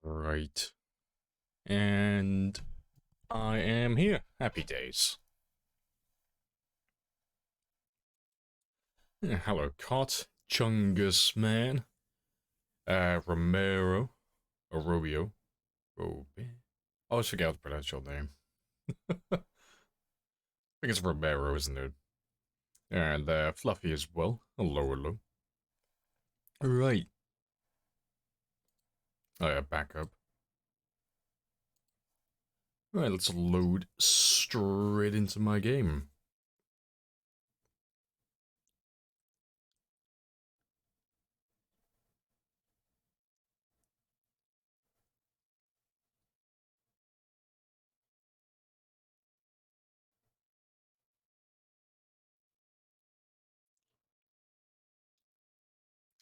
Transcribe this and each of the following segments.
Right. And I am here. Happy days. Hello, Cot. Chungus Man. Romero. Arroyo. Robe. I always forget how to pronounce your name. I think it's Romero, isn't it? And Fluffy as well. Hello, hello. Right. Oh yeah, backup. Alright, let's load straight into my game.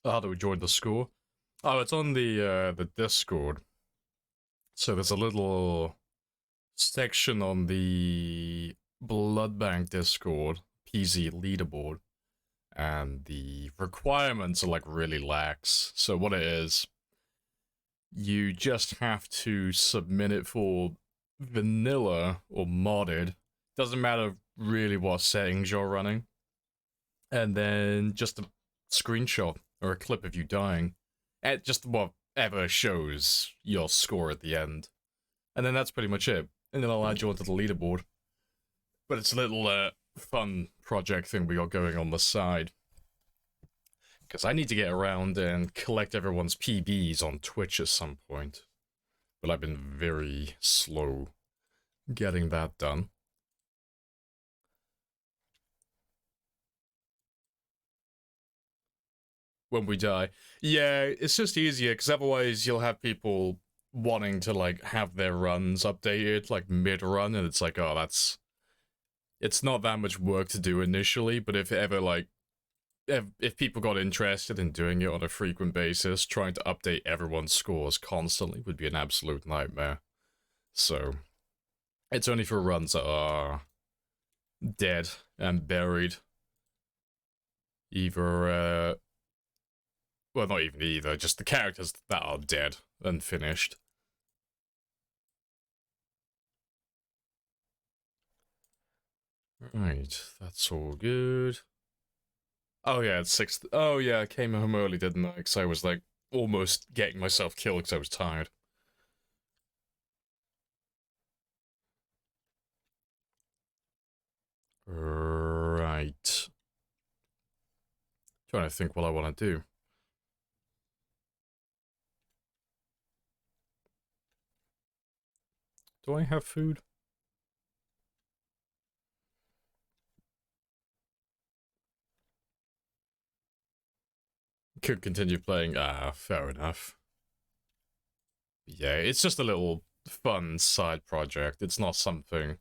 How do we join the score? Oh, it's on the Discord. So there's a little section on the Blood Bank Discord, PZLeaderboard, and the requirements are like really lax. So what it is, you just have to submit it for vanilla or modded. Doesn't matter really what settings you're running. And then just a screenshot or a clip of you dying. At just whatever shows your score at the end. And then that's pretty much it. And then I'll add you onto the leaderboard. But it's a little fun project thing we got going on the side. Because I need to get around and collect everyone's PBs on Twitch at some point. But I've been very slow getting that done. When we die. Yeah, it's just easier, because otherwise you'll have people wanting to, like, have their runs updated, like, mid-run, and it's like, oh, that's... It's not that much work to do initially, but if ever, like... If people got interested in doing it on a frequent basis, trying to update everyone's scores constantly would be an absolute nightmare. So, it's only for runs that are dead and buried. Either, well, not even either, just the characters that are dead and finished. Right, that's all good. Oh yeah, it's 6th. Oh yeah, I came home early, didn't I? Because I was like almost getting myself killed because I was tired. Right. Trying to think what I want to do. Do I have food? Could continue playing. Ah, fair enough. Yeah, it's just a little fun side project. It's not something...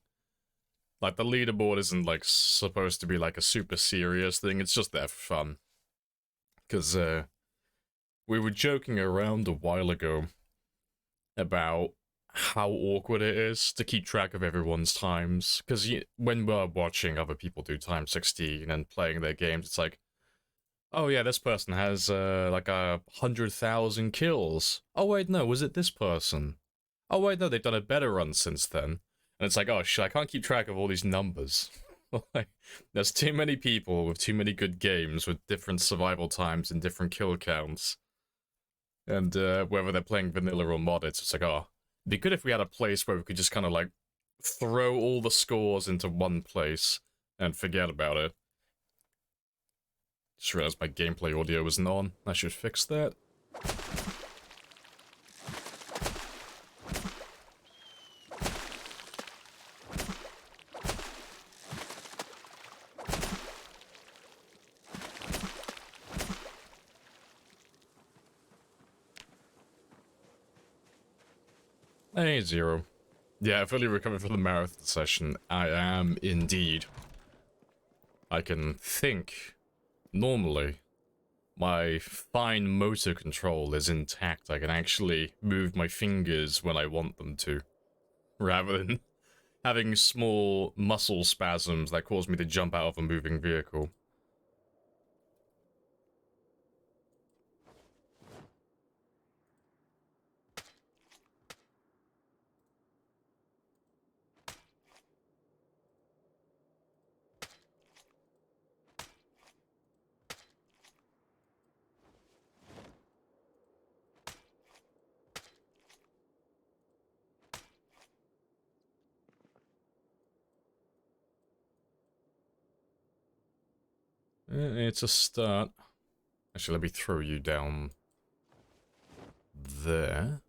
Like, the leaderboard isn't, like, supposed to be, like, a super serious thing. It's just there for fun. Because, we were joking around a while ago about how awkward it is to keep track of everyone's times. Because when we're watching other people do time 16 and playing their games, it's like, oh yeah, this person has, like, 100,000 kills. Oh wait, no, was it this person? Oh wait, no, they've done a better run since then. And it's like, oh shit, I can't keep track of all these numbers. Like, there's too many people with too many good games with different survival times and different kill counts. And whether they're playing vanilla or modded, it's like, oh, it'd be good if we had a place where we could just kind of like throw all the scores into one place and forget about it. Just realized my gameplay audio wasn't on. I should fix that. Hey, Zero. Yeah, fully recovered from the marathon session. I am indeed. I can think normally. My fine motor control is intact. I can actually move my fingers when I want them to, rather than having small muscle spasms that cause me to jump out of a moving vehicle. It's a start. Actually, let me throw you down there.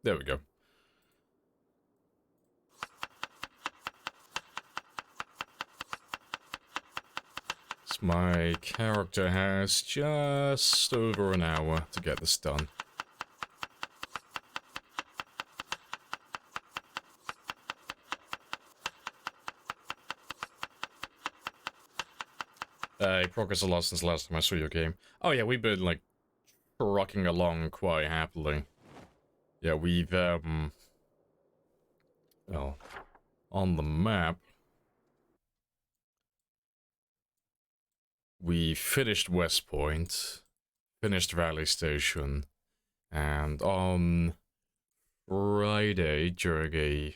There we go. So my character has just over an hour to get this done. Progress a lot since last time I saw your game. Oh yeah, we've been, like, rocking along quite happily. Yeah, we've, well, on the map, we finished West Point, finished Valley Station, and on Friday, during I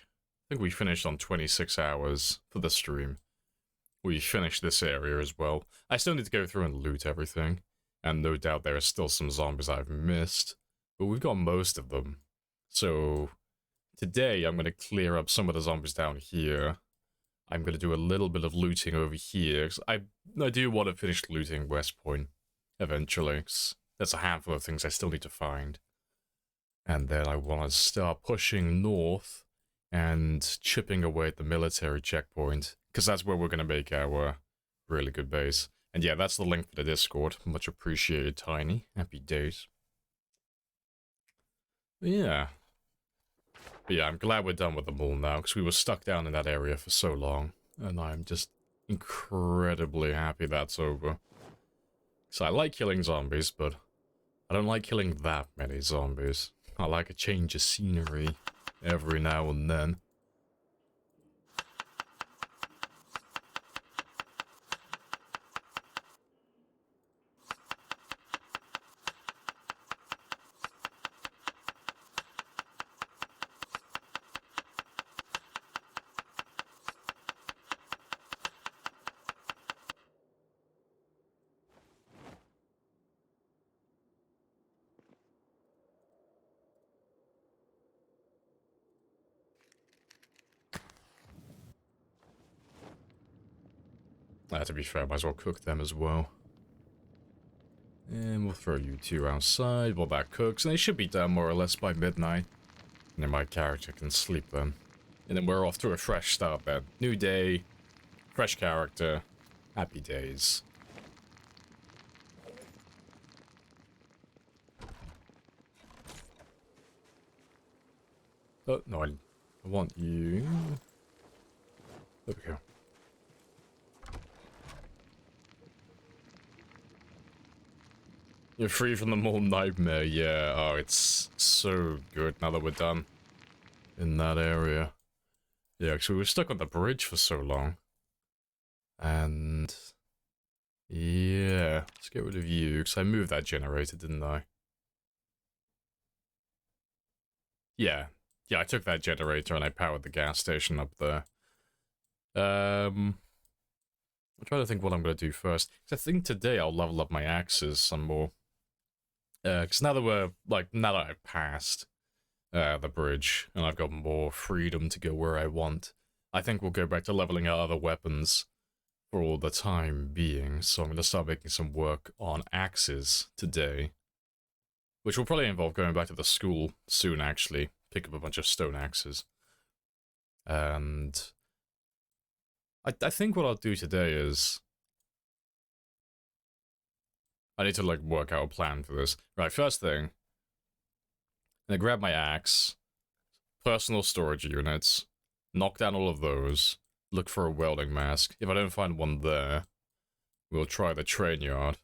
think we finished on 26 hours for the stream. We finished this area as well. I still need to go through and loot everything, and no doubt there are still some zombies I've missed, but we've got most of them. So today I'm going to clear up some of the zombies down here. I'm going to do a little bit of looting over here, 'cause I do want to finish looting West Point eventually, 'cause there's a handful of things I still need to find. And then I want to start pushing north and chipping away at the military checkpoint, because that's where we're going to make our really good base. And yeah, that's the link for the Discord. Much appreciated, Tiny. Happy days. Yeah. But yeah, I'm glad we're done with them all now, because we were stuck down in that area for so long. And I'm just incredibly happy that's over. So I like killing zombies, but I don't like killing that many zombies. I like a change of scenery every now and then. To be fair, might as well cook them as well. And we'll throw you two outside while that cooks, and they should be done more or less by midnight. And then my character can sleep then. And then we're off to a fresh start then. New day, fresh character, happy days. Oh, no, I want you. There we go. You're free from the mole nightmare, yeah. Oh, it's so good now that we're done in that area. Yeah, because we were stuck on the bridge for so long. And yeah, let's get rid of you, because I moved that generator, didn't I? Yeah, I took that generator and I powered the gas station up there. I'm trying to think what I'm going to do first. Because I think today I'll level up my axes some more. Because now that we're, like, now that I've passed the bridge and I've got more freedom to go where I want, I think we'll go back to leveling out other weapons for all the time being. So I'm going to start making some work on axes today, which will probably involve going back to the school soon, actually. Pick up a bunch of stone axes. And I think what I'll do today is I need to, like, work out a plan for this. Right, first thing, I'm gonna grab my axe, personal storage units, knock down all of those, look for a welding mask. If I don't find one there, we'll try the train yard.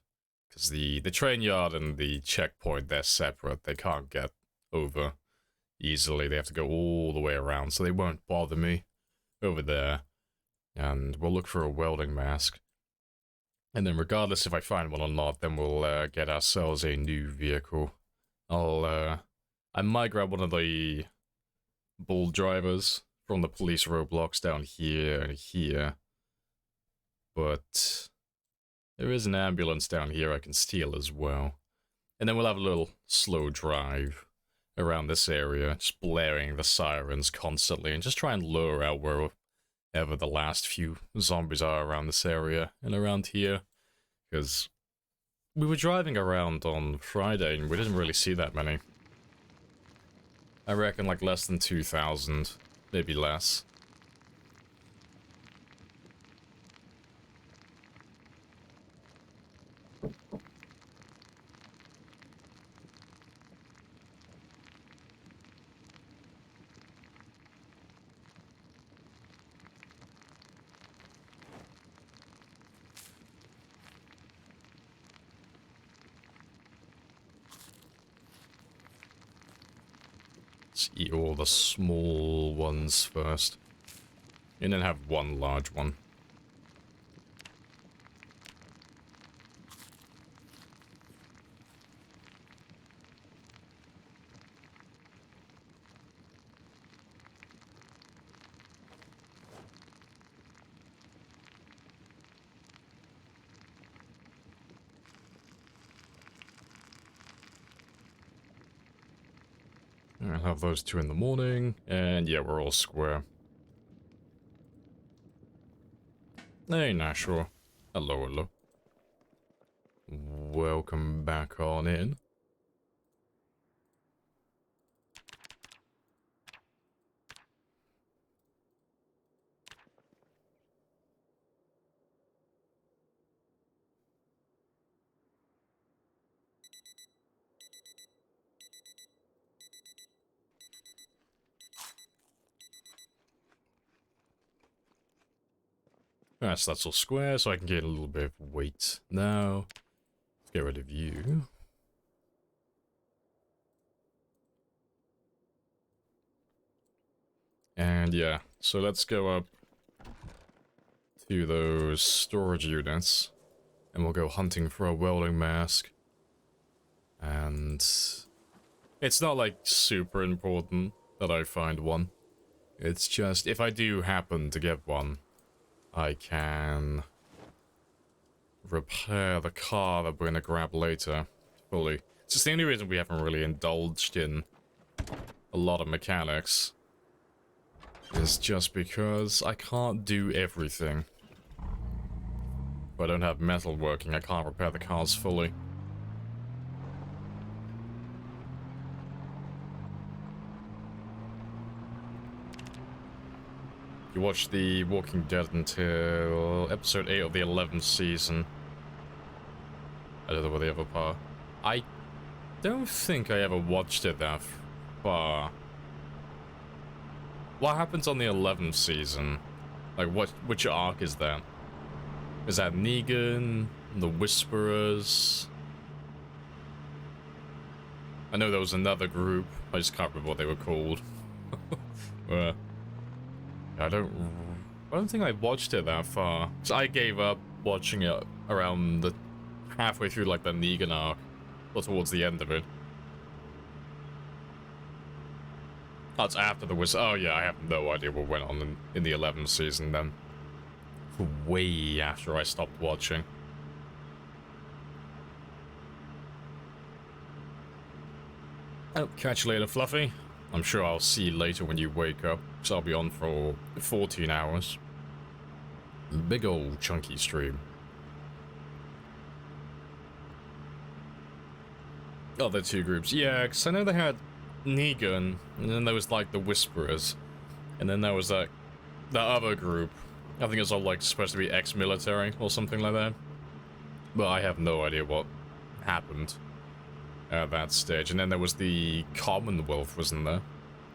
Because the train yard and the checkpoint, they're separate. They can't get over easily. They have to go all the way around, so they won't bother me over there. And we'll look for a welding mask. And then regardless if I find one or not, then we'll get ourselves a new vehicle. I might grab one of the bull drivers from the police roadblocks down here and here. But there is an ambulance down here I can steal as well. And then we'll have a little slow drive around this area, just blaring the sirens constantly, and just try and lure out wherever the last few zombies are around this area and around here. Because we were driving around on Friday and we didn't really see that many. I reckon like less than 2,000, maybe less. Let's eat all the small ones first. And then have one large one. I'll have those 2 in the morning, and yeah, we're all square. Hey, Nashua. Hello, hello. Welcome back on in. Alright, so that's all square, so I can get a little bit of weight now. Let's get rid of you. And yeah, so let's go up to those storage units. And we'll go hunting for a welding mask. And it's not like super important that I find one. It's just, if I do happen to get one, I can repair the car that we're gonna grab later fully. It's just the only reason we haven't really indulged in a lot of mechanics is just because I can't do everything. If I don't have metal working, I can't repair the cars fully. You watched The Walking Dead until episode 8 of the 11th season. I don't know what the other part. I don't think I ever watched it that far. What happens on the 11th season? Like, which arc is that? Is that Negan? The Whisperers? I know there was another group. I just can't remember what they were called. I don't think I watched it that far. So I gave up watching it around the halfway through like the Negan arc, or towards the end of it. Oh, it's after the Whisper. Oh yeah, I have no idea what went on in the 11th season then. Way after I stopped watching. Oh, catch you later, Fluffy. I'm sure I'll see you later when you wake up, because I'll be on for 14 hours. Big old chunky stream. Oh, the 2 groups. Yeah, because I know they had Negan, and then there was like the Whisperers, and then there was that other group. I think it's all like supposed to be ex-military or something like that. But I have no idea what happened at that stage. And then there was the Commonwealth, wasn't there?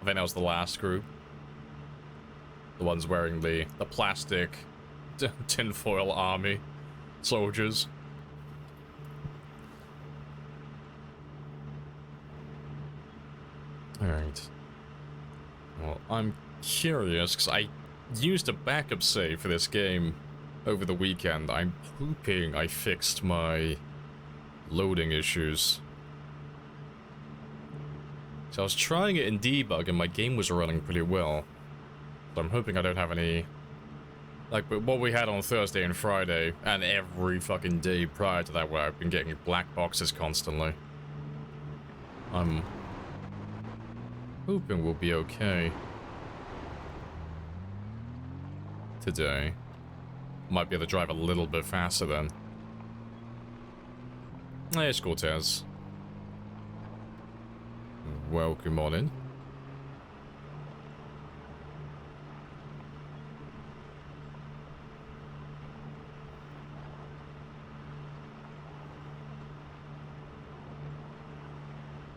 I think that was the last group. The ones wearing the plastic tinfoil army soldiers. Alright. Well, I'm curious, because I used a backup save for this game over the weekend. I'm hoping I fixed my loading issues. So I was trying it in debug and my game was running pretty well. So I'm hoping I don't have any... Like, but what we had on Thursday and Friday, and every fucking day prior to that where I've been getting black boxes constantly. I'm hoping we'll be okay today. Might be able to drive a little bit faster then. There's Cortez. Welcome on in.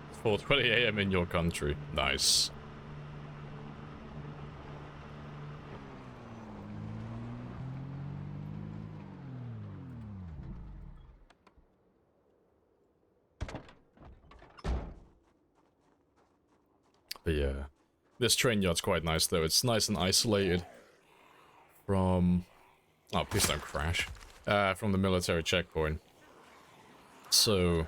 It's 4:20 AM in your country. Nice. But yeah, this train yard's quite nice though. It's nice and isolated from... Oh, please don't crash. From the military checkpoint. So,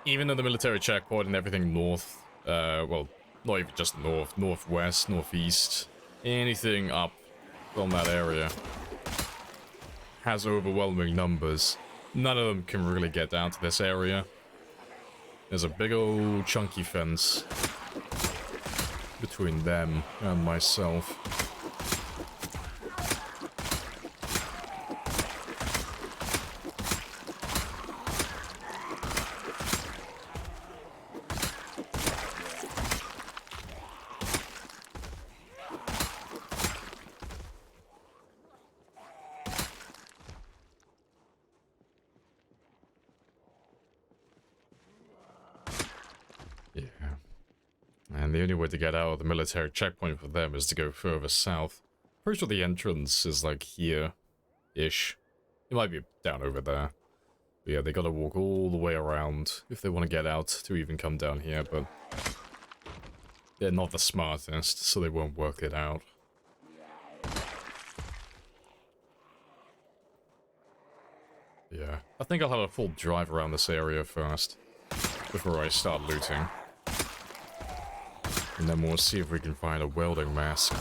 even though the military checkpoint and everything north, well, not even just north, northwest, northeast, anything up from that area has overwhelming numbers. None of them can really get down to this area. There's a big old chunky fence between them and myself. And the only way to get out of the military checkpoint for them is to go further south. Pretty sure the entrance is like here-ish. It might be down over there. But yeah, they gotta walk all the way around if they want to get out to even come down here, but they're not the smartest, so they won't work it out. Yeah, I think I'll have a full drive around this area first, before I start looting. And then we'll see if we can find a welding mask.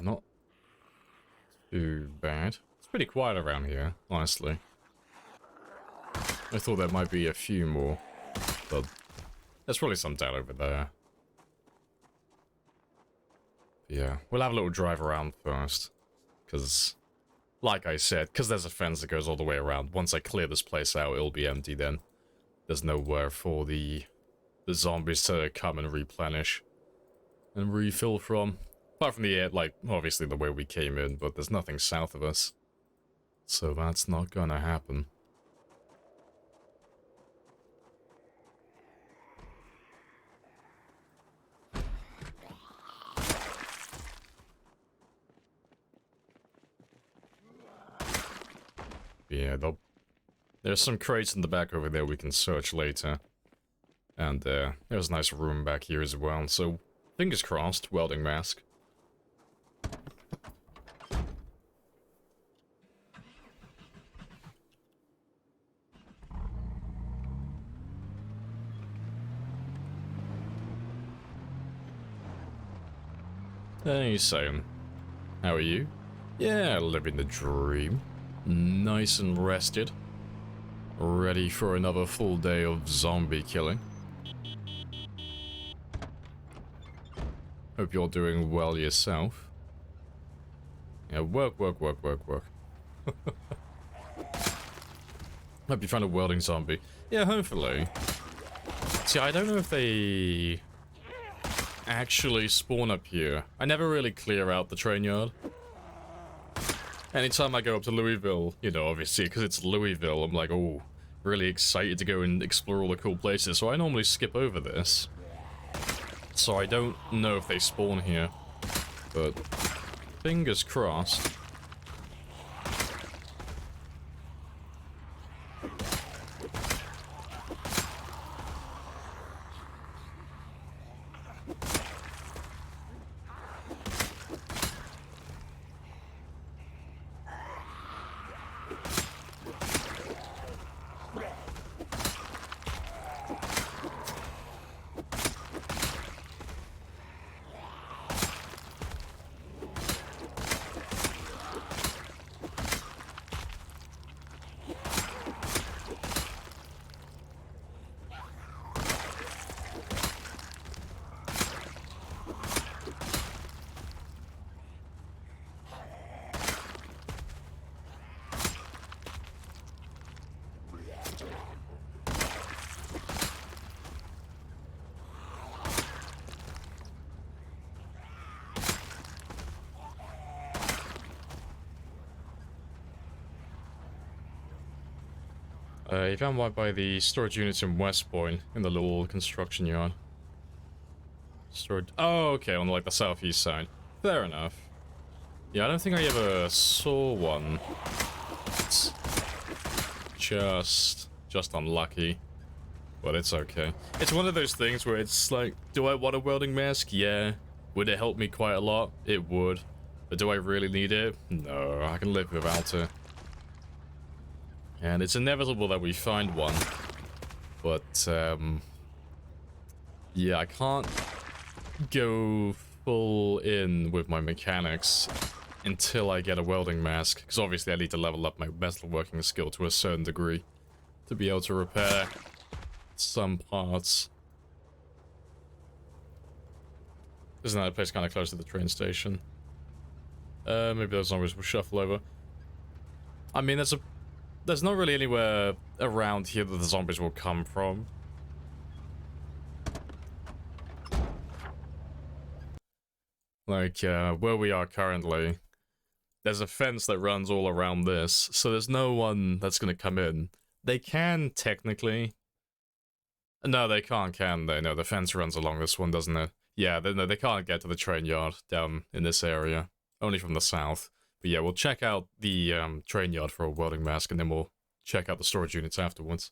Not too bad. It's pretty quiet around here, honestly. I thought there might be a few more, but there's probably some down over there. Yeah, we'll have a little drive around first, because, like I said, because there's a fence that goes all the way around. Once I clear this place out, it'll be empty then. There's nowhere for the zombies to come and replenish and refill from. Apart from the air, like, obviously the way we came in, but there's nothing south of us. So that's not gonna happen. Yeah, there's some crates in the back over there we can search later. And there's a nice room back here as well, so fingers crossed, welding mask. Hey Sam, how are you? Yeah, living the dream. Nice and rested. Ready for another full day of zombie killing. Hope you're doing well yourself. Yeah, work. Hope you found a welding zombie. Yeah, hopefully. See, I don't know if they actually spawn up here. I never really clear out the train yard. Anytime I go up to Louisville, you know, obviously, because it's Louisville, I'm like, oh, really excited to go and explore all the cool places, so I normally skip over this. So I don't know if they spawn here, but fingers crossed. You found one by the storage units in West Point, in the little construction yard. Storage. Oh, okay, on like the southeast side. Fair enough. Yeah, I don't think I ever saw one. It's just unlucky. But it's okay. It's one of those things where it's like, do I want a welding mask? Yeah. Would it help me quite a lot? It would. But do I really need it? No, I can live without it. And it's inevitable that we find one. But, yeah, I can't go full in with my mechanics until I get a welding mask. Because obviously I need to level up my metalworking skill to a certain degree to be able to repair some parts. Isn't that a place kind of close to the train station? Maybe those zombies will shuffle over. I mean, there's not really anywhere around here that the zombies will come from. Like, where we are currently, there's a fence that runs all around this, so there's no one that's gonna come in. They can, technically. No, they can't, can they? No, the fence runs along this one, doesn't it? Yeah, no, they can't get to the train yard down in this area. Only from the south. But yeah, we'll check out the train yard for a welding mask, and then we'll check out the storage units afterwards.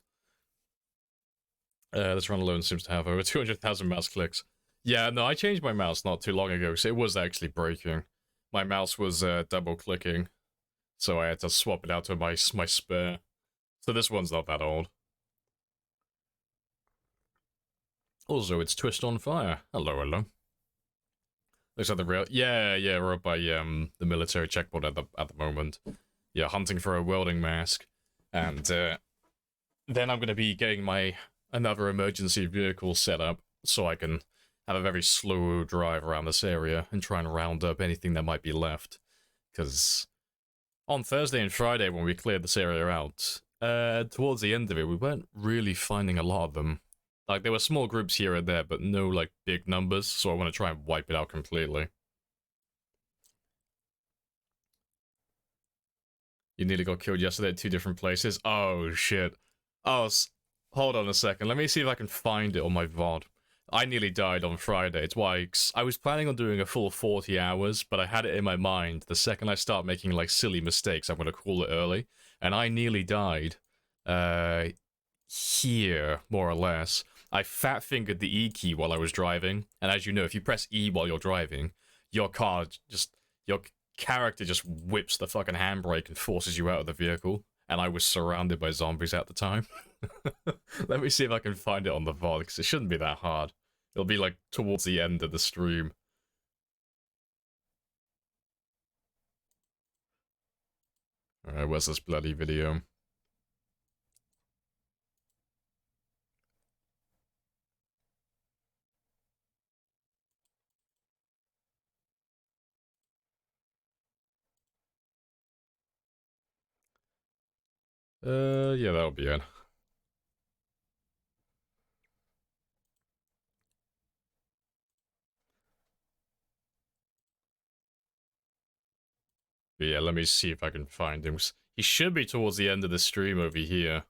This run alone seems to have over 200,000 mouse clicks. Yeah, no, I changed my mouse not too long ago, so it was actually breaking. My mouse was double-clicking, so I had to swap it out to my spare. So this one's not that old. Also, it's Twist on Fire. Hello, hello. Looks like the real... Yeah, we're up by the military checkpoint at the moment. Yeah, hunting for a welding mask. And then I'm going to be getting another emergency vehicle set up so I can have a very slow drive around this area and try and round up anything that might be left. Because on Thursday and Friday when we cleared this area out, towards the end of it, we weren't really finding a lot of them. Like, there were small groups here and there, but no, like, big numbers, so I want to try and wipe it out completely. You nearly got killed yesterday at 2 different places? Oh, shit. Oh, hold on a second. Let me see if I can find it on my VOD. I nearly died on Friday. It's why I was planning on doing a full 40 hours, but I had it in my mind. The second I start making, like, silly mistakes, I'm going to call it early. And I nearly died. Here, more or less. I fat-fingered the E key while I was driving, and as you know, if you press E while you're driving, your character just whips the fucking handbrake and forces you out of the vehicle, and I was surrounded by zombies at the time. Let me see if I can find it on the VOD, because it shouldn't be that hard. It'll be, like, towards the end of the stream. Alright, where's this bloody video? Yeah, that'll be it. But yeah, let me see if I can find him. He should be towards the end of the stream over here.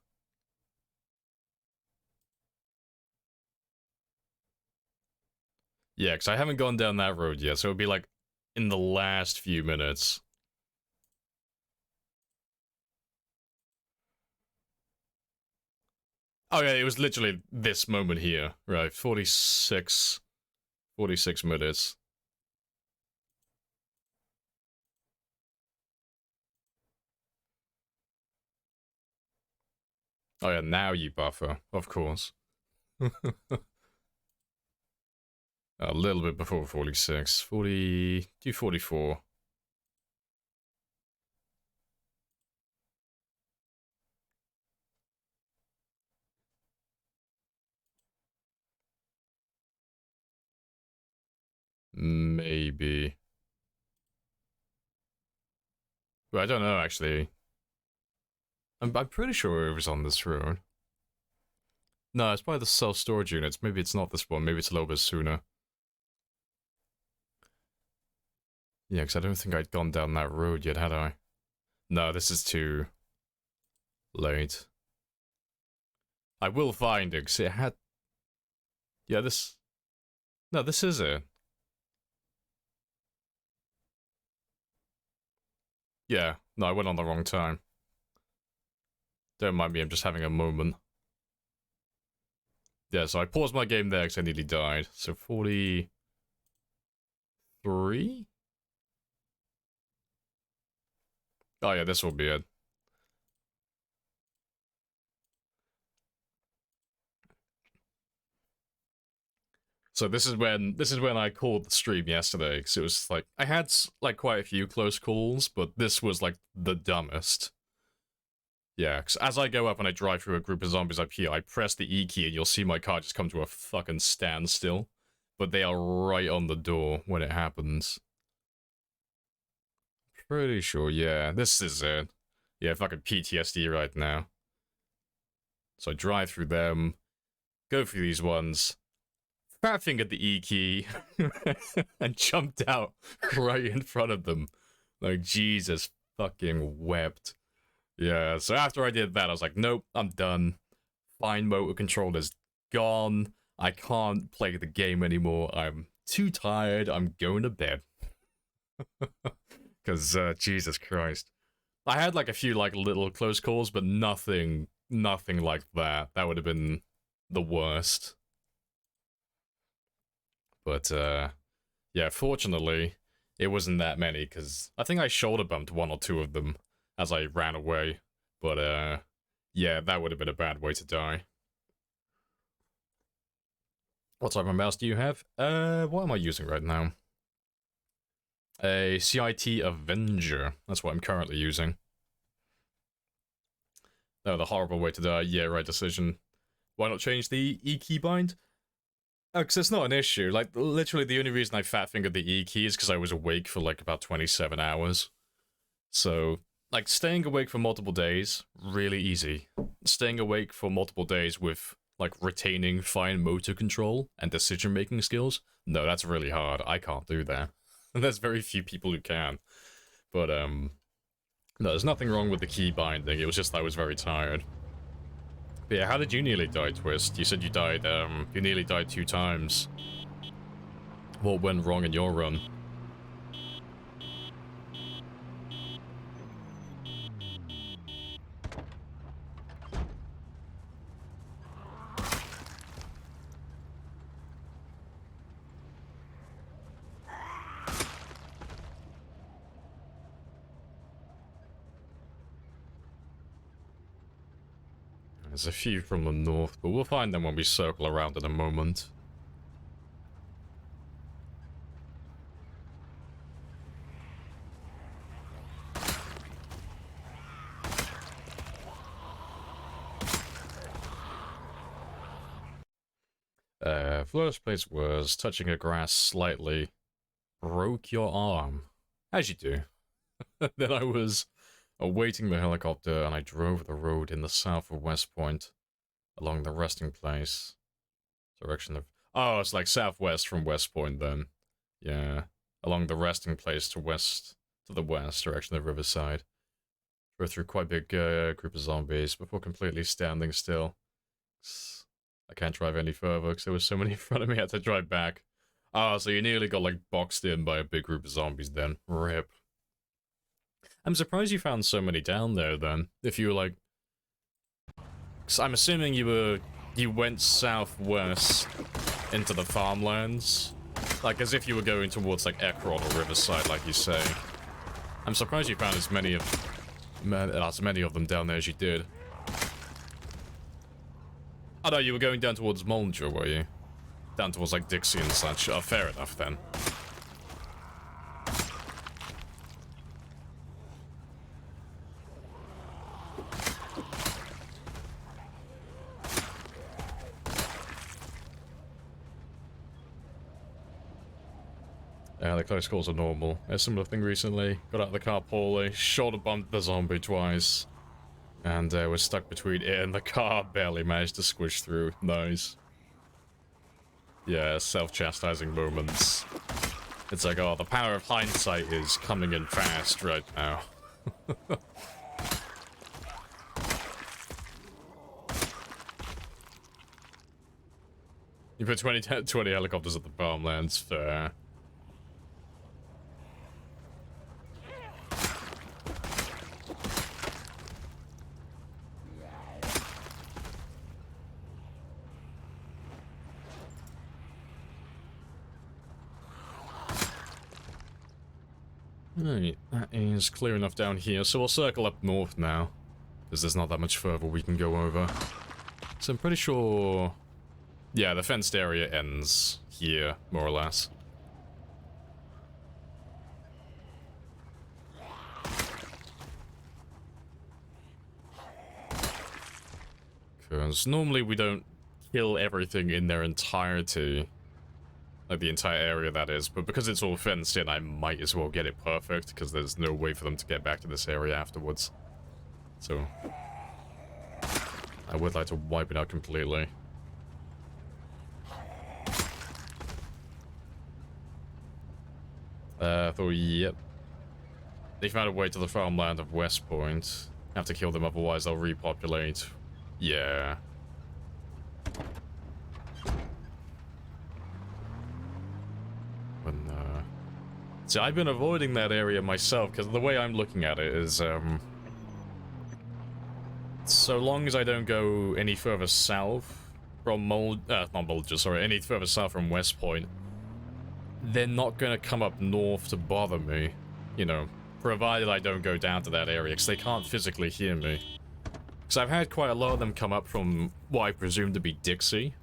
Yeah, because I haven't gone down that road yet, so it'll be like in the last few minutes. Oh yeah, it was literally this moment here. Right, 46 minutes. Oh yeah, now you buffer, of course. A little bit before 46. 40... do 44. Maybe. But I don't know, actually. I'm pretty sure it was on this road. No, it's probably the self-storage units. Maybe it's not this one. Maybe it's a little bit sooner. Yeah, because I don't think I'd gone down that road yet, had I? No, this is too late. I will find it, because it had... yeah, this... no, this is it. Yeah, no, I went on the wrong time. Don't mind me, I'm just having a moment. Yeah, so I paused my game there because I nearly died. So 43? Oh yeah, this will be it. So this is when I called the stream yesterday, because it was like I had like quite a few close calls, but this was like the dumbest. Yeah, because as I go up and I drive through a group of zombies up here, I press the E key and you'll see my car just come to a fucking standstill. But they are right on the door when it happens. Pretty sure, yeah. This is it. Yeah, fucking PTSD right now. So I drive through them, go through these ones, fat fingered the E key, and jumped out right in front of them. Like, Jesus fucking wept. Yeah, so after I did that, I was like, nope, I'm done. Fine motor control is gone. I can't play the game anymore. I'm too tired. I'm going to bed. Because, Jesus Christ. I had like a few like little close calls, but nothing like that. That would have been the worst. But, yeah, fortunately, it wasn't that many, because I think I shoulder bumped one or two of them as I ran away. But, yeah, that would have been a bad way to die. What type of mouse do you have? What am I using right now? A CIT Avenger. That's what I'm currently using. Oh, the horrible way to die. Yeah, right decision. Why not change the E keybind? Oh, because it's not an issue. Like, literally the only reason I fat fingered the E key is because I was awake for like about 27 hours. So, like, staying awake for multiple days, really easy. Staying awake for multiple days with, like, retaining fine motor control and decision-making skills, no, that's really hard. I can't do that. And there's very few people who can. But, no, there's nothing wrong with the key binding. It was just I was very tired. But yeah, how did you nearly die, Twist? You said you died, you nearly died 2 times. What went wrong in your run? There's a few from the north, but we'll find them when we circle around in a moment. First place was touching a grass slightly. Broke your arm. As you do. Then I was awaiting the helicopter, and I drove the road in the south of West Point, along the resting place. Direction of... Oh, it's like southwest from West Point then. Yeah. Along the resting place to the west, direction of Riverside. Drove through quite a big group of zombies before completely standing still. I can't drive any further because there was so many in front of me, I had to drive back. Oh, so you nearly got, like, boxed in by a big group of zombies then. RIP. I'm surprised you found so many down there then. If you were, like... Cause I'm assuming you went southwest into the farmlands. Like, as if you were going towards, like, Ekron or Riverside, like you say. I'm surprised you found as many of them down there as you did. Oh no, you were going down towards Mulder, were you? Down towards, like, Dixie and such. Oh, fair enough, then. The close calls are normal. A similar thing recently. Got out of the car poorly, shoulder bumped the zombie twice. And was stuck between it and the car, barely managed to squish through. Nice. Yeah, self-chastising moments. It's like, oh, the power of hindsight is coming in fast right now. You put 20 helicopters at the farmlands, fair. Right, that is clear enough down here, so we'll circle up north now. Because there's not that much further we can go over. So I'm pretty sure... Yeah, the fenced area ends here, more or less. Because normally we don't kill everything in their entirety. Like the entire area, that is. But because it's all fenced in, I might as well get it perfect, because there's no way for them to get back to this area afterwards. So... I would like to wipe it out completely. So yep. They found a way to the farmland of West Point. Have to kill them, otherwise they'll repopulate. Yeah. See, I've been avoiding that area myself, because the way I'm looking at it is, so long as I don't go any further south from any further south from West Point, they're not gonna come up north to bother me, you know, provided I don't go down to that area, because they can't physically hear me. Because I've had quite a lot of them come up from what I presume to be Dixie,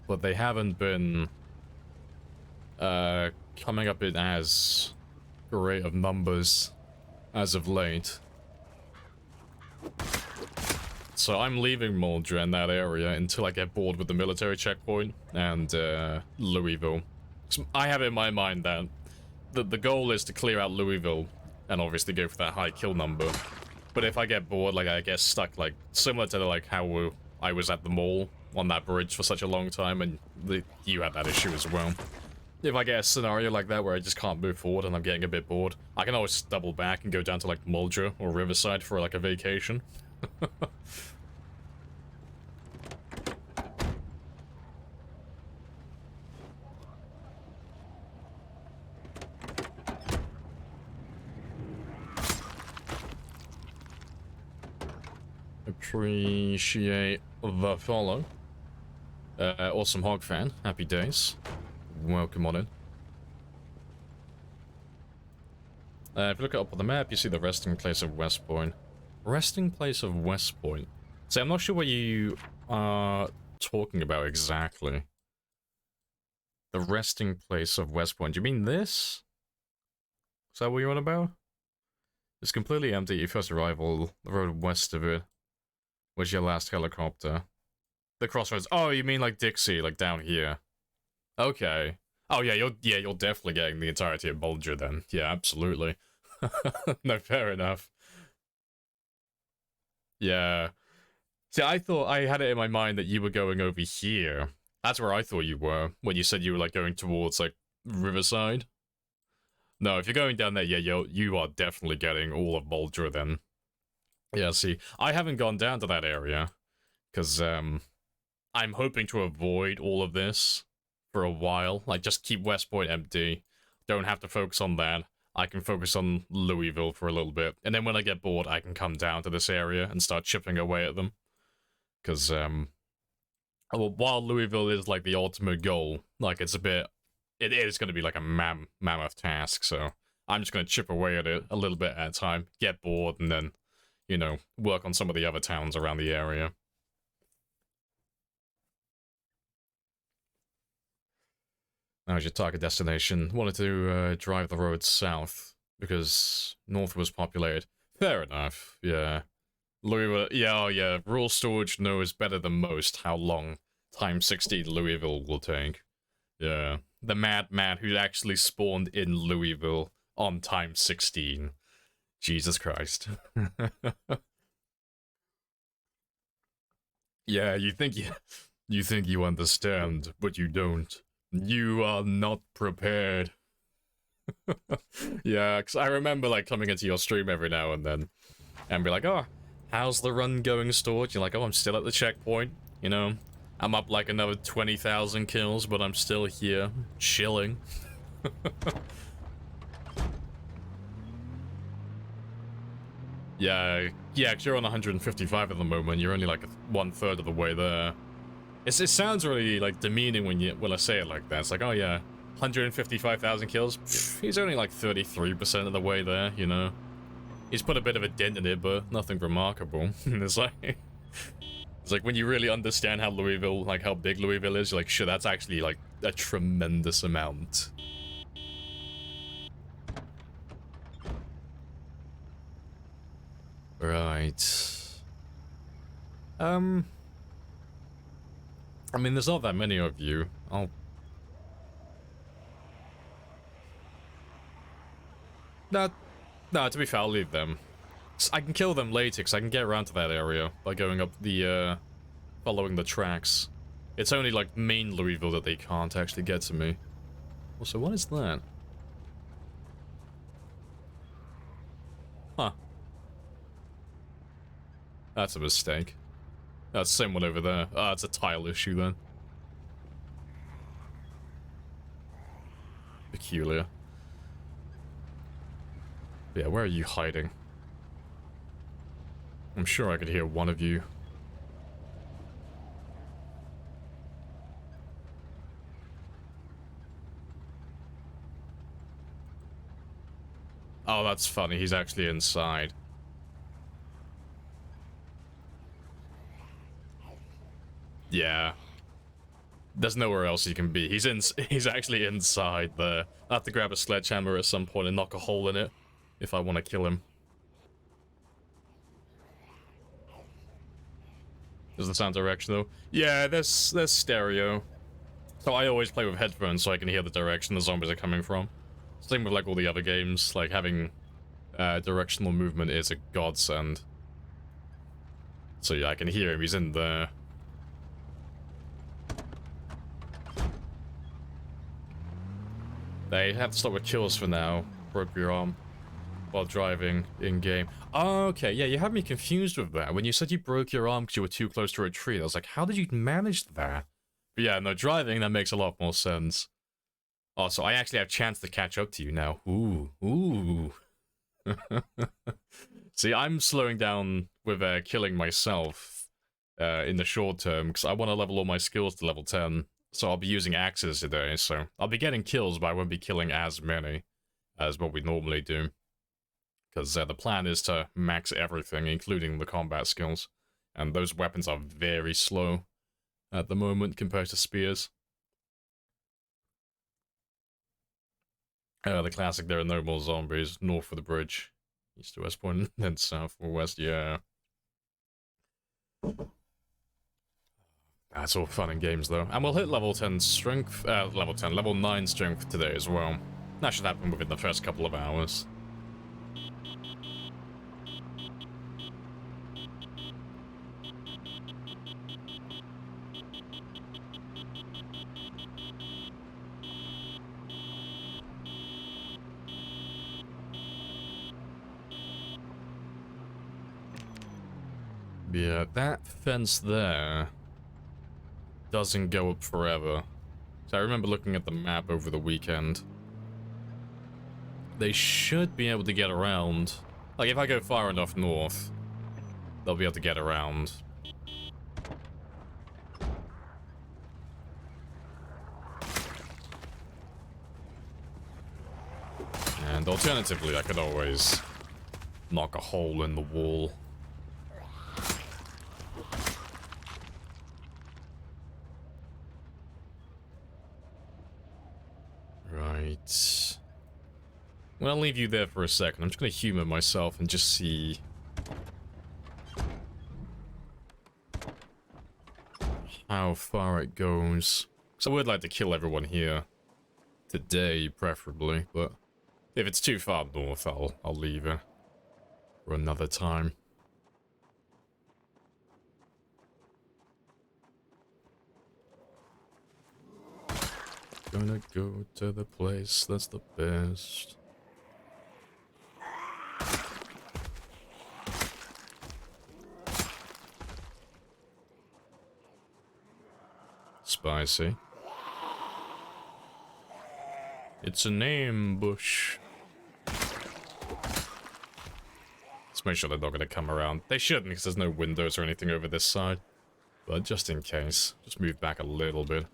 but they haven't been, coming up in as great of numbers as of late. So I'm leaving Mulder and that area until I get bored with the military checkpoint and Louisville. So I have in my mind that the goal is to clear out Louisville and obviously go for that high kill number. But if I get bored, like I get stuck, like similar to like how I was at the mall on that bridge for such a long time, and you had that issue as well. If I get a scenario like that where I just can't move forward and I'm getting a bit bored, I can always double back and go down to like Mulder or Riverside for like a vacation. Appreciate the follow. Awesome Hog fan, happy days. Welcome on in. If you look up on the map, you see the resting place of West Point. Resting place of West Point. See, I'm not sure what you are talking about exactly. The resting place of West Point. Do you mean this? Is that what you're on about? It's completely empty. Your first arrival, the road west of it was your last helicopter. The crossroads. Oh, you mean like Dixie, like down here. Okay. Oh yeah, you're definitely getting the entirety of Mulder then. Yeah, absolutely. No, fair enough. Yeah. See, I thought I had it in my mind that you were going over here. That's where I thought you were when you said you were like going towards like Riverside. No, if you're going down there, yeah, you are definitely getting all of Muldra then. Yeah, see, I haven't gone down to that area because I'm hoping to avoid all of this for a while. Like, just keep West Point empty. Don't have to focus on that. I can focus on Louisville for a little bit, and then when I get bored, I can come down to this area and start chipping away at them. Because, well, while Louisville is, like, the ultimate goal, like, it's a bit... It is going to be, like, a mammoth task, so I'm just going to chip away at it a little bit at a time, get bored, and then, you know, work on some of the other towns around the area. That was your target destination. Wanted to drive the road south, because north was populated. Fair enough, yeah. Louisville, yeah, oh yeah, rural storage knows better than most how long times 16 Louisville will take. Yeah, the madman who actually spawned in Louisville on times 16. Jesus Christ. Yeah, you think you understand, but you don't. You are not prepared. Yeah, because I remember like coming into your stream every now and then and be like, oh, how's the run going, Storage? You're like, oh, I'm still at the checkpoint, you know? I'm up like another 20,000 kills, but I'm still here, chilling. Yeah, because you're on 155 at the moment. You're only like 1/3 of the way there. It sounds really like demeaning when I say it like that. It's like, oh yeah, 155,000 kills. Pfft, he's only like 33% of the way there, you know. He's put a bit of a dent in it, but nothing remarkable. It's like when you really understand how Louisville, like how big Louisville is, you're like, shit, that's actually like a tremendous amount. Right. I mean, there's not that many of you. No, to be fair, I'll leave them. I can kill them later, because I can get around to that area by going up the, following the tracks. It's only, like, main Louisville that they can't actually get to me. Also, what is that? Huh. That's a mistake. That's the same one over there. Ah, it's a tile issue then. Peculiar. Yeah, where are you hiding? I'm sure I could hear one of you. Oh, that's funny. He's actually inside. Yeah. There's nowhere else he can be. He's actually inside there. I have to grab a sledgehammer at some point and knock a hole in it if I want to kill him. Does the sound directional? Yeah, there's stereo. So I always play with headphones so I can hear the direction the zombies are coming from. Same with like all the other games, like having directional movement is a godsend. So yeah, I can hear him, he's in there. They have to stop with kills for now. Broke your arm while driving in-game. Oh, okay, yeah, you had me confused with that. When you said you broke your arm because you were too close to a tree, I was like, how did you manage that? But yeah, no, driving, that makes a lot more sense. Oh, so I actually have a chance to catch up to you now. Ooh. See, I'm slowing down with killing myself in the short term, because I want to level all my skills to level 10. So I'll be using axes today, so I'll be getting kills, but I won't be killing as many as what we normally do. Because the plan is to max everything, including the combat skills. And those weapons are very slow at the moment compared to spears. The classic, there are no more zombies north of the bridge. East to west point, then south or west, yeah. That's all fun and games, though. And we'll hit level 10 strength, level 9 strength today as well. That should happen within the first couple of hours. Yeah, that fence there doesn't go up forever. So I remember looking at the map over the weekend. They should be able to get around. Like, if I go far enough north, they'll be able to get around. And alternatively, I could always knock a hole in the wall. Right. Well, I'll leave you there for a second. I'm just gonna humor myself and just see how far it goes. So I would like to kill everyone here today, preferably, but if it's too far north, I'll leave it for another time. Gonna go to the place that's the best. Spicy. It's an ambush. Let's make sure they're not gonna come around. They shouldn't, because there's no windows or anything over this side. But just in case, just move back a little bit.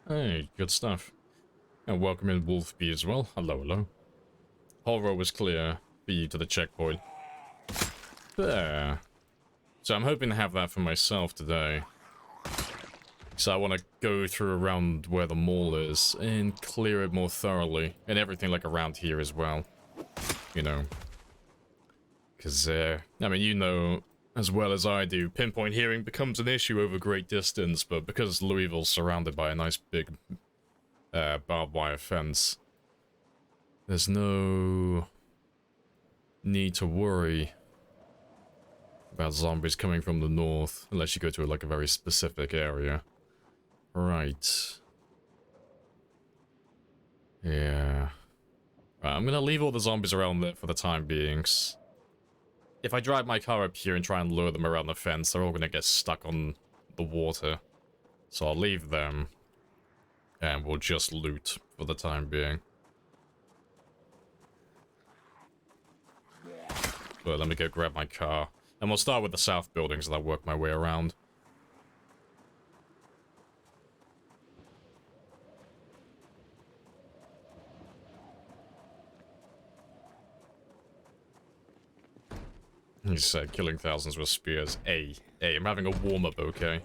Hey, good stuff. And welcome in Wolfby as well. Hello, hello. Whole row was clear for you to the checkpoint. There. So I'm hoping to have that for myself today. So I want to go through around where the mall is and clear it more thoroughly. And everything like around here as well. You know. Because, I mean, you know as well as I do, pinpoint hearing becomes an issue over great distance, but because Louisville's surrounded by a nice big barbed wire fence, there's no need to worry about zombies coming from the north, unless you go to like a very specific area. Right. Yeah. Right, I'm gonna leave all the zombies around there for the time being. If I drive my car up here and try and lure them around the fence, they're all gonna get stuck on the water. So I'll leave them, and we'll just loot for the time being. But let me go grab my car. And we'll start with the south buildings and I'll work my way around. He said killing thousands with spears. Hey, I'm having a warm-up, okay?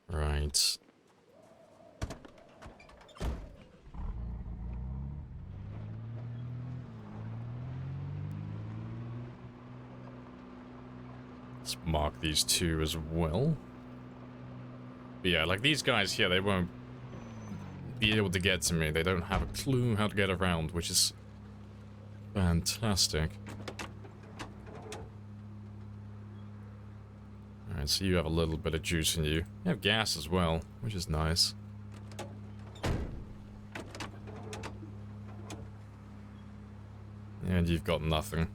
Right. Let's mark these two as well. But yeah, like these guys here, they won't be able to get to me. They don't have a clue how to get around, which is fantastic. Alright, so you have a little bit of juice in you. You have gas as well, which is nice. And you've got nothing.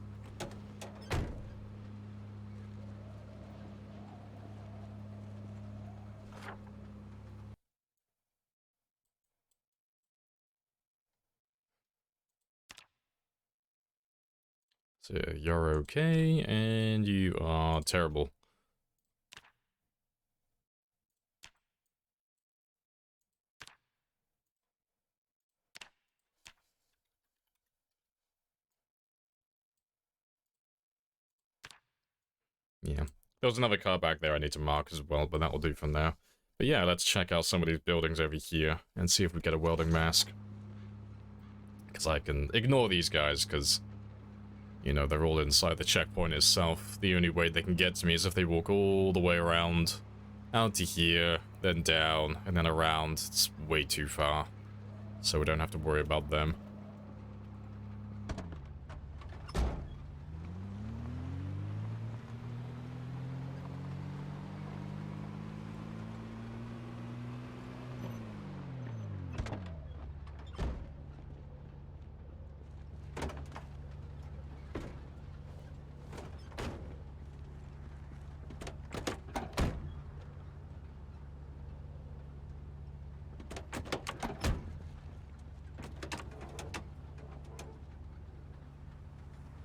So you're okay, and you are terrible. Yeah. There was another car back there I need to mark as well, but that will do for now. But yeah, let's check out some of these buildings over here and see if we get a welding mask. Because I can ignore these guys, because, you know, they're all inside the checkpoint itself. The only way they can get to me is if they walk all the way around, out to here, then down, and then around. It's way too far, so we don't have to worry about them.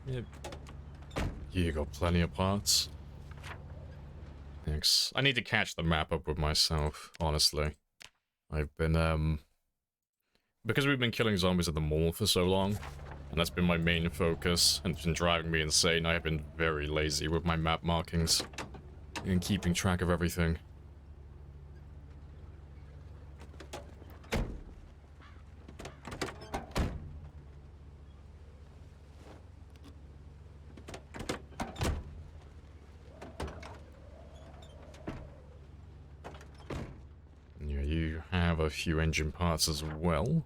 Yep. You got plenty of parts. Thanks. I need to catch the map up with myself, honestly. I've been, because we've been killing zombies at the mall for so long, and that's been my main focus, and it's been driving me insane, I have been very lazy with my map markings and keeping track of everything. A few engine parts as well.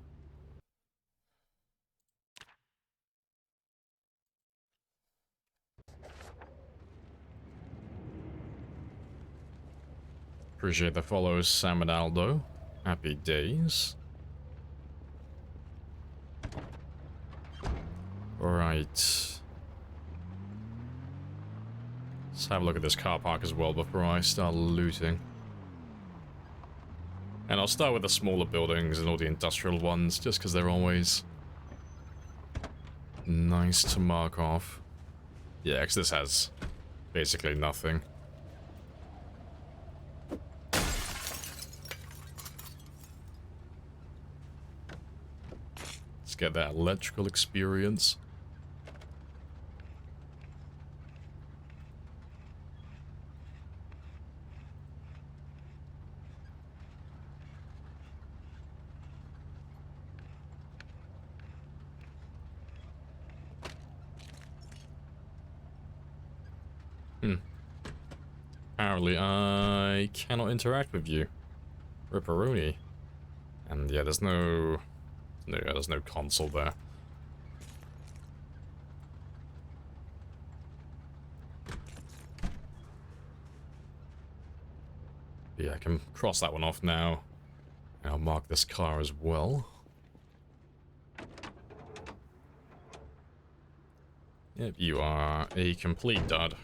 Appreciate the follows, Sam and Aldo. Happy days. Alright. Let's have a look at this car park as well before I start looting. And I'll start with the smaller buildings and all the industrial ones, just because they're always nice to mark off. Yeah, because this has basically nothing. Let's get that electrical experience. Apparently, I cannot interact with you. Ripperoni. And yeah, there's no console there. Yeah, I can cross that one off now. And I'll mark this car as well. Yep, you are a complete dud.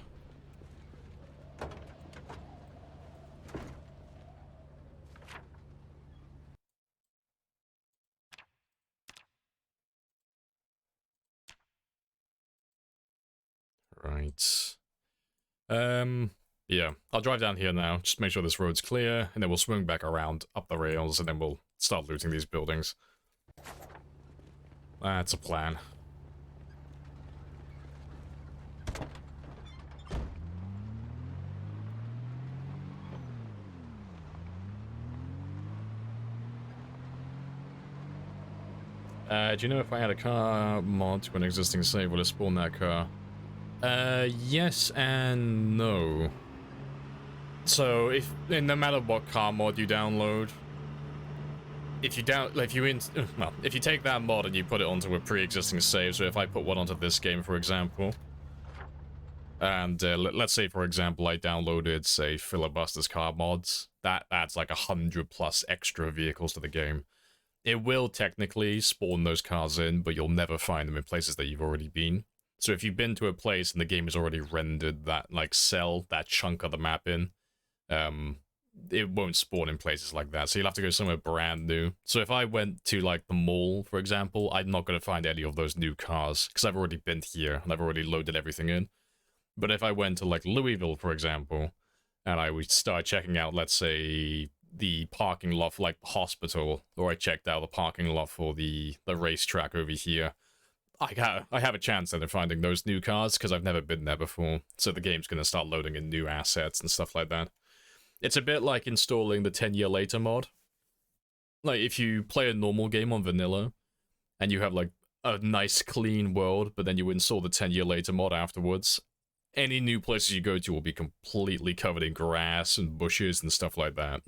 Right. Yeah, I'll drive down here now, just make sure this road's clear, and then we'll swing back around up the rails, and then we'll start looting these buildings. That's a plan. Do you know if I had a car mod to an existing save, will it spawn that car? Yes and no. So no matter what car mod you download, if you take that mod and you put it onto a pre-existing save, so if I put one onto this game, for example, and let's say, for example, I downloaded, say, Filibuster's car mods, that adds like 100+ extra vehicles to the game. It will technically spawn those cars in, but you'll never find them in places that you've already been. So if you've been to a place and the game has already rendered that, like, cell, that chunk of the map in, it won't spawn in places like that. So you'll have to go somewhere brand new. So if I went to, like, the mall, for example, I'm not going to find any of those new cars, because I've already been here, and I've already loaded everything in. But if I went to, like, Louisville, for example, and I would start checking out, let's say, the parking lot for, like, the hospital, or I checked out the parking lot for the racetrack over here, I have a chance at finding those new cards because I've never been there before. So the game's gonna start loading in new assets and stuff like that. It's a bit like installing the 10-year later mod. Like if you play a normal game on vanilla and you have like a nice clean world, but then you install the 10-year later mod afterwards, any new places you go to will be completely covered in grass and bushes and stuff like that.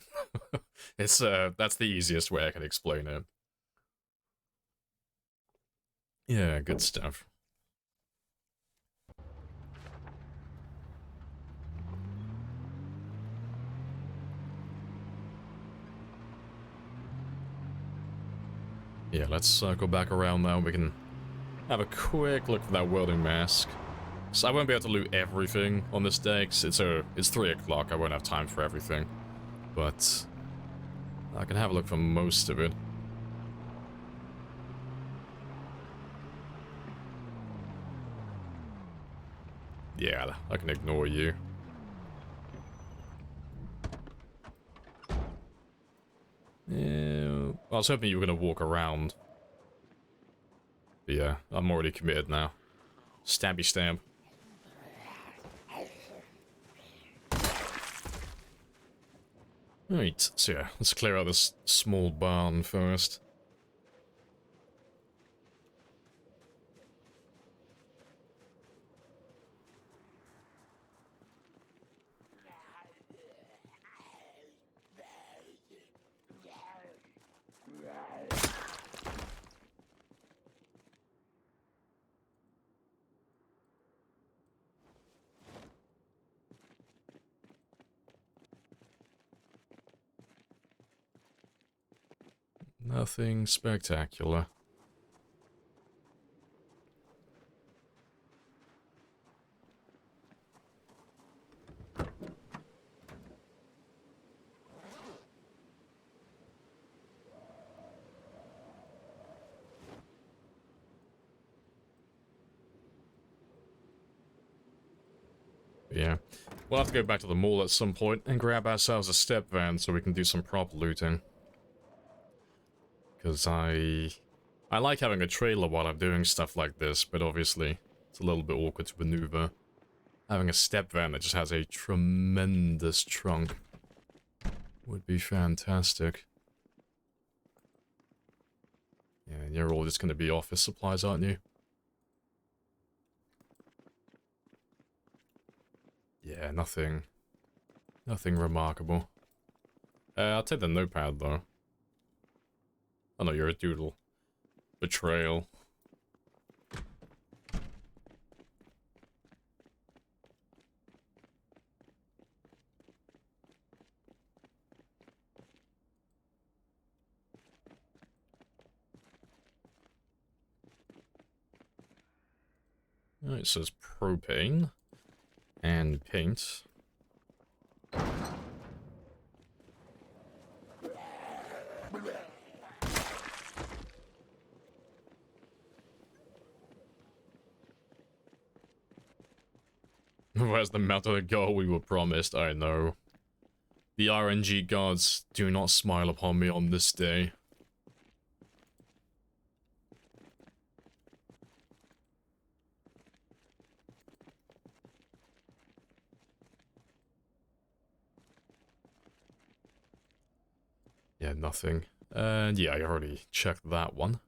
It's that's the easiest way I can explain it. Yeah, good stuff. Yeah, let's circle back around now. We can have a quick look for that welding mask. So I won't be able to loot everything on this day, because it's 3 o'clock, I won't have time for everything. But I can have a look for most of it. Yeah, I can ignore you. Yeah, I was hoping you were going to walk around. But yeah, I'm already committed now. Stabby stab. Right, so yeah, let's clear out this small barn first. Nothing spectacular. Yeah, we'll have to go back to the mall at some point and grab ourselves a step van so we can do some proper looting. Because I like having a trailer while I'm doing stuff like this, but obviously it's a little bit awkward to maneuver. Having a step van that just has a tremendous trunk would be fantastic. Yeah, you're all just going to be office supplies, aren't you? Yeah, nothing remarkable. I'll take the notepad, though. Oh no, you're a doodle. Betrayal. It says propane and paint. Where's the mount of the goal we were promised? I know. The RNG gods do not smile upon me on this day. Yeah, nothing. And yeah, I already checked that one.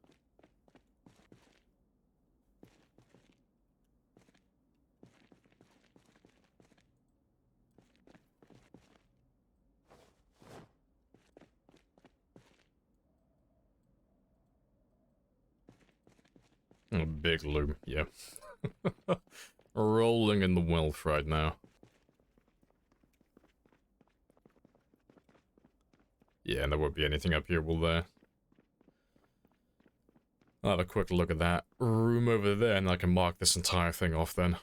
A big loom, yeah. Rolling in the wealth right now. Yeah, and there won't be anything up here, will there? I'll have a quick look at that room over there, and I can mark this entire thing off then.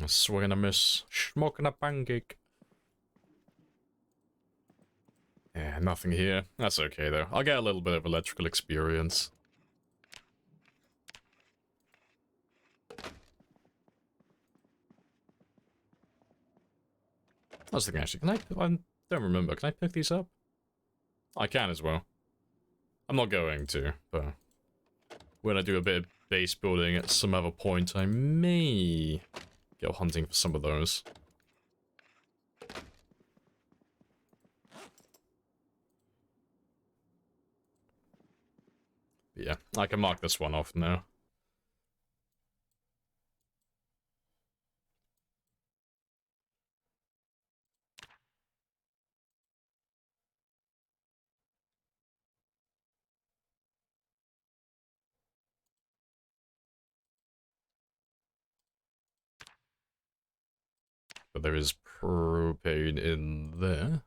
A swing and a miss. Smoking a pancake. nothing here. That's okay, though. I'll get a little bit of electrical experience. I was thinking, actually, I don't remember. Can I pick these up? I can as well. I'm not going to, but when I do a bit of base building at some other point, I may go hunting for some of those. But yeah, I can mark this one off now. But there is propane in there.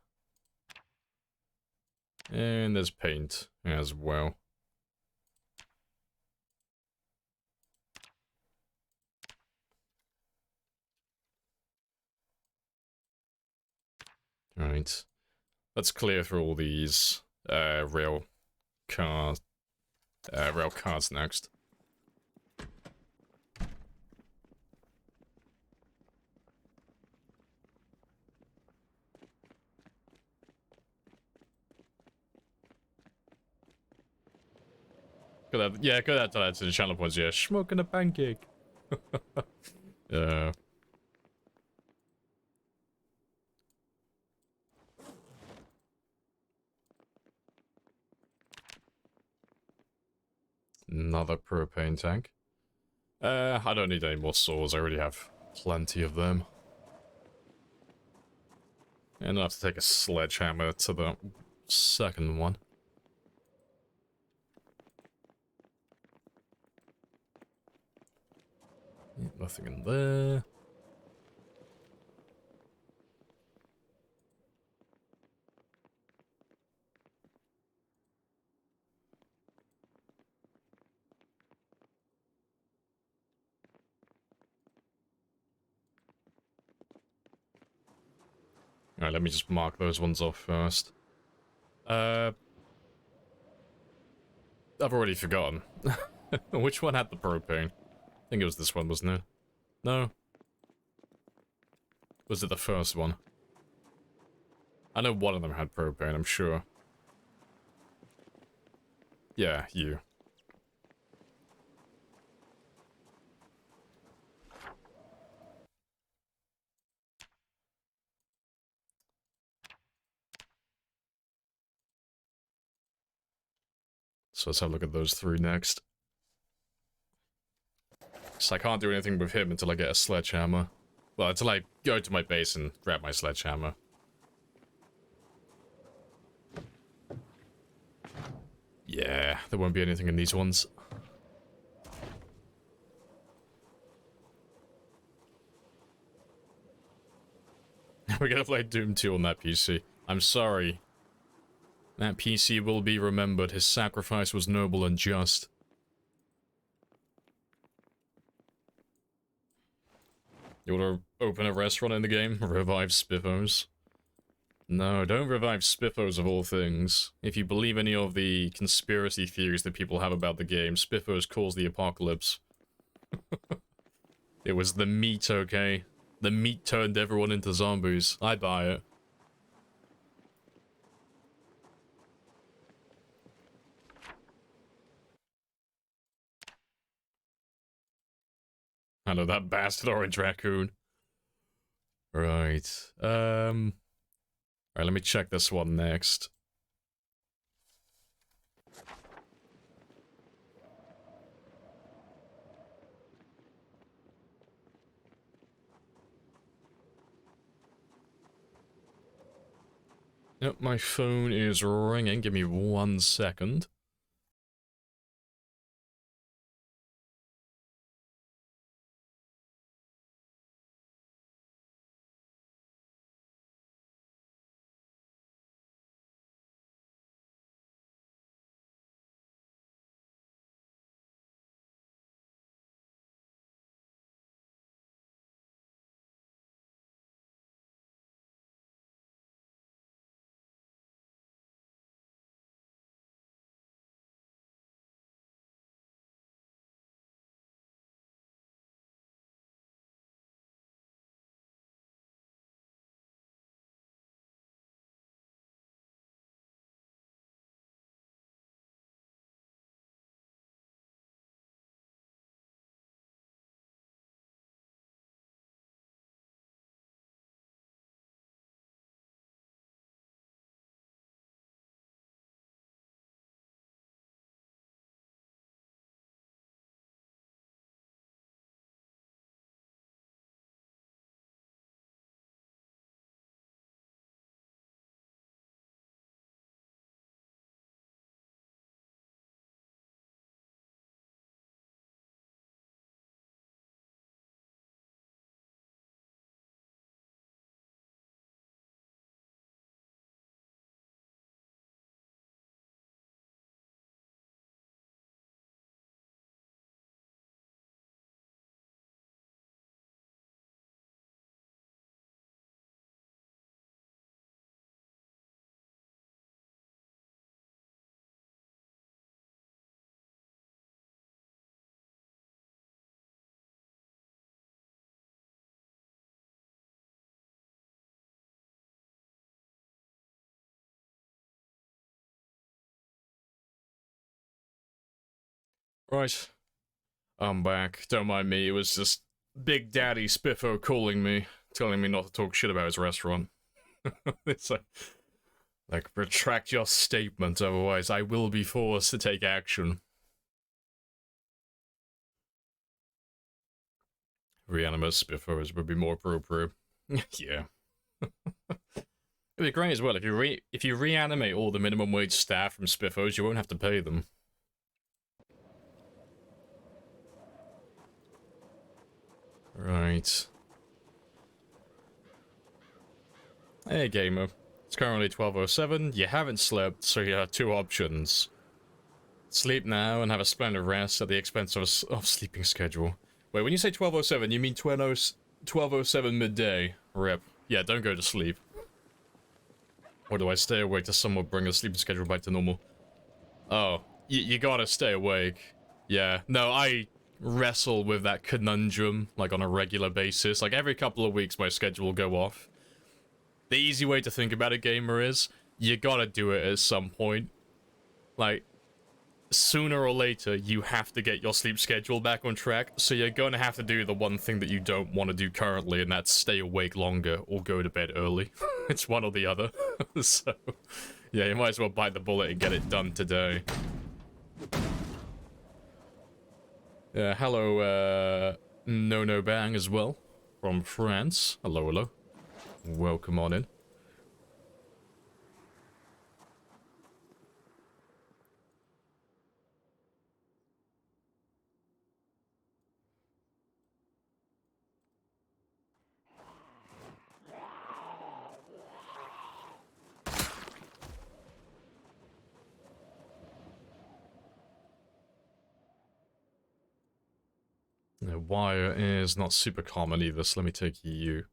And there's paint as well. Right. Let's clear through all these rail cars next. Go that to the channel points, yeah. Smoking a pancake. Yeah. Another propane tank. I don't need any more saws, I already have plenty of them. And I'll have to take a sledgehammer to the second one. Nothing in there. Alright, let me just mark those ones off first. I've already forgotten. Which one had the propane? I think it was this one, wasn't it? No? Was it the first one? I know one of them had propane, I'm sure. Yeah, you. So let's have a look at those three next. So I can't do anything with him until I get a sledgehammer. Well, until I go to my base and grab my sledgehammer. Yeah, there won't be anything in these ones. We're gonna play Doom 2 on that PC. I'm sorry. That PC will be remembered. His sacrifice was noble and just. You wanna open a restaurant in the game? Revive Spiffos? No, don't revive Spiffos of all things. If you believe any of the conspiracy theories that people have about the game, Spiffos caused the apocalypse. It was the meat, okay? The meat turned everyone into zombies. I buy it. I know that bastard orange raccoon. Right. Alright, let me check this one next. Yep, my phone is ringing. Give me 1 second. Right. I'm back. Don't mind me, it was just Big Daddy Spiffo calling me, telling me not to talk shit about his restaurant. It's like, retract your statement, otherwise I will be forced to take action. Reanimate Spiffos would be more appropriate. Yeah. It'd be great as well, if you reanimate all the minimum wage staff from Spiffos, you won't have to pay them. Right. Hey gamer. It's currently 12:07, you haven't slept, so you have two options. Sleep now and have a splendid rest at the expense of sleeping schedule. Wait, when you say 12:07, you mean 12:07 midday? Rip. Yeah, don't go to sleep. Or do I stay awake to somewhat bring the sleeping schedule back to normal? Oh, you gotta stay awake. Yeah, no, I wrestle with that conundrum, like, on a regular basis. Like, every couple of weeks my schedule will go off. The easy way to think about a gamer is, you gotta do it at some point. Like, sooner or later, you have to get your sleep schedule back on track, so you're gonna have to do the one thing that you don't want to do currently, and that's stay awake longer or go to bed early. It's one or the other. So, yeah, you might as well bite the bullet and get it done today. Yeah, hello, No Bang as well, from France. Hello, hello. Welcome on in. The wire is not super common either, so let me take you.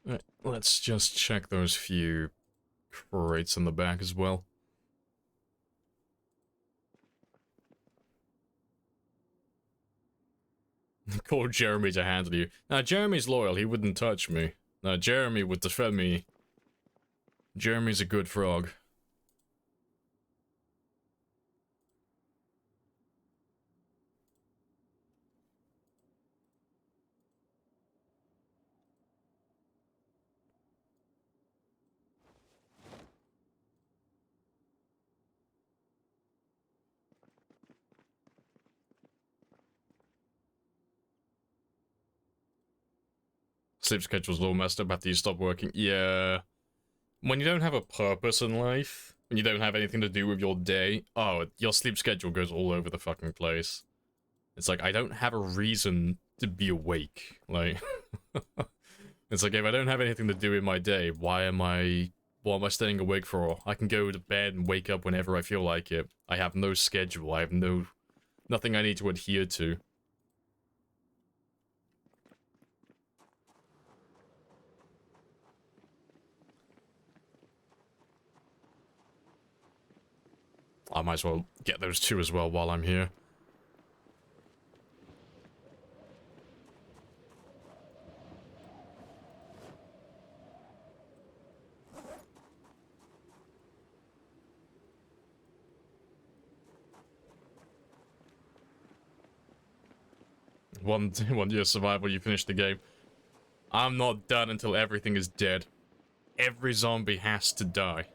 Right, let's just check those few crates in the back as well. Call Jeremy to handle you. Now, Jeremy's loyal, he wouldn't touch me. Now, Jeremy would defend me. Jeremy's a good frog. Sleep schedule's a little messed up after you stop working. Yeah. When you don't have a purpose in life, when you don't have anything to do with your day, oh, your sleep schedule goes all over the fucking place. It's like, I don't have a reason to be awake. Like, it's like, if I don't have anything to do in my day, what am I staying awake for? I can go to bed and wake up whenever I feel like it. I have no schedule. I have nothing I need to adhere to. I might as well get those two as well while I'm here. One year survival, you finish the game. I'm not done until everything is dead. Every zombie has to die.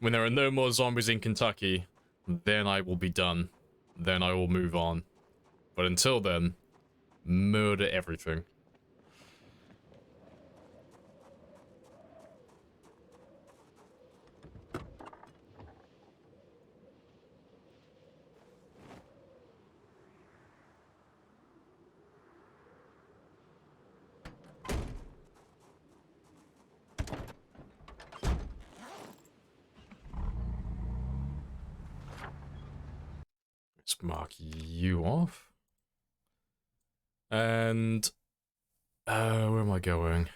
When there are no more zombies in Kentucky, then I will be done. Then I will move on. But until then, murder everything. Let's mark you off. And where am I going?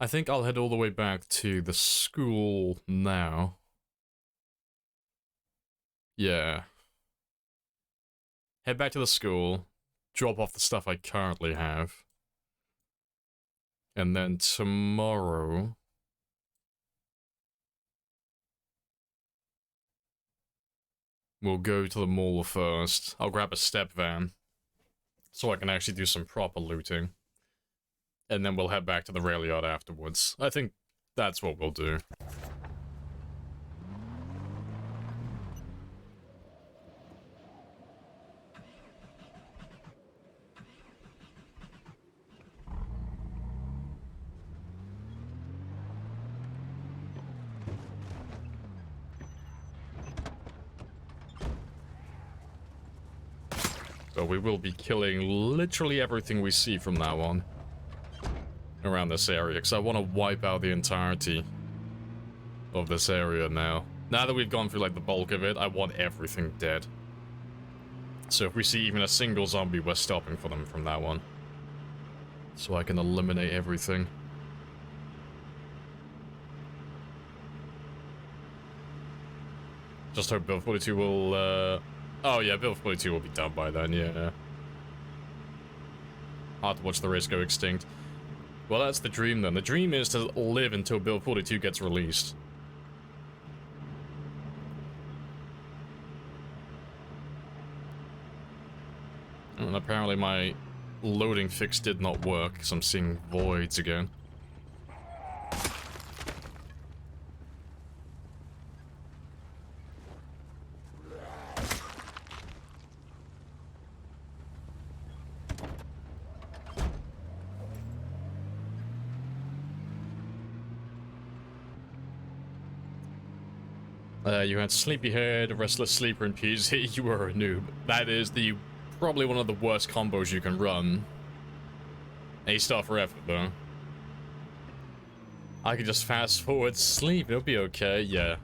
I think I'll head all the way back to the school now. Yeah. Head back to the school, drop off the stuff I currently have. And then tomorrow... we'll go to the mall first. I'll grab a step van, so I can actually do some proper looting. And then we'll head back to the rail yard afterwards. I think that's what we'll do. But we will be killing literally everything we see from now on around this area, because I want to wipe out the entirety of this area now. Now that we've gone through like the bulk of it, I want everything dead. So if we see even a single zombie, we're stopping for them from now on. So I can eliminate everything. Just hope Build 42 will, oh yeah, Build 42 will be done by then, yeah. Hard to watch the race go extinct. Well, that's the dream then. The dream is to live until Build 42 gets released. And apparently my loading fix did not work, because I'm seeing voids again. You had Sleepyhead, Restless Sleeper, and PZ. You were a noob. That is probably one of the worst combos you can run. A-star for effort, though. I could just fast forward, sleep, it'll be okay. Yeah.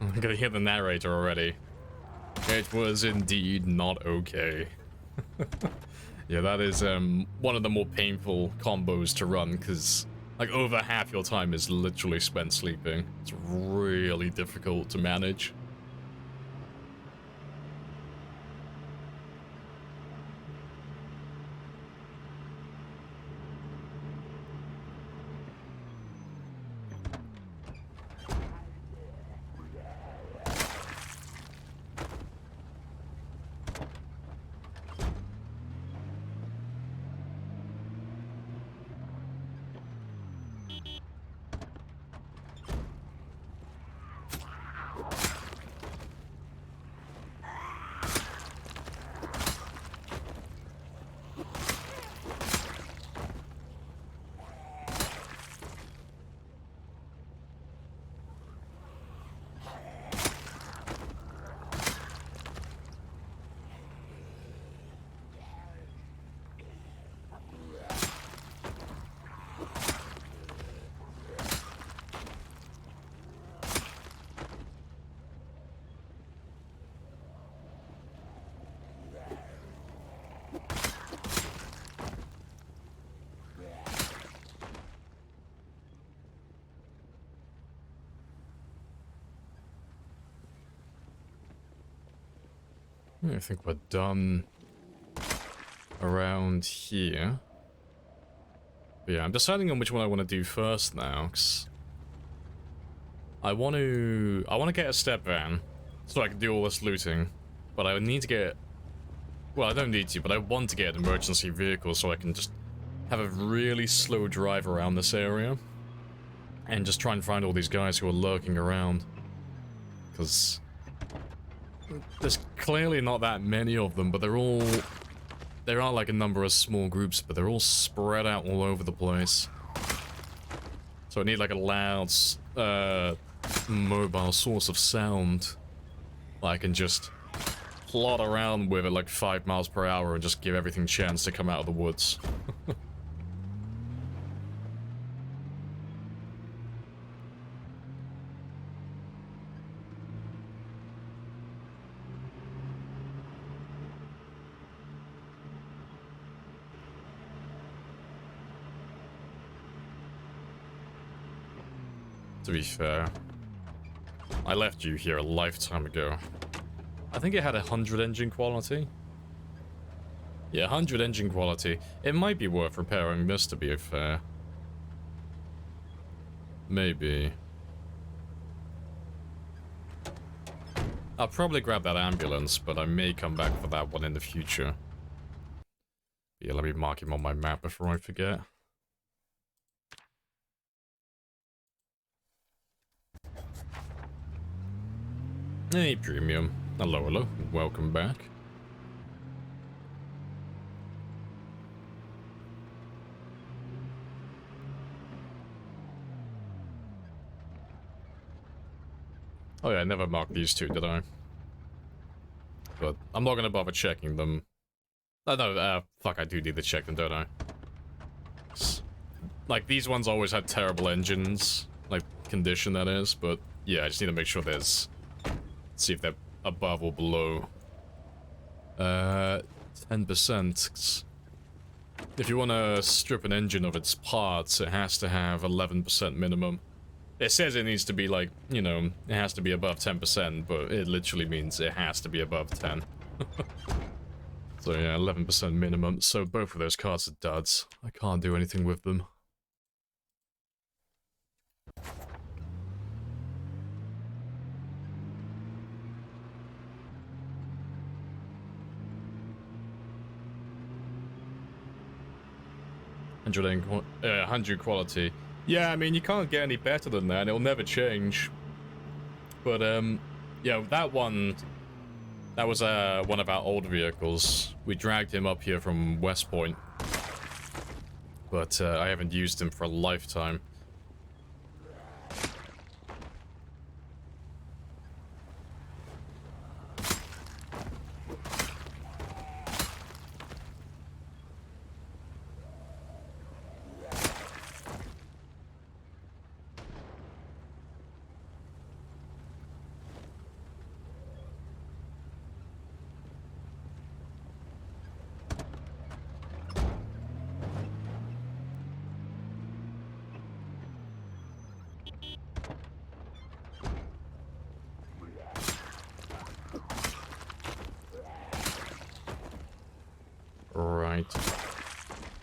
I'm gonna hear the narrator already. It was indeed not okay. Yeah, that is one of the more painful combos to run, because like over half your time is literally spent sleeping. It's really difficult to manage. I think we're done around here. But yeah, I'm deciding on which one I want to do first now, 'cause I want to get a step van so I can do all this looting, but I need to get, well, I don't need to, but I want to get an emergency vehicle so I can just have a really slow drive around this area and just try and find all these guys who are lurking around, because there's clearly not that many of them, but there are like a number of small groups, but they're all spread out all over the place. So I need like a loud, mobile source of sound that I can just plod around with at like 5 miles per hour and just give everything a chance to come out of the woods. to be fair. I left you here a lifetime ago. I think it had 100 engine quality. Yeah, 100 engine quality. It might be worth repairing this, to be fair. Maybe. I'll probably grab that ambulance, but I may come back for that one in the future. Yeah, let me mark him on my map before I forget. Hey, Premium. Hello, hello. Welcome back. Oh yeah, I never marked these two, did I? But I'm not gonna bother checking them. Oh no, fuck, I do need to check them, don't I? Like, these ones always had terrible engines. Like, condition, that is. But, yeah, I just need to make sure there's... Let's see if they're above or below. 10%. If you want to strip an engine of its parts, it has to have 11% minimum. It says it needs to be like, you know, it has to be above 10%, but it literally means it has to be above 10. So yeah, 11% minimum. So both of those cars are duds. I can't do anything with them. $100 quality. Yeah, I mean, you can't get any better than that. It'll never change. But, yeah, that one... That was, one of our old vehicles. We dragged him up here from West Point. But, I haven't used him for a lifetime.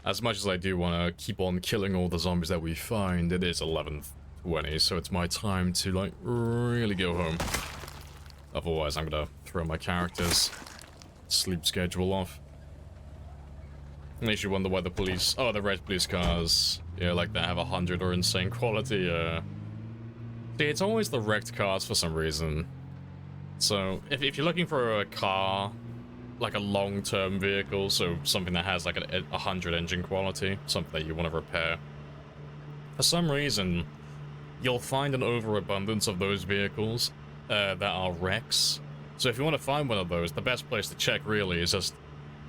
As much as I do want to keep on killing all the zombies that we find, it is 11:20, so it's my time to, like, really go home. Otherwise, I'm gonna throw my character's sleep schedule off. Makes you wonder why the police... Oh, the red police cars. Yeah, like they have 100 or insane quality, See, it's always the wrecked cars for some reason. So, if you're looking for a car... like a long-term vehicle, so something that has like a 100 engine quality, something that you want to repair. For some reason, you'll find an overabundance of those vehicles that are wrecks. So if you want to find one of those, the best place to check really is just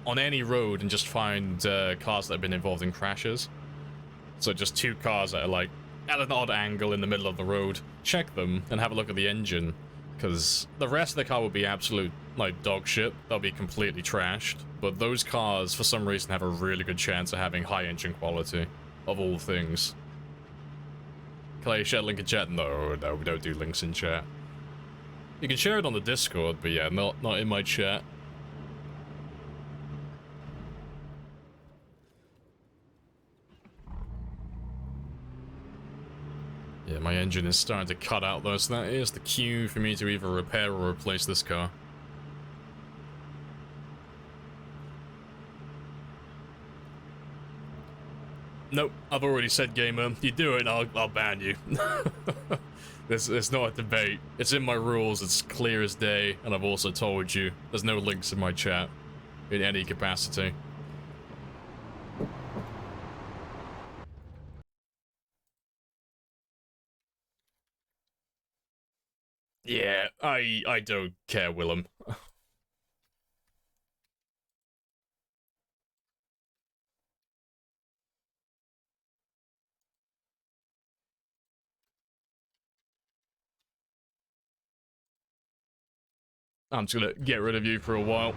on any road and just find cars that have been involved in crashes. So just two cars that are like at an odd angle in the middle of the road. Check them and have a look at the engine, because the rest of the car will be absolute like dog shit. They'll be completely trashed. But those cars, for some reason, have a really good chance of having high engine quality, of all things. Can I share link in chat? No, we don't do links in chat. You can share it on the Discord, but yeah, not in my chat. Yeah, my engine is starting to cut out though, so that is the cue for me to either repair or replace this car. Nope, I've already said, gamer. You do it, I'll ban you. It's not a debate. It's in my rules, it's clear as day, and I've also told you, there's no links in my chat, in any capacity. Yeah, I don't care, Willem. I'm just gonna get rid of you for a while.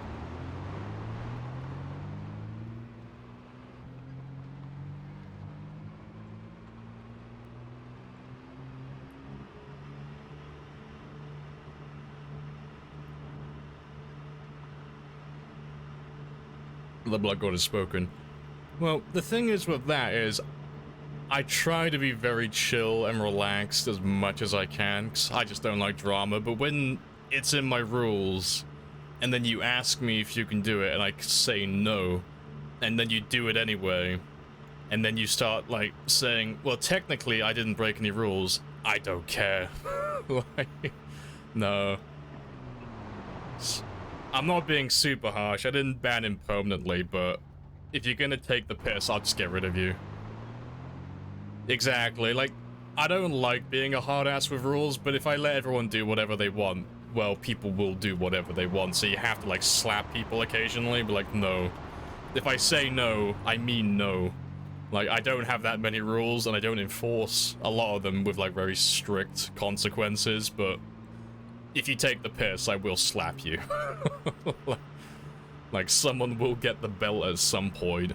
The Blood God has spoken. Well, the thing is with that is, I try to be very chill and relaxed as much as I can, because I just don't like drama, but when it's in my rules, and then you ask me if you can do it, and I say no, and then you do it anyway, and then you start, like, saying, well, technically I didn't break any rules, I don't care. Like, no. I'm not being super harsh, I didn't ban him permanently, but if you're gonna take the piss, I'll just get rid of you. Exactly, like, I don't like being a hard ass with rules, but if I let everyone do whatever they want, well, people will do whatever they want, so you have to, like, slap people occasionally, but, like, no. If I say no, I mean no. Like, I don't have that many rules, and I don't enforce a lot of them with, like, very strict consequences, but if you take the piss, I will slap you. Like, someone will get the belt at some point.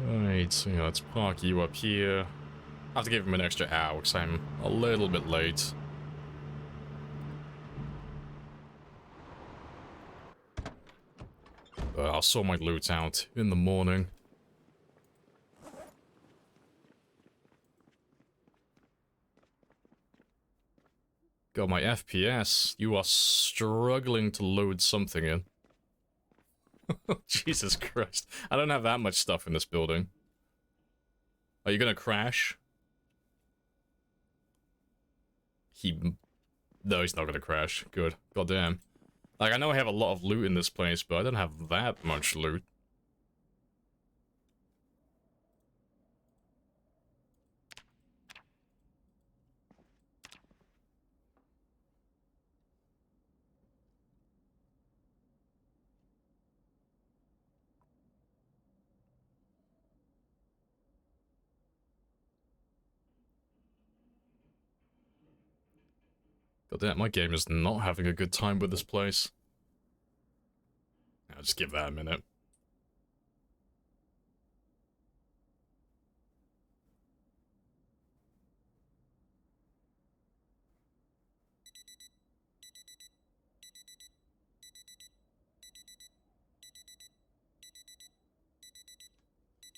Right, so yeah, let's park you up here. I have to give him an extra hour because I'm a little bit late. I'll sort my loot out in the morning. Got my FPS. You are struggling to load something in. Jesus Christ. I don't have that much stuff in this building. Are you gonna crash? No, he's not gonna crash. Good. Goddamn. Like, I know I have a lot of loot in this place, but I don't have that much loot. Goddamn, my game is not having a good time with this place. I'll just give that a minute.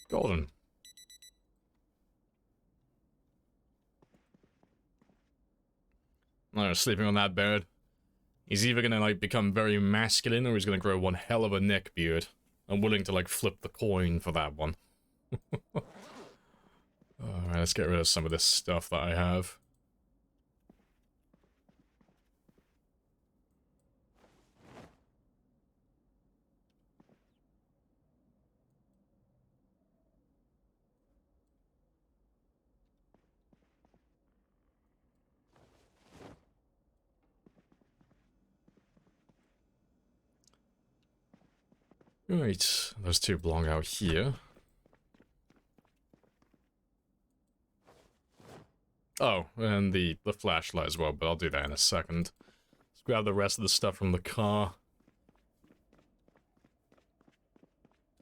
Golden. No, sleeping on that bed. He's either gonna, like, become very masculine, or he's gonna grow one hell of a neck beard. I'm willing to, like, flip the coin for that one. Alright, let's get rid of some of this stuff that I have. Right, those two belong out here. Oh, and the flashlight as well, but I'll do that in a second. Let's grab the rest of the stuff from the car.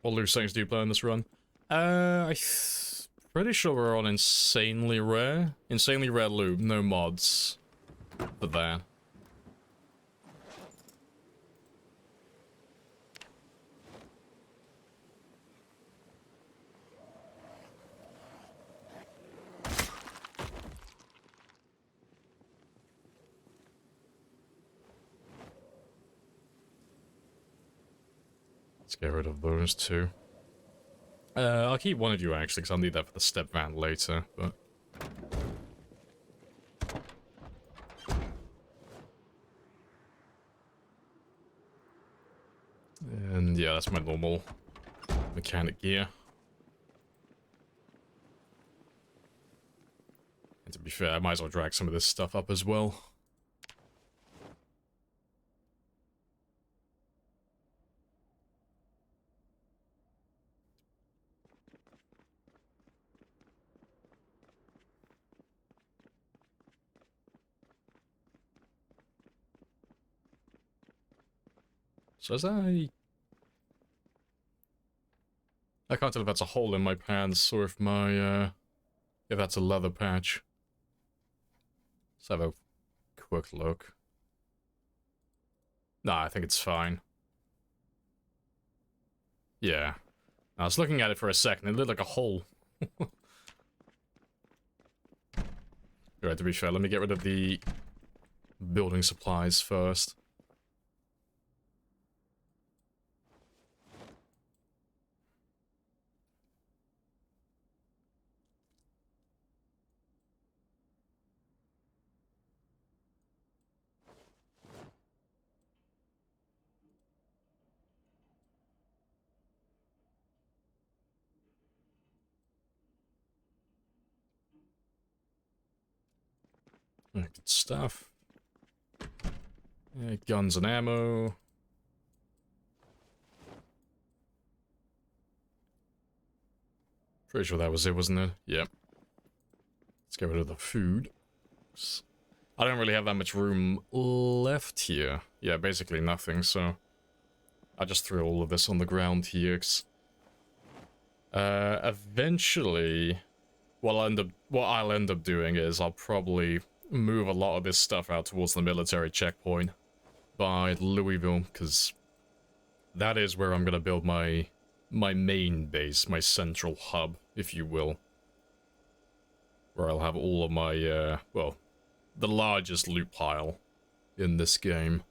What loot settings do you play on this run? Pretty sure we're on insanely rare. Insanely rare loot, no mods for that. Let's get rid of those two. I'll keep one of you actually, because I'll need that for the step van later, but... And yeah, that's my normal mechanic gear. To be fair, I might as well drag some of this stuff up as well. So as I can't tell if that's a hole in my pants or if my, if that's a leather patch. Let's have a quick look. Nah, I think it's fine. Yeah. I was looking at it for a second, it looked like a hole. Alright, to be fair, let me get rid of the building supplies first. Good stuff. Guns and ammo. Pretty sure that was it, wasn't it? Yep. Let's get rid of the food. I don't really have that much room left here. Yeah, basically nothing, so I just threw all of this on the ground here. Eventually, what I'll end up doing is I'll probably move a lot of this stuff out towards the military checkpoint by Louisville, because that is where I'm gonna build my main base, my central hub, if you will. Where I'll have all of my, well, the largest loot pile in this game.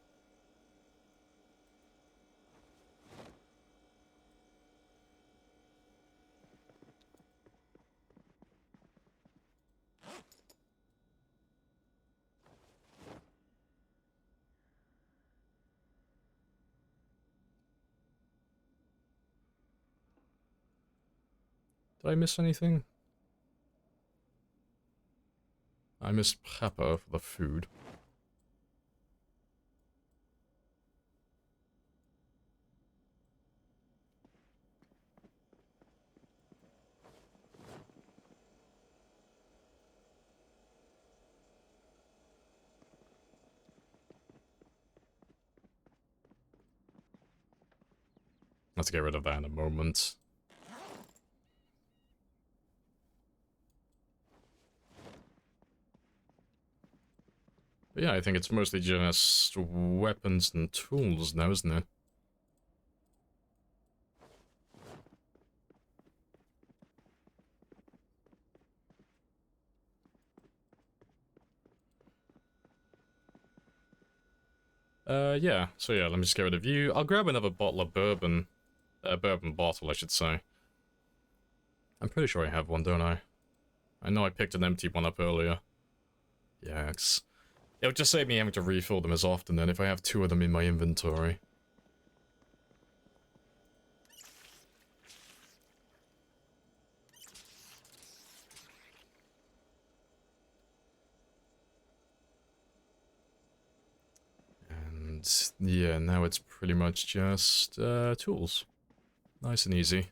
Did I miss anything? I missed pepper for the food. Let's get rid of that in a moment. But yeah, I think it's mostly just weapons and tools now, isn't it? Yeah. So yeah, let me just get rid of you. I'll grab another bottle of bourbon. A bourbon bottle, I should say. I'm pretty sure I have one, don't I? I know I picked an empty one up earlier. Yeah, it would just save me having to refill them as often then if I have 2 of them in my inventory. And yeah, now it's pretty much just tools. Nice and easy.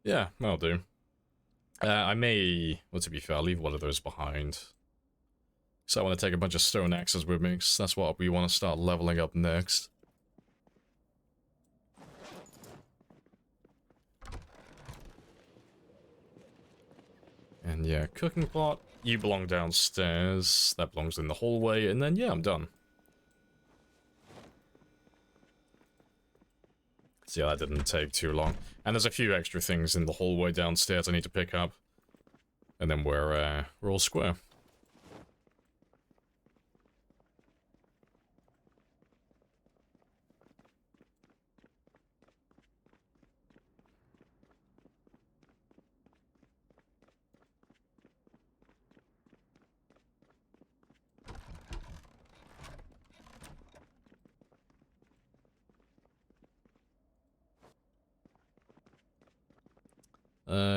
Yeah, that'll do. I may, well, to be fair, I'll leave one of those behind. So I want to take a bunch of stone axes with me, because that's what we want to start leveling up next. And yeah, cooking pot, you belong downstairs, that belongs in the hallway, and then yeah, I'm done. So yeah, that didn't take too long. And there's a few extra things in the hallway downstairs I need to pick up. And then we're all square.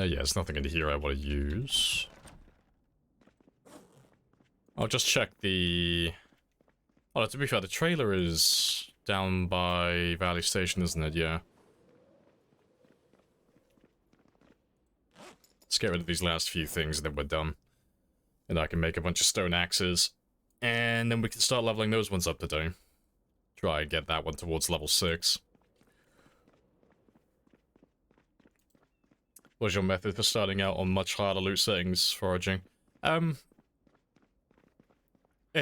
Yeah, there's nothing in here I want to use. I'll just check the... Oh, to be fair, the trailer is down by Valley Station, isn't it? Yeah. Let's get rid of these last few things and then we're done. And I can make a bunch of stone axes. And then we can start leveling those ones up today. Try and get that one towards level 6. What's your method for starting out on much harder loot settings foraging? It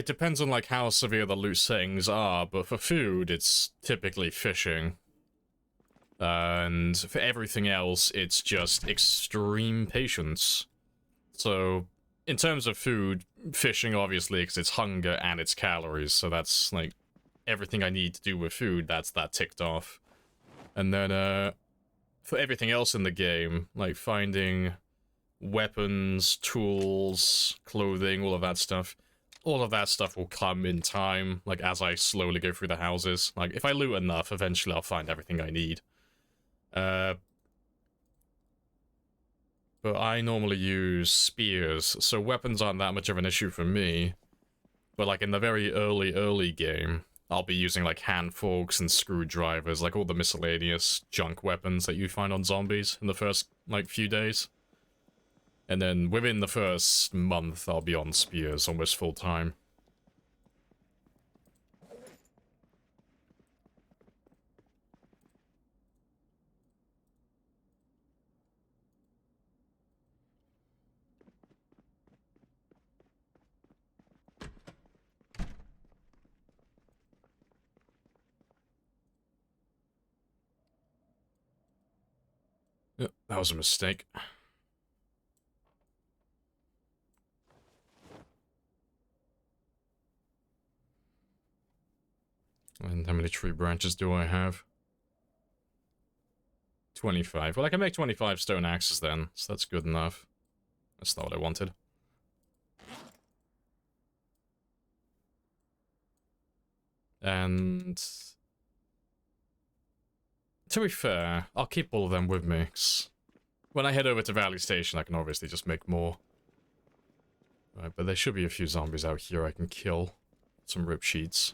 depends on like how severe the loot settings are, but for food it's typically fishing. And for everything else it's just extreme patience. So in terms of food, fishing obviously because it's hunger and it's calories, so that's like everything I need to do with food, that's that ticked off. And then for everything else in the game, like finding weapons, tools, clothing, all of that stuff will come in time, like as I slowly go through the houses. Like if I loot enough, eventually I'll find everything I need. But I normally use spears, so weapons aren't that much of an issue for me. But like in the very early game, I'll be using like hand forks and screwdrivers, like all the miscellaneous junk weapons that you find on zombies in the first like few days. And then within the first month, I'll be on spears almost full time. Yep, that was a mistake. And how many tree branches do I have? 25. Well, I can make 25 stone axes then, so that's good enough. That's not what I wanted. And to be fair, I'll keep all of them with me. When I head over to Valley Station, I can obviously just make more. Right, but there should be a few zombies out here I can kill. Some rip sheets.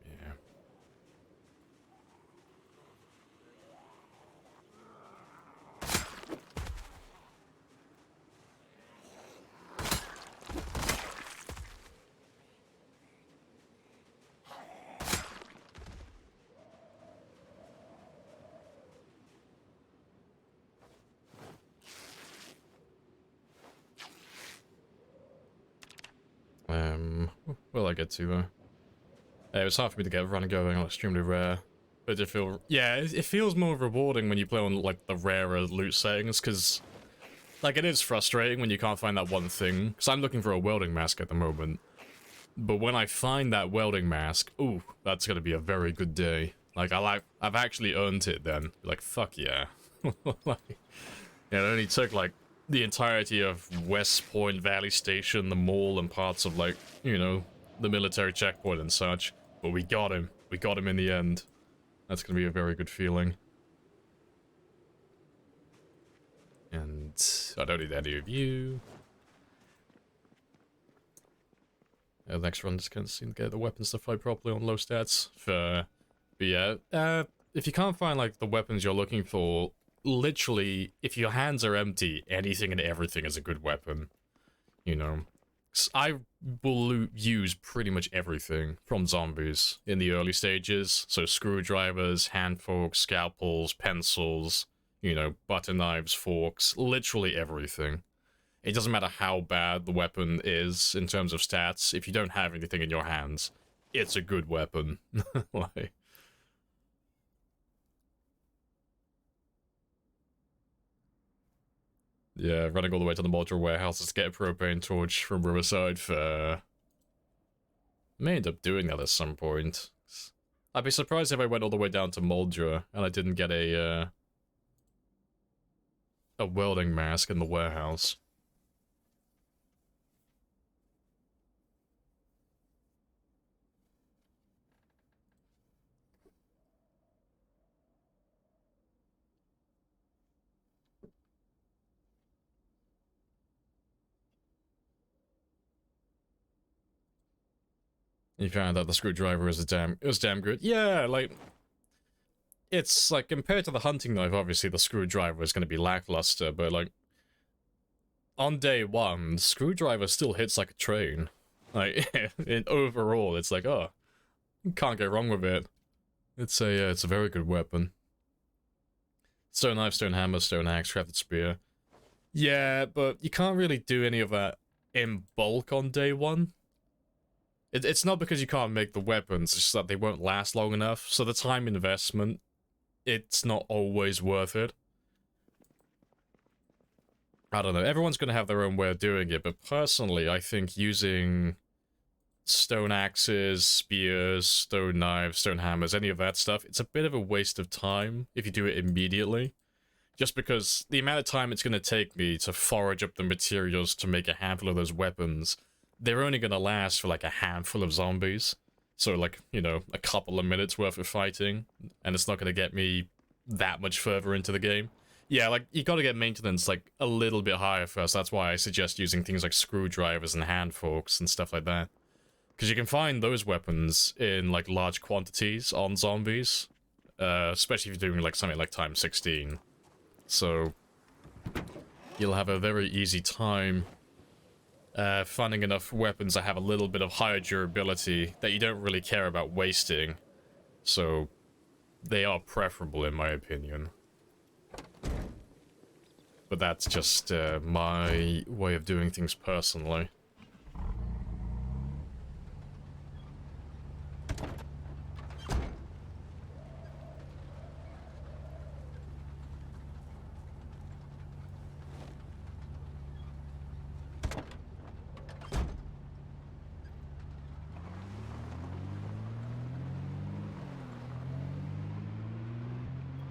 Yeah. What'll I get to, though? It was hard for me to get running going on extremely rare. But it feel... Yeah, it feels more rewarding when you play on, like, the rarer loot settings, because... Like, it is frustrating when you can't find that one thing. Because I'm looking for a welding mask at the moment. But when I find that welding mask, ooh, that's gonna be a very good day. Like, I've actually earned it then. Like, fuck yeah. Like, yeah, it only took, like, the entirety of West Point, Valley Station, the mall, and parts of, like, you know, the military checkpoint and such. But we got him. We got him in the end. That's gonna be a very good feeling. And I don't need any of you. Next run, just can't seem to get the weapons to fight properly on low stats. But yeah, if you can't find, like, the weapons you're looking for, literally, if your hands are empty, anything and everything is a good weapon. You know? I will use pretty much everything from zombies in the early stages. So screwdrivers, hand forks, scalpels, pencils, you know, butter knives, forks, literally everything. It doesn't matter how bad the weapon is in terms of stats, if you don't have anything in your hands, it's a good weapon. Like, Yeah, running all the way to the modular warehouses to get a propane torch from Riverside for... May end up doing that at some point. I'd be surprised if I went all the way down to Moldra and I didn't get a welding mask in the warehouse. You found out the screwdriver is damn good. Yeah, like, it's like compared to the hunting knife, obviously the screwdriver is going to be lackluster, but like on day one, the screwdriver still hits like a train. Like overall, it's like, oh, you can't go wrong with it. It's a very good weapon. Stone knife, stone hammer, stone axe, crafted spear. Yeah, but you can't really do any of that in bulk on day one. It's not because you can't make the weapons, it's just that they won't last long enough, so the time investment, it's not always worth it. I don't know, everyone's going to have their own way of doing it, but personally, I think using stone axes, spears, stone knives, stone hammers, any of that stuff, it's a bit of a waste of time if you do it immediately. Just because the amount of time it's going to take me to forage up the materials to make a handful of those weapons, they're only going to last for like a handful of zombies. So like, you know, a couple of minutes worth of fighting, and it's not going to get me that much further into the game. Yeah, like, you got to get maintenance like a little bit higher first. That's why I suggest using things like screwdrivers and hand forks and stuff like that. Because you can find those weapons in like large quantities on zombies, especially if you're doing like something like times 16. So you'll have a very easy time finding enough weapons that have a little bit of higher durability that you don't really care about wasting. So they are preferable in my opinion. But that's just my way of doing things personally.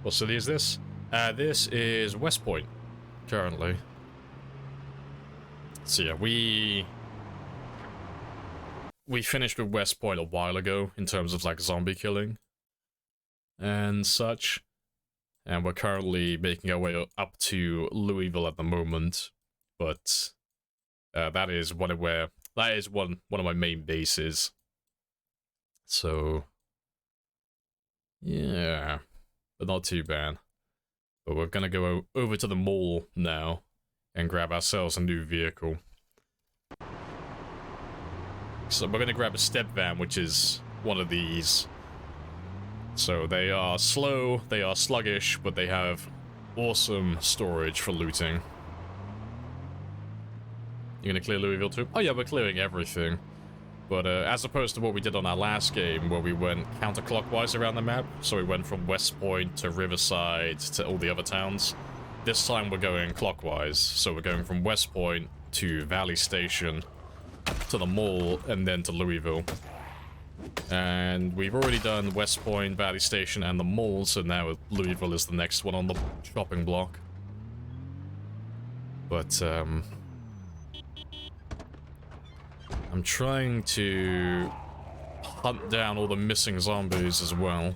What city is this? This is West Point, currently. So yeah, we finished with West Point a while ago in terms of like zombie killing and such, and we're currently making our way up to Louisville at the moment. But that is one of my main bases. So yeah. But not too bad. But we're gonna go over to the mall now and grab ourselves a new vehicle. So we're gonna grab a step van, which is one of these. So they are slow, they are sluggish, but they have awesome storage for looting. You're gonna clear Louisville too? Oh yeah, we're clearing everything. But as opposed to what we did on our last game, where we went counterclockwise around the map, so we went from West Point to Riverside to all the other towns, this time we're going clockwise. So we're going from West Point to Valley Station, to the mall, and then to Louisville. And we've already done West Point, Valley Station, and the mall, so now Louisville is the next one on the shopping block. But, I'm trying to hunt down all the missing zombies as well.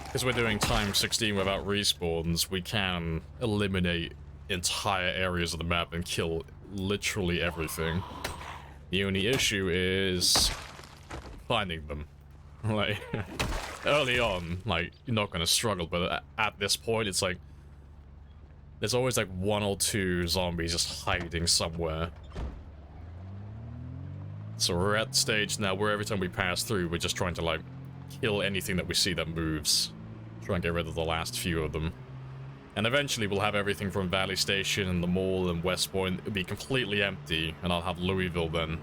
Because we're doing times 16 without respawns, we can eliminate entire areas of the map and kill literally everything. The only issue is finding them. Like, early on, like, you're not gonna struggle, but at this point, it's like, there's always like one or two zombies just hiding somewhere. So we're at the stage now where every time we pass through, we're just trying to, like, kill anything that we see that moves. Try and get rid of the last few of them. And eventually we'll have everything from Valley Station and the mall and West Point. It'll be completely empty, and I'll have Louisville then,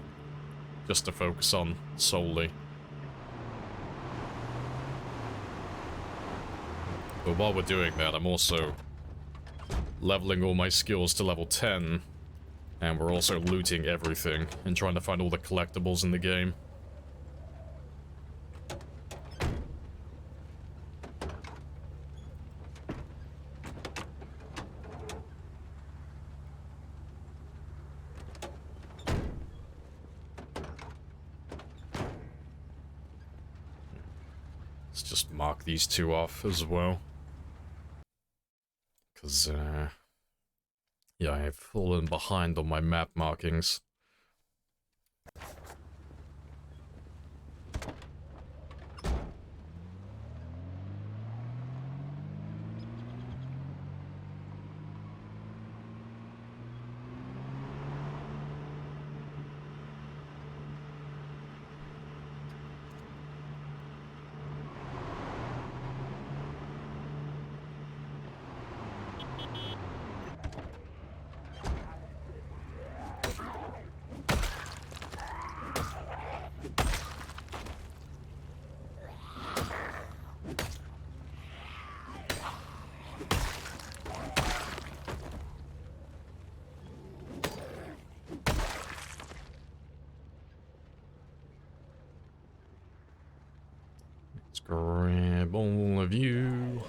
just to focus on solely. But while we're doing that, I'm also leveling all my skills to level 10. And we're also looting everything and trying to find all the collectibles in the game. Let's just mark these two off as well. Because, yeah, I've fallen behind on my map markings. Let's grab all of you.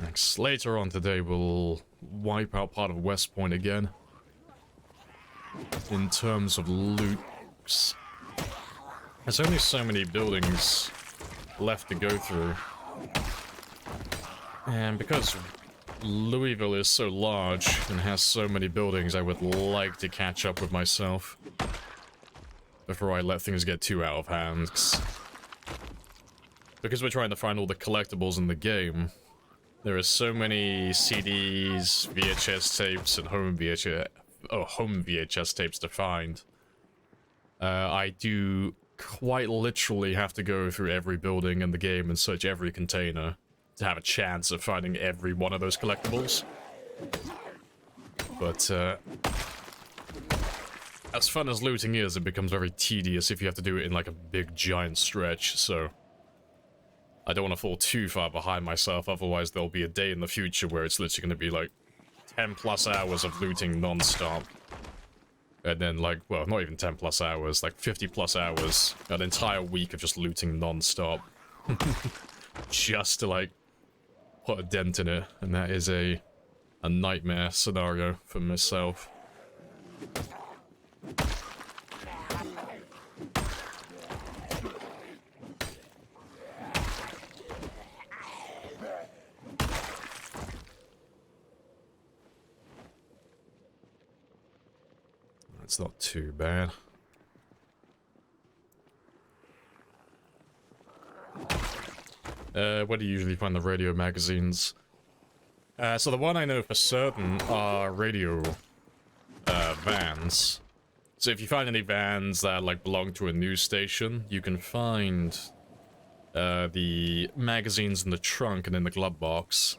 Next, later on today, we'll wipe out part of West Point again. In terms of loots. There's only so many buildings left to go through. And because Louisville is so large and has so many buildings, I would like to catch up with myself before I let things get too out of hand. Because we're trying to find all the collectibles in the game, there are so many CDs, VHS tapes, and home VHS tapes to find. I do quite literally have to go through every building in the game and search every container to have a chance of finding every one of those collectibles. But, as fun as looting is, it becomes very tedious if you have to do it in like a big giant stretch, so I don't want to fall too far behind myself, otherwise there'll be a day in the future where it's literally going to be like 10 plus hours of looting non-stop. And then, like, well, not even 10 plus hours, like 50 plus hours, an entire week of just looting non-stop. Just to, like, put a dent in it, and that is a nightmare scenario for myself. It's not too bad. Where do you usually find the radio magazines? So the one I know for certain are radio vans. So if you find any vans that like belong to a news station, you can find the magazines in the trunk and in the glove box.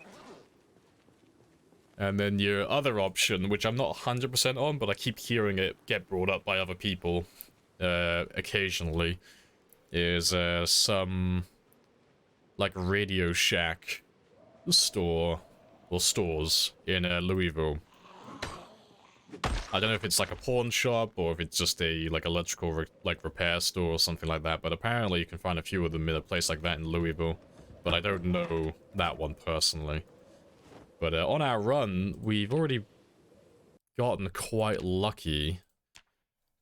And then your other option, which I'm not 100% on, but I keep hearing it get brought up by other people occasionally, is some like Radio Shack store or stores in Louisville. I don't know if it's like a pawn shop or if it's just a like electrical repair store or something like that, but apparently you can find a few of them in a place like that in Louisville, but I don't know that one personally. But on our run, we've already gotten quite lucky.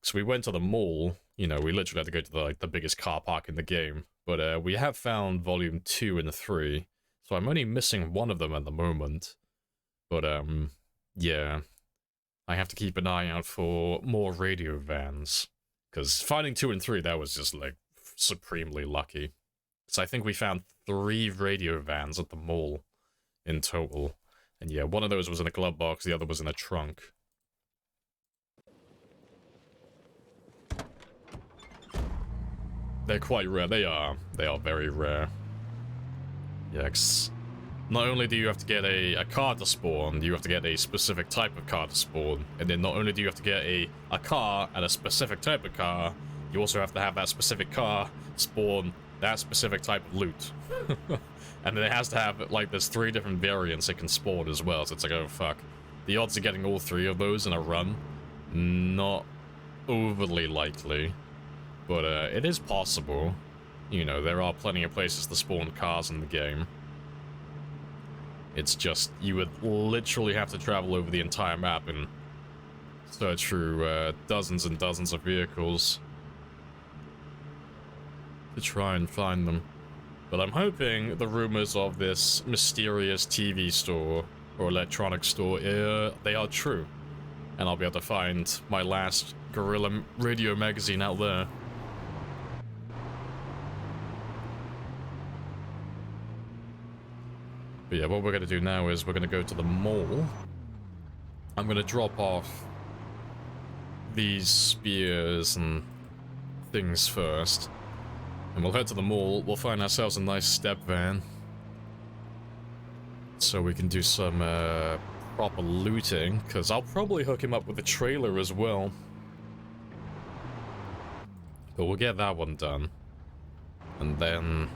So we went to the mall. You know, we literally had to go to the, like, the biggest car park in the game. But we have found Volume 2 and 3. So I'm only missing one of them at the moment. But, yeah. I have to keep an eye out for more radio vans. Because finding 2 and 3, that was just, like, supremely lucky. So I think we found 3 radio vans at the mall in total. And yeah, one of those was in a glove box, the other was in a trunk. They're quite rare. They are very rare. Yikes. not only do you have to get a car to spawn, you have to get a specific type of car to spawn. And then not only do you have to get a car and a specific type of car, you also have to have that specific car spawn that specific type of loot. And then it has to have, like, there's 3 different variants it can spawn as well, so it's like, oh fuck. The odds of getting all 3 of those in a run, not overly likely, but it is possible. You know, there are plenty of places to spawn cars in the game. It's just, you would literally have to travel over the entire map and search through dozens and dozens of vehicles to try and find them. But I'm hoping the rumors of this mysterious TV store or electronics store, they are true. And I'll be able to find my last Guerrilla Radio magazine out there. But yeah, what we're going to do now is we're going to go to the mall. I'm going to drop off these spears and things first. And we'll head to the mall. We'll find ourselves a nice step van, so we can do some proper looting, because I'll probably hook him up with a trailer as well. But we'll get that one done. And then,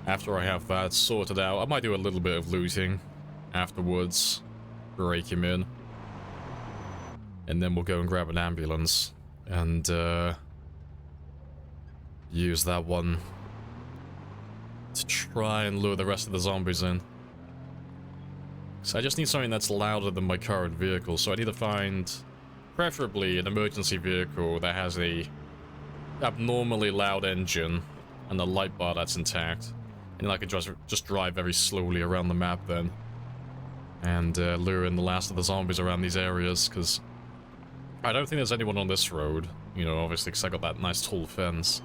after I have that sorted out, I might do a little bit of looting afterwards. Break him in. And then we'll go and grab an ambulance. And, use that one to try and lure the rest of the zombies in. So I just need something that's louder than my current vehicle, so I need to find, preferably, an emergency vehicle that has a abnormally loud engine and a light bar that's intact. And then I can just drive very slowly around the map then. And lure in the last of the zombies around these areas, because I don't think there's anyone on this road. You know, obviously, because I got that nice tall fence.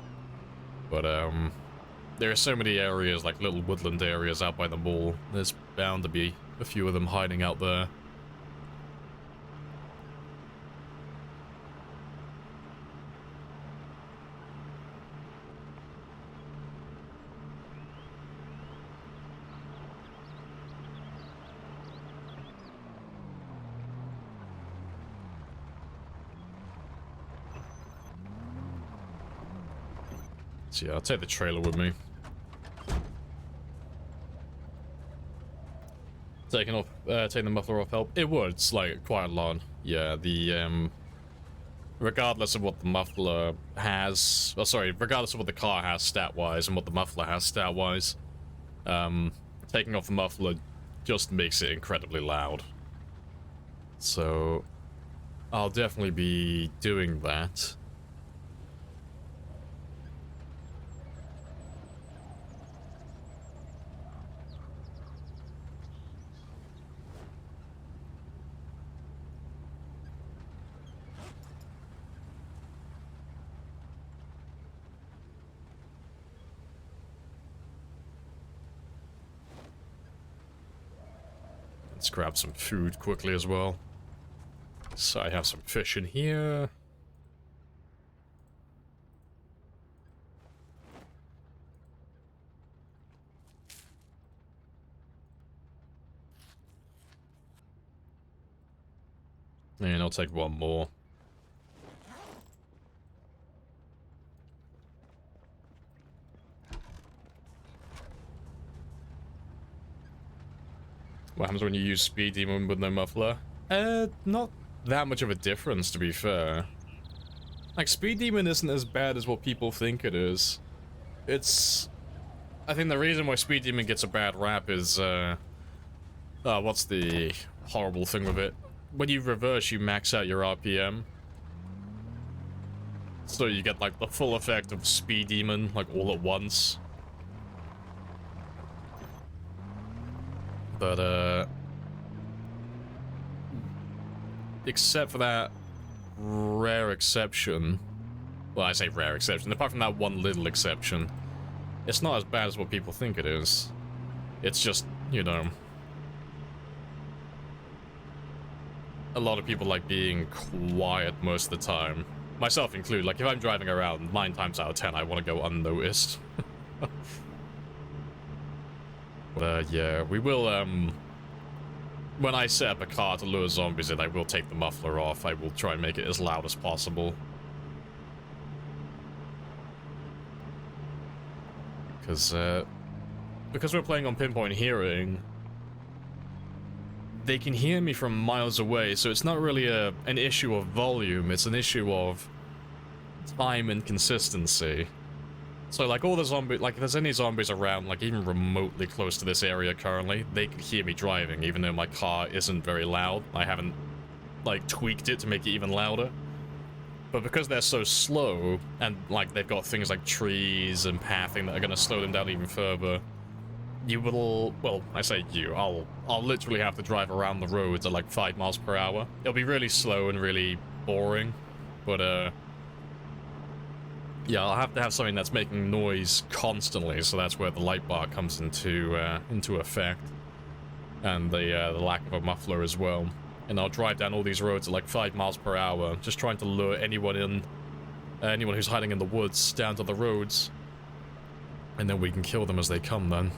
But, there are so many areas, like little woodland areas out by the mall. There's bound to be a few of them hiding out there. So yeah, I'll take the trailer with me. Taking the muffler off help? It would, it's like quite a lot. Yeah, the regardless of what the muffler has, oh sorry, regardless of what the car has stat-wise and what the muffler has stat-wise, taking off the muffler just makes it incredibly loud. So I'll definitely be doing that. Let's grab some food quickly as well. So I have some fish in here. And I'll take one more. What happens when you use Speed Demon with no muffler? Not that much of a difference, to be fair. Like, Speed Demon isn't as bad as what people think it is. It's... I think the reason why Speed Demon gets a bad rap is, what's the horrible thing with it? When you reverse, you max out your RPM. So you get, like, the full effect of Speed Demon, like, all at once. But, except for that rare exception, well, I say rare exception, apart from that one little exception, it's not as bad as what people think it is. It's just, you know, a lot of people like being quiet most of the time. Myself included. Like, if I'm driving around, 9 times out of 10, I want to go unnoticed. Yeah, we will, when I set up a car to lure zombies in, I will take the muffler off. I will try and make it as loud as possible. Because we're playing on pinpoint hearing, they can hear me from miles away, so it's not really an issue of volume, it's an issue of time and consistency. So, like, all the zombies, like, if there's any zombies around, like, even remotely close to this area currently, they can hear me driving, even though my car isn't very loud. I haven't, like, tweaked it to make it even louder. But because they're so slow, and, like, they've got things like trees and pathing that are gonna slow them down even further, you will, well, I say you, I'll literally have to drive around the roads at, like, 5 miles per hour. It'll be really slow and really boring, but, yeah, I'll have to have something that's making noise constantly, so that's where the light bar comes into effect. And the lack of a muffler as well. And I'll drive down all these roads at like 5 miles per hour, just trying to lure anyone who's hiding in the woods down to the roads. And then we can kill them as they come then.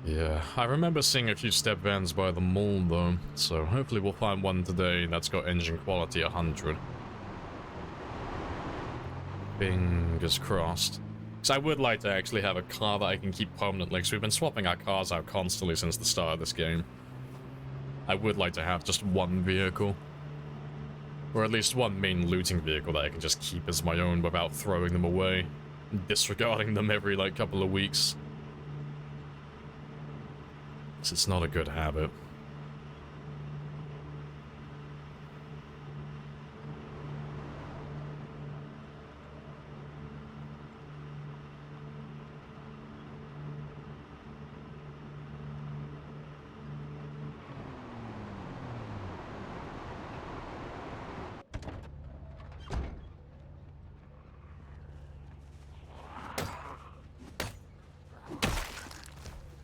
Yeah, I remember seeing a few step vans by the mall though, so hopefully we'll find one today that's got engine quality 100. Fingers crossed. Because I would like to actually have a car that I can keep permanently, because we've been swapping our cars out constantly since the start of this game. I would like to have just one vehicle. Or at least one main looting vehicle that I can just keep as my own without throwing them away. Disregarding them every, like, couple of weeks. It's not a good habit.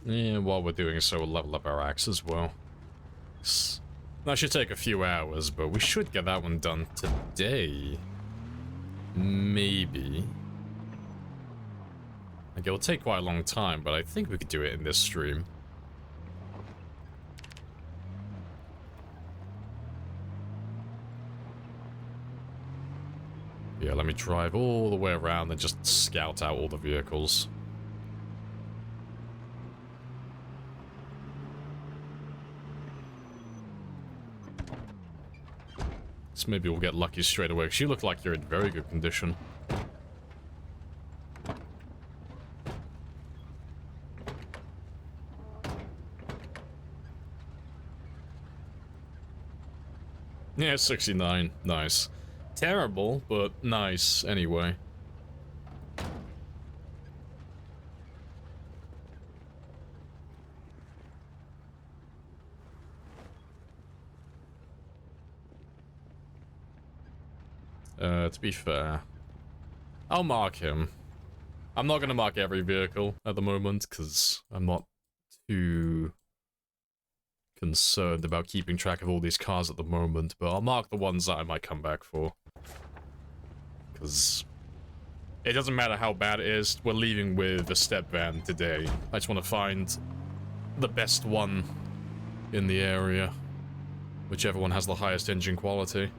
Yeah, while we're doing so, we'll level up our axe as well. That should take a few hours, but we should get that one done today. Maybe. Like, it'll take quite a long time, but I think we could do it in this stream. Yeah, let me drive all the way around and just scout out all the vehicles. So maybe we'll get lucky straight away, because you look like you're in very good condition. Yeah, 69. Nice. Terrible, but nice anyway. To be fair, I'll mark him. I'm not gonna mark every vehicle at the moment, because I'm not too concerned about keeping track of all these cars at the moment, but I'll mark the ones that I might come back for. Because it doesn't matter how bad it is, we're leaving with a step van today. I just want to find the best one in the area, whichever one has the highest engine quality.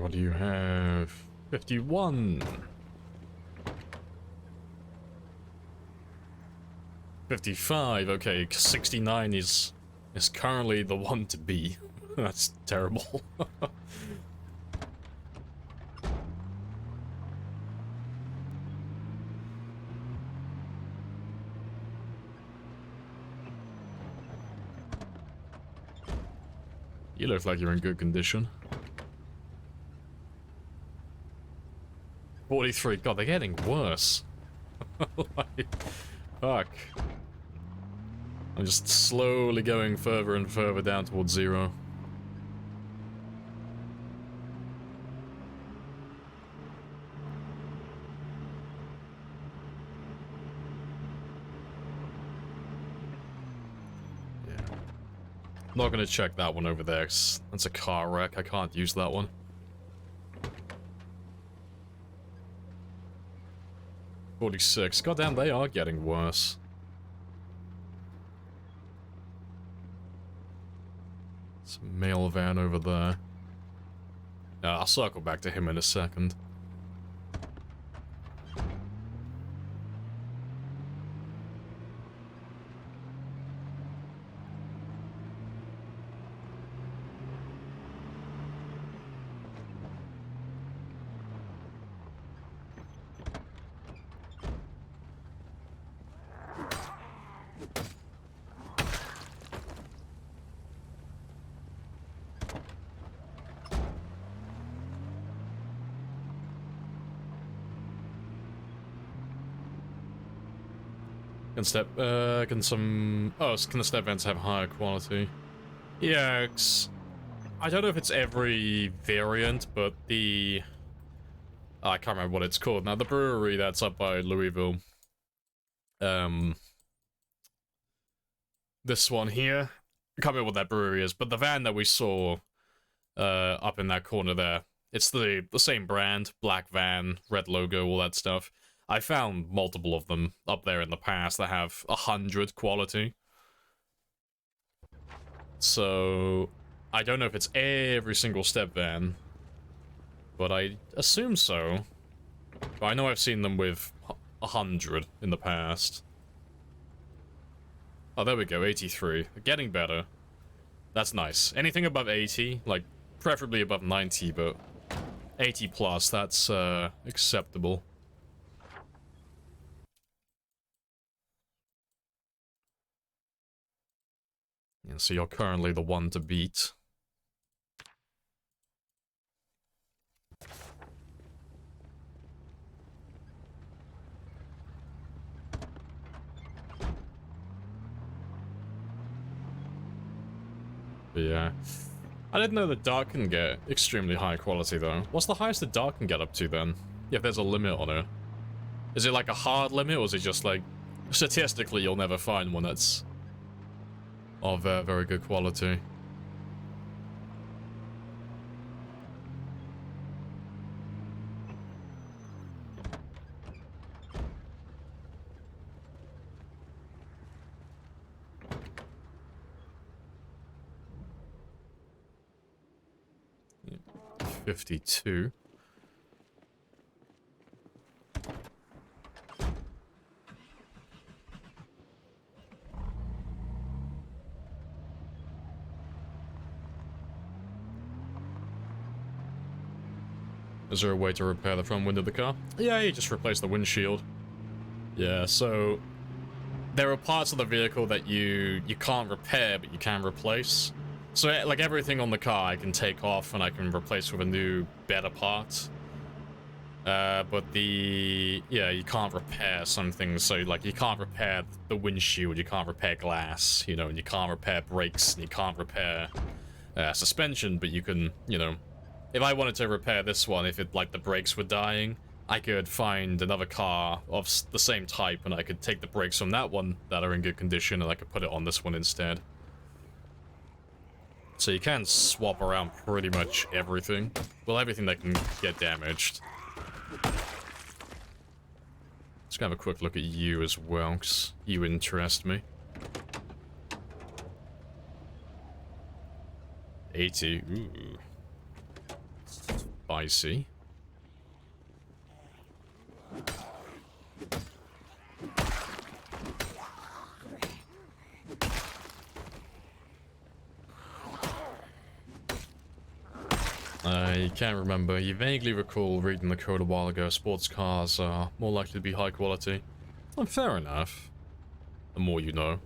What do you have? 51. 55. Okay, 69 is currently the one to be. That's terrible. You look like you're in good condition. 43. God, they're getting worse. Like, fuck. I'm just slowly going further and further down towards 0. Not gonna check that one over there, 'cause that's a car wreck. I can't use that one. 46. Goddamn, they are getting worse. It's a mail van over there. I'll circle back to him in a second. Can the step vents have higher quality? Yeah, I don't know if it's every variant, but I can't remember what it's called now. The brewery that's up by Louisville. This one here. I can't remember what that brewery is, but the van that we saw up in that corner there, it's the same brand, black van, red logo, all that stuff. I found multiple of them up there in the past that have 100 quality. So, I don't know if it's every single step van, but I assume so. But I know I've seen them with 100 in the past. Oh, there we go, 83. Getting better. That's nice. Anything above 80, like, preferably above 90, but 80 plus, that's acceptable. Yeah, so you're currently the one to beat. But yeah. I didn't know the dark can get extremely high quality though. What's the highest the dark can get up to then? Yeah, if there's a limit on it. Is it like a hard limit, or is it just like, statistically you'll never find one that's of very good quality? Yeah. 52. Is there a way to repair the front window of the car? Yeah, you just replace the windshield. Yeah, so there are parts of the vehicle that you can't repair, but you can replace. So, like, everything on the car I can take off and I can replace with a new, better part. But yeah, you can't repair some things. So, like, you can't repair the windshield, you can't repair glass, you know, and you can't repair brakes, and you can't repair suspension, but you can, you know, if I wanted to repair this one, if it, like, the brakes were dying, I could find another car of the same type, and I could take the brakes from that one that are in good condition, and I could put it on this one instead. So you can swap around pretty much everything. Well, everything that can get damaged. Just gonna have a quick look at you as well, because you interest me. 80. Ooh. spicy. I can't remember. You vaguely recall reading the code a while ago. Sports cars are more likely to be high quality. Oh, fair enough. The more you know.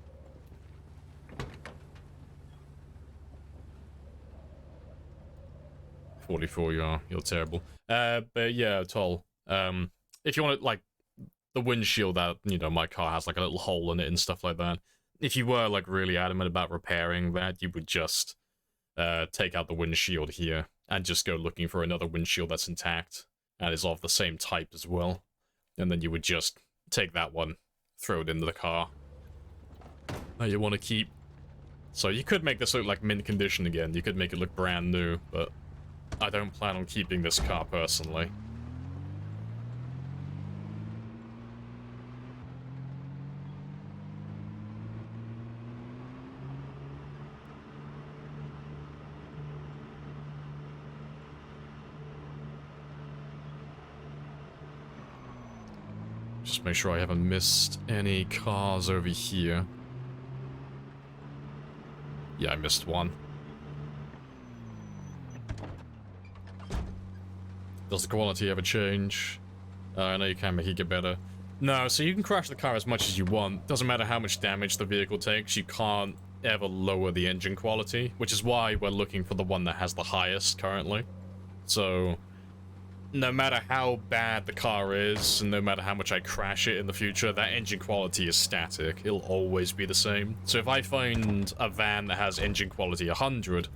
$44, you're terrible. But yeah, Toll. If you want to, like, the windshield that, you know, my car has, like, a little hole in it and stuff like that. If you were, like, really adamant about repairing that, you would just take out the windshield here and just go looking for another windshield that's intact and is of the same type as well. And then you would just take that one, throw it into the car. You want to keep... So you could make this look like mint condition again. You could make it look brand new, but I don't plan on keeping this car personally. Just make sure I haven't missed any cars over here. Yeah, I missed one. Does the quality ever change? I know you can make it get better. No, so you can crash the car as much as you want. Doesn't matter how much damage the vehicle takes, you can't ever lower the engine quality, which is why we're looking for the one that has the highest currently. So, no matter how bad the car is, and no matter how much I crash it in the future, that engine quality is static. It'll always be the same. So if I find a van that has engine quality 100,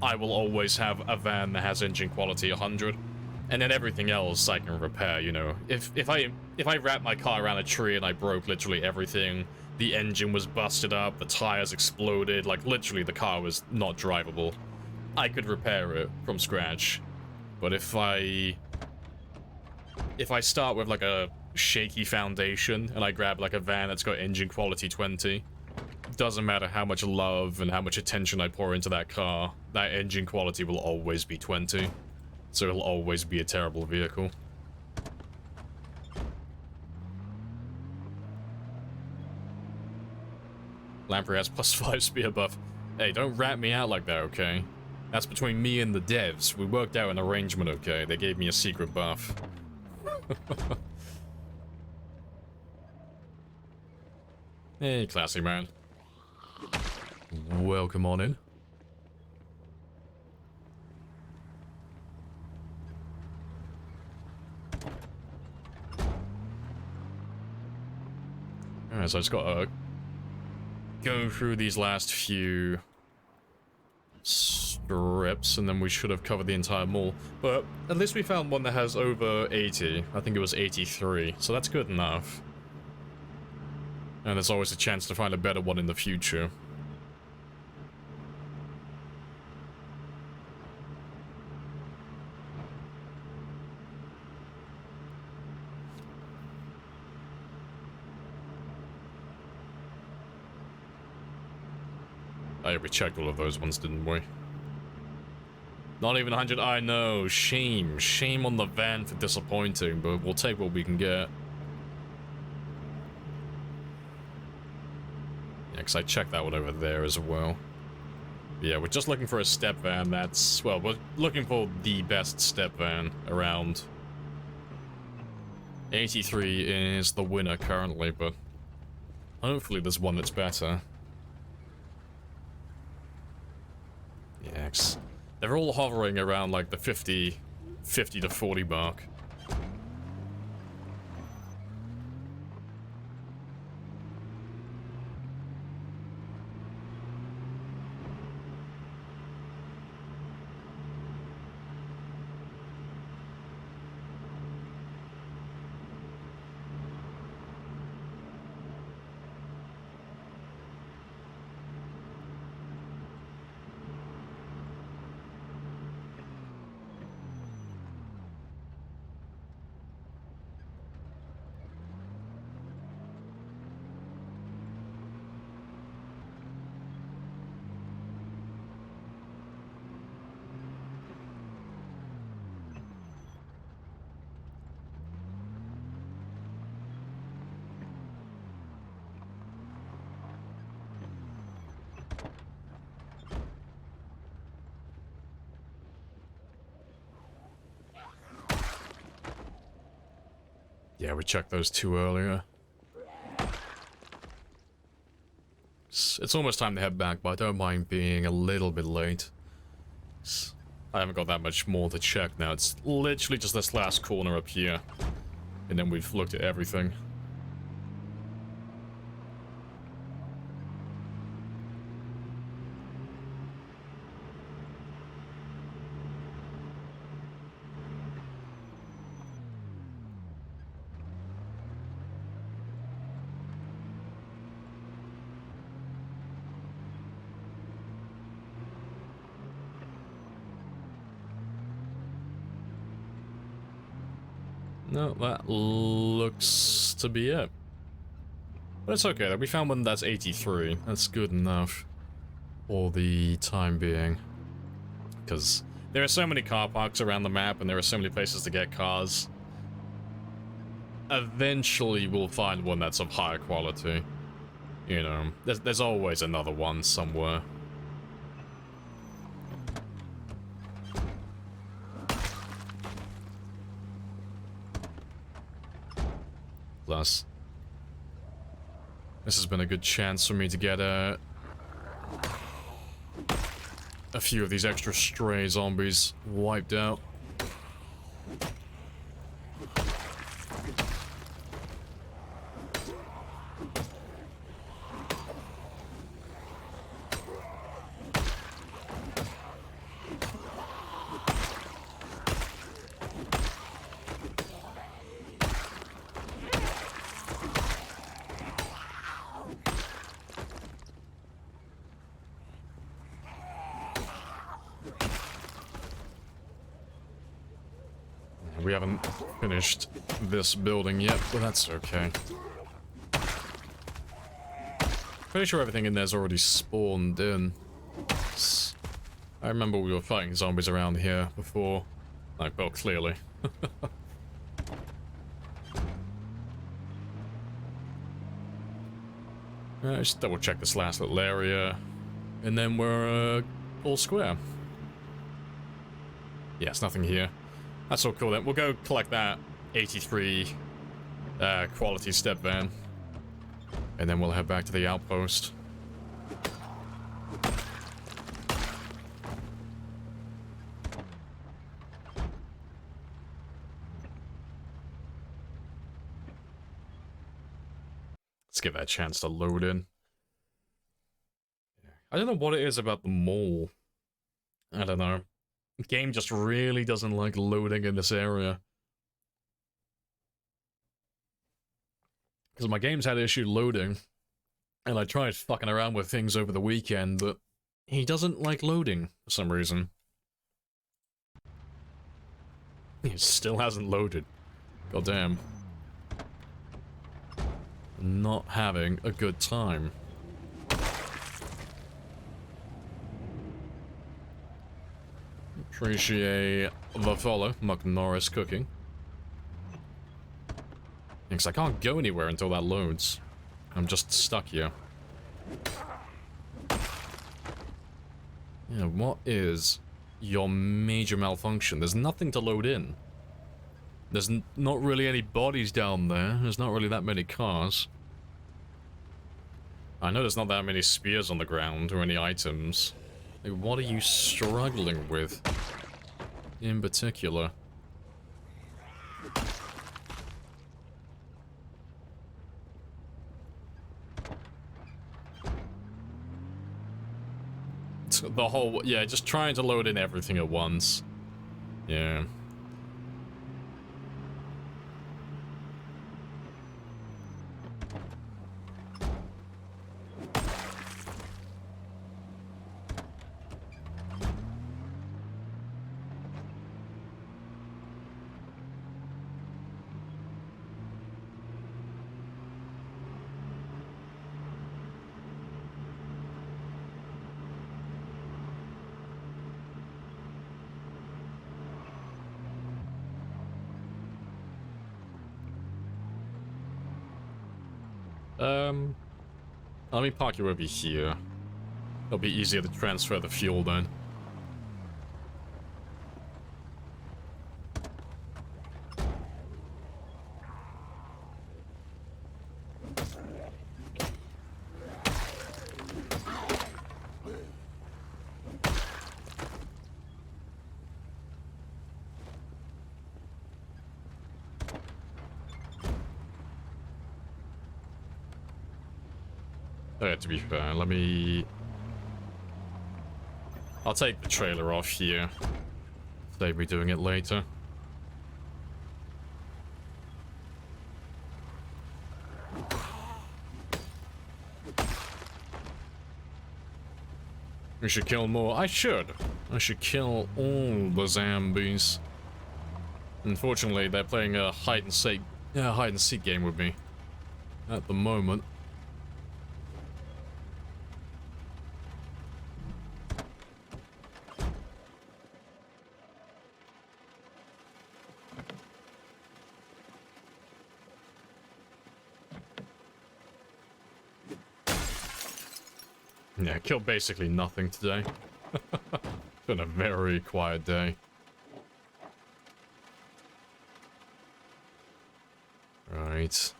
I will always have a van that has engine quality 100. And then everything else I can repair, you know. If I wrapped my car around a tree and I broke literally everything, the engine was busted up, the tires exploded, like literally the car was not drivable, I could repair it from scratch. But if I start with like a shaky foundation and I grab like a van that's got engine quality 20, doesn't matter how much love and how much attention I pour into that car, that engine quality will always be 20. So it'll always be a terrible vehicle. Lamprey has +5 speed buff. Hey, don't rat me out like that, okay? That's between me and the devs. We worked out an arrangement, okay? They gave me a secret buff. Hey, classy man. Welcome on in. Alright, so I just gotta go through these last few strips, and then we should have covered the entire mall. But at least we found one that has over 80. I think it was 83, so that's good enough. And there's always a chance to find a better one in the future. Oh, yeah, we checked all of those ones, didn't we? Not even 100. I know. Shame. Shame on the van for disappointing, but we'll take what we can get. Yeah, because I checked that one over there as well. But yeah, we're just looking for a step van that's... Well, we're looking for the best step van around. 83 is the winner currently, but hopefully there's one that's better. Yeah, they're all hovering around like the 50 to 40 mark. Yeah, we checked those two earlier. It's almost time to head back, but I don't mind being a little bit late. I haven't got that much more to check now. It's literally just this last corner up here. And then we've looked at everything. No, that looks to be it. But it's okay, we found one that's 83. That's good enough for the time being. Because there are so many car parks around the map and there are so many places to get cars. Eventually we'll find one that's of higher quality. You know, there's always another one somewhere. Plus, this has been a good chance for me to get a few of these extra stray zombies wiped out. We haven't finished this building yet, but that's okay. Pretty sure everything in there's already spawned in. I remember we were fighting zombies around here before. Like, well, clearly. Just double check this last little area. And then we're all square. Yes, nothing here. That's all cool then. We'll go collect that 83 quality step van. And then we'll head back to the outpost. Let's give that a chance to load in. I don't know what it is about the mall. I don't know. The game just really doesn't like loading in this area. Because my game's had issue loading, and I tried fucking around with things over the weekend, but he doesn't like loading for some reason. He still hasn't loaded. Goddamn. Not having a good time. Appreciate the follow, Muck Norris cooking. Because I can't go anywhere until that loads. I'm just stuck here. Yeah, what is your major malfunction? There's nothing to load in. There's not really any bodies down there. There's not really that many cars. I know there's not that many spears on the ground or any items. Like, what are you struggling with in particular? The whole, yeah, just trying to load in everything at once. Yeah. Let me park you over here. It'll be easier to transfer the fuel then. To be fair, let me... I'll take the trailer off here. Save me doing it later. We should kill more. I should kill all the zombies. Unfortunately, they're playing a hide and seek game with me at the moment. Yeah, killed basically nothing today. It's been a very quiet day. Right.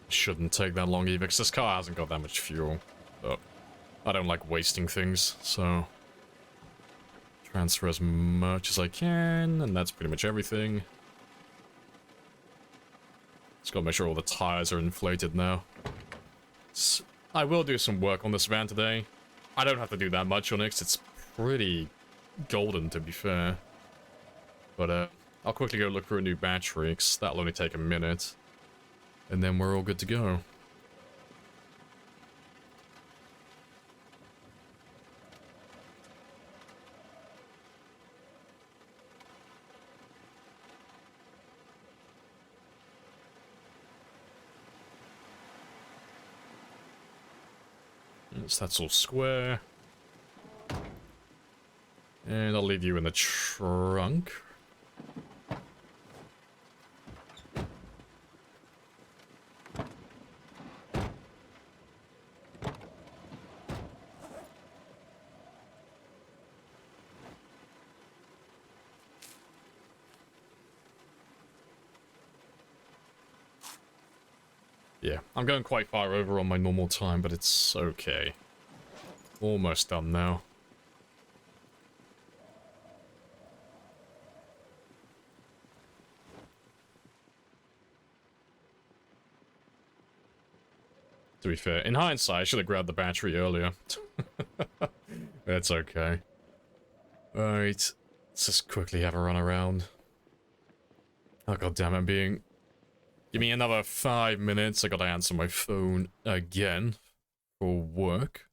Shouldn't take that long either, because this car hasn't got that much fuel. But I don't like wasting things, so... transfer as much as I can, and that's pretty much everything. Just gotta make sure all the tires are inflated now. I will do some work on this van today. I don't have to do that much on it, 'cause it's pretty golden, to be fair. But, I'll quickly go look for a new battery, 'cause that'll only take a minute. And then we're all good to go. Yes, that's all square. And I'll leave you in the trunk. Yeah, I'm going quite far over on my normal time, but it's okay. Almost done now. To be fair, in hindsight, I should have grabbed the battery earlier. It's okay. Alright, let's just quickly have a run around. Oh god damn it, being... Give me another 5 minutes, I gotta answer my phone again for work.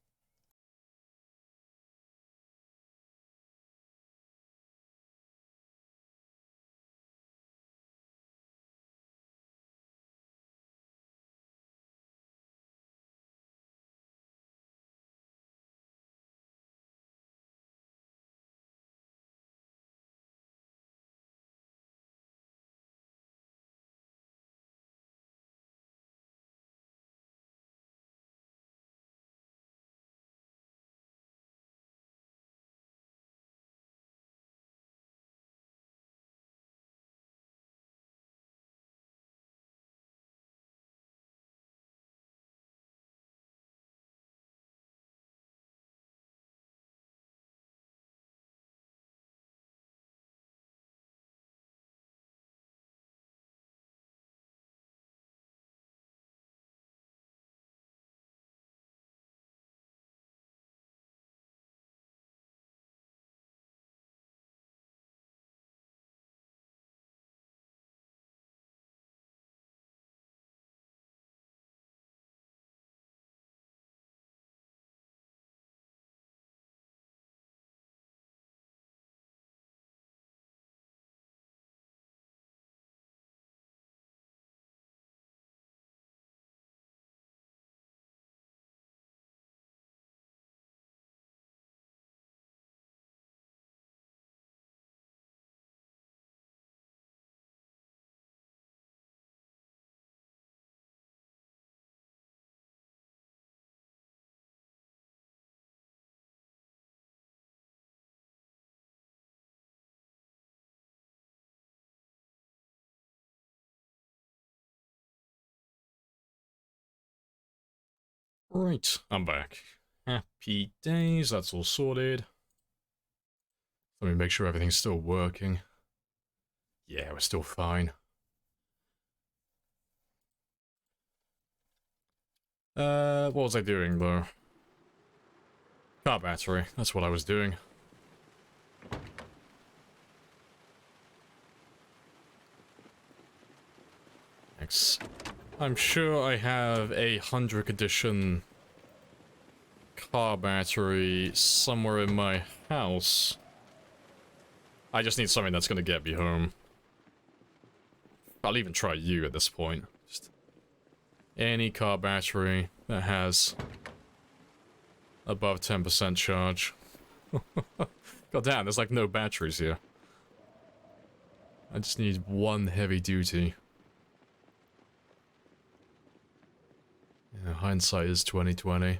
Right, I'm back. Happy days, that's all sorted. Let me make sure everything's still working. Yeah, we're still fine. What was I doing, though? Car battery, that's what I was doing. Thanks. I'm sure I have a 100th edition car battery somewhere in my house. I just need something that's gonna get me home. I'll even try you at this point. Just any car battery that has above 10% charge. God damn, there's like no batteries here. I just need one heavy duty. Yeah, hindsight is 20/20.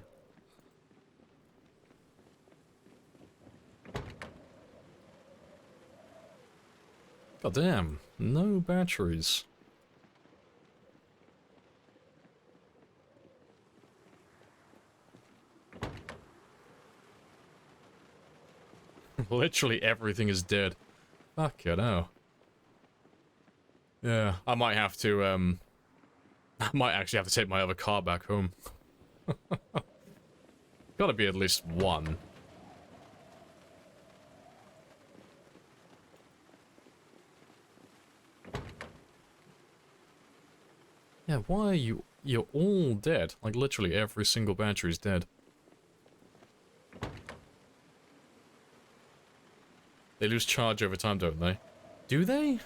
God damn, no batteries. Literally everything is dead. Fuck it out. Yeah, I might have to, I might actually have to take my other car back home. Gotta be at least one. Yeah, why are you're all dead? Like, literally every single battery's dead. They lose charge over time, don't they? Do they?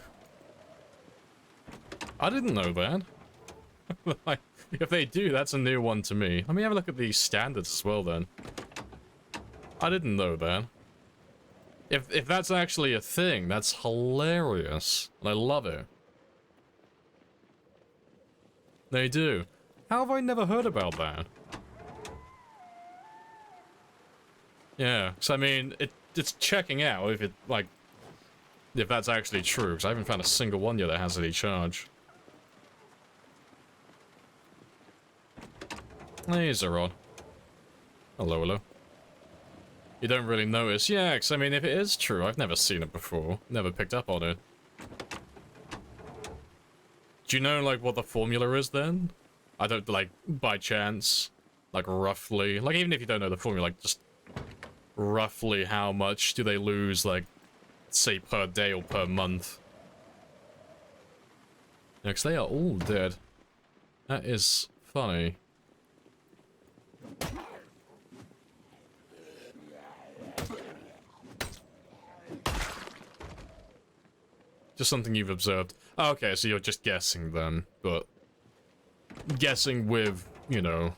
I didn't know that. Like, if they do, that's a new one to me. Let me have a look at the standards as well, then. I didn't know that. If that's actually a thing, that's hilarious. And I love it. They do. How have I never heard about that? Yeah, so I mean, it's checking out if it, like, if that's actually true, because I haven't found a single one yet that has any charge. Hey, Zerod. Hello, hello. You don't really notice? Yeah, because I mean, if it is true, I've never seen it before. Never picked up on it. Do you know, like, what the formula is, then? I don't, like, by chance, like, roughly, like, even if you don't know the formula, like, just roughly how much do they lose, like, say, per day or per month? Yeah, because they are all dead. That is funny. Just something you've observed. Oh, okay, so you're just guessing then, but guessing with, you know,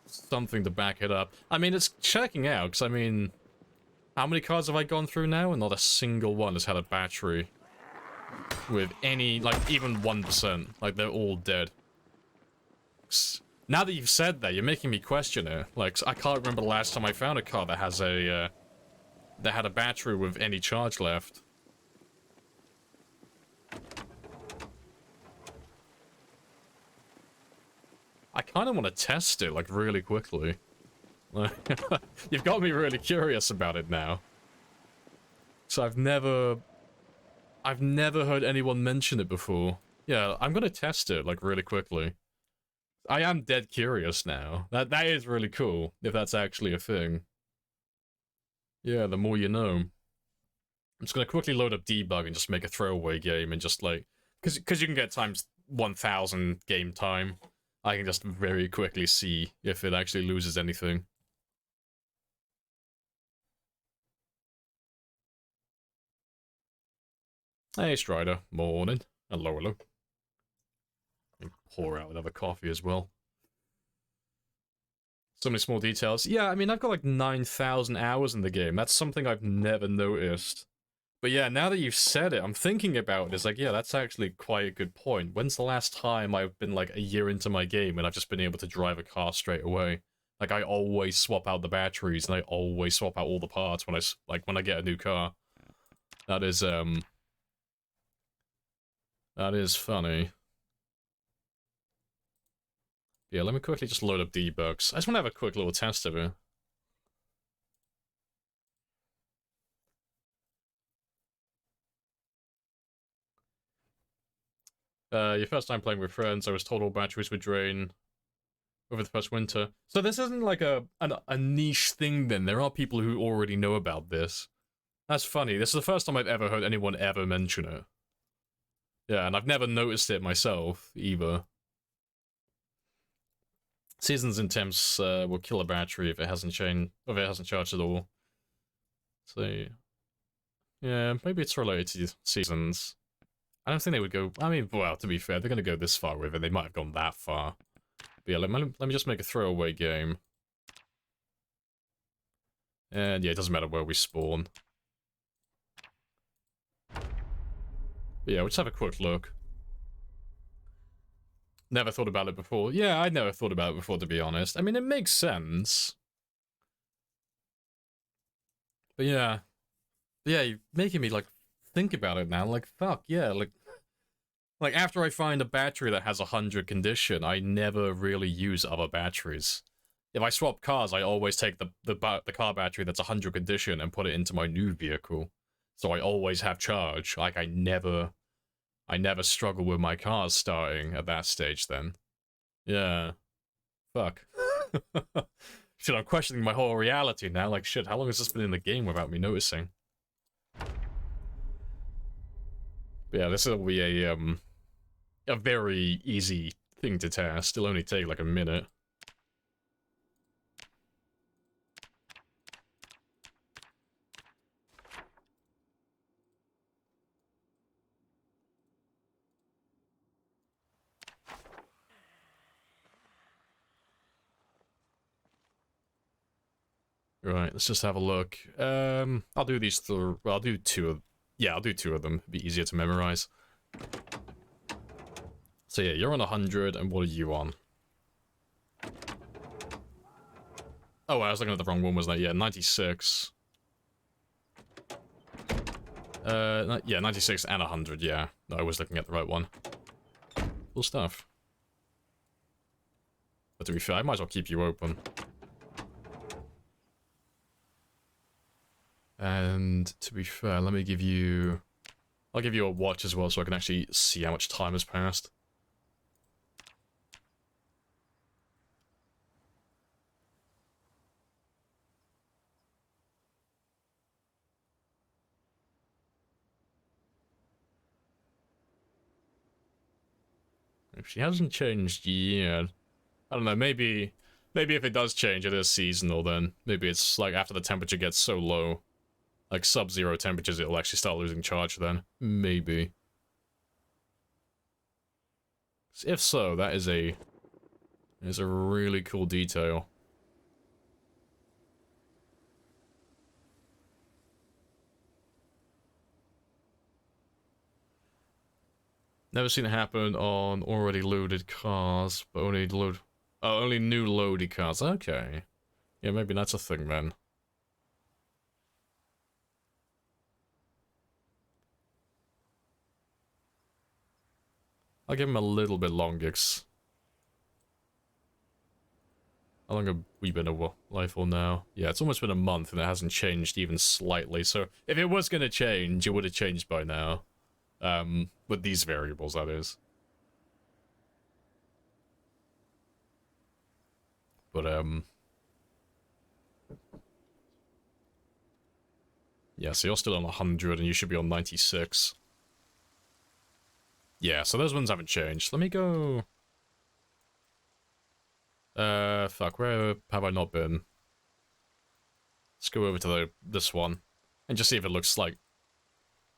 something to back it up. I mean, it's checking out, because I mean, how many cars have I gone through now? And not a single one has had a battery with any, like, even 1%. Like, they're all dead. Now that you've said that, you're making me question it. Like, I can't remember the last time I found a car that has a, that had a battery with any charge left. I kind of want to test it, like, really quickly. You've got me really curious about it now. So I've never heard anyone mention it before. Yeah, I'm gonna test it, like, really quickly. I am dead curious now. That is really cool, if that's actually a thing. Yeah, the more you know. I'm just gonna quickly load up debug and just make a throwaway game and just, like... Because you can get times 1000 game time. I can just very quickly see if it actually loses anything. Hey, Strider. Morning. Hello, hello. Pour out another coffee as well. So many small details. Yeah, I mean, I've got like 9,000 hours in the game. That's something I've never noticed. But yeah, now that you've said it, I'm thinking about it. It's like, yeah, that's actually quite a good point. When's the last time I've been like a year into my game and I've just been able to drive a car straight away? Like, I always swap out the batteries and I always swap out all the parts when when I get a new car. That is funny. Yeah, let me quickly just load up debugs. I just want to have a quick little test of it. Your first time playing with friends, I was told all batteries would drain over the first winter. So this isn't like a niche thing then. There are people who already know about this. That's funny. This is the first time I've ever heard anyone ever mention it. Yeah, and I've never noticed it myself, either. Seasons and temps will kill a battery if it hasn't charged at all. So, yeah, maybe it's related to seasons. I don't think they would go... I mean, well, to be fair, they're going to go this far with it. They might have gone that far. But yeah, let me just make a throwaway game. And yeah, it doesn't matter where we spawn. But yeah, we'll just have a quick look. Never thought about it before. Yeah, I never thought about it before, to be honest. I mean, it makes sense. But yeah. You're making me, like, think about it now. Like, fuck, yeah, like after I find a battery that has 100 condition, I never really use other batteries. If I swap cars, I always take the car battery that's 100 condition and put it into my new vehicle. So I always have charge. Like, I never struggle with my cars starting at that stage then. Yeah. Fuck. Shit, I'm questioning my whole reality now. Like, shit, how long has this been in the game without me noticing? But yeah, this will be a very easy thing to test. It'll only take like a minute. Right, let's just have a look. I'll do these through. Well, I'll do two of. Yeah, I'll do two of them. It'd be easier to memorize. So yeah, you're on 100, and what are you on? Oh, I was looking at the wrong one, wasn't I? Yeah, 96. Yeah, 96 and 100, yeah. No, I was looking at the right one. Cool stuff. But to be fair, I might as well keep you open. And to be fair, let me give you... I'll give you a watch as well so I can actually see how much time has passed. If she hasn't changed yet... I don't know, maybe if it does change, it is seasonal then. Maybe it's like after the temperature gets so low, like sub-zero temperatures, it'll actually start losing charge then. Maybe. If so, that is a really cool detail. Never seen it happen on already loaded cars, but only only new loaded cars. Okay. Yeah, maybe that's a thing then. I'll give him a little bit longer. How long have we been a life for now? Yeah, it's almost been a month and it hasn't changed even slightly. So if it was going to change, it would have changed by now. With these variables, that is. But, yeah, so you're still on 100 and you should be on 96. Yeah, so those ones haven't changed. Let me go... fuck, where have I not been? Let's go over to this one. And just see if it looks like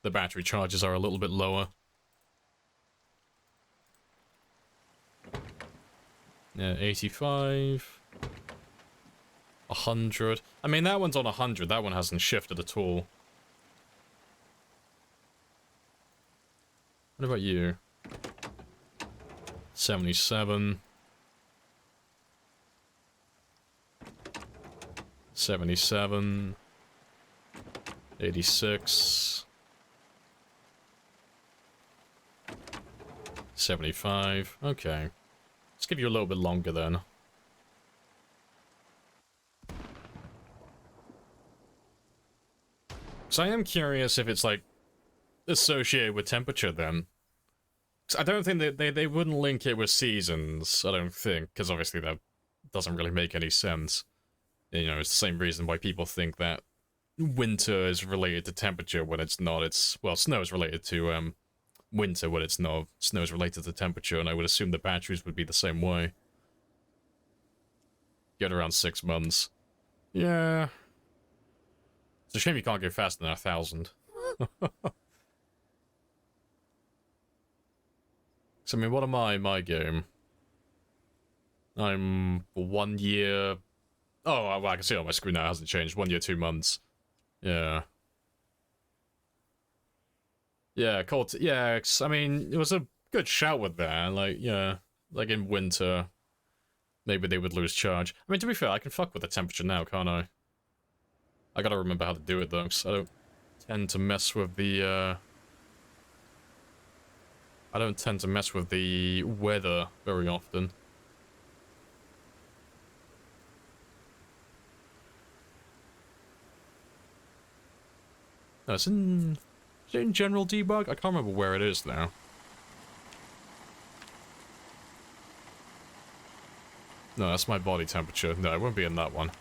the battery charges are a little bit lower. Yeah, 85. 100. I mean, that one's on 100. That one hasn't shifted at all. What about you? 77. 77. 86. 75. Okay. Let's give you a little bit longer then. So I am curious if it's, like, associated with temperature then. I don't think that they wouldn't link it with seasons, I don't think, because obviously that doesn't really make any sense. You know, it's the same reason why people think that winter is related to temperature when it's not. It's, well, snow is related to winter when it's not. Snow is related to temperature, and I would assume the batteries would be the same way. Get around 6 months. Yeah. It's a shame you can't go faster than 1,000. So, I mean, what am I in my game? I'm 1 year... Oh, well, I can see it on my screen now, it hasn't changed. 1 year, 2 months. Yeah. Yeah, cold. Yeah, I mean, it was a good shout with that. Like, yeah, like in winter, maybe they would lose charge. I mean, to be fair, I can fuck with the temperature now, can't I? I gotta remember how to do it, though, because I don't tend to mess with the, I don't tend to mess with the weather very often. No, it's in general debug? I can't remember where it is now. No, that's my body temperature. No, it won't be in that one.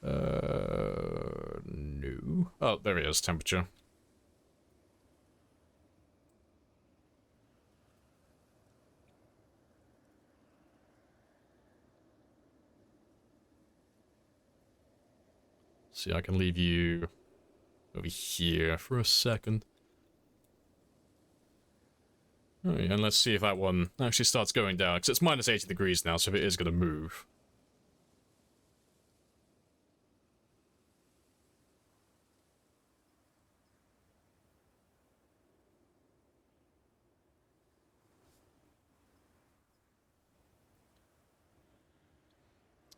No. Oh, there it is, temperature. See, I can leave you over here for a second. Alright, and let's see if that one actually starts going down, because it's minus 80 degrees now, so if it is going to move.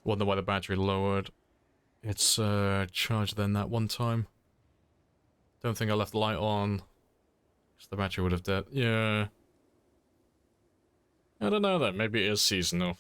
Wonder why the battery lowered. It's charged then that one time. Don't think I left the light on. Because the battery would have dead. Yeah. I don't know then. Maybe it is seasonal.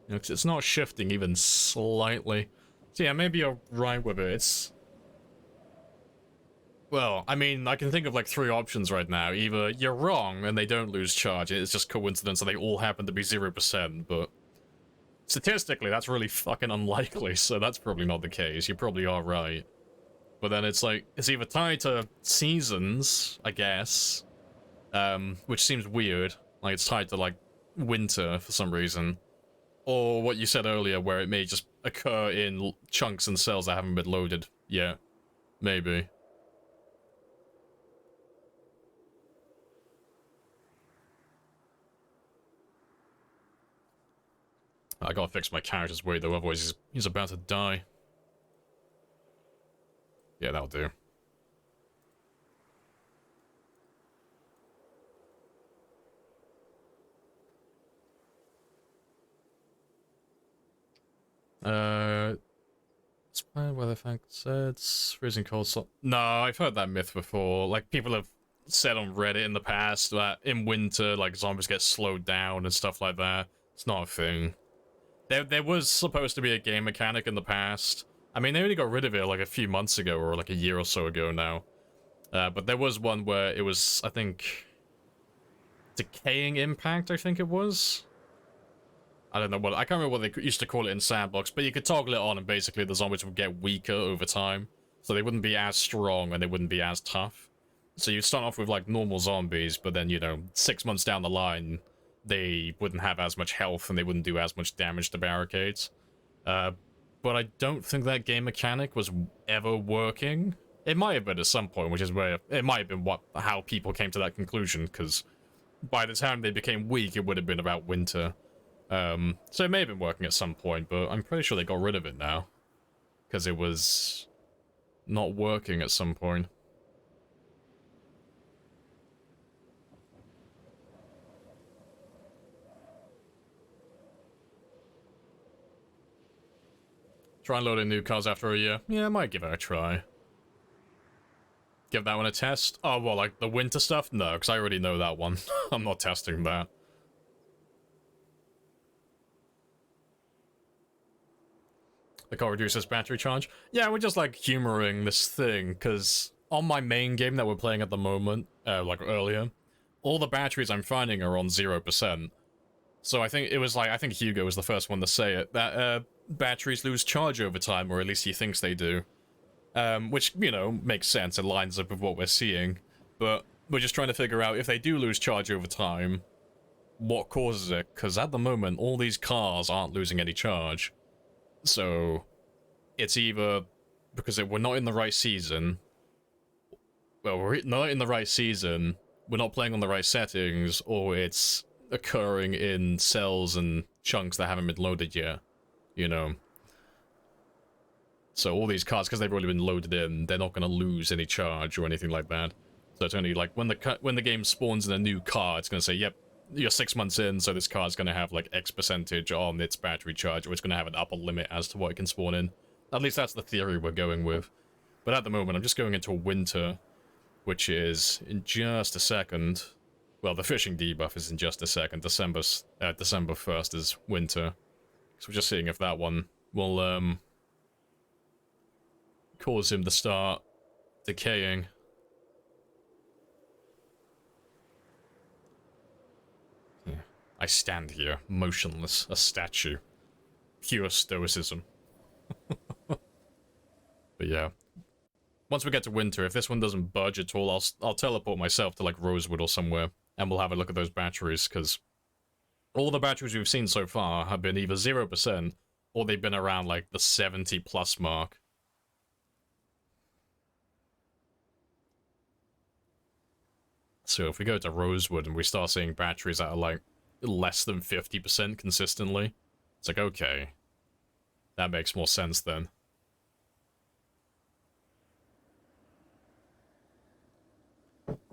You know, 'cause it's not shifting even slightly. So yeah, maybe you're right with it. It's... Well, I mean, I can think of like 3 options right now. Either you're wrong and they don't lose charge, it's just coincidence that they all happen to be 0%, but... Statistically, that's really fucking unlikely, so that's probably not the case. You probably are right. But then it's like, it's either tied to seasons, I guess, which seems weird. Like, it's tied to, like, winter for some reason. Or what you said earlier, where it may just occur in chunks and cells that haven't been loaded yet. Maybe. I gotta fix my character's weight though, otherwise he's about to die. Yeah, that'll do. It's bad weather facts. It's freezing cold. So no, I've heard that myth before. Like, people have said on Reddit in the past that in winter, like, zombies get slowed down and stuff like that. It's not a thing. There was supposed to be a game mechanic in the past. I mean, they only got rid of it like a few months ago, or like a year or so ago now. But there was one where it was, I think, decaying impact, I think it was. I don't know what, I can't remember what they used to call it in Sandbox, but you could toggle it on and basically the zombies would get weaker over time. So they wouldn't be as strong and they wouldn't be as tough. So you'd start off with like normal zombies, but then, you know, 6 months down the line, they wouldn't have as much health and they wouldn't do as much damage to barricades. But I don't think that game mechanic was ever working. It might have been at some point, which is where it might have been how people came to that conclusion, because by the time they became weak, it would have been about winter. So it may have been working at some point, but I'm pretty sure they got rid of it now. Because it was not working at some point. Try loading new cars after a year. Yeah, I might give it a try. Give that one a test? Oh, well, like the winter stuff? No, because I already know that one. I'm not testing that. The car reduces battery charge? Yeah, we're just like humoring this thing, because on my main game that we're playing at the moment, like earlier, all the batteries I'm finding are on 0%. So I think it was like, I think Hugo was the first one to say it, that batteries lose charge over time, or at least he thinks they do. Which, you know, makes sense, it lines up with what we're seeing. But we're just trying to figure out if they do lose charge over time, what causes it? Because at the moment, all these cars aren't losing any charge. So it's either because we're not in the right season. Well, we're not in the right season, we're not playing on the right settings, or it's occurring in cells and chunks that haven't been loaded yet, you know. So all these cards, because they've already been loaded in, they're not going to lose any charge or anything like that. So it's only like when the game spawns in a new car, it's going to say, yep, you're 6 months in, so this card's going to have like X percentage on its battery charge, or it's going to have an upper limit as to what it can spawn in. At least that's the theory we're going with. But at the moment, I'm just going into winter, which is in just a second. Well, the fishing debuff is in just a second. December 1st is winter. So we're just seeing if that one will cause him to start decaying. Yeah. I stand here, motionless, a statue. Pure stoicism. But yeah. Once we get to winter, if this one doesn't budge at all, I'll teleport myself to, like, Rosewood or somewhere, and we'll have a look at those batteries, because all the batteries we've seen so far have been either 0%, or they've been around, like, the 70+ mark. So if we go to Rosewood and we start seeing batteries that are, like, less than 50% consistently, it's like, okay. That makes more sense then.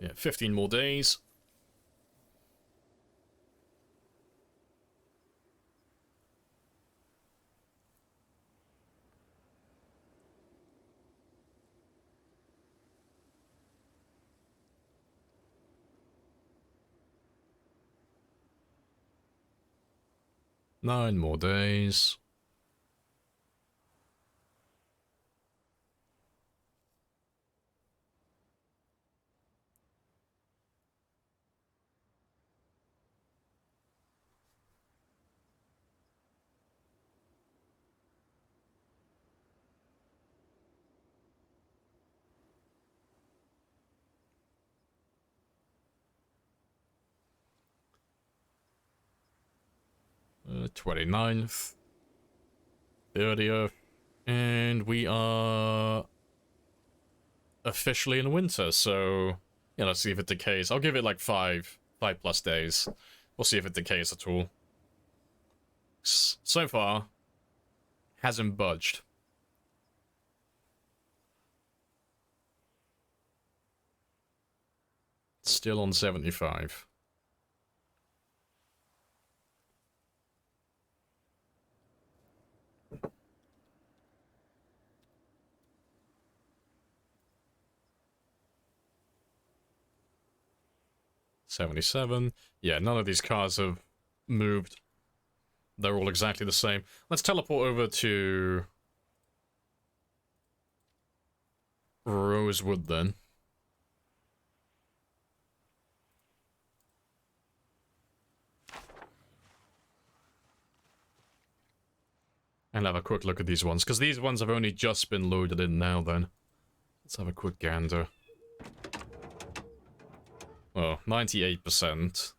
Yeah, 15 more days. Nine more days. Uh, 29th. 30th. And we are officially in winter, so yeah, let's see if it decays. I'll give it like 5+ days. We'll see if it decays at all. So far, hasn't budged. Still on 75. $77. Yeah, none of these cars have moved. They're all exactly the same. Let's teleport over to Rosewood then. And have a quick look at these ones, because these ones have only just been loaded in now then. Let's have a quick gander. Oh, 98%.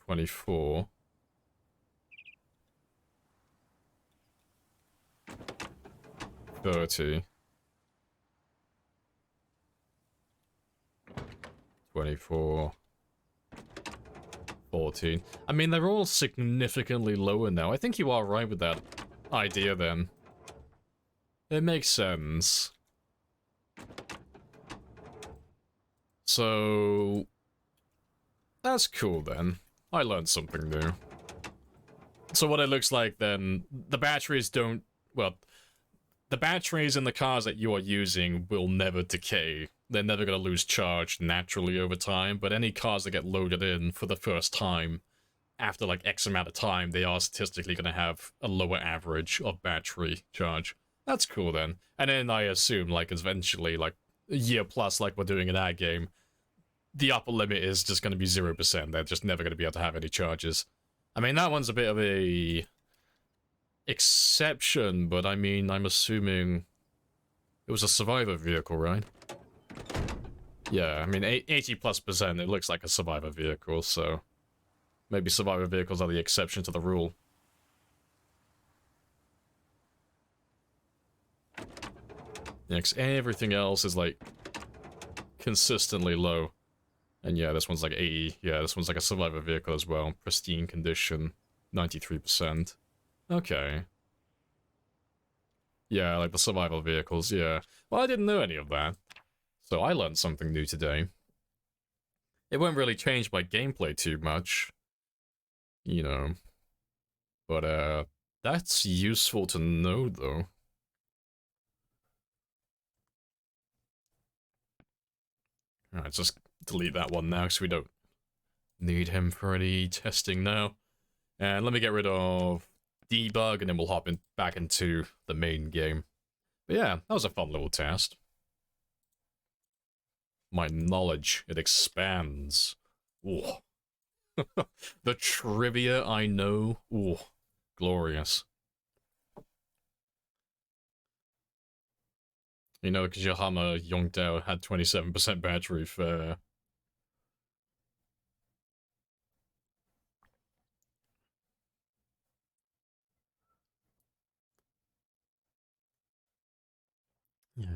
$24. 30. 24. 14. I mean, they're all significantly lower now. I think you are right with that idea then. It makes sense. So... that's cool then. I learned something new. So what it looks like then, the batteries don't... well, the batteries in the cars that you are using will never decay. They're never going to lose charge naturally over time, but any cars that get loaded in for the first time, after like X amount of time, they are statistically going to have a lower average of battery charge. That's cool then. And then I assume, like, eventually, like, a year plus, like we're doing in our game, the upper limit is just going to be 0%. They're just never going to be able to have any charges. I mean, that one's a bit of a exception, but I mean, I'm assuming it was a survivor vehicle, right? Yeah, I mean, 80+%, it looks like a survivor vehicle, so maybe survivor vehicles are the exception to the rule. Yeah, 'cause everything else is, like, consistently low. And yeah, this one's like 80. Yeah, this one's like a survivor vehicle as well. Pristine condition, 93%. Okay. Yeah, like the survival vehicles, yeah. Well, I didn't know any of that. So I learned something new today. It won't really change my gameplay too much. You know. But, that's useful to know, though. Alright, just delete that one now, because we don't need him for any testing now. And let me get rid of debug, and then we'll hop back into the main game. But yeah, that was a fun little test. My knowledge, it expands. Ooh. The trivia I know. Ooh, glorious. You know, because your Hammer Yongdao had 27% battery for... yeah.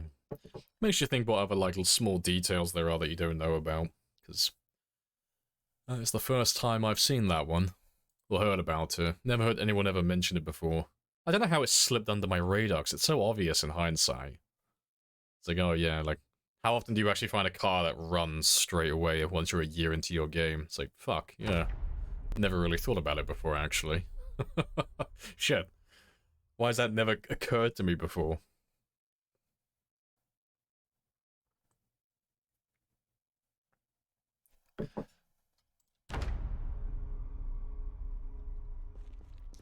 Makes you think what other, like, small details there are that you don't know about. Because it's the first time I've seen that one. Or heard about it. Never heard anyone ever mention it before. I don't know how it slipped under my radar, because it's so obvious in hindsight. It's like, oh yeah, like, how often do you actually find a car that runs straight away once you're a year into your game? It's like, fuck, yeah. Never really thought about it before, actually. Shit. Why has that never occurred to me before?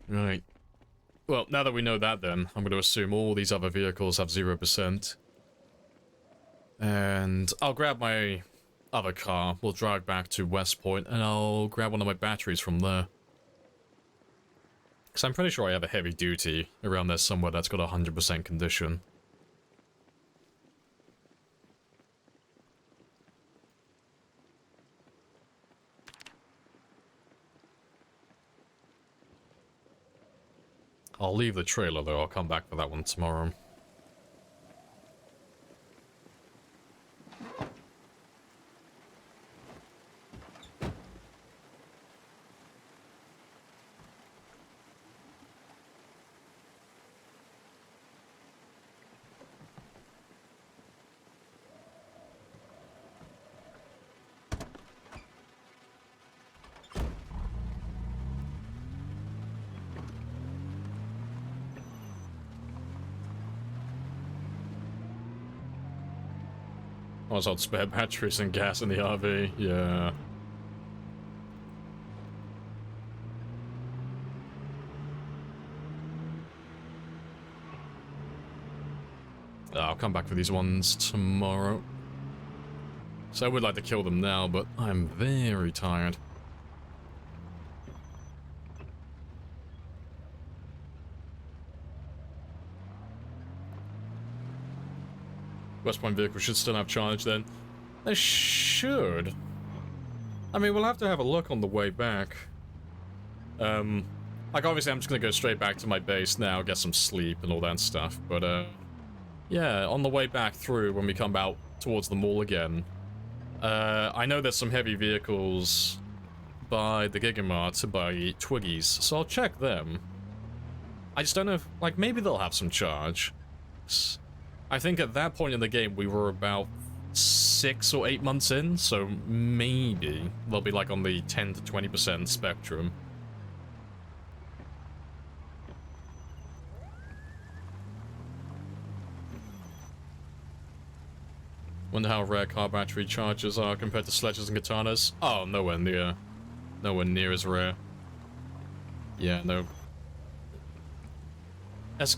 Right. Well, now that we know that then, I'm going to assume all these other vehicles have 0%. And I'll grab my other car, we'll drive back to West Point, and I'll grab one of my batteries from there. Because I'm pretty sure I have a heavy duty around there somewhere that's got 100% condition. I'll leave the trailer though, I'll come back for that one tomorrow. I was on spare batteries and gas in the RV, yeah. I'll come back for these ones tomorrow. So I would like to kill them now, but I'm very tired. West Point vehicle should still have charge then. They should. I mean, we'll have to have a look on the way back. Like, obviously I'm just gonna go straight back to my base now, get some sleep and all that stuff, but, Yeah, on the way back through when we come out towards the mall again. I know there's some heavy vehicles by the Gigamart, by Twiggies, so I'll check them. I just don't know if, like, maybe they'll have some charge. I think at that point in the game we were about 6 or 8 months in, so maybe they'll be like on the 10 to 20% spectrum. Wonder how rare car battery chargers are compared to sledges and katanas. Oh, nowhere near. Nowhere near as rare. Yeah, no. As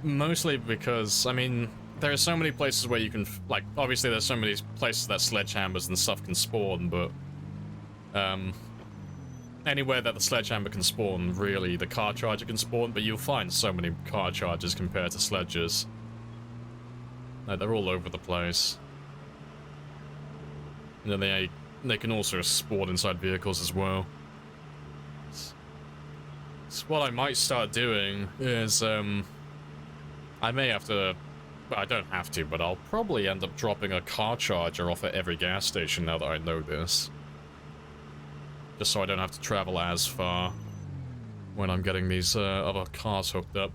mostly because, I mean, there are so many places where you can, like, obviously there's so many places that sledgehammers and stuff can spawn, but, anywhere that the sledgehammer can spawn, really, the car charger can spawn, but you'll find so many car chargers compared to sledges. Like, they're all over the place. And then they can also spawn inside vehicles as well. So what I might start doing is, I may have to... Well, I don't have to, but I'll probably end up dropping a car charger off at every gas station now that I know this. Just so I don't have to travel as far when I'm getting these other cars hooked up.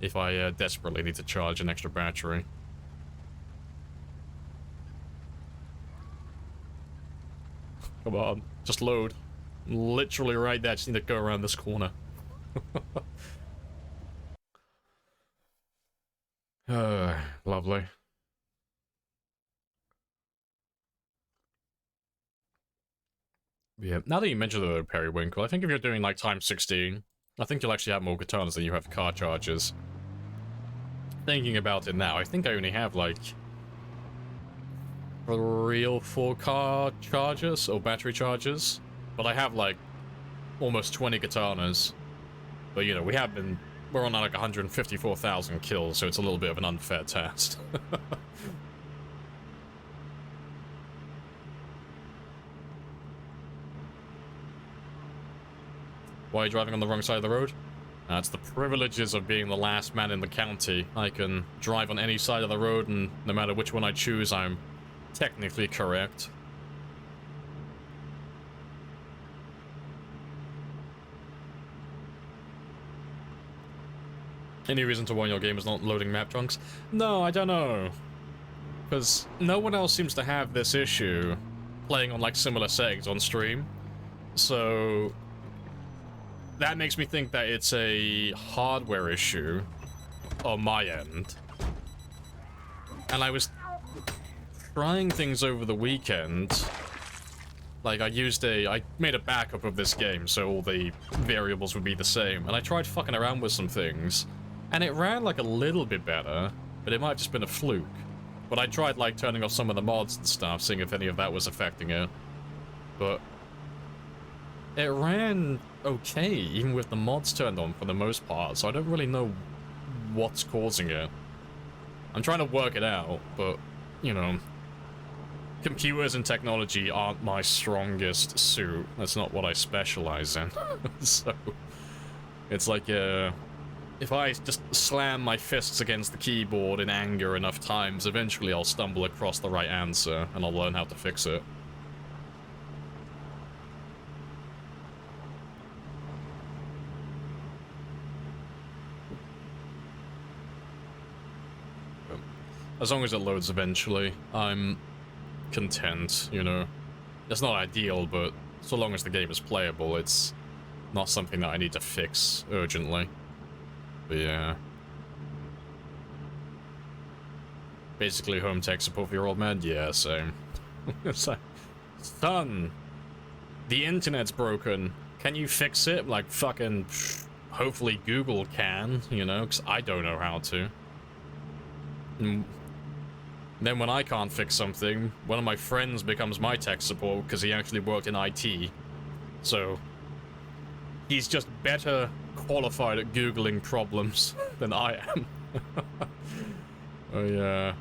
If I desperately need to charge an extra battery. Come on, just load. Literally right there, just need to go around this corner. Lovely. Yeah, now that you mention the periwinkle, I think if you're doing like times 16, I think you'll actually have more katanas than you have car chargers. Thinking about it now, I think I only have like 3 or 4 car chargers or battery chargers, but I have like almost 20 katanas. But you know, we're on like 154,000 kills, so it's a little bit of an unfair test. Why are you driving on the wrong side of the road? That's the privileges of being the last man in the county. I can drive on any side of the road, and no matter which one I choose, I'm technically correct. Any reason to why your game is not loading map chunks? No, I don't know. Because no one else seems to have this issue playing on like similar settings on stream. So that makes me think that it's a hardware issue on my end. And I was trying things over the weekend. Like, I made a backup of this game, so all the variables would be the same. And I tried fucking around with some things, and it ran, like, a little bit better, but it might have just been a fluke. But I tried, like, turning off some of the mods and stuff, seeing if any of that was affecting it. But it ran okay, even with the mods turned on for the most part, so I don't really know what's causing it. I'm trying to work it out, but, you know, computers and technology aren't my strongest suit. That's not what I specialize in. So, it's like, if I just slam my fists against the keyboard in anger enough times, eventually I'll stumble across the right answer, and I'll learn how to fix it. As long as it loads eventually, I'm content, you know. It's not ideal, but so long as the game is playable, it's not something that I need to fix urgently. But yeah. Basically home tech support for your old man? Yeah, same. It's like, son, the internet's broken. Can you fix it? Like, fucking, hopefully Google can, you know, because I don't know how to. And then when I can't fix something, one of my friends becomes my tech support because he actually worked in IT. So he's just better qualified at Googling problems than I am. Oh yeah.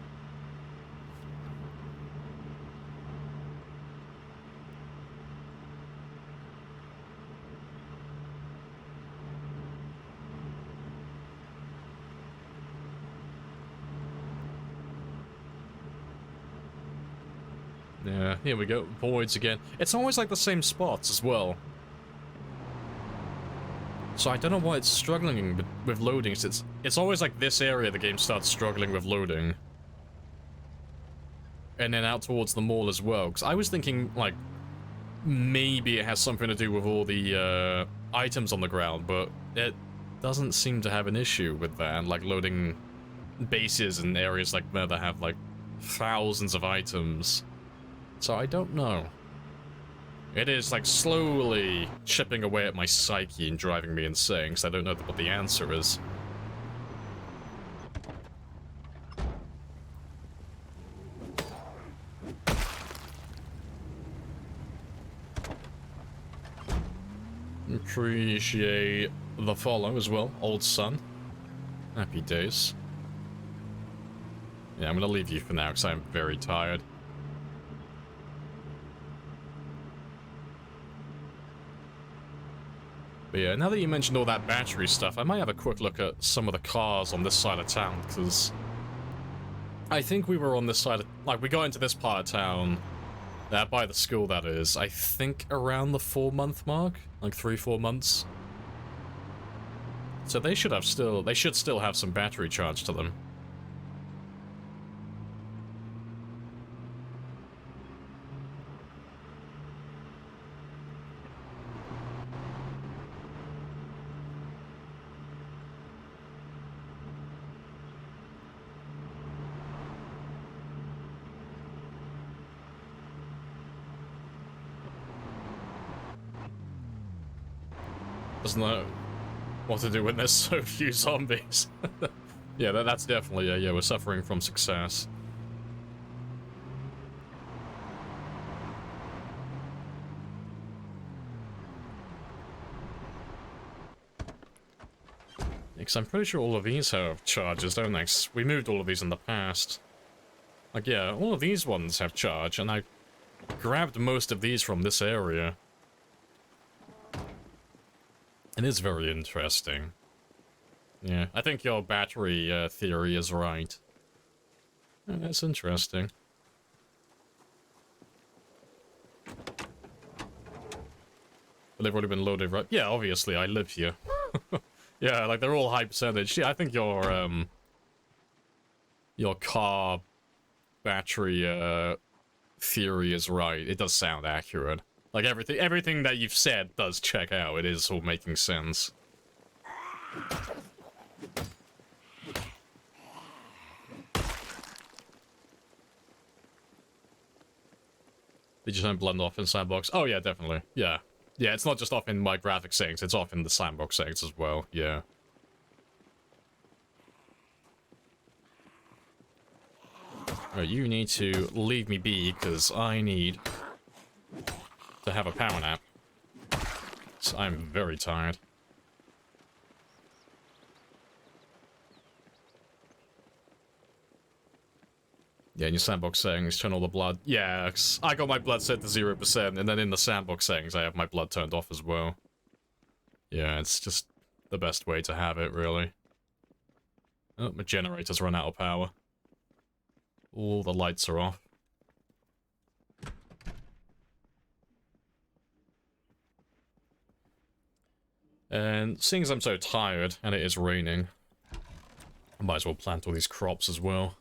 Yeah, here we go. Voids again. It's always like the same spots as well. So I don't know why it's struggling with loading. It's always like this area the game starts struggling with loading. And then out towards the mall as well. Because I was thinking, like, maybe it has something to do with all the items on the ground, but it doesn't seem to have an issue with that. Like loading bases and areas like there that have like thousands of items. So I don't know. It is like slowly chipping away at my psyche and driving me insane, because I don't know what the answer is. Appreciate the follow as well, old son. Happy days. Yeah, I'm gonna leave you for now because I'm very tired. But yeah, now that you mentioned all that battery stuff, I might have a quick look at some of the cars on this side of town, because I think we were on this side of, like, we got into this part of town, by the school that is, I think around the 4-month mark, like 3-4 months. So they should still have some battery charge to them. Doesn't know what to do when there's so few zombies. Yeah, that's definitely, yeah, we're suffering from success. Because I'm pretty sure all of these have charges, don't they? We moved all of these in the past. Like, yeah, all of these ones have charge, and I grabbed most of these from this area. It is very interesting. Yeah, I think your battery theory is right. Yeah, that's interesting. But they've already been loaded, right? Yeah, obviously, I live here. Yeah, like, they're all high percentage. Yeah, I think your car battery theory is right. It does sound accurate. Like, everything that you've said does check out. It is all making sense. Did you turn blend off in sandbox? Oh yeah, definitely. Yeah. Yeah, it's not just off in my graphic settings, it's off in the sandbox settings as well, yeah. Alright, you need to leave me be, because I need to have a power nap. So I'm very tired. Yeah, in your sandbox settings, turn all the blood. Yeah, I got my blood set to 0%, and then in the sandbox settings, I have my blood turned off as well. Yeah, it's just the best way to have it, really. Oh, my generator's run out of power. All the lights are off. And seeing as I'm so tired, and it is raining, I might as well plant all these crops as well.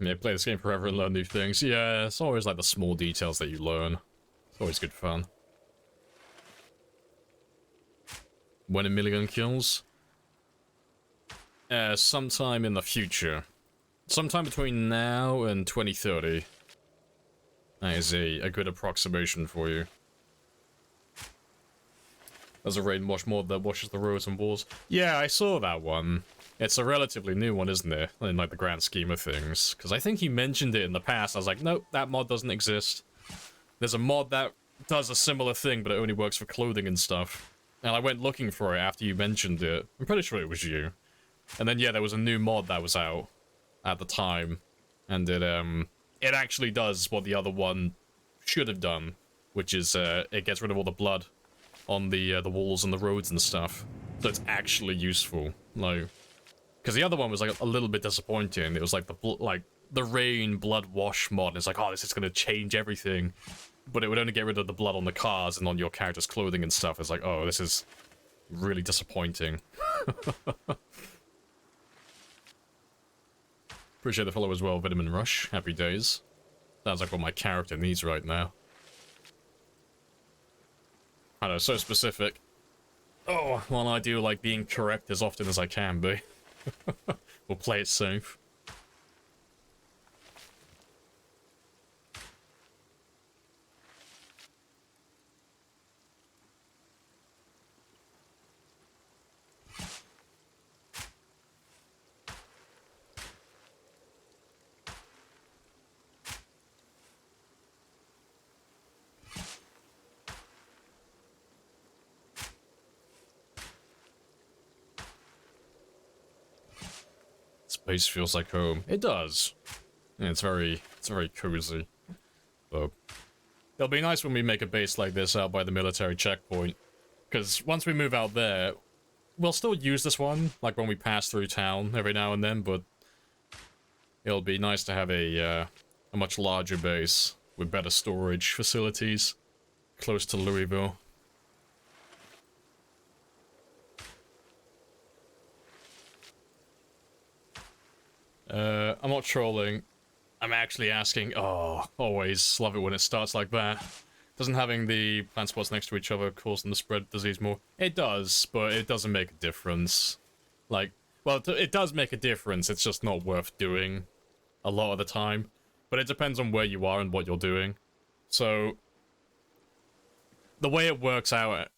Yeah, play this game forever and learn new things. Yeah, it's always like the small details that you learn. It's always good fun. When 1,000,000 kills? Sometime in the future. Sometime between now and 2030. That is a good approximation for you. There's a rain wash mod that washes the roads and walls. Yeah, I saw that one. It's a relatively new one, isn't it? In like the grand scheme of things. Because I think he mentioned it in the past. I was like, nope, that mod doesn't exist. There's a mod that does a similar thing, but it only works for clothing and stuff. And I went looking for it after you mentioned it. I'm pretty sure it was you. And then, yeah, there was a new mod that was out at the time. And it actually does what the other one should have done. Which is, it gets rid of all the blood. on the walls and the roads and stuff. So it's actually useful. Like, because the other one was like a little bit disappointing. It was like the rain blood wash mod. It's like, oh, this is gonna change everything, but it would only get rid of the blood on the cars and on your character's clothing and stuff. It's like, oh, this is really disappointing. Appreciate the follow as well, Vitamin Rush. Happy days. Sounds like what my character needs right now. I know, so specific. Oh, well, I do like being correct as often as I can be. We'll play it safe. Space feels like home. It does. Yeah, it's very cozy. But it'll be nice when we make a base like this out by the military checkpoint. Because once we move out there, we'll still use this one, like when we pass through town every now and then, but it'll be nice to have a much larger base with better storage facilities close to Louisville. I'm not trolling. I'm actually asking. Oh, always love it when it starts like that. Doesn't having the plant spots next to each other cause them to spread disease more? It does, but it doesn't make a difference. Like, well, it does make a difference, it's just not worth doing a lot of the time. But it depends on where you are and what you're doing. So, the way it works out,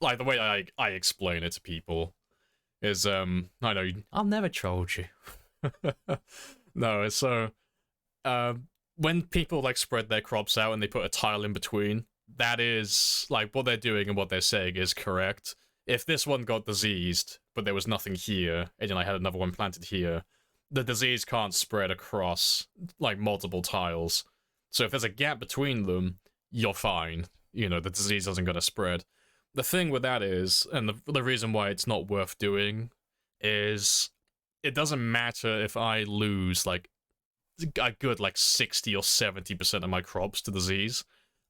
like, the way I explain it to people is, I know, I'll never troll you. No, it's so, when people, like, spread their crops out and they put a tile in between, that is, like, what they're doing and what they're saying is correct. If this one got diseased, but there was nothing here, and then I had another one planted here, the disease can't spread across, like, multiple tiles. So if there's a gap between them, you're fine. You know, the disease isn't going to spread. The thing with that is, and the reason why it's not worth doing, is it doesn't matter if I lose, like, a good, like, 60 or 70% of my crops to disease.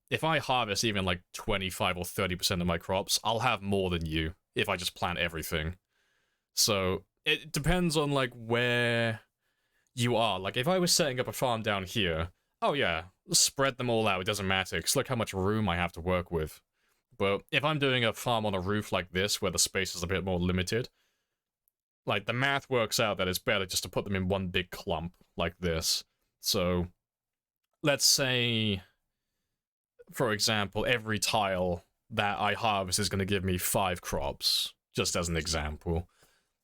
If I harvest even, like, 25 or 30% of my crops, I'll have more than you if I just plant everything. So, it depends on, like, where you are. Like, if I was setting up a farm down here, oh yeah, spread them all out, it doesn't matter, because look how much room I have to work with. But if I'm doing a farm on a roof like this, where the space is a bit more limited, like, the math works out that it's better just to put them in one big clump, like this. So, let's say, for example, every tile that I harvest is going to give me 5 crops, just as an example.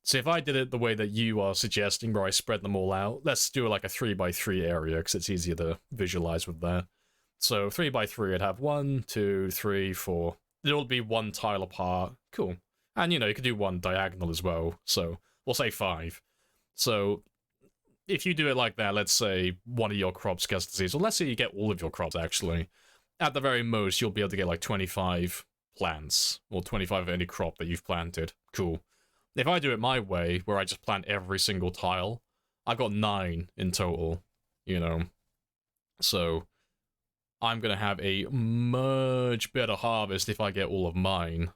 So if I did it the way that you are suggesting, where I spread them all out, let's do like a 3x3 area, because it's easier to visualize with that. So 3x3, I'd have 1, 2, 3, 4. It'll be 1 tile apart. Cool. And, you know, you could do 1 diagonal as well, so we'll say 5. So if you do it like that, let's say one of your crops gets disease, or let's say you get all of your crops, actually. At the very most, you'll be able to get like 25 plants, or 25 of any crop that you've planted. Cool. If I do it my way, where I just plant every single tile, I've got 9 in total, you know. So, I'm gonna have a much better harvest if I get all of mine.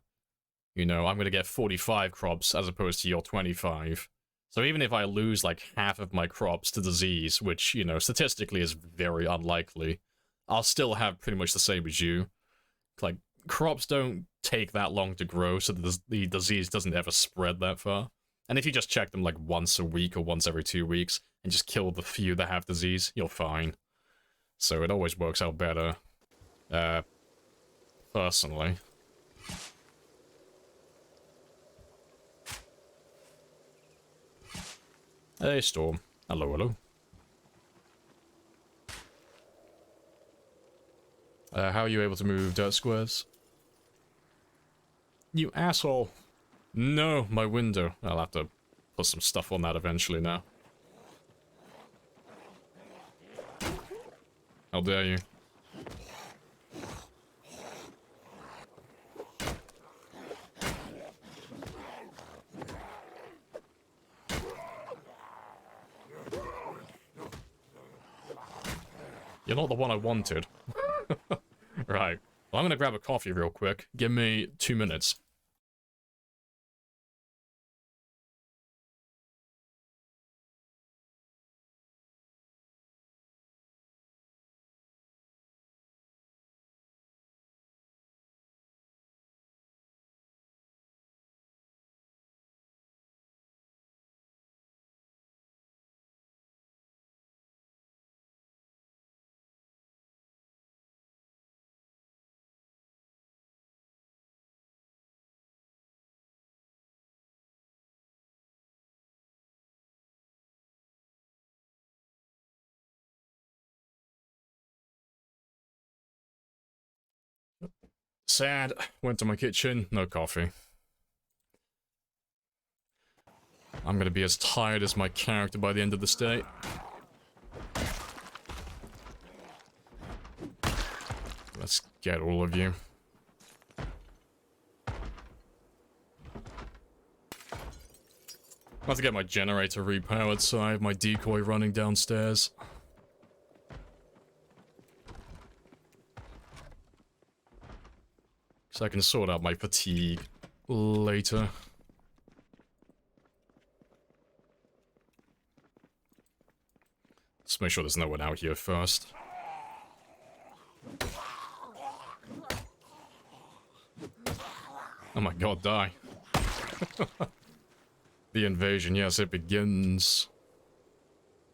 You know, I'm gonna get 45 crops as opposed to your 25. So even if I lose like half of my crops to disease, which, you know, statistically is very unlikely, I'll still have pretty much the same as you. Like, crops don't take that long to grow, so the disease doesn't ever spread that far. And if you just check them like once a week or once every 2 weeks, and just kill the few that have disease, you're fine. So it always works out better. Personally. Hey, Storm. Hello, hello. How are you able to move dirt squares? You asshole. No, my window. I'll have to put some stuff on that eventually now. How dare you? You're not the one I wanted. Right. Well, I'm gonna grab a coffee real quick. Give me 2 minutes. Sad. Went to my kitchen. No coffee. I'm gonna be as tired as my character by the end of this day. Let's get all of you. I have to get my generator repowered, so I have my decoy running downstairs. So I can sort out my fatigue later. Let's make sure there's no one out here first. Oh my god, die. The invasion, yes, it begins.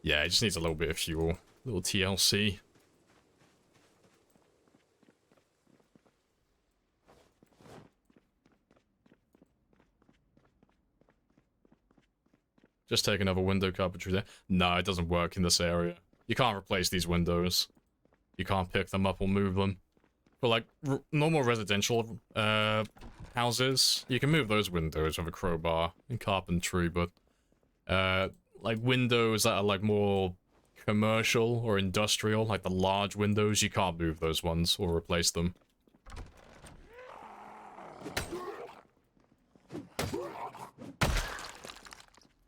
Yeah, it just needs a little bit of fuel. A little TLC. Just take another window carpentry there. No, it doesn't work in this area. You can't replace these windows. You can't pick them up or move them. But like, normal residential houses, you can move those windows with a crowbar in carpentry, but like windows that are like more commercial or industrial, like the large windows, you can't move those ones or replace them.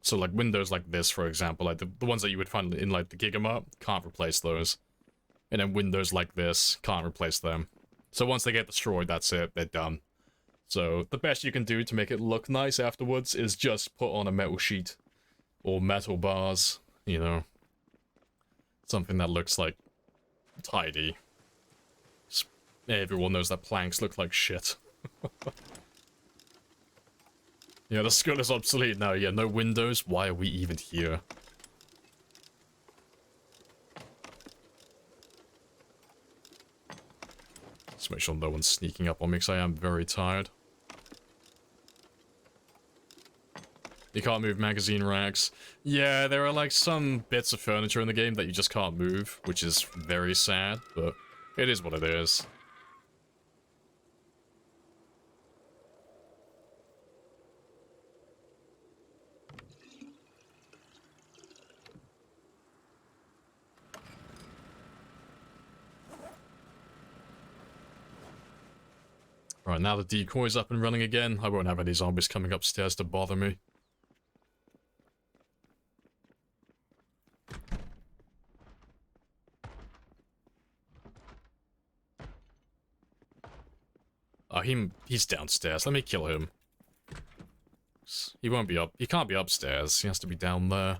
So like windows like this, for example, like the ones that you would find in like the Gigamart, can't replace those. And then windows like this, can't replace them. So once they get destroyed, that's it, they're done. So the best you can do to make it look nice afterwards is just put on a metal sheet. Or metal bars, you know. Something that looks like tidy. Everyone knows that planks look like shit. Yeah, the skull is obsolete now. Yeah, no windows. Why are we even here? Let's make sure no one's sneaking up on me because I am very tired. You can't move magazine racks. Yeah, there are like some bits of furniture in the game that you just can't move, which is very sad, but it is what it is. Right, now the decoy's up and running again. I won't have any zombies coming upstairs to bother me. Oh, he's downstairs. Let me kill him. He won't be up. He can't be upstairs. He has to be down there.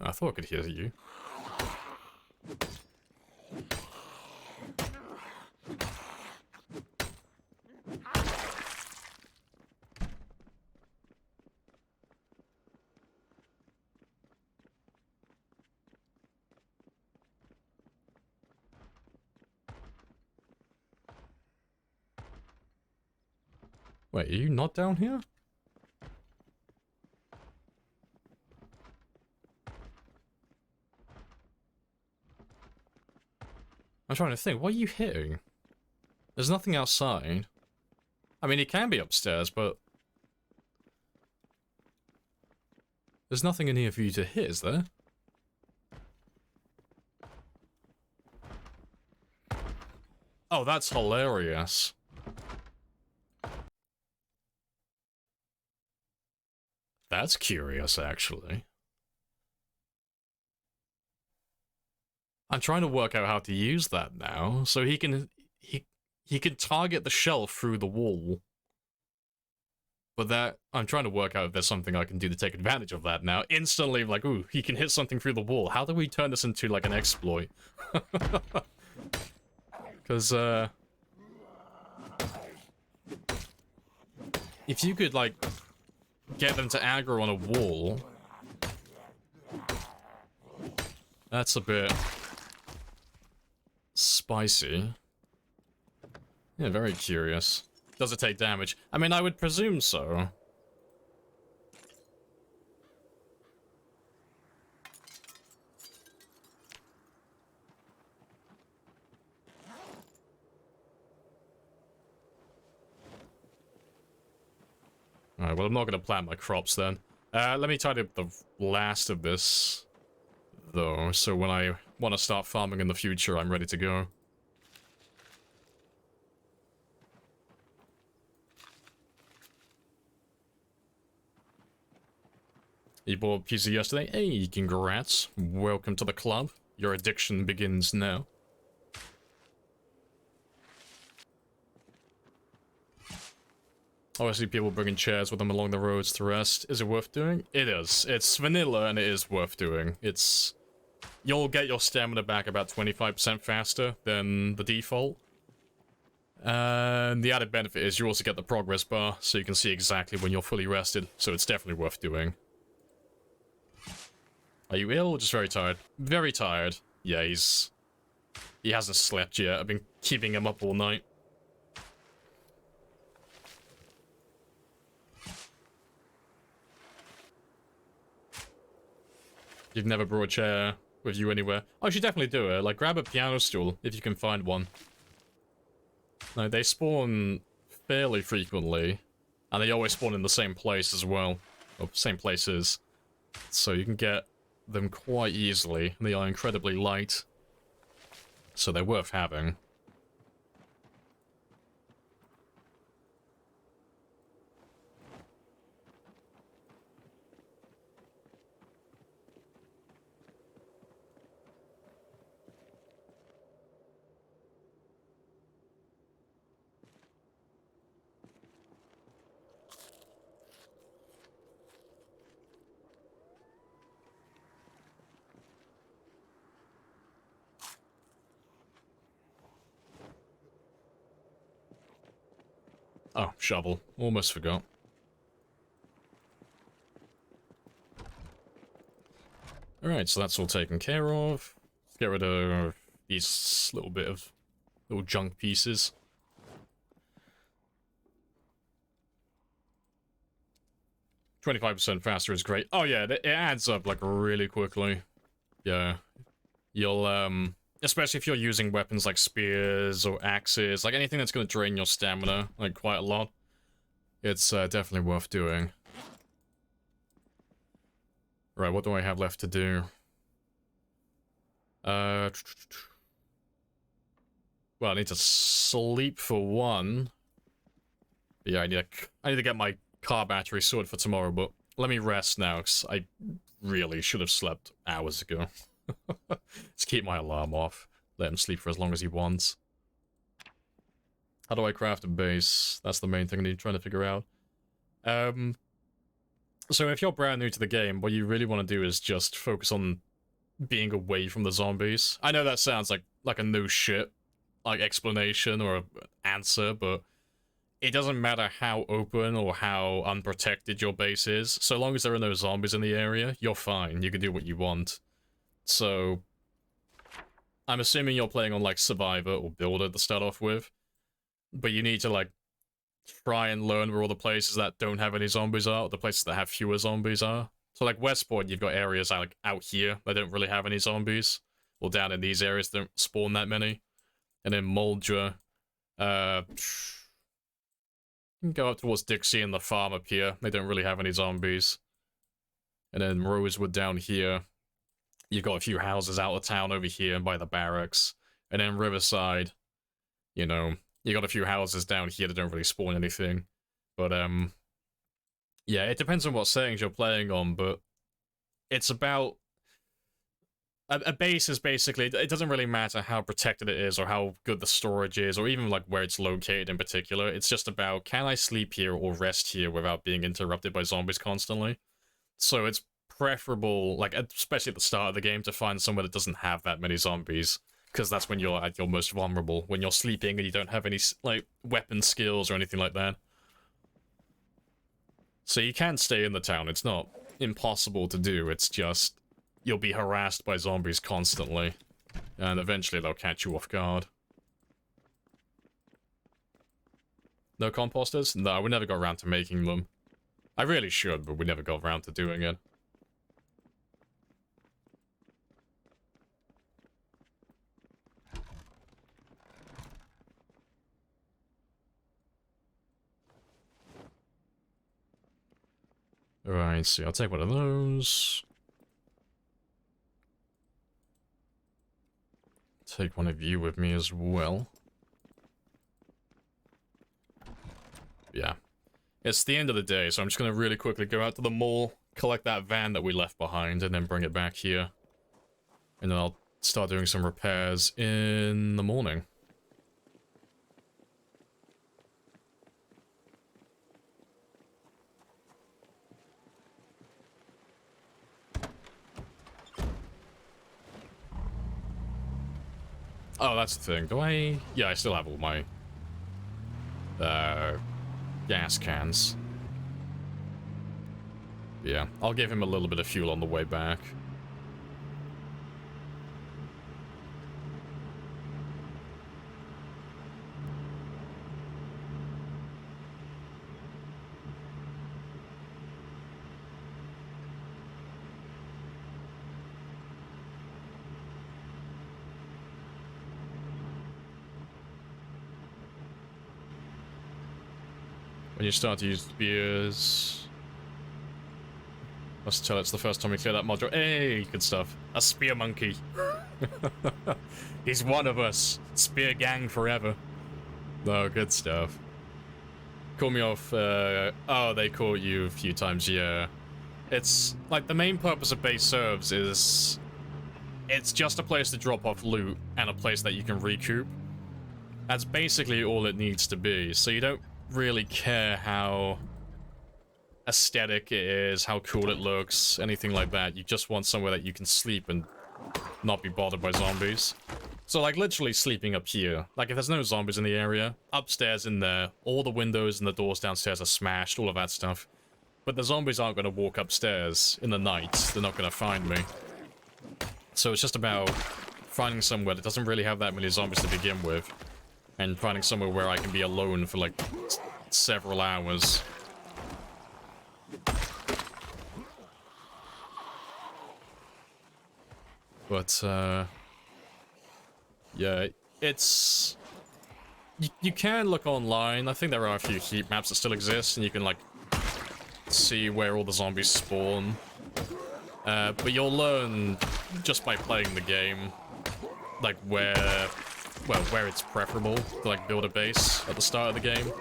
I thought I could hear you. Wait, are you not down here? I'm trying to think, what are you hitting? There's nothing outside. I mean, he can be upstairs, but... there's nothing in here for you to hit, is there? Oh, that's hilarious. That's curious, actually. I'm trying to work out how to use that now, so he can target the shelf through the wall. But that, I'm trying to work out if there's something I can do to take advantage of that now. Instantly, like, ooh, he can hit something through the wall. How do we turn this into, like, an exploit? Because, if you could, like, get them to aggro on a wall, that's a bit spicy. Yeah, very curious. Does it take damage? I mean, I would presume so. Alright, well, I'm not going to plant my crops then. Let me tidy up the last of this, though, so when I want to start farming in the future, I'm ready to go. You bought PC yesterday? Hey, congrats. Welcome to the club. Your addiction begins now. Obviously, people bringing chairs with them along the roads to rest. Is it worth doing? It is. It's vanilla and it is worth doing. It's... You'll get your stamina back about 25% faster than the default. And the added benefit is you also get the progress bar, so you can see exactly when you're fully rested. So it's definitely worth doing. Are you ill or just very tired? Very tired. Yeah, he hasn't slept yet. I've been keeping him up all night. You've never brought a chair with you anywhere? Oh, you should definitely do it. Like, grab a piano stool if you can find one. No, they spawn fairly frequently. And they always spawn in the same place as well. Or same places. So you can get them quite easily. They are incredibly light. So they're worth having. Oh, shovel. Almost forgot. Alright, so that's all taken care of. Let's get rid of these little junk pieces. "25% faster is great." Oh yeah, it adds up, like, really quickly. Yeah. You'll, especially if you're using weapons like spears or axes, like anything that's going to drain your stamina, like, quite a lot. It's, definitely worth doing. Right, what do I have left to do? Well, I need to sleep for one. Yeah, I need to get my car battery sorted for tomorrow, but let me rest now, because I really should have slept hours ago. Let's keep my alarm off. Let him sleep for as long as he wants. How do I craft a base? That's the main thing I need trying to figure out. So if you're brand new to the game, what you really want to do is just focus on being away from the zombies. I know that sounds like a no shit, like, explanation or an answer, but it doesn't matter how open or how unprotected your base is. So long as there are no zombies in the area, you're fine. You can do what you want. So I'm assuming you're playing on, like, Survivor or Builder to start off with. But you need to, like, try and learn where all the places that don't have any zombies are, or the places that have fewer zombies are. So, like, Westport, you've got areas out here that don't really have any zombies. Or down in these areas, they don't spawn that many. And then Muldra, you can go up towards Dixie and the farm up here. They don't really have any zombies. And then Rosewood down here. You've got a few houses out of town over here by the barracks. And then Riverside, you know, you got a few houses down here that don't really spawn anything. But, Yeah, it depends on what settings you're playing on, but it's about... A base is basically... It doesn't really matter how protected it is or how good the storage is or even like where it's located in particular. It's just about, can I sleep here or rest here without being interrupted by zombies constantly? So it's preferable, like, especially at the start of the game, to find somewhere that doesn't have that many zombies, because that's when you're at your most vulnerable, when you're sleeping and you don't have any, like, weapon skills or anything like that. So you can stay in the town, it's not impossible to do, it's just you'll be harassed by zombies constantly, and eventually they'll catch you off guard. No composters? No, we never got around to making them. I really should, but we never got around to doing it. Alright, so I'll take one of those. Take one of you with me as well. Yeah. It's the end of the day, so I'm just gonna really quickly go out to the mall, collect that van that we left behind, and then bring it back here. And then I'll start doing some repairs in the morning. Oh, that's the thing. Do I... Yeah, I still have all my... gas cans. Yeah, I'll give him a little bit of fuel on the way back. When you start to use spears... Must tell it's the first time we clear that module. Hey, good stuff. A spear monkey. He's one of us. Spear gang forever. Oh, good stuff. Call me off, oh, they caught you a few times, yeah. It's, like, the main purpose of base serves is... It's just a place to drop off loot, and a place that you can recoup. That's basically all it needs to be, so you don't really care how aesthetic it is, how cool it looks, anything like that. You just want somewhere that you can sleep and not be bothered by zombies. So, like, literally sleeping up here. Like, if there's no zombies in the area, upstairs in there, all the windows and the doors downstairs are smashed, all of that stuff. But the zombies aren't going to walk upstairs in the night. They're not going to find me. So it's just about finding somewhere that doesn't really have that many zombies to begin with, and finding somewhere where I can be alone for, like, several hours. But, yeah, it's... You can look online. I think there are a few heat maps that still exist, and you can, like, see where all the zombies spawn. But you'll learn just by playing the game, like, where it's preferable to, like, build a base at the start of the game.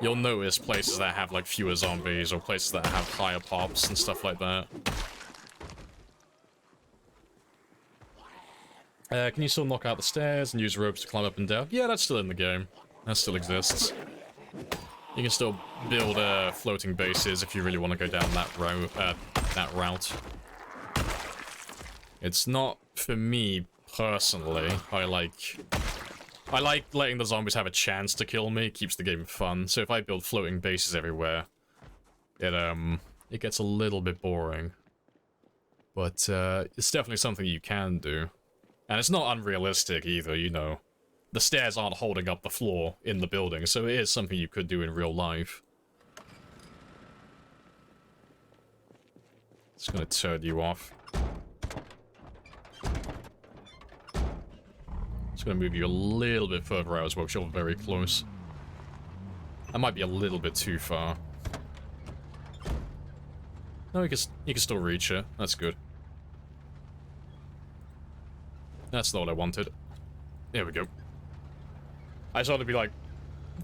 You'll notice places that have, like, fewer zombies, or places that have higher pops and stuff like that. Can you still knock out the stairs and use ropes to climb up and down? Yeah, that's still in the game. That still exists. You can still build floating bases if you really want to go down that route. It's not for me personally. I like letting the zombies have a chance to kill me. It keeps the game fun. So if I build floating bases everywhere, it gets a little bit boring. But it's definitely something you can do. And it's not unrealistic either, you know. The stairs aren't holding up the floor in the building, so it is something you could do in real life. It's gonna turn you off. It's gonna move you a little bit further out as well, because you're very close. That might be a little bit too far. No, you can still reach it. That's good. That's not what I wanted. There we go. I just want to be like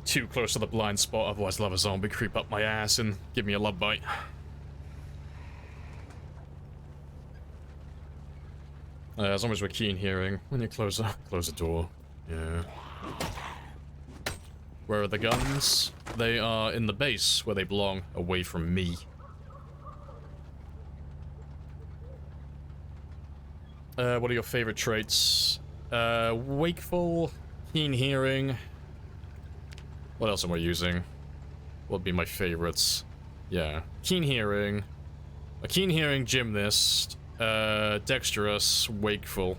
too close to the blind spot, otherwise I'll have a zombie creep up my ass and give me a love bite. As long as we're keen hearing when you close the door. Yeah. Where are the guns? They are in the base, where they belong, away from me. What are your favorite traits? Wakeful, keen hearing. What else am I using? What would be my favorites? Yeah, keen hearing. A keen hearing gymnast. Dexterous, wakeful.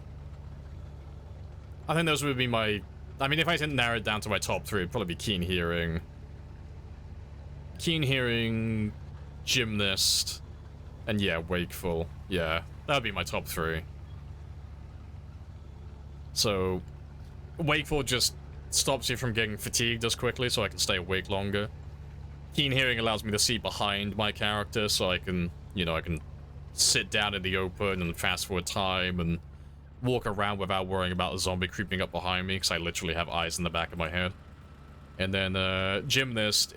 I think those would be my... I mean, if I didn't narrow it down to my top three, it'd probably be keen hearing, gymnast, and yeah, wakeful. Yeah, that would be my top three. So, wakeful just stops you from getting fatigued as quickly, so I can stay awake longer. Keen hearing allows me to see behind my character, so I can, you know, I can sit down in the open and fast forward time and walk around without worrying about a zombie creeping up behind me, because I literally have eyes in the back of my head. And then gymnast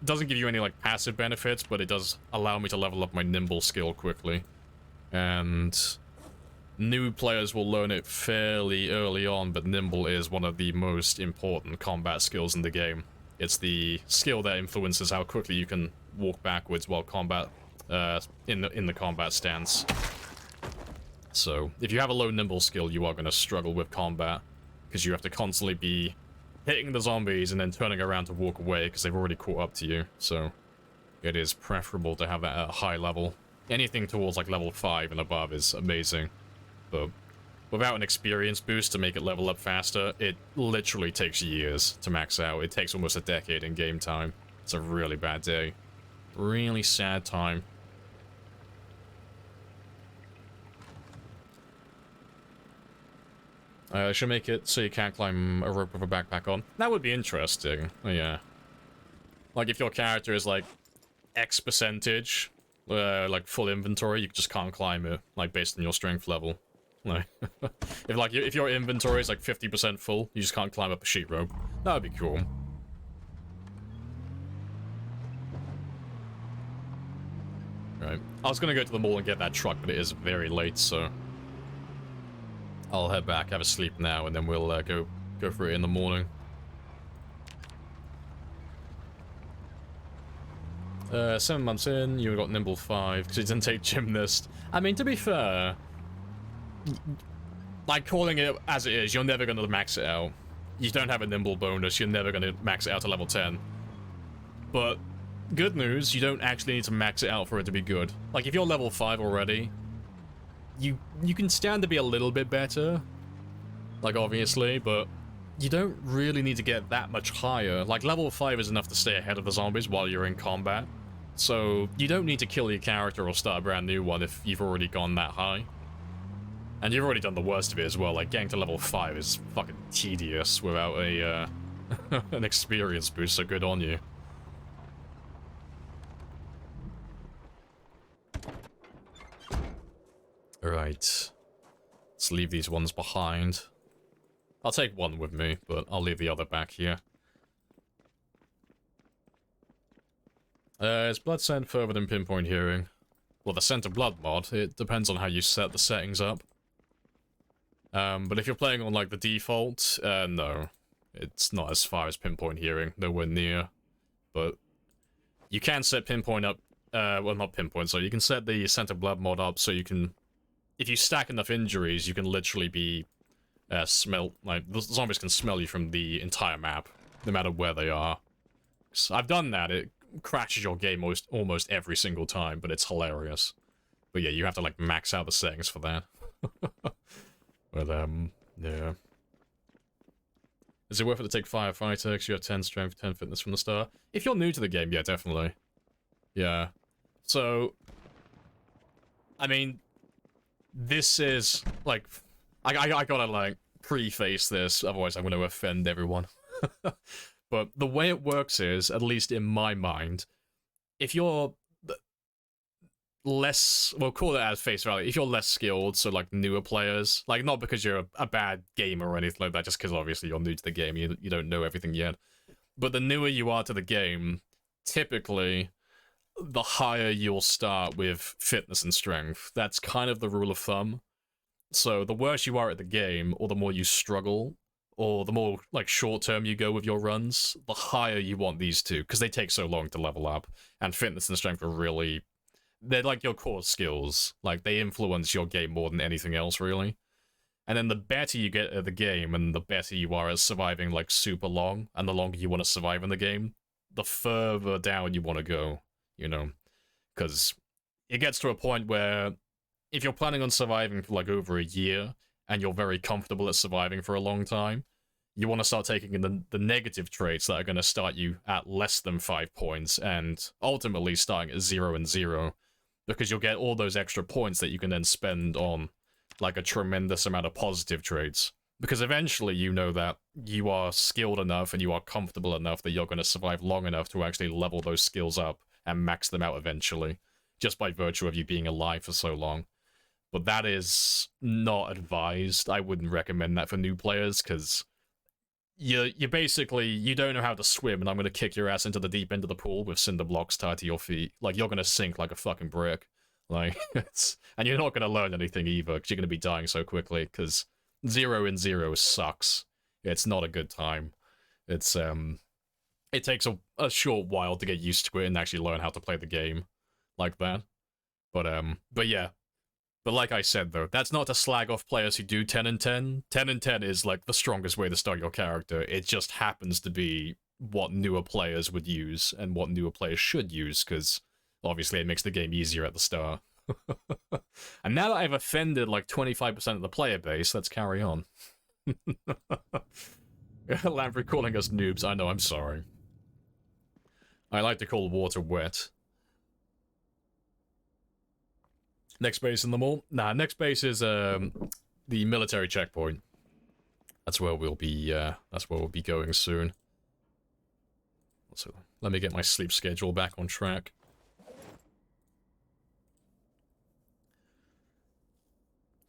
doesn't give you any like passive benefits, but it does allow me to level up my nimble skill quickly. And new players will learn it fairly early on, but nimble is one of the most important combat skills in the game. It's the skill that influences how quickly you can walk backwards while in the combat stance. So, if you have a low nimble skill, you are going to struggle with combat, because you have to constantly be hitting the zombies and then turning around to walk away, because they've already caught up to you. So, it is preferable to have that at a high level. Anything towards like level 5 and above is amazing, but without an experience boost to make it level up faster, it literally takes years to max out. It takes almost a decade in game time. It's a really bad day. Really sad time. I should make it so you can't climb a rope with a backpack on. That would be interesting. Oh, yeah. Like, if your character is, like, X percentage, like, full inventory, you just can't climb it, like, based on your strength level. Like, if your inventory is, like, 50% full, you just can't climb up a sheet rope. That would be cool. Right. I was gonna go to the mall and get that truck, but it is very late, so I'll head back, have a sleep now, and then we'll go for it in the morning. 7 months in, you got Nimble 5, because you didn't take Gymnast. I mean, to be fair, like, calling it as it is, you're never going to max it out. You don't have a Nimble bonus, you're never going to max it out to level 10. But, good news, you don't actually need to max it out for it to be good. Like, if you're level 5 already, you can stand to be a little bit better, like, obviously, but you don't really need to get that much higher. Like, level 5 is enough to stay ahead of the zombies while you're in combat, so you don't need to kill your character or start a brand new one if you've already gone that high. And you've already done the worst of it as well. Like, getting to level 5 is fucking tedious without a an experience boost, so good on you. Alright. Let's leave these ones behind. I'll take one with me, but I'll leave the other back here. Is blood sent further than pinpoint hearing? Well, the scent of blood mod, it depends on how you set the settings up. But if you're playing on, like, the default, no. It's not as far as pinpoint hearing, nowhere near. But you can set pinpoint up, well, not pinpoint, so you can set the scent of blood mod up so you can, if you stack enough injuries, you can literally be, like, the zombies can smell you from the entire map, no matter where they are. So I've done that, it crashes your game almost every single time, but it's hilarious. But yeah, you have to, like, max out the settings for that. But, yeah. Is it worth it to take Firefighter, because you have 10 strength, 10 fitness from the start? If you're new to the game, yeah, definitely. Yeah. So, I mean, this is, like, I gotta, like, preface this, otherwise I'm gonna offend everyone. But the way it works is, at least in my mind, if you're... less, we'll call it as face value, if you're less skilled, so like newer players, like not because you're a bad gamer or anything like that, just because obviously you're new to the game, you don't know everything yet. But the newer you are to the game, typically, the higher you'll start with fitness and strength. That's kind of the rule of thumb. So the worse you are at the game, or the more you struggle, or the more like short term you go with your runs, the higher you want these two, because they take so long to level up. And fitness and strength are really, they're like your core skills. Like they influence your game more than anything else, really. And then the better you get at the game, and the better you are at surviving like super long, and the longer you want to survive in the game, the further down you want to go, you know, because it gets to a point where if you're planning on surviving for like over a year and you're very comfortable at surviving for a long time, you want to start taking in the negative traits that are going to start you at less than 5 points and ultimately starting at 0 and 0, because you'll get all those extra points that you can then spend on like a tremendous amount of positive traits. Because eventually you know that you are skilled enough and you are comfortable enough that you're going to survive long enough to actually level those skills up and max them out eventually, just by virtue of you being alive for so long. But that is not advised. I wouldn't recommend that for new players, because you basically, you don't know how to swim, and I'm going to kick your ass into the deep end of the pool with cinder blocks tied to your feet. Like, you're going to sink like a fucking brick. Like, and you're not going to learn anything either, because you're going to be dying so quickly, because 0 and 0 sucks. It's not a good time. It's, it takes a short while to get used to it and actually learn how to play the game like that. But yeah. But like I said, though, that's not to slag off players who do 10 and 10. 10 and 10 is, like, the strongest way to start your character. It just happens to be what newer players would use and what newer players should use, because obviously it makes the game easier at the start. And now that I've offended, like, 25% of the player base, let's carry on. Lamprey calling us noobs. I know, I'm sorry. I like to call water wet. Next base in the mall? Nah, next base is the military checkpoint. That's where we'll be going soon. So let me get my sleep schedule back on track.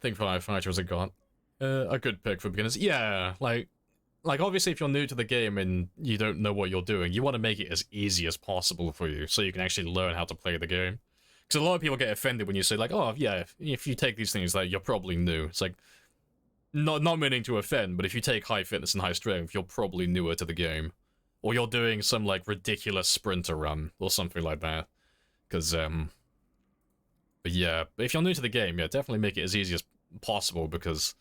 I think Firefighter was a good pick for beginners. Yeah, like obviously if you're new to the game and you don't know what you're doing, you want to make it as easy as possible for you, so you can actually learn how to play the game. Because a lot of people get offended when you say, like, oh, yeah, if you take these things, like, you're probably new. It's like, not meaning to offend, but if you take high fitness and high strength, you're probably newer to the game. Or you're doing some, like, ridiculous sprinter run, or something like that. Because, but yeah, if you're new to the game, yeah, definitely make it as easy as possible, because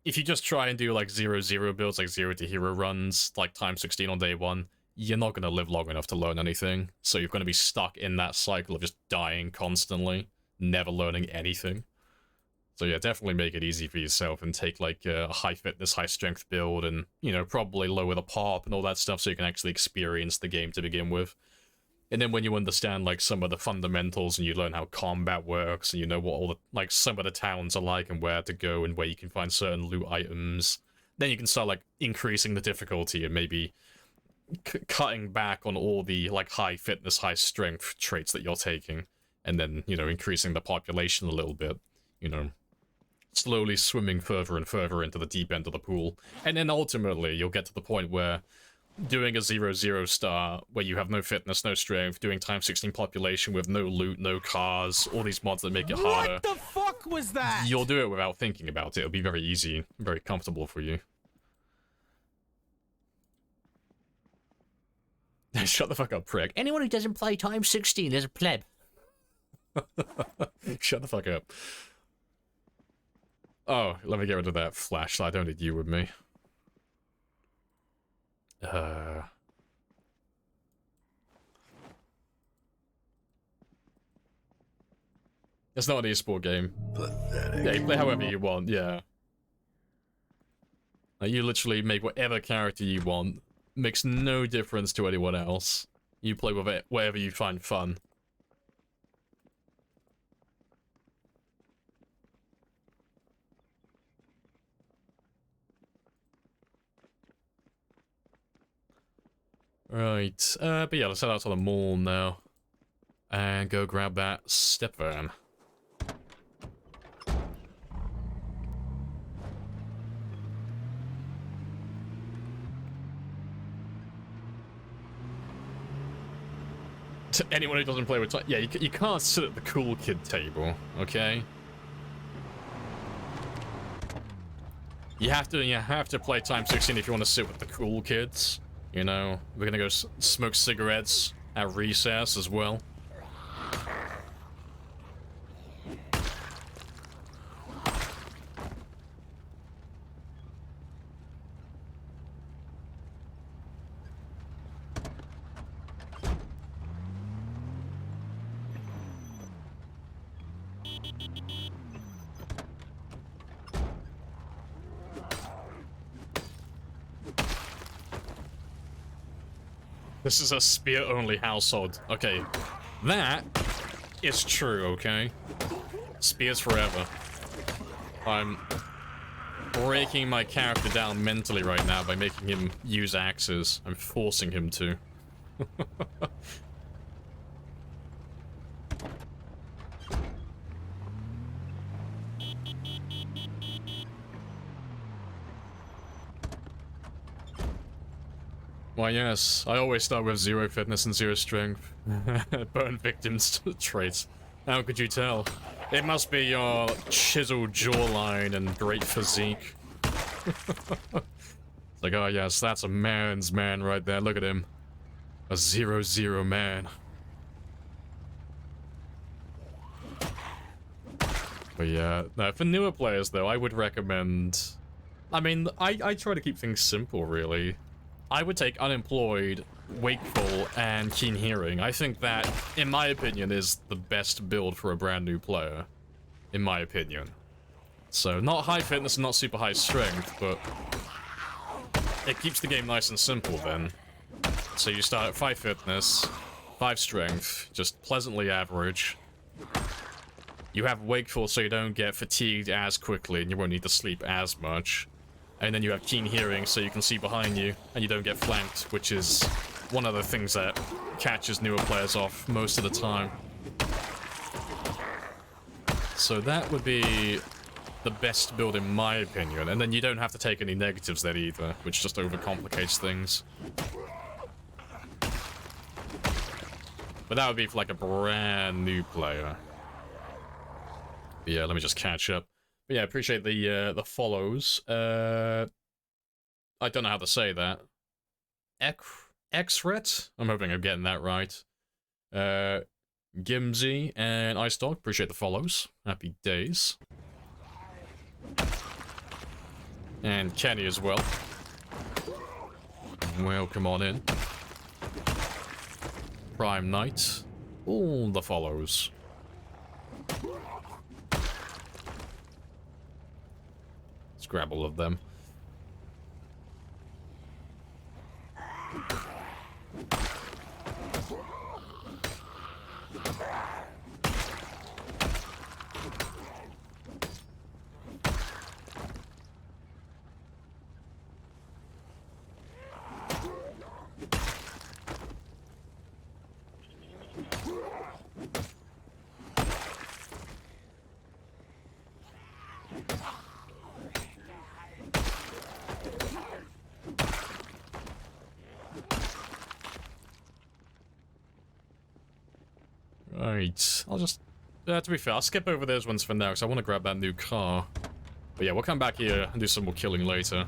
if you just try and do, like, 0-0 builds, like 0 to hero runs, like, times 16 on day 1, you're not going to live long enough to learn anything, so you're going to be stuck in that cycle of just dying constantly, never learning anything. So yeah, definitely make it easy for yourself and take like a high fitness, high strength build, and, you know, probably lower the pop and all that stuff so you can actually experience the game to begin with. And then when you understand like some of the fundamentals and you learn how combat works and you know what all the, like, some of the towns are like and where to go and where you can find certain loot items, then you can start like increasing the difficulty and maybe cutting back on all the, like, high fitness, high strength traits that you're taking, and then, you know, increasing the population a little bit, you know, slowly swimming further and further into the deep end of the pool. And then ultimately, you'll get to the point where doing a 0-0 start, where you have no fitness, no strength, doing times 16 population with no loot, no cars, all these mods that make it harder. What the fuck was that? You'll do it without thinking about it. It'll be very easy, very comfortable for you. Shut the fuck up, prick. Anyone who doesn't play times 16 is a pleb. Shut the fuck up. Oh, let me get rid of that flashlight. I don't need you with me. It's not an esport game. Pathetic. Yeah, you play however you want, yeah. Like, you literally make whatever character you want. Makes no difference to anyone else. You play with it wherever you find fun. Right, but yeah, let's head out to the mall now. And go grab that step van. To anyone who doesn't play with time, yeah, you can't sit at the cool kid table, okay? You have to play Time 16 if you want to sit with the cool kids. You know, we're gonna go smoke cigarettes at recess as well. This is a spear-only household. Okay, that is true, okay? Spears forever. I'm breaking my character down mentally right now by making him use axes. I'm forcing him to. Why, yes, I always start with 0 fitness and 0 strength. Burn victims traits. How could you tell? It must be your chiseled jawline and great physique. It's like, oh yes, that's a man's man right there. Look at him. A 0-0 man. But yeah, no, for newer players though, I would recommend... I mean, I try to keep things simple, really. I would take Unemployed, Wakeful, and Keen Hearing. I think that, in my opinion, is the best build for a brand new player. In my opinion. So, not high fitness and not super high strength, but it keeps the game nice and simple then. So you start at 5 fitness, 5 strength, just pleasantly average. You have Wakeful so you don't get fatigued as quickly and you won't need to sleep as much. And then you have Keen Hearing so you can see behind you and you don't get flanked, which is one of the things that catches newer players off most of the time. So that would be the best build in my opinion, and then you don't have to take any negatives there either, which just overcomplicates things. But that would be for like a brand new player. But yeah, let me just catch up. But yeah, appreciate the follows. I don't know how to say that. Xret? I'm hoping I'm getting that right. Gimsy and Ice Dog, appreciate the follows. Happy days. And Kenny as well. Welcome on in. Prime Knight. All the follows. Let's grab all of them. Right, I'll just... to be fair, I'll skip over those ones for now, because I want to grab that new car. But yeah, we'll come back here and do some more killing later.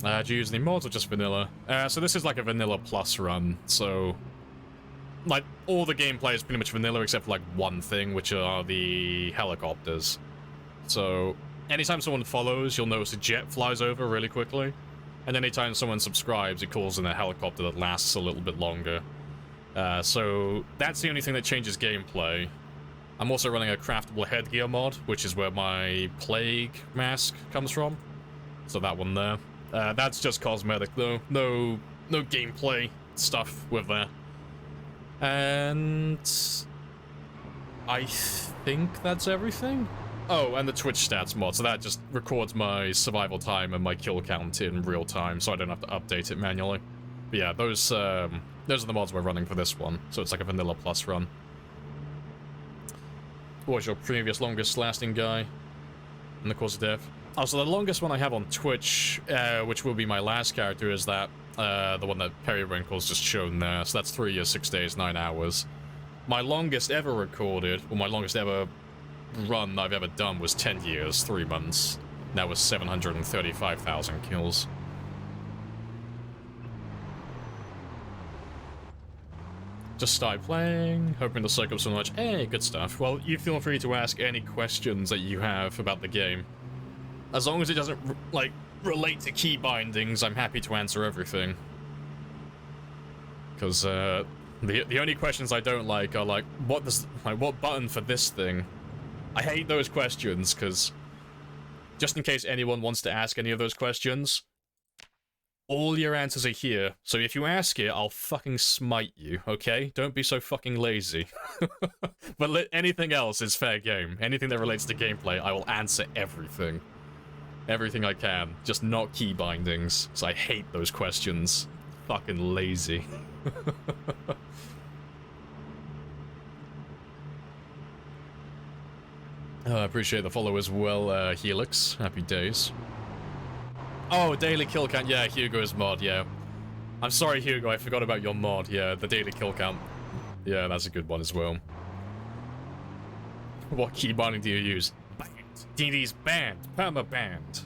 Do you use any mods or just vanilla? So this is like a vanilla plus run, so... like, all the gameplay is pretty much vanilla except for like one thing, which are the helicopters. So, anytime someone follows, you'll notice a jet flies over really quickly. And anytime someone subscribes, it calls in a helicopter that lasts a little bit longer. So that's the only thing that changes gameplay. I'm also running a craftable headgear mod, which is where my plague mask comes from. So that one there. That's just cosmetic though. No gameplay stuff with that. And I think that's everything. Oh, and the Twitch stats mod, so that just records my survival time and my kill count in real time, so I don't have to update it manually. But yeah, those Those are the mods we're running for this one, so it's like a vanilla plus run. What was your previous longest lasting guy in the course of death? Oh, so the longest one I have on Twitch, which will be my last character, is that, the one that Periwinkle's just shown there. So that's 3 years, 6 days, 9 hours. My longest ever recorded, or my longest ever run that I've ever done was 10 years, 3 months. That was 735,000 kills. Just started playing, hoping to soak up so much. Hey, good stuff. Well, you feel free to ask any questions that you have about the game. As long as it doesn't, like, relate to key bindings, I'm happy to answer everything. Because, the only questions I don't like are, like, what button for this thing? I hate those questions, because, just in case anyone wants to ask any of those questions, all your answers are here, so if you ask it, I'll fucking smite you, okay? Don't be so fucking lazy. But anything else is fair game. Anything that relates to gameplay, I will answer everything. Everything I can, just not key bindings, so I hate those questions. Fucking lazy. I appreciate the follow as well, Helix. Happy days. Oh, daily kill count. Yeah, Hugo's mod, yeah. I'm sorry, Hugo, I forgot about your mod. Yeah, the daily kill count. Yeah, that's a good one as well. What key binding do you use? Banned. DD's banned. Perma banned.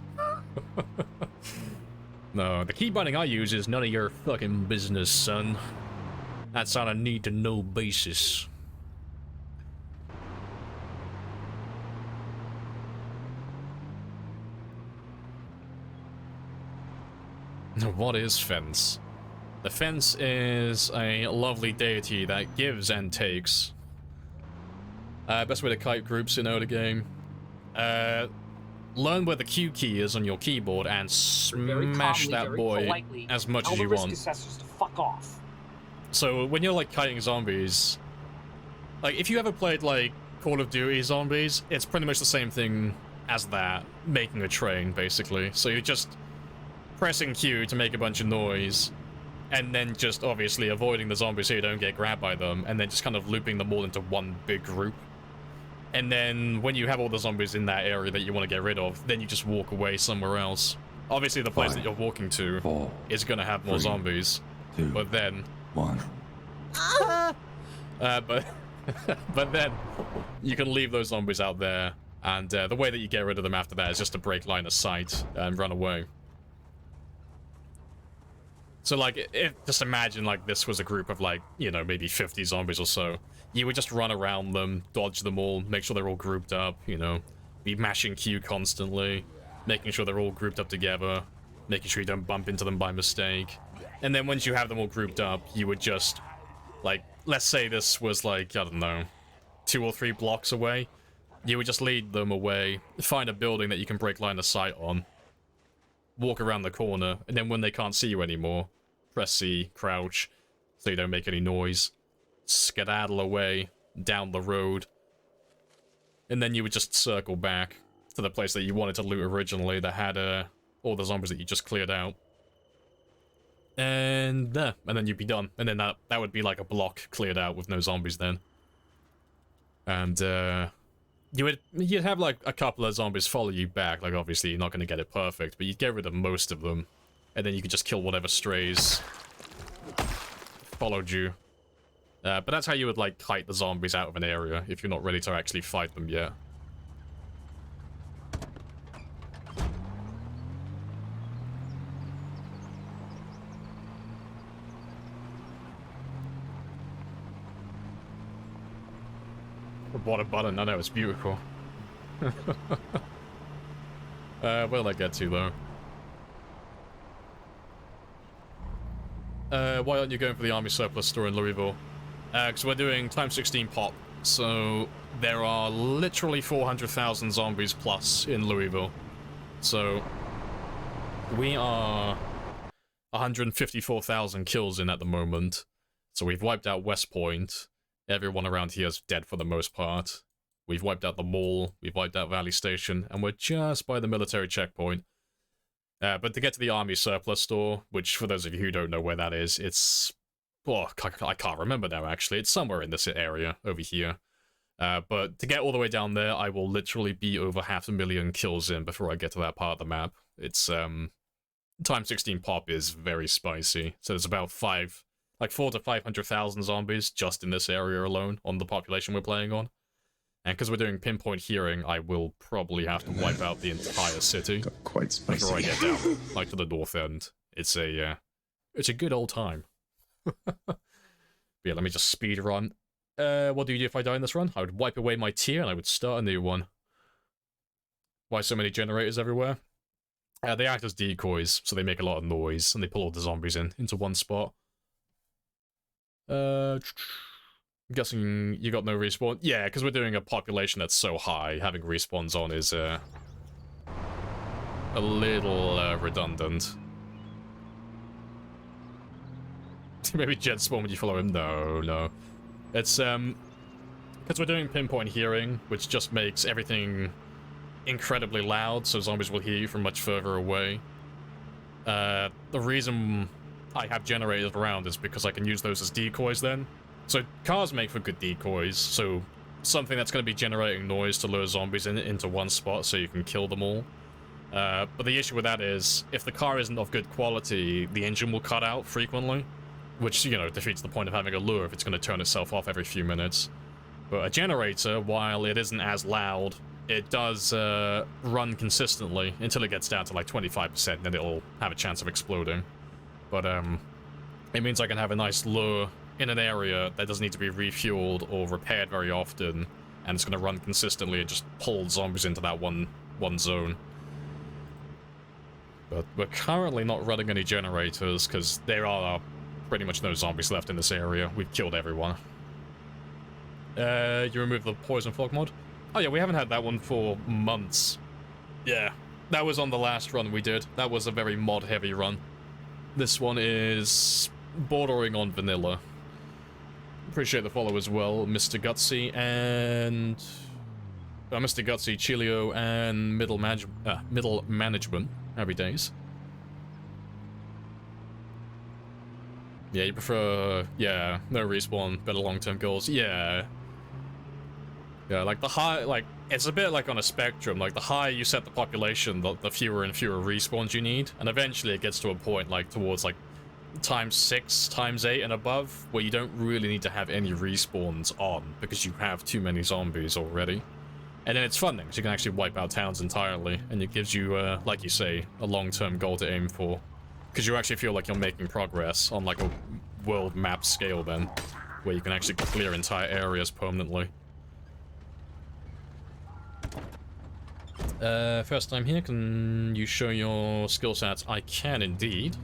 No, the key binding I use is none of your fucking business, son. That's on a need-to-know basis. What is Fence? The Fence is a lovely deity that gives and takes. Best way to kite groups in early game. Learn where the Q key is on your keyboard and smash that boy as much as you want. To fuck off. So when you're like kiting zombies, like if you ever played like Call of Duty zombies, it's pretty much the same thing as that, making a train basically. So you're just pressing Q to make a bunch of noise, and then just obviously avoiding the zombies so you don't get grabbed by them, and then just kind of looping them all into one big group. And then when you have all the zombies in that area that you want to get rid of, then you just walk away somewhere else. Obviously the place that you're walking to is going to have more zombies, but then... 1. but then you can leave those zombies out there, and the way that you get rid of them after that is just to break line of sight and run away. So, like, just imagine, like, this was a group of, like, you know, maybe 50 zombies or so. You would just run around them, dodge them all, make sure they're all grouped up, you know, be mashing Q constantly, making sure they're all grouped up together, making sure you don't bump into them by mistake. And then once you have them all grouped up, you would just, like, let's say this was, like, I don't know, 2 or 3 blocks away. You would just lead them away, find a building that you can break line of sight on, walk around the corner, and then when they can't see you anymore, press C, crouch, so you don't make any noise, skedaddle away down the road, and then you would just circle back to the place that you wanted to loot originally that had all the zombies that you just cleared out. And then you'd be done. And then that would be like a block cleared out with no zombies then. And you'd have like a couple of zombies follow you back. Like obviously you're not going to get it perfect, but you'd get rid of most of them. And then you could just kill whatever strays followed you. But that's how you would, like, kite the zombies out of an area if you're not ready to actually fight them yet. What a button. I know, it's beautiful. Where'll I get to, though? Why aren't you going for the army surplus store in Louisville? Because we're doing times 16 pop, so there are literally 400,000 zombies plus in Louisville. So we are 154,000 kills in at the moment. So we've wiped out West Point. Everyone around here is dead for the most part. We've wiped out the mall, we've wiped out Valley Station, and we're just by the military checkpoint. But to get to the army surplus store, which for those of you who don't know where that is, it's well, I can't remember now, actually. It's somewhere in this area over here. But to get all the way down there, I will literally be over 500,000 kills in before I get to that part of the map. It's, time 16 pop is very spicy. So there's about 4 to 500,000 zombies just in this area alone on the population we're playing on. And because we're doing pinpoint hearing, I will probably have to wipe out the entire city. Got quite spicy. Before I get down, like, to the north end. It's a good old time. Yeah, let me just speed run. What do you do if I die in this run? I would wipe away my tier and I would start a new one. Why so many generators everywhere? They act as decoys, so they make a lot of noise, and they pull all the zombies into one spot. I'm guessing you got no respawn? Yeah, because we're doing a population that's so high, having respawns on is, a little, redundant. Maybe Jet spawn when you follow him? No. It's, because we're doing pinpoint hearing, which just makes everything incredibly loud, so zombies will hear you from much further away. The reason I have generators around is because I can use those as decoys then. So cars make for good decoys, so something that's going to be generating noise to lure zombies into one spot so you can kill them all. But the issue with that is, if the car isn't of good quality, the engine will cut out frequently, which, you know, defeats the point of having a lure if it's going to turn itself off every few minutes. But a generator, while it isn't as loud, it does run consistently until it gets down to like 25%, then it'll have a chance of exploding. But it means I can have a nice lure in an area that doesn't need to be refueled or repaired very often, and it's going to run consistently and just pull zombies into that one zone. But we're currently not running any generators because there are pretty much no zombies left in this area. We've killed everyone. You removed the poison fog mod? Oh yeah, we haven't had that one for months. Yeah, that was on the last run we did. That was a very mod-heavy run. This one is bordering on vanilla. Appreciate the follow as well, Mr. Gutsy and... Mr. Gutsy, Chilio, and Middle Management. Happy days. Yeah, you prefer... Yeah, no respawn, better long-term goals. Yeah. Yeah, like the high... Like, it's a bit like on a spectrum. Like, the higher you set the population, the fewer and fewer respawns you need. And eventually it gets to a point, like, towards, like, ×6, ×8 and above, where you don't really need to have any respawns on, because you have too many zombies already. And then it's fun then, because you can actually wipe out towns entirely, and it gives you, like you say, a long-term goal to aim for. Because you actually feel like you're making progress on, like, a world map scale then, where you can actually clear entire areas permanently. First time here, can you show your skill sets? I can indeed.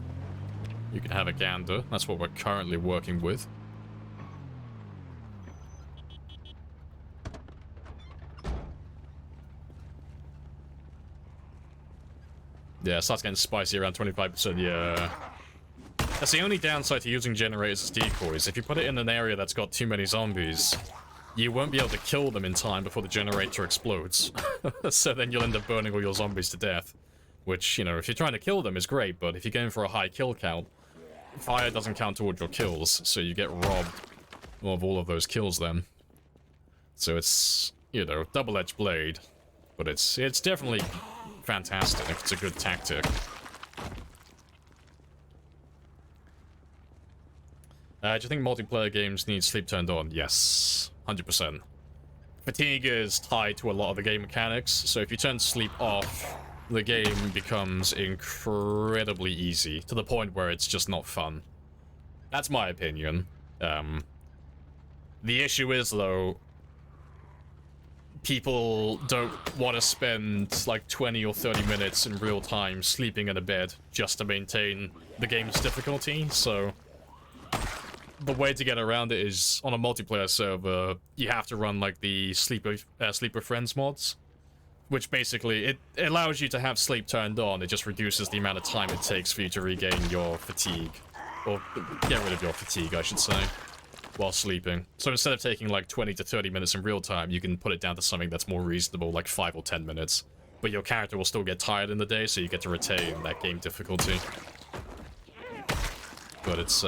You can have a gander. That's what we're currently working with. Yeah, it starts getting spicy around 25%, yeah. That's the only downside to using generators as decoys. If you put it in an area that's got too many zombies, you won't be able to kill them in time before the generator explodes. So then you'll end up burning all your zombies to death. Which, you know, if you're trying to kill them is great, but if you're going for a high kill count, fire doesn't count towards your kills, so you get robbed of all of those kills then. So it's, you know, double-edged blade, but it's definitely fantastic if it's a good tactic. Do you think multiplayer games need sleep turned on? Yes, 100%. Fatigue is tied to a lot of the game mechanics, so if you turn sleep off, the game becomes incredibly easy, to the point where it's just not fun. That's my opinion. The issue is, though, people don't want to spend like 20 or 30 minutes in real time sleeping in a bed just to maintain the game's difficulty, so the way to get around it is, on a multiplayer server, you have to run like the Sleep with Friends mods, which basically, it allows you to have sleep turned on, it just reduces the amount of time it takes for you to regain your fatigue, or get rid of your fatigue, I should say, while sleeping. So instead of taking like 20 to 30 minutes in real time, you can put it down to something that's more reasonable, like 5 or 10 minutes. But your character will still get tired in the day, so you get to retain that game difficulty. But it's,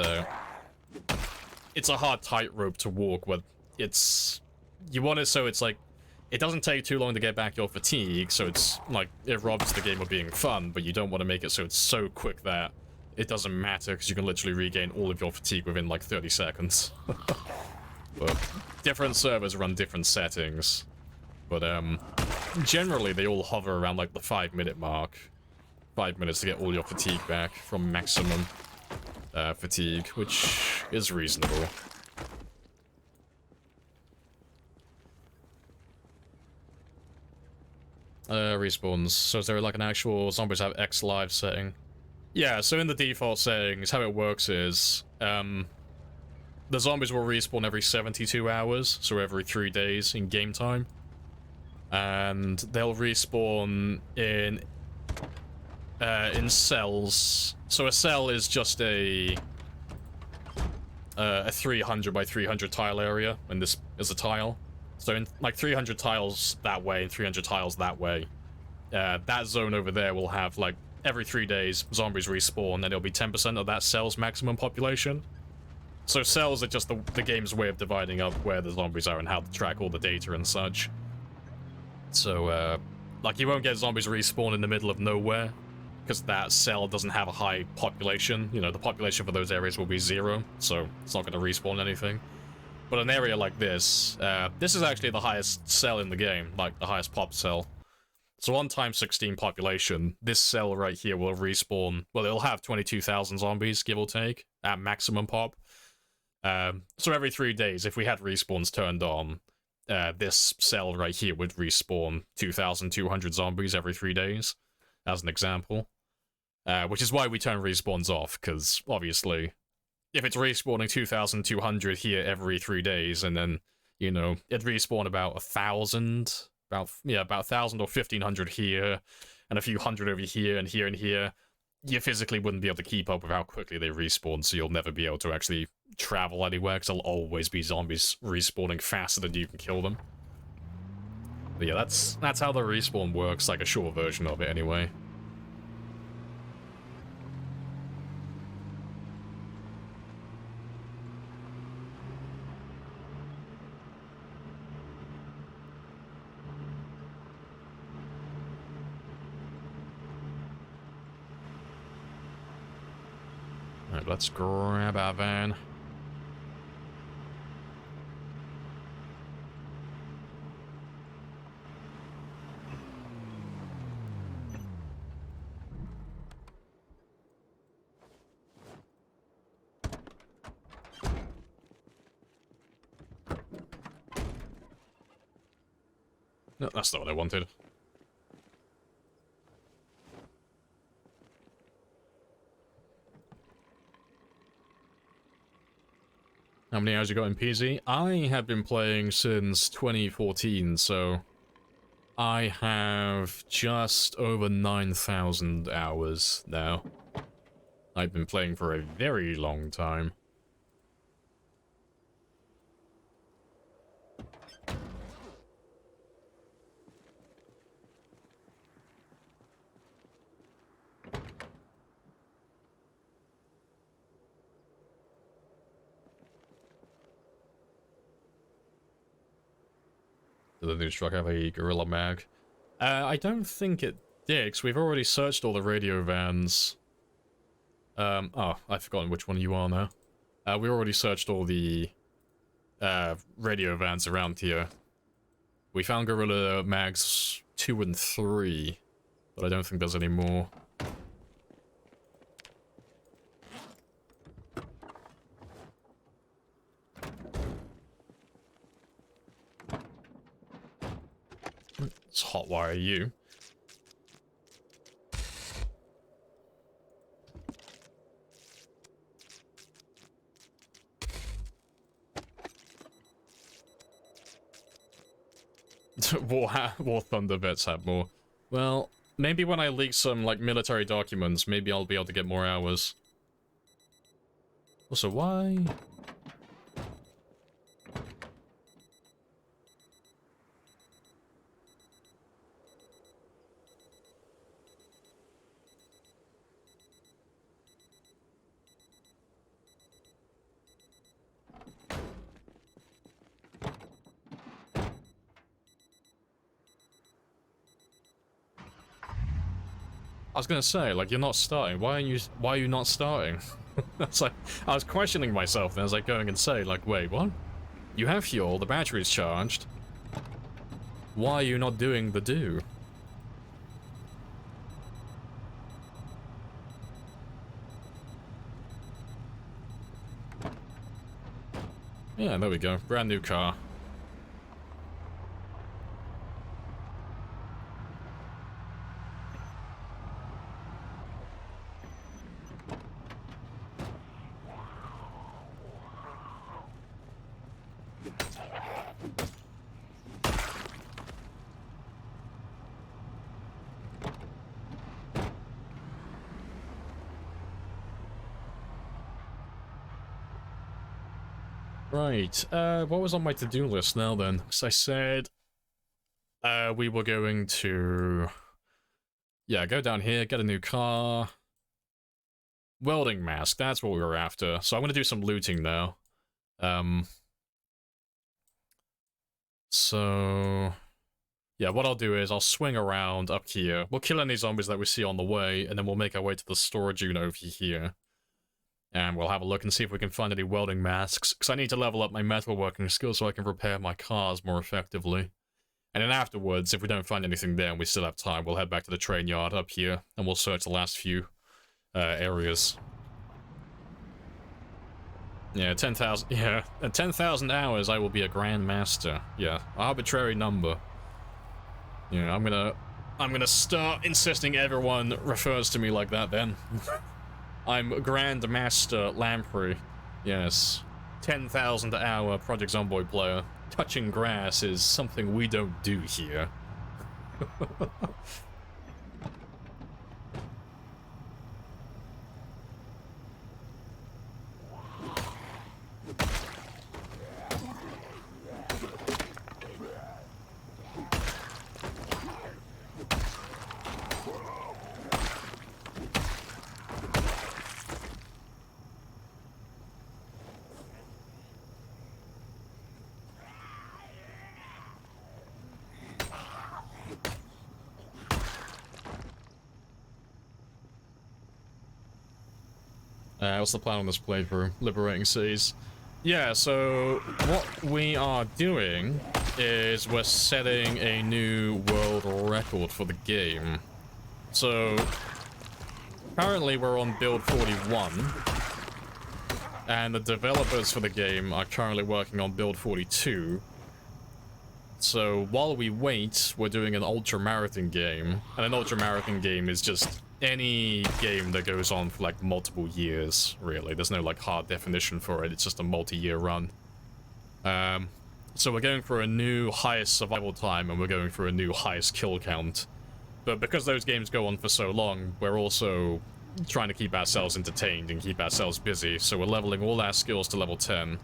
it's a hard tightrope to walk, where it's... You want it so it's like, it doesn't take too long to get back your fatigue, so it's like, it robs the game of being fun, but you don't want to make it so it's so quick that it doesn't matter, because you can literally regain all of your fatigue within like 30 seconds. But different servers run different settings. But generally they all hover around like the 5-minute mark. 5 minutes to get all your fatigue back from maximum fatigue, which is reasonable. Respawns. So is there like an actual zombies have X live setting? Yeah, so in the default settings, how it works is, the zombies will respawn every 72 hours, so every 3 days in game time. And they'll respawn in cells. So a cell is just a 300 by 300 tile area, and this is a tile. So in like 300 tiles that way and 300 tiles that way, that zone over there will have like every 3 days zombies respawn, and it'll be 10% of that cell's maximum population. So cells are just the game's way of dividing up where the zombies are and how to track all the data and such. So like you won't get zombies respawn in the middle of nowhere, because that cell doesn't have a high population. You know, the population for those areas will be 0, so it's not going to respawn anything. But an area like this, this is actually the highest cell in the game, like the highest pop cell. So on x16 population, this cell right here will respawn, well, it'll have 22,000 zombies, give or take, at maximum pop. So every 3 days, if we had respawns turned on, this cell right here would respawn 2,200 zombies every 3 days, as an example. Which is why we turn respawns off, because obviously, if it's respawning 2,200 here every 3 days, and then, you know, it'd respawn about 1,000, about 1,000 or 1,500 here, and a few hundred over here, and here, and here, you physically wouldn't be able to keep up with how quickly they respawn, so you'll never be able to actually travel anywhere, because there'll always be zombies respawning faster than you can kill them. But yeah, that's how the respawn works, like a short version of it anyway. Alright, let's grab our van. No, that's not what I wanted. How many hours you got in PZ? I have been playing since 2014, so I have just over 9,000 hours now. I've been playing for a very long time. Did the new truck have a gorilla mag? I don't think it did, because we've already searched all the radio vans. Oh, I've forgotten which one you are now. We already searched all the radio vans around here. We found gorilla mags 2 and 3, but I don't think there's any more. Let's hotwire you. War Thunder vets have more. Well, maybe when I leak some, like, military documents, maybe I'll be able to get more hours. Also, why? I was gonna say, like, you're not starting. Why are you not starting? That's like, I was questioning myself then as I going and say, like, wait, what? You have fuel, the battery's charged. Why are you not doing the do? Yeah, there we go. Brand new car. Right, what was on my to-do list now then? Because I said we were going to... Yeah, go down here, get a new car. Welding mask, that's what we were after. So I'm going to do some looting now. So... Yeah, what I'll do is I'll swing around up here. We'll kill any zombies that we see on the way, and then we'll make our way to the storage unit over here. And we'll have a look and see if we can find any welding masks, because I need to level up my metalworking skills so I can repair my cars more effectively. And then afterwards, if we don't find anything there and we still have time, we'll head back to the train yard up here, and we'll search the last few areas. Yeah, 10,000, yeah, at 10,000 hours I will be a Grandmaster. Yeah, arbitrary number. Yeah, I'm gonna start insisting everyone refers to me like that then. I'm Grandmaster Lamprey. Yes. 10,000 hour Project Zomboid player. Touching grass is something we don't do here. What's the plan on this playthrough? Liberating cities. Yeah, so what we are doing is we're setting a new world record for the game. So, currently we're on build 41, and the developers for the game are currently working on build 42. So, while we wait, we're doing an ultra-marathon game, and an ultra-marathon game is just any game that goes on for like multiple years, really. There's no like hard definition for it, it's just a multi-year run. So we're going for a new highest survival time and we're going for a new highest kill count. But because those games go on for so long, we're also trying to keep ourselves entertained and keep ourselves busy, so we're leveling all our skills to level 10.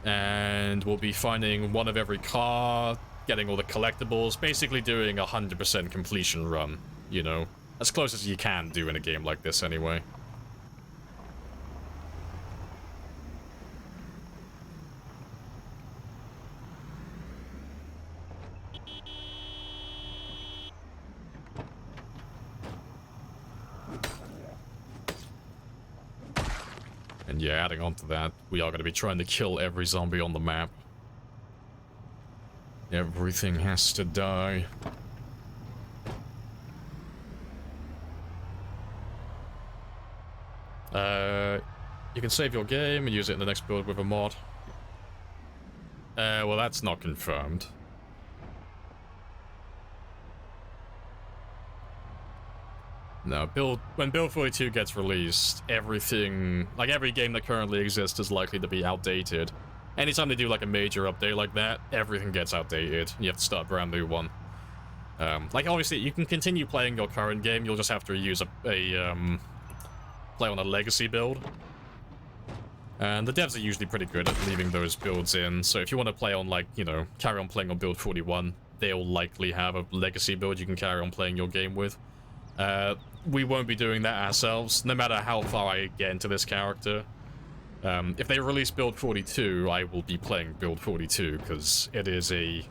And we'll be finding one of every car, getting all the collectibles, basically doing a 100% completion run, you know? As close as you can do in a game like this, anyway. And yeah, adding on to that, we are going to be trying to kill every zombie on the map. Everything has to die. You can save your game and use it in the next build with a mod. Well, that's not confirmed. No, when build 42 gets released, everything, like every game that currently exists is likely to be outdated. Anytime they do like a major update like that, everything gets outdated. You have to start a brand new one. Like obviously you can continue playing your current game, you'll just have to use play on a legacy build. And the devs are usually pretty good at leaving those builds in, so if you want to play on, like, you know, carry on playing on build 41, they'll likely have a legacy build you can carry on playing your game with. We won't be doing that ourselves, no matter how far I get into this character. If they release build 42, I will be playing build 42, because it is a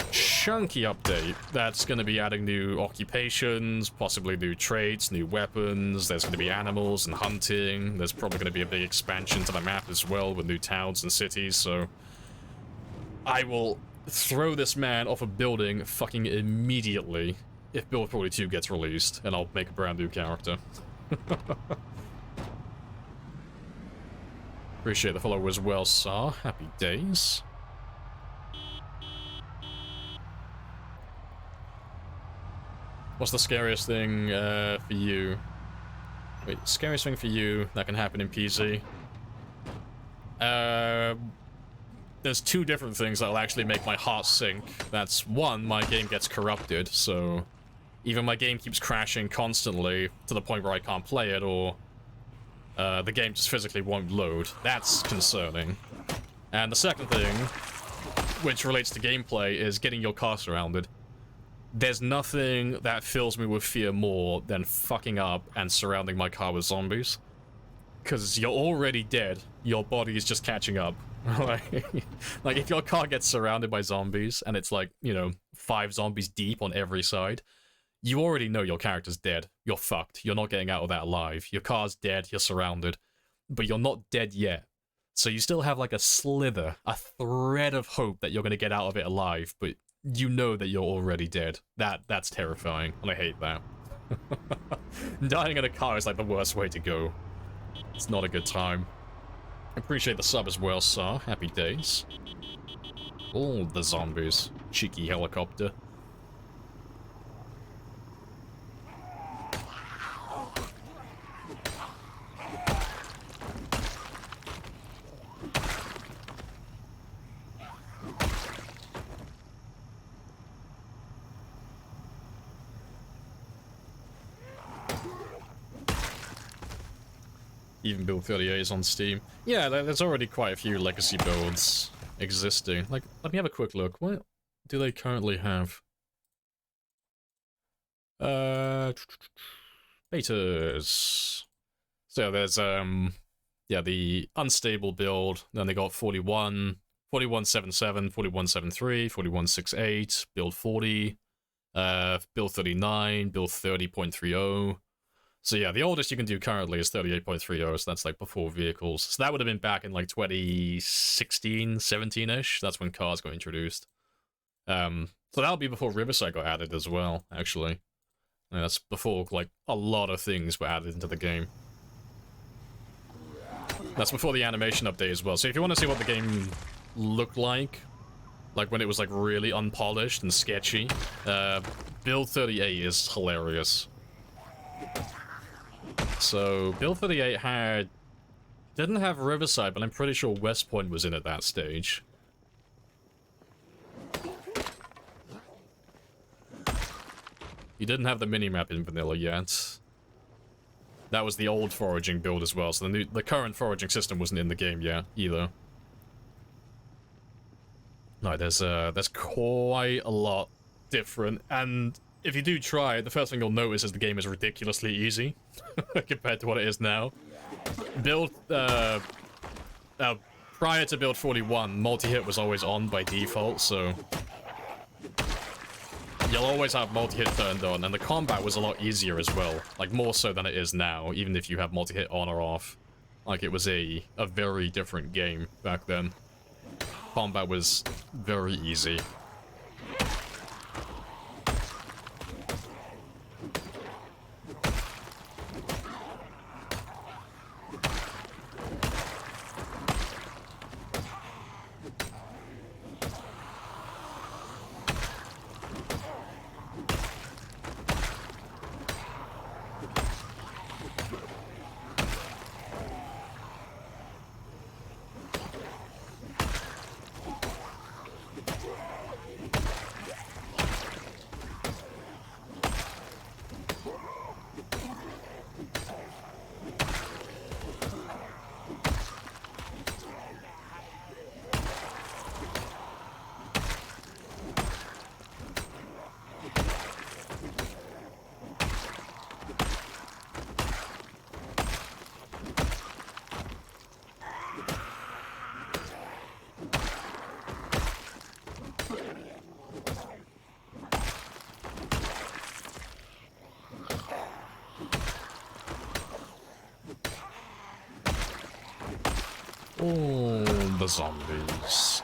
chunky update that's going to be adding new occupations, possibly new traits, new weapons. There's going to be animals and hunting. There's probably going to be a big expansion to the map as well with new towns and cities, so I will throw this man off a building fucking immediately if Build 42 gets released, and I'll make a brand new character. Appreciate the follow as well, Sar. Happy days. What's the scariest thing for you? Wait, scariest thing for you that can happen in PZ? There's two different things that'll actually make my heart sink. That's one, my game gets corrupted, so either my game keeps crashing constantly to the point where I can't play it, or the game just physically won't load. That's concerning. And the second thing, which relates to gameplay, is getting your car surrounded. There's nothing that fills me with fear more than fucking up and surrounding my car with zombies. Because you're already dead, your body is just catching up. Like, if your car gets surrounded by zombies, and it's like, you know, 5 zombies deep on every side, you already know your character's dead. You're fucked. You're not getting out of that alive. Your car's dead, you're surrounded. But you're not dead yet. So you still have like a slither, a thread of hope that you're going to get out of it alive, but you know that you're already dead. That's terrifying, and I hate that. Dying in a car is like the worst way to go. It's not a good time. Appreciate the sub as well, sir. Happy days. All the zombies. Cheeky helicopter. Even build 38 is on Steam. Yeah, there's already quite a few legacy builds existing. Like, let me have a quick look. What do they currently have? Betas. So there's, yeah, the unstable build. Then they got 41, 4177, 4173, 4168, build 40, build 39, build 30.30. So yeah, the oldest you can do currently is 38.30, so that's like before vehicles. So that would have been back in like 2016, 17-ish. That's when cars got introduced. So that would be before Riverside got added as well, actually. And that's before like a lot of things were added into the game. That's before the animation update as well. So if you want to see what the game looked like when it was like really unpolished and sketchy, build 38 is hilarious. So, Build 38 didn't have Riverside, but I'm pretty sure West Point was in at that stage. You didn't have the minimap in vanilla yet. That was the old foraging build as well, so the current foraging system wasn't in the game yet, either. No, there's quite a lot different, and if you do try it, the first thing you'll notice is the game is ridiculously easy compared to what it is now. Build, prior to build 41, multi-hit was always on by default, so you'll always have multi-hit turned on, and the combat was a lot easier as well, like more so than it is now, even if you have multi-hit on or off. Like, it was a very different game back then. Combat was very easy. Oh, the zombies.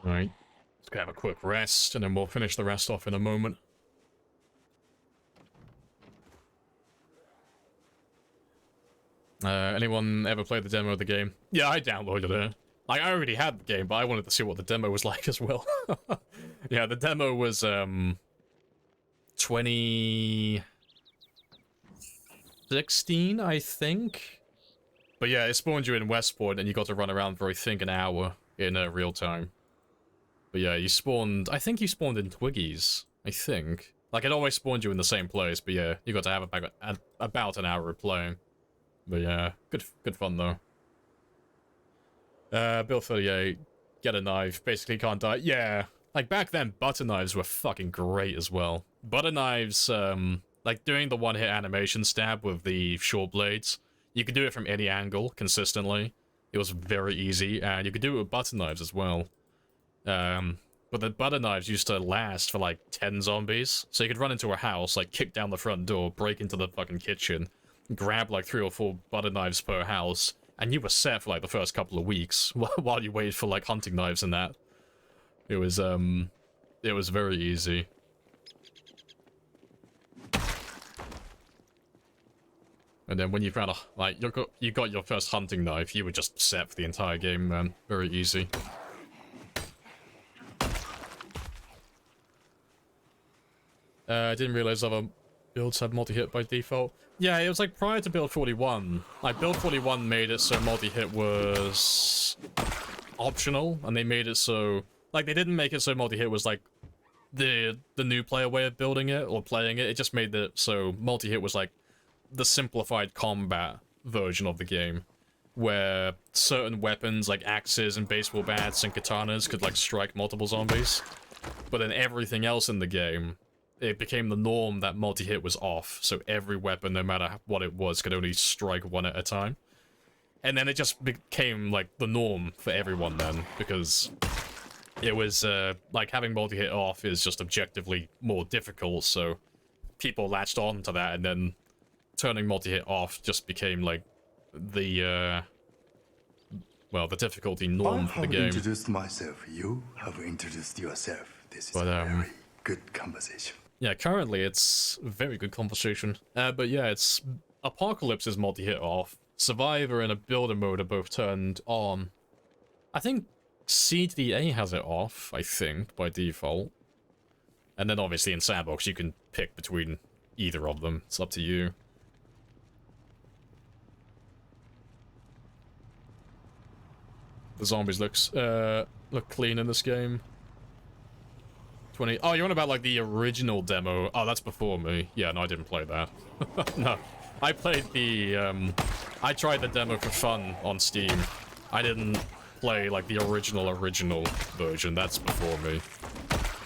Alright, let's go have a quick rest, and then we'll finish the rest off in a moment. Anyone ever played the demo of the game? Yeah, I downloaded it. Like, I already had the game, but I wanted to see what the demo was like as well. Yeah, the demo was, 2016, I think? But yeah, it spawned you in Westport, and you got to run around for, I think, an hour in real time. But yeah, you spawned... I think you spawned in Twiggy's, I think. Like, it always spawned you in the same place, but yeah, you got to have about an hour of playing. But yeah, good fun, though. Bill 38, get a knife, basically can't die. Yeah, like, back then, butter knives were fucking great as well. Butter knives, like, doing the one-hit animation stab with the short blades, you could do it from any angle, consistently. It was very easy, and you could do it with butter knives as well. But the butter knives used to last for like 10 zombies, so you could run into a house, like kick down the front door, break into the fucking kitchen, grab like 3 or 4 butter knives per house, and you were set for like the first couple of weeks while you waited for like hunting knives and that. It was very easy. And then when you found you got your first hunting knife, you were just set for the entire game, man. Very easy. I didn't realize other builds had multi-hit by default. Yeah, it was like prior to build 41. Like, build 41 made it so multi-hit was optional, and they made it so... Like, they didn't make it so multi-hit was like the new player way of building it or playing it. It just made it so multi-hit was like the simplified combat version of the game, where certain weapons like axes and baseball bats and katanas could like strike multiple zombies. But then everything else in the game, it became the norm that multi-hit was off, so every weapon, no matter what it was, could only strike one at a time. And then it just became, like, the norm for everyone then, because it was, like, having multi-hit off is just objectively more difficult, so people latched on to that, and then turning multi-hit off just became, like, the, well, the difficulty norm for the game. I have introduced myself, you have introduced yourself. This is a very good conversation. Yeah, currently it's a very good conversation. But yeah, it's Apocalypse is multi-hit off. Survivor and a builder mode are both turned on. I think CDA has it off, I think, by default. And then obviously in Sandbox you can pick between either of them. It's up to you. The zombies look clean in this game. 20. Oh, you're on about like the original demo. Oh, that's before me. Yeah, no, I didn't play that. No, I played the. I tried the demo for fun on Steam. I didn't play like the original version. That's before me.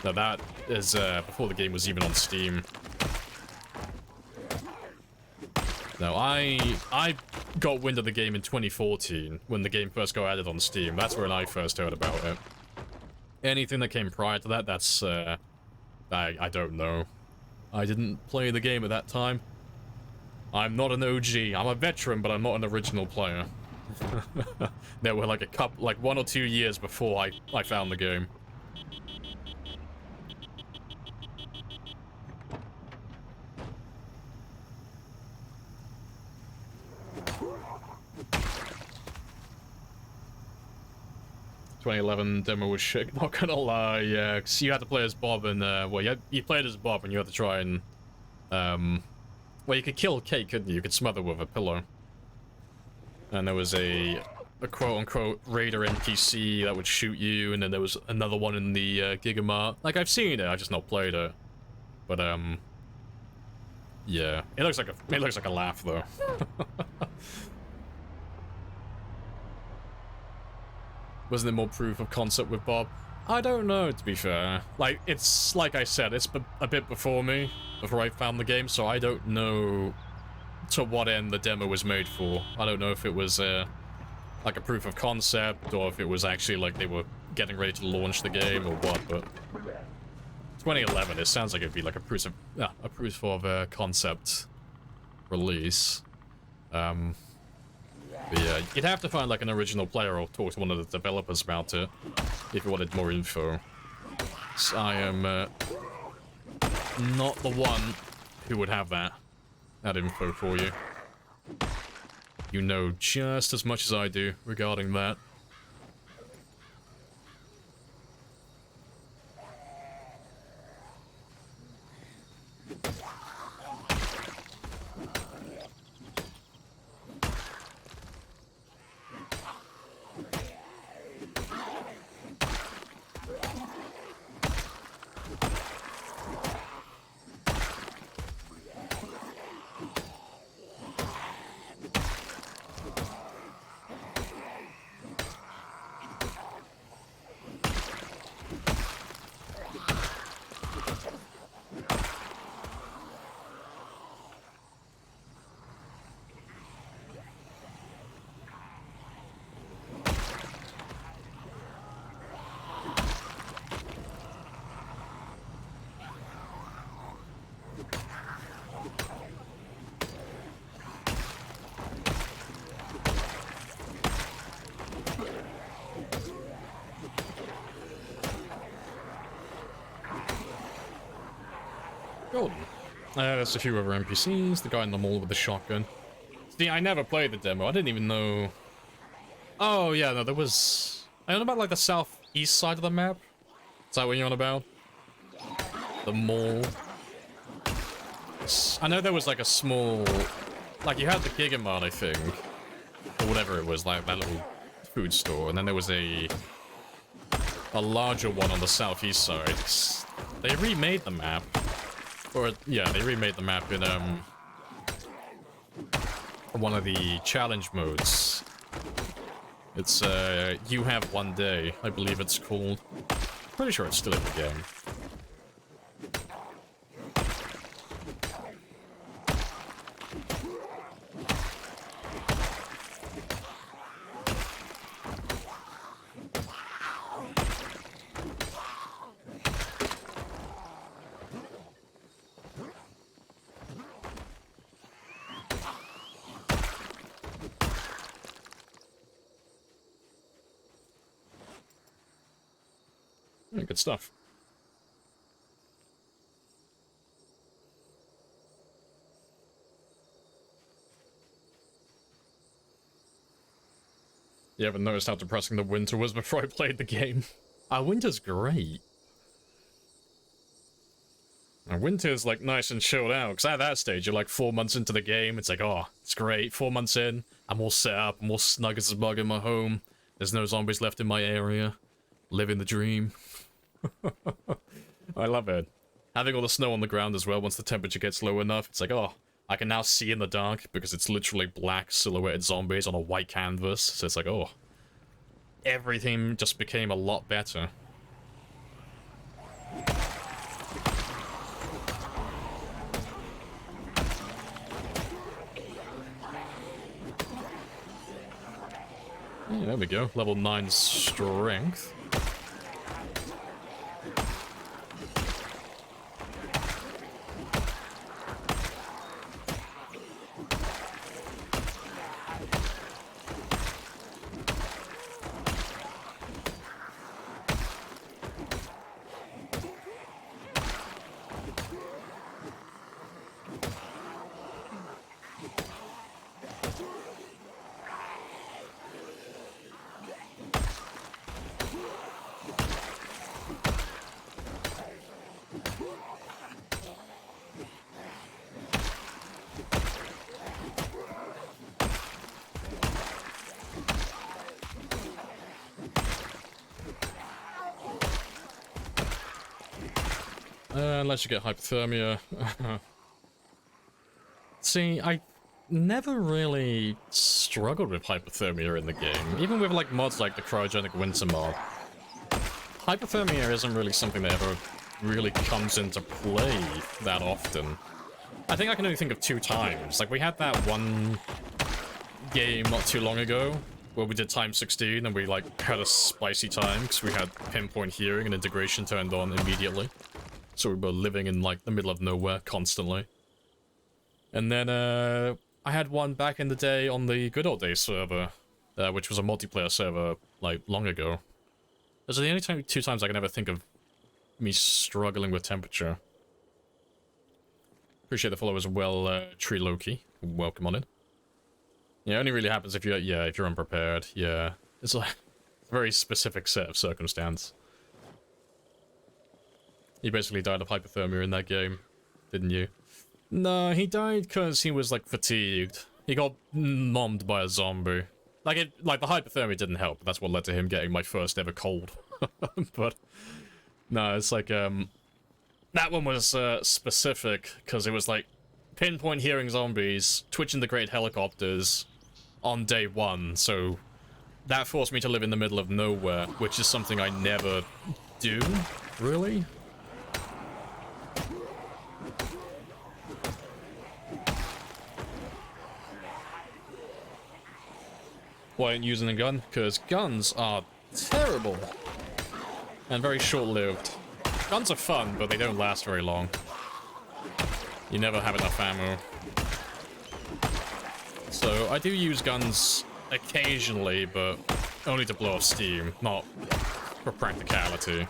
Now that is before the game was even on Steam. No, I got wind of the game in 2014 when the game first got added on Steam. That's when I first heard about it. Anything that came prior to that, that's, I don't know. I didn't play the game at that time. I'm not an OG. I'm a veteran, but I'm not an original player. There were like like 1 or 2 years before I found the game. ...2011 demo was shit, not gonna lie, yeah, because you had to play as Bob and, well, you played as Bob and you had to try and, well, you could kill Kate, couldn't you? You could smother with a pillow. And there was a quote-unquote raider NPC that would shoot you, and then there was another one in the, Gigamart. Like, I've seen it, I've just not played it. But, yeah. It looks like a laugh, though. Wasn't it more proof of concept with Bob? I don't know, to be fair. Like, it's, like I said, it's a bit before me, before I found the game, so I don't know to what end the demo was made for. I don't know if it was, like a proof of concept, or if it was actually like they were getting ready to launch the game, or what, but 2011, it sounds like it'd be like a proof of concept release. But yeah, you'd have to find like an original player or talk to one of the developers about it if you wanted more info. So I am not the one who would have that info for you. You know just as much as I do regarding that. Golden. There's a few other NPCs, the guy in the mall with the shotgun. See, I never played the demo, I didn't even know... Oh, yeah, no, there was... I don't know about, like, the southeast side of the map? Is that what you're on about? The mall? I know there was, like, a small... Like, you had the Gigamart, I think. Or whatever it was, like, that little food store. And then there was a larger one on the southeast side. They remade the map. Or, yeah, they remade the map in, one of the challenge modes. It's, You Have One Day, I believe it's called. Pretty sure it's still in the game. Yeah, good stuff. You haven't noticed how depressing the winter was before I played the game? Winter's great. Winter's like nice and chilled out, because at that stage, you're like 4 months into the game, it's like, oh, it's great, 4 months in, I'm all set up, I'm all snug as a bug in my home, there's no zombies left in my area, living the dream. I love it. Having all the snow on the ground as well, once the temperature gets low enough, it's like, oh, I can now see in the dark, because it's literally black silhouetted zombies on a white canvas, so it's like, oh, everything just became a lot better. Yeah, there we go, level 9 strength. Unless you get hypothermia. See, I never really struggled with hypothermia in the game. Even with like mods like the cryogenic winter mod. hypothermia isn't really something that ever really comes into play that often. I think I can only think of 2 times. Like, we had that one game not too long ago where we did time 16 and we, like, had a spicy time because we had pinpoint hearing and integration turned on immediately. So we were living in, like, the middle of nowhere constantly. And then, I had one back in the day on the Good Old Days server, which was a multiplayer server, like, long ago. Those are the only 2 times I can ever think of me struggling with temperature. Appreciate the follow as well, Tree Loki. Welcome on in. Yeah, it only really happens if you're, if you're unprepared. Yeah, it's like a very specific set of circumstance. You basically died of hypothermia in that game, didn't you? No, he died because he was, like, fatigued. He got nommed by a zombie. Like, the hypothermia didn't help. That's what led to him getting my first ever cold. But, no, it's like, that one was, specific, because it was, like, pinpoint hearing zombies, twitching the great helicopters on day 1, so that forced me to live in the middle of nowhere, which is something I never do, really. Why aren't you using a gun? Because guns are terrible and very short-lived. Guns are fun, but they don't last very long. You never have enough ammo. So I do use guns occasionally, but only to blow off steam, not for practicality.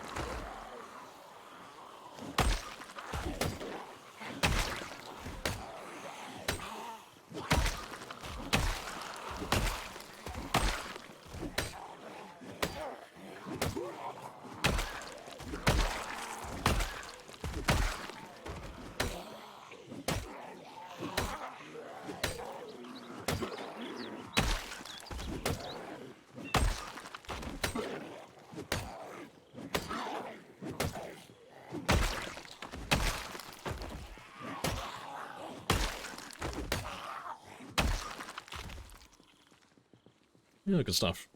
Yeah, good stuff.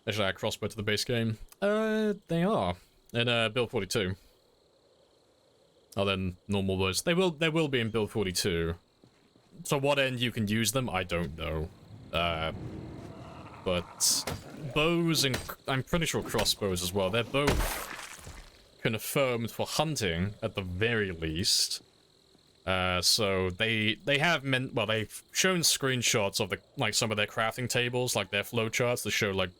They should add crossbow to the base game. They are. In build 42. Oh, then normal bows. They will be in build 42. To what end you can use them, I don't know. But bows and I'm pretty sure crossbows as well. They're both confirmed for hunting at the very least. So they have they've shown screenshots of some of their crafting tables, like their flowcharts that show, like,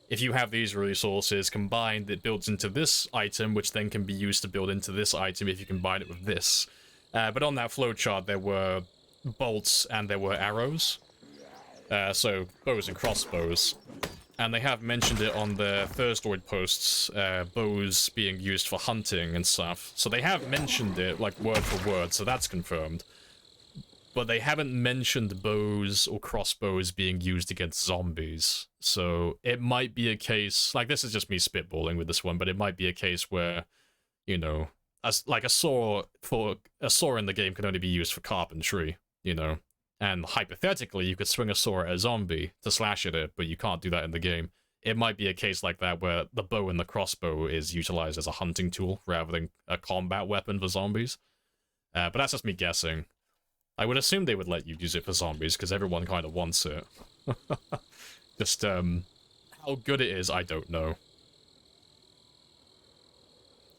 if you have these resources combined, it builds into this item, which then can be used to build into this item if you combine it with this. But on that flowchart, there were bolts and there were arrows. So bows and crossbows. And they have mentioned it on their Thurstoid posts, bows being used for hunting and stuff. So they have mentioned it, like, word for word, so that's confirmed. But they haven't mentioned bows or crossbows being used against zombies. So it might be a case, like, this is just me spitballing with this one, but it might be a case where, you know, a saw in the game can only be used for carpentry, you know. And hypothetically, you could swing a saw at a zombie to slash at it, but you can't do that in the game. It might be a case like that where the bow and the crossbow is utilized as a hunting tool rather than a combat weapon for zombies. But that's just me guessing. I would assume they would let you use it for zombies, because everyone kind of wants it. Just, how good it is, I don't know.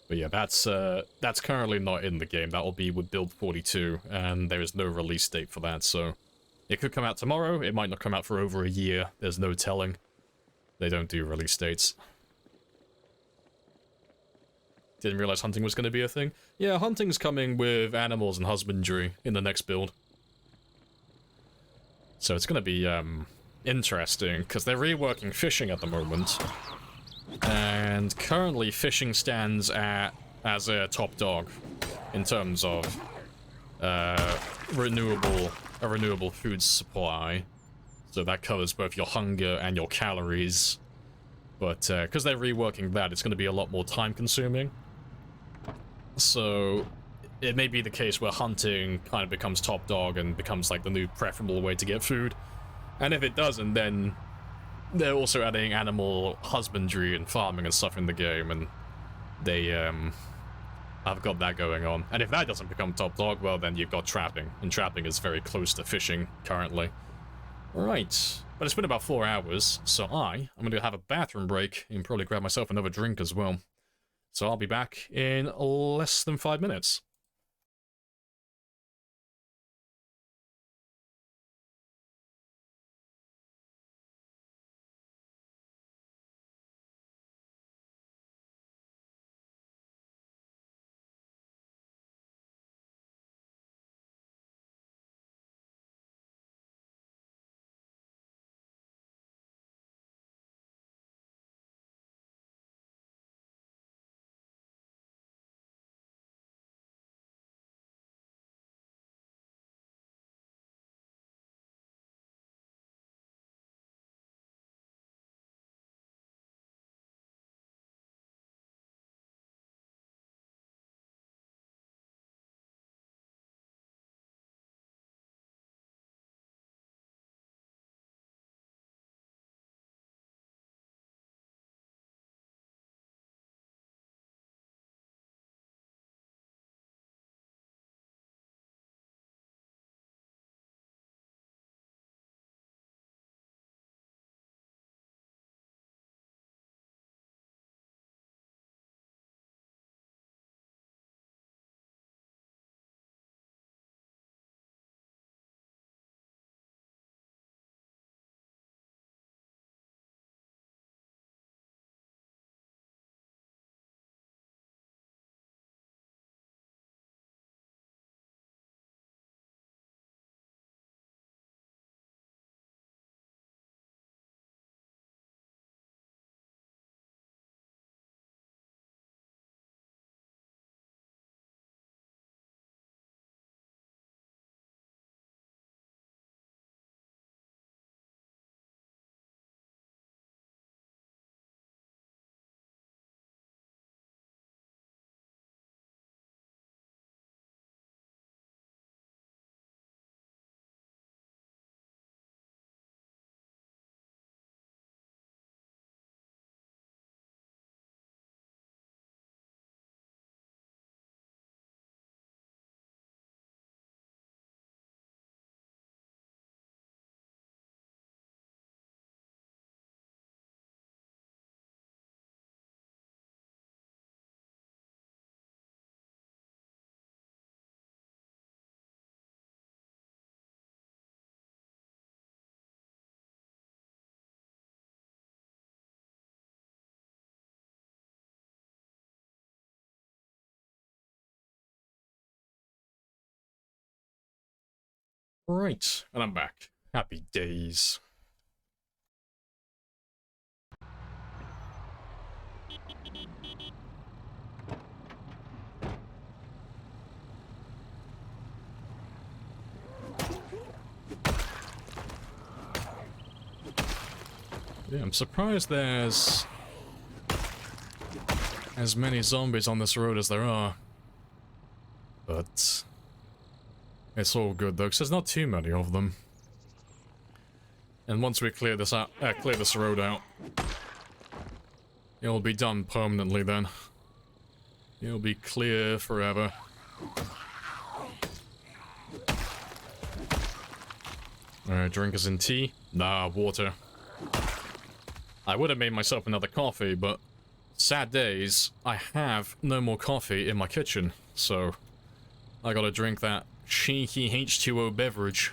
But yeah, that's currently not in the game. That will be with build 42, and there is no release date for that, so it could come out tomorrow. It might not come out for over a year. There's no telling. They don't do release dates. Didn't realize hunting was going to be a thing. Yeah, hunting's coming with animals and husbandry in the next build. So it's going to be interesting, because they're reworking fishing at the moment. And currently fishing stands as a top dog in terms of a renewable food supply. So that covers both your hunger and your calories. But because they're reworking that, it's going to be a lot more time consuming. So it may be the case where hunting kind of becomes top dog and becomes like the new preferable way to get food. And if it doesn't, then they're also adding animal husbandry and farming and stuff in the game, and they have got that going on. And if that doesn't become top dog, well, then you've got trapping, and trapping is very close to fishing currently. Right, but it's been about 4 hours, so I'm going to have a bathroom break and probably grab myself another drink as well. So I'll be back in less than 5 minutes. Right, and I'm back. Happy days. Yeah, I'm surprised there's as many zombies on this road as there are. But it's all good though, because there's not too many of them. And once we clear this out, clear this road out, it'll be done permanently then. It'll be clear forever. Alright, drinkers and tea? Nah, water. I would have made myself another coffee, but sad days, I have no more coffee in my kitchen, so I gotta drink that cheeky H2O beverage.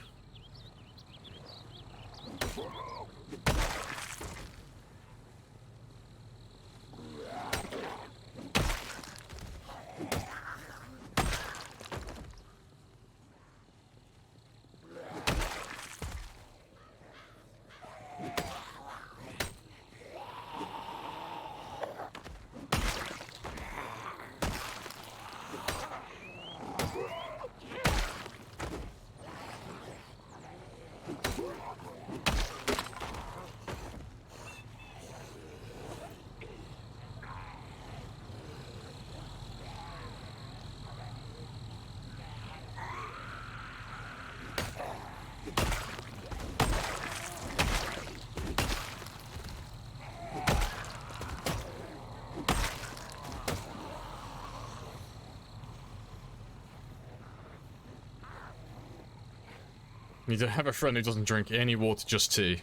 Need to have a friend who doesn't drink any water, just tea.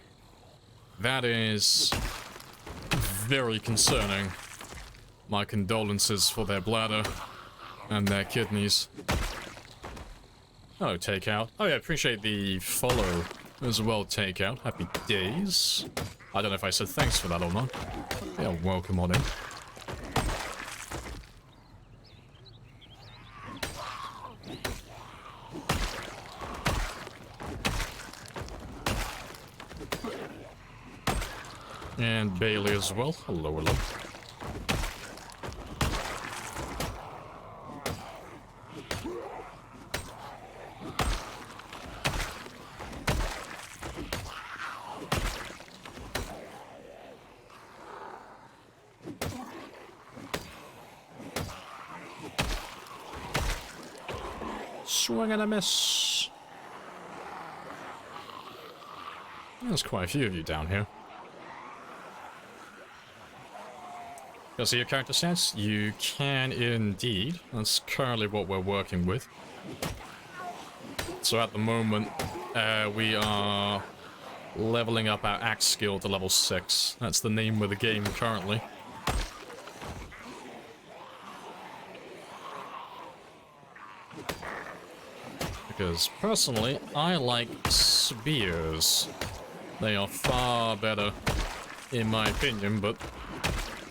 That is very concerning. My condolences for their bladder and their kidneys. Oh, Takeout. Oh yeah, appreciate the follow as well, Takeout. Happy days. I don't know if I said thanks for that or not. Yeah, welcome on in. And Bailey as well. Hello, hello. Swing and a miss. There's quite a few of you down here. Can I see your character stats? You can indeed. That's currently what we're working with. So at the moment, we are leveling up our axe skill to level 6. That's the name of the game currently. Because personally, I like spears. They are far better, in my opinion, but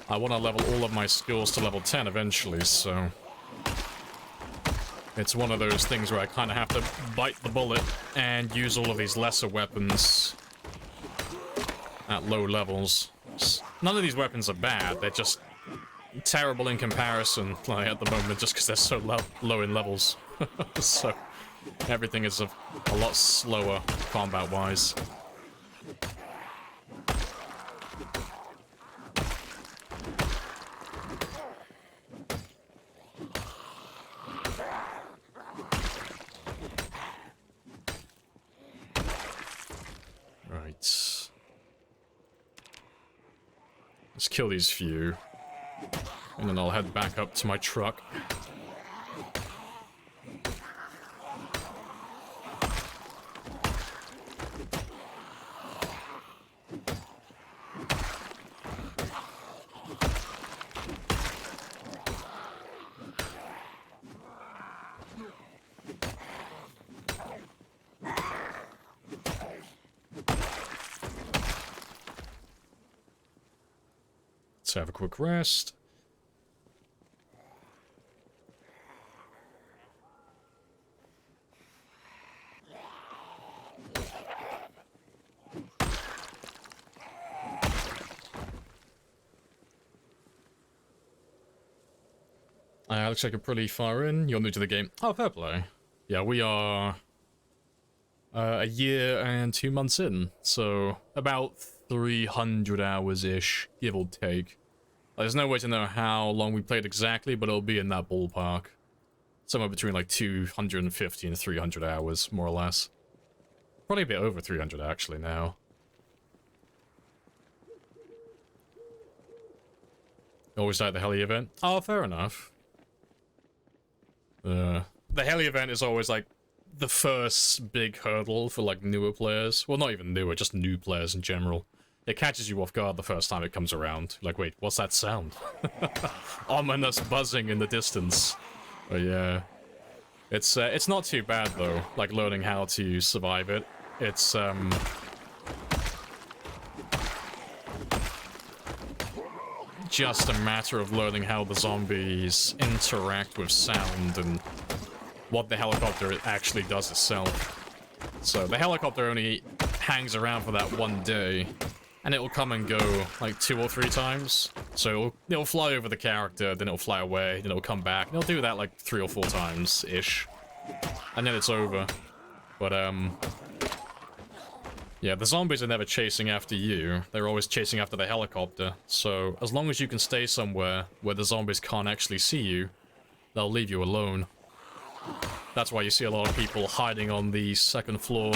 I want to level all of my skills to level 10 eventually, so it's one of those things where I kind of have to bite the bullet and use all of these lesser weapons at low levels. None of these weapons are bad, they're just terrible in comparison, like, at the moment, just because they're so low in levels. So everything is a lot slower combat-wise. Let's kill these few, and then I'll head back up to my truck. Let's have a quick rest. Looks like you're pretty far in. You're new to the game. Oh, fair play. Yeah, we are a year and 2 months in, so about 300 hours-ish, give or take. There's no way to know how long we played exactly, but it'll be in that ballpark. Somewhere between like 250 and 300 hours, more or less. Probably a bit over 300 actually now. Always like the heli event? Oh, fair enough. The heli event is always like the first big hurdle for like newer players. Well, not even newer, just new players in general. It catches you off guard the first time it comes around. Like, wait, what's that sound? Ominous buzzing in the distance. But yeah. It's not too bad though, like learning how to survive it. It's just a matter of learning how the zombies interact with sound and what the helicopter actually does itself. So the helicopter only hangs around for that one day, and it'll come and go like 2 or 3 times. So it'll fly over the character, then it'll fly away, then it'll come back, and it'll do that like 3 or 4 times-ish. And then it's over. But yeah, the zombies are never chasing after you. They're always chasing after the helicopter. So as long as you can stay somewhere where the zombies can't actually see you, they'll leave you alone. That's why you see a lot of people hiding on the 2nd floor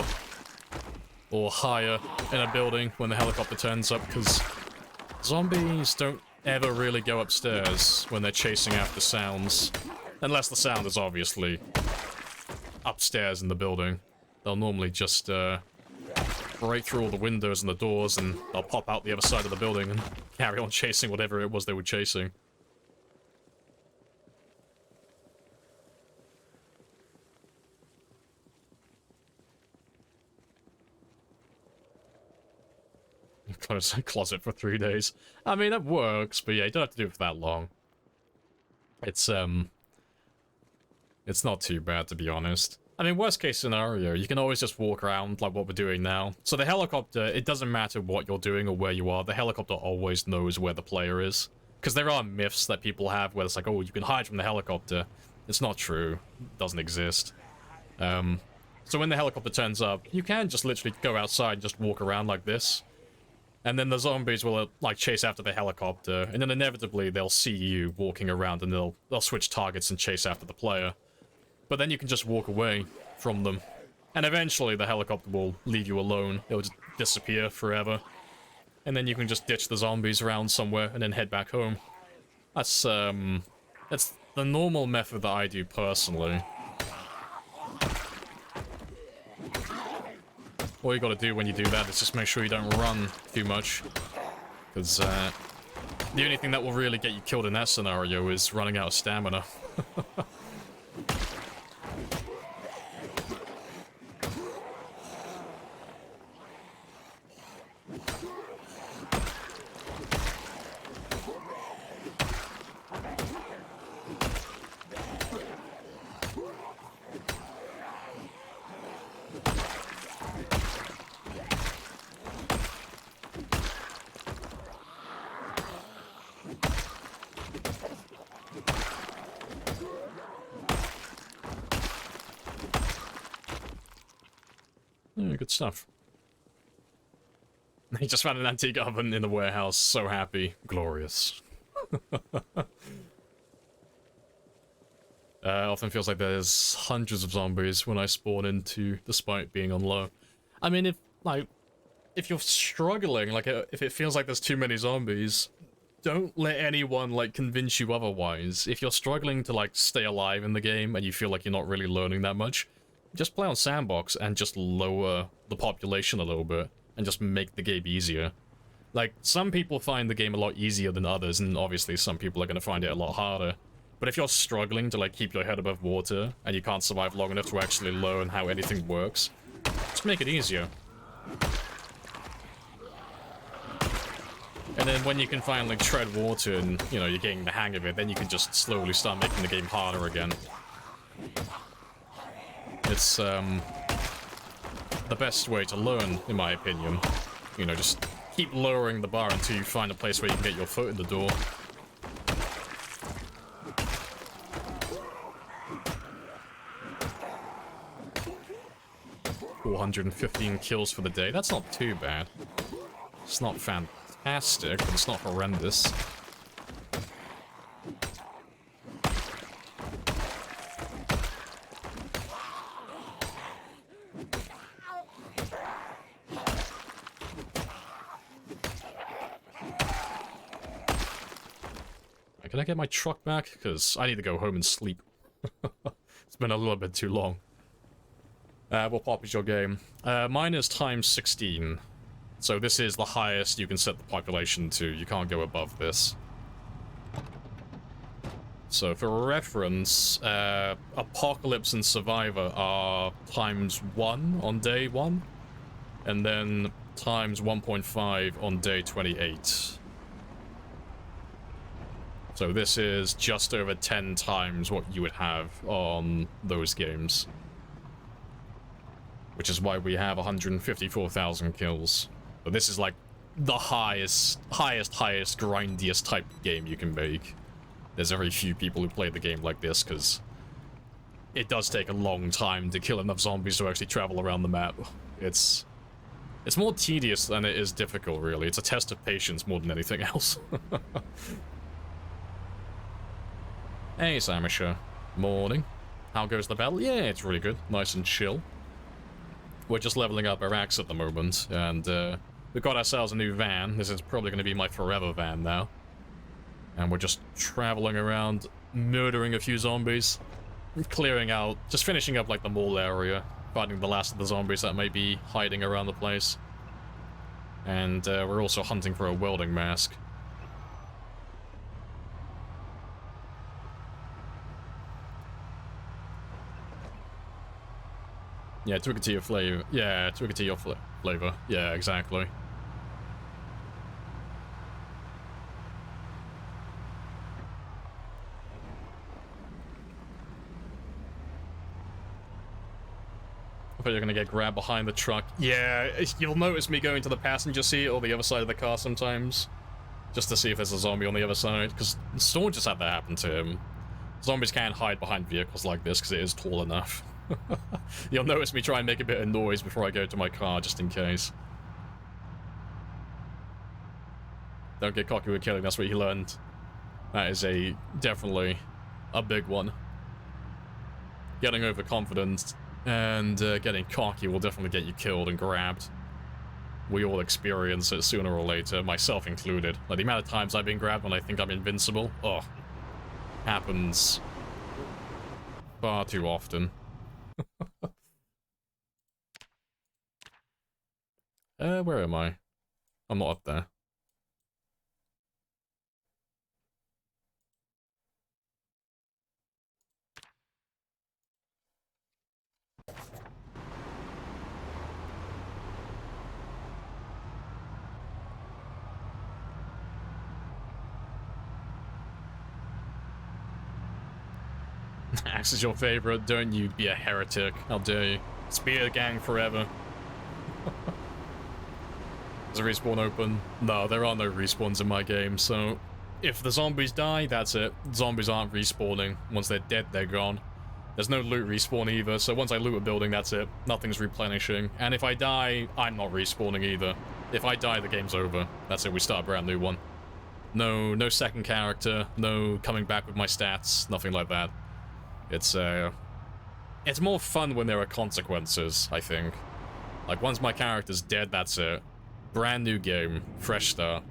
or higher in a building when the helicopter turns up, because zombies don't ever really go upstairs when they're chasing after sounds. Unless the sound is obviously upstairs in the building. They'll normally just break through all the windows and the doors, and they'll pop out the other side of the building and carry on chasing whatever it was they were chasing. Close the closet for 3 days. I mean, that works, but yeah, you don't have to do it for that long. It's not too bad, to be honest. I mean, worst case scenario, you can always just walk around like what we're doing now. So the helicopter, it doesn't matter what you're doing or where you are, the helicopter always knows where the player is. Because there are myths that people have where it's like, oh, you can hide from the helicopter. It's not true. It doesn't exist. So when the helicopter turns up, you can just literally go outside and just walk around like this. And then the zombies will, like, chase after the helicopter, and then inevitably they'll see you walking around and they'll switch targets and chase after the player. But then you can just walk away from them. And eventually the helicopter will leave you alone. It'll just disappear forever. And then you can just ditch the zombies around somewhere and then head back home. That's the normal method that I do personally. All you gotta do when you do that is just make sure you don't run too much. Because, the only thing that will really get you killed in that scenario is running out of stamina. Good stuff. He just found an antique oven in the warehouse. So happy. Glorious. Often feels like there's hundreds of zombies when I spawn into, despite being on low. I mean, if you're struggling, like, if it feels like there's too many zombies, don't let anyone, like, convince you otherwise. If you're struggling to, like, stay alive in the game and you feel like you're not really learning that much, just play on sandbox and just lower the population a little bit and just make the game easier. Like, some people find the game a lot easier than others, and obviously some people are going to find it a lot harder. But if you're struggling to, like, keep your head above water and you can't survive long enough to actually learn how anything works, just make it easier. And then when you can finally tread water and, you know, you're getting the hang of it, then you can just slowly start making the game harder again. It's, the best way to learn, in my opinion. You know, just keep lowering the bar until you find a place where you can get your foot in the door. $415 kills for the day. That's not too bad. It's not fantastic, but it's not horrendous. Can I get my truck back? Because I need to go home and sleep. It's been a little bit too long. What pop is your game? Mine is times 16. So this is the highest you can set the population to. You can't go above this. So for reference, Apocalypse and Survivor are times 1 on day 1. And then times 1.5 on day 28. So this is just over 10 times what you would have on those games. Which is why we have 154,000 kills. But this is like the highest, grindiest type of game you can make. There's very few people who play the game like this, because it does take a long time to kill enough zombies to actually travel around the map. It's more tedious than it is difficult, really. It's a test of patience more than anything else. Hey, Samisha. Morning. How goes the battle? Yeah, it's really good. Nice and chill. We're just leveling up our axe at the moment, and we've got ourselves a new van. This is probably going to be my forever van now. And we're just traveling around, murdering a few zombies, clearing out, just finishing up like the mall area. fighting the last of the zombies that may be hiding around the place. And we're also hunting for a welding mask. Yeah, tweak it to your flavor. Yeah, tweak it to your flavor. Yeah, exactly. I thought you were gonna get grabbed behind the truck. Yeah, you'll notice me going to the passenger seat or the other side of the car sometimes. Just to see if there's a zombie on the other side. Because Storm just had that happen to him. Zombies can't hide behind vehicles like this because it is tall enough. You'll notice me try and make a bit of noise before I go to my car, just in case. Don't get cocky with killing, that's what he learned. That is definitely a big one. Getting overconfident and getting cocky will definitely get you killed and grabbed. We all experience it sooner or later, myself included. Like, the amount of times I've been grabbed when I think I'm invincible, oh, happens far too often. Where am I? I'm not up there. Axe is your favorite, don't you be a heretic. How dare you. Spear gang forever. Is the respawn open? No, there are no respawns in my game, so if the zombies die, that's it. Zombies aren't respawning. Once they're dead, they're gone. There's no loot respawn either, so once I loot a building, that's it. Nothing's replenishing. And if I die, I'm not respawning either. If I die, the game's over. That's it, we start a brand new one. No second character, no coming back with my stats, nothing like that. It's more fun when there are consequences, I think. Like, once my character's dead, that's it. Brand new game, fresh start.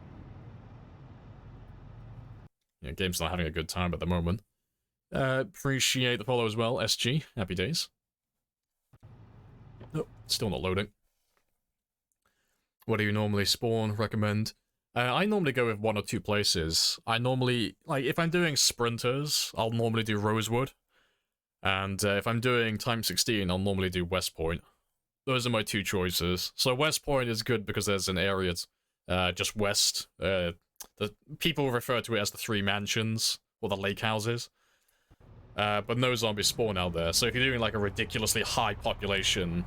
Yeah, game's not having a good time at the moment. Appreciate the follow as well, SG. Happy days. Nope, still not loading. What do you normally spawn? Recommend? I normally go with 1 or 2 places. I normally, like, if I'm doing sprinters, I'll normally do Rosewood. And if I'm doing Time 16, I'll normally do West Point. Those are my 2 choices. So West Point is good because there's an area just west. The people refer to it as the 3 mansions, or the lake houses. But no zombies spawn out there. So if you're doing like a ridiculously high population,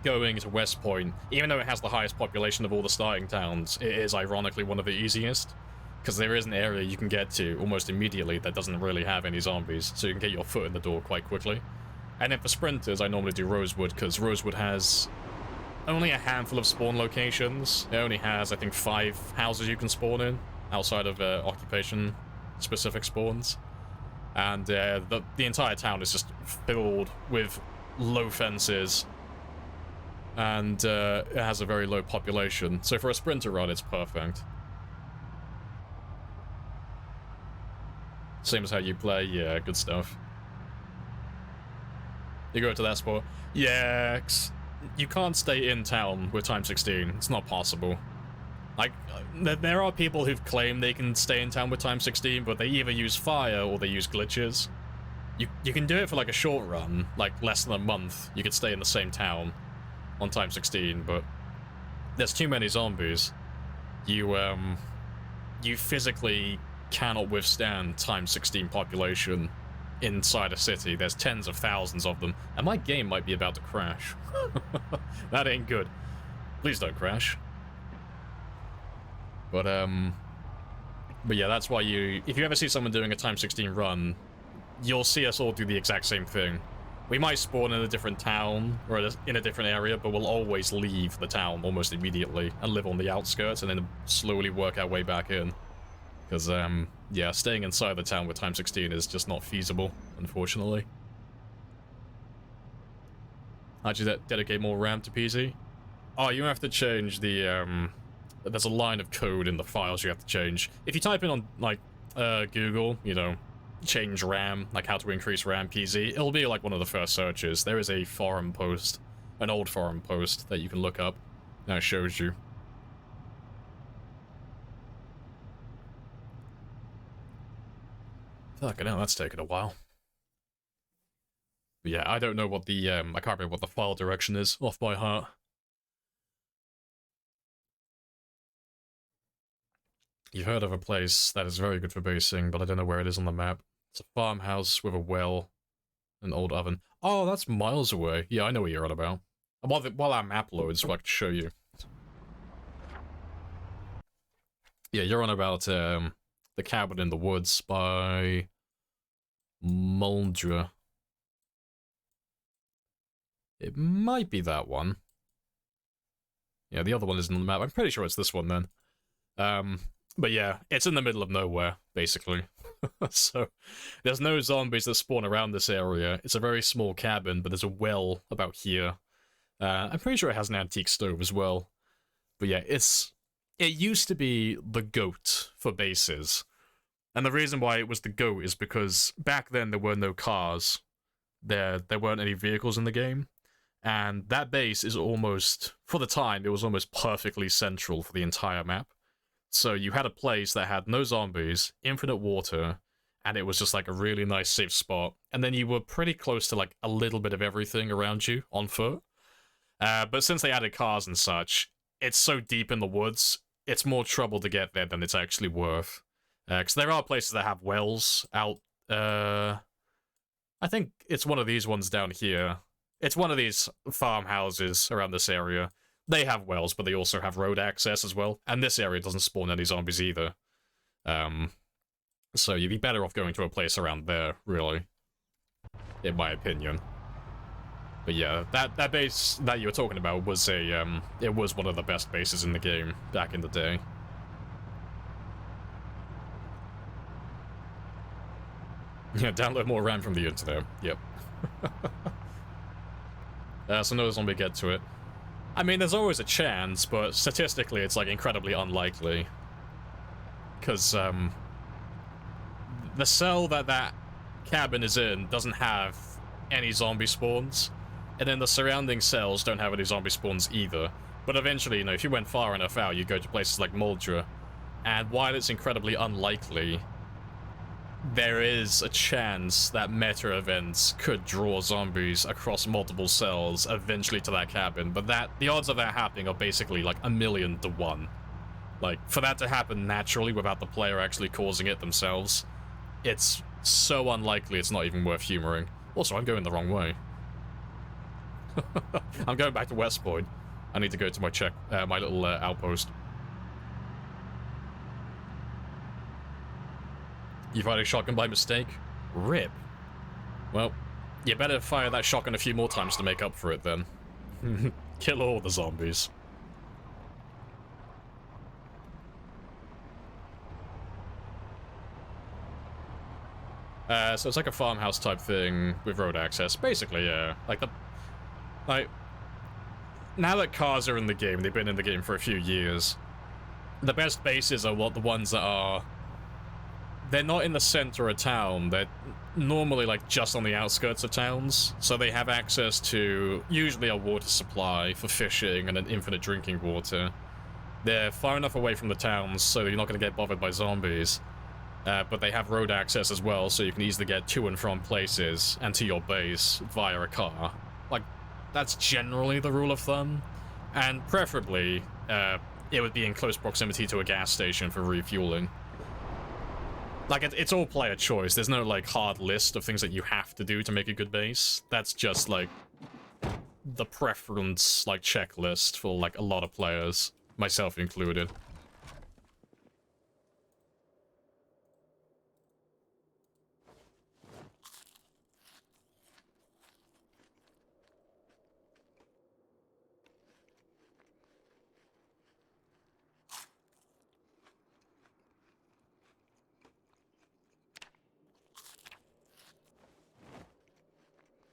going to West Point, even though it has the highest population of all the starting towns, it is ironically one of the easiest. Because there is an area you can get to almost immediately that doesn't really have any zombies, so you can get your foot in the door quite quickly. And then for sprinters, I normally do Rosewood, because Rosewood has only a handful of spawn locations. It only has, I think, 5 houses you can spawn in, outside of occupation-specific spawns. And the entire town is just filled with low fences, and it has a very low population. So for a sprinter run, it's perfect. Same as how you play, yeah, good stuff. You go to that spot. Yeah, you can't stay in town with Time 16. It's not possible. Like, there are people who've claimed they can stay in town with Time 16, but they either use fire or they use glitches. You can do it for like a short run, like less than a month. You could stay in the same town on Time 16, but there's too many zombies. You physically cannot withstand Time 16 population inside a city. There's tens of thousands of them, and my game might be about to crash. That ain't good. Please don't crash. But yeah, that's why if you ever see someone doing a Time 16 run, you'll see us all do the exact same thing. We might spawn in a different town, or in a different area, but we'll always leave the town almost immediately, and live on the outskirts, and then slowly work our way back in. Because, yeah, staying inside the town with Time 16 is just not feasible, unfortunately. How'd you dedicate more RAM to PC? Oh, you have to change the, there's a line of code in the files you have to change. If you type in on, like, Google, you know, change RAM, like how to increase RAM PZ, it'll be like one of the first searches. There is a forum post, an old forum post that you can look up that shows you. Fucking hell, that's taken a while. But yeah, I don't know what the, I can't remember what the file direction is off by heart. You've heard of a place that is very good for basing, but I don't know where it is on the map. It's a farmhouse with a well, an old oven. Oh, that's miles away. Yeah, I know what you're on about. While our map loads, so I can show you. Yeah, you're on about the cabin in the woods by Muldra. It might be that one. Yeah, the other one isn't on the map. I'm pretty sure it's this one then. But yeah, it's in the middle of nowhere, basically. So, there's no zombies that spawn around this area. It's a very small cabin, but there's a well about here. I'm pretty sure it has an antique stove as well. But yeah, it used to be the GOAT for bases. And the reason why it was the GOAT is because back then there were no cars. There weren't any vehicles in the game. And that base is almost, for the time, it was almost perfectly central for the entire map. So you had a place that had no zombies, infinite water, and it was just like a really nice safe spot. And then you were pretty close to like a little bit of everything around you on foot. But since they added cars and such, it's so deep in the woods, it's more trouble to get there than it's actually worth. Because there are places that have wells out, I think it's one of these ones down here. It's one of these farmhouses around this area. They have wells, but they also have road access as well. And this area doesn't spawn any zombies either. So you'd be better off going to a place around there, really. In my opinion. But yeah, that base that you were talking about was it was one of the best bases in the game back in the day. Yeah, download more RAM from the internet. Yep. So no zombie get to it. I mean, there's always a chance, but statistically it's like incredibly unlikely. Because the cell that cabin is in doesn't have any zombie spawns, and then the surrounding cells don't have any zombie spawns either. But eventually, you know, if you went far enough out, you go to places like Muldra, and while it's incredibly unlikely, there is a chance that meta events could draw zombies across multiple cells eventually to that cabin, but the odds of that happening are basically like 1,000,000 to 1. Like, for that to happen naturally without the player actually causing it themselves, it's so unlikely it's not even worth humoring. Also, I'm going the wrong way. I'm going back to West Point. I need to go to my little outpost. You fired a shotgun by mistake? Rip. Well, you better fire that shotgun a few more times to make up for it then. Kill all the zombies. So it's like a farmhouse type thing with road access. Basically, yeah. Now that cars are in the game, they've been in the game for a few years, the best bases are the ones that are... They're not in the center of town, they're normally like just on the outskirts of towns, so they have access to usually a water supply for fishing and an infinite drinking water. They're far enough away from the towns so you're not going to get bothered by zombies, but they have road access as well, so you can easily get to and from places and to your base via a car. Like, that's generally the rule of thumb, and preferably it would be in close proximity to a gas station for refueling. Like, it's all player choice. There's no, like, hard list of things that you have to do to make a good base. That's just, like, the preference, like, checklist for, like, a lot of players, myself included.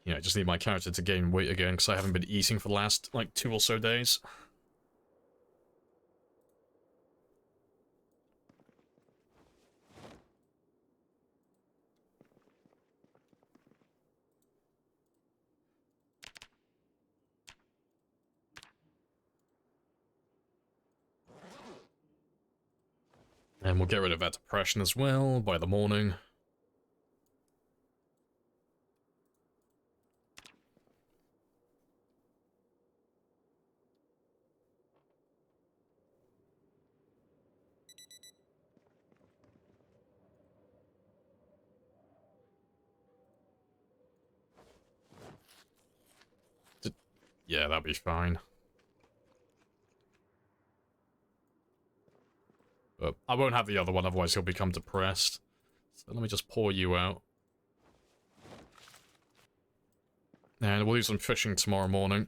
Yeah, I just need my character to gain weight again, because I haven't been eating for the last, like, 2 or so days. And we'll get rid of that depression as well by the morning. Yeah, that'll be fine. But I won't have the other one, otherwise he'll become depressed. So let me just pour you out. And we'll do some fishing tomorrow morning.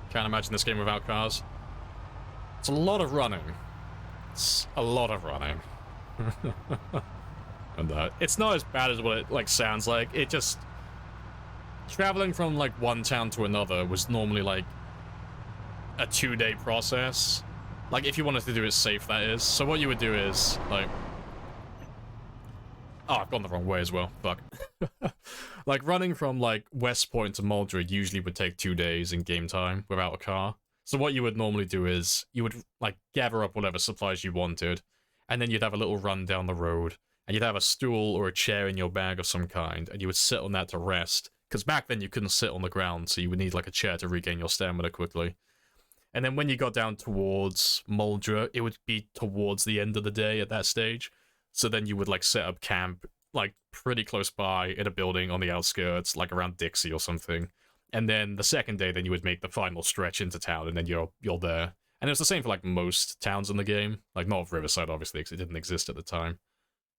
Can't imagine this game without cars. It's a lot of running. It's a lot of running. And it's not as bad as what it like sounds like. It just traveling from like one town to another was normally like a 2-day process. Like if you wanted to do it safe, that is. So what you would do is like, oh, I've gone the wrong way as well. Fuck. Like running from like West Point to Maldred usually would take 2 days in game time without a car. So what you would normally do is you would like gather up whatever supplies you wanted, and then you'd have a little run down the road, and you'd have a stool or a chair in your bag of some kind, and you would sit on that to rest. Because back then you couldn't sit on the ground, so you would need like a chair to regain your stamina quickly. And then when you got down towards Muldra, it would be towards the end of the day at that stage. So then you would like set up camp like pretty close by in a building on the outskirts, like around Dixie or something. And then the second day, then you would make the final stretch into town, and then you're there. And it was the same for like most towns in the game, like not Riverside obviously, because it didn't exist at the time.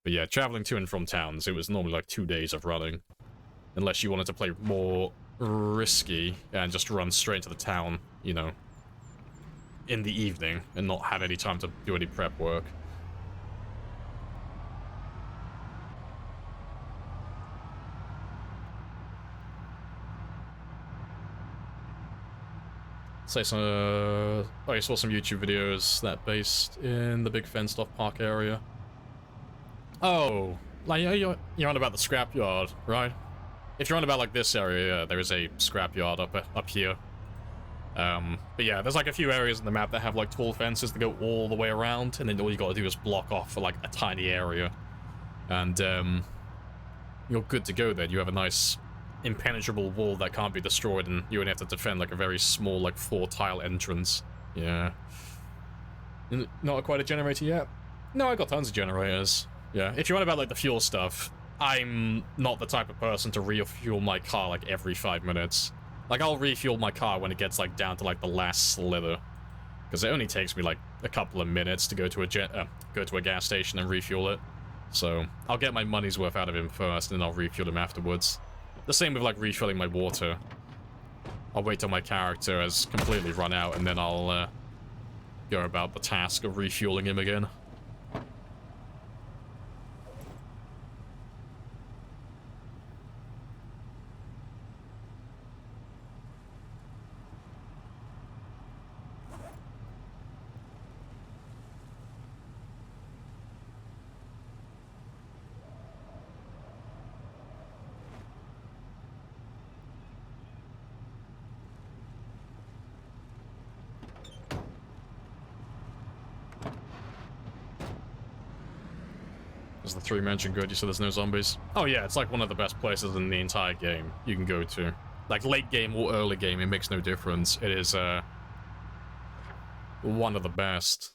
But yeah, traveling to and from towns, it was normally like 2 days of running, unless you wanted to play more risky and just run straight to the town, you know, in the evening and not have any time to do any prep work. Say some, I saw some YouTube videos that based in the big fenced-off park area. Oh, like you're on about the scrapyard, right? If you're on about like this area, yeah, there is a scrapyard up here. But yeah, there's like a few areas in the map that have like tall fences that go all the way around, and then all you gotta do is block off for like a tiny area, and you're good to go then. You have a nice impenetrable wall that can't be destroyed, and you only have to defend like a very small like 4-tile entrance. Yeah. Not quite a generator yet? No, I got tons of generators. Yeah, if you want about like the fuel stuff, I'm not the type of person to refuel my car like every 5 minutes. Like I'll refuel my car when it gets like down to like the last slither, because it only takes me like a couple of minutes to go to a gas station and refuel it. So I'll get my money's worth out of him first, and then I'll refuel him afterwards. The same with like refilling my water. I'll wait till my character has completely run out, and then I'll go about the task of refueling him again. Is the 3-mansion good? You said there's no zombies? Oh yeah, it's like one of the best places in the entire game you can go to. Like late game or early game, it makes no difference. It is one of the best.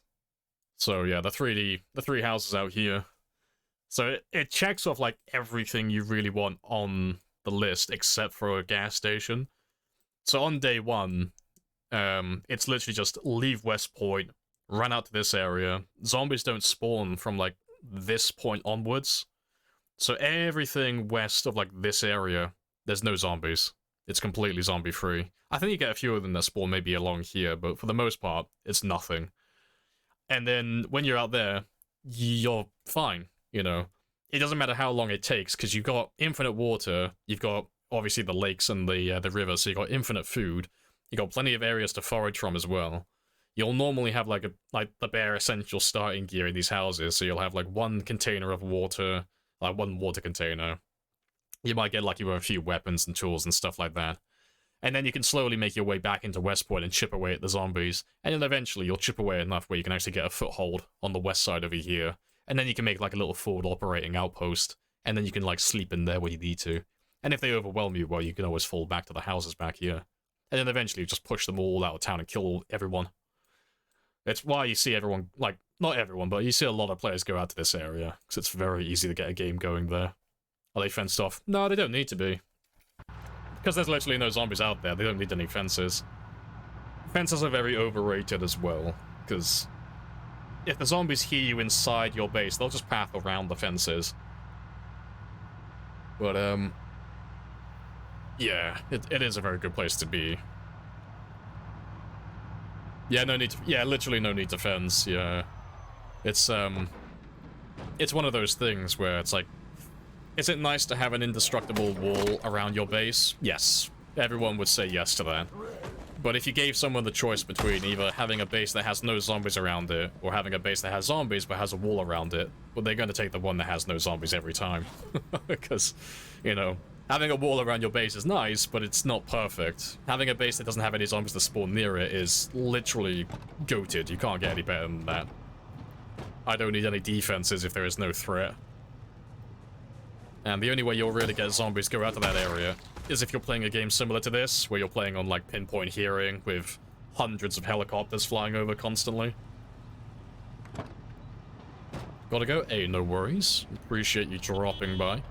So yeah, the three houses out here. So it checks off like everything you really want on the list except for a gas station. So on day 1, it's literally just leave West Point, run out to this area. Zombies don't spawn from like this point onwards, so everything west of like this area, there's no zombies. It's completely zombie free. I think you get a few of them that spawn maybe along here, but for the most part it's nothing. And then when you're out there, you're fine, you know. It doesn't matter how long it takes, because you've got infinite water, you've got obviously the lakes and the river, so you've got infinite food, you've got plenty of areas to forage from as well. You'll normally have like the bare essential starting gear in these houses, so you'll have like one container of water, like one water container, You might get lucky with a few weapons and tools and stuff like that. And then you can slowly make your way back into Westport and chip away at the zombies. And then eventually you'll chip away enough where you can actually get a foothold on the west side over here. And then you can make like a little forward operating outpost. And then you can like sleep in there when you need to. And if they overwhelm you, well, you can always fall back to the houses back here. And then eventually you just push them all out of town and kill everyone. It's why you see everyone, like, not everyone, but you see a lot of players go out to this area. Because it's very easy to get a game going there. Are they fenced off? No, they don't need to be. Because there's literally no zombies out there, they don't need any fences. Fences are very overrated as well, because if the zombies hear you inside your base, they'll just path around the fences. But, yeah, it is a very good place to be. Yeah, no need to, yeah, literally no need to fence, yeah. It's one of those things where it's like, is it nice to have an indestructible wall around your base? Yes. Everyone would say yes to that. But if you gave someone the choice between either having a base that has no zombies around it, or having a base that has zombies but has a wall around it, well, they're going to take the one that has no zombies every time. Because, you know, having a wall around your base is nice, but it's not perfect. Having a base that doesn't have any zombies that spawn near it is literally goated. You can't get any better than that. I don't need any defenses if there is no threat. And the only way you'll really get zombies go out to that area is if you're playing a game similar to this, where you're playing on, like, pinpoint hearing with hundreds of helicopters flying over constantly. Gotta go? Hey, no worries. Appreciate you dropping by.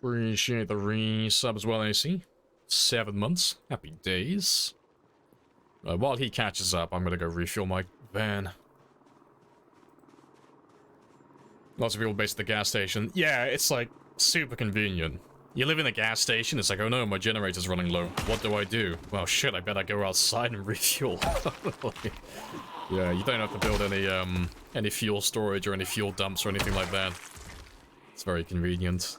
Appreciate the resub as well, AC. 7 months. Happy days. While he catches up, I'm gonna go refuel my van. Lots of people based at the gas station. Yeah, it's like super convenient. You live in a gas station, it's like, oh no, my generator's running low. What do I do? Well, shit, I better go outside and refuel. Yeah, you don't have to build any fuel storage or any fuel dumps or anything like that. It's very convenient.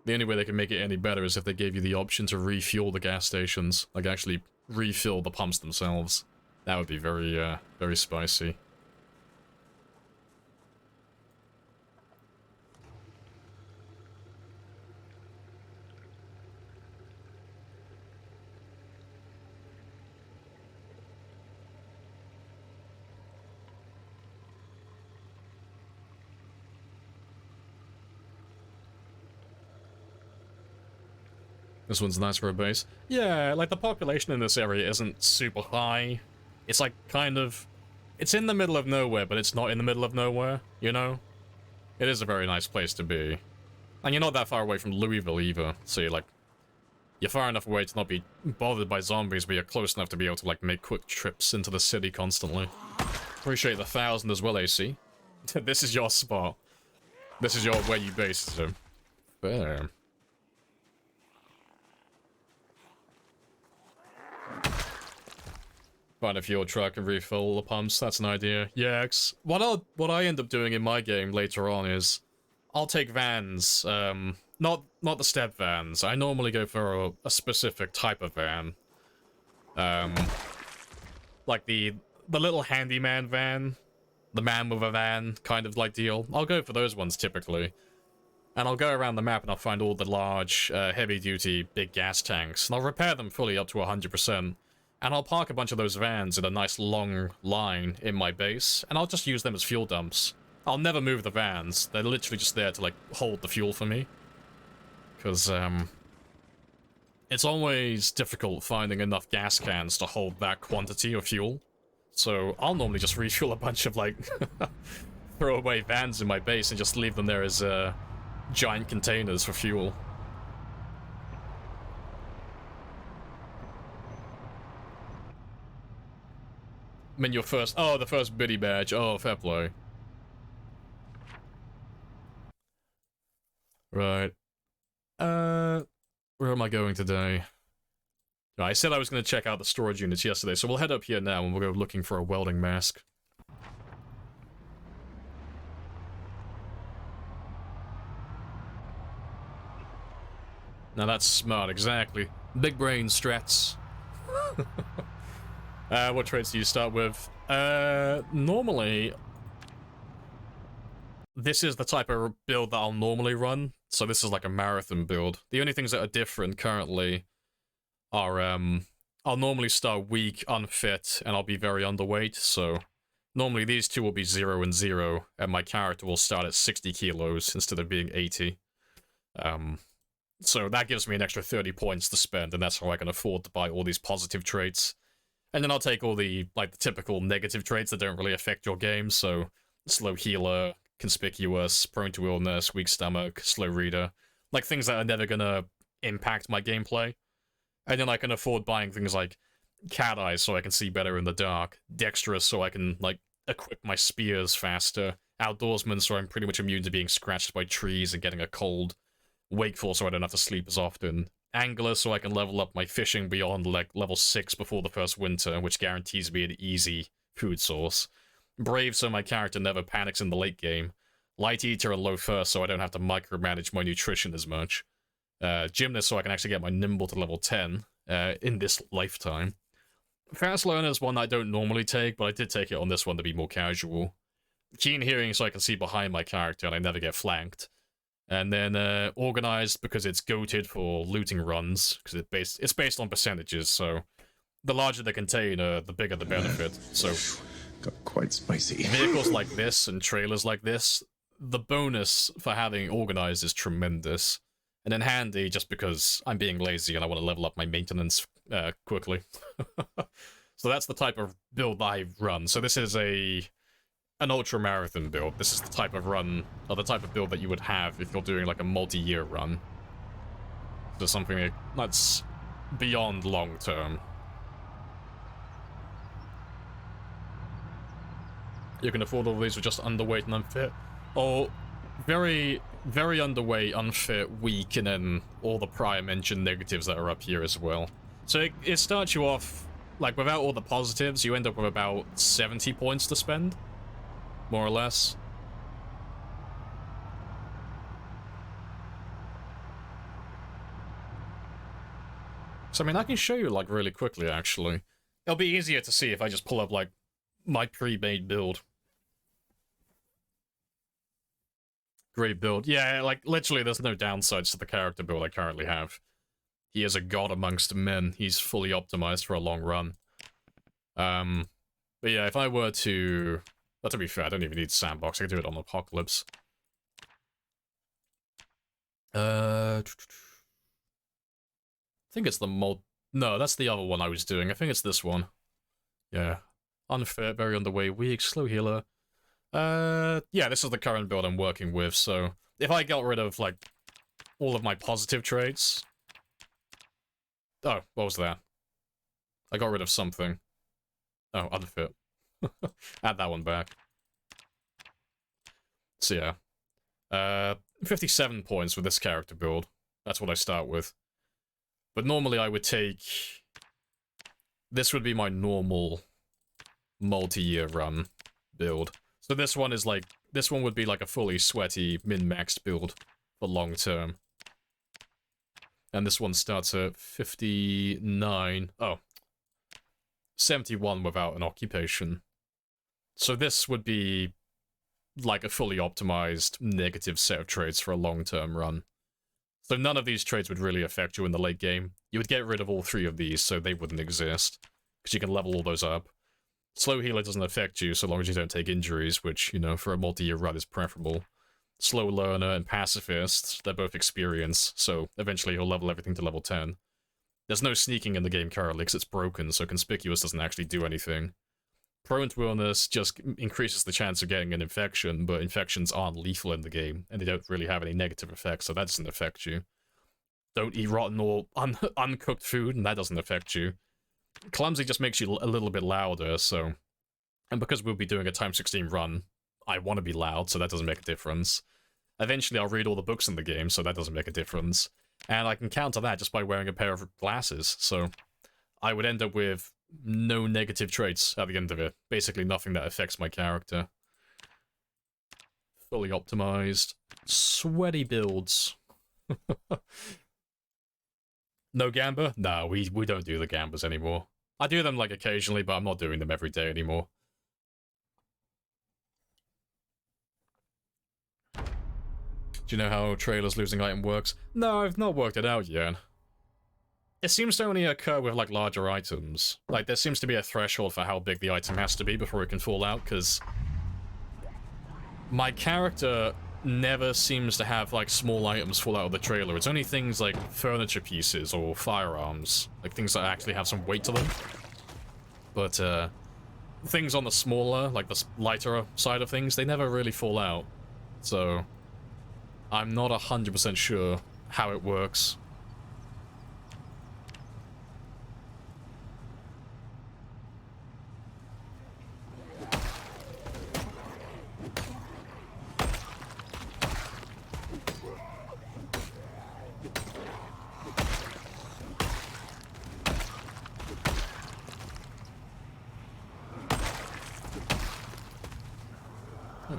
The only way they can make it any better is if they gave you the option to refuel the gas stations. Like, actually refill the pumps themselves. That would be very, very spicy. This one's nice for a base. Yeah, like, the population in this area isn't super high. It's like, kind of... It's in the middle of nowhere, but it's not in the middle of nowhere, you know? It is a very nice place to be. And you're not that far away from Louisville either, so you're like... You're far enough away to not be bothered by zombies, but you're close enough to be able to, like, make quick trips into the city constantly. Appreciate the 1,000 as well, AC. This is your spot. This is where you base, so... Fair. Find a fuel truck and refill the pumps, that's an idea. Yeah, what I end up doing in my game later on is... I'll take vans, not the step vans. I normally go for a specific type of van. Like the little handyman van. The man with a van kind of like deal. I'll go for those ones typically. And I'll go around the map and I'll find all the large, heavy-duty, big gas tanks. And I'll repair them fully up to 100%. And I'll park a bunch of those vans in a nice long line in my base, and I'll just use them as fuel dumps. I'll never move the vans. They're literally just there to, like, hold the fuel for me. because it's always difficult finding enough gas cans to hold that quantity of fuel. So I'll normally just refuel a bunch of, like, throwaway vans in my base and just leave them there as giant containers for fuel. I mean, your first... Oh, the first biddy badge. Oh, fair play. Right. Where am I going today? I said I was going to check out the storage units yesterday, so we'll head up here now and we'll go looking for a welding mask. Now that's smart, exactly. Big brain strats. What traits do you start with? Normally... This is the type of build that I'll normally run, so this is like a marathon build. The only things that are different currently are, I'll normally start weak, unfit, and I'll be very underweight, so normally these two will be 0 and 0, and my character will start at 60 kilos instead of being 80. So that gives me an extra 30 points to spend, and that's how I can afford to buy all these positive traits. And then I'll take all the, like, the typical negative traits that don't really affect your game, so slow healer, conspicuous, prone to illness, weak stomach, slow reader. Like, things that are never gonna impact my gameplay. And then I can afford buying things like cat eyes so I can see better in the dark, dexterous so I can, like, equip my spears faster, outdoorsman so I'm pretty much immune to being scratched by trees and getting a cold, wakeful so I don't have to sleep as often, angler so I can level up my fishing beyond, like, level 6 before the first winter, which guarantees me an easy food source. Brave so my character never panics in the late game. Light eater and low first so I don't have to micromanage my nutrition as much. Gymnast so I can actually get my nimble to level 10 in this lifetime. Fast learner is one I don't normally take, but I did take it on this one to be more casual. Keen hearing so I can see behind my character and I never get flanked. And then organized because it's goated for looting runs, because it's based on percentages, so the larger the container, the bigger the benefit. So got quite spicy. Vehicles like this and trailers like this, the bonus for having organized is tremendous. And then handy just because I'm being lazy and I want to level up my maintenance quickly. So that's the type of build I run. So this is an ultra marathon build. This is the type of run, or the type of build that you would have if you're doing like a multi-year run. So something that's beyond long term. You can afford all these with just underweight and unfit. Or very, very underweight, unfit, weak, and then all the prior mentioned negatives that are up here as well. So it starts you off, like, without all the positives, you end up with about 70 points to spend. More or less. So, I mean, I can show you, like, really quickly, actually. It'll be easier to see if I just pull up, like, my pre-made build. Great build. Yeah, like, literally, there's no downsides to the character build I currently have. He is a god amongst men. He's fully optimized for a long run. But yeah, if I were to... But to be fair, I don't even need sandbox. I can do it on Apocalypse. I think it's the mod... No, that's the other one I was doing. I think it's this one. Yeah. Unfit, very underweight, weak, slow healer. Yeah, this is the current build I'm working with, so... If I got rid of, like, all of my positive traits... Oh, what was that? I got rid of something. Oh, unfit. Add that one back. So yeah. 57 points with this character build. That's what I start with. But normally I would take... This would be my normal multi-year run build. So this one is like... This one would be like a fully sweaty, min-maxed build for long term. And this one starts at 59... Oh. 71 without an occupation. So this would be like a fully optimized negative set of traits for a long-term run. So none of these traits would really affect you in the late game. You would get rid of all 3 of these so they wouldn't exist, because you can level all those up. Slow healer doesn't affect you so long as you don't take injuries, which, you know, for a multi-year run is preferable. slow learner, and pacifist, they're both experience, so eventually he'll level everything to level 10. There's no sneaking in the game currently because it's broken, so conspicuous doesn't actually do anything. Prone to illness just increases the chance of getting an infection, but infections aren't lethal in the game, and they don't really have any negative effects, so that doesn't affect you. Don't eat rotten or uncooked food, and that doesn't affect you. Clumsy just makes you a little bit louder, so... And because we'll be doing a time 16 run, I want to be loud, so that doesn't make a difference. Eventually I'll read all the books in the game, so that doesn't make a difference. And I can counter that just by wearing a pair of glasses, so... I would end up with no negative traits at the end of it. Basically nothing that affects my character. Fully optimized. Sweaty builds. No gamba? No, we don't do the gambas anymore. I do them like occasionally, but I'm not doing them every day anymore. Do you know how trailers losing item works? No, I've not worked it out yet. It seems to only occur with, like, larger items. Like, there seems to be a threshold for how big the item has to be before it can fall out, because... my character never seems to have, like, small items fall out of the trailer. It's only things like furniture pieces or firearms. Like, things that actually have some weight to them. But, things on the smaller, like the lighter side of things, they never really fall out. So... I'm not 100% sure how it works.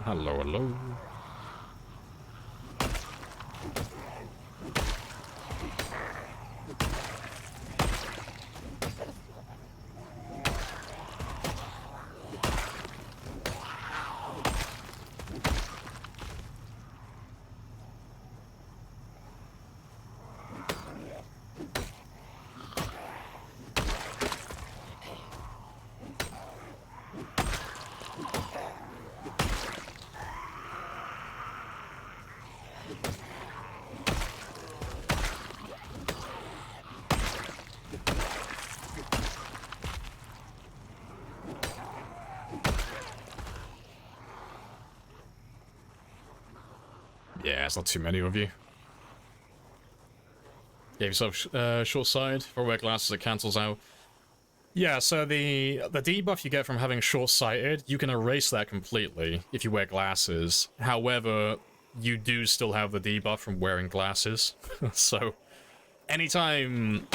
Hello, hello. Yeah, it's not too many of you. Gave yourself short sight for wear glasses, it cancels out. Yeah, so the debuff you get from having short-sighted, you can erase that completely if you wear glasses. However, you do still have the debuff from wearing glasses. So, anytime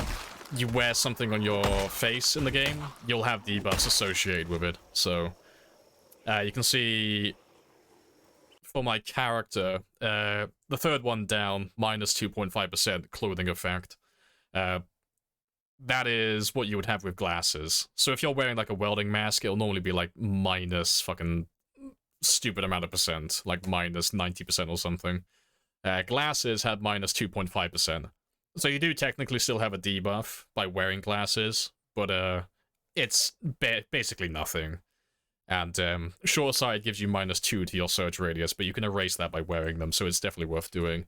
you wear something on your face in the game, you'll have debuffs associated with it. So, you can see... for my character, the third one down, minus 2.5% clothing effect. That is what you would have with glasses. So if you're wearing like a welding mask, it'll normally be like minus fucking stupid amount of percent, like minus 90% or something. Glasses had minus 2.5%. So you do technically still have a debuff by wearing glasses, but it's basically nothing. And short sight gives you minus 2 to your search radius, but you can erase that by wearing them, so it's definitely worth doing.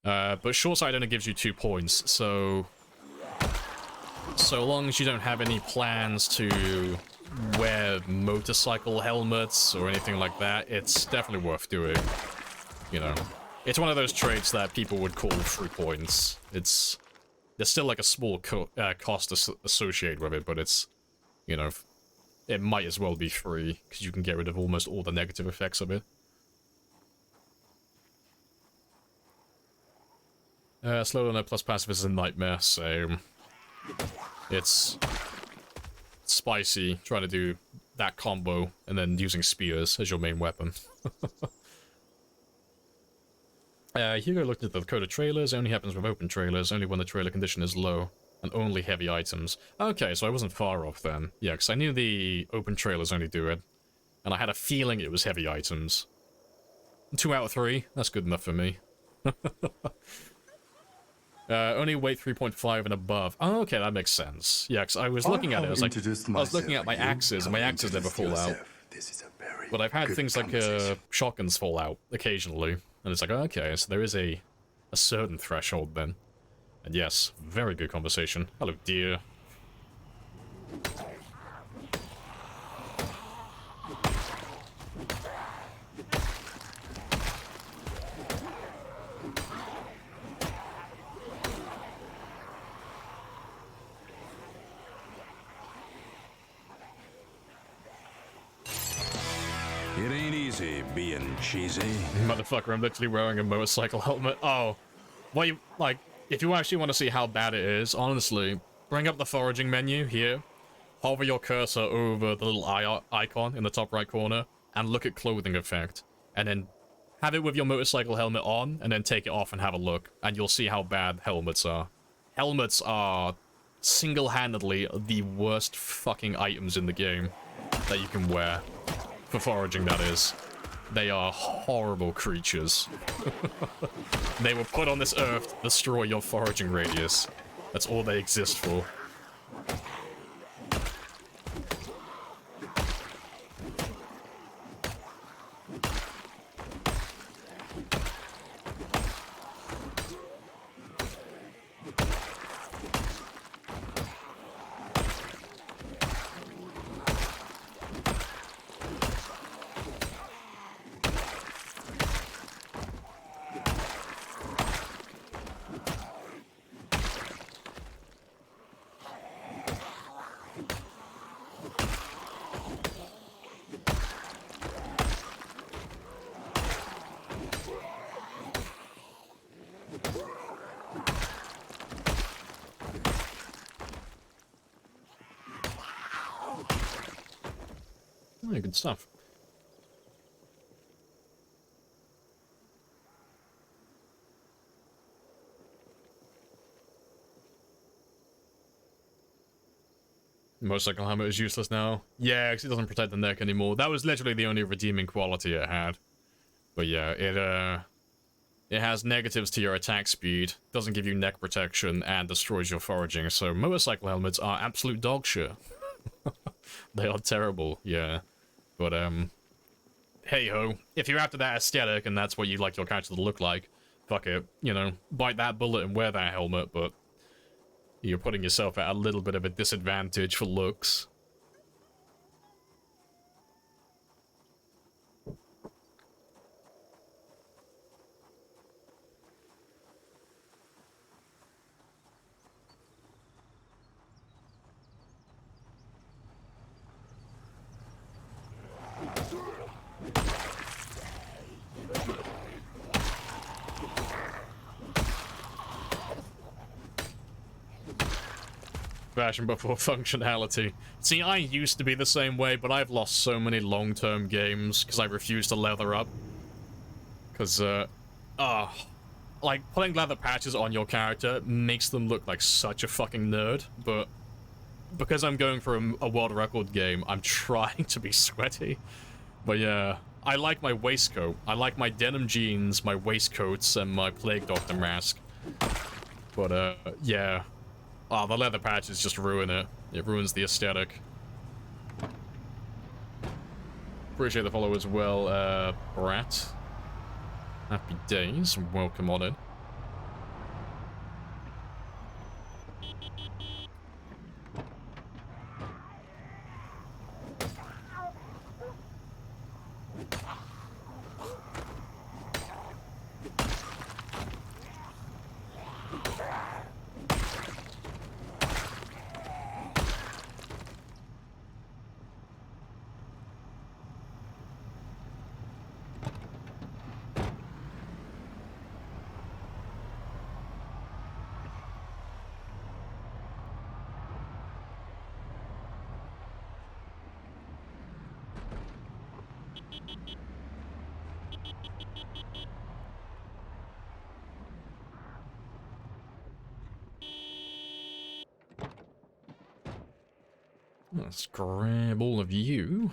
But short sight only gives you 2 points, so long as you don't have any plans to wear motorcycle helmets or anything like that, it's definitely worth doing. You know, it's one of those traits that people would call free points. There's still like a small cost associated with it, but it's, you know, it might as well be free, because you can get rid of almost all the negative effects of it. Slow learner plus passive is a nightmare, so... it's spicy trying to do that combo, and then using spears as your main weapon. Hugo looked at the Dakota trailers, only happens with open trailers, only when the trailer condition is low. And only heavy items. Okay, so I wasn't far off then. Yeah, because I knew the open trailers only do it. And I had a feeling it was heavy items. 2 out of 3. That's good enough for me. Only weight 3.5 and above. Oh, okay, that makes sense. Yeah, because I was looking at it, I was looking at my axes, and my axes never fall out. But I've had things like shotguns fall out occasionally. And it's like, okay, so there is a certain threshold then. And yes, very good conversation. Hello, dear. It ain't easy being cheesy. Motherfucker, I'm literally wearing a motorcycle helmet. Oh. Well, you, like, if you actually want to see how bad it is, honestly, bring up the foraging menu here, hover your cursor over the little icon in the top right corner, and look at clothing effect. And then have it with your motorcycle helmet on, and then take it off and have a look, and you'll see how bad helmets are. Helmets are single-handedly the worst fucking items in the game that you can wear. For foraging, that is. They are horrible creatures. They were put on this earth to destroy your foraging radius. That's all they exist for. Oh, good stuff. Motorcycle helmet is useless now. Yeah, because it doesn't protect the neck anymore. That was literally the only redeeming quality it had. But yeah, it has negatives to your attack speed, doesn't give you neck protection, and destroys your foraging. So motorcycle helmets are absolute dog shit. They are terrible, yeah. But, hey-ho. If you're after that aesthetic and that's what you like your character to look like, fuck it. You know, bite that bullet and wear that helmet, but you're putting yourself at a little bit of a disadvantage for looks. Fashion before functionality. See, I used to be the same way, but I've lost so many long-term games because I refuse to leather up. Because, like, putting leather patches on your character makes them look like such a fucking nerd, but because I'm going for a world record game, I'm trying to be sweaty. But yeah, I like my waistcoat. I like my denim jeans, my waistcoats, and my Plague Doctor mask. But, yeah. Oh, the leather patches just ruin it. It ruins the aesthetic. Appreciate the follow as well, Brat. Happy days. Welcome on in. Let's grab all of you.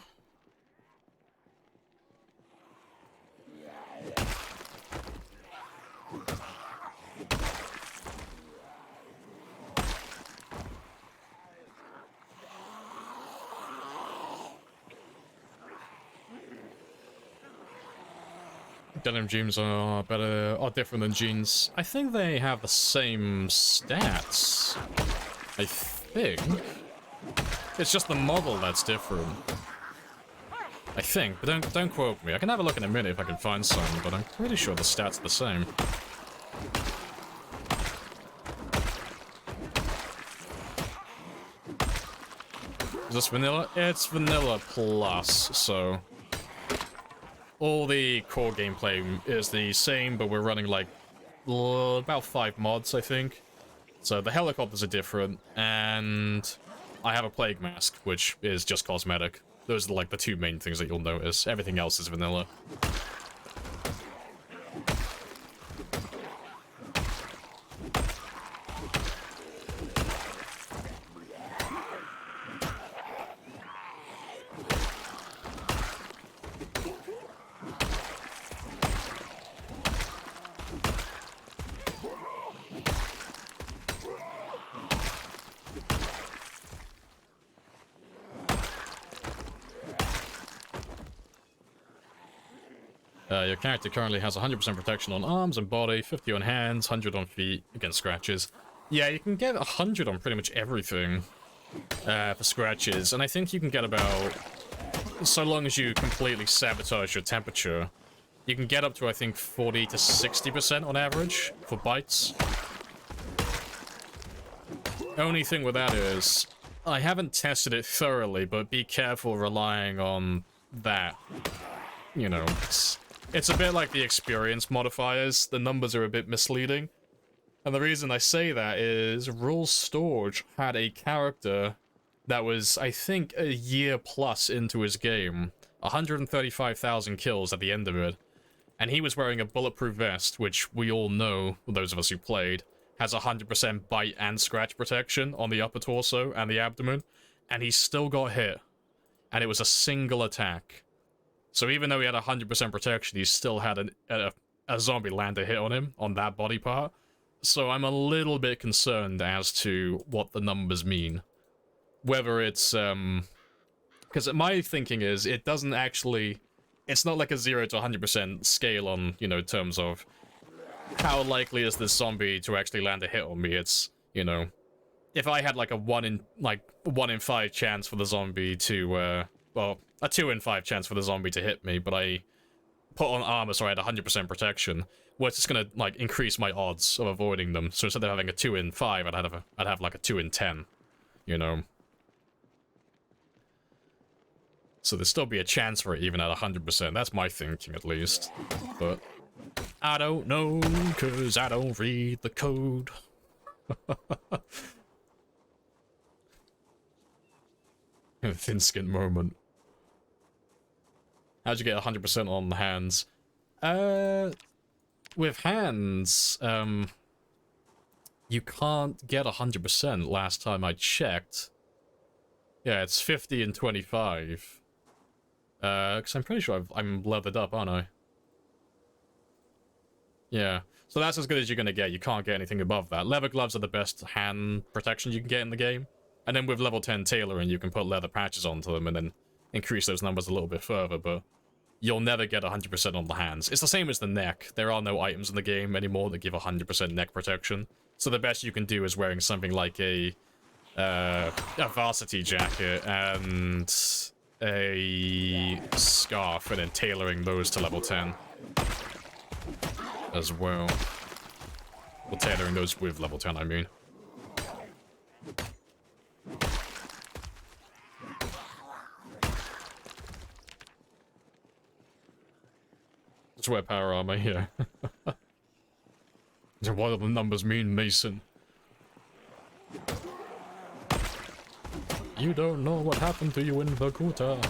denim jeans are different than jeans. I think they have the same stats. I think. It's just the model that's different. I think, but don't quote me. I can have a look in a minute if I can find some, but I'm pretty sure the stats are the same. Is this vanilla? It's vanilla plus, so all the core gameplay is the same, but we're running like about 5 mods, I think. So the helicopters are different, and I have a plague mask, which is just cosmetic. Those are like the 2 main things that you'll notice. Everything else is vanilla. Your character currently has 100% protection on arms and body, 50 on hands, 100 on feet against scratches. Yeah, you can get 100 on pretty much everything for scratches, and I think you can get about, so long as you completely sabotage your temperature, you can get up to, I think, 40 to 60% on average for bites. Only thing with that is, I haven't tested it thoroughly, but be careful relying on that. You know, it's a bit like the experience modifiers. The numbers are a bit misleading. And the reason I say that is Rules Storage had a character that was, I think, a year plus into his game. 135,000 kills at the end of it. And he was wearing a bulletproof vest, which we all know, those of us who played, has 100% bite and scratch protection on the upper torso and the abdomen. And he still got hit. And it was a single attack. So even though he had 100% protection, he still had a zombie land a hit on him, on that body part. So I'm a little bit concerned as to what the numbers mean. Whether it's, because my thinking is, it doesn't actually, it's not like a 0 to 100% scale on, you know, terms of how likely is this zombie to actually land a hit on me. It's, you know, if I had like a 1 in 5 chance for the zombie to, well, a 2 in 5 chance for the zombie to hit me, but I put on armor so I had 100% protection, well, it's just gonna, like, increase my odds of avoiding them. So instead of having a 2 in 5, I'd have like a 2 in 10, you know? So there'd still be a chance for it even at 100%. That's my thinking, at least. But I don't know, cause I don't read the code. Thin skin moment. How'd you get 100% on the hands? With hands, you can't get 100% last time I checked. Yeah, it's 50 and 25. Because I'm pretty sure I'm levered up, aren't I? Yeah. So that's as good as you're gonna get. You can't get anything above that. Leather gloves are the best hand protection you can get in the game. And then with level 10 tailoring, you can put leather patches onto them and then increase those numbers a little bit further, but you'll never get 100% on the hands. It's the same as the neck. There are no items in the game anymore that give 100% neck protection. So the best you can do is wearing something like a varsity jacket and a scarf, and then tailoring those to level 10 as well. Well, tailoring those with level 10, I mean. Just wear power armor here. What do the numbers mean, Mason? You don't know what happened to you in Vakuta.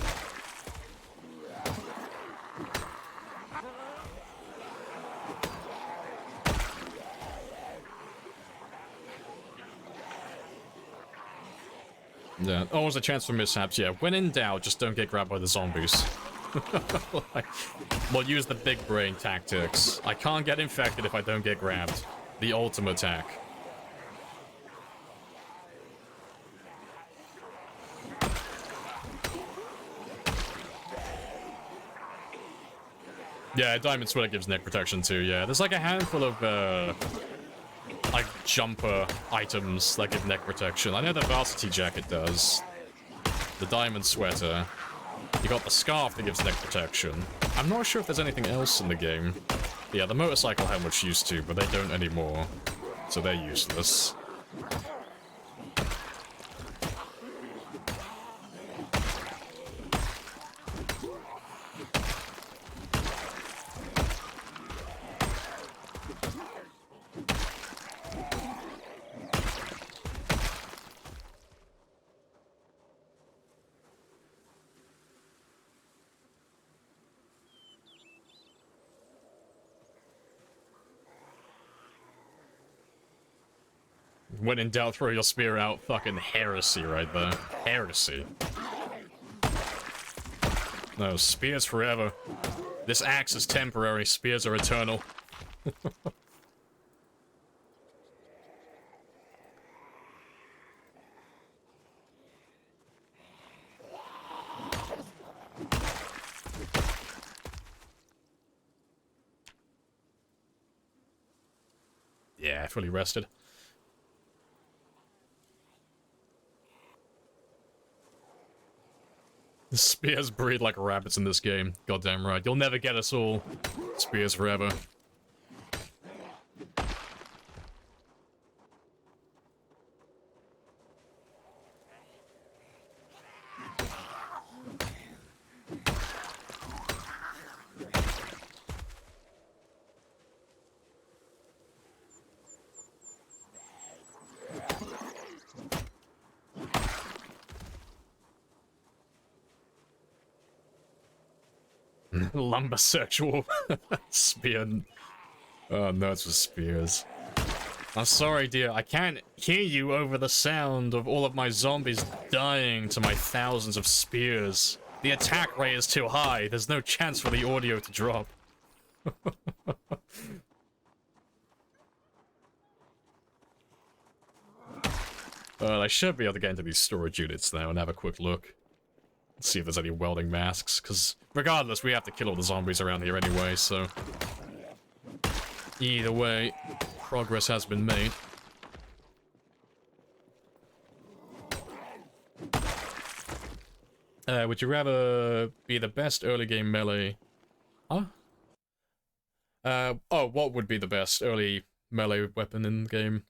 Yeah, always a chance for mishaps, yeah. When in doubt, just don't get grabbed by the zombies. We'll use the big brain tactics. I can't get infected if I don't get grabbed. The ultimate attack. Yeah, Diamond Sweater gives neck protection too, yeah. There's like a handful of, like, jumper items that give neck protection. I know the Varsity Jacket does. The Diamond Sweater. You got the Scarf that gives neck protection. I'm not sure if there's anything else in the game. Yeah, the motorcycle helmets used to, but they don't anymore. So they're useless. When in doubt, throw your spear out. Fucking heresy right there. Heresy. No, spears forever. This axe is temporary, spears are eternal. Yeah, fully rested. The spears breed like rabbits in this game. Goddamn right. You'll never get us all. Spears forever. Lumbersexual spear. Oh no, it's with spears. I'm sorry, dear. I can't hear you over the sound of all of my zombies dying to my thousands of spears. The attack rate is too high. There's no chance for the audio to drop. I should be able to get into these storage units now and have a quick look. See if there's any welding masks, because regardless, we have to kill all the zombies around here anyway, so... Either way, progress has been made. Would you rather be the best early game melee... Huh? Oh, what would be the best early melee weapon in the game?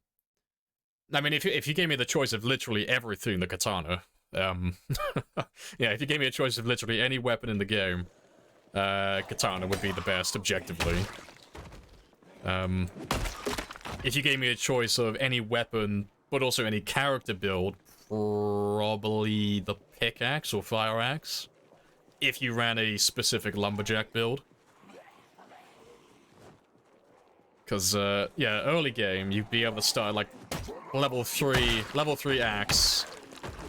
I mean, if you gave me the choice of literally everything, the katana... yeah, if you gave me a choice of literally any weapon in the game, katana would be the best, objectively. If you gave me a choice of any weapon, but also any character build, probably the pickaxe or fire axe. If you ran a specific lumberjack build. Because, yeah, early game, you'd be able to start, like, level 3 axe,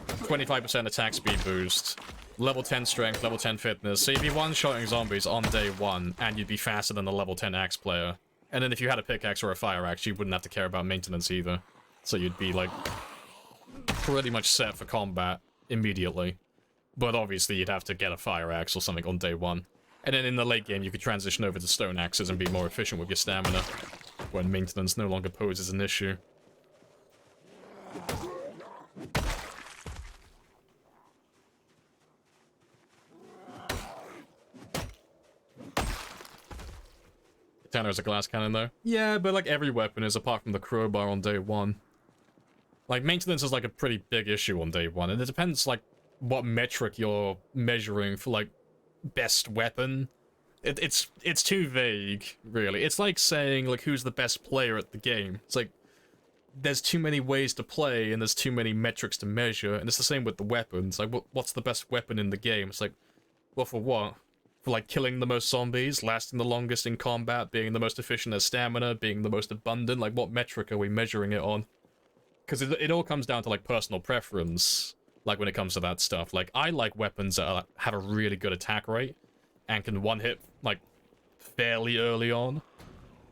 25% attack speed boost, level 10 strength, level 10 fitness, so you'd be one-shotting zombies on day 1, and you'd be faster than the level 10 axe player. And then if you had a pickaxe or a fire axe, you wouldn't have to care about maintenance either. So you'd be, like, pretty much set for combat immediately. But obviously you'd have to get a fire axe or something on day 1. And then in the late game, you could transition over to stone axes and be more efficient with your stamina, when maintenance no longer poses an issue. Katana is a glass cannon, though. Yeah, but like every weapon is, apart from the crowbar on day 1. Like, maintenance is like a pretty big issue on day 1, and it depends, like, what metric you're measuring for, like, best weapon. It's too vague, really. It's like saying, like, who's the best player at the game. It's like, there's too many ways to play, and there's too many metrics to measure, and it's the same with the weapons. Like, what's the best weapon in the game? It's like, well, for what? For, like, killing the most zombies, lasting the longest in combat, being the most efficient at stamina, being the most abundant? Like, what metric are we measuring it on? Because it all comes down to, like, personal preference, like, when it comes to that stuff. Like, I like weapons that have a really good attack rate, and can one-hit, like, fairly early on.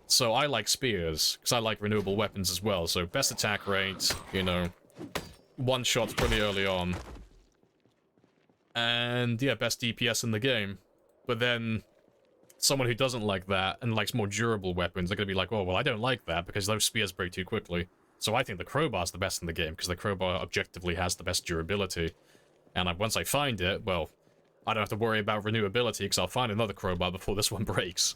So I like spears, because I like renewable weapons as well. So best attack rate, you know, one shots pretty early on. And, yeah, best DPS in the game. But then, someone who doesn't like that and likes more durable weapons are going to be like, oh, well, I don't like that because those spears break too quickly. So I think the crowbar's the best in the game because the crowbar objectively has the best durability. And once I find it, well, I don't have to worry about renewability because I'll find another crowbar before this one breaks.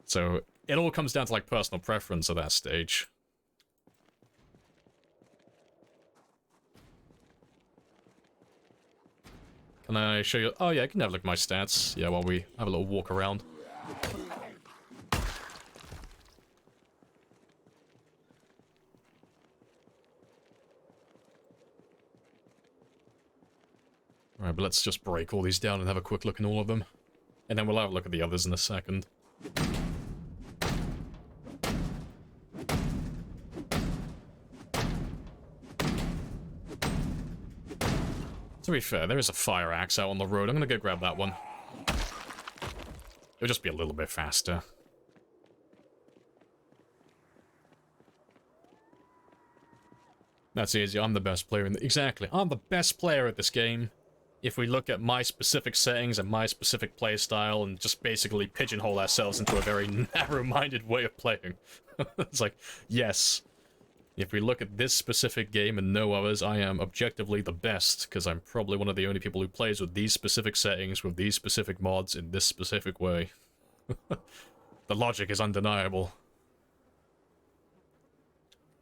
So it all comes down to like personal preference at that stage. Can I show you? Oh yeah, I can have a look at my stats. Yeah, while we have a little walk around. Alright, but let's just break all these down and have a quick look in all of them. And then we'll have a look at the others in a second. To be fair, there is a fire axe out on the road. I'm gonna go grab that one. It'll just be a little bit faster. That's easy. I'm the best player in the... Exactly. I'm the best player at this game. If we look at my specific settings and my specific playstyle and just basically pigeonhole ourselves into a very narrow-minded way of playing. It's like, yes. If we look at this specific game and no others, I am objectively the best, because I'm probably one of the only people who plays with these specific settings, with these specific mods, in this specific way. The logic is undeniable.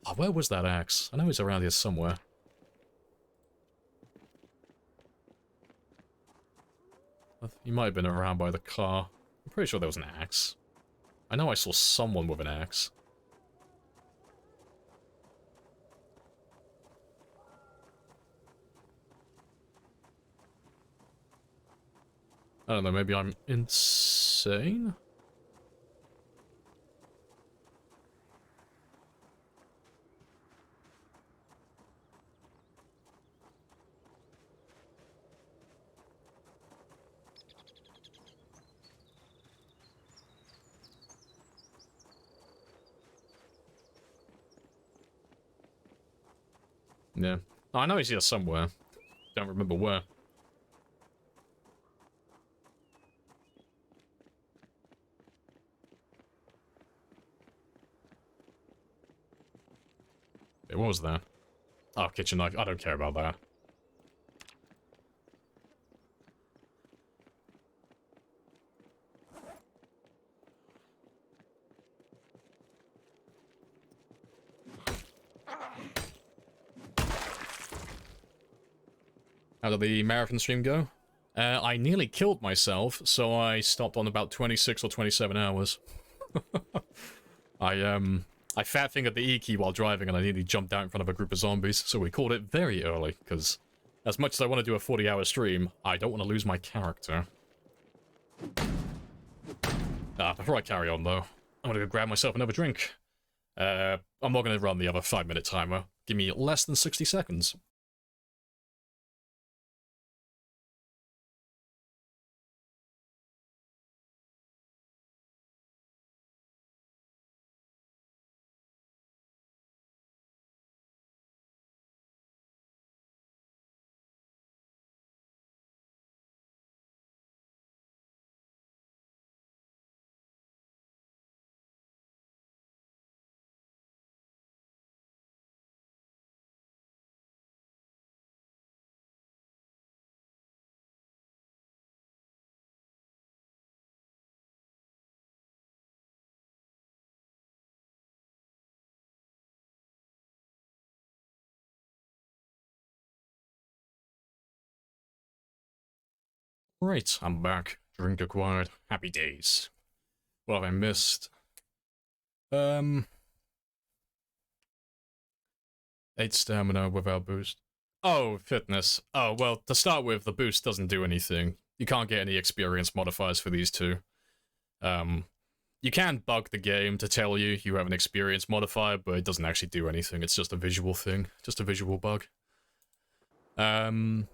Oh, where was that axe? I know it's around here somewhere. He might have been around by the car. I'm pretty sure there was an axe. I know I saw someone with an axe. I don't know, maybe I'm insane? Yeah. Oh, I know he's here somewhere. Don't remember where. What was that? Oh, kitchen knife. I don't care about that. How did the marathon stream go? I nearly killed myself, so I stopped on about 26 or 27 hours. I fat fingered the E key while driving and I nearly jumped out in front of a group of zombies, so we called it very early, because as much as I want to do a 40-hour stream, I don't want to lose my character. Before I carry on, though, I'm gonna go grab myself another drink. I'm not gonna run the other 5-minute timer. Give me less than 60 seconds. Right, I'm back. Drink acquired. Happy days. What have I missed? 8 stamina without boost. Oh, fitness. Oh, well, to start with, the boost doesn't do anything. You can't get any experience modifiers for these two. You can bug the game to tell you you have an experience modifier, but it doesn't actually do anything. It's just a visual thing. Just a visual bug. But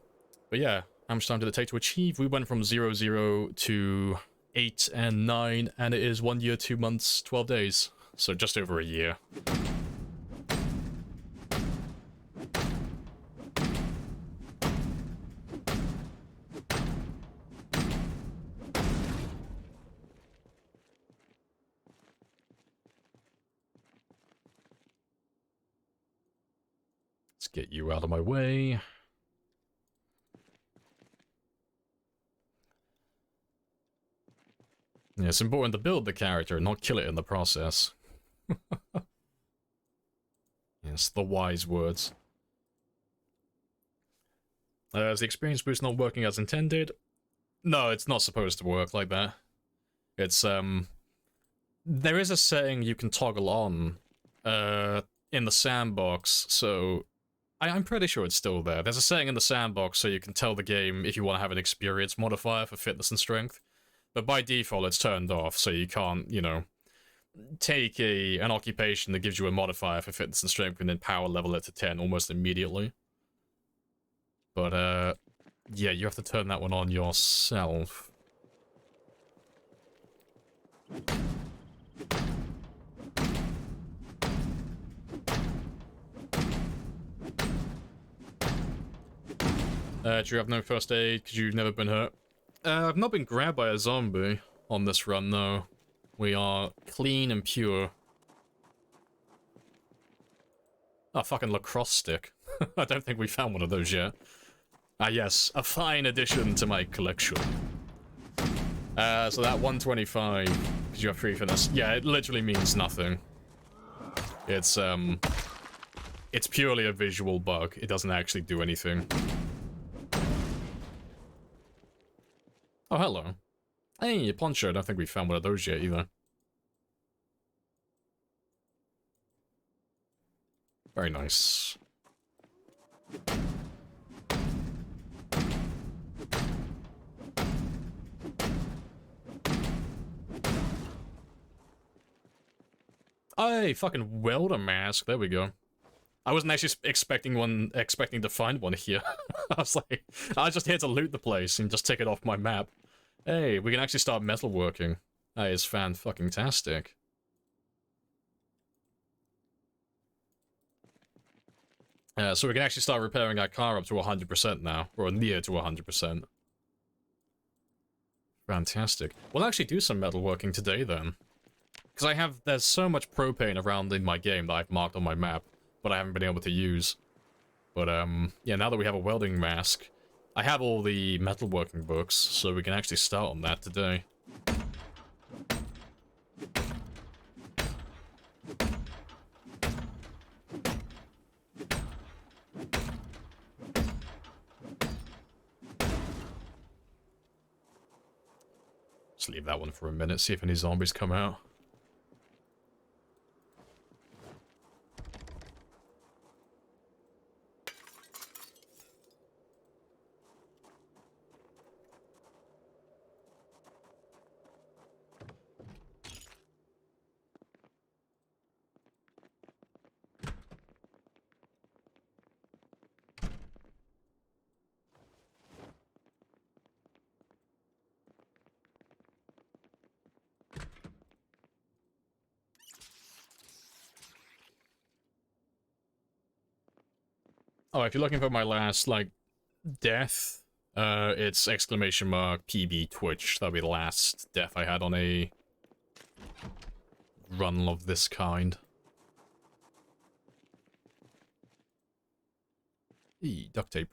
yeah. How much time did it take to achieve? We went from 00 to 8 and 9, and it is 1 year, 2 months, 12 days. So just over a year. get you out of my way. Yeah, it's important to build the character, not kill it in the process. Yes, the wise words. Is the experience boost not working as intended? No, it's not supposed to work like that. It's, there is a setting you can toggle on, in the sandbox, so I'm pretty sure it's still there. There's a setting in the sandbox so you can tell the game if you want to have an experience modifier for fitness and strength. But by default, it's turned off, so you can't, you know, take an occupation that gives you a modifier for fitness and strength and then power level it to 10 almost immediately. But, yeah, you have to turn that one on yourself. Do you have no first aid because you've never been hurt? I've not been grabbed by a zombie on this run, though. We are clean and pure. Oh, fucking lacrosse stick. I don't think we found one of those yet. Ah, yes, a fine addition to my collection. So that 125, because you have 3 fitness. Yeah, it literally means nothing. It's purely a visual bug. It doesn't actually do anything. Oh, hello. Hey, Poncho, I don't think we found one of those yet, either. Very nice. Hey, fucking welder mask. There we go. I wasn't actually expecting to find one here. I was like, I was just here to loot the place and just take it off my map. Hey, we can actually start metalworking. That is fan-fucking-tastic. So we can actually start repairing our car up to 100% now, or near to 100%. Fantastic. We'll actually do some metalworking today, then. Because there's so much propane around in my game that I've marked on my map, but I haven't been able to use. But, yeah, now that we have a welding mask, I have all the metalworking books, so we can actually start on that today. Just leave that one for a minute, see if any zombies come out. Oh, if you're looking for my last, like, death, it's exclamation mark PBTwitch. That'll be the last death I had on a run of this kind. Eee, duct tape.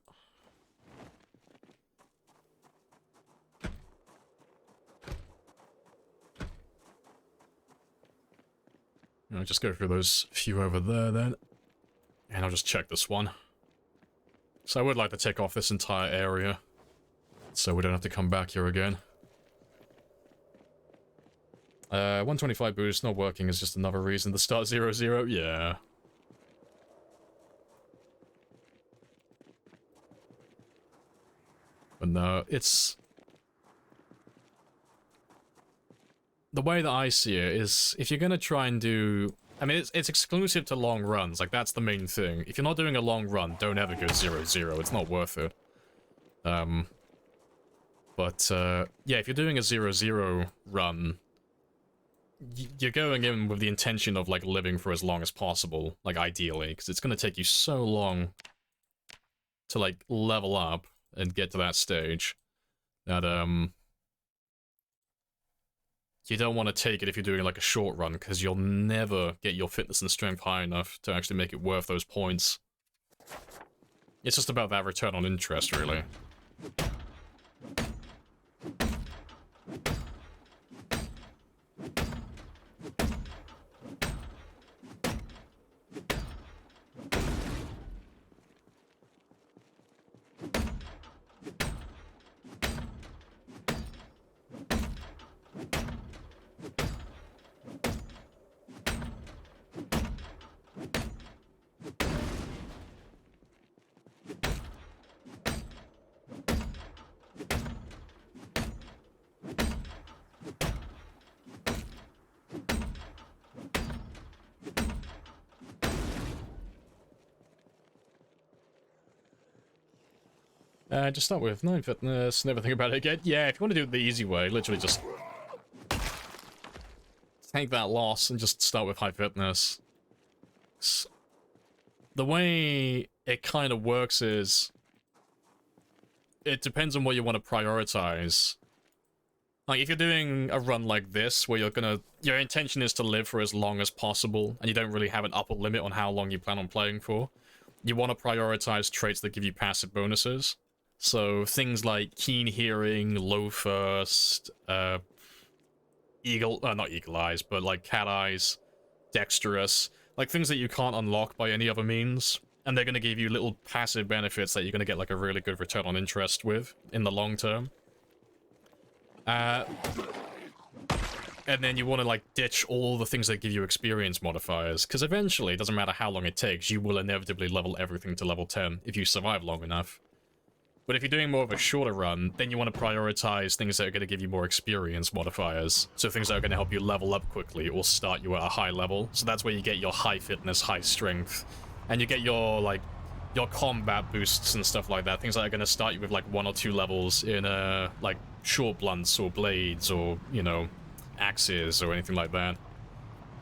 I'll just go through those few over there, then. And I'll just check this one. So I would like to take off this entire area, so we don't have to come back here again. 125 boost not working is just another reason to start 0-0, yeah. But no, it's... The way that I see it is, if you're gonna try and do... I mean, it's exclusive to long runs, like, that's the main thing. If you're not doing a long run, don't ever go 0-0, it's not worth it. Yeah, if you're doing a 0-0 run, you're going in with the intention of, like, living for as long as possible, like, ideally, because it's gonna take you so long to, like, level up and get to that stage that, you don't want to take it if you're doing, like, a short run, because you'll never get your fitness and strength high enough to actually make it worth those points. It's just about that return on interest, really. Just start with 9 fitness, never think about it again. Yeah, if you want to do it the easy way, literally just take that loss and just start with high fitness. The way it kind of works is, it depends on what you want to prioritize. Like, if you're doing a run like this, where your intention is to live for as long as possible, and you don't really have an upper limit on how long you plan on playing for, you want to prioritize traits that give you passive bonuses. So things like keen hearing, low first, not eagle eyes, but like cat eyes, dexterous, like things that you can't unlock by any other means, and they're going to give you little passive benefits that you're going to get like a really good return on interest with in the long term. And then you want to like ditch all the things that give you experience modifiers, because eventually, it doesn't matter how long it takes, you will inevitably level everything to level 10 if you survive long enough. But if you're doing more of a shorter run, then you want to prioritize things that are going to give you more experience modifiers. So things that are going to help you level up quickly or start you at a high level. So that's where you get your high fitness, high strength. And you get your, like, your combat boosts and stuff like that. Things that are going to start you with, like, 1 or 2 levels in, like, short blunts or blades or, you know, axes or anything like that.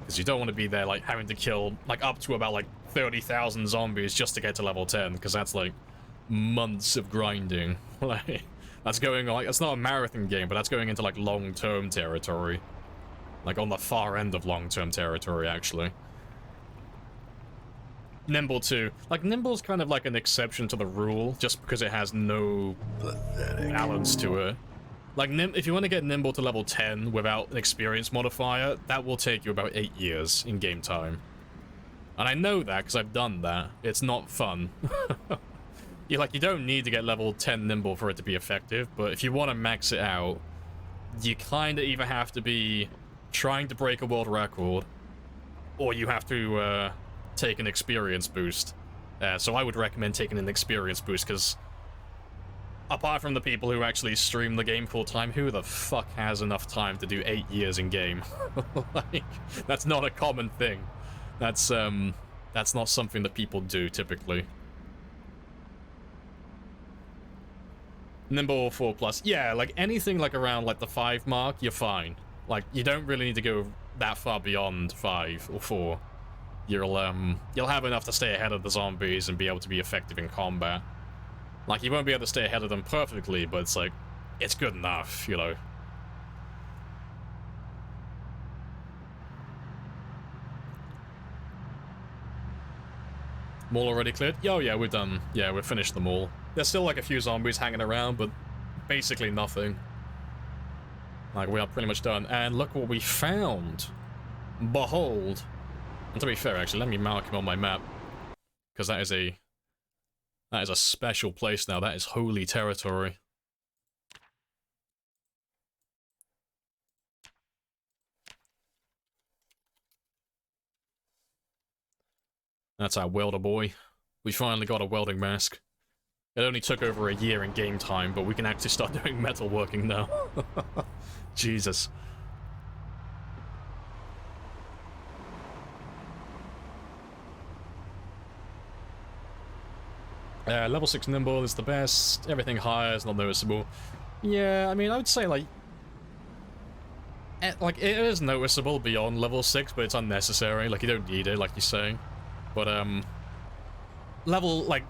Because you don't want to be there, like, having to kill, like, up to about, like, 30,000 zombies just to get to level 10. Because that's, like, months of grinding. Like, that's going on, like, that's not a marathon game, but that's going into like long-term territory, like on the far end of long-term territory, actually. Nimble too, like Nimble's kind of like an exception to the rule just because it has no balance to it. Like, if you want to get Nimble to level 10 without an experience modifier, that will take you about 8 years in game time, and I know that because I've done that. It's not fun. You don't need to get level 10 Nimble for it to be effective, but if you want to max it out, you kind of either have to be trying to break a world record, or you have to take an experience boost. So I would recommend taking an experience boost, because apart from the people who actually stream the game full time, who the fuck has enough time to do 8 years in game? Like, that's not a common thing. That's not something that people do typically. Nimble 4+. Yeah, like anything like around like the 5 mark, you're fine. Like, you don't really need to go that far beyond 5 or 4. You'll have enough to stay ahead of the zombies and be able to be effective in combat. Like, you won't be able to stay ahead of them perfectly, but it's like, it's good enough, you know. Mall already cleared? Oh yeah, we're done. Yeah, we've finished them all. There's still like a few zombies hanging around, but basically nothing. Like, we are pretty much done. And look what we found. Behold. And to be fair, actually, let me mark him on my map, because that is a special place now. That is holy territory. That's our welder boy. We finally got a welding mask. It only took over a year in game time, but we can actually start doing metalworking now. Jesus. Level 6 nimble is the best. Everything higher is not noticeable. Yeah, I mean, I would say, like, it is noticeable beyond level 6, but it's unnecessary. Like, you don't need it, like you're saying. But, level, like,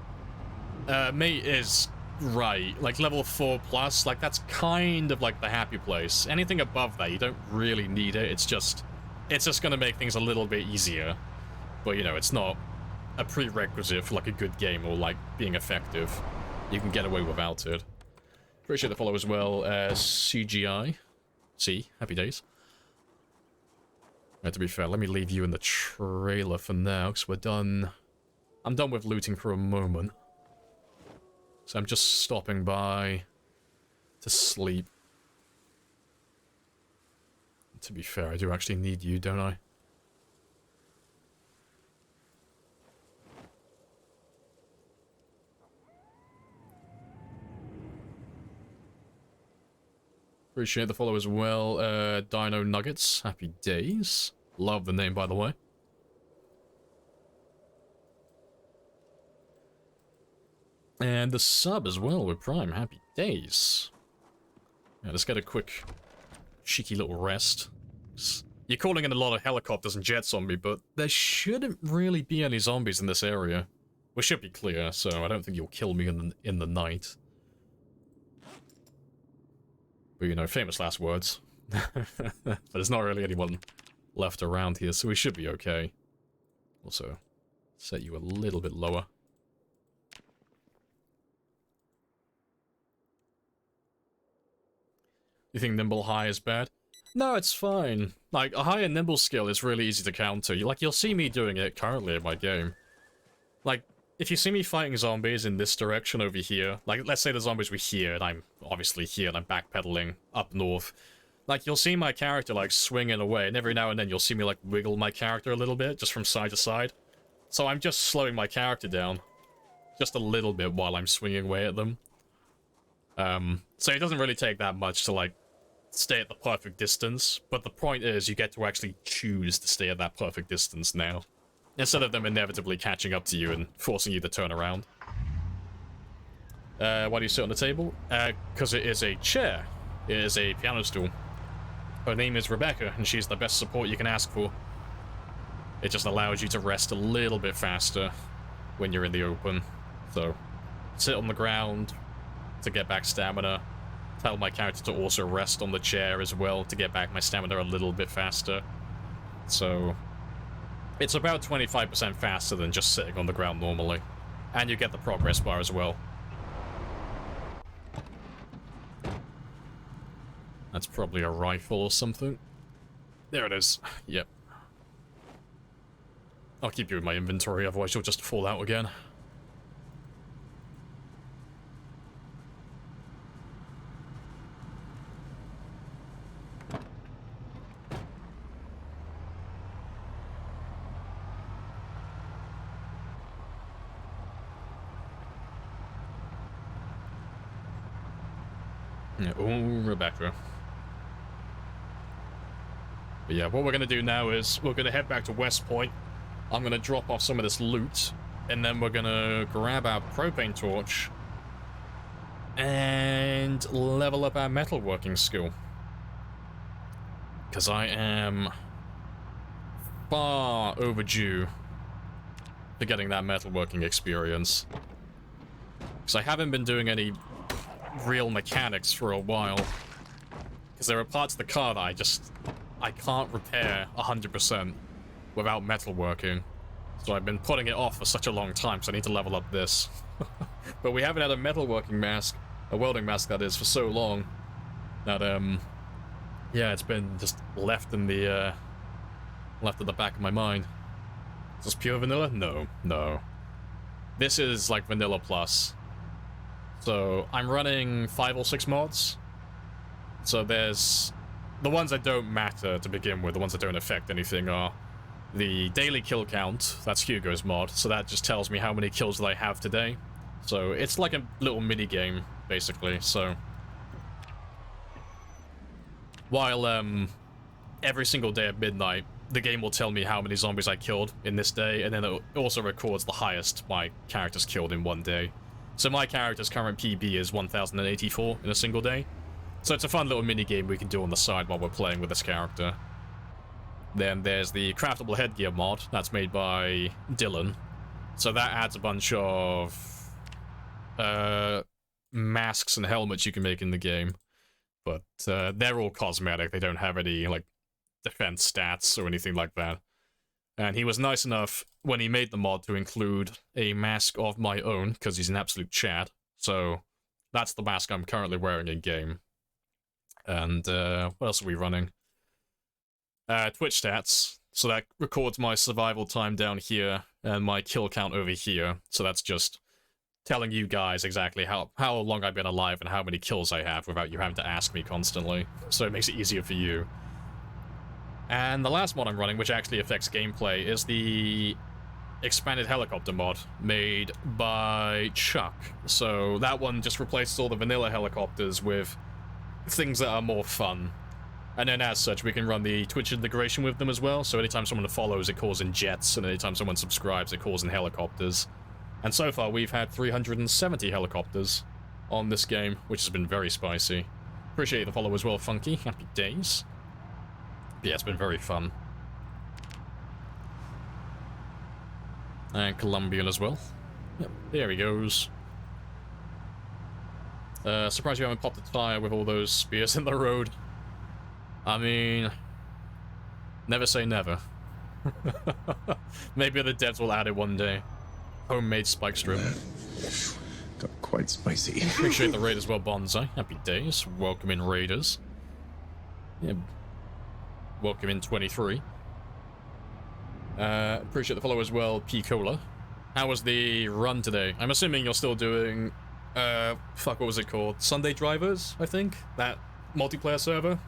mate is right. Like, level 4+, like, that's kind of like the happy place. Anything above that, you don't really need it. It's just gonna make things a little bit easier. But, you know, it's not a prerequisite for like a good game or like being effective. You can get away without it. Appreciate the follow as well as CGI. Happy days. To be fair, let me leave you in the trailer for now, because we're done. I'm done with looting for a moment. So I'm just stopping by to sleep. To be fair, I do actually need you, don't I? Appreciate the follow as well. Dino Nuggets, happy days. Love the name, by the way. And the sub as well with Prime, happy days. Yeah, let's get a quick, cheeky little rest. You're calling in a lot of helicopters and jets on me, but there shouldn't really be any zombies in this area. We should be clear, so I don't think you'll kill me in the night. But, you know, famous last words. But there's not really anyone left around here, so we should be okay. Also, set you a little bit lower. You think Nimble High is bad? No, it's fine. Like, a higher Nimble skill is really easy to counter. You'll see me doing it currently in my game. Like, if you see me fighting zombies in this direction over here, like, let's say the zombies were here, and I'm obviously here, and I'm backpedaling up north. Like, you'll see my character, like, swinging away, and every now and then you'll see me, like, wiggle my character a little bit, just from side to side. So I'm just slowing my character down, just a little bit while I'm swinging away at them. So it doesn't really take that much to, like, stay at the perfect distance, but the point is you get to actually choose to stay at that perfect distance now, instead of them inevitably catching up to you and forcing you to turn around. Why do you sit on the table? Because it is a chair. It is a piano stool. Her name is Rebecca, and she's the best support you can ask for. It just allows you to rest a little bit faster when you're in the open. So, sit on the ground to get back stamina. Tell my character to also rest on the chair as well to get back my stamina a little bit faster. So, it's about 25% faster than just sitting on the ground normally. And you get the progress bar as well. That's probably a rifle or something. There it is. Yep. I'll keep you in my inventory, otherwise you'll just fall out again. Oh, Rebecca. But yeah, what we're going to do now is we're going to head back to West Point. I'm going to drop off some of this loot, and then we're going to grab our propane torch and level up our metalworking skill. Because I am far overdue for getting that metalworking experience. Because I haven't been doing any real mechanics for a while. Because there are parts of the car that I can't repair 100% without metalworking. So I've been putting it off for such a long time, so I need to level up this. But we haven't had a metalworking mask, a welding mask that is, for so long that yeah, it's been just left in the left at the back of my mind. Is this pure vanilla? No, no. This is like vanilla plus. So I'm running 5 or 6 mods. So there's the ones that don't matter to begin with, the ones that don't affect anything are the daily kill count. That's Hugo's mod, so that just tells me how many kills that I have today. So it's like a little mini game basically. So while every single day at midnight the game will tell me how many zombies I killed in this day, and then it also records the highest my character's killed in one day. So my character's current PB is 1084 in a single day. So it's a fun little mini game we can do on the side while we're playing with this character. Then there's the craftable headgear mod that's made by Dylan. So that adds a bunch of masks and helmets you can make in the game. But they're all cosmetic. They don't have any like defense stats or anything like that. And he was nice enough when he made the mod to include a mask of my own, because he's an absolute Chad. So that's the mask I'm currently wearing in-game. And what else are we running? Twitch stats. So that records my survival time down here and my kill count over here. So that's just telling you guys exactly how long I've been alive and how many kills I have without you having to ask me constantly. So it makes it easier for you. And the last mod I'm running, which actually affects gameplay, is the expanded helicopter mod made by Chuck. So that one just replaces all the vanilla helicopters with things that are more fun. And then as such, we can run the Twitch integration with them as well. So anytime someone follows, it calls in jets, and anytime someone subscribes, it calls in helicopters. And so far, we've had 370 helicopters on this game, which has been very spicy. Appreciate the follow as well, Funky. Happy days. Yeah, it's been very fun. And Colombian as well. Yep, there he goes. Surprised you haven't popped a tire with all those spears in the road. I mean, never say never. Maybe the devs will add it one day. Homemade spike strip. Got quite spicy. Appreciate the raid as well, Bonsai. Happy days. Welcome in, raiders. Yeah. Welcome in, 23. Appreciate the follow as well, P-Cola. How was the run today? I'm assuming you're still doing, fuck, what was it called? Sunday Drivers, I think? That multiplayer server?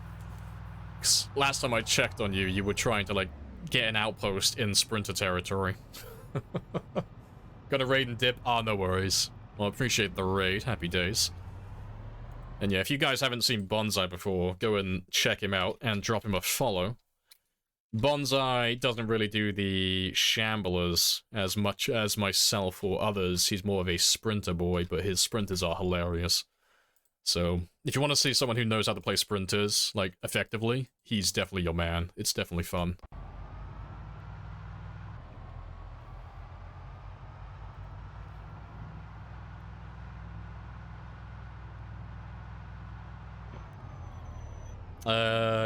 'Cause last time I checked on you, you were trying to, like, get an outpost in Sprinter territory. Got a raid and dip? Ah, no worries. Well, appreciate the raid. Happy days. And yeah, if you guys haven't seen Bonsai before, go and check him out and drop him a follow. Bonsai doesn't really do the shamblers as much as myself or others. He's more of a sprinter boy, but his sprinters are hilarious. So, if you want to see someone who knows how to play sprinters, like, effectively, he's definitely your man. It's definitely fun.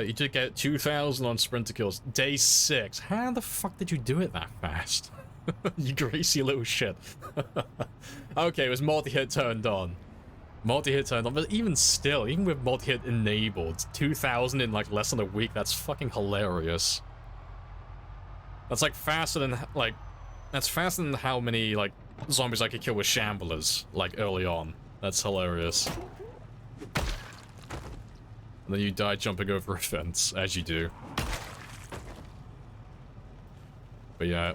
You did get 2,000 on sprinter kills. Day 6. How the fuck did you do it that fast? You greasy little shit. Okay, it was multi-hit turned on. Multi-hit turned on, but even still, even with multi-hit enabled, 2,000 in, like, less than a week, that's fucking hilarious. That's, like, faster than, like, that's faster than how many, like, zombies I could kill with shamblers, like, early on. That's hilarious. And then you die jumping over a fence, as you do. But yeah.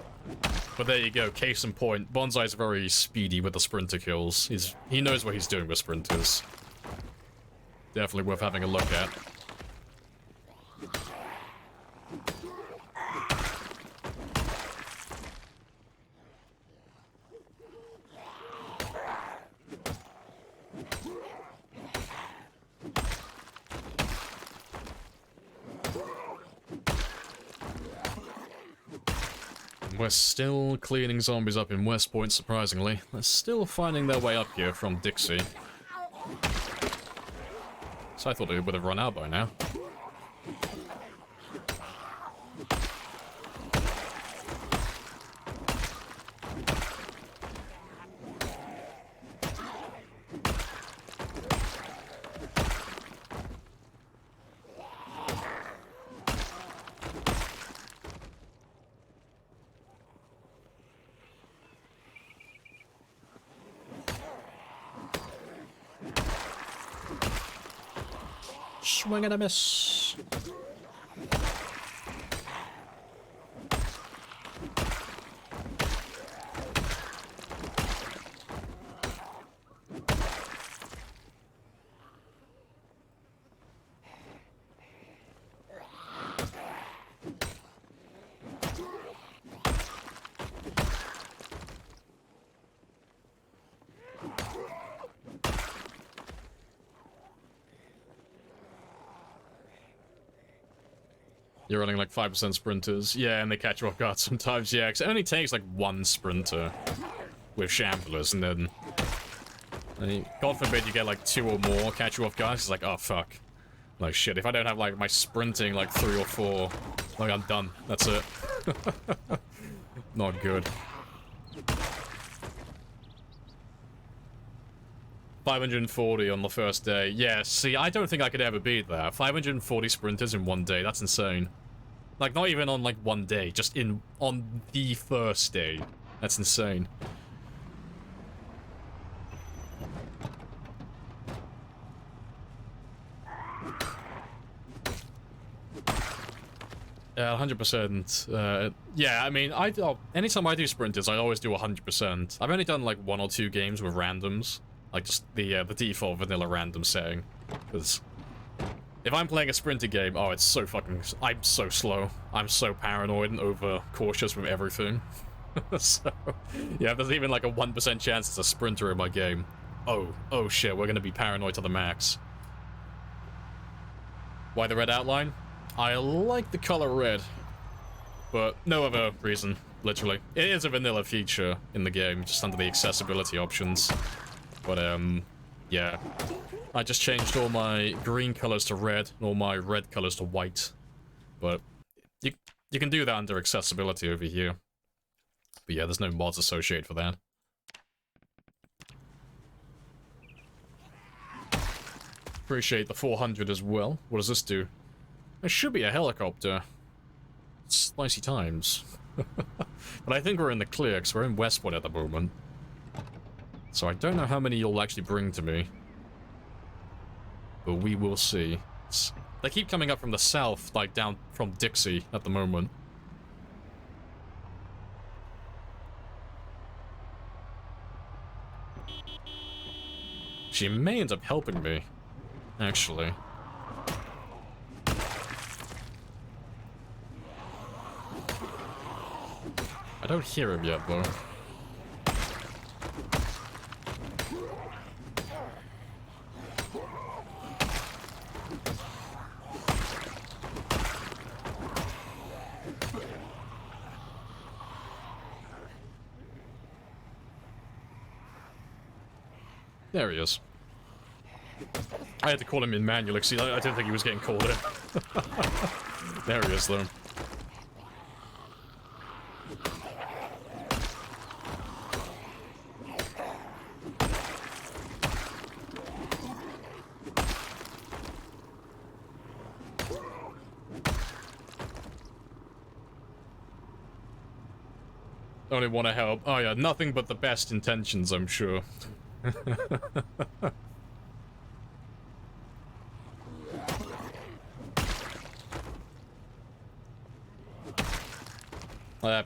But there you go, case in point. Bonsai's very speedy with the sprinter kills. He knows what he's doing with sprinters. Definitely worth having a look at. We're still cleaning zombies up in West Point, surprisingly. They're still finding their way up here from Dixie. So I thought it would have run out by now. Swing and a miss. You're running like 5% sprinters. Yeah, and they catch you off guard sometimes, yeah, because it only takes like one sprinter with shamblers, and then God forbid you get like 2 or more catch you off guard. It's like, oh fuck. Like shit, if I don't have like my sprinting like 3 or 4, like I'm done. That's it. Not good. 540 on the first day. Yeah, see, I don't think I could ever beat that. 540 sprinters in one day. That's insane. Like, not even on, like, one day. Just on the first day. That's insane. Yeah, 100%. Yeah, I mean, anytime I do sprinters, I always do 100%. I've only done, like, 1 or 2 games with randoms. Like, just the default vanilla random setting. Because if I'm playing a sprinter game, oh, it's so fucking... I'm so slow. I'm so paranoid and over-cautious with everything. So, yeah, if there's even, like, a 1% chance it's a sprinter in my game. Oh shit, we're gonna be paranoid to the max. Why the red outline? I like the color red. But no other reason, literally. It is a vanilla feature in the game, just under the accessibility options. But, yeah. I just changed all my green colors to red, and all my red colors to white. But you can do that under accessibility over here. But yeah, there's no mods associated for that. Appreciate the 400 as well. What does this do? It should be a helicopter. Spicy times. But I think we're in the clear, because we're in Westwood at the moment. So I don't know how many you'll actually bring to me. But we will see. They keep coming up from the south, like down from Dixie at the moment. She may end up helping me, actually. I don't hear him yet, though. There he is. I had to call him in manually, see, I didn't think he was getting called in. There he is, though. Only want to help. Oh yeah, nothing but the best intentions, I'm sure.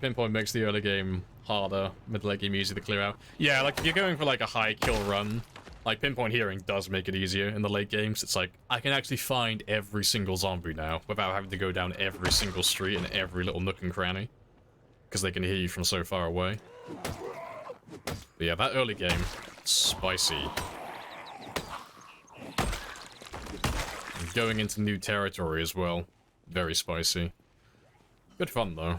Pinpoint makes the early game harder, mid-late game easy to clear out. Yeah, like, if you're going for, like, a high kill run, like, Pinpoint Hearing does make it easier in the late games. It's like, I can actually find every single zombie now, without having to go down every single street and every little nook and cranny. Because they can hear you from so far away. But yeah, that early game, spicy. And going into new territory as well, very spicy. Good fun, though.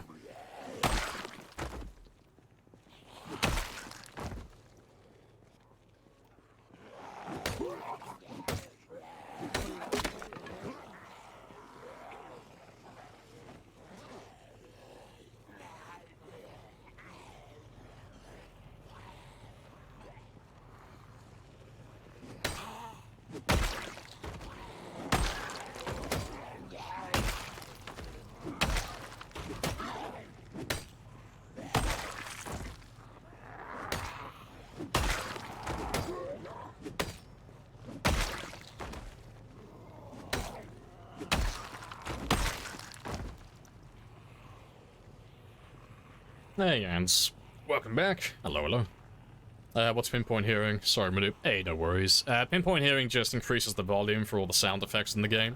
Hey, Ants. Welcome back. Hello, hello. What's Pinpoint Hearing? Sorry, Manu. Hey, no worries. Pinpoint Hearing just increases the volume for all the sound effects in the game.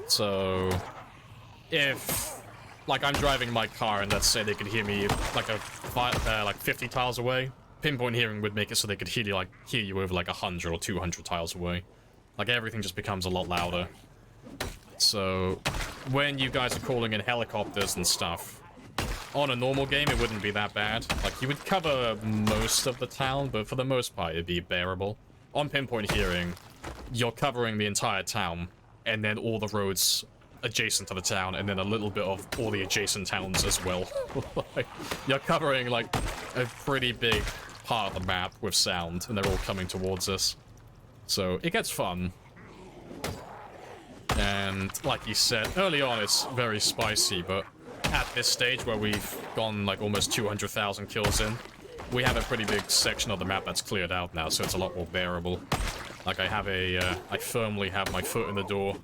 So, if, like, I'm driving my car and let's say they could hear me like like 50 tiles away, Pinpoint Hearing would make it so they could hear you over like 100 or 200 tiles away. Like, everything just becomes a lot louder. So, when you guys are calling in helicopters and stuff, on a normal game, it wouldn't be that bad. Like, you would cover most of the town, but for the most part, it'd be bearable. On Pinpoint Hearing, you're covering the entire town, and then all the roads adjacent to the town, and then a little bit of all the adjacent towns as well. Like, you're covering, like, a pretty big part of the map with sound, and they're all coming towards us. So, it gets fun. And, like you said, early on it's very spicy, but at this stage where we've gone, like, almost 200,000 kills in, we have a pretty big section of the map that's cleared out now, so it's a lot more bearable. Like, I firmly have my foot in the door,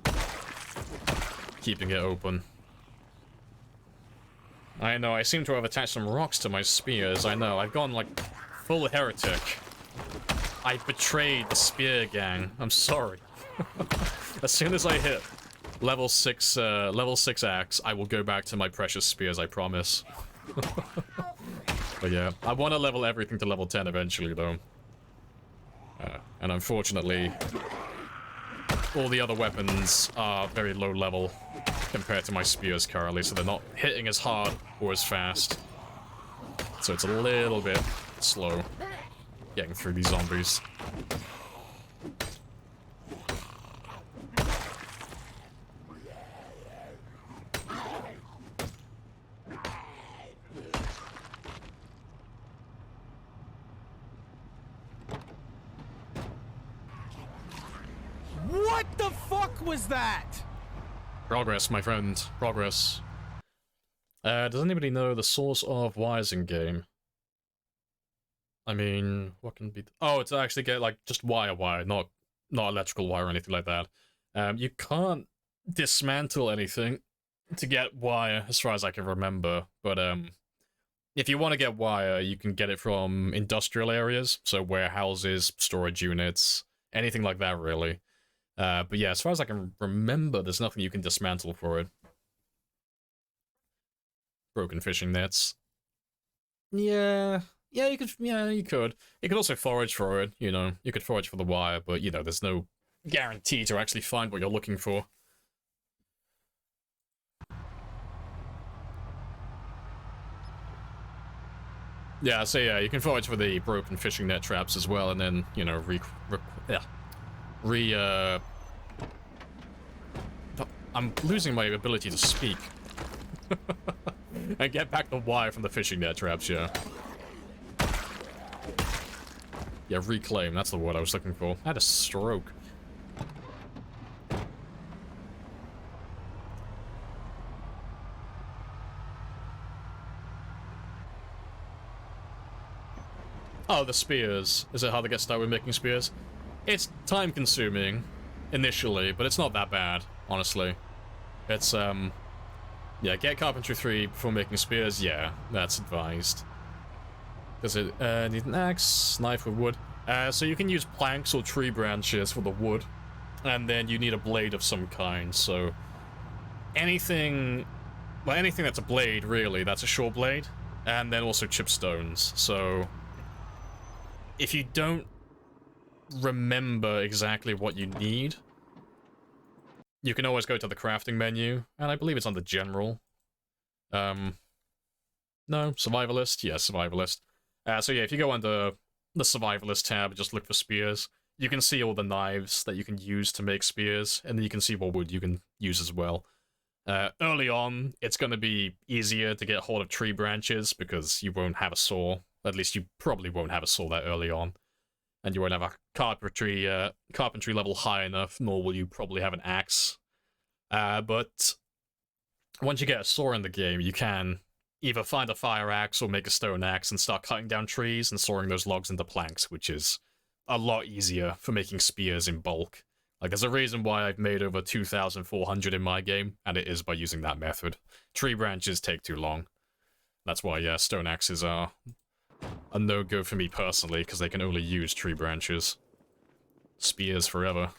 keeping it open. I know, I seem to have attached some rocks to my spears. I know, I've gone, like, full heretic. I betrayed the spear gang. I'm sorry. As soon as I hit level 6 axe, I will go back to my precious spears, I promise. But yeah, I want to level everything to level 10 eventually, though. And unfortunately, all the other weapons are very low level compared to my spears currently, so they're not hitting as hard or as fast. So it's a little bit slow getting through these zombies. What the fuck was that? Progress, my friend. Progress. Does anybody know the source of wires in game? I mean, what can be... Oh, to actually get, like, just wire, not electrical wire or anything like that. You can't dismantle anything to get wire, as far as I can remember. But, if you want to get wire, you can get it from industrial areas. So warehouses, storage units, anything like that, really. But yeah, as far as I can remember, there's nothing you can dismantle for it. Broken fishing nets. Yeah, you could. Yeah, you could. You could also forage for it. You know, you could forage for the wire, but you know, there's no guarantee to actually find what you're looking for. Yeah, so yeah, you can forage for the broken fishing net traps as well, and then you know, I'm losing my ability to speak. And get back the wire from the fishing net traps, yeah. Yeah, reclaim, that's the word I was looking for. I had a stroke. Oh, the spears. Is it how they get started with making spears? It's time-consuming, initially, but it's not that bad, honestly. It's, yeah, get Carpentry 3 before making spears, yeah, that's advised. Does it, need an axe, knife with wood? So you can use planks or tree branches for the wood, and then you need a blade of some kind, so... Anything that's a blade, really, that's a short blade, and then also chipstones, so... If you don't remember exactly what you need, you can always go to the crafting menu, and I believe it's under general. No, survivalist? Yeah, survivalist. So yeah, if you go under the survivalist tab, just look for spears, you can see all the knives that you can use to make spears, and then you can see what wood you can use as well. Early on, it's going to be easier to get hold of tree branches, because you won't have a saw. At least you probably won't have a saw that early on. And you won't have a carpentry level high enough, nor will you probably have an axe. But once you get a saw in the game, you can either find a fire axe or make a stone axe and start cutting down trees and sawing those logs into planks, which is a lot easier for making spears in bulk. Like, there's a reason why I've made over 2,400 in my game, and it is by using that method. Tree branches take too long. That's why, yeah, stone axes are a no-go for me personally, because they can only use tree branches. Spears forever.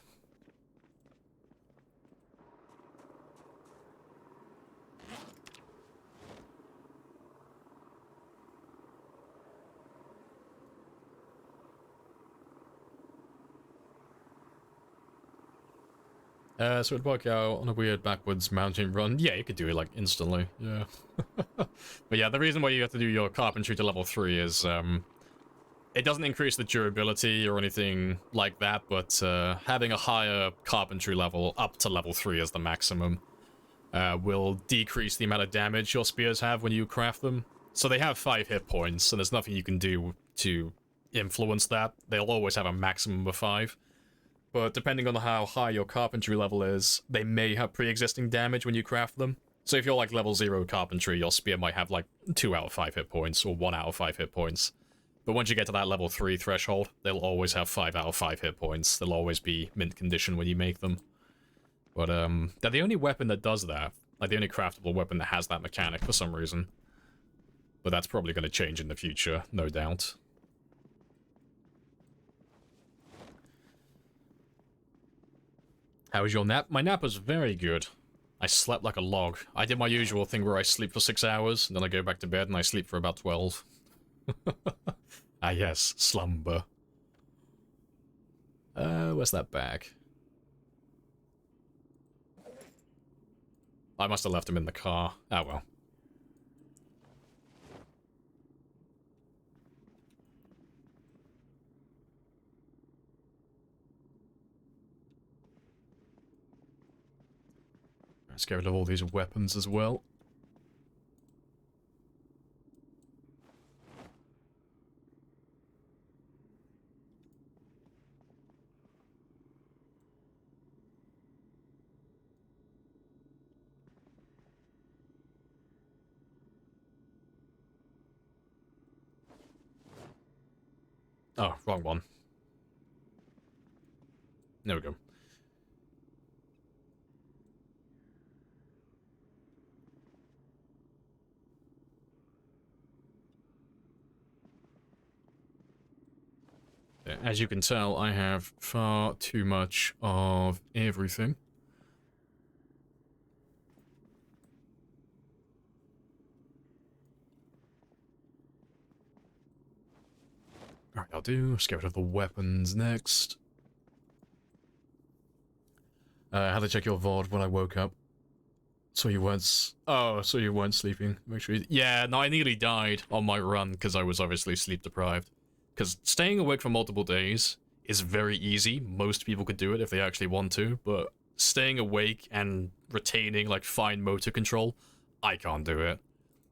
So it'd work out on a weird backwards mountain run. Yeah, you could do it, like, instantly. Yeah. But yeah, the reason why you have to do your carpentry to level 3 is, it doesn't increase the durability or anything like that, but, having a higher carpentry level up to level 3 is the maximum. will decrease the amount of damage your spears have when you craft them. So they have 5 hit points, and there's nothing you can do to influence that. They'll always have a maximum of 5. But depending on how high your carpentry level is, they may have pre-existing damage when you craft them. So if you're like level 0 carpentry, your spear might have like 2 out of 5 hit points, or 1 out of 5 hit points. But once you get to that level 3 threshold, they'll always have 5 out of 5 hit points. They'll always be mint condition when you make them. But they're the only weapon that does that. Like the only craftable weapon that has that mechanic for some reason. But that's probably going to change in the future, no doubt. How was your nap? My nap was very good. I slept like a log. I did my usual thing where I sleep for 6 hours, and then I go back to bed and I sleep for about 12. Ah yes, slumber. Where's that bag? I must have left him in the car. Ah well. Let's get rid of all these weapons as well. Oh, wrong one. There we go. As you can tell, I have far too much of everything. Alright, I'll do. Let's get rid of the weapons next. I had to check your VOD when I woke up. So you weren't... Oh, so you weren't sleeping. Make sure you... Yeah, no, I nearly died on my run because I was obviously sleep deprived. Because staying awake for multiple days is very easy. Most people could do it if they actually want to, but staying awake and retaining, like, fine motor control, I can't do it.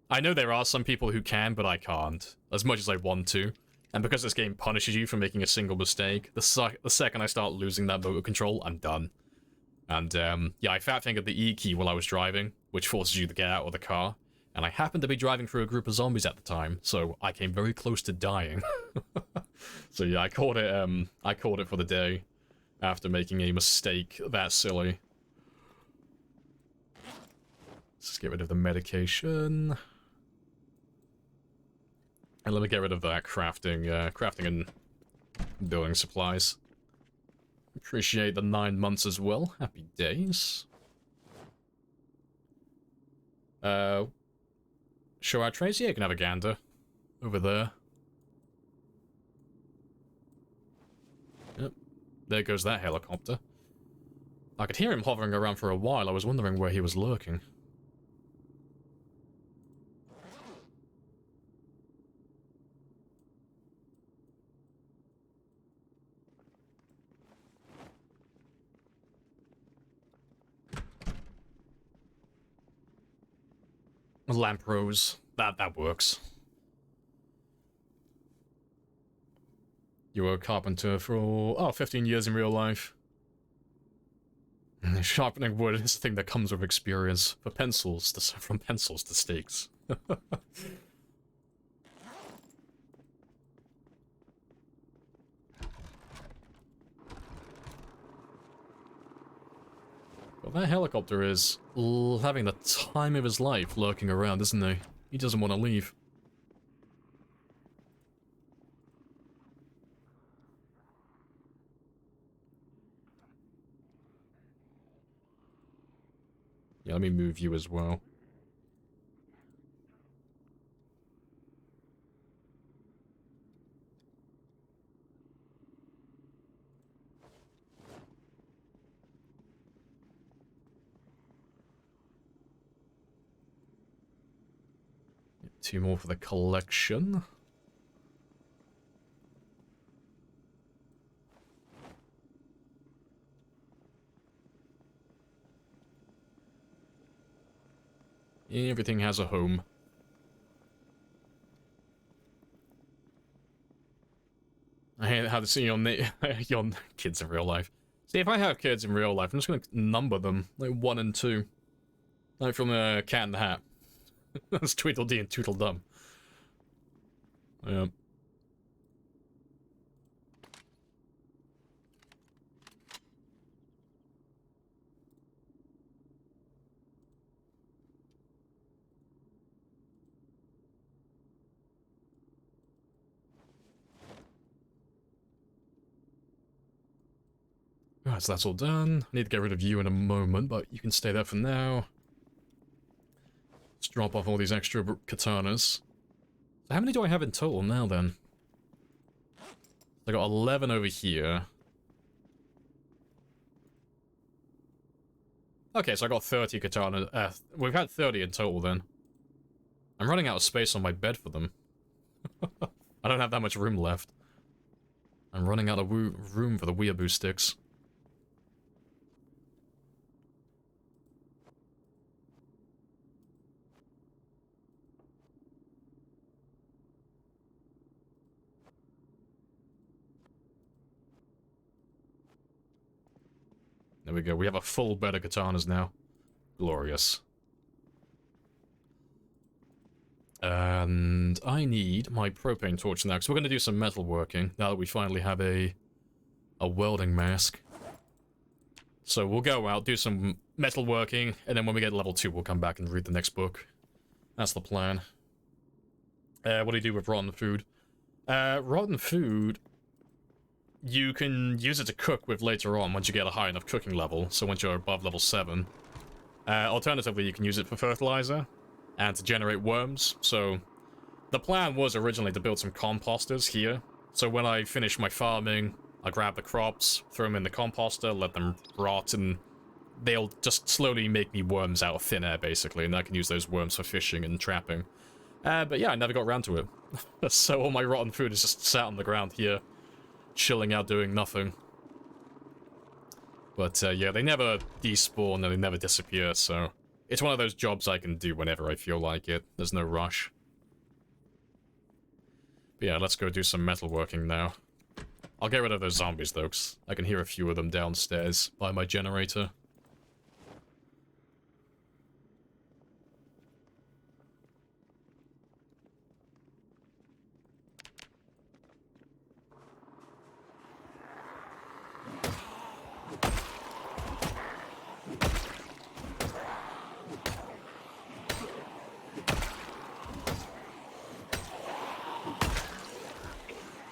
I know there are some people who can, but I can't, as much as I want to. And because this game punishes you for making a single mistake, the second I start losing that motor control, I'm done. And, yeah, I fat fingered the E key while I was driving, which forces you to get out of the car. And I happened to be driving through a group of zombies at the time, so I came very close to dying. So yeah, I caught it for the day after making a mistake that silly. Let's get rid of the medication. And let me get rid of that crafting and building supplies. Appreciate the 9 months as well. Happy days. Show our Tracy? Yeah, you can have a gander. Over there. Yep. There goes that helicopter. I could hear him hovering around for a while. I was wondering where he was lurking. Lampreys. That works. You were a carpenter for, 15 years in real life. Sharpening wood is a thing that comes with experience. From pencils to stakes. Well, that helicopter is having the time of his life lurking around, isn't he? He doesn't want to leave. Yeah, let me move you as well. Two more for the collection. Everything has a home. I hate how to see your kids in real life. See, if I have kids in real life, I'm just gonna number them, like 1 and 2. Like from Cat in the Hat. That's Tweedledee and Tweedledum. Yeah. Alright, so that's all done. I need to get rid of you in a moment, but you can stay there for now. Let's drop off all these extra katanas. So how many do I have in total now, then? I got 11 over here. Okay, so I got 30 katanas. We've had 30 in total, then. I'm running out of space on my bed for them. I don't have that much room left. I'm running out of room for the weeaboo sticks. There we go, we have a full bed of katanas now. Glorious. And I need my propane torch now, because we're going to do some metalworking, now that we finally have a welding mask. So we'll go out, do some metalworking, and then when we get level 2, we'll come back and read the next book. That's the plan. What do you do with rotten food? Rotten food... You can use it to cook with later on once you get a high enough cooking level, so once you're above level 7. Alternatively, you can use it for fertilizer and to generate worms. So the plan was originally to build some composters here. So when I finish my farming, I grab the crops, throw them in the composter, let them rot, and they'll just slowly make me worms out of thin air, basically, and I can use those worms for fishing and trapping. But yeah, I never got around to it. So all my rotten food is just sat on the ground here, chilling out doing nothing. But yeah, they never despawn and they never disappear, so it's one of those jobs I can do whenever I feel like it. There's no rush. But yeah, let's go do some metalworking now. I'll get rid of those zombies though, 'cause I can hear a few of them downstairs by my generator.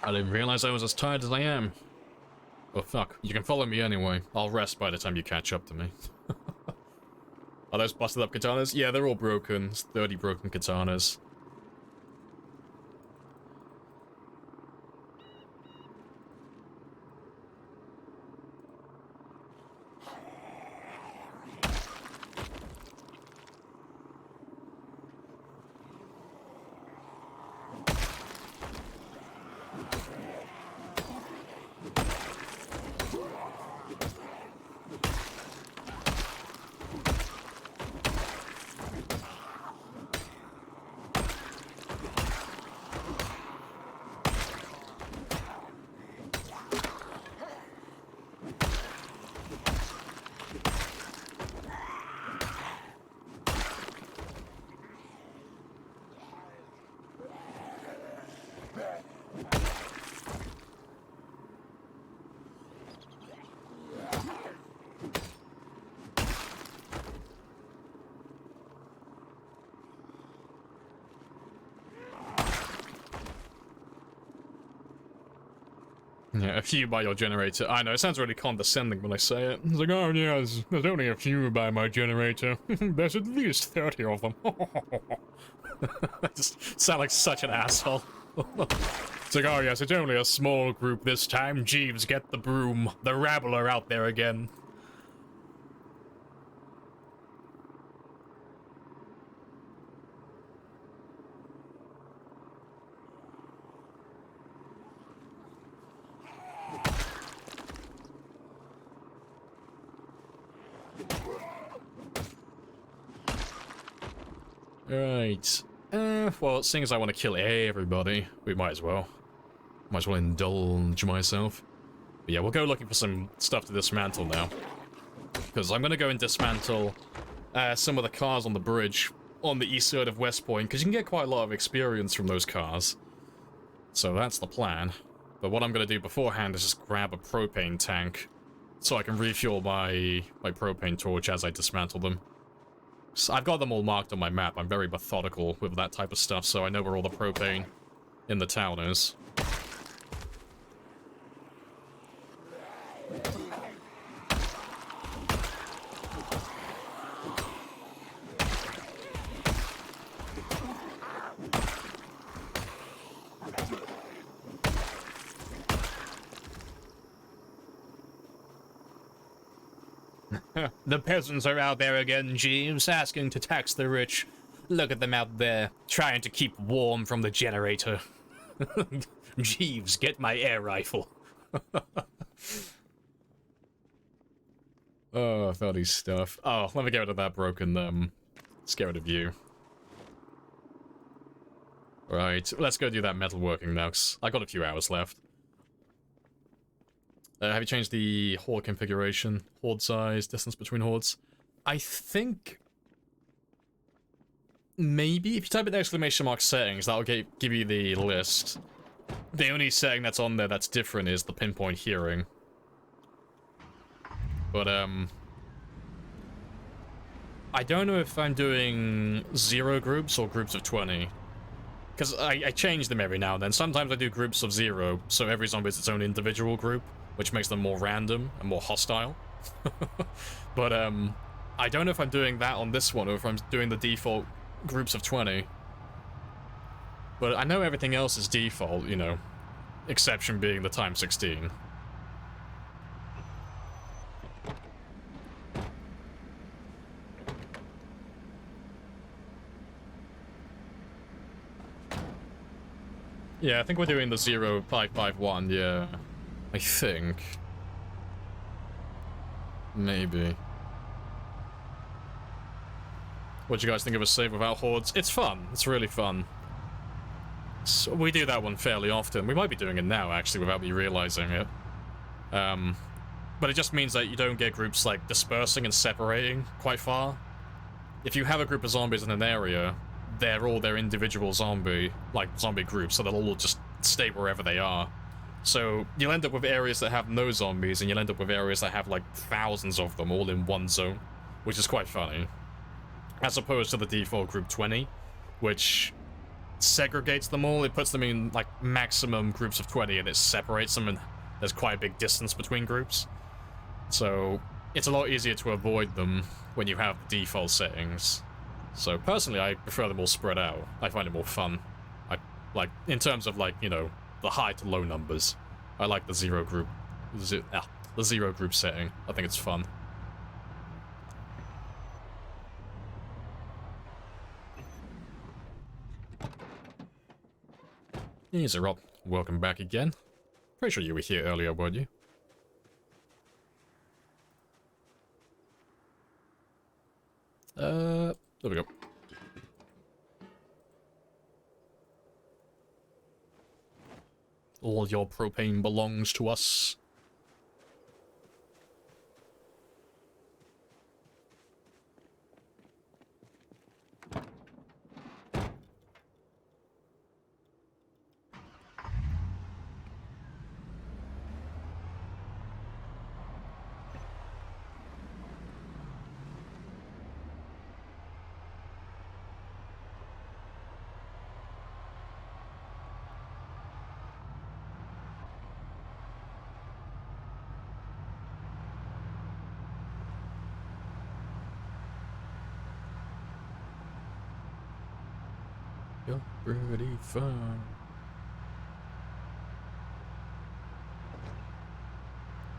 I didn't realize I was as tired as I am. Oh fuck, you can follow me anyway. I'll rest by the time you catch up to me. Are those busted up katanas? Yeah, they're all broken. It's 30 broken katanas. Yeah, a few by your generator. I know, it sounds really condescending when I say it. It's like, oh yeah, there's only a few by my generator. There's at least 30 of them. I just sound like such an asshole. It's like, oh yes, it's only a small group this time. Jeeves, get the broom. The rabble are out there again. Right. Well, seeing as I want to kill everybody, we might as well. Might as well indulge myself. But yeah, we'll go looking for some stuff to dismantle now. Because I'm going to go and dismantle some of the cars on the bridge on the east side of West Point, because you can get quite a lot of experience from those cars. So that's the plan. But what I'm going to do beforehand is just grab a propane tank so I can refuel my propane torch as I dismantle them. So I've got them all marked on my map. I'm very methodical with that type of stuff, so I know where all the propane in the town is. The peasants are out there again, Jeeves, asking to tax the rich. Look at them out there, trying to keep warm from the generator. Jeeves, get my air rifle. Oh, funny stuff. Oh, let me get rid of that broken, scared of you. Right, let's go do that metalworking now, 'cause I got a few hours left. Have you changed the horde configuration? Horde size, distance between hordes? I think... maybe? If you type in exclamation mark settings, that'll give you the list. The only setting that's on there that's different is the pinpoint hearing. But, I don't know if I'm doing 0 groups or groups of 20. Because I change them every now and then. Sometimes I do groups of 0, so every zombie is its own individual group, which makes them more random and more hostile. But, I don't know if I'm doing that on this one, or if I'm doing the default groups of 20. But I know everything else is default, you know. Exception being the times 16. Yeah, I think we're doing the 0551, yeah. I think. Maybe. What do you guys think of a save without hordes? It's fun. It's really fun. So we do that one fairly often. We might be doing it now, actually, without me realizing it. But it just means that you don't get groups, like, dispersing and separating quite far. If you have a group of zombies in an area, they're all their individual zombie groups, so they'll all just stay wherever they are. So you'll end up with areas that have no zombies, and you'll end up with areas that have, like, thousands of them all in one zone, which is quite funny. As opposed to the default group 20, which segregates them all. It puts them in, like, maximum groups of 20, and it separates them, and there's quite a big distance between groups. So it's a lot easier to avoid them when you have the default settings. So personally, I prefer them all spread out. I find it more fun. Like, in terms of, like, you know, the high to low numbers. I like the zero group setting. I think it's fun. Easy, Rob. Welcome back again. Pretty sure you were here earlier, weren't you? There we go. All your propane belongs to us. You're pretty fun.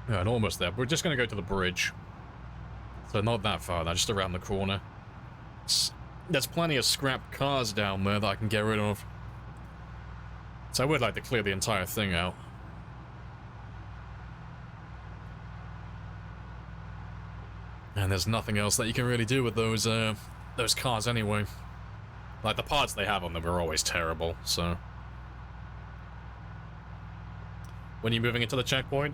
Yeah, and almost there. We're just gonna go to the bridge. So not that far, now just around the corner. There's plenty of scrap cars down there that I can get rid of. So I would like to clear the entire thing out. And there's nothing else that you can really do with those cars anyway. Like, the parts they have on them are always terrible, so... When are you moving into the checkpoint?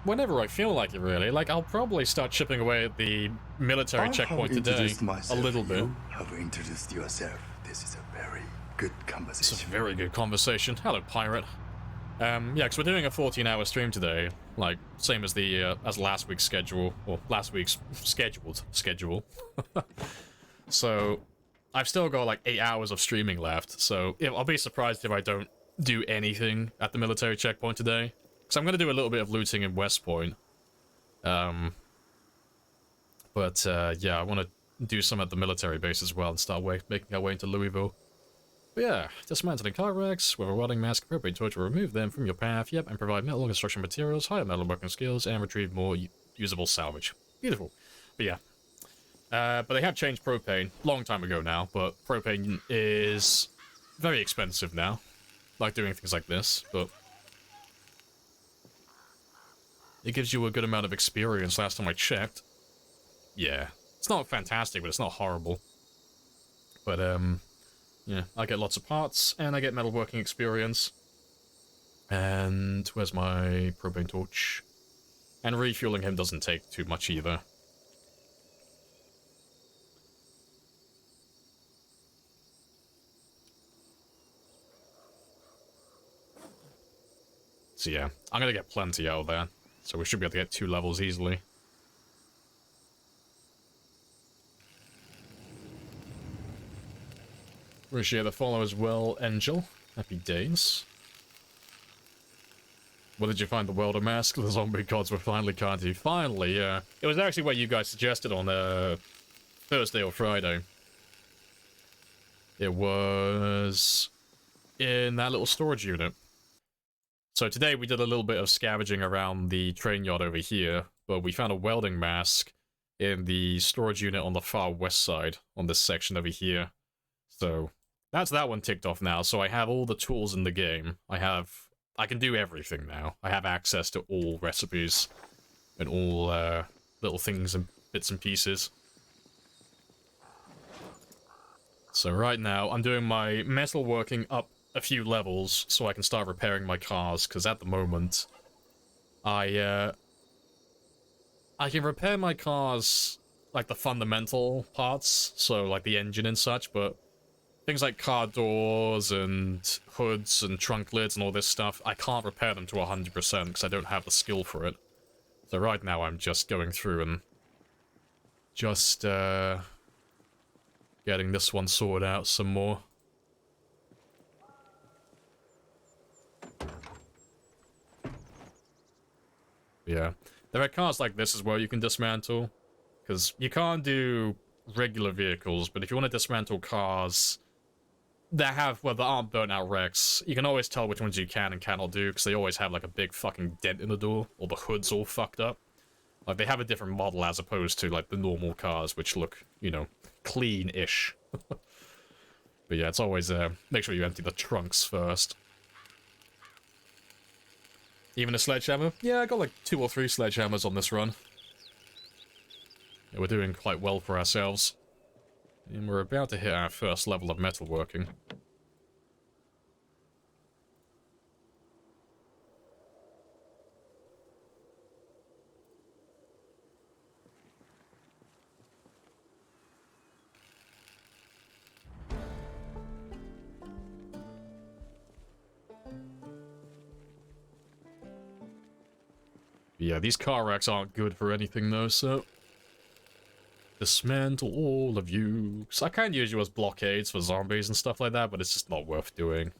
Whenever I feel like it, really. Like, I'll probably start chipping away at the military checkpoint today a little bit. You have introduced yourself. This is a very good conversation. It's a very good conversation. Hello, pirate. Yeah, because we're doing a 14-hour stream today, like, same as the, as last week's schedule, or last week's scheduled schedule. So, I've still got, like, 8 hours of streaming left, so yeah, I'll be surprised if I don't do anything at the military checkpoint today. Because I'm going to do a little bit of looting in West Point. Yeah, I want to do some at the military base as well and start making our way into Louisville. But yeah, dismantling car wrecks with a welding mask, PBTwitch will remove them from your path, yep, and provide metal construction materials, higher metalworking skills, and retrieve more usable salvage. Beautiful. But yeah. But they have changed propane, long time ago now, but propane is very expensive now. Like doing things like this, but it gives you a good amount of experience last time I checked. Yeah. It's not fantastic, but it's not horrible. But, yeah, I get lots of parts, and I get metalworking experience. And where's my propane torch? And refueling him doesn't take too much either. So yeah, I'm gonna get plenty out of there. So we should be able to get 2 levels easily. Appreciate the follow as well, Angel. Happy days. Where did you find the welder mask? The zombie gods were finally kind to you. Finally, yeah. It was actually what you guys suggested on Thursday or Friday. It was in that little storage unit. So today we did a little bit of scavenging around the train yard over here, but we found a welding mask in the storage unit on the far west side, on this section over here. So that's that one ticked off now, so I have all the tools in the game. I can do everything now. I have access to all recipes and all little things and bits and pieces. So right now, I'm doing my metalworking up a few levels so I can start repairing my cars, because at the moment, I can repair my cars, like the fundamental parts, so like the engine and such, but things like car doors and hoods and trunk lids and all this stuff, I can't repair them to 100% because I don't have the skill for it. So right now I'm just going through and just getting this one sorted out some more. Yeah. There are cars like this as well you can dismantle, because you can't do regular vehicles, but if you want to dismantle cars that aren't burnt out wrecks, you can always tell which ones you can and cannot do, because they always have like a big fucking dent in the door, or the hood's all fucked up. Like, they have a different model as opposed to like the normal cars, which look, you know, clean-ish. But yeah, it's always, make sure you empty the trunks first. Even a sledgehammer? Yeah, I got like 2 or 3 sledgehammers on this run. Yeah, we're doing quite well for ourselves. And we're about to hit our first level of metalworking. Yeah, these car wrecks aren't good for anything though, so... dismantle all of you. So I can use you as blockades for zombies and stuff like that, but it's just not worth doing.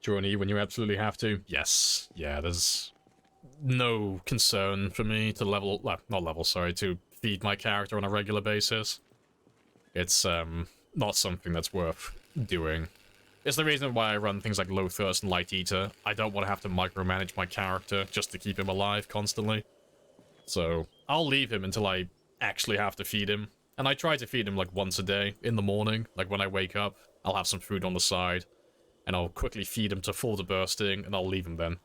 Journey when you absolutely have to. Yes. Yeah, there's no concern for me to to feed my character on a regular basis. It's, not something that's worth doing. It's the reason why I run things like Low Thirst and Light Eater. I don't want to have to micromanage my character just to keep him alive constantly. So, I'll leave him until I actually have to feed him. And I try to feed him like once a day, in the morning. Like when I wake up, I'll have some food on the side. And I'll quickly feed him to full to bursting, and I'll leave him then.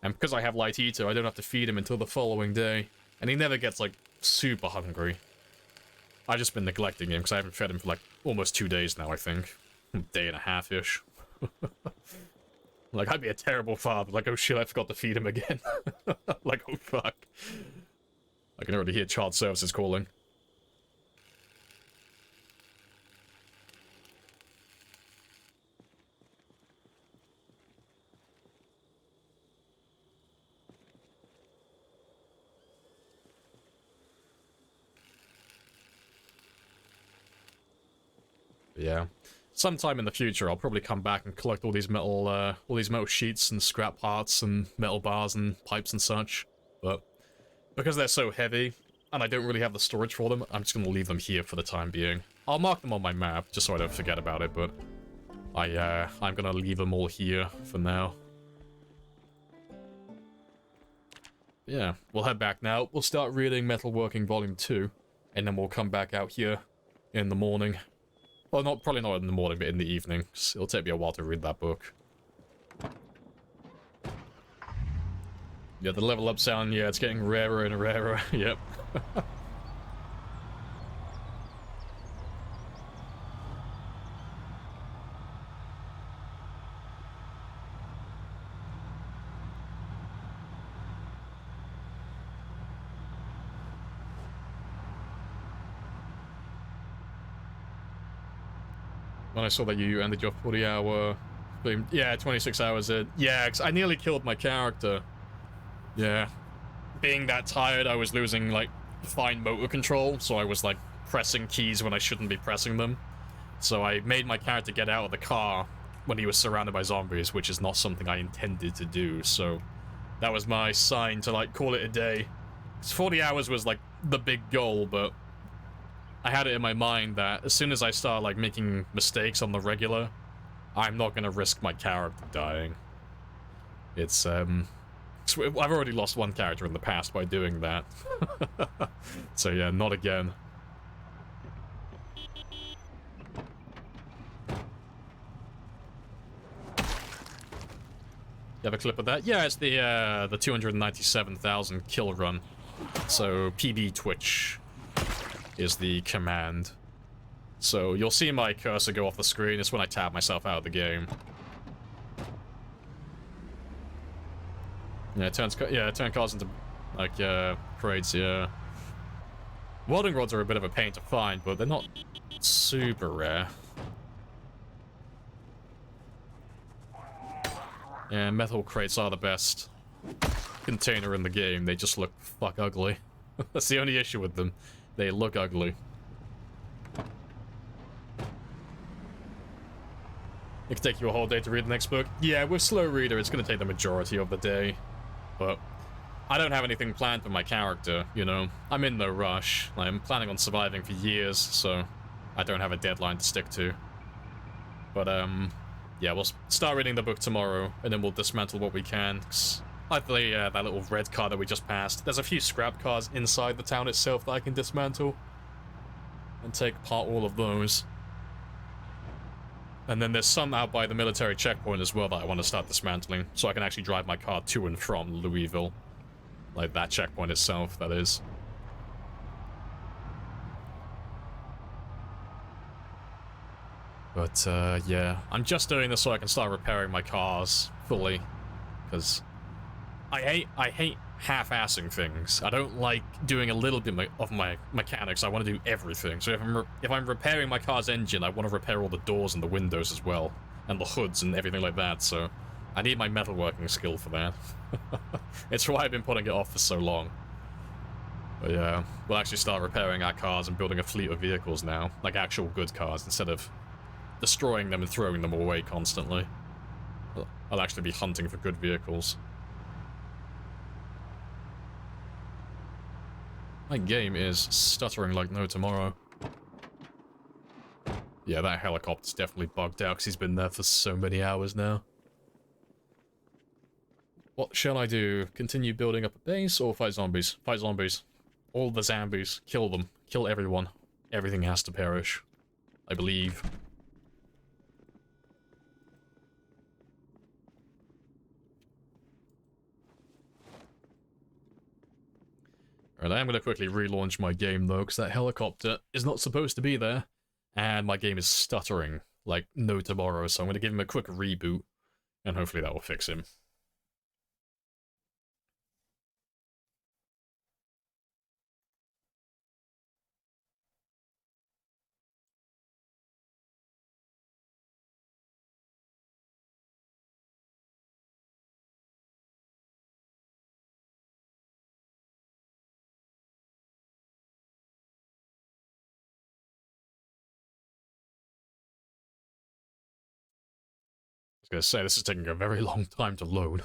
And because I have Light Eater, I don't have to feed him until the following day. And he never gets, like, super hungry. I've just been neglecting him because I haven't fed him for, like, almost 2 days now, I think. Day and a half-ish. Like, I'd be a terrible father. Like, oh shit, I forgot to feed him again. Like, oh fuck. I can already hear child services calling. Yeah. Sometime in the future, I'll probably come back and collect all these metal sheets and scrap parts and metal bars and pipes and such. But because they're so heavy, and I don't really have the storage for them, I'm just gonna leave them here for the time being. I'll mark them on my map just so I don't forget about it, but I'm gonna leave them all here for now. Yeah, we'll head back now. We'll start reading Metalworking Volume 2, and then we'll come back out here in the morning. Well, probably not in the morning, but in the evening. It'll take me a while to read that book. Yeah, the level up sound, yeah, it's getting rarer and rarer. Yep. When I saw that you ended your 40-hour stream, yeah, 26 hours in. Yeah, 'cause I nearly killed my character. Yeah. Being that tired, I was losing, like, fine motor control, so I was, like, pressing keys when I shouldn't be pressing them. So I made my character get out of the car when he was surrounded by zombies, which is not something I intended to do, so that was my sign to, like, call it a day. 'Cause 40 hours was, like, the big goal, but I had it in my mind that as soon as I start, like, making mistakes on the regular, I'm not gonna risk my character dying. It's, I've already lost one character in the past by doing that. So yeah, not again. You have a clip of that? Yeah, it's the 297,000 kill run. So PBTwitch is the command. So you'll see my cursor go off the screen. It's when I tab myself out of the game. Yeah, turn cars into, like, crates, yeah. Welding rods are a bit of a pain to find, but they're not super rare. Yeah, metal crates are the best container in the game. They just look fuck ugly. That's the only issue with them. They look ugly. It could take you a whole day to read the next book. Yeah, with Slow Reader, it's going to take the majority of the day. But I don't have anything planned for my character, you know? I'm in no rush. I'm planning on surviving for years, so I don't have a deadline to stick to. But, yeah, we'll start reading the book tomorrow, and then we'll dismantle what we can. Like that little red car that we just passed. There's a few scrap cars inside the town itself that I can dismantle. And take apart all of those. And then there's some out by the military checkpoint as well that I want to start dismantling, so I can actually drive my car to and from Louisville. Like that checkpoint itself, that is. But, yeah. I'm just doing this so I can start repairing my cars fully. Because I hate half-assing things. I don't like doing a little bit of my mechanics. I want to do everything. So if I'm repairing my car's engine, I want to repair all the doors and the windows as well, and the hoods and everything like that. So I need my metalworking skill for that. It's why I've been putting it off for so long. But yeah, we'll actually start repairing our cars and building a fleet of vehicles now, like actual good cars, instead of destroying them and throwing them away constantly. I'll actually be hunting for good vehicles. My game is stuttering like no tomorrow. Yeah, that helicopter's definitely bugged out because he's been there for so many hours now. What shall I do? Continue building up a base or fight zombies? Fight zombies. All the zombies. Kill them. Kill everyone. Everything has to perish. I believe. Alright, I am going to quickly relaunch my game, though, because that helicopter is not supposed to be there. And my game is stuttering like no tomorrow, so I'm going to give him a quick reboot, and hopefully that will fix him. I was gonna say, this is taking a very long time to load.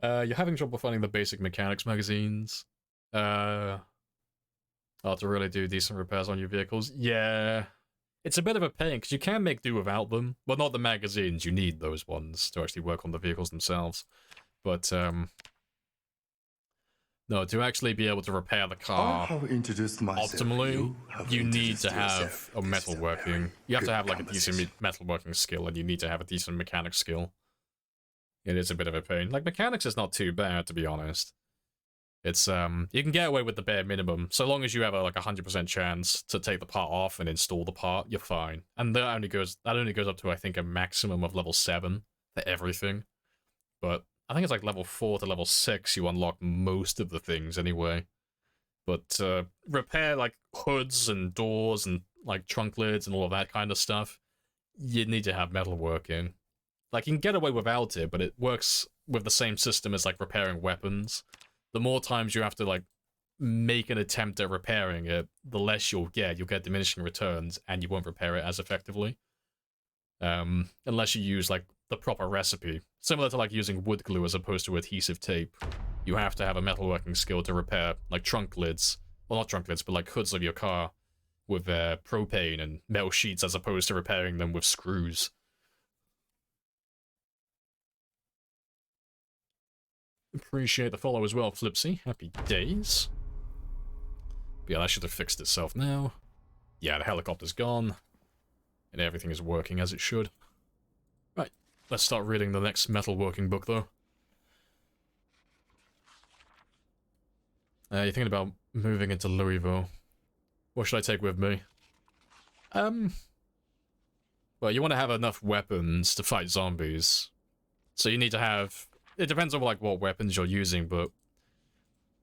You're having trouble finding the basic mechanics magazines. To really do decent repairs on your vehicles. Yeah. It's a bit of a pain, because you can make do without them. Well, not the magazines, you need those ones to actually work on the vehicles themselves. But, no, to actually be able to repair the car optimally, you need to have a metalworking. You have to have like a decent metalworking skill, and you need to have a decent mechanics skill. It is a bit of a pain. Like, mechanics is not too bad, to be honest. It's, you can get away with the bare minimum. So long as you have a, like, 100% chance to take the part off and install the part, you're fine. And that only goes up to, I think, a maximum of level 7 for everything. But I think it's like level 4 to level 6 you unlock most of the things anyway. But repair like hoods and doors and like trunk lids and all of that kind of stuff, you need to have metalworking. Like, you can get away without it, but it works with the same system as like repairing weapons. The more times you have to like make an attempt at repairing it, the less you'll get. You'll get diminishing returns, and you won't repair it as effectively. Unless you use like the proper recipe. Similar to like using wood glue as opposed to adhesive tape. You have to have a metalworking skill to repair like trunk lids. Well, not trunk lids, but like hoods of your car with propane and metal sheets as opposed to repairing them with screws. Appreciate the follow as well, Flipsy. Happy days. But yeah, that should have fixed itself now. Yeah, the helicopter's gone. And everything is working as it should. Right, let's start reading the next metalworking book, though. You're thinking about moving into Louisville. What should I take with me? Well, you want to have enough weapons to fight zombies. So you need to have... It depends on, like, what weapons you're using, but...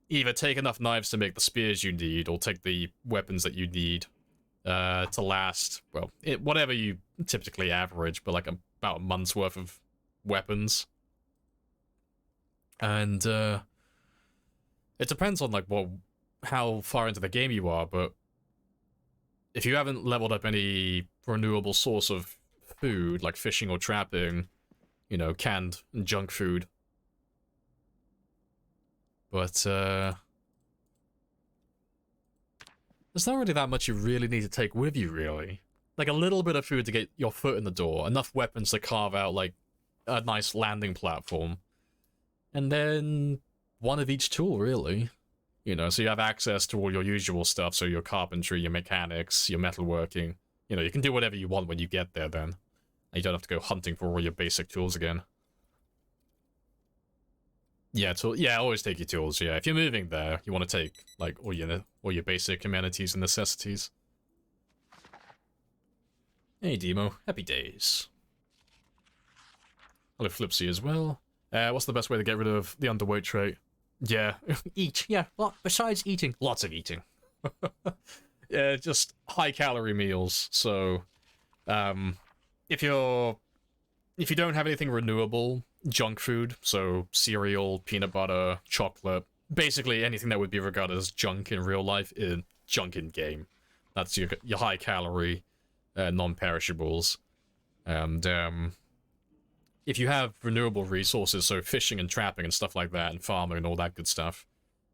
Either take enough knives to make the spears you need, or take the weapons that you need to last, well, whatever you typically average, but like about a month's worth of weapons. And, it depends on, like, how far into the game you are, but if you haven't leveled up any renewable source of food, like fishing or trapping, you know, canned and junk food. But, there's not really that much you really need to take with you, really. Like, a little bit of food to get your foot in the door, enough weapons to carve out, like, a nice landing platform. And then one of each tool, really. You know, so you have access to all your usual stuff, so your carpentry, your mechanics, your metalworking. You know, you can do whatever you want when you get there, then. And you don't have to go hunting for all your basic tools again. Yeah, always take your tools, yeah. If you're moving there, you want to take, like, all your basic amenities and necessities. Hey, Demo. Happy days. Hello, Flipsy, as well. What's the best way to get rid of the underweight trait? Yeah. Eat, yeah. Besides eating. Lots of eating. Yeah, just high-calorie meals, so... If you don't have anything renewable, junk food, so cereal, peanut butter, chocolate, basically anything that would be regarded as junk in real life is junk in game. That's your high calorie, non-perishables. And if you have renewable resources, so fishing and trapping and stuff like that, and farming and all that good stuff,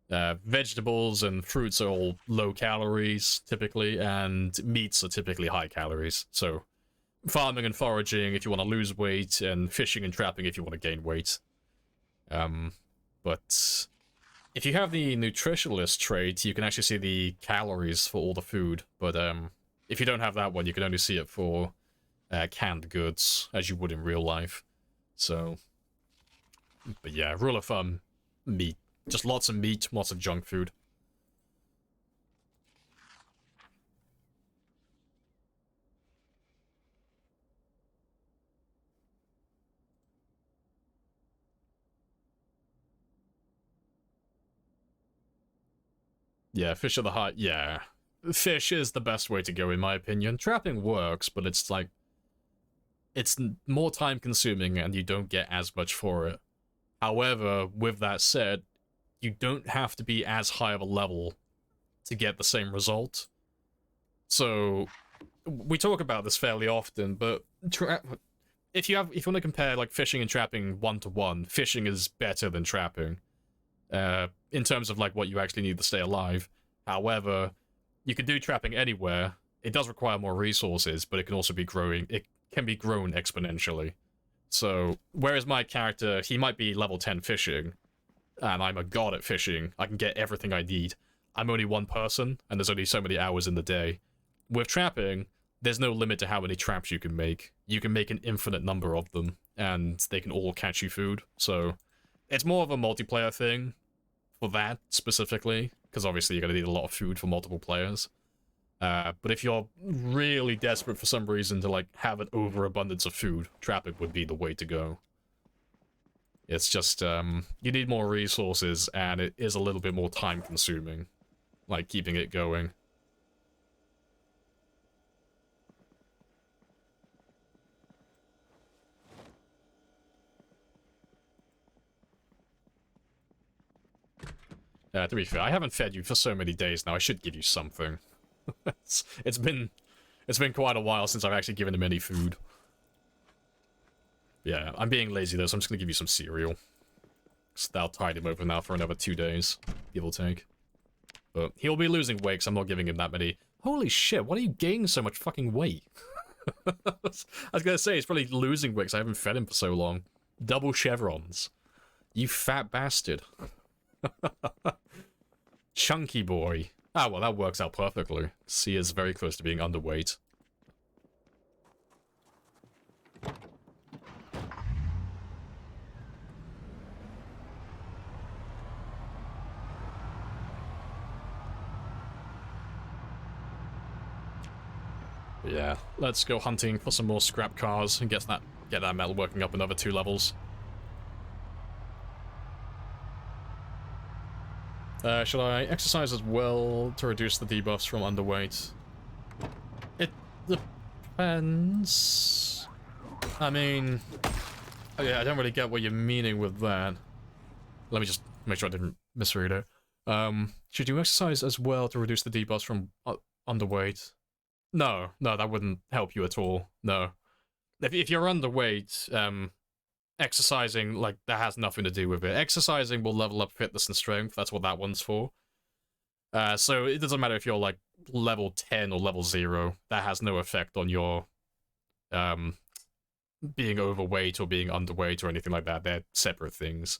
vegetables and fruits are all low calories typically, and meats are typically high calories. So farming and foraging if you want to lose weight, and fishing and trapping if you want to gain weight. But if you have the nutritionalist trait, you can actually see the calories for all the food. But if you don't have that one, you can only see it for canned goods, as you would in real life. So, but yeah, rule of thumb, meat. Just lots of meat, lots of junk food. Yeah, fish are the high. Yeah. Fish is the best way to go, in my opinion. Trapping works, but it's like... It's more time consuming and you don't get as much for it. However, with that said, you don't have to be as high of a level to get the same result. So, we talk about this fairly often, but if you want to compare like fishing and trapping 1-to-1, fishing is better than trapping. In terms of like what you actually need to stay alive. However, you can do trapping anywhere. It does require more resources, but it can also be growing. It can be grown exponentially. So, whereas my character, he might be level 10 fishing, and I'm a god at fishing, I can get everything I need. I'm only one person, and there's only so many hours in the day. With trapping, there's no limit to how many traps you can make. You can make an infinite number of them, and they can all catch you food. So, it's more of a multiplayer thing for that, specifically, because obviously you're going to need a lot of food for multiple players. But if you're really desperate for some reason to, like, have an overabundance of food, trapping would be the way to go. It's just, you need more resources, and it is a little bit more time-consuming, like, keeping it going. To be fair, I haven't fed you for so many days now, I should give you something. It's been quite a while since I've actually given him any food. Yeah, I'm being lazy though, so I'm just gonna give you some cereal. So that'll tide him over now for another 2 days, give or take. But he'll be losing weight, because I'm not giving him that many. Holy shit, why are you gaining so much fucking weight? I was gonna say, he's probably losing weight because I haven't fed him for so long. Double chevrons. You fat bastard. Chunky boy. Ah, well, that works out perfectly. C is very close to being underweight. Yeah, let's go hunting for some more scrap cars and get that metal working up another 2 levels. Should I exercise as well to reduce the debuffs from underweight? It depends. I mean... yeah, I don't really get what you're meaning with that. Let me just make sure I didn't misread it. Should you exercise as well to reduce the debuffs from underweight? No, that wouldn't help you at all. No. If you're underweight, exercising, like, that has nothing to do with it. Exercising will level up fitness and strength. That's what that one's for. So it doesn't matter if you're, like, level 10 or level 0. That has no effect on your being overweight or being underweight or anything like that. They're separate things.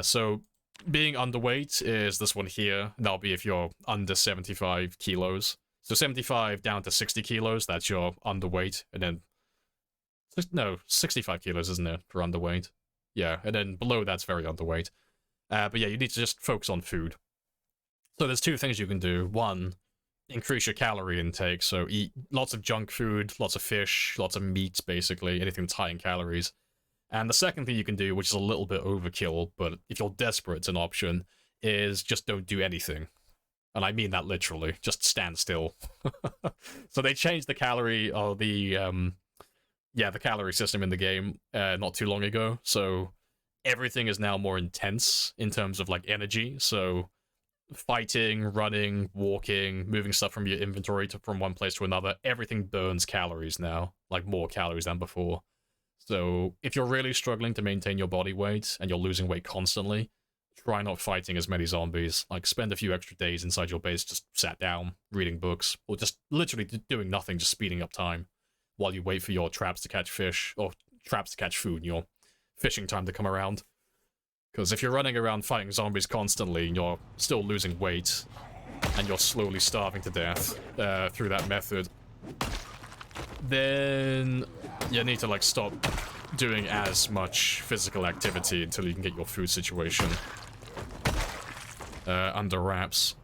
So being underweight is this one here. That'll be if you're under 75 kilos. So 75 down to 60 kilos, that's your underweight. And then... no, 65 kilos, isn't it, for underweight? Yeah, and then below that's very underweight. But yeah, you need to just focus on food. So there's 2 things you can do. One, increase your calorie intake, so eat lots of junk food, lots of fish, lots of meat, basically, anything that's high in calories. And the second thing you can do, which is a little bit overkill, but if you're desperate, it's an option, is just don't do anything. And I mean that literally, just stand still. So they changed the calorie, or the calorie system in the game not too long ago, so everything is now more intense in terms of, like, energy, so fighting, running, walking, moving stuff from your inventory from one place to another, everything burns calories now, like more calories than before. So if you're really struggling to maintain your body weight and you're losing weight constantly, try not fighting as many zombies. Like, spend a few extra days inside your base just sat down, reading books, or just literally doing nothing, just speeding up time while you wait for your traps to catch fish, or traps to catch food, and your fishing time to come around. Because if you're running around fighting zombies constantly, and you're still losing weight, and you're slowly starving to death through that method, then you need to, like, stop doing as much physical activity until you can get your food situation under wraps.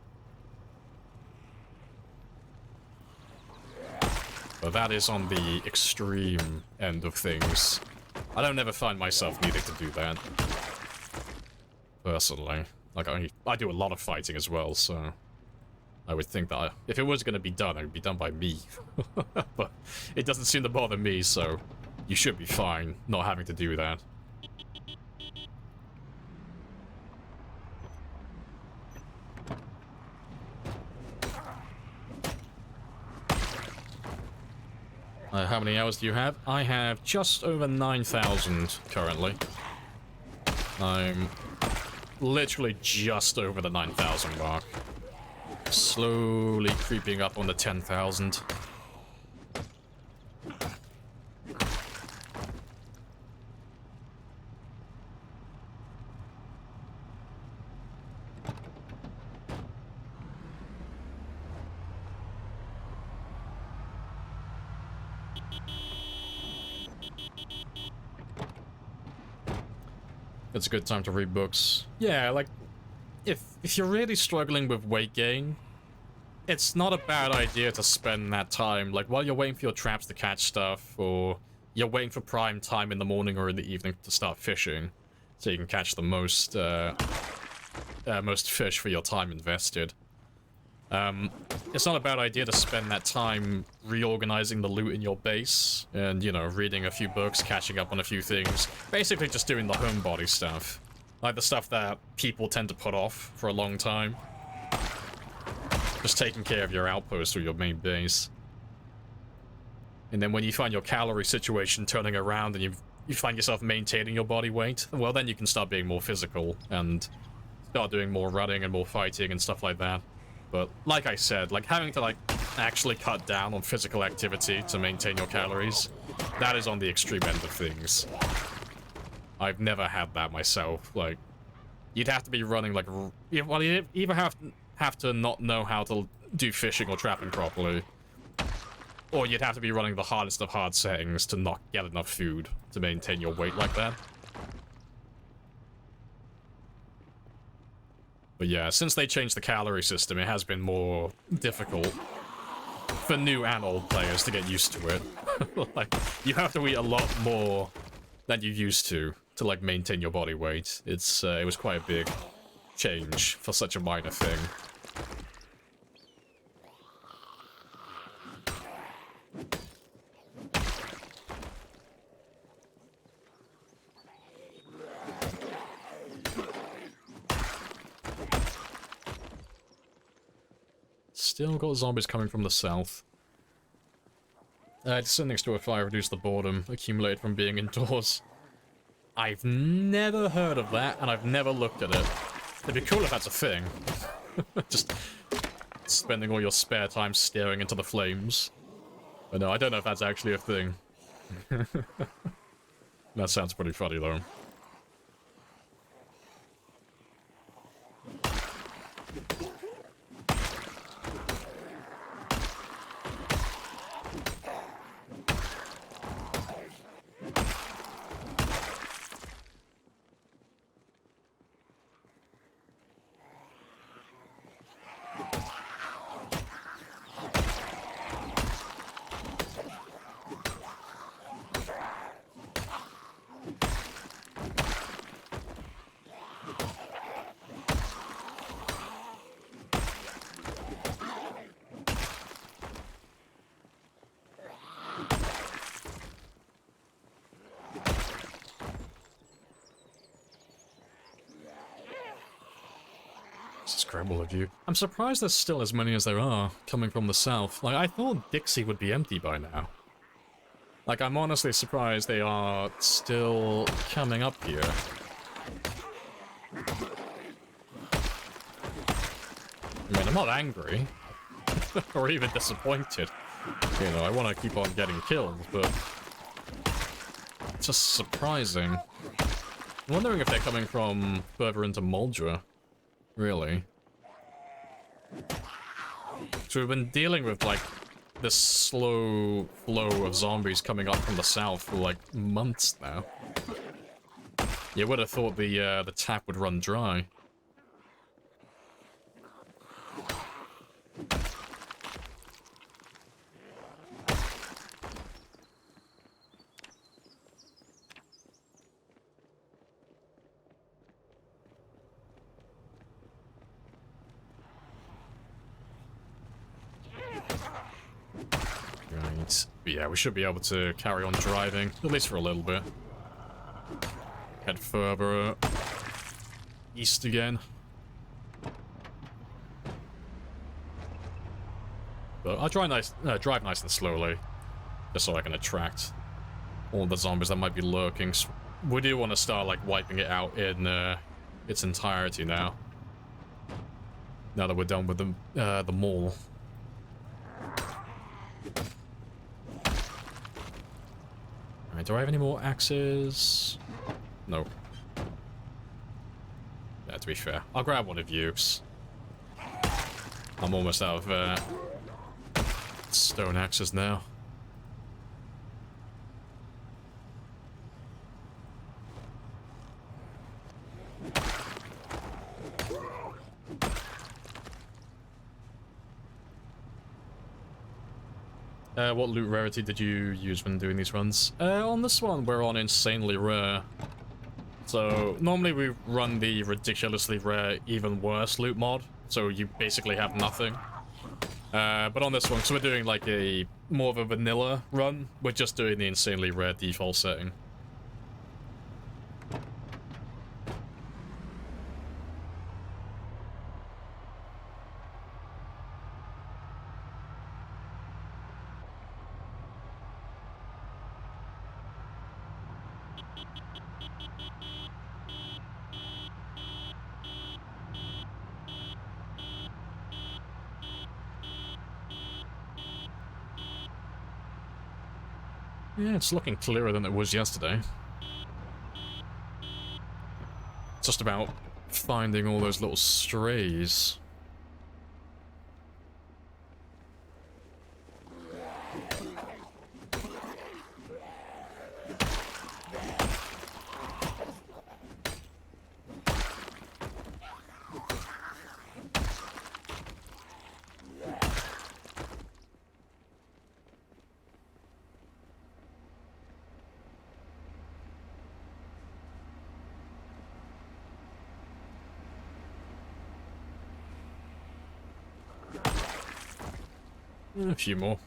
But that is on the extreme end of things. I don't ever find myself needing to do that. Personally. Like, I do a lot of fighting as well, so... I would think that if it was going to be done, it would be done by me. But it doesn't seem to bother me, so... You should be fine not having to do that. How many hours do you have? I have just over 9,000 currently. I'm literally just over the 9,000 mark. Slowly creeping up on the 10,000. It's a good time to read books. Yeah, like, if you're really struggling with weight gain, it's not a bad idea to spend that time, like, while you're waiting for your traps to catch stuff, or you're waiting for prime time in the morning or in the evening to start fishing, so you can catch the most fish for your time invested. It's not a bad idea to spend that time reorganizing the loot in your base, and, you know, reading a few books, catching up on a few things. Basically just doing the homebody stuff. Like the stuff that people tend to put off for a long time. Just taking care of your outpost or your main base. And then when you find your calorie situation turning around and you find yourself maintaining your body weight, well then you can start being more physical and start doing more running and more fighting and stuff like that. But like I said, like having to like actually cut down on physical activity to maintain your calories, that is on the extreme end of things. I've never had that myself. Like, you'd have to be running like, well, you either have to not know how to do fishing or trapping properly, or you'd have to be running the hardest of hard settings to not get enough food to maintain your weight like that. But yeah, since they changed the calorie system, it has been more difficult for new and old players to get used to it. Like, you have to eat a lot more than you used to like maintain your body weight. It was quite a big change for such a minor thing. Still got zombies coming from the south. Just sitting next to a fire reduce the boredom accumulated from being indoors. I've never heard of that, and I've never looked at it. It'd be cool if that's a thing. Just spending all your spare time staring into the flames. But no, I don't know if that's actually a thing. That sounds pretty funny, though. Scramble of you. I'm surprised there's still as many as there are coming from the south. Like, I thought Dixie would be empty by now. Like, I'm honestly surprised they are still coming up here. I mean, I'm not angry. Or even disappointed. You know, I want to keep on getting killed, but... it's just surprising. I'm wondering if they're coming from further into Muldra. Really. So we've been dealing with, like, this slow flow of zombies coming up from the south for, like, months now. You would have thought the tap would run dry. But yeah, we should be able to carry on driving, at least for a little bit. Head further east again. But I'll drive nice and slowly, just so I can attract all the zombies that might be lurking. We do want to start, like, wiping it out in its entirety now. Now that we're done with the mall. Alright, do I have any more axes? No. Yeah, to be fair. I'll grab one of Yuke's. I'm almost out of stone axes now. What loot rarity did you use when doing these runs? On this one, we're on insanely rare. So, normally we run the ridiculously rare, even worse loot mod, so you basically have nothing. But on this one, so we're doing like a more of a vanilla run, we're just doing the insanely rare default setting. Yeah, it's looking clearer than it was yesterday. It's just about finding all those little strays. A few more.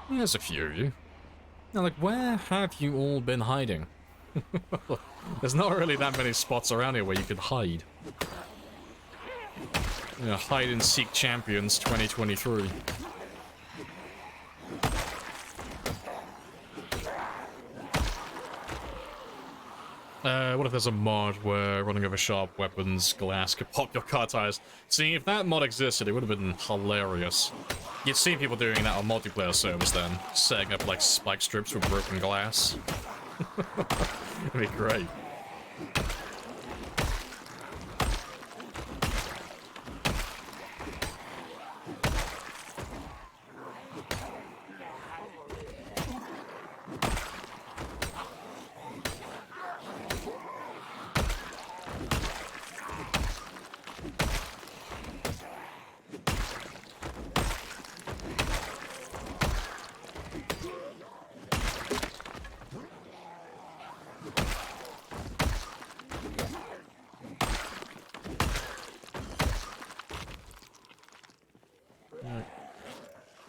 There's a few of you. Now, like, where have you all been hiding? There's not really that many spots around here where you could hide. You know, hide and seek champions 2023. What if there's a mod where running over sharp weapons, glass could pop your car tires? See, if that mod existed, it would have been hilarious. You'd see people doing that on multiplayer servers then, setting up like spike strips with broken glass. That'd be great.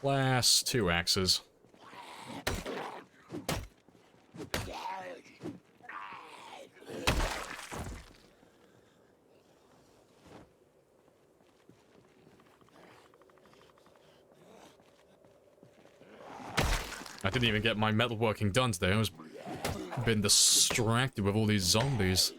Last 2 axes. I didn't even get my metalworking done today. I was been distracted with all these zombies.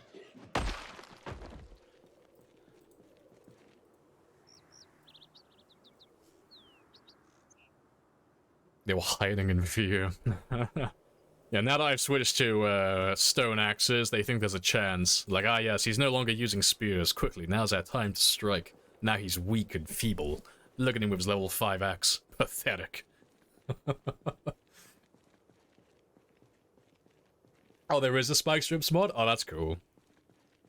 They were hiding in view. Yeah, now that I've switched to stone axes, they think there's a chance. Like, ah yes, he's no longer using spears. Quickly, now's our time to strike. Now he's weak and feeble. Look at him with his level 5x. Pathetic. Oh, there is a spike strips mod? Oh, that's cool.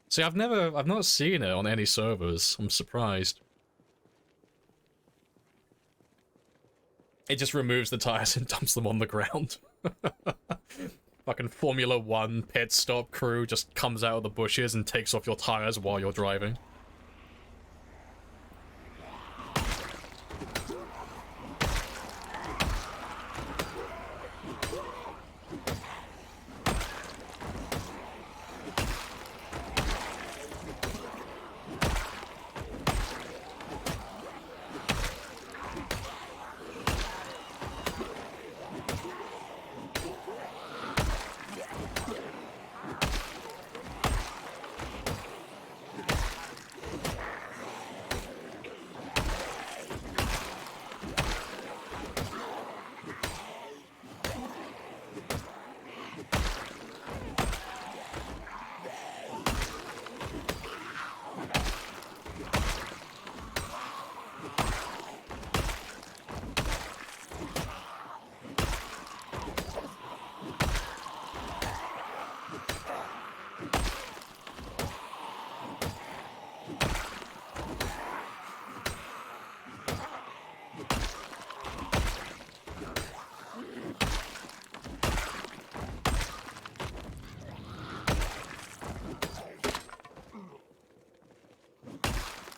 See, I've not seen it on any servers. I'm surprised. It just removes the tires and dumps them on the ground. Fucking Formula 1 pit stop crew just comes out of the bushes and takes off your tires while you're driving.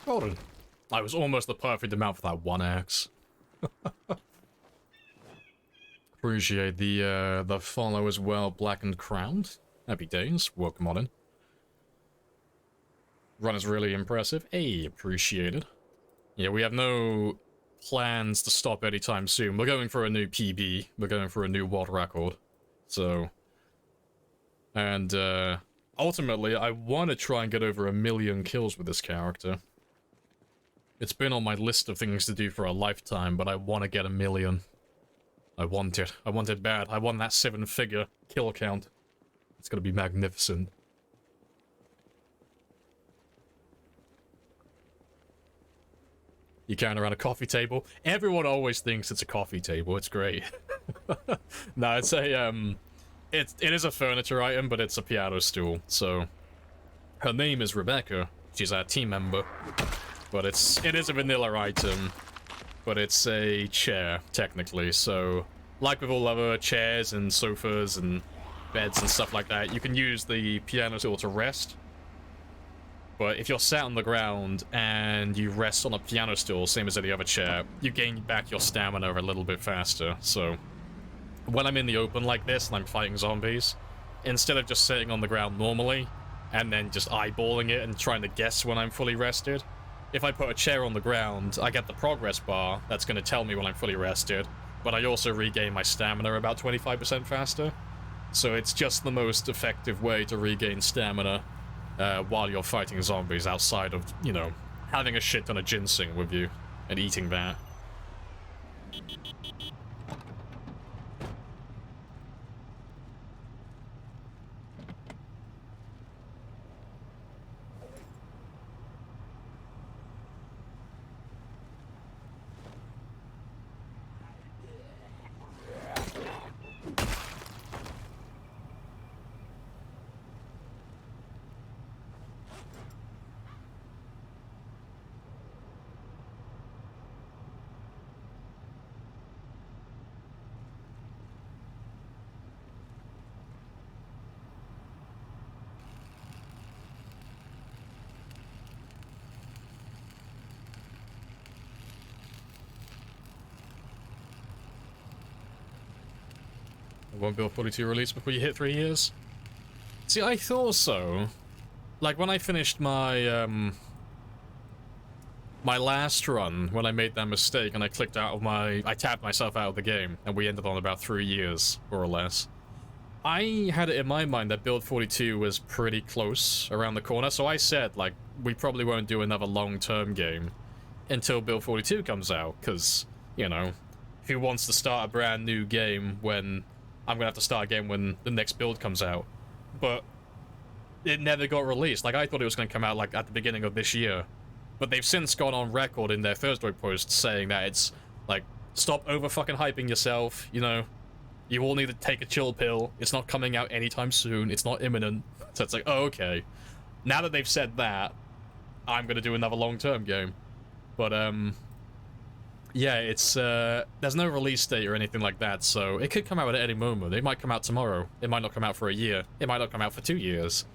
Golden. I was almost the perfect amount for that one axe. Appreciate the follow as well, Black and Crowned. Happy days, welcome on in. Run is really impressive. Hey, appreciated. Yeah, we have no plans to stop anytime soon. We're going for a new PB. We're going for a new world record. So, and ultimately, I want to try and get over 1 million kills with this character. It's been on my list of things to do for a lifetime, but I want to get 1 million. I want it. I want it bad. I want that 7-figure kill count. It's gonna be magnificent. You carrying around a coffee table? Everyone always thinks it's a coffee table. It's great. No, it's a, it is a furniture item, but it's a piano stool. So, her name is Rebecca. She's our team member. But it is a vanilla item, but it's a chair, technically. So, like with all other chairs and sofas and beds and stuff like that, you can use the piano stool to rest. But if you're sat on the ground and you rest on a piano stool, same as any other chair, you gain back your stamina a little bit faster. So, when I'm in the open like this and I'm fighting zombies, instead of just sitting on the ground normally, and then just eyeballing it and trying to guess when I'm fully rested, if I put a chair on the ground, I get the progress bar that's going to tell me when I'm fully rested, but I also regain my stamina about 25% faster. So it's just the most effective way to regain stamina while you're fighting zombies outside of, you know, having a shit ton of ginseng with you and eating that. Won't Build 42 release before you hit 3 years? See, I thought so. Like, when I finished my, my last run, when I made that mistake and I clicked out of my... I tapped myself out of the game, and we ended on about 3 years, more or less. I had it in my mind that Build 42 was pretty close around the corner, so I said, like, we probably won't do another long-term game until Build 42 comes out, because, you know, who wants to start a brand new game when... I'm gonna have to start again when the next build comes out. But it never got released. Like, I thought it was gonna come out, like, at the beginning of this year. But they've since gone on record in their Thursday post saying that it's, like, stop over-fucking-hyping yourself, you know? You all need to take a chill pill. It's not coming out anytime soon. It's not imminent. So it's like, oh, okay. Now that they've said that, I'm gonna do another long-term game. But, yeah, it's, there's no release date or anything like that, so it could come out at any moment. It might come out tomorrow. It might not come out for a year. It might not come out for 2 years.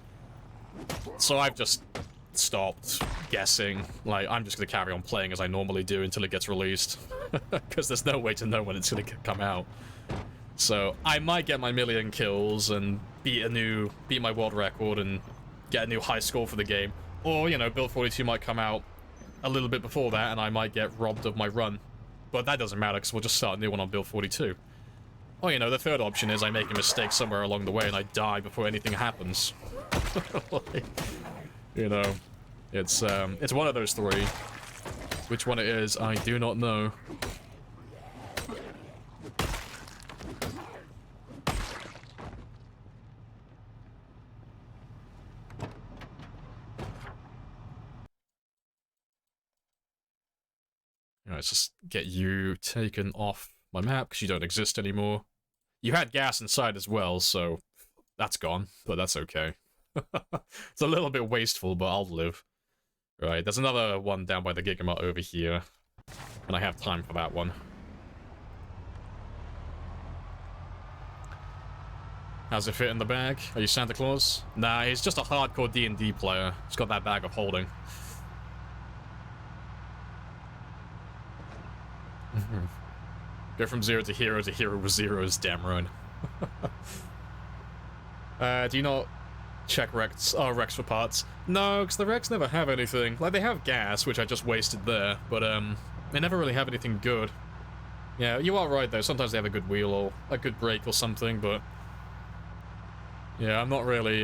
So I've just stopped guessing. Like, I'm just gonna carry on playing as I normally do until it gets released. Because there's no way to know when it's gonna come out. So I might get my 1,000,000 kills and beat my world record and get a new high score for the game. Or, you know, Build 42 might come out a little bit before that, and I might get robbed of my run. But that doesn't matter, because we'll just start a new one on Build 42. Or, you know, the third option is I make a mistake somewhere along the way and I die before anything happens. Like, you know, it's one of those three. Which one it is, I do not know. Let's just get you taken off my map, because you don't exist anymore. You had gas inside as well, so that's gone, but that's okay. It's a little bit wasteful, but I'll live. Right, there's another one down by the Gigamut over here, and I have time for that one. How's it fit in the bag? Are you Santa Claus? Nah, he's just a hardcore D&D player. He's got that bag of holding. Go from 0 to hero with 0 is damn right. Do you not check Rex for parts? No, because the Rex never have anything. Like, they have gas, which I just wasted there, but they never really have anything good. Yeah, you are right though, sometimes they have a good wheel or a good brake or something, but yeah, I'm not really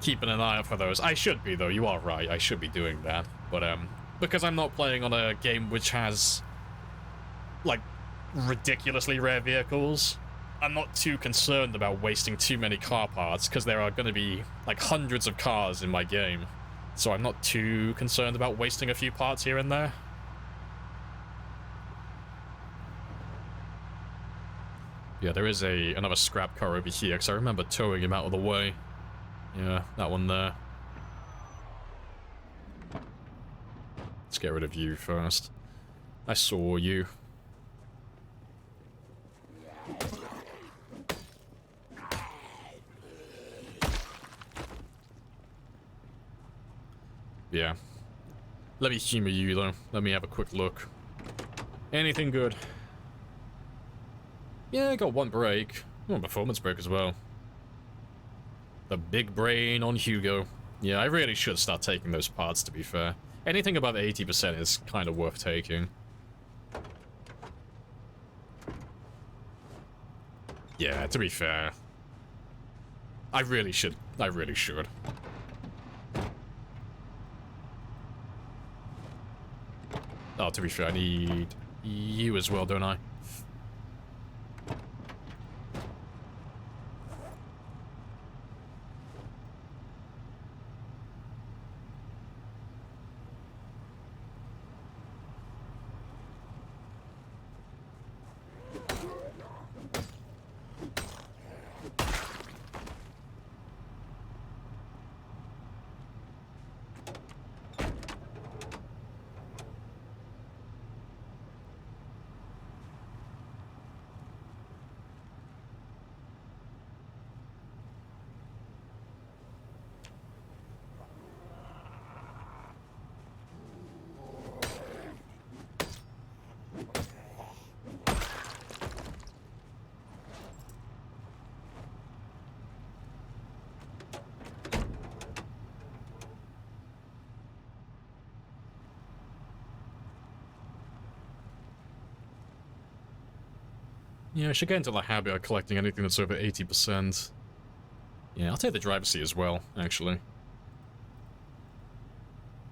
keeping an eye out for those. I should be though, you are right, I should be doing that, but because I'm not playing on a game which has like ridiculously rare vehicles, I'm not too concerned about wasting too many car parts, because there are going to be like hundreds of cars in my game, so I'm not too concerned about wasting a few parts here and there. Yeah, there is another scrap car over here, because I remember towing him out of the way. Yeah, that one there. Let's get rid of you first. I saw you. Yeah. Let me humor you, though. Let me have a quick look. Anything good? Yeah, I got one break. Oh, performance break as well. The big brain on Hugo. Yeah, I really should start taking those parts, to be fair. Anything above 80% is kind of worth taking. Yeah, to be fair. I really should. I really should. Oh, to be fair, I need you as well, don't I? Yeah, I should get into the habit of collecting anything that's over 80%. Yeah, I'll take the driver's seat as well, actually.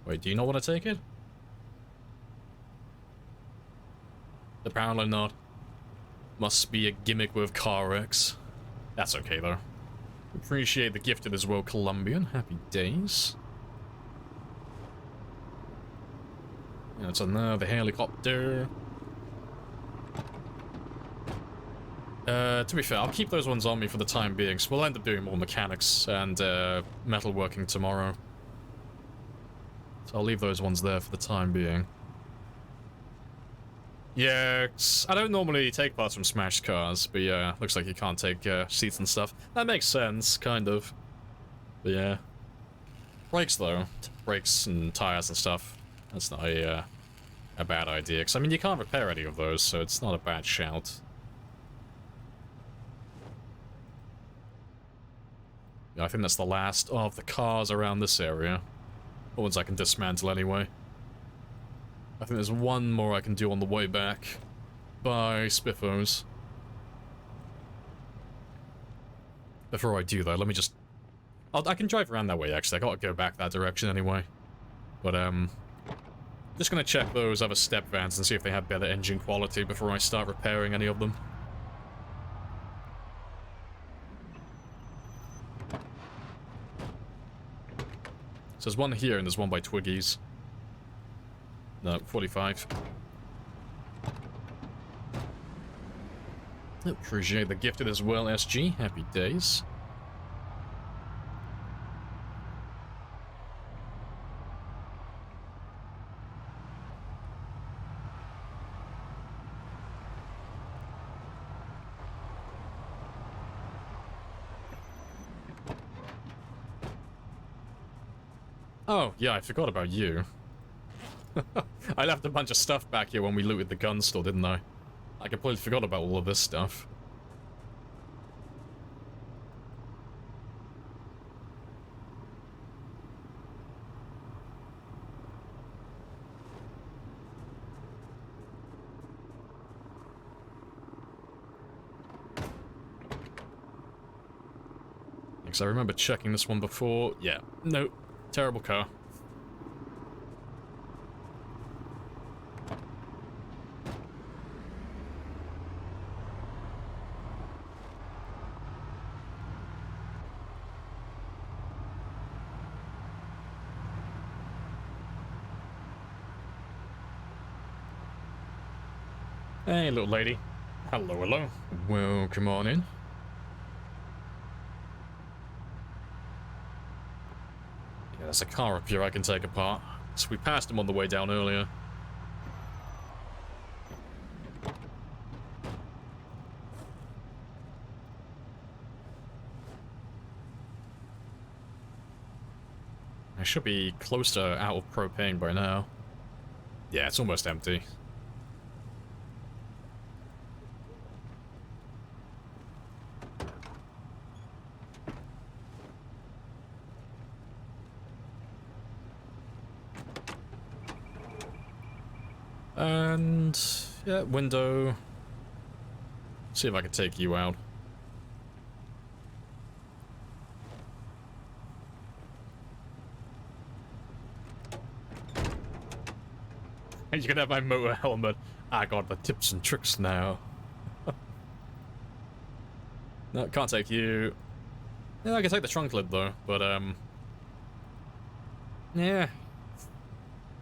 Wait, do you not want to take it? Apparently not. Must be a gimmick with car wrecks. That's okay, though. Appreciate the gifted as well, Colombian. Happy days. That's another helicopter. To be fair, I'll keep those ones on me for the time being, so we'll end up doing more mechanics and metalworking tomorrow. So I'll leave those ones there for the time being. Yeah, I don't normally take parts from smashed cars, but yeah, looks like you can't take seats and stuff. That makes sense, kind of. But yeah. Brakes, though. Brakes and tires and stuff. That's not a bad idea, because I mean, you can't repair any of those, so it's not a bad shout. Yeah, I think that's the last of the cars around this area. The ones I can dismantle anyway. I think there's one more I can do on the way back by Spiffos. Before I do though, let me just... I can drive around that way actually, I gotta go back that direction anyway. But just gonna check those other step vans and see if they have better engine quality before I start repairing any of them. So there's one here and there's one by Twiggy's. No, 45. Appreciate the gifted as well, SG. Happy days. Oh, yeah, I forgot about you. I left a bunch of stuff back here when we looted the gun store, didn't I? I completely forgot about all of this stuff. Because I remember checking this one before. Yeah, no, terrible car. Hey, little lady. Hello, hello. Welcome on in. Yeah, there's a car up here I can take apart. So we passed him on the way down earlier. I should be close to out of propane by now. Yeah, it's almost empty. And yeah, window. See if I can take you out. And you can have my motor helmet. I got the tips and tricks now. No, can't take you. Yeah, I can take the trunk lid though, but yeah.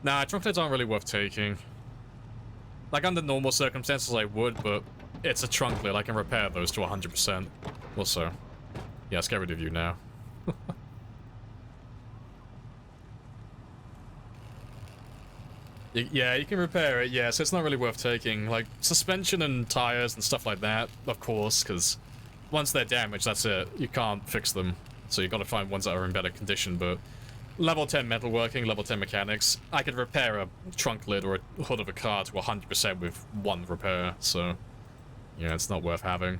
Nah, trunk lids aren't really worth taking. Like, under normal circumstances I would, but it's a trunk lid. I can repair those to 100%. Also, yeah, let's get rid of you now. Yeah, you can repair it, yeah, so it's not really worth taking. Like, suspension and tires and stuff like that, of course, because once they're damaged, that's it. You can't fix them. So you gotta find ones that are in better condition, but level 10 metalworking, level 10 mechanics, I could repair a trunk lid or a hood of a car to 100% with one repair, so yeah, it's not worth having.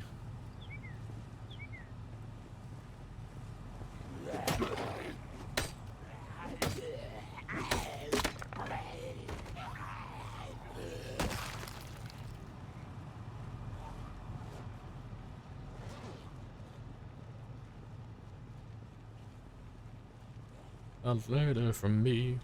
A letter from me.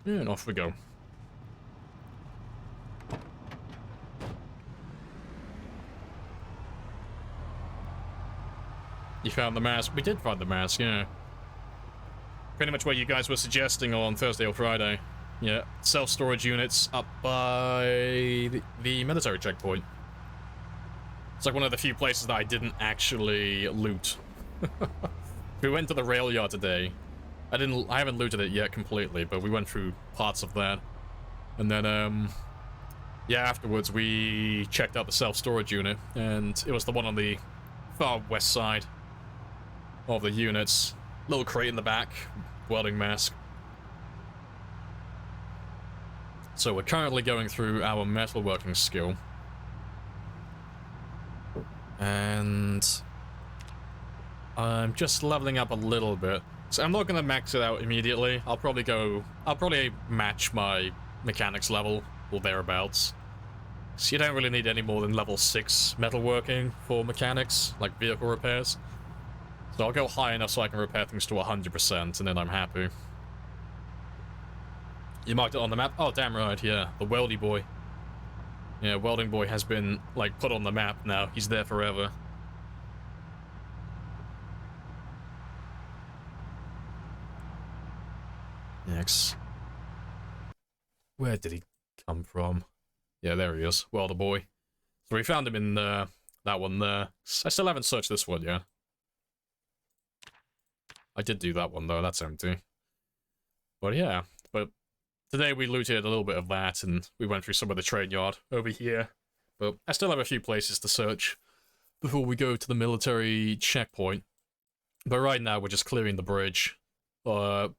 And off we go. You found the mask? We did find the mask, yeah. Pretty much what you guys were suggesting on Thursday or Friday. Yeah, self-storage units up by the military checkpoint. It's like one of the few places that I didn't actually loot. We went to the rail yard today. I haven't looted it yet completely, but we went through parts of that. And then, yeah, afterwards we checked out the self-storage unit, and it was the one on the far west side of the units. Little crate in the back, welding mask. So we're currently going through our metalworking skill. And I'm just leveling up a little bit. So I'm not going to max it out immediately. I'll probably match my mechanics level or thereabouts. So you don't really need any more than level 6 metalworking for mechanics, like vehicle repairs. So I'll go high enough so I can repair things to 100%, and then I'm happy. You marked it on the map? Oh, damn right, yeah. The Weldy Boy. Yeah, Welding Boy has been, like, put on the map now. He's there forever. Next. Where did he come from? Yeah, there he is. Welder Boy. So we found him in, that one there. I still haven't searched this one yet. I did do that one, though. That's empty. But yeah, but today we looted a little bit of that, and we went through some of the trade yard over here. But I still have a few places to search before we go to the military checkpoint. But right now, we're just clearing the bridge that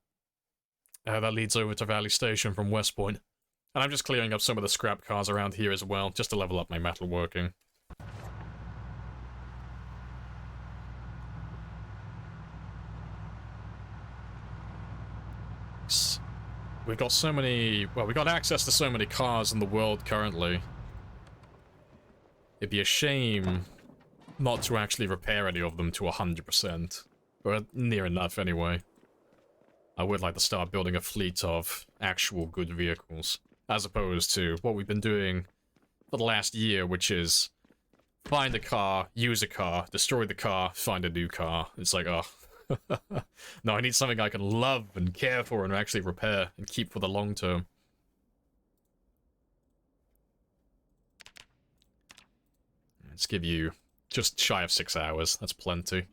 leads over to Valley Station from West Point. And I'm just clearing up some of the scrap cars around here as well, just to level up my metalworking. We've got so many... Well, we got access to so many cars in the world currently. It'd be a shame not to actually repair any of them to 100%. Or near enough, anyway. I would like to start building a fleet of actual good vehicles. As opposed to what we've been doing for the last year, which is find a car, use a car, destroy the car, find a new car. It's like, oh... No, I need something I can love and care for and actually repair and keep for the long term. Let's give you just shy of 6 hours. That's plenty.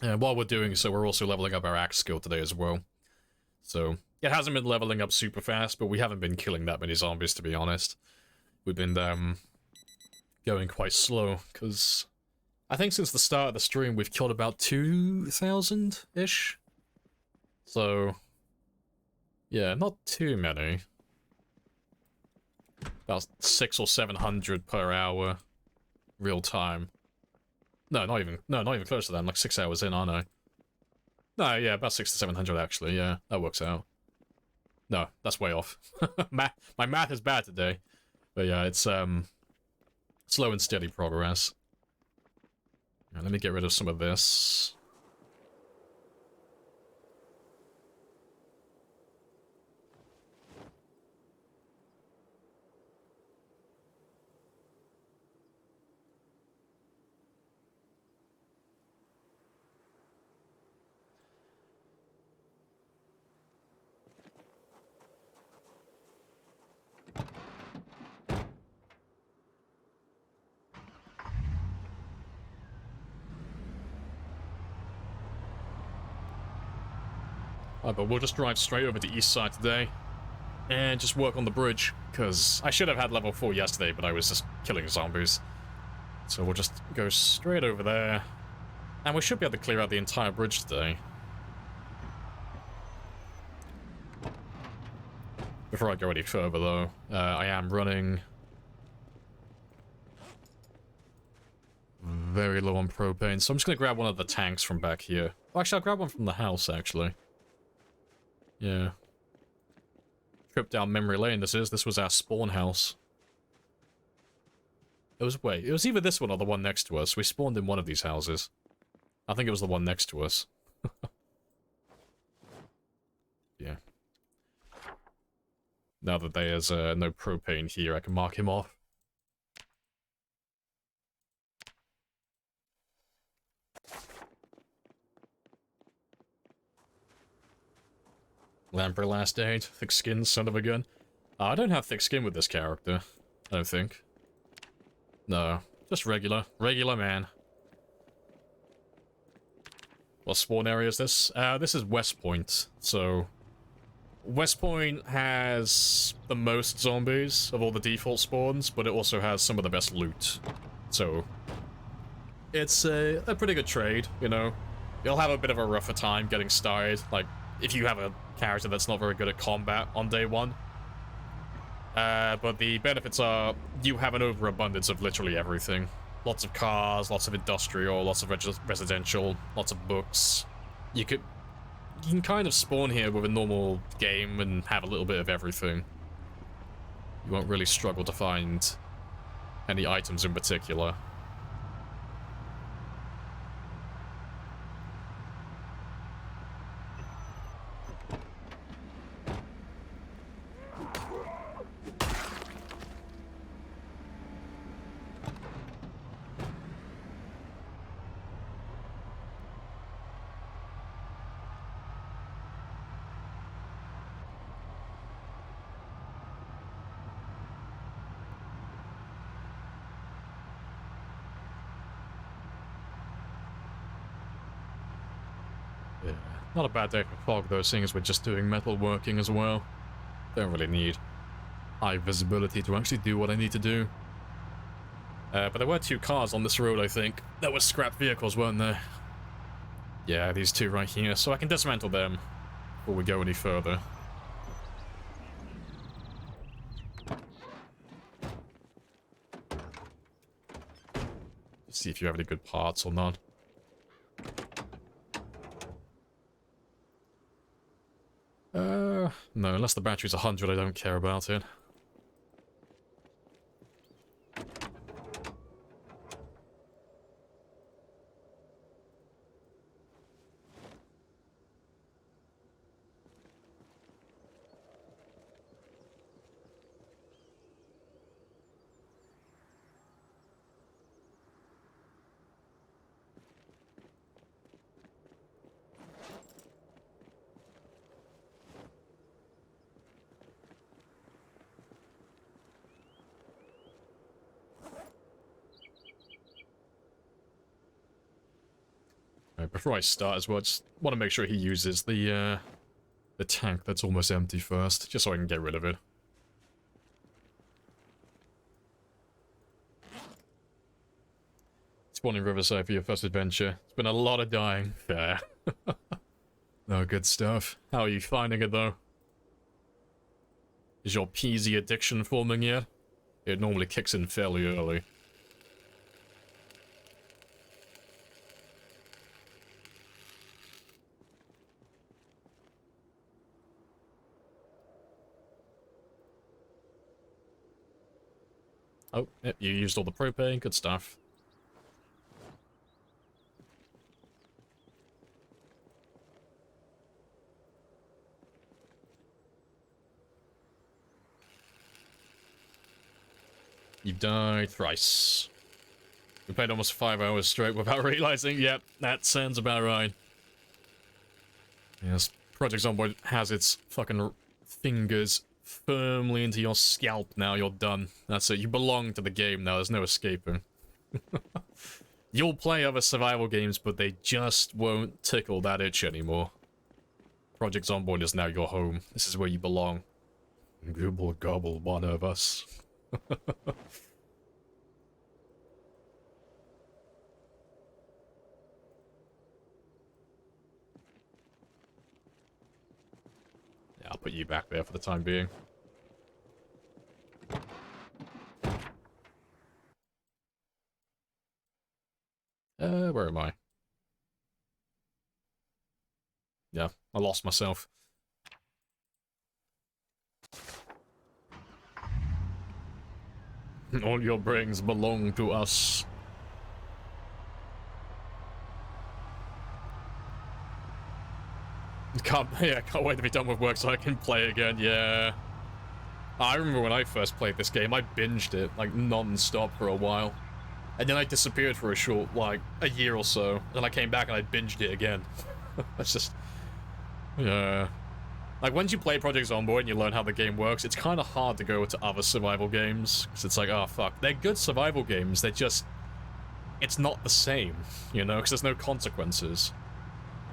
And while we're doing so, we're also leveling up our axe skill today as well. So, it hasn't been leveling up super fast, but we haven't been killing that many zombies, to be honest. We've been, going quite slow, because I think since the start of the stream we've killed about 2,000-ish. So, yeah, not too many. About 600 or 700 per hour, real time. No, not even close to that. I'm like 6 hours in, aren't I? No, yeah, about 600 to 700 actually. Yeah, that works out. No, that's way off. My math is bad today, but yeah, it's slow and steady progress. Now, let me get rid of some of this. But we'll just drive straight over the east side today and just work on the bridge, because I should have had level 4 yesterday, but I was just killing zombies. So we'll just go straight over there, and we should be able to clear out the entire bridge today. Before I go any further, though, I am running very low on propane, so I'm just going to grab one of the tanks from back here. Well, actually, I'll grab one from the house, actually. Yeah. Trip down memory lane, this was our spawn house. It was either this one or the one next to us. We spawned in one of these houses. I think it was the one next to us. Yeah. Now that there's no propane here, I can mark him off. Lamprey last aid, thick skin, son of a gun. I don't have thick skin with this character, I don't think. No, just regular man. What spawn area is this? This is West Point, so... West Point has the most zombies of all the default spawns, but it also has some of the best loot. So, it's a pretty good trade, you know? You'll have a bit of a rougher time getting started, like, if you have a character that's not very good at combat on day one. But the benefits are, you have an overabundance of literally everything. Lots of cars, lots of industrial, lots of residential, lots of books. You can kind of spawn here with a normal game and have a little bit of everything. You won't really struggle to find any items in particular. Yeah, not a bad day for fog though, seeing as we're just doing metalworking as well. Don't really need high visibility to actually do what I need to do. But there were 2 cars on this road, I think. That were scrap vehicles, weren't there? Yeah, these 2 right here, so I can dismantle them before we go any further. See if you have any good parts or not. No, unless the battery's 100, I don't care about it. Before I start as well, I just want to make sure he uses the tank that's almost empty first, just so I can get rid of it. Spawning Riverside for your first adventure. It's been a lot of dying. Fair. No, good stuff. How are you finding it, though? Is your PZ addiction forming yet? It normally kicks in fairly early. Oh, yep, you used all the propane. Good stuff. You've died thrice. We played almost 5 hours straight without realizing. Yep, that sounds about right. Yes, Project Zomboid has its fucking fingers firmly into your scalp now. You're done. That's it. You belong to the game now. There's no escaping. You'll play other survival games, but they just won't tickle that itch anymore. Project Zomboid is now your home. This is where you belong. Gobble gobble, one of us. Yeah, I'll put you back there for the time being. Where am I? Yeah, I lost myself. All your brains belong to us. can't wait to be done with work so I can play again, yeah. I remember when I first played this game, I binged it, like, non-stop for a while. And then I disappeared for a short, like, a year or so. Then I came back and I binged it again. That's just... yeah. Like, once you play Project Zomboid and you learn how the game works, it's kind of hard to go to other survival games. Because it's like, oh, fuck. They're good survival games, they're just... it's not the same, you know? Because there's no consequences.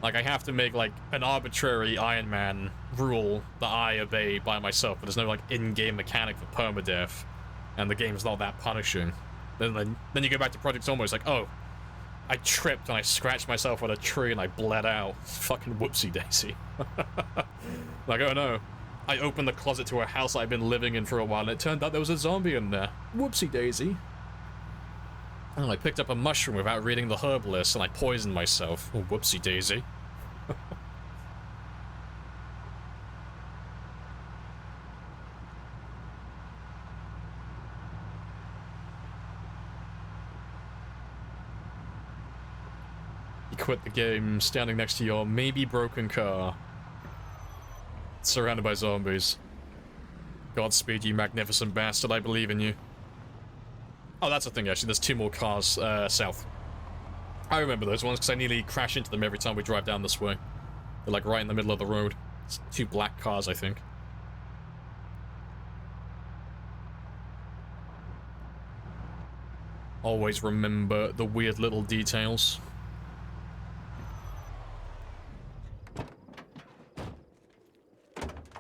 Like, I have to make, like, an arbitrary Iron Man rule that I obey by myself, but there's no, like, in-game mechanic for permadeath, and the game's not that punishing. Then you go back to Project Zomboid, it's like, oh, I tripped and I scratched myself on a tree and I bled out. Fucking whoopsie-daisy. Like, oh no. I opened the closet to a house I've been living in for a while, and it turned out there was a zombie in there. Whoopsie-daisy. And I picked up a mushroom without reading the herb list, and I poisoned myself. Oh, whoopsie-daisy. You quit the game standing next to your maybe broken car. Surrounded by zombies. Godspeed, you magnificent bastard, I believe in you. Oh, that's the thing, actually. There's 2 more cars, south. I remember those ones, because I nearly crash into them every time we drive down this way. They're, like, right in the middle of the road. It's 2 black cars, I think. Always remember the weird little details.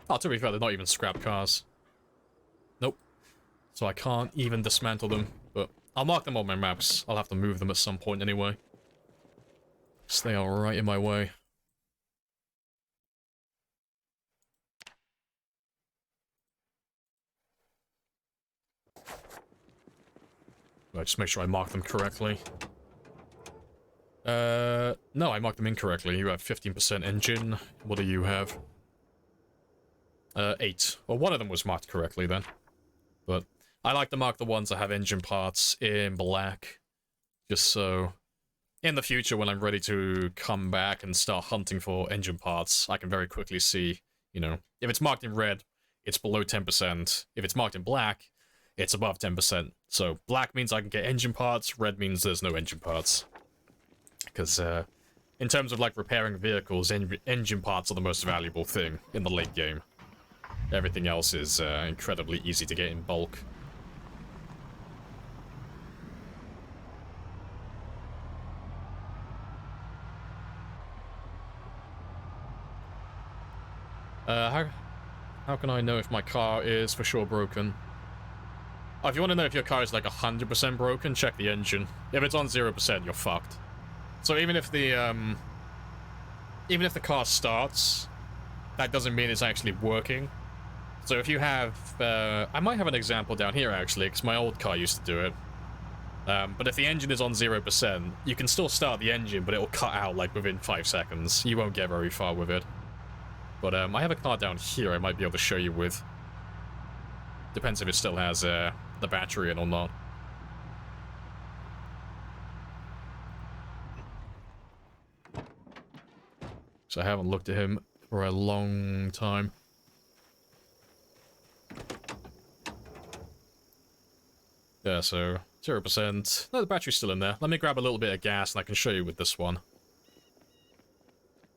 Oh, to be fair, they're not even scrap cars. Nope. So I can't even dismantle them. But I'll mark them on my maps. I'll have to move them at some point anyway. So they are right in my way. Right, just make sure I mark them correctly. No, I marked them incorrectly. You have 15% engine. What do you have? 8. Well, one of them was marked correctly then. But I like to mark the ones that have engine parts in black. Just so in the future when I'm ready to come back and start hunting for engine parts, I can very quickly see, you know, if it's marked in red, it's below 10%. If it's marked in black, it's above 10%. So black means I can get engine parts, red means there's no engine parts. Because in terms of like repairing vehicles, engine parts are the most valuable thing in the late game. Everything else is incredibly easy to get in bulk. How can I know if my car is for sure broken? Oh, if you want to know if your car is like 100% broken, check the engine. If it's on 0%, you're fucked. So even if the car starts, that doesn't mean it's actually working. So if you have, I might have an example down here actually, because my old car used to do it. But if the engine is on 0%, you can still start the engine, but it will cut out like within 5 seconds. You won't get very far with it. But I have a car down here I might be able to show you with. Depends if it still has the battery in or not. So I haven't looked at him for a long time. Yeah, so 0%. No, the battery's still in there. Let me grab a little bit of gas and I can show you with this one.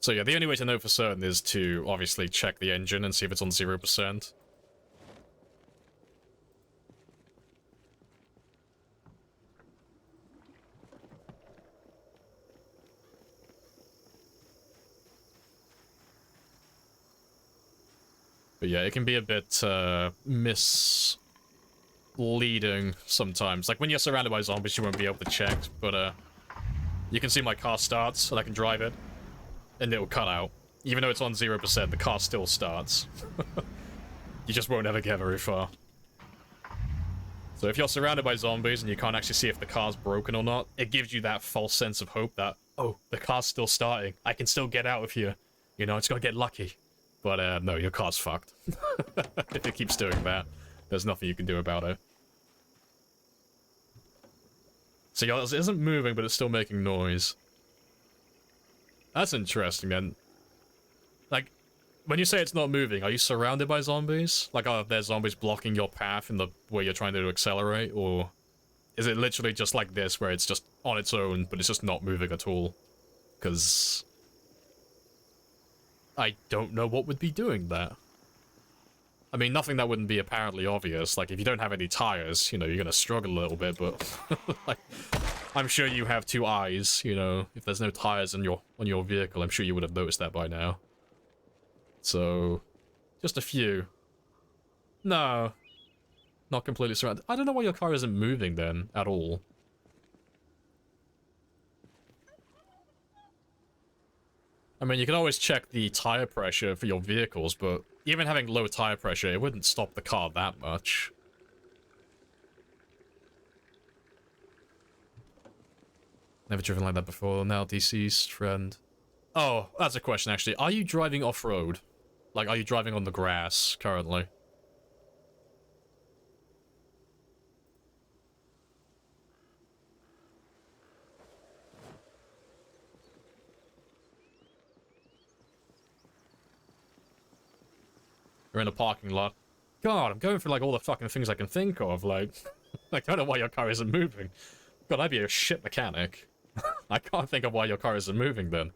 So yeah, the only way to know for certain is to obviously check the engine and see if it's on 0%. But yeah, it can be a bit misleading sometimes. Like when you're surrounded by zombies, you won't be able to check, but you can see my car starts and I can drive it. And it'll cut out. Even though it's on 0%, the car still starts. You just won't ever get very far. So if you're surrounded by zombies and you can't actually see if the car's broken or not, it gives you that false sense of hope that, oh, the car's still starting. I can still get out of here. You know, I just gotta get lucky. But no, your car's fucked. If it keeps doing that, there's nothing you can do about it. So yeah, it isn't moving, but it's still making noise. That's interesting, man. Like, when you say it's not moving, are you surrounded by zombies? Like, are there zombies blocking your path in the where you're trying to accelerate, or is it literally just like this, where it's just on its own, but it's just not moving at all? Because I don't know what would be doing that. I mean, nothing that wouldn't be apparently obvious. Like, if you don't have any tires, you know, you're gonna struggle a little bit, but like, I'm sure you have 2 eyes, you know. If there's no tires on your vehicle, I'm sure you would have noticed that by now. So, just a few. No. Not completely surrounded. I don't know why your car isn't moving then, at all. I mean, you can always check the tire pressure for your vehicles, but even having low tire pressure, it wouldn't stop the car that much. Never driven like that before. Now deceased friend. Oh, that's a question, actually. Are you driving off-road? Like, are you driving on the grass, currently? You're in a parking lot. God, I'm going through, like, all the fucking things I can think of, like... I don't know why your car isn't moving. God, I'd be a shit mechanic. I can't think of why your car isn't moving, then.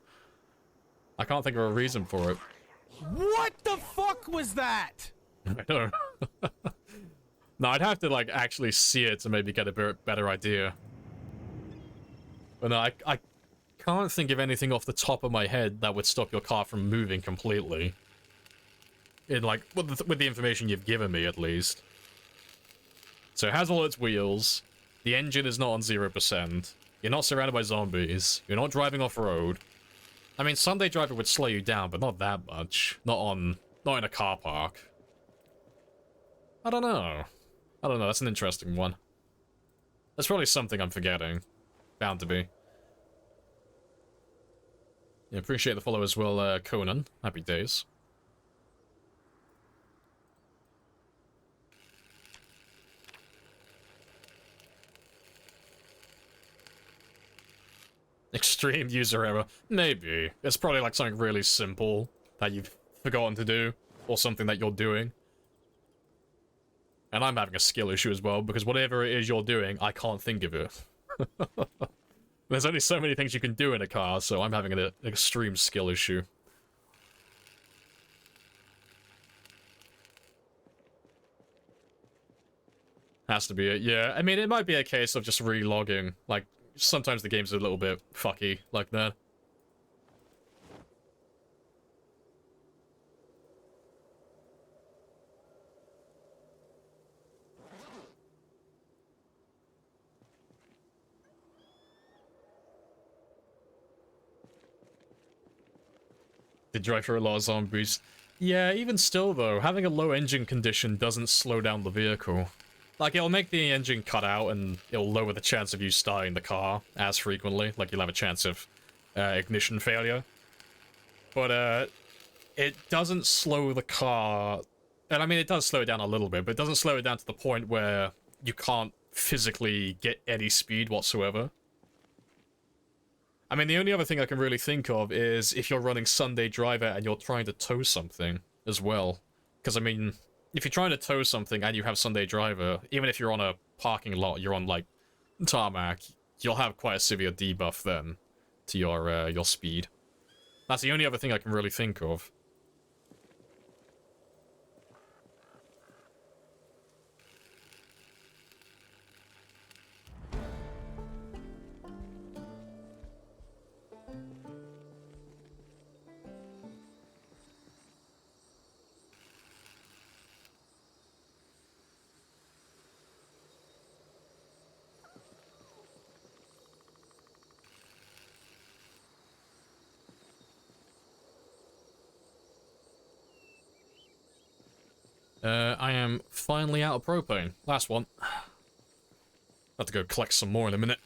I can't think of a reason for it. What the fuck was that? I don't know. No, I'd have to, like, actually see it to maybe get a better idea. But no, I can't think of anything off the top of my head that would stop your car from moving completely. In, like, with the information you've given me, at least. So it has all its wheels. The engine is not on 0%. You're not surrounded by zombies. You're not driving off-road. I mean, Sunday Driver would slow you down, but not that much. Not in a car park. I don't know. I don't know, that's an interesting one. That's probably something I'm forgetting. Bound to be. Yeah, appreciate the follow as well, Conan. Happy days. Extreme user error. Maybe. It's probably like something really simple that you've forgotten to do, or something that you're doing. And I'm having a skill issue as well, because whatever it is you're doing, I can't think of it. There's only so many things you can do in a car, so I'm having an extreme skill issue. Has to be it, yeah. I mean, it might be a case of just re-logging. Like, sometimes the game's a little bit fucky like that. Did drive through a lot of zombies. Yeah, even still though, having a low engine condition doesn't slow down the vehicle. Like, it'll make the engine cut out, and it'll lower the chance of you starting the car as frequently. Like, you'll have a chance of ignition failure. But, it doesn't slow the car... And, I mean, it does slow it down a little bit, but it doesn't slow it down to the point where you can't physically get any speed whatsoever. I mean, the only other thing I can really think of is if you're running Sunday Driver and you're trying to tow something as well. Because, I mean... If you're trying to tow something and you have Sunday Driver, even if you're on a parking lot, you're on, like, tarmac, you'll have quite a severe debuff then to your speed. That's the only other thing I can really think of. I am finally out of propane. Last one. Have to go collect some more in a minute.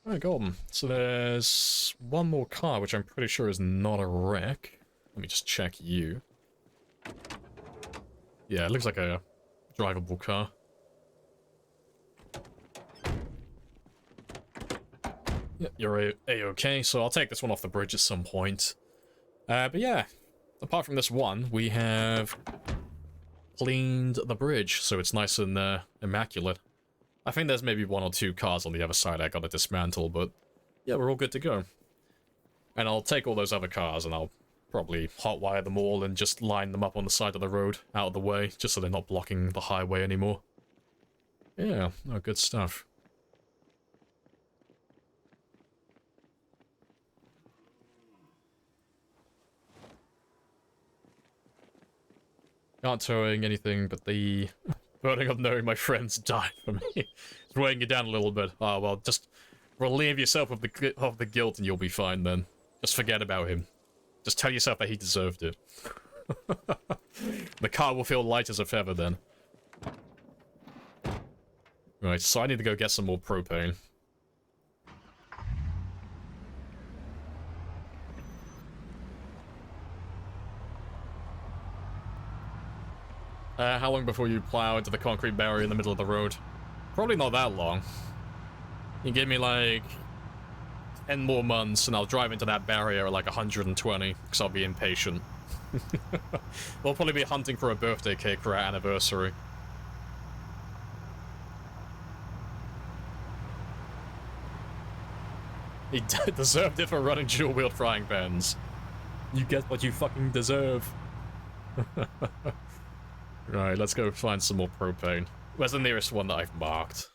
Oh, golden. So there's one more car, which I'm pretty sure is not a wreck. Let me just check you. Yeah, it looks like a drivable car. Yeah, you're A-okay, so I'll take this one off the bridge at some point. But yeah, apart from this one, we have cleaned the bridge, so it's nice and immaculate. I think there's maybe 1 or 2 cars on the other side I gotta dismantle, but yeah, we're all good to go. And I'll take all those other cars and I'll probably hotwire them all and just line them up on the side of the road, out of the way, just so they're not blocking the highway anymore. Yeah, oh, good stuff. Not towing anything but the burden of knowing my friends died for me. It's weighing you down a little bit. Oh, well, just relieve yourself of the guilt and you'll be fine then. Just forget about him. Just tell yourself that he deserved it. The car will feel light as a feather then. Right, so I need to go get some more propane. How long before you plow into the concrete barrier in the middle of the road? Probably not that long. You give me like 10 more months and I'll drive into that barrier at like 120 because I'll be impatient. We'll probably be hunting for a birthday cake for our anniversary. He deserved it for running dual-wheel frying pans. You get what you fucking deserve. Right, let's go find some more propane. Where's the nearest one that I've marked?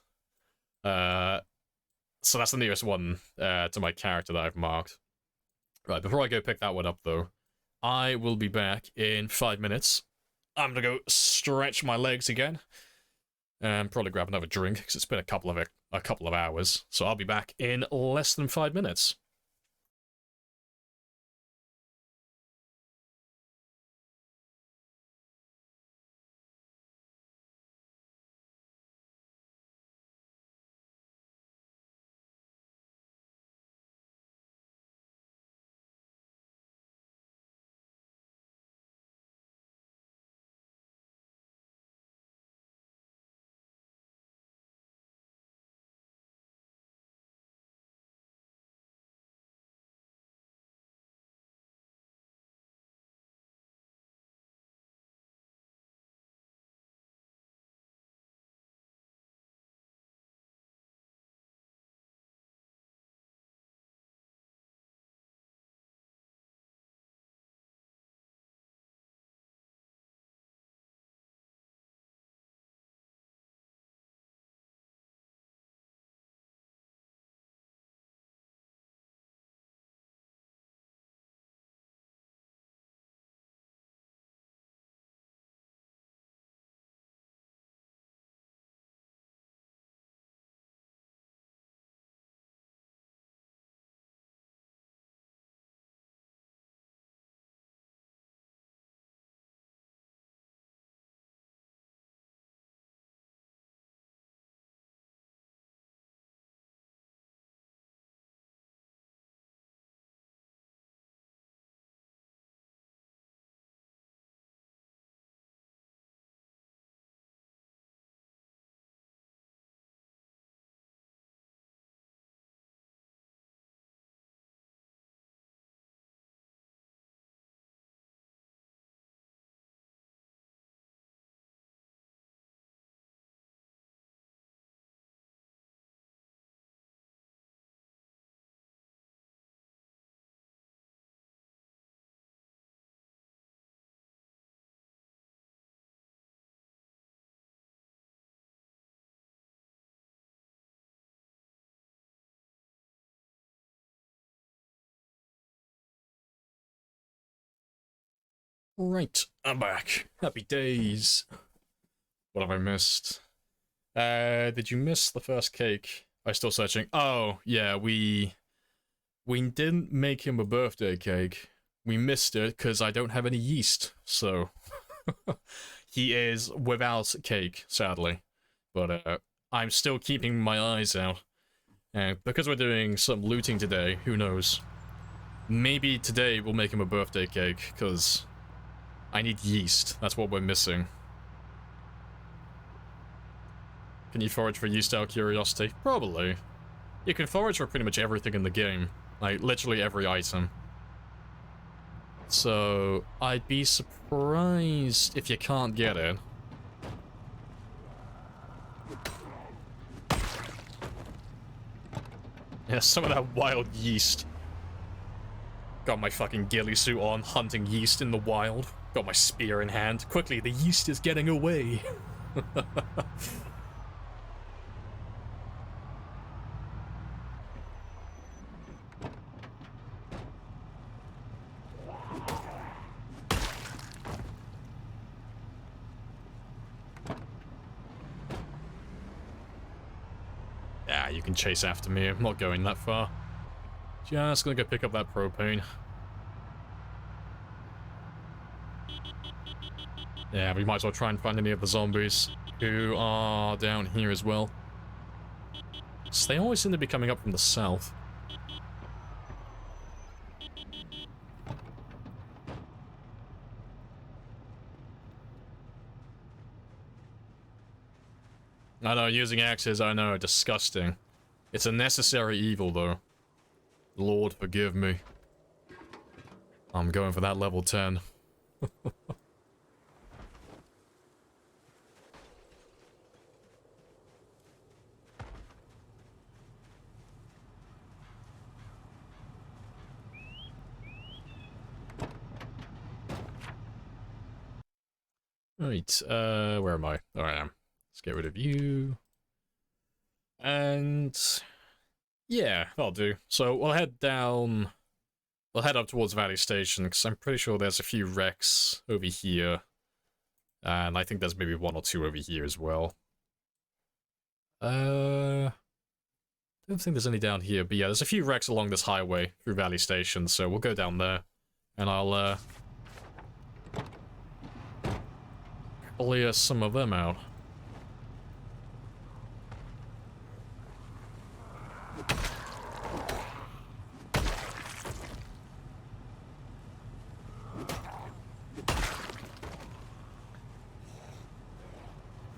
So that's the nearest one to my character that I've marked. Right, before I go pick that one up, though, I will be back in 5 minutes. I'm gonna go stretch my legs again. And probably grab another drink, because it's been a couple of hours. So I'll be back in less than 5 minutes. Right, I'm back. Happy days. What have I missed? Did you miss the first cake? I'm still searching. Oh, yeah, we didn't make him a birthday cake. We missed it because I don't have any yeast, so he is without cake, sadly. But I'm still keeping my eyes out. Because we're doing some looting today, who knows? Maybe today we'll make him a birthday cake, because I need yeast. That's what we're missing. Can you forage for yeast out of curiosity? Probably. You can forage for pretty much everything in the game. Like, literally every item. So, I'd be surprised if you can't get it. Yeah, some of that wild yeast. Got my fucking ghillie suit on, hunting yeast in the wild. Got my spear in hand. Quickly, the yeast is getting away. Yeah, you can chase after me. I'm not going that far. Just gonna go pick up that propane. Yeah, we might as well try and find any of the zombies who are down here as well. So they always seem to be coming up from the south. I know, using axes, I know, disgusting. It's a necessary evil, though. Lord, forgive me. I'm going for that level 10. Right, where am I? There I am. Let's get rid of you. And yeah, that'll do. So we'll head down. We'll head up towards Valley Station, because I'm pretty sure there's a few wrecks over here. And I think there's maybe one or two over here as well. Don't think there's any down here, but yeah, there's a few wrecks along this highway through Valley Station, so we'll go down there. And I'll, clear some of them out.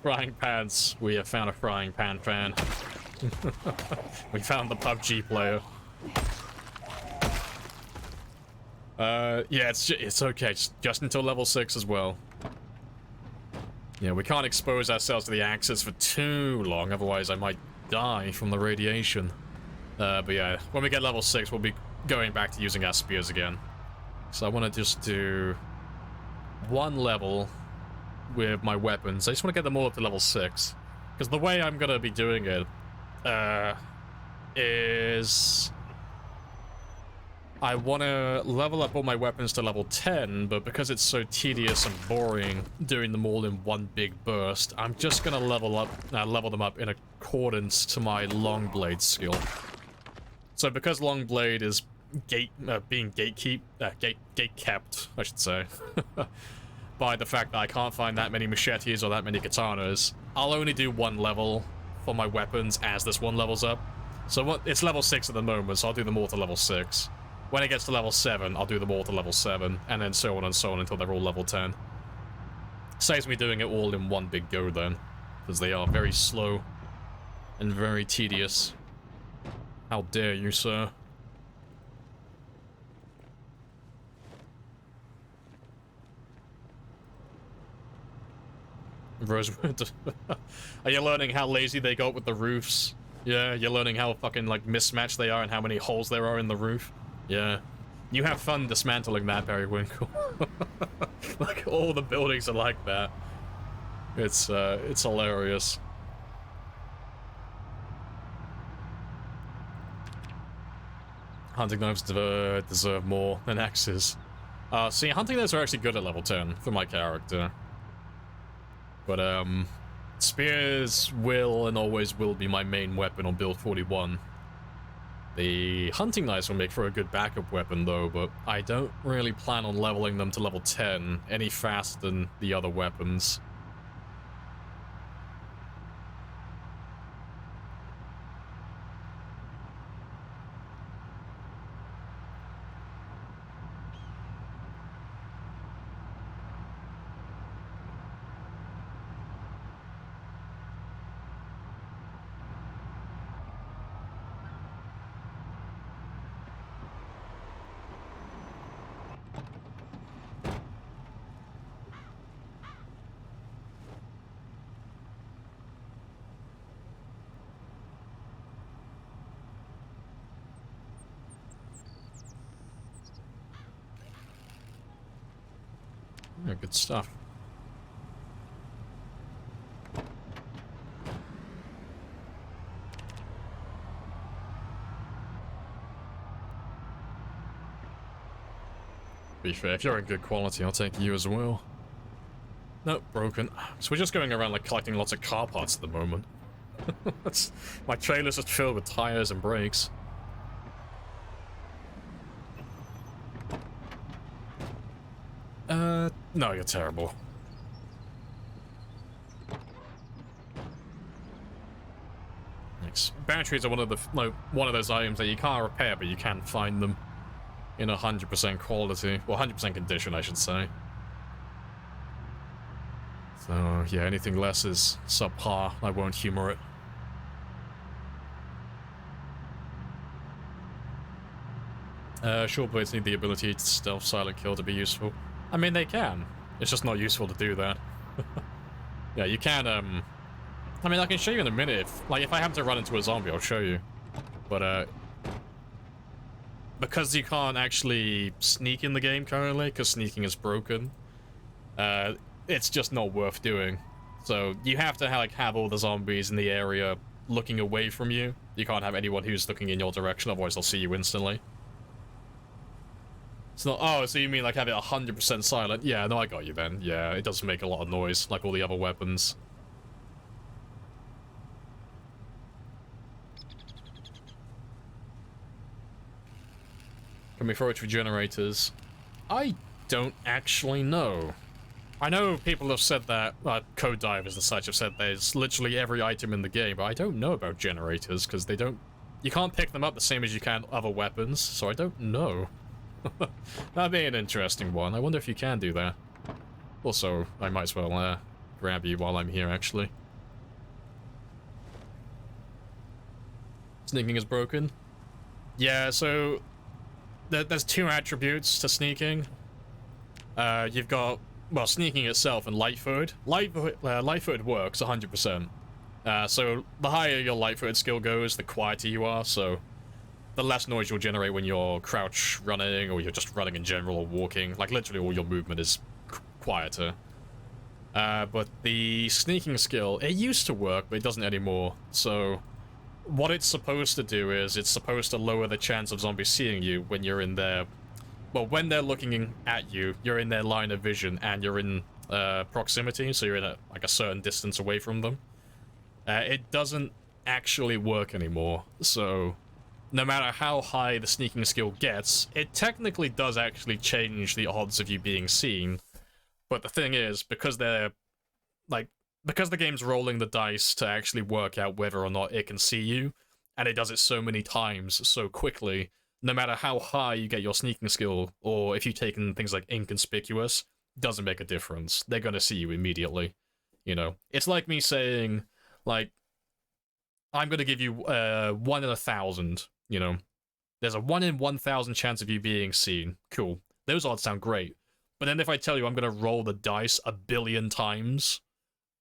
Frying pans. We have found a frying pan fan. We found the PUBG player. Yeah, it's okay. Just until level 6 as well. Yeah, we can't expose ourselves to the axes for too long, otherwise I might die from the radiation. But yeah, when we get level 6, we'll be going back to using our spears again. So I want to just do one level with my weapons. I just want to get them all up to level 6. Because the way I'm going to be doing it is I want to level up all my weapons to level 10, but because it's so tedious and boring doing them all in one big burst, I'm just going to level them up in accordance to my long blade skill. So because long blade is being gate kept, I should say, by the fact that I can't find that many machetes or that many katanas, I'll only do one level for my weapons as this one levels up. So it's level 6 at the moment, so I'll do them all to level 6. When it gets to level 7, I'll do them all to level 7, and then so on and so on until they're all level 10. Saves me doing it all in one big go then, because they are very slow and very tedious. How dare you, sir? Rosewood. Are you learning how lazy they got with the roofs? Yeah, you're learning how fucking, like, mismatched they are and how many holes there are in the roof? Yeah. You have fun dismantling that, Periwinkle. Like, all the buildings are like that. It's hilarious. Hunting knives deserve more than axes. See, hunting knives are actually good at level 10 for my character. But, spears will and always will be my main weapon on build 41. The hunting knives will make for a good backup weapon, though, but I don't really plan on leveling them to level 10 any faster than the other weapons. Yeah, good stuff. To be fair, if you're in good quality, I'll take you as well. Nope, broken. So we're just going around like collecting lots of car parts at the moment. My trailer's just filled with tires and brakes. No, you're terrible. Thanks. Batteries are one of those items that you can't repair, but you can find them in 100% quality, or 100% condition, I should say. So yeah, anything less is subpar. I won't humor it. Short blades need the ability to stealth silent kill to be useful. I mean, they can. It's just not useful to do that. Yeah, you can, I mean, I can show you in a minute. If I happen to run into a zombie, I'll show you. But, because you can't actually sneak in the game currently, because sneaking is broken, it's just not worth doing. So, you have to, have all the zombies in the area looking away from you. You can't have anyone who's looking in your direction, otherwise they'll see you instantly. It's not, oh, so you mean have it 100% silent? Yeah, no, I got you then. Yeah, it doesn't make a lot of noise, like all the other weapons. Can we throw it through generators? I don't actually know. I know people have said that, code divers and such have said there's literally every item in the game, but I don't know about generators, because they don't... You can't pick them up the same as you can other weapons, so I don't know. That'd be an interesting one. I wonder if you can do that. Also, I might as well grab you while I'm here, actually. Sneaking is broken? Yeah, so... There's two attributes to sneaking. You've got, well, sneaking itself and light-footed. Light-footed works 100%. So the higher your light-footed skill goes, the quieter you are, so the less noise you'll generate when you're crouch running, or you're just running in general, or walking. Like, literally all your movement is quieter. But the sneaking skill, it used to work, but it doesn't anymore. So what it's supposed to do is, it's supposed to lower the chance of zombies seeing you when you're in their... Well, when they're looking at you, you're in their line of vision, and you're in proximity, so you're in a certain distance away from them. It doesn't actually work anymore, so no matter how high the sneaking skill gets, it technically does actually change the odds of you being seen. But the thing is, because they're, because the game's rolling the dice to actually work out whether or not it can see you, and it does it so many times so quickly, no matter how high you get your sneaking skill, or if you've taken things like inconspicuous, doesn't make a difference. They're gonna see you immediately. You know? It's like me saying, I'm gonna give you 1 in 1,000, you know? There's a 1 in 1,000 chance of you being seen. Cool. Those odds sound great. But then if I tell you I'm gonna roll the dice 1 billion times,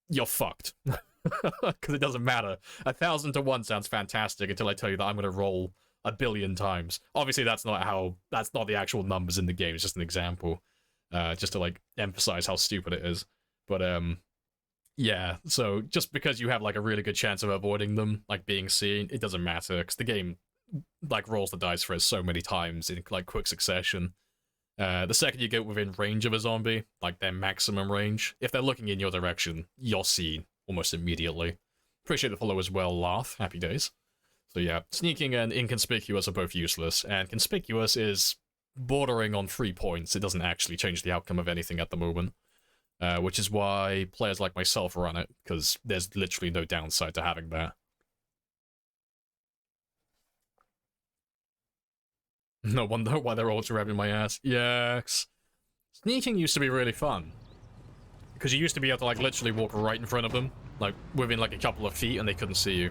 you're fucked. Because it doesn't matter. 1,000 to 1 sounds fantastic until I tell you that I'm gonna roll 1 billion times. Obviously, that's not the actual numbers in the game. It's just an example, just to emphasize how stupid it is. But yeah. So just because you have a really good chance of avoiding them being seen, it doesn't matter because the game rolls the dice for it so many times in quick succession. The second you get within range of a zombie, their maximum range, if they're looking in your direction, you're seen almost immediately. Appreciate the follow as well, Laugh. Happy days. So yeah, sneaking and inconspicuous are both useless, and conspicuous is bordering on 3 points. It doesn't actually change the outcome of anything at the moment, which is why players like myself run it, because there's literally no downside to having that. No wonder why they're all grabbing my ass. Yes. Sneaking used to be really fun, because you used to be able to literally walk right in front of them, within a couple of feet, and they couldn't see you.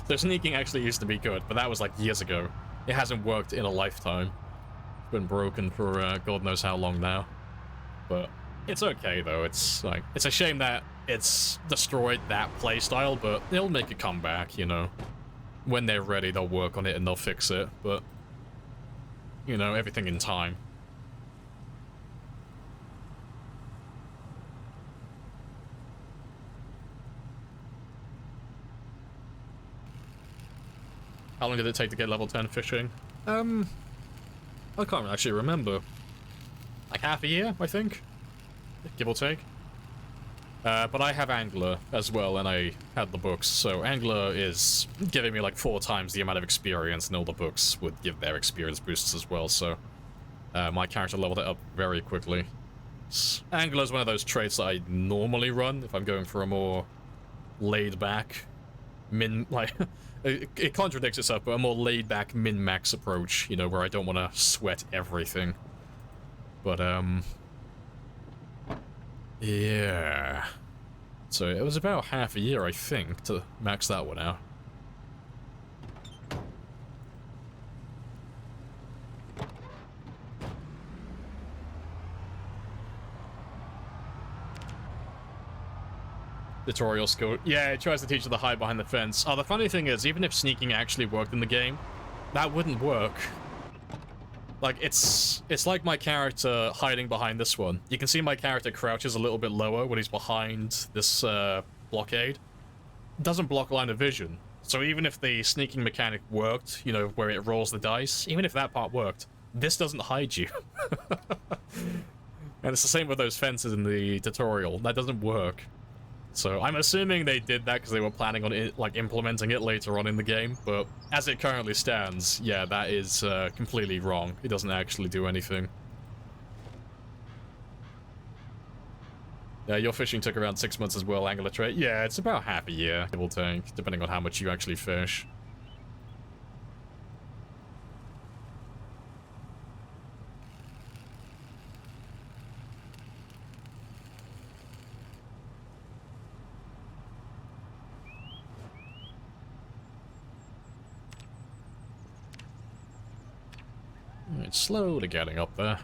So sneaking actually used to be good, but that was years ago. It hasn't worked in a lifetime. It's been broken for God knows how long now. But it's okay though. It's it's a shame that it's destroyed that playstyle, but they'll make a comeback, you know. When they're ready, they'll work on it and they'll fix it, but you know, everything in time. How long did it take to get level 10 fishing? I can't actually remember. Like half a year, I think? Give or take. But I have Angler as well, and I had the books, so Angler is giving me like 4 times the amount of experience, and all the books would give their experience boosts as well, so my character leveled it up very quickly. Angler is one of those traits that I normally run if I'm going for a more laid-back, it contradicts itself, but a more laid-back min-max approach, you know, where I don't want to sweat everything. But, yeah. So it was about half a year, I think, to max that one out. Tutorial skill. Yeah, it tries to teach you to hide behind the fence. Oh, the funny thing is, even if sneaking actually worked in the game, that wouldn't work. Like, it's like my character hiding behind this one. You can see my character crouches a little bit lower when he's behind this blockade. It doesn't block line of vision. So even if the sneaking mechanic worked, you know, where it rolls the dice, even if that part worked, this doesn't hide you. And it's the same with those fences in the tutorial. That doesn't work. So I'm assuming they did that because they were planning on it, like, implementing it later on in the game, but as it currently stands, yeah, that is completely wrong. It doesn't actually do anything. Yeah, your fishing took around 6 months as well, Angler trait. Yeah, it's about half a year, give or take, depending on how much you actually fish. It's slowly getting up there.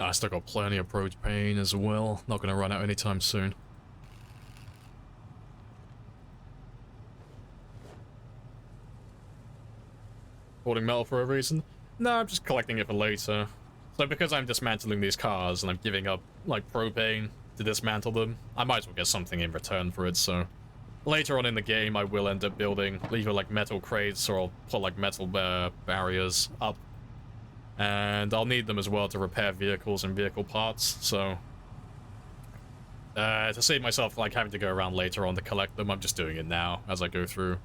I still got plenty of propane as well. Not gonna run out anytime soon. Hoarding metal for a reason? No, I'm just collecting it for later. So because I'm dismantling these cars and I'm giving up, like, propane to dismantle them, I might as well get something in return for it, so... Later on in the game, I will end up building either, like, metal crates or I'll put, like, metal barriers up. And I'll need them as well to repair vehicles and vehicle parts, so... to save myself, like, having to go around later on to collect them, I'm just doing it now as I go through.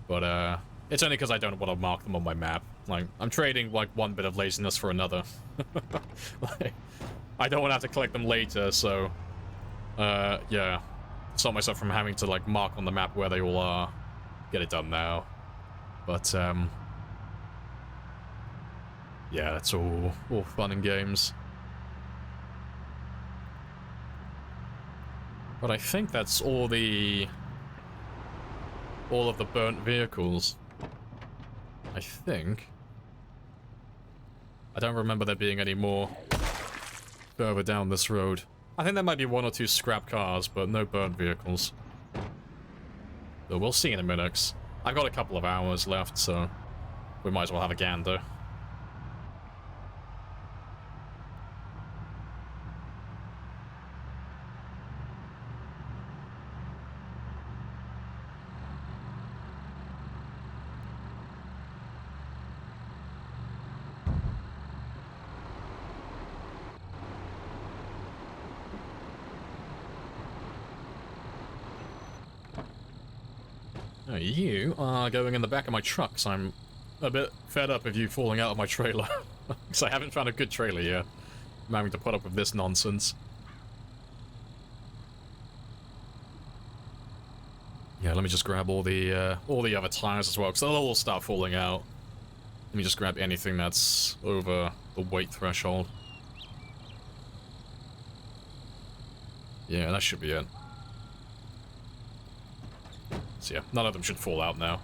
But, it's only because I don't want to mark them on my map. Like, I'm trading, like, one bit of laziness for another. Like, I don't want to have to collect them later, so... yeah. Stop myself from having to, like, mark on the map where they all are. Get it done now. But, yeah, that's all fun and games. But I think that's all of the burnt vehicles. I think. I don't remember there being any more further down this road. I think there might be 1 or 2 scrap cars, but no burnt vehicles. But we'll see in a minute. I've got a couple of hours left, so we might as well have a gander. You are going in the back of my truck, so I'm a bit fed up of you falling out of my trailer. Because I haven't found a good trailer yet. I'm having to put up with this nonsense. Yeah, let me just grab all the other tires as well, because they'll all start falling out. Let me just grab anything that's over the weight threshold. Yeah, that should be it. So yeah, none of them should fall out now.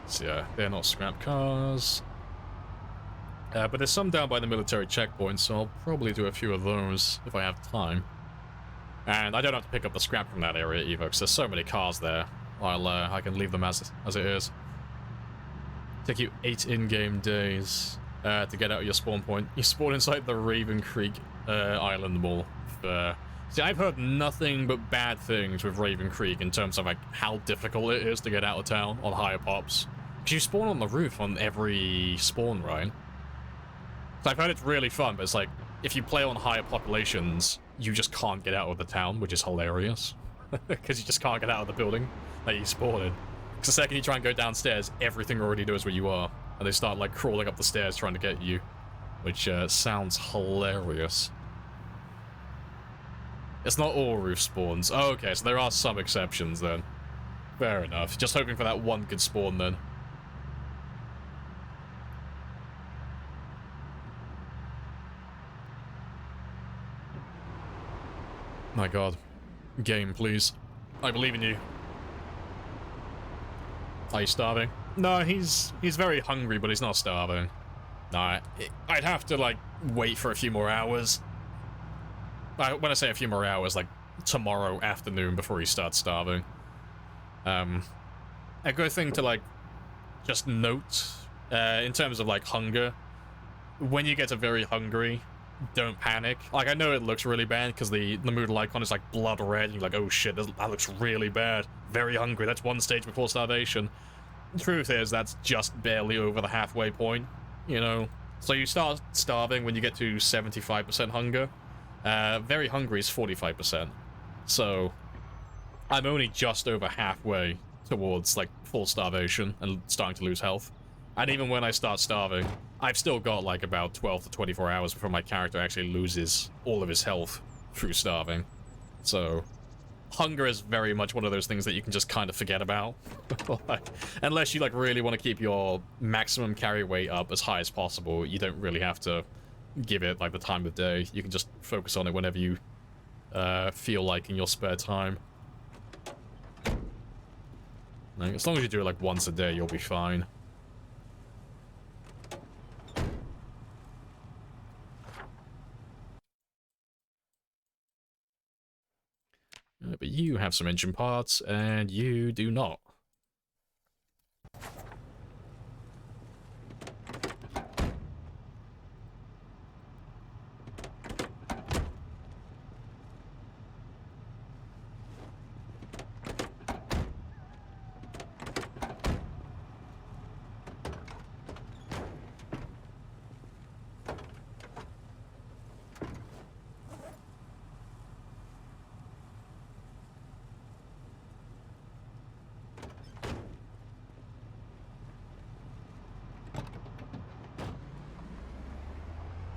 So yeah, they're not scrap cars. But there's some down by the military checkpoint, so I'll probably do a few of those if I have time. And I don't have to pick up the scrap from that area either, because there's so many cars there. I can leave them as it is. Take you 8 in-game days to get out of your spawn point. You spawn inside the Raven Creek Island Mall. See, I've heard nothing but bad things with Raven Creek in terms of like how difficult it is to get out of town on higher pops. Because you spawn on the roof on every spawn, right? So I've heard it's really fun, but it's like, if you play on higher populations, you just can't get out of the town, which is hilarious. Because you just can't get out of the building that you spawned in. Because the second you try and go downstairs, everything already knows where you are. And they start, like, crawling up the stairs trying to get you. Which sounds hilarious. It's not all roof spawns. Oh, okay, so there are some exceptions then. Fair enough. Just hoping for that one good spawn then. My god. Game, please. I believe in you. Are you starving? No, he's very hungry, but he's not starving. No, I'd have to, like, wait for a few more hours. When I say a few more hours, like, tomorrow afternoon before he starts starving. A good thing to, like, just note, in terms of, like, hunger, when you get very hungry, don't panic. Like, I know it looks really bad because the Moodle icon is, like, blood red, and you're like, oh shit, that looks really bad. Very hungry, that's one stage before starvation. The truth is, that's just barely over the halfway point, you know? So you start starving when you get to 75% hunger. Very hungry is 45%. So, I'm only just over halfway towards, like, full starvation and starting to lose health. And even when I start starving, I've still got, like, about 12 to 24 hours before my character actually loses all of his health through starving. So, hunger is very much one of those things that you can just kind of forget about. Like, unless you, like, really want to keep your maximum carry weight up as high as possible, you don't really have to give it, like, the time of day. You can just focus on it whenever you feel like in your spare time. Like, as long as you do it, like, once a day, you'll be fine. But you have some engine parts, and you do not.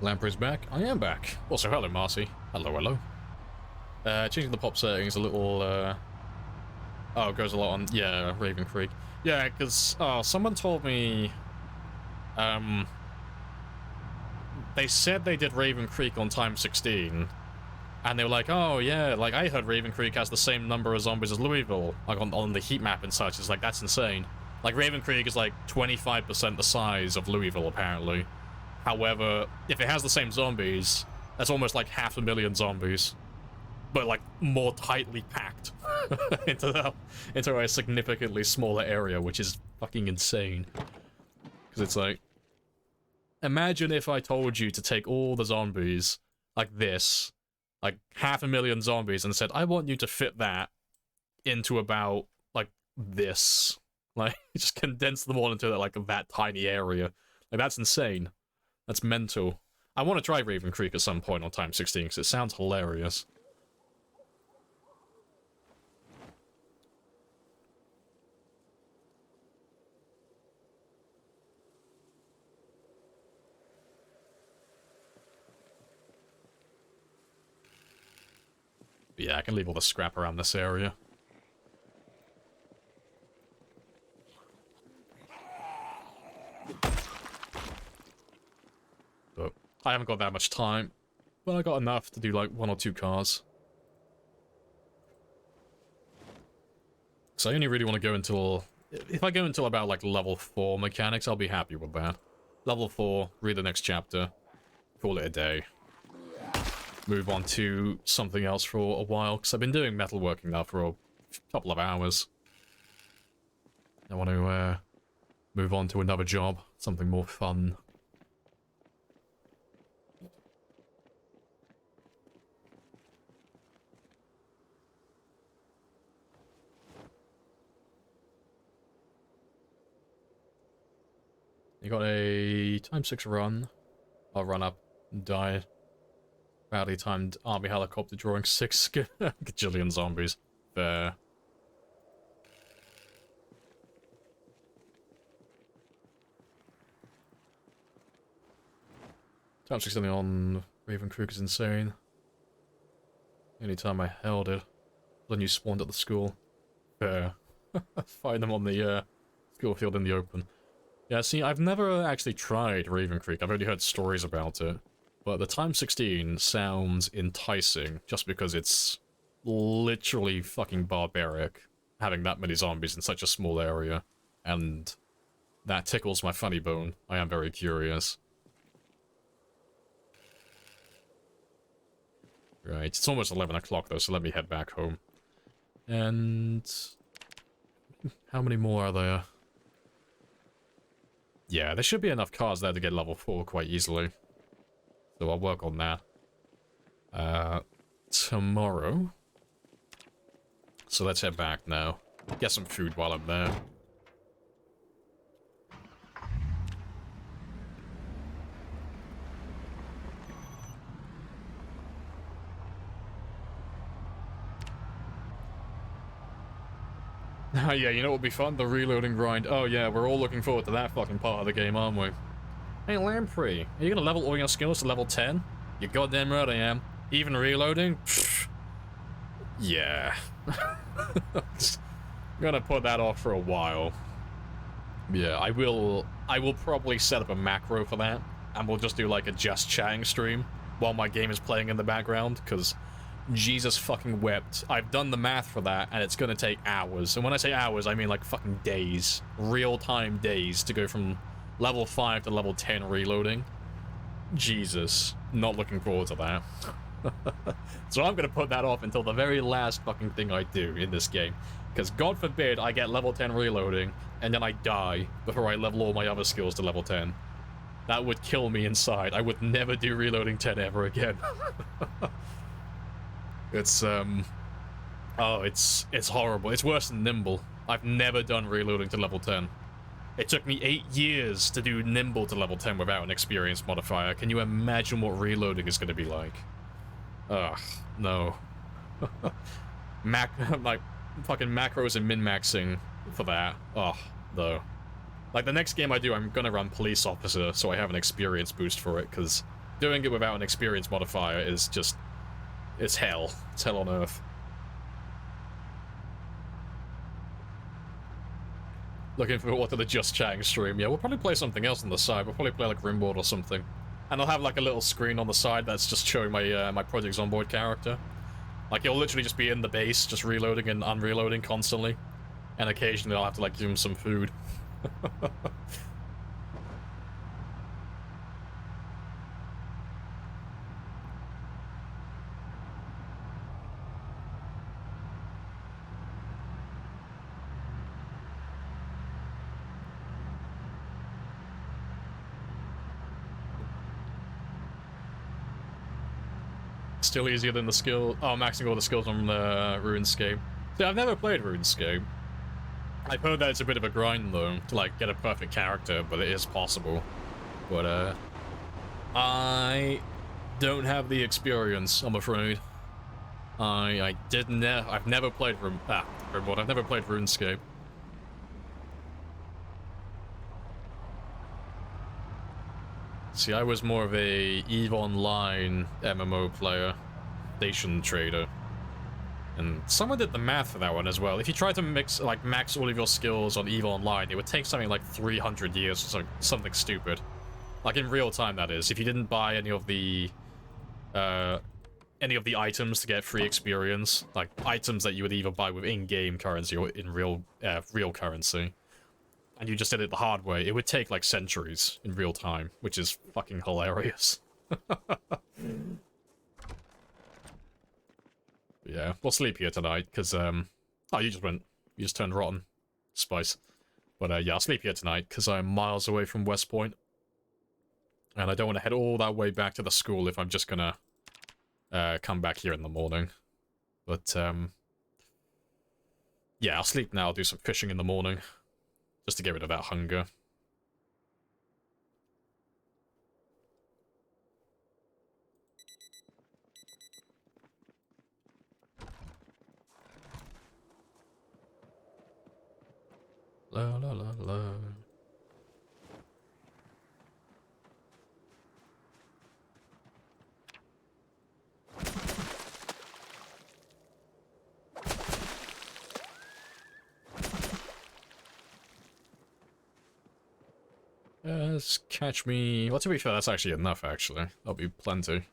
Lamprey's back. I am back. Also, hello, Marcy. Hello, hello. Changing the pop settings a little, Oh, it goes a lot on... Yeah, Raven Creek. Yeah, because... Oh, someone told me... They said they did Raven Creek on time 16. And they were like, oh, yeah, like, I heard Raven Creek has the same number of zombies as Louisville. Like, on the heat map and such. It's like, that's insane. Like, Raven Creek is, like, 25% the size of Louisville, apparently. However, if it has the same zombies, that's almost like 500,000 zombies. But, like, more tightly packed into a significantly smaller area, which is fucking insane. Because it's like... Imagine if I told you to take all the zombies, like this, like 500,000 zombies, and said, I want you to fit that into about, like, this. Like, just condense them all into, like, that tiny area. Like, that's insane. That's mental. I want to try Raven Creek at some point on time 16 because it sounds hilarious. But yeah, I can leave all the scrap around this area. I haven't got that much time, but I got enough to do like 1 or 2 cars. So I only really want to go until... If I go until about like level 4 mechanics, I'll be happy with that. Level 4, read the next chapter, call it a day. Move on to something else for a while, because I've been doing metalworking now for a couple of hours. I want to move on to another job, something more fun. You got a ×6 run. I'll run up and die. Badly timed army helicopter drawing 6 gajillion zombies. Fair. ×6 on Raven Creek is insane. Any time I held it, then you spawned at the school. Fair. Find them on the school field in the open. Yeah, see, I've never actually tried Raven Creek. I've only heard stories about it. But the ×16 sounds enticing, just because it's literally fucking barbaric, having that many zombies in such a small area. And that tickles my funny bone. I am very curious. Right, it's almost 11 o'clock though, so let me head back home. And... how many more are there? Yeah, there should be enough cars there to get level 4 quite easily. So I'll work on that. Tomorrow. So let's head back now. Get some food while I'm there. Oh yeah, you know what would be fun? The reloading grind. Oh yeah, we're all looking forward to that fucking part of the game, aren't we? Hey Lamprey, are you gonna level all your skills to level 10? You're goddamn right I am. Even reloading? Pfft. Yeah. I'm gonna put that off for a while. Yeah, I will probably set up a macro for that, and we'll just do like a just chatting stream while my game is playing in the background, because Jesus fucking wept. I've done the math for that, and it's gonna take hours. And when I say hours, I mean like fucking days. Real-time days to go from level 5 to level 10 reloading. Jesus. Not looking forward to that. So I'm gonna put that off until the very last fucking thing I do in this game. Because God forbid I get level 10 reloading, and then I die before I level all my other skills to level 10. That would kill me inside. I would never do reloading 10 ever again. It's, oh, it's horrible. It's worse than Nimble. I've never done reloading to level 10. It took me 8 years to do Nimble to level 10 without an experience modifier. Can you imagine what reloading is going to be like? Ugh, no. Like, fucking macros and min-maxing for that. Ugh, no. Like, the next game I do, I'm gonna run Police Officer, so I have an experience boost for it, because doing it without an experience modifier is just... it's hell. It's hell on earth. Looking forward to the Just Chatting stream. Yeah, we'll probably play something else on the side. We'll probably play like Rimboard or something. And I'll have like a little screen on the side that's just showing my my Project Zomboid character. Like, he'll literally just be in the base, just reloading and unreloading constantly. And occasionally I'll have to like give him some food. Still easier than the skill... oh, maxing all the skills on RuneScape. See, I've never played RuneScape. I've heard that it's a bit of a grind, though, to, like, get a perfect character, but it is possible. But, I don't have the experience, I'm afraid. I've never played I've never played RuneScape. See, I was more of a EVE Online MMO player, station trader. And someone did the math for that one as well. If you try to max all of your skills on EVE Online, it would take something like 300 years or something stupid. Like, in real time, that is. If you didn't buy any of the items to get free experience, like items that you would either buy with in-game currency or in real currency, and you just did it the hard way, it would take like centuries in real time, which is fucking hilarious. Yeah, we'll sleep here tonight, because, oh, you just turned rotten. Spice. But, yeah, I'll sleep here tonight, because I'm miles away from West Point. And I don't want to head all that way back to the school if I'm just gonna come back here in the morning. But, yeah, I'll sleep now, do some fishing in the morning, just to get rid of that hunger. La la la la. Catch me. Well, to be fair, that's actually enough, actually. That'll be plenty.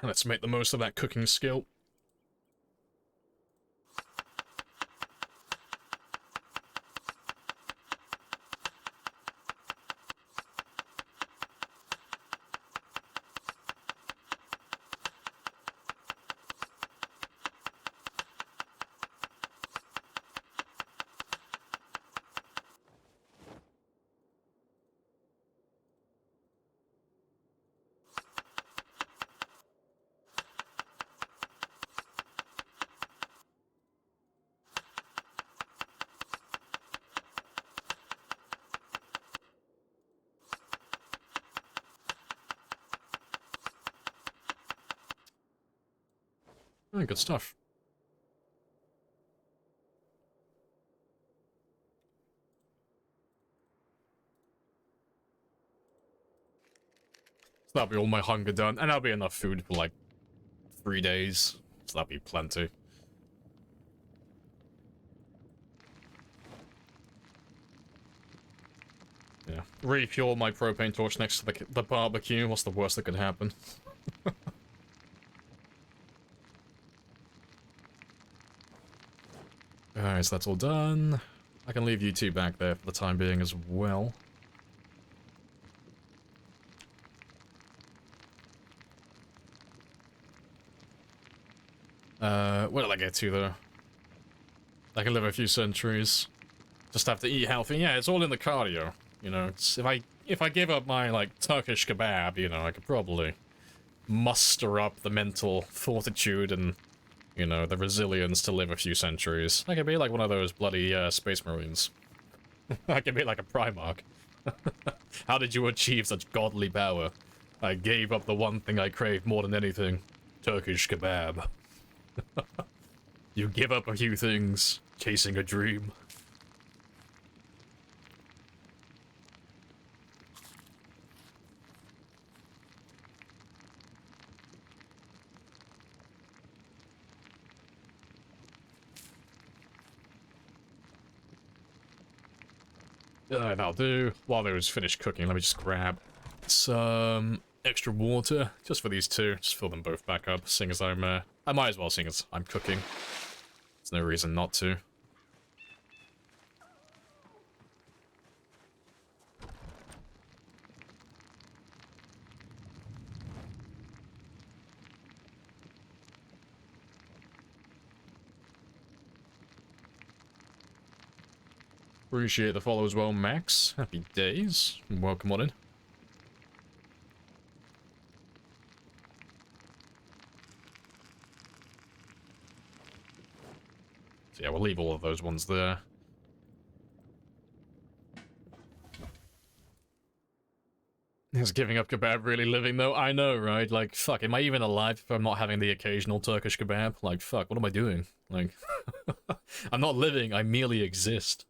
Let's make the most of that cooking skill. Oh, good stuff. So that'll be all my hunger done, and that'll be enough food for like 3 days. So that'll be plenty. Yeah. Refuel my propane torch next to the barbecue. What's the worst that could happen? Alright, so that's all done. I can leave you two back there for the time being as well. Where did I get to, though? I can live a few centuries. Just have to eat healthy. Yeah, it's all in the cardio. You know, it's, if I gave up my, like, Turkish kebab, you know, I could probably muster up the mental fortitude and, you know, the resilience to live a few centuries. I could be like one of those bloody, Space Marines. I could be like a Primarch. How did you achieve such godly power? I gave up the one thing I crave more than anything. Turkish kebab. You give up a few things, chasing a dream. That'll do. While those finish cooking, let me just grab some extra water, just for these two. Just fill them both back up, seeing as I might as well, seeing as I'm cooking. There's no reason not to. Appreciate the follow as well, Max. Happy days. Welcome on in. So yeah, we'll leave all of those ones there. Is giving up kebab really living, though? I know, right? Like, fuck, am I even alive if I'm not having the occasional Turkish kebab? Like, fuck, what am I doing? Like, I'm not living, I merely exist.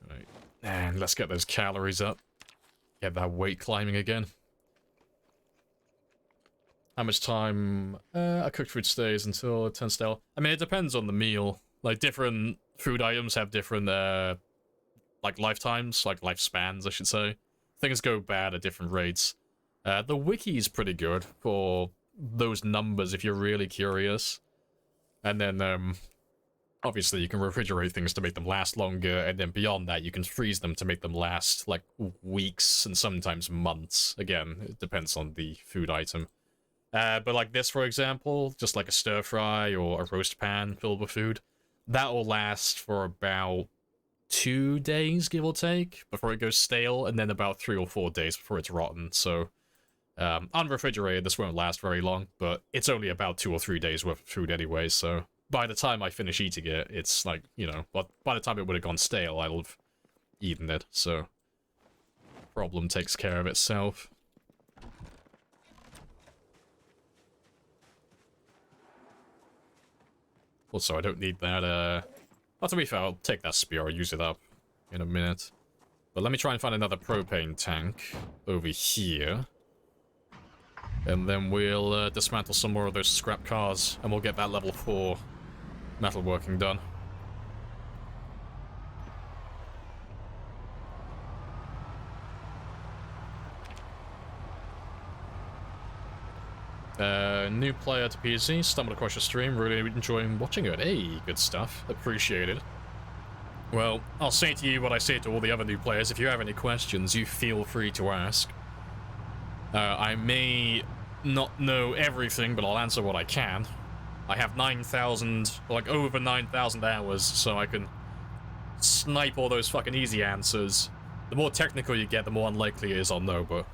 Right, and let's get those calories up. Get that weight climbing again. How much time a cooked food stays until it turns stale? I mean, it depends on the meal. Like, different food items have different, like, lifetimes, like, lifespans, I should say. Things go bad at different rates. The wiki's pretty good for those numbers if you're really curious. And then, obviously you can refrigerate things to make them last longer, and then beyond that you can freeze them to make them last, like, weeks and sometimes months. Again, it depends on the food item. But like this, for example, just like a stir-fry or a roast pan filled with food, that will last for about 2 days, give or take, before it goes stale, and then about 3 or 4 days before it's rotten. So, unrefrigerated, this won't last very long, but it's only about 2 or 3 days worth of food anyway, so by the time I finish eating it, it's like, you know, but by the time it would have gone stale, I'll have eaten it, so problem takes care of itself. Also, I don't need that, well, to be fair, I'll take that spear, I'll use it up in a minute. But let me try and find another propane tank over here. And then we'll dismantle some more of those scrap cars, and we'll get that level 4 metalworking done. New player to PC, stumbled across your stream, really enjoying watching it. Hey, good stuff. Appreciated. Well, I'll say to you what I say to all the other new players. If you have any questions, you feel free to ask. I may not know everything, but I'll answer what I can. I have 9,000, like over 9,000 hours, so I can snipe all those fucking easy answers. The more technical you get, the more unlikely it is I'll know, but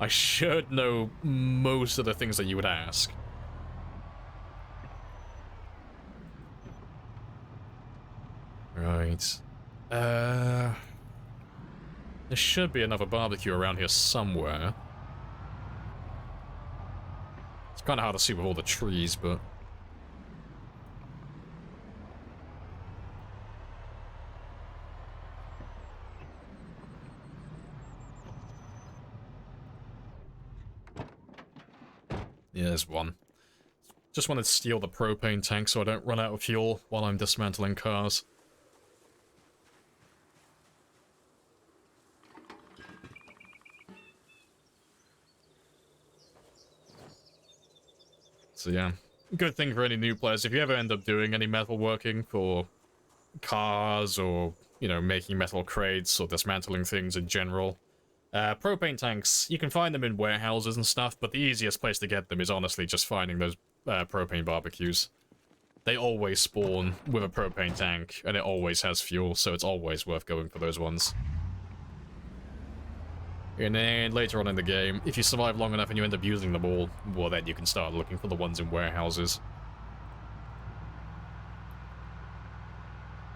I should know most of the things that you would ask. Right. There should be another barbecue around here somewhere. It's kind of hard to see with all the trees, but... yeah, there's one. Just wanted to steal the propane tank so I don't run out of fuel while I'm dismantling cars. So yeah, good thing for any new players. If you ever end up doing any metalworking for cars or, you know, making metal crates or dismantling things in general, propane tanks, you can find them in warehouses and stuff, but the easiest place to get them is honestly just finding those propane barbecues. They always spawn with a propane tank, and it always has fuel, so it's always worth going for those ones. And then later on in the game, if you survive long enough and you end up using them all, well then you can start looking for the ones in warehouses.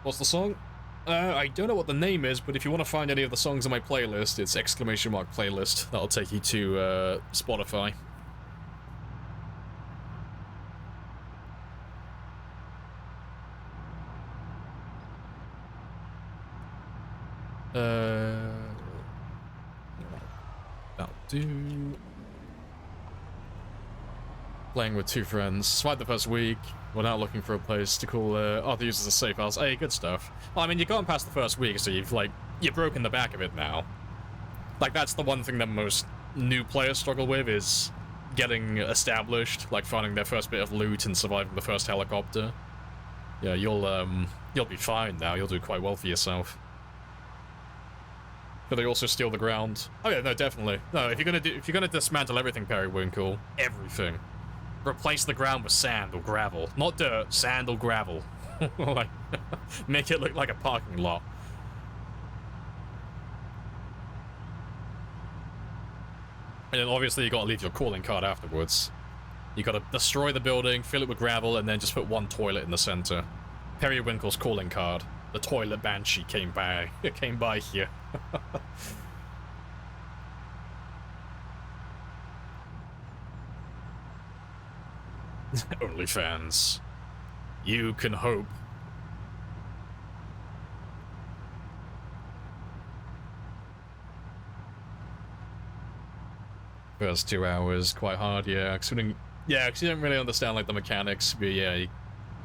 What's the song? I don't know what the name is, but if you want to find any of the songs on my playlist, it's !playlist. That'll take you to Spotify. That'll do. Playing with 2 friends. Survived the first week. We're now looking for a place to call other users a safe house. Hey, good stuff. Well, I mean, you've gone past the first week, so you've broken the back of it now. Like, that's the one thing that most new players struggle with, is getting established, like finding their first bit of loot and surviving the first helicopter. Yeah, you'll be fine now. You'll do quite well for yourself. But they also steal the ground. Oh yeah, no, definitely. No, if you're gonna dismantle everything, Periwinkle, everything, replace the ground with sand or gravel, not dirt, sand or gravel. Like, make it look like a parking lot. And then obviously you gotta leave your calling card afterwards. You gotta destroy the building, fill it with gravel, and then just put one toilet in the center. Periwinkle's calling card. the toilet banshee came by here. OnlyFans. You can hope. First 2 hours, quite hard, yeah. Cause you don't really understand, like, the mechanics, but yeah,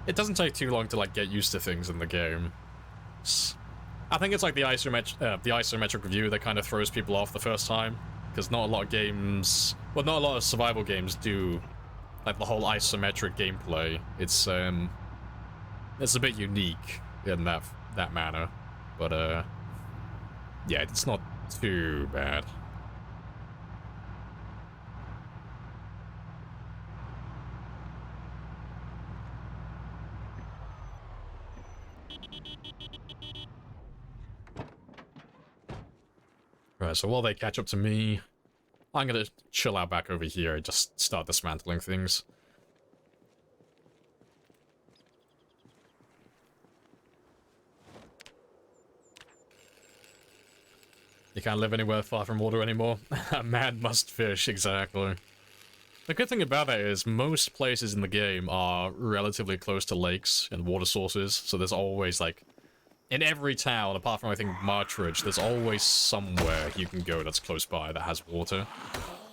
it doesn't take too long to, like, get used to things in the game. I think it's like the isometric view that kind of throws people off the first time, because not a lot of games, well, not a lot of survival games do, like, the whole isometric gameplay. It's a bit unique in that manner, but, yeah, it's not too bad. Right, so while they catch up to me, I'm gonna chill out back over here and just start dismantling things. You can't live anywhere far from water anymore. A man must fish, exactly. The good thing about that is most places in the game are relatively close to lakes and water sources, so there's always, like, in every town, apart from, I think, Martridge, there's always somewhere you can go that's close by that has water.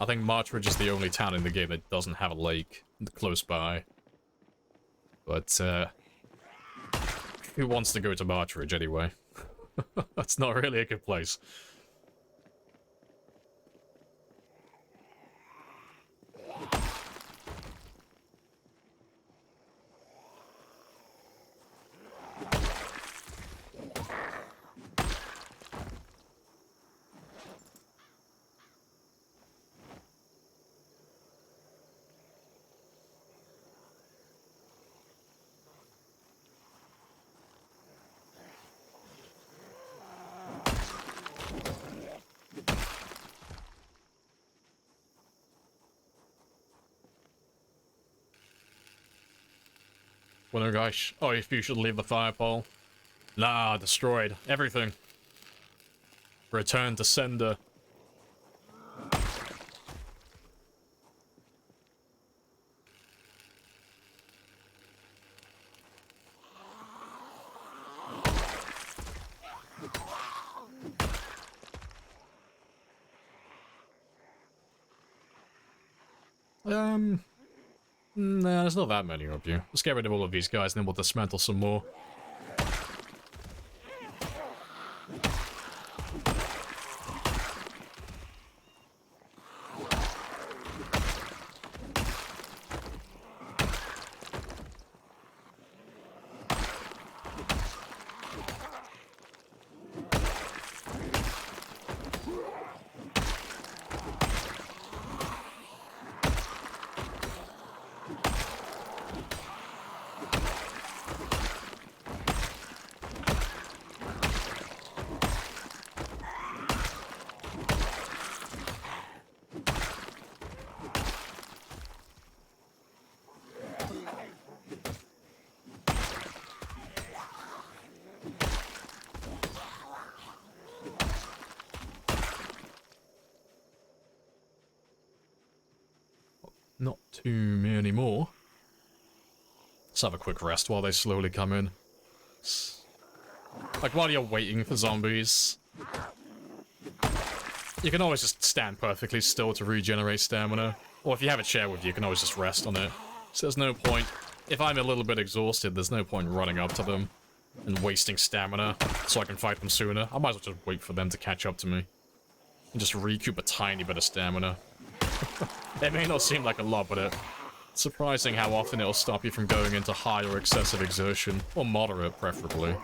I think Martridge is the only town in the game that doesn't have a lake close by. But, who wants to go to Martridge anyway? That's not really a good place. Well, no, gosh. Oh, if you should leave the fire pole. Nah, destroyed. Everything. Return to sender. Nah, there's not that many of you. Let's get rid of all of these guys and then we'll dismantle some more. Not too many more. Let's have a quick rest while they slowly come in. Like, while you're waiting for zombies, you can always just stand perfectly still to regenerate stamina. Or if you have a chair with you, you can always just rest on it. So there's no point. If I'm a little bit exhausted, there's no point running up to them and wasting stamina so I can fight them sooner. I might as well just wait for them to catch up to me and just recoup a tiny bit of stamina. It may not seem like a lot, but it's surprising how often it'll stop you from going into high or excessive exertion, or moderate, preferably.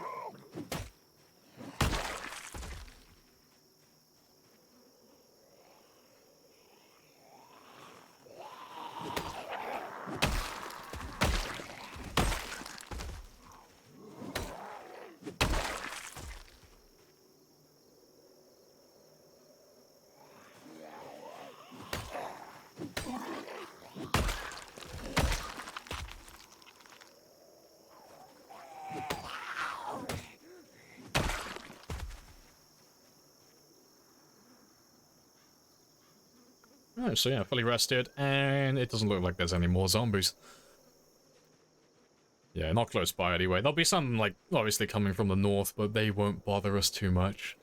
Oh, so yeah, fully rested, and it doesn't look like there's any more zombies. Yeah, not close by anyway. There'll be some, like, obviously coming from the north, but they won't bother us too much.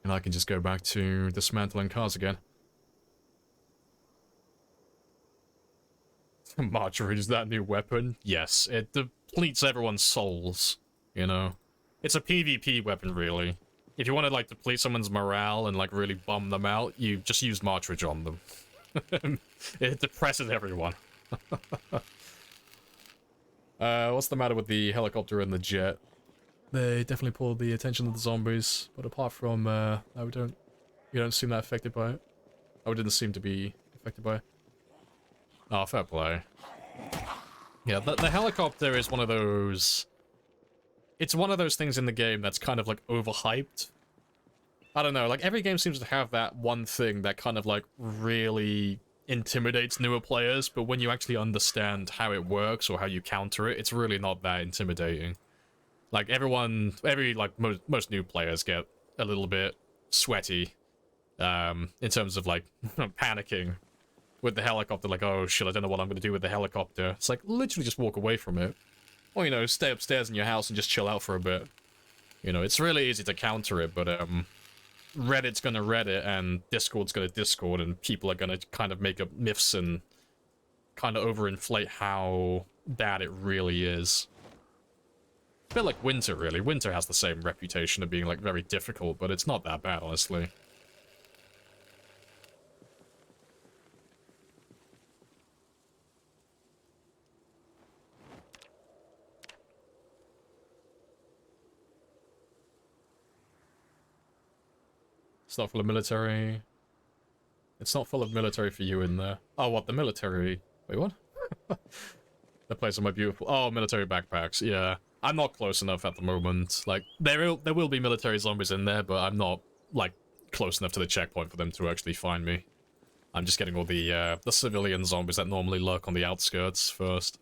And I can just go back to dismantling cars again. Marjorie, is that new weapon? Yes, it depletes everyone's souls, you know? It's a PvP weapon, really. If you want to, like, deplete someone's morale and, like, really bum them out, you just use Marjorie on them. It depresses everyone. What's the matter with the helicopter and the jet? They definitely pulled the attention of the zombies, but apart from, we don't seem that affected by it. Oh, it didn't seem to be affected by it. Oh, fair play. Yeah, the helicopter is one of those... It's one of those things in the game that's kind of, like, overhyped. I don't know, like, every game seems to have that one thing that kind of, like, really intimidates newer players, but when you actually understand how it works or how you counter it, it's really not that intimidating. Like, most new players get a little bit sweaty, in terms of, like, panicking with the helicopter, like, oh shit, I don't know what I'm gonna do with the helicopter. It's like, literally just walk away from it. Or, you know, stay upstairs in your house and just chill out for a bit. You know, it's really easy to counter it, but, Reddit's gonna Reddit, and Discord's gonna Discord, and people are gonna kind of make up myths and kind of overinflate how bad it really is. A bit like Winter, really. Winter has the same reputation of being, like, very difficult, but it's not that bad, honestly. It's not full of military. It's not full of military for you in there. Oh, what? The military? Wait, what? The place on my beautiful... Oh, military backpacks. Yeah. I'm not close enough at the moment. Like, there will be military zombies in there, but I'm not, like, close enough to the checkpoint for them to actually find me. I'm just getting all the civilian zombies that normally lurk on the outskirts first.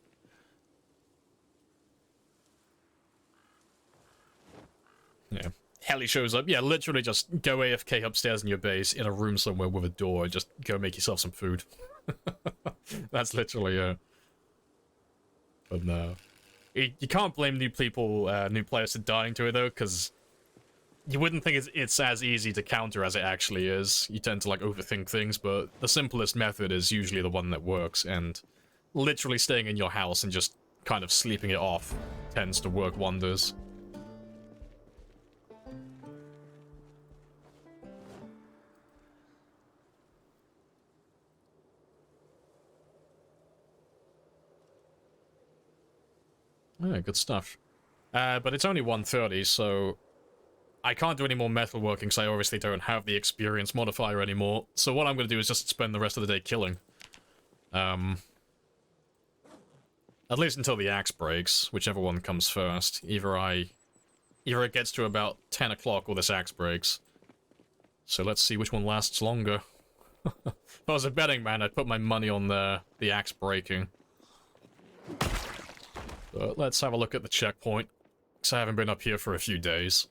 Yeah. Heli shows up. Yeah, literally just go AFK upstairs in your base in a room somewhere with a door and just go make yourself some food. That's literally it. But no. You can't blame new players for dying to it, though, because you wouldn't think it's as easy to counter as it actually is. You tend to, like, overthink things, but the simplest method is usually the one that works, and literally staying in your house and just kind of sleeping it off tends to work wonders. Yeah, good stuff. But it's only 1:30, so I can't do any more metalworking because I obviously don't have the experience modifier anymore. So what I'm going to do is just spend the rest of the day killing. At least until the axe breaks, whichever one comes first. Either it gets to about 10 o'clock or this axe breaks. So let's see which one lasts longer. If I was a betting man, I'd put my money on the axe breaking. But let's have a look at the checkpoint, because I haven't been up here for a few days.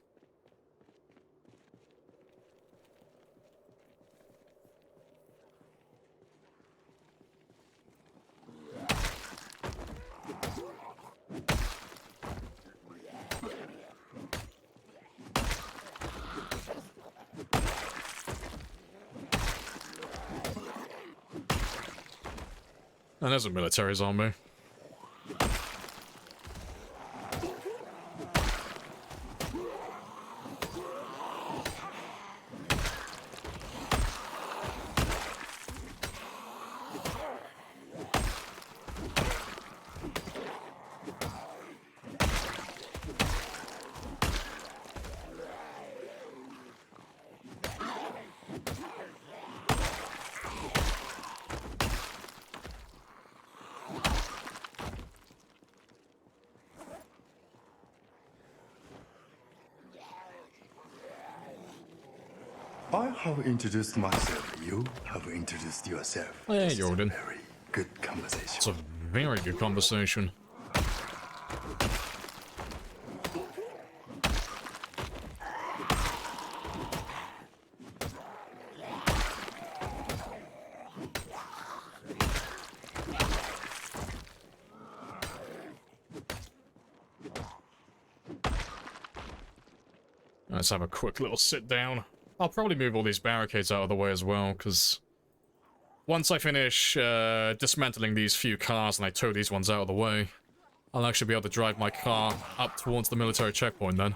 And there's a military zombie. I have introduced myself. You have introduced yourself. Hey, This is a Jordan. very good conversation. It's a very good conversation. Let's have a quick little sit down. I'll probably move all these barricades out of the way as well, because once I finish dismantling these few cars and I tow these ones out of the way, I'll actually be able to drive my car up towards the military checkpoint then.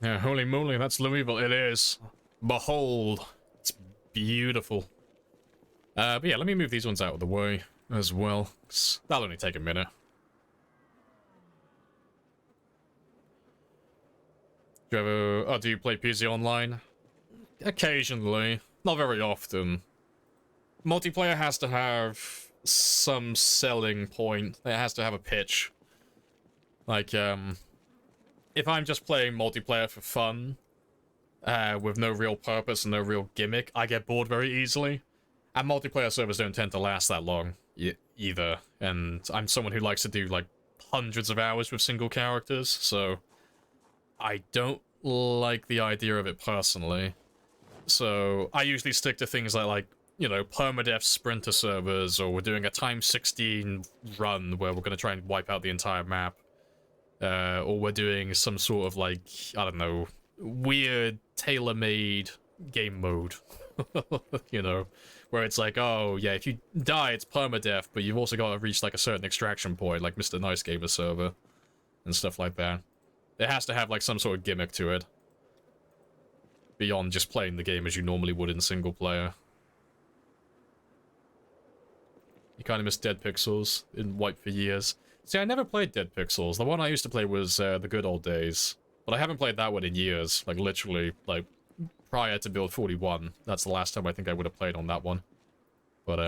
Yeah, holy moly, that's Louisville. It is. Behold. It's beautiful. But yeah, let me move these ones out of the way as well. That'll only take a minute. Do you ever... Oh, do you play PC online? Occasionally. Not very often. Multiplayer has to have some selling point. It has to have a pitch. Like, if I'm just playing multiplayer for fun, with no real purpose and no real gimmick, I get bored very easily. And multiplayer servers don't tend to last that long, either. And I'm someone who likes to do, like, hundreds of hours with single characters, so I don't like the idea of it personally. So I usually stick to things like you know, permadeath sprinter servers, or we're doing a times 16 run where we're going to try and wipe out the entire map. Or we're doing some sort of, like, I don't know, weird tailor-made game mode. You know, where it's like, oh, yeah, if you die, it's permadeath, but you've also got to reach, like, a certain extraction point, like Mr. Nice gave a server, and stuff like that. It has to have, like, some sort of gimmick to it. Beyond just playing the game as you normally would in single player. You kind of miss Dead Pixels. Didn't wipe for years. See, I never played Dead Pixels. The one I used to play was the good old days. But I haven't played that one in years. Like, literally, like, prior to Build 41. That's the last time I think I would have played on that one. But,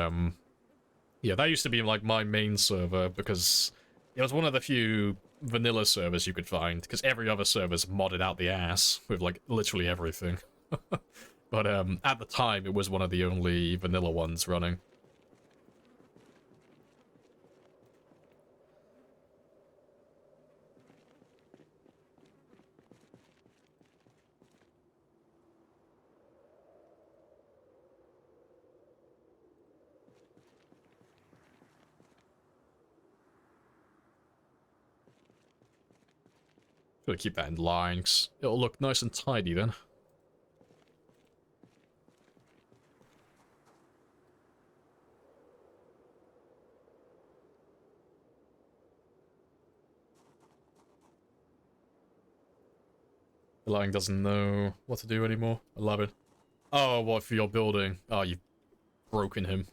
yeah, that used to be, like, my main server, because it was one of the few vanilla servers you could find, because every other server's modded out the ass with, like, literally everything. But, at the time, it was one of the only vanilla ones running. Gotta keep that in line, 'cause it'll look nice and tidy then. The line doesn't know what to do anymore. I love it. Oh, what for your building? Oh, you've broken him.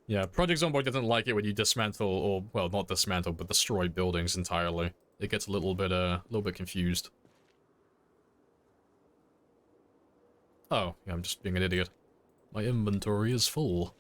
Yeah, Project Zomboid doesn't like it when you dismantle, or, well, not dismantle, but destroy buildings entirely. It gets a little bit confused. Oh, yeah, I'm just being an idiot. My inventory is full.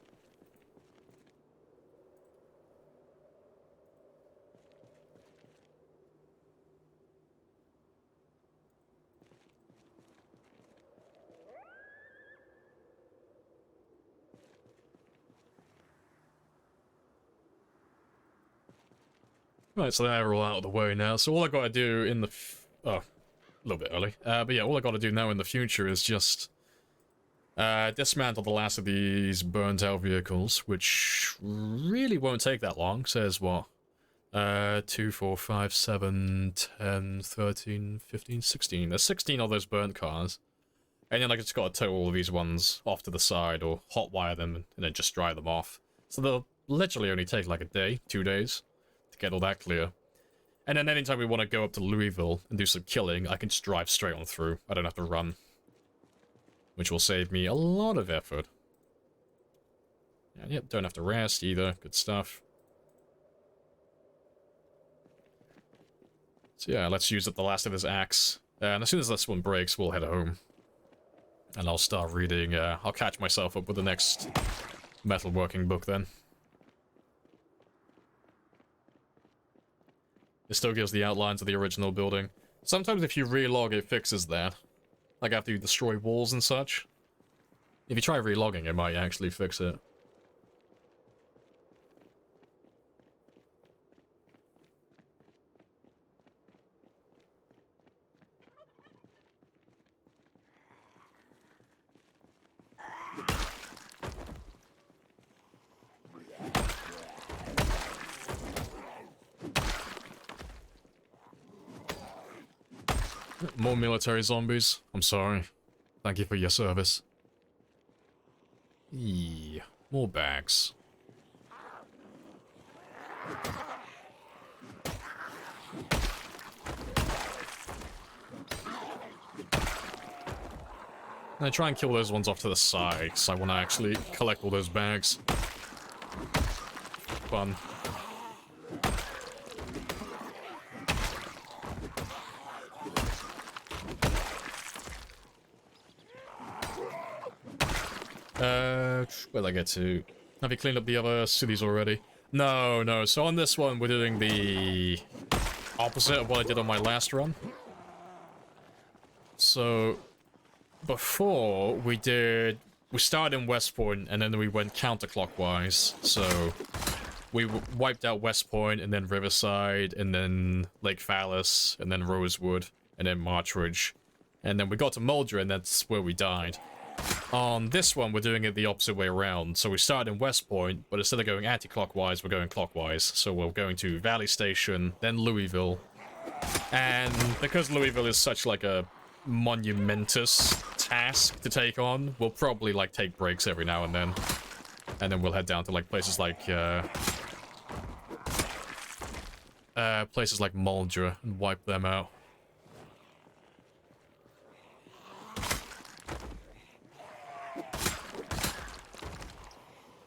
Right, so they're all out of the way now. So all I gotta do in the... oh, a little bit early. But yeah, all I gotta do now in the future is just... dismantle the last of these burnt out vehicles, which really won't take that long. Says what? 2, 4, 5, 7, 10, 13, 15, 16. There's 16 of those burnt cars. And then I just gotta tow all of these ones off to the side, or hotwire them, and then just dry them off. So they'll literally only take like a day, 2 days. Get all that clear. And then anytime we want to go up to Louisville and do some killing, I can just drive straight on through. I don't have to run. Which will save me a lot of effort. And yep, don't have to rest either. Good stuff. So yeah, let's use up the last of this axe. And as soon as this one breaks, we'll head home. And I'll start reading, I'll catch myself up with the next metalworking book then. It still gives the outlines of the original building. Sometimes if you relog, it fixes that. Like after you destroy walls and such. If you try relogging, it might actually fix it. More military zombies. I'm sorry. Thank you for your service. Eee, more bags. I try and kill those ones off to the side, because I want to actually collect all those bags. Fun. Where'd I get to? Have you cleaned up the other cities already? No, no. So on this one, we're doing the opposite of what I did on my last run. So before we started in West Point and then we went counterclockwise. So we wiped out West Point and then Riverside and then Lake Fallis and then Rosewood and then Marchridge. And then we got to Muldra and that's where we died. On this one, we're doing it the opposite way around. So we started in West Point, but instead of going anti-clockwise, we're going clockwise. So we're going to Valley Station, then Louisville. And because Louisville is such like a monumentous task to take on, we'll probably like take breaks every now and then. And then we'll head down to like places like Muldra and wipe them out.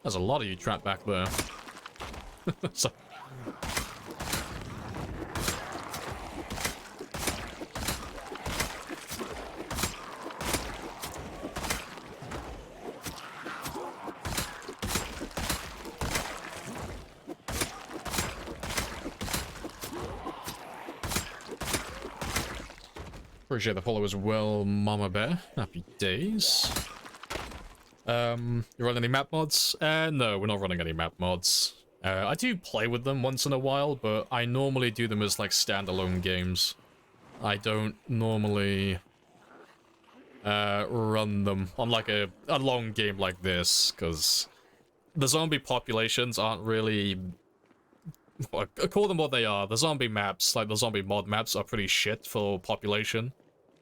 There's a lot of you trapped back there. So appreciate the follow as well, Mama Bear. Happy days. You run any map mods? No, we're not running any map mods. I do play with them once in a while, but I normally do them as like standalone games. I don't normally run them on like a long game like this, because the zombie populations aren't really... Call them what they are. The zombie maps, like the zombie mod maps, are pretty shit for population,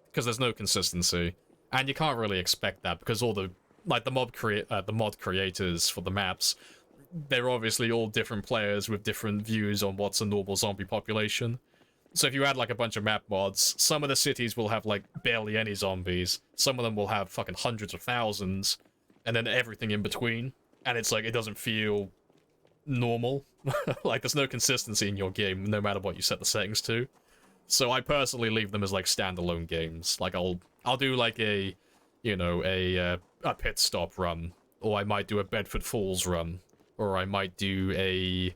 because there's no consistency. And you can't really expect that, because all the mod creators for the maps, they're obviously all different players with different views on what's a normal zombie population. So if you add like a bunch of map mods, some of the cities will have like barely any zombies, some of them will have fucking hundreds of thousands, and then everything in between. And it's like, it doesn't feel normal. Like there's no consistency in your game, no matter what you set the settings to. So I personally leave them as like standalone games. Like I'll do like a, you know, a pit stop run, or I might do a Bedford Falls run, or I might do a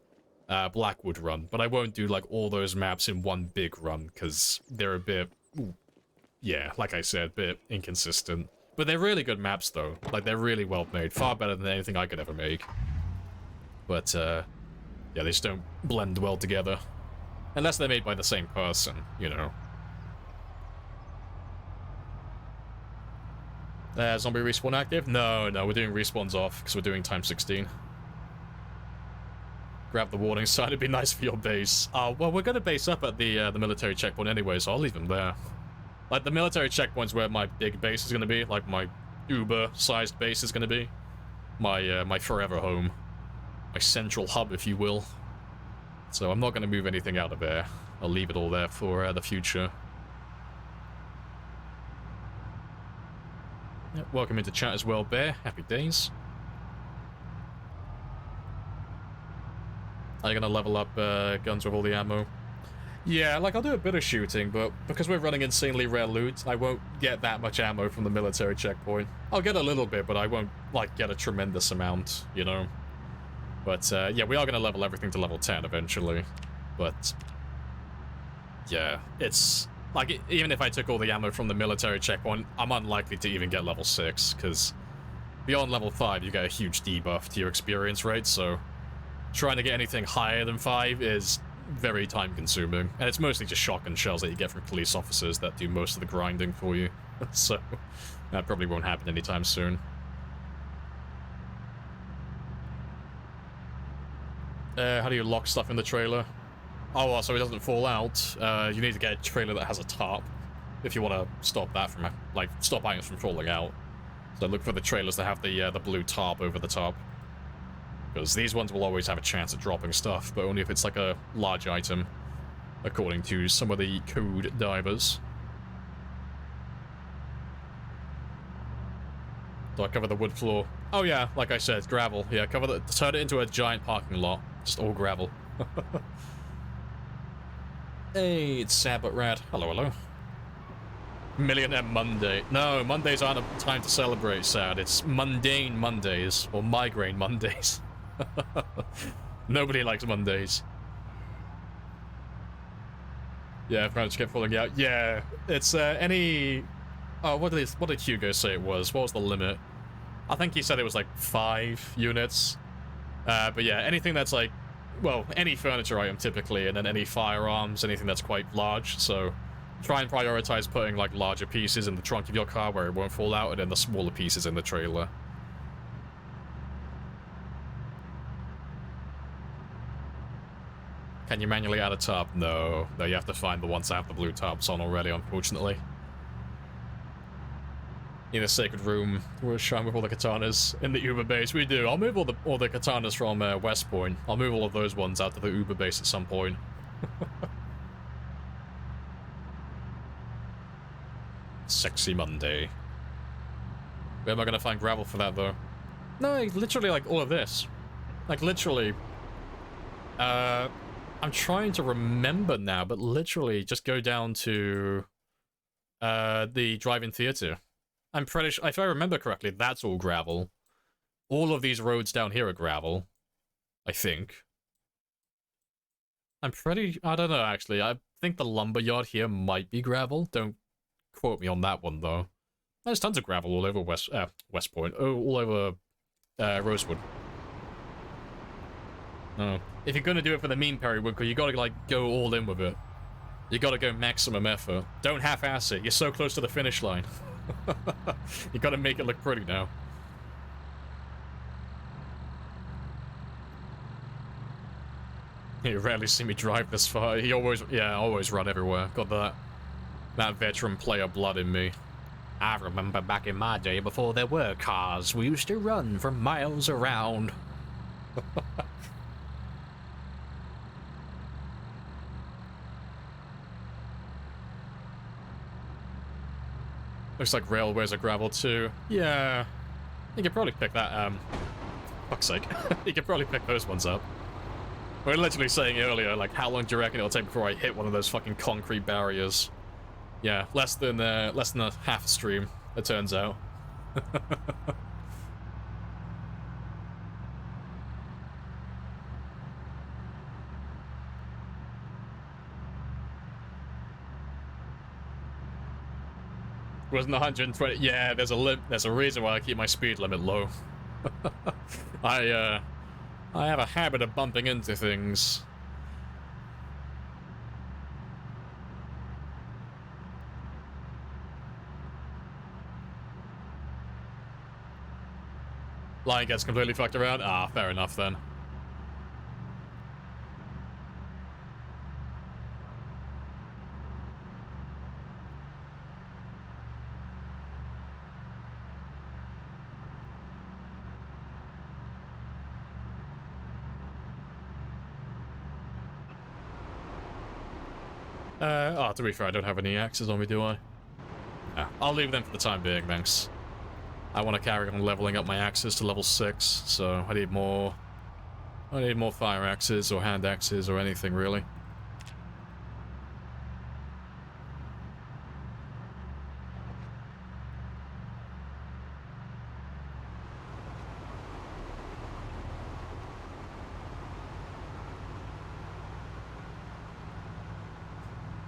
Blackwood run, but I won't do like all those maps in one big run, because they're a bit, yeah, like I said, a bit inconsistent. But they're really good maps though, like they're really well made, far better than anything I could ever make. But yeah, they just don't blend well together, unless they're made by the same person, you know. Zombie respawn active? No, we're doing respawns off, because we're doing times 16. Grab the warning sign, it'd be nice for your base. Well, we're gonna base up at the military checkpoint anyway, so I'll leave them there. Like, the military checkpoint's where my big base is gonna be, like my uber-sized base is gonna be. My forever home. My central hub, if you will. So I'm not gonna move anything out of there. I'll leave it all there for the future. Yep, welcome into chat as well, Bear. Happy days. Are you gonna level up guns with all the ammo? Yeah, like I'll do a bit of shooting, but because we're running insanely rare loot, I won't get that much ammo from the military checkpoint. I'll get a little bit, but I won't like get a tremendous amount, you know? But yeah, we are gonna level everything to level 10 eventually. But yeah, it's... like, even if I took all the ammo from the military checkpoint, I'm unlikely to even get level 6, because beyond level 5, you get a huge debuff to your experience rate, so trying to get anything higher than 5 is very time-consuming. And it's mostly just shotgun shells that you get from police officers that do most of the grinding for you. So that probably won't happen anytime soon. How do you lock stuff in the trailer? Oh, so it doesn't fall out. You need to get a trailer that has a tarp. if you want to stop that from, like, stop items from falling out. So look for the trailers that have the blue tarp over the top. Because these ones will always have a chance at dropping stuff, but only if it's like a large item, according to some of the code divers. Do I cover the wood floor? Oh yeah, like I said, gravel. Yeah, turn it into a giant parking lot. Just all gravel. Hey, it's sad but rad. Hello, hello. Millionaire Monday. No, Mondays aren't a time to celebrate, sad. It's mundane Mondays, or migraine Mondays. Nobody likes Mondays. Yeah, French kept falling out. Yeah, it's any... Oh, what did Hugo say it was? What was the limit? I think he said it was like 5 units. But yeah, anything that's like... Well, any furniture item typically, and then any firearms, anything that's quite large, so... Try and prioritize putting like larger pieces in the trunk of your car where it won't fall out, and then the smaller pieces in the trailer. Can you manually add a tarp? No. No, you have to find the ones that have the blue tarps on already, unfortunately. In the sacred room, we're showing with all the katanas in the Uber base. We do. I'll move all the katanas from West Point. I'll move all of those ones out to the Uber base at some point. Sexy Monday. Where am I gonna find gravel for that, though? No, literally, like, all of this. Like, literally... I'm trying to remember now, but literally just go down to... the drive-in theater. I'm pretty sure, if I remember correctly, that's all gravel. All of these roads down here are gravel. I think. I don't know, actually. I think the lumberyard here might be gravel. Don't quote me on that one, though. There's tons of gravel all over West Point. Oh, all over Rosewood. No. If you're gonna do it for the meme periwinkle, you gotta, like, go all in with it. You gotta go maximum effort. Don't half-ass it. You're so close to the finish line. You gotta make it look pretty now. You rarely see me drive this far. I always run everywhere. Got that veteran player blood in me. I remember back in my day before there were cars, we used to run for miles around. Looks like railways are gravel too. Yeah. You could probably pick that, fuck's sake. You could probably pick those ones up. We were literally saying earlier, like, how long do you reckon it'll take before I hit one of those fucking concrete barriers? Yeah, less than a half a stream, it turns out. Wasn't 120. Yeah, there's a reason why I keep my speed limit low. I have a habit of bumping into things. Line gets completely fucked around? Ah, fair enough then. To be fair, I don't have any axes on me, do I? Yeah, I'll leave them for the time being, thanks. I want to carry on leveling up my axes to level 6, so I need more fire axes or hand axes or anything, really.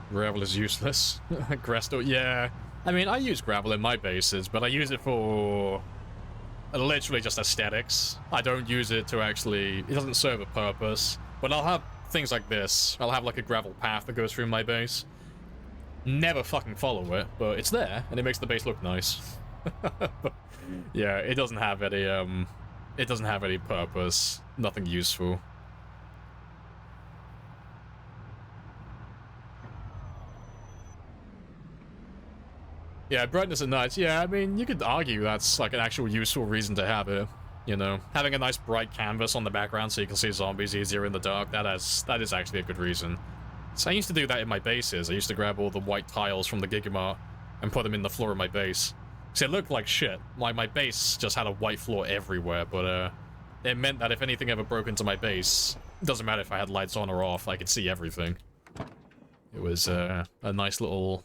Gravel is useless. Gresto, yeah. I mean, I use gravel in my bases, but I use it for literally just aesthetics. I don't use it to actually... It doesn't serve a purpose. But I'll have things like this. I'll have like a gravel path that goes through my base. Never fucking follow it, but it's there, and it makes the base look nice. But, yeah, it doesn't have any purpose. Nothing useful. Yeah, brightness at night. Yeah, I mean, you could argue that's like an actual useful reason to have it. You know, having a nice bright canvas on the background so you can see zombies easier in the dark, that is actually a good reason. So I used to do that in my bases. I used to grab all the white tiles from the Gigamart and put them in the floor of my base. See, it looked like shit. Like, my base just had a white floor everywhere, but it meant that if anything ever broke into my base, it doesn't matter if I had lights on or off, I could see everything. It was a nice little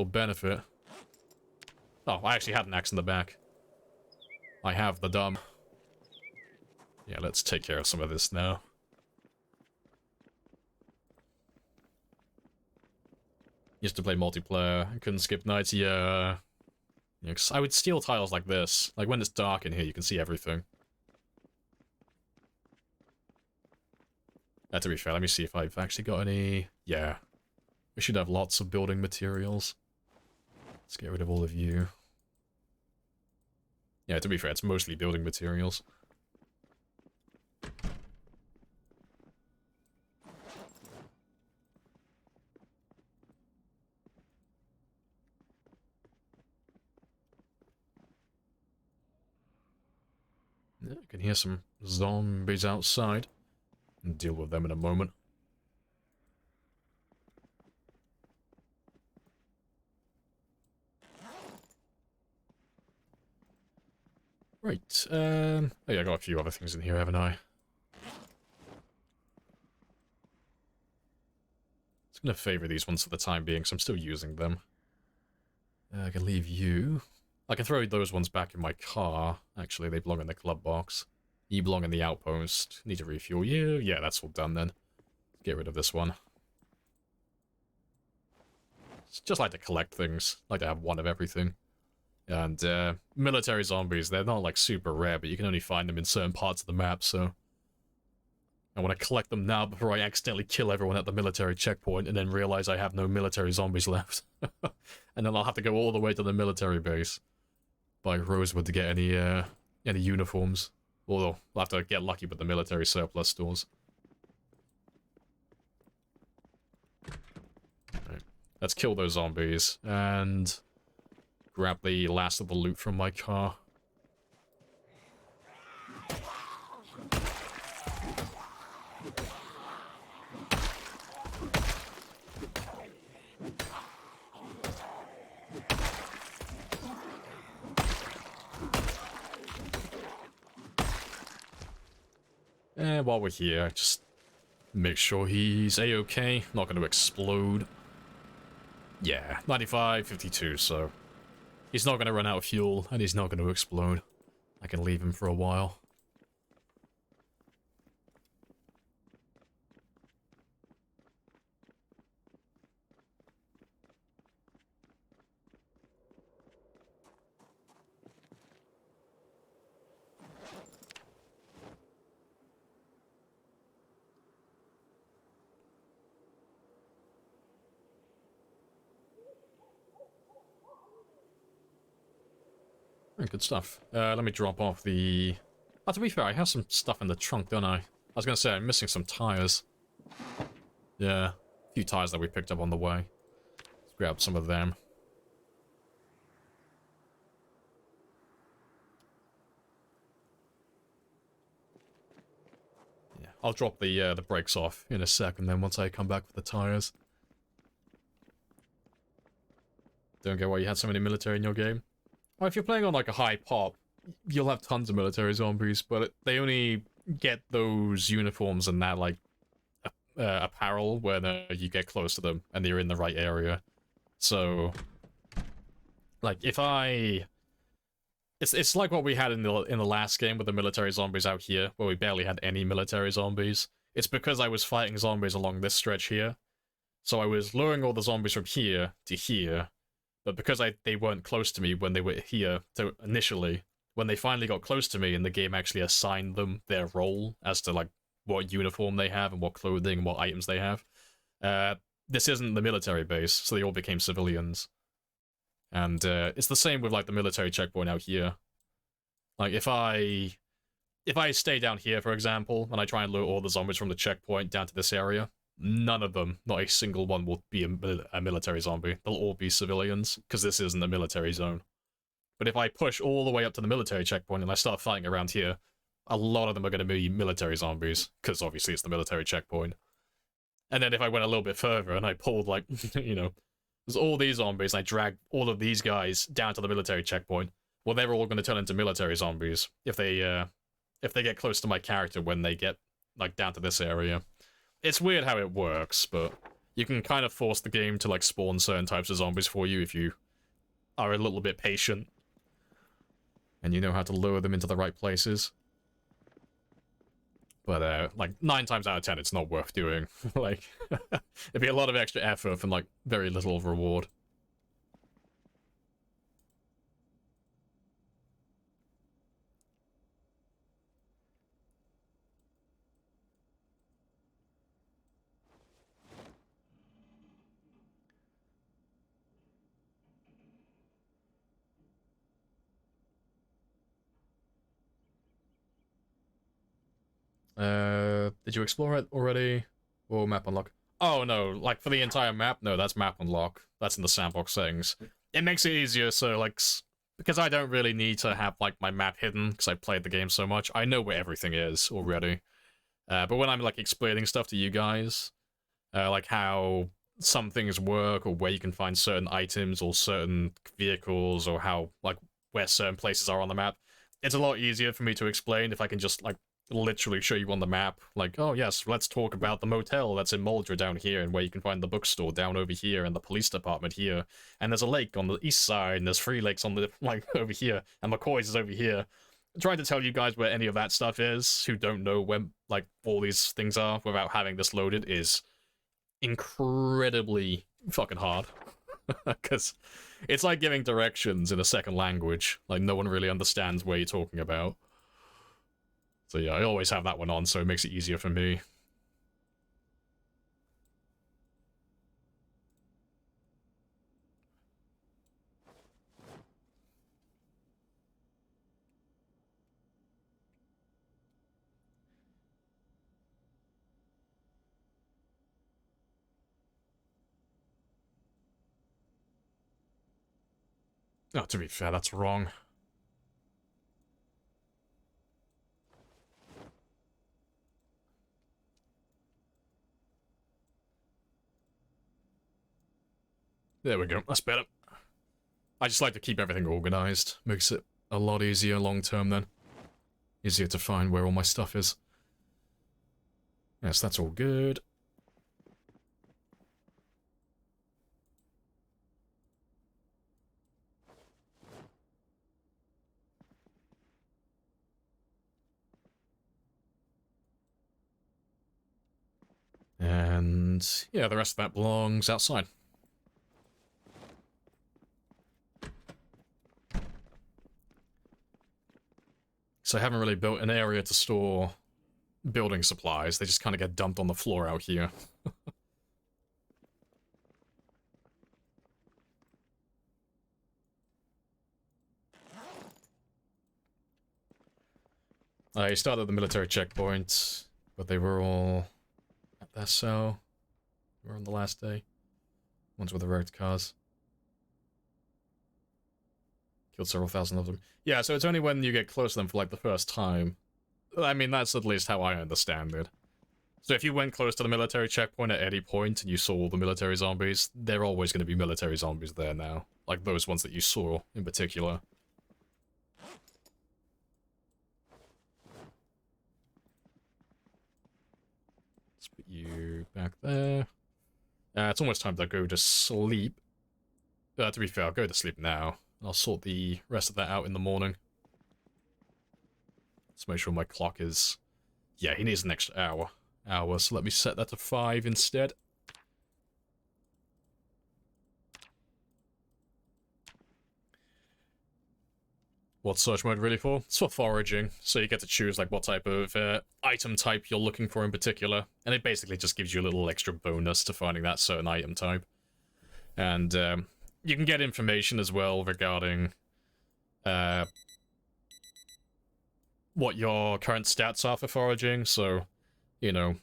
benefit. Oh, I actually had an axe in the back. I have the dumb. Yeah, let's take care of some of this now. Used to play multiplayer, I couldn't skip nights, yeah. Yeah, 'cause I would steal tiles like this. Like, when it's dark in here, you can see everything. To be fair, let me see if I've actually got any... Yeah. We should have lots of building materials. Let's get rid of all of you. Yeah, to be fair, it's mostly building materials. Yeah, I can hear some zombies outside. I'll deal with them in a moment. Right, oh yeah, I got a few other things in here, haven't I? Just gonna favor these ones for the time being, so I'm still using them. I can leave you. I can throw those ones back in my car. Actually, they belong in the club box. You belong in the outpost. Need to refuel you. Yeah, that's all done then. Get rid of this one. Just like to collect things. Like to have one of everything. And military zombies, they're not like super rare, but you can only find them in certain parts of the map, so I want to collect them now before I accidentally kill everyone at the military checkpoint and then realize I have no military zombies left. And then I'll have to go all the way to the military base by Rosewood to get any uniforms. Although I'll have to get lucky with the military surplus stores. Right. Let's kill those zombies and grab the last of the loot from my car. And while we're here, just make sure he's a-okay, not going to explode. Yeah, 95, 52, so he's not going to run out of fuel, and he's not going to explode. I can leave him for a while. Right, good stuff. Let me drop off the... Oh, to be fair, I have some stuff in the trunk, don't I? I was going to say, I'm missing some tires. Yeah, a few tires that we picked up on the way. Let's grab some of them. Yeah, I'll drop the brakes off in a second then once I come back with the tires. Don't get why you had so many military in your game. Well, if you're playing on like a high pop, you'll have tons of military zombies, but they only get those uniforms and that like apparel when you get close to them and you're in the right area. So, like if it's like what we had in the last game with the military zombies out here, where we barely had any military zombies. It's because I was fighting zombies along this stretch here, so I was luring all the zombies from here to here. But because they weren't close to me when they were here initially, when they finally got close to me and the game actually assigned them their role as to like what uniform they have and what clothing and what items they have, this isn't the military base, so they all became civilians. And it's the same with like the military checkpoint out here. Like if I stay down here, for example, and I try and lure all the zombies from the checkpoint down to this area, none of them, not a single one, will be a military zombie. They'll all be civilians, because this isn't a military zone. But if I push all the way up to the military checkpoint and I start fighting around here, a lot of them are going to be military zombies, because obviously it's the military checkpoint. And then if I went a little bit further and I pulled, like, you know, there's all these zombies, and I drag all of these guys down to the military checkpoint, well, they're all going to turn into military zombies if they get close to my character when they get, like, down to this area. It's weird how it works, but you can kind of force the game to, like, spawn certain types of zombies for you if you are a little bit patient. And you know how to lure them into the right places. But, like, 9 times out of 10, it's not worth doing. Like, it'd be a lot of extra effort for, like, very little reward. Did you explore it already? Or map unlock? Oh no, like for the entire map? No, that's map unlock. That's in the sandbox settings. It makes it easier, so like, because I don't really need to have like my map hidden, because I played the game so much. I know where everything is already. But when I'm like explaining stuff to you guys, like how some things work, or where you can find certain items, or certain vehicles, or how, like, where certain places are on the map, it's a lot easier for me to explain if I can just, like, literally show you on the map, like, oh yes, let's talk about the motel that's in Muldra down here, and where you can find the bookstore down over here, and the police department here, and there's a lake on the east side, and there's 3 lakes on the, like, over here, and McCoy's is over here. Trying to tell you guys where any of that stuff is, who don't know where, like, all these things are, without having this loaded, is incredibly fucking hard. Because it's like giving directions in a second language, like, no one really understands where you're talking about. So yeah, I always have that one on, so it makes it easier for me. Oh, to be fair, that's wrong. There we go, that's better. I just like to keep everything organized. Makes it a lot easier long term then. Easier to find where all my stuff is. Yes, that's all good. And yeah, the rest of that belongs outside. So I haven't really built an area to store building supplies. They just kind of get dumped on the floor out here. I started the military checkpoint, but they were all at their cell. We were on the last day. Ones with the wrecked cars. Killed several thousand of them. Yeah, so it's only when you get close to them for, like, the first time. I mean, that's at least how I understand it. So if you went close to the military checkpoint at any point and you saw all the military zombies, they're always going to be military zombies there now. Like those ones that you saw in particular. Let's put you back there. It's almost time to go to sleep. To be fair, I'll go to sleep now. I'll sort the rest of that out in the morning. Let's make sure my clock is... Yeah, he needs an extra hour. So let me set that to 5 instead. What's search mode really for? It's for foraging, so you get to choose like what type of item type you're looking for in particular, and it basically just gives you a little extra bonus to finding that certain item type. And you can get information as well regarding what your current stats are for foraging, so, you know,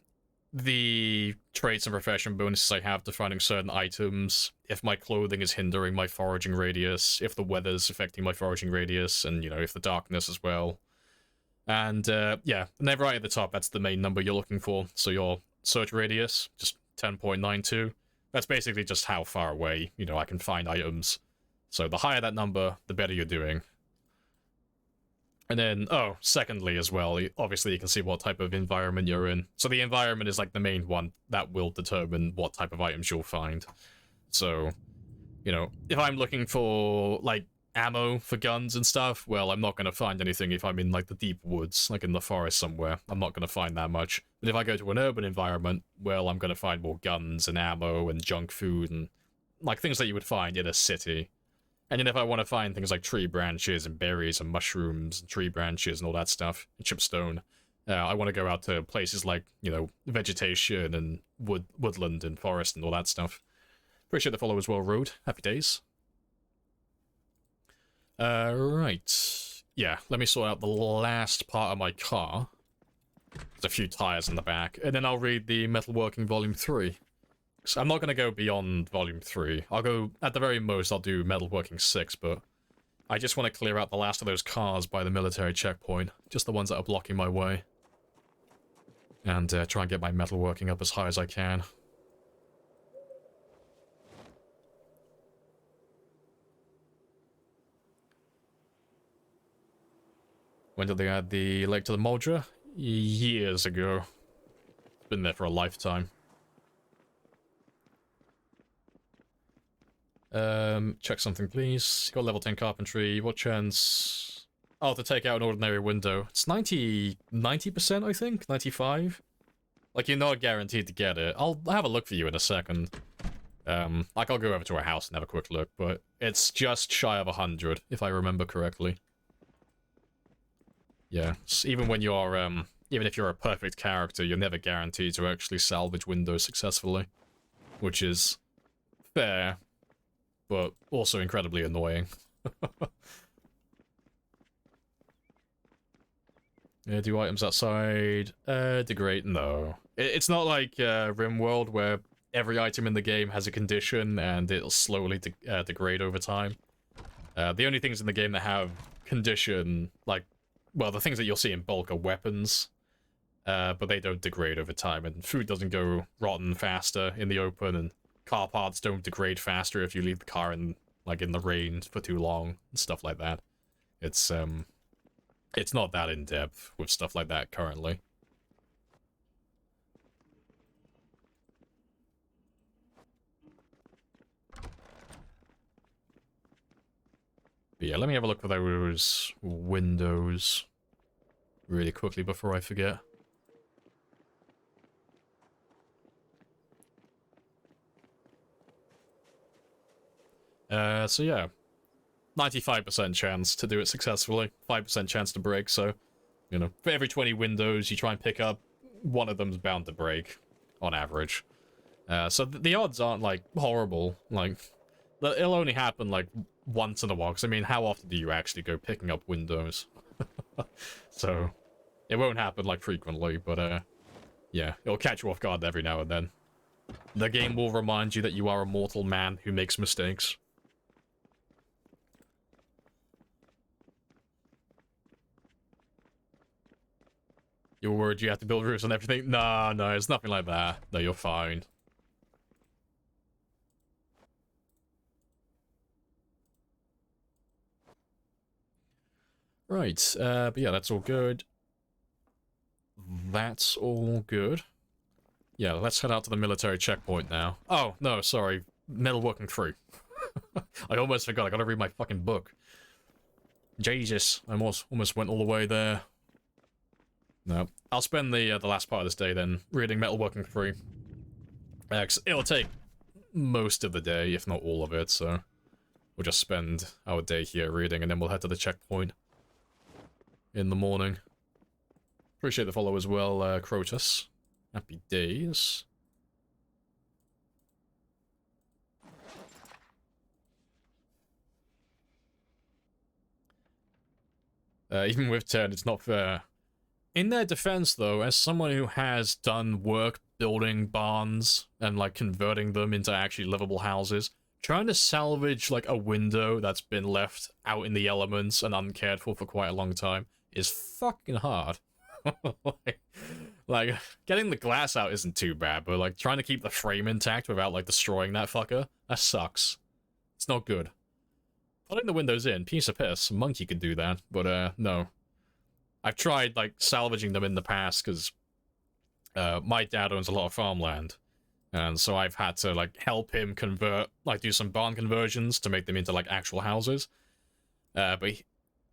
the traits and profession bonuses I have to finding certain items, if my clothing is hindering my foraging radius, if the weather's affecting my foraging radius, and, you know, if the darkness as well. And, yeah, and then right at the top, that's the main number you're looking for. So your search radius, just 10.92. That's basically just how far away, you know, I can find items. So the higher that number, the better you're doing. And then, oh, secondly as well, obviously you can see what type of environment you're in. So the environment is like the main one that will determine what type of items you'll find. So, you know, if I'm looking for, like, ammo for guns and stuff, well, I'm not going to find anything if I'm in, like, the deep woods, like in the forest somewhere. I'm not going to find that much. But if I go to an urban environment, well, I'm going to find more guns and ammo and junk food and, like, things that you would find in a city. And then if I want to find things like tree branches and berries and mushrooms and tree branches and all that stuff, and chipstone, I want to go out to places like, you know, vegetation and woodland and forest and all that stuff. Appreciate the follow as well, Road. Happy days. Right. Yeah, let me sort out the last part of my car. There's a few tires in the back. And then I'll read the Metalworking Volume 3. So I'm not going to go beyond Volume 3. I'll go, at the very most, I'll do Metalworking 6, but I just want to clear out the last of those cars by the military checkpoint. Just the ones that are blocking my way. And try and get my metalworking up as high as I can. When did they add the lake to the Moldra? Years ago. It's been there for a lifetime. Check something, please. Got level 10 carpentry. What chance? Oh, to take out an ordinary window. It's 90%, I think? 95? Like, you're not guaranteed to get it. I'll have a look for you in a second. Like, I'll go over to a house and have a quick look, but it's just shy of 100, if I remember correctly. Yeah, even when you're, even if you're a perfect character, you're never guaranteed to actually salvage windows successfully. Which is fair, but also incredibly annoying. Yeah, do items outside degrade? No. It's not like RimWorld, where every item in the game has a condition and it'll slowly degrade over time. The only things in the game that have condition, like, well, the things that you'll see in bulk are weapons, but they don't degrade over time, and food doesn't go rotten faster in the open, and car parts don't degrade faster if you leave the car in, like, in the rain for too long, and stuff like that. It's not that in-depth with stuff like that currently. But yeah, let me have a look for those windows really quickly before I forget. So yeah, 95% chance to do it successfully, 5% chance to break, so, you know, for every 20 windows you try and pick up, one of them's bound to break, on average. So the odds aren't, like, horrible, like, it'll only happen, like, once in a while, because, I mean, how often do you actually go picking up windows? So, it won't happen, like, frequently, but, yeah, it'll catch you off guard every now and then. The game will remind you that you are a mortal man who makes mistakes. You're worried you have to build roofs and everything? No, it's nothing like that. No, you're fine. Right, but yeah, that's all good. That's all good. Yeah, let's head out to the military checkpoint now. Oh, no, sorry. Metalworking 3. I almost forgot, I gotta read my fucking book. Jesus, I almost went all the way there. No, I'll spend the last part of this day then reading Metalworking 3. 'Cause it'll take most of the day, if not all of it, so we'll just spend our day here reading, and then we'll head to the checkpoint in the morning. Appreciate the follow as well, Crotus. Happy days. Even with 10, it's not fair. In their defense, though, as someone who has done work building barns and like converting them into actually livable houses. Trying to salvage like a window that's been left out in the elements and uncared for quite a long time is fucking hard. like getting the glass out isn't too bad, but like trying to keep the frame intact without like destroying that fucker, that sucks. It's not good. Putting the windows in, piece of piss. A monkey could do that, but no. I've tried like salvaging them in the past because my dad owns a lot of farmland. And so I've had to, like, help him convert, like, do some barn conversions to make them into, like, actual houses. But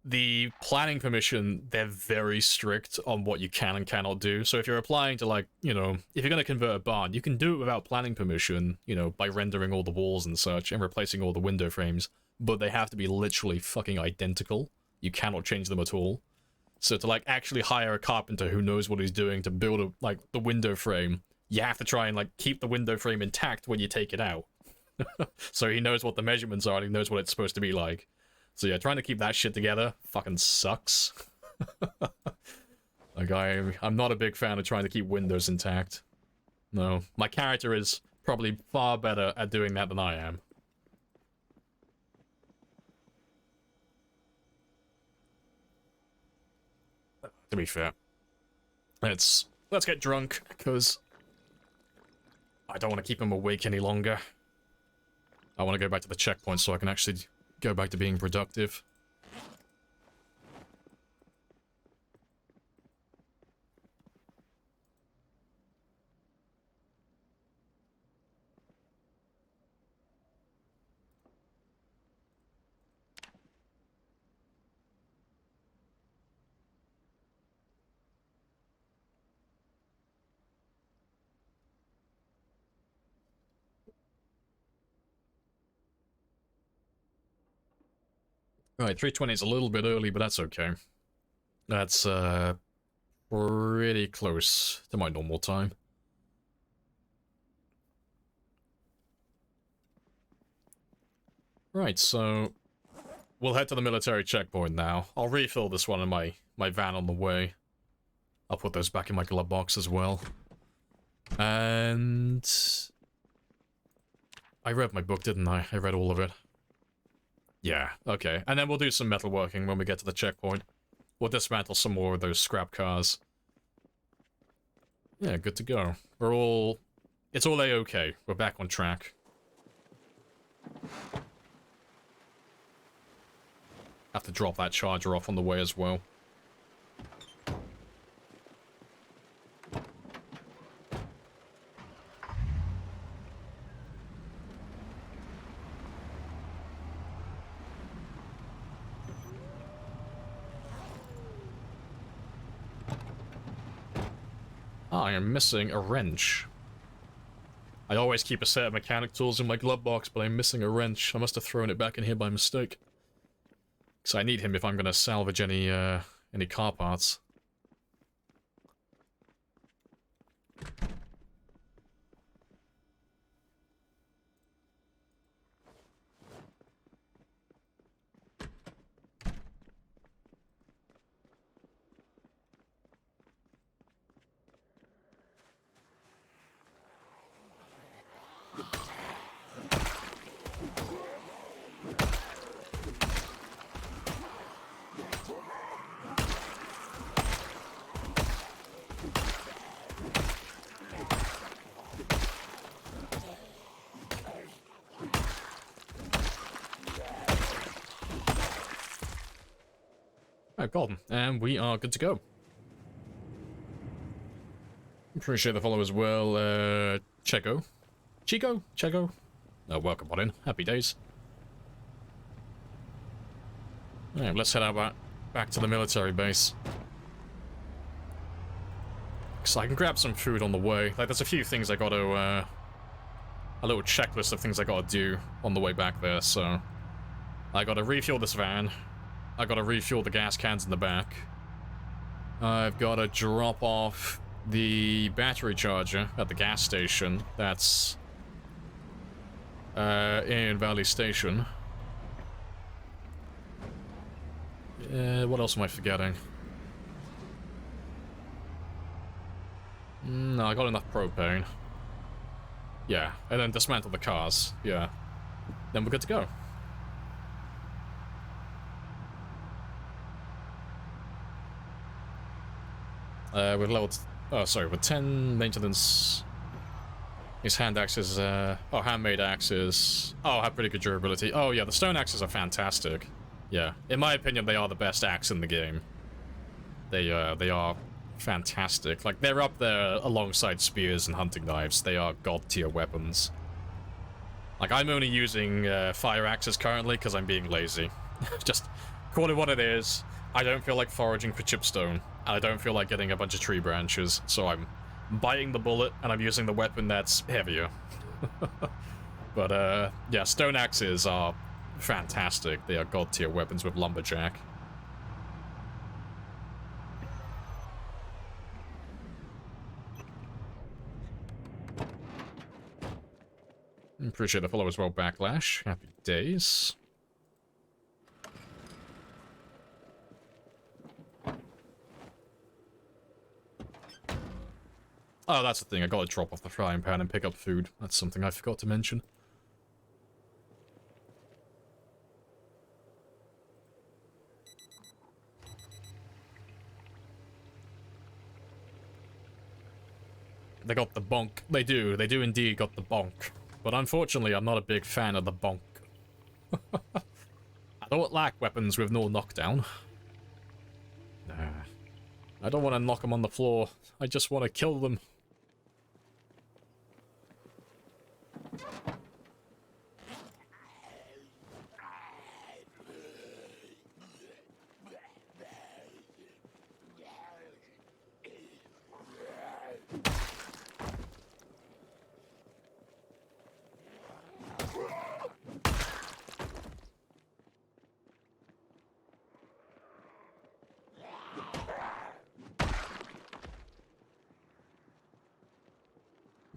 the planning permission, they're very strict on what you can and cannot do. So if you're applying to, like, you know, if you're going to convert a barn, you can do it without planning permission, you know, by rendering all the walls and such and replacing all the window frames. But they have to be literally fucking identical. You cannot change them at all. So to, like, actually hire a carpenter who knows what he's doing to build, a, like, the window frame, you have to try and, like, keep the window frame intact when you take it out. So he knows what the measurements are and he knows what it's supposed to be like. So yeah, trying to keep that shit together fucking sucks. Like, I'm not a big fan of trying to keep windows intact. No, my character is probably far better at doing that than I am. To be fair. Let's get drunk, because I don't want to keep him awake any longer. I want to go back to the checkpoint so I can actually go back to being productive. Alright, 3:20 is a little bit early, but that's okay. That's, pretty close to my normal time. Right, so we'll head to the military checkpoint now. I'll refill this one in my van on the way. I'll put those back in my glove box as well. And I read my book, didn't I? I read all of it. Yeah, okay. And then we'll do some metalworking when we get to the checkpoint. We'll dismantle some more of those scrap cars. Yeah, good to go. We're all... It's all A-okay. We're back on track. Have to drop that charger off on the way as well. I am missing a wrench. I always keep a set of mechanic tools in my glove box, but I'm missing a wrench. I must have thrown it back in here by mistake. Because I need him if I'm going to salvage any car parts. Alright, golden. And we are good to go. Appreciate the follow as well, Checo. Checo? Welcome on in. Happy days. Alright, let's head out back to the military base. So I can grab some food on the way. Like, there's a few things I gotta, a little checklist of things I gotta do on the way back there, so... I gotta refuel this van. I gotta refuel the gas cans in the back. I've gotta drop off the battery charger at the gas station. That's in Valley Station. What else am I forgetting? No, I got enough propane. Yeah, and then dismantle the cars. Yeah. Then we're good to go. With level... Oh, sorry, with 10 maintenance... These hand axes, handmade axes... Oh, have pretty good durability. Oh, yeah, the stone axes are fantastic. Yeah, in my opinion, they are the best axe in the game. They are fantastic. Like, they're up there alongside spears and hunting knives. They are god-tier weapons. Like, I'm only using fire axes currently because I'm being lazy. Just call it what it is. I don't feel like foraging for chipstone, and I don't feel like getting a bunch of tree branches, so I'm biting the bullet, and I'm using the weapon that's heavier. But, yeah, stone axes are fantastic. They are god-tier weapons with lumberjack. Appreciate the follow as well, Backlash. Happy days. Oh, that's the thing. I gotta drop off the frying pan and pick up food. That's something I forgot to mention. They got the bonk. They do indeed got the bonk. But unfortunately, I'm not a big fan of the bonk. I don't like weapons with no knockdown. Nah. I don't want to knock them on the floor. I just want to kill them.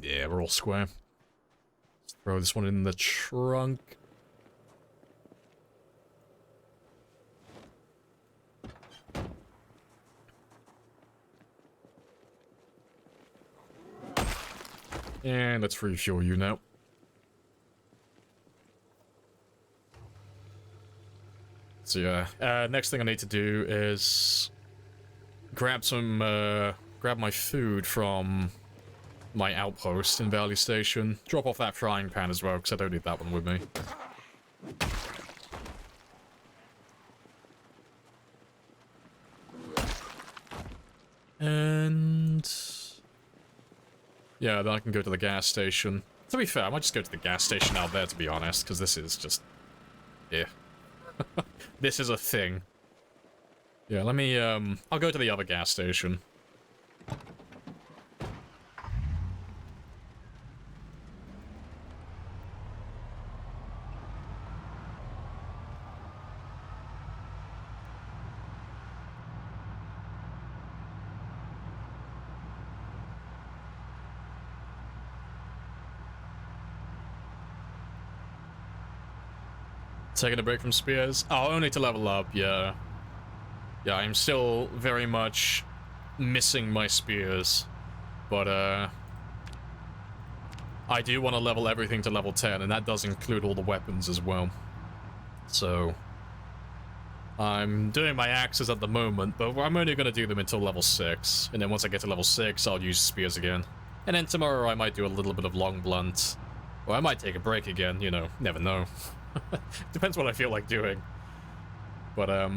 Yeah, we're all square. Let's throw this one in the trunk. And let's refuel you now. So yeah, next thing I need to do is grab my food from my outpost in Valley Station. Drop off that frying pan as well, because I don't need that one with me. And yeah, then I can go to the gas station. To be fair, I might just go to the gas station out there, to be honest, because this is just... yeah. This is a thing. Yeah, let me, I'll go to the other gas station. Taking a break from spears? Oh, only to level up, yeah. Yeah, I'm still very much missing my spears. But, I do want to level everything to level 10, and that does include all the weapons as well. So, I'm doing my axes at the moment, but I'm only going to do them until level 6. And then once I get to level 6, I'll use spears again. And then tomorrow I might do a little bit of long blunt. Or I might take a break again, you know, never know. Depends what I feel like doing. But,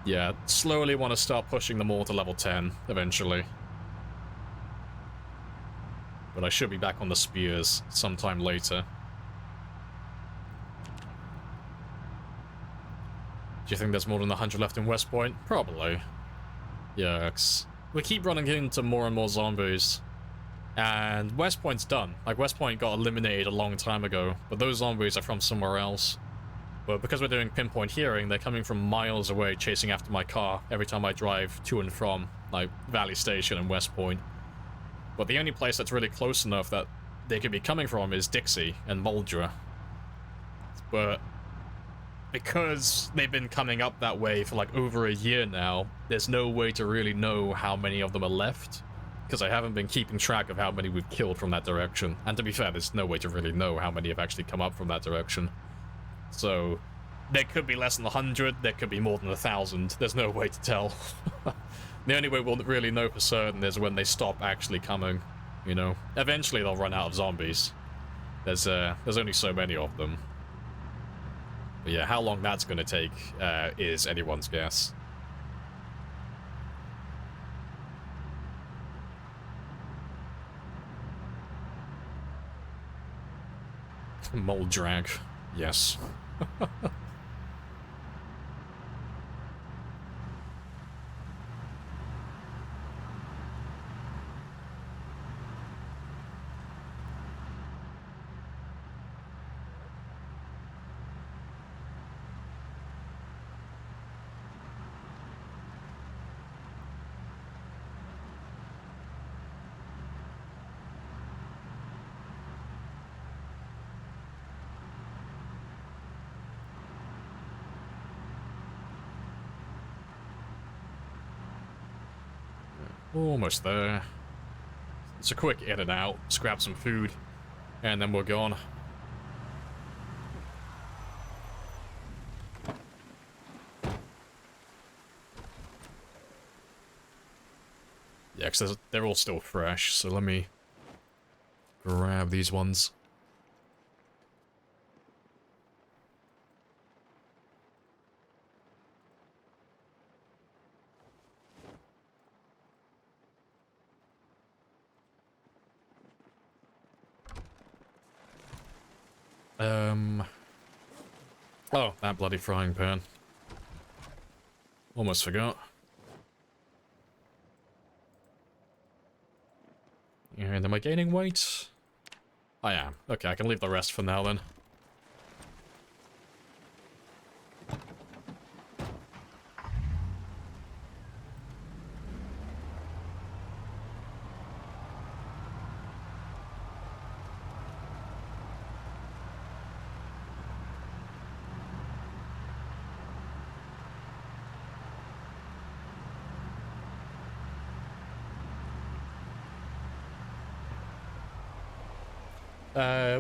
yeah, slowly want to start pushing them all to level 10, eventually. But I should be back on the spears sometime later. Do you think there's more than 100 left in West Point? Probably. Yeah, we keep running into more and more zombies. And West Point's done. Like, West Point got eliminated a long time ago, but those zombies are from somewhere else. But because we're doing pinpoint hearing, they're coming from miles away chasing after my car every time I drive to and from, like, Valley Station and West Point. But the only place that's really close enough that they could be coming from is Dixie and Muldra. But because they've been coming up that way for like over a year now, there's no way to really know how many of them are left. because I haven't been keeping track of how many we've killed from that direction. And to be fair, there's no way to really know how many have actually come up from that direction. So, there could be less than 100, there could be more than 1,000. There's no way to tell. The only way we'll really know for certain is when they stop actually coming, you know. Eventually they'll run out of zombies. There's only so many of them. But yeah, how long that's gonna take is anyone's guess. Mole drag, yes. Almost there. It's a quick in and out, just grab some food, and then we're gone. Yeah, because they're all still fresh, so let me grab these ones. Oh, that bloody frying pan. Almost forgot. And am I gaining weight? I am. Okay, I can leave the rest for now then.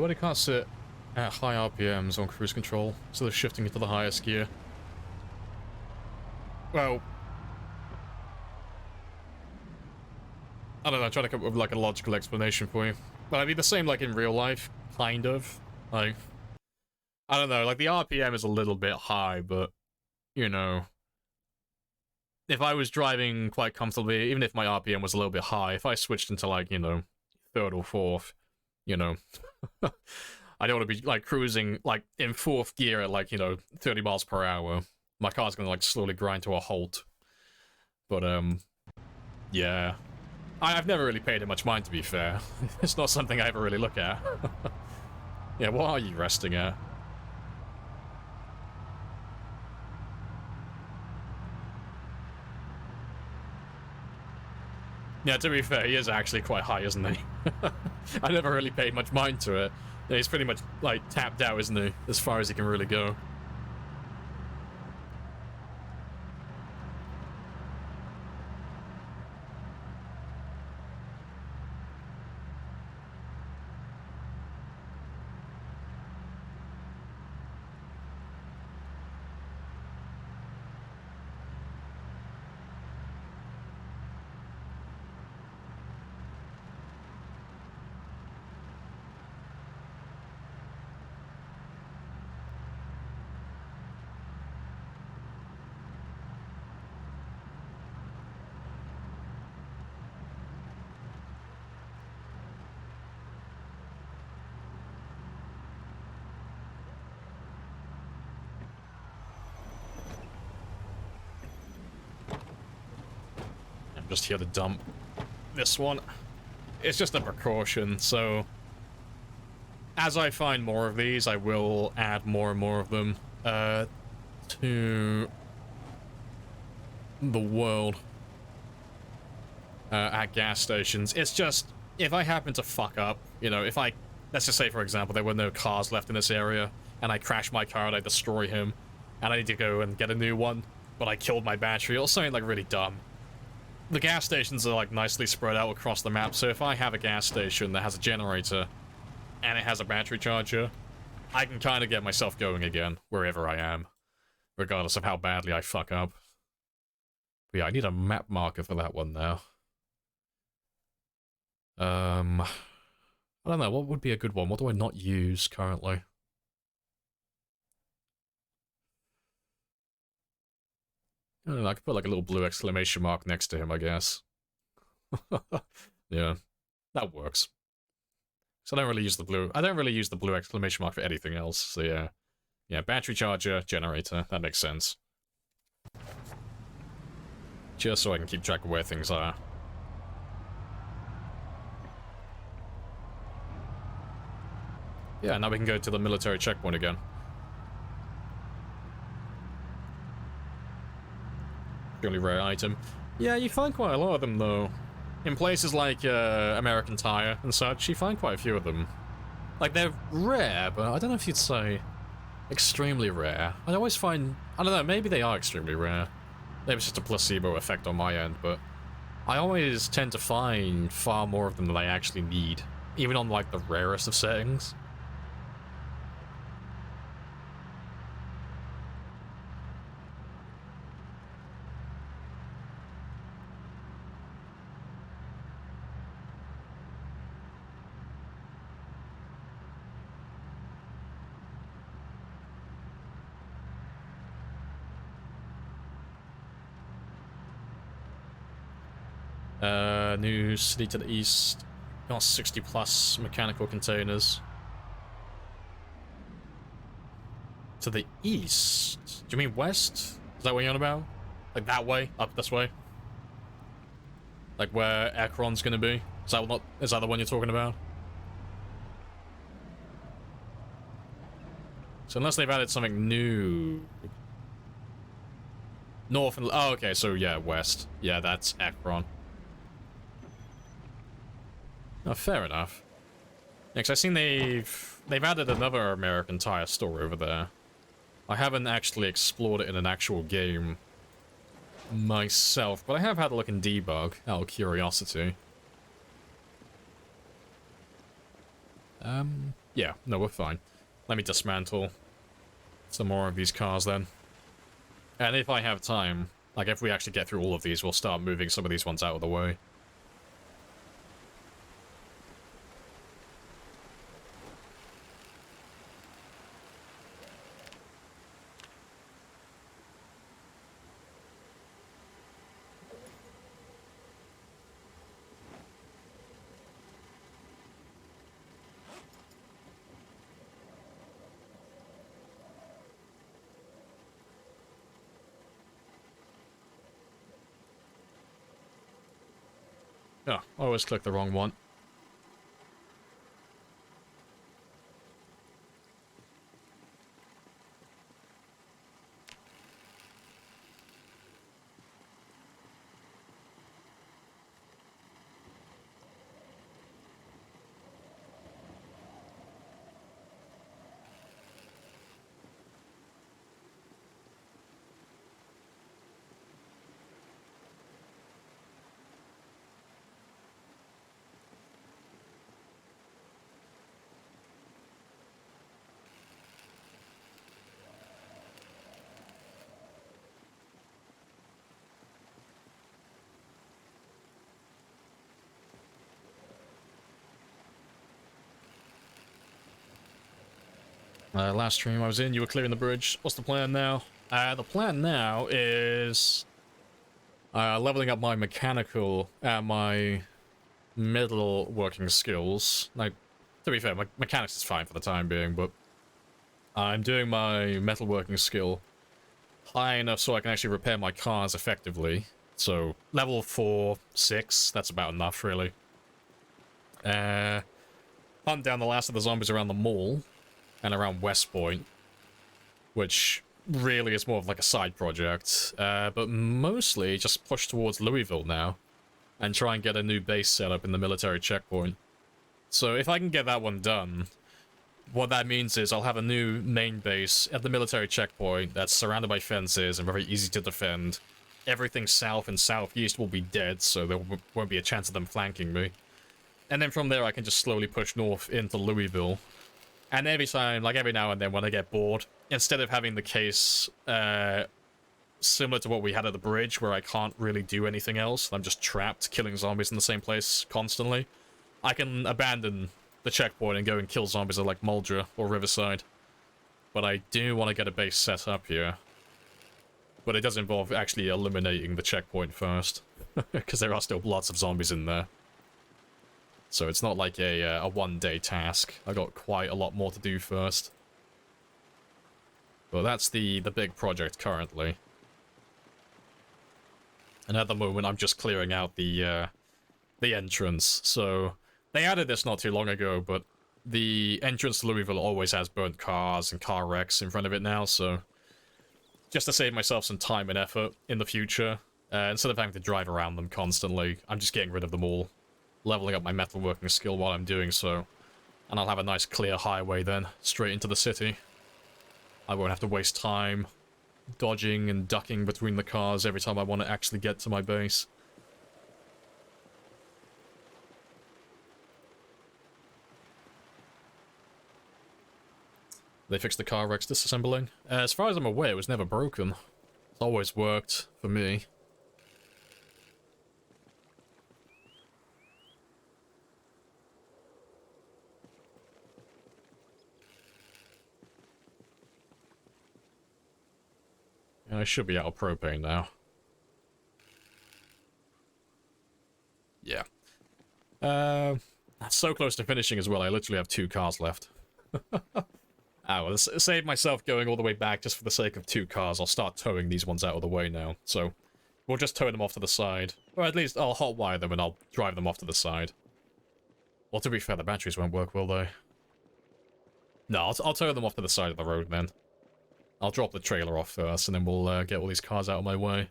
Well, it can't sit at high RPMs on cruise control, so they're shifting into the highest gear. Well, I don't know, I'm trying to come up with like a logical explanation for you. But I mean, the same like in real life, kind of. Like, I don't know, like the RPM is a little bit high, but, you know, if I was driving quite comfortably, even if my RPM was a little bit high, if I switched into like, you know, third or fourth, you know, I don't want to be like cruising like in fourth gear at like, you know, 30 miles per hour. My car's gonna like slowly grind to a halt. But yeah, I've never really paid it much mind, to be fair. It's not something I ever really look at. Yeah, what are you resting at? Yeah, to be fair, he is actually quite high, isn't he? I never really paid much mind to it. Yeah, he's pretty much, like, tapped out, isn't he? As far as he can really go. Just here to dump this one. It's just a precaution, so as I find more of these, I will add more and more of them to the world at gas stations. It's just, if I happen to fuck up, you know, if I, let's just say for example, there were no cars left in this area, and I crash my car and I destroy him, and I need to go and get a new one, but I killed my battery, or something like really dumb. the gas stations are like nicely spread out across the map, so if I have a gas station that has a generator and it has a battery charger, I can kind of get myself going again wherever I am, regardless of how badly I fuck up. But yeah, I need a map marker for that one now. I don't know, what would be a good one? What do I not use currently? I don't know, I could put like a little blue exclamation mark next to him, I guess. Yeah, that works. So I don't really use the blue exclamation mark for anything else, so yeah. Yeah, battery charger, generator, that makes sense. Just so I can keep track of where things are. Yeah, now we can go to the military checkpoint again. Really rare item. Yeah, you find quite a lot of them, though. In places like American Tire and such, you find quite a few of them. Like, they're rare, but I don't know if you'd say extremely rare. I always find... I don't know, maybe they are extremely rare. Maybe it's just a placebo effect on my end, but I always tend to find far more of them than I actually need, even on, like, the rarest of settings. New city to the east. Got 60 plus mechanical containers. To the east? Do you mean west? Is that what you're on about? Like that way? Up this way? Like where Ekron's gonna be? Is that the one you're talking about? So unless they've added something new... North and... Oh, okay, so yeah, west. Yeah, that's Ekron. Oh, fair enough. Yeah, 'cause I've seen they've added another American Tire store over there. I haven't actually explored it in an actual game myself, but I have had a look in debug out of curiosity. Yeah, no, we're fine. Let me dismantle some more of these cars then. And if I have time, like if we actually get through all of these, we'll start moving some of these ones out of the way. Oh, I always click the wrong one. Last stream I was in, you were clearing the bridge. What's the plan now? The plan now is leveling up my mechanical and my metalworking skills. Like, to be fair, my mechanics is fine for the time being, but I'm doing my metalworking skill high enough so I can actually repair my cars effectively. So, level 4, 6, that's about enough, really. Hunt down the last of the zombies around the mall and around West Point, which really is more of like a side project, but mostly just push towards Louisville now and try and get a new base set up in the military checkpoint. So if I can get that one done, what that means is I'll have a new main base at the military checkpoint that's surrounded by fences and very easy to defend, everything south and southeast will be dead, so there won't be a chance of them flanking me. And then from there, I can just slowly push north into Louisville. And every time, like every now and then when I get bored, instead of having the case similar to what we had at the bridge, where I can't really do anything else, I'm just trapped killing zombies in the same place constantly, I can abandon the checkpoint and go and kill zombies at like Muldra or Riverside. But I do want to get a base set up here. But it does involve actually eliminating the checkpoint first, because there are still lots of zombies in there. So it's not like a one-day task. I got quite a lot more to do first. But that's the big project currently. And at the moment, I'm just clearing out the entrance. So they added this not too long ago, but the entrance to Louisville always has burnt cars and car wrecks in front of it now, so just to save myself some time and effort in the future, instead of having to drive around them constantly, I'm just getting rid of them all, leveling up my metalworking skill while I'm doing so, and I'll have a nice clear highway then, straight into the city. I won't have to waste time dodging and ducking between the cars every time I want to actually get to my base. They fixed the car wrecks disassembling. As far as I'm aware, it was never broken. It's always worked for me. I should be out of propane now. Yeah. So close to finishing as well, I literally have 2 cars left. Ah, well, save myself going all the way back just for the sake of 2 cars. I'll start towing these ones out of the way now. So, we'll just tow them off to the side. Or at least I'll hotwire them and I'll drive them off to the side. Well, to be fair, the batteries won't work, will they? No, I'll tow them off to the side of the road then. I'll drop the trailer off first and then we'll get all these cars out of my way.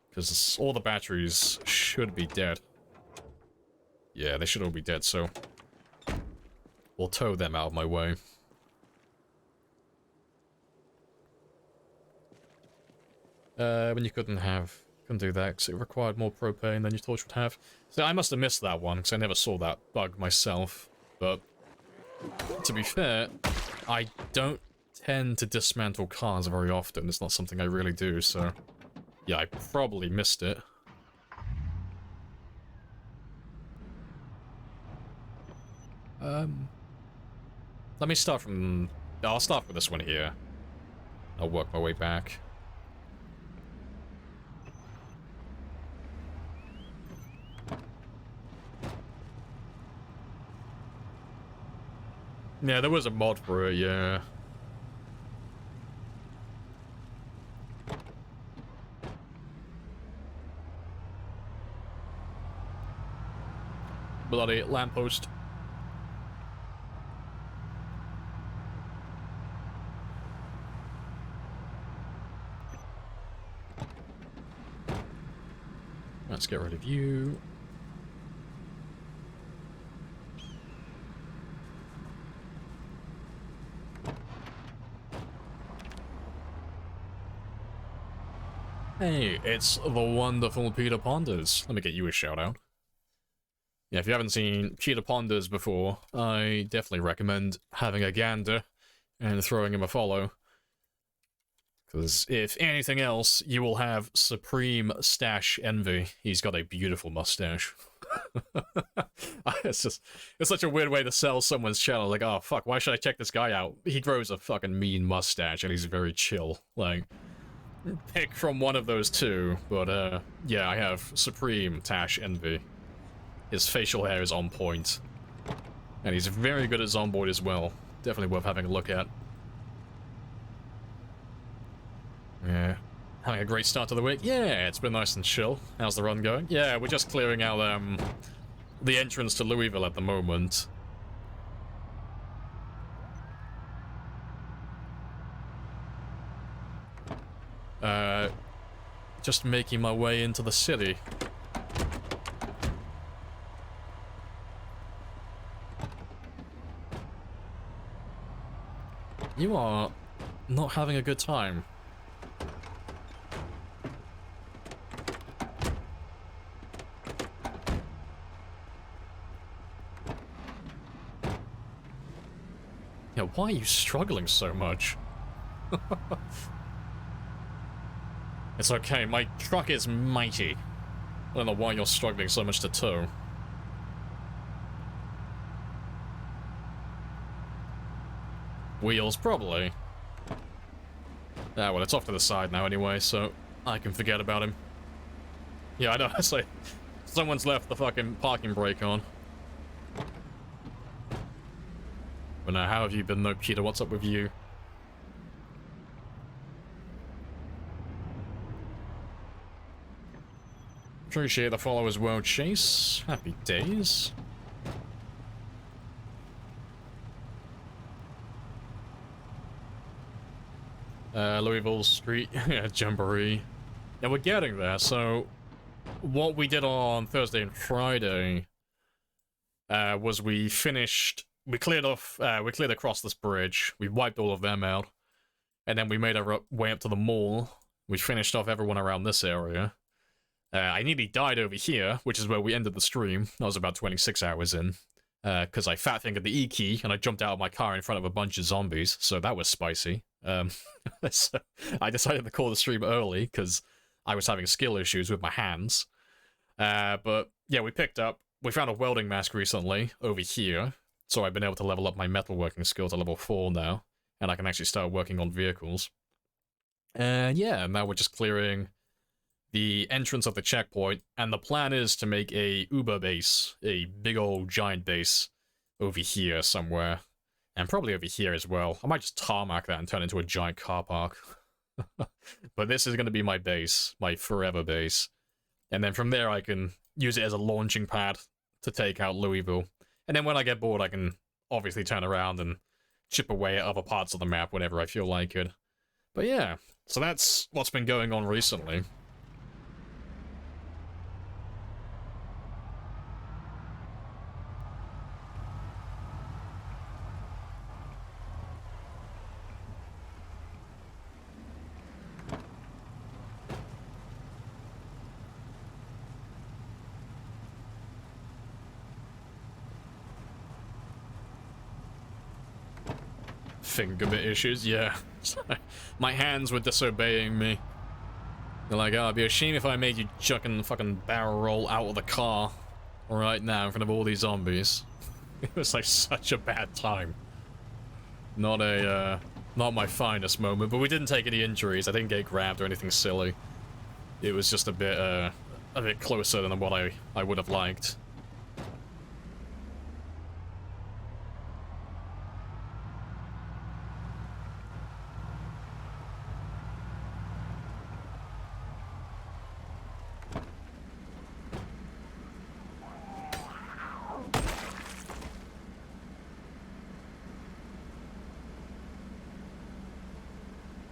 Because all the batteries should be dead. Yeah, they should all be dead, so we'll tow them out of my way. When you couldn't do that because it required more propane than your torch would have. So I must have missed that one because I never saw that bug myself. But to be fair, I don't tend to dismantle cars very often. It's not something I really do, so yeah, I probably missed it. Let me start from... I'll start with this one here. I'll work my way back. Yeah, there was a mod for it, yeah. Bloody lamppost. Let's get rid of you. Hey, it's the wonderful Peter Ponders. Let me get you a shout out. Yeah, if you haven't seen Peter Ponders before, I definitely recommend having a gander and throwing him a follow. Because if anything else, you will have supreme stash envy. He's got a beautiful mustache. It's such a weird way to sell someone's channel. Like, oh fuck, why should I check this guy out? He grows a fucking mean mustache and he's very chill. Like, pick from one of those two. But yeah, I have supreme Tash envy. His facial hair is on point. And he's very good at Zomboid as well. Definitely worth having a look at. Yeah. Having a great start to the week. Yeah, it's been nice and chill. How's the run going? Yeah, we're just clearing out the entrance to Louisville at the moment. Just making my way into the city. You are not having a good time. Yeah, why are you struggling so much? It's okay, my truck is mighty. I don't know why you're struggling so much to tow. Wheels, probably. Ah, well, it's off to the side now anyway, so I can forget about him. Yeah, I know, it's like, someone's left the fucking parking brake on. But now, how have you been, Nokita? What's up with you? Appreciate the follow as well, Chase. Happy days. Louisville Street, yeah, Jamboree. Yeah, we're getting there, so what we did on Thursday and Friday was we cleared across this bridge, we wiped all of them out, and then we made our way up to the mall. We finished off everyone around this area. I nearly died over here, which is where we ended the stream. I was about 26 hours in, because I fat-fingered the E key, and I jumped out of my car in front of a bunch of zombies, so that was spicy. So I decided to call the stream early, because I was having skill issues with my hands. But, yeah, we found a welding mask recently, over here, so I've been able to level up my metalworking skill to level 4 now, and I can actually start working on vehicles. And yeah, now we're just clearing the entrance of the checkpoint, and the plan is to make a Uber base, a big old giant base, over here somewhere, and probably over here as well. I might just tarmac that and turn it into a giant car park. But this is going to be my base, my forever base, and then from there I can use it as a launching pad to take out Louisville, and then when I get bored I can obviously turn around and chip away at other parts of the map whenever I feel like it. But yeah, so that's what's been going on recently. Finger bit issues, yeah. My hands were disobeying me. They're like, oh, it'd be a shame if I made you chucking fucking barrel roll out of the car right now in front of all these zombies. It was like such a bad time. Not my finest moment, but we didn't take any injuries. I didn't get grabbed or anything silly. It was just a bit closer than what I would have liked.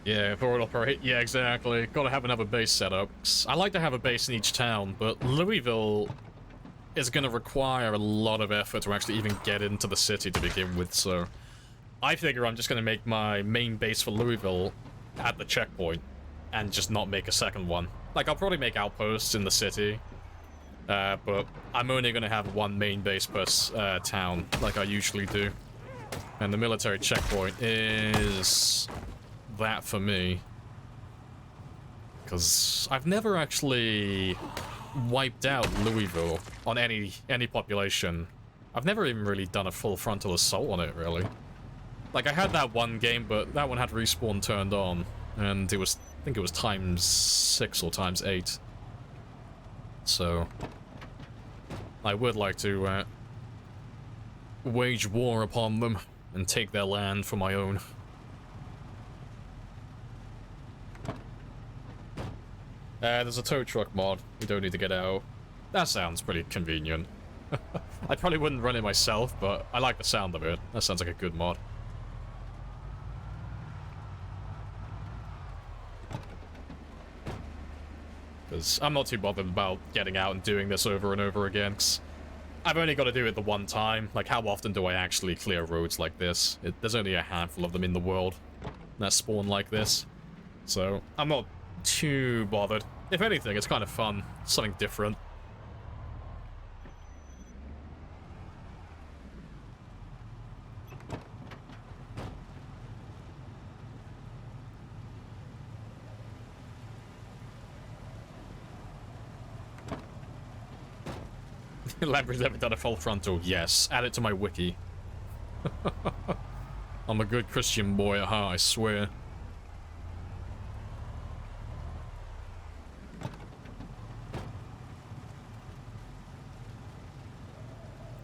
Yeah, forward operate. Yeah, exactly. Gotta have another base set up. I like to have a base in each town, but Louisville is gonna require a lot of effort to actually even get into the city to begin with, so I figure I'm just gonna make my main base for Louisville at the checkpoint and just not make a second one. Like, I'll probably make outposts in the city, but I'm only gonna have one main base per town, like I usually do. And the military checkpoint is that for me, because I've never actually wiped out Louisville on any population. I've never even really done a full frontal assault on it, really. Like, I had that one game, but that one had respawn turned on, and it was, I think it was ×6 or ×8. So I would like to wage war upon them and take their land for my own. There's a tow truck mod. We don't need to get out. That sounds pretty convenient. I probably wouldn't run it myself, but I like the sound of it. That sounds like a good mod. Because I'm not too bothered about getting out and doing this over and over again, 'cause I've only got to do it the one time. Like, how often do I actually clear roads like this? There's only a handful of them in the world that spawn like this. So, I'm not too bothered. If anything, it's kind of fun. Something different. Lamprey's never done a full frontal. Yes, add it to my wiki. I'm a good Christian boy at heart, I swear.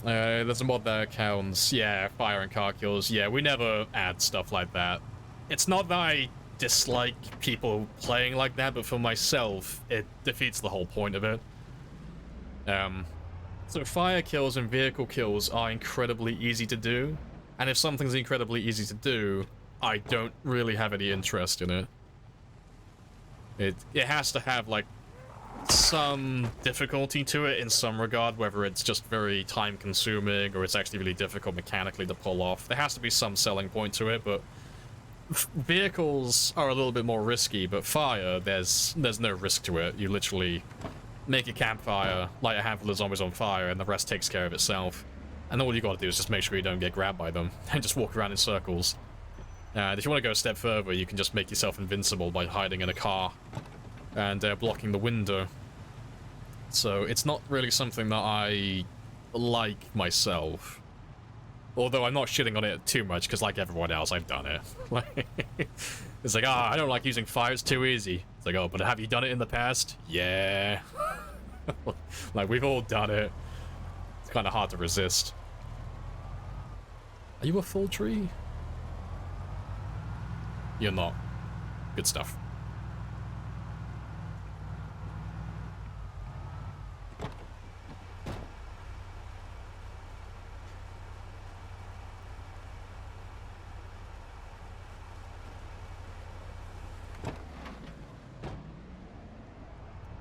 There's a mod that counts, yeah, fire and car kills. Yeah, we never add stuff like that. It's not that I dislike people playing like that, but for myself, it defeats the whole point of it. So fire kills and vehicle kills are incredibly easy to do, and if something's incredibly easy to do, I don't really have any interest in it. It has to have, like, some difficulty to it in some regard, whether it's just very time-consuming or it's actually really difficult mechanically to pull off. There has to be some selling point to it, but vehicles are a little bit more risky, but fire, there's no risk to it. You literally make a campfire, light a handful of zombies on fire, and the rest takes care of itself. And all you gotta do is just make sure you don't get grabbed by them, and just walk around in circles. And if you want to go a step further, you can just make yourself invincible by hiding in a car and blocking the window. So it's not really something that I like myself. Although I'm not shitting on it too much, because like everyone else, I've done it. It's like, I don't like using fire, it's too easy. It's like, oh, but have you done it in the past? Yeah. Like, we've all done it. It's kind of hard to resist. Are you a full tree? You're not. Good stuff.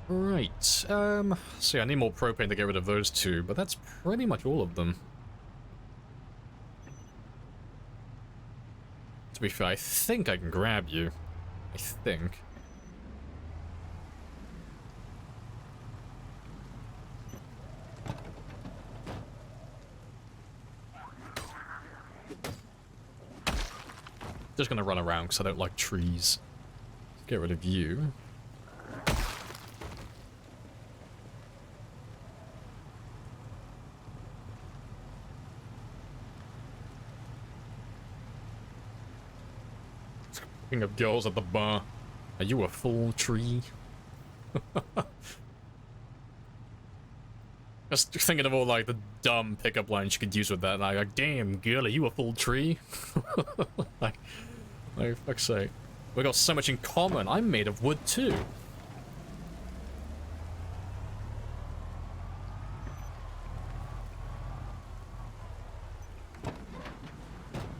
Right, so yeah, I need more propane to get rid of those two, but that's pretty much all of them. To be fair, I think I can grab you. I think. Just gonna run around because I don't like trees. Get rid of you. Of girls at the bar. Are you a full tree? Just thinking of all like the dumb pickup lines you could use with that. Like, damn girl, are you a full tree? like, fuck's sake. We got so much in common. I'm made of wood too.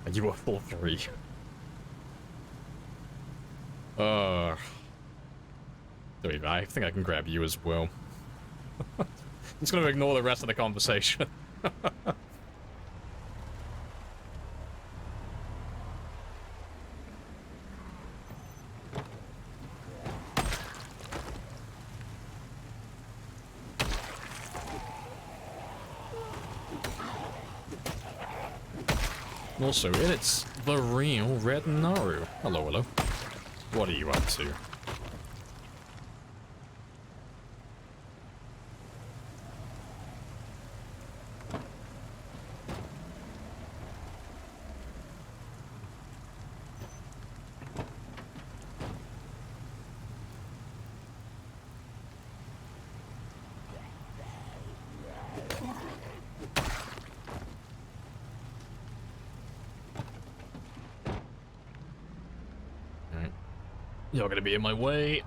Are you a full tree? I think I can grab you as well. I'm just gonna ignore the rest of the conversation. Also, it's the real Red Naru. Hello, hello. What are you up to? You're gonna be in my way.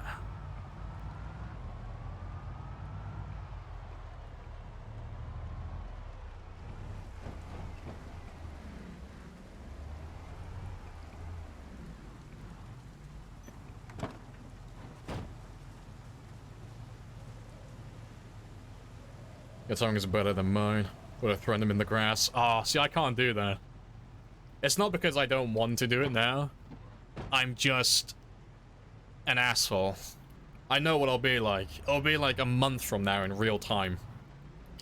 Your song is better than mine. Would have thrown them in the grass. Ah, see, I can't do that. It's not because I don't want to do it now. I'm just an asshole. I know what I'll be like. It'll be like a month from now in real time.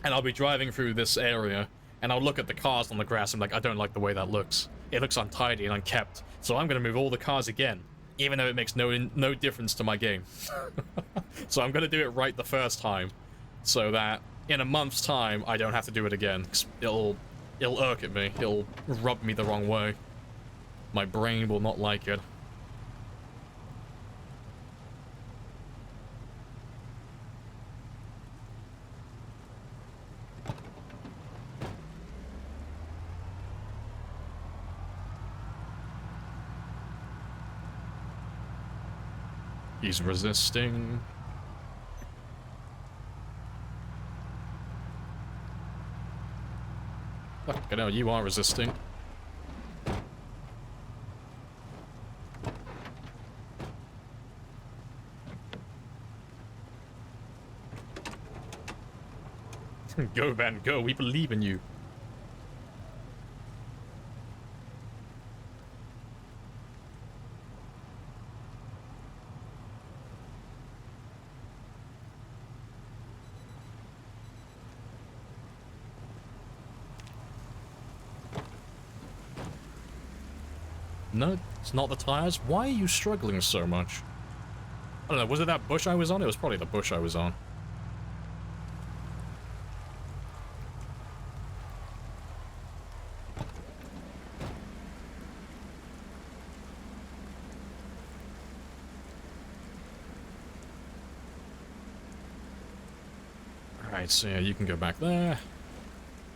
And I'll be driving through this area, and I'll look at the cars on the grass and I'm like, I don't like the way that looks. It looks untidy and unkept. So I'm gonna move all the cars again, even though it makes no difference to my game. So I'm gonna do it right the first time, so that in a month's time, I don't have to do it again. 'Cause it'll irk at me. It'll rub me the wrong way. My brain will not like it. He's resisting. Fucking hell, you are resisting. Go, Van, go. We believe in you. No, it's not the tires. Why are you struggling so much? I don't know, was it that bush I was on? It was probably the bush I was on. Alright, so yeah, you can go back there.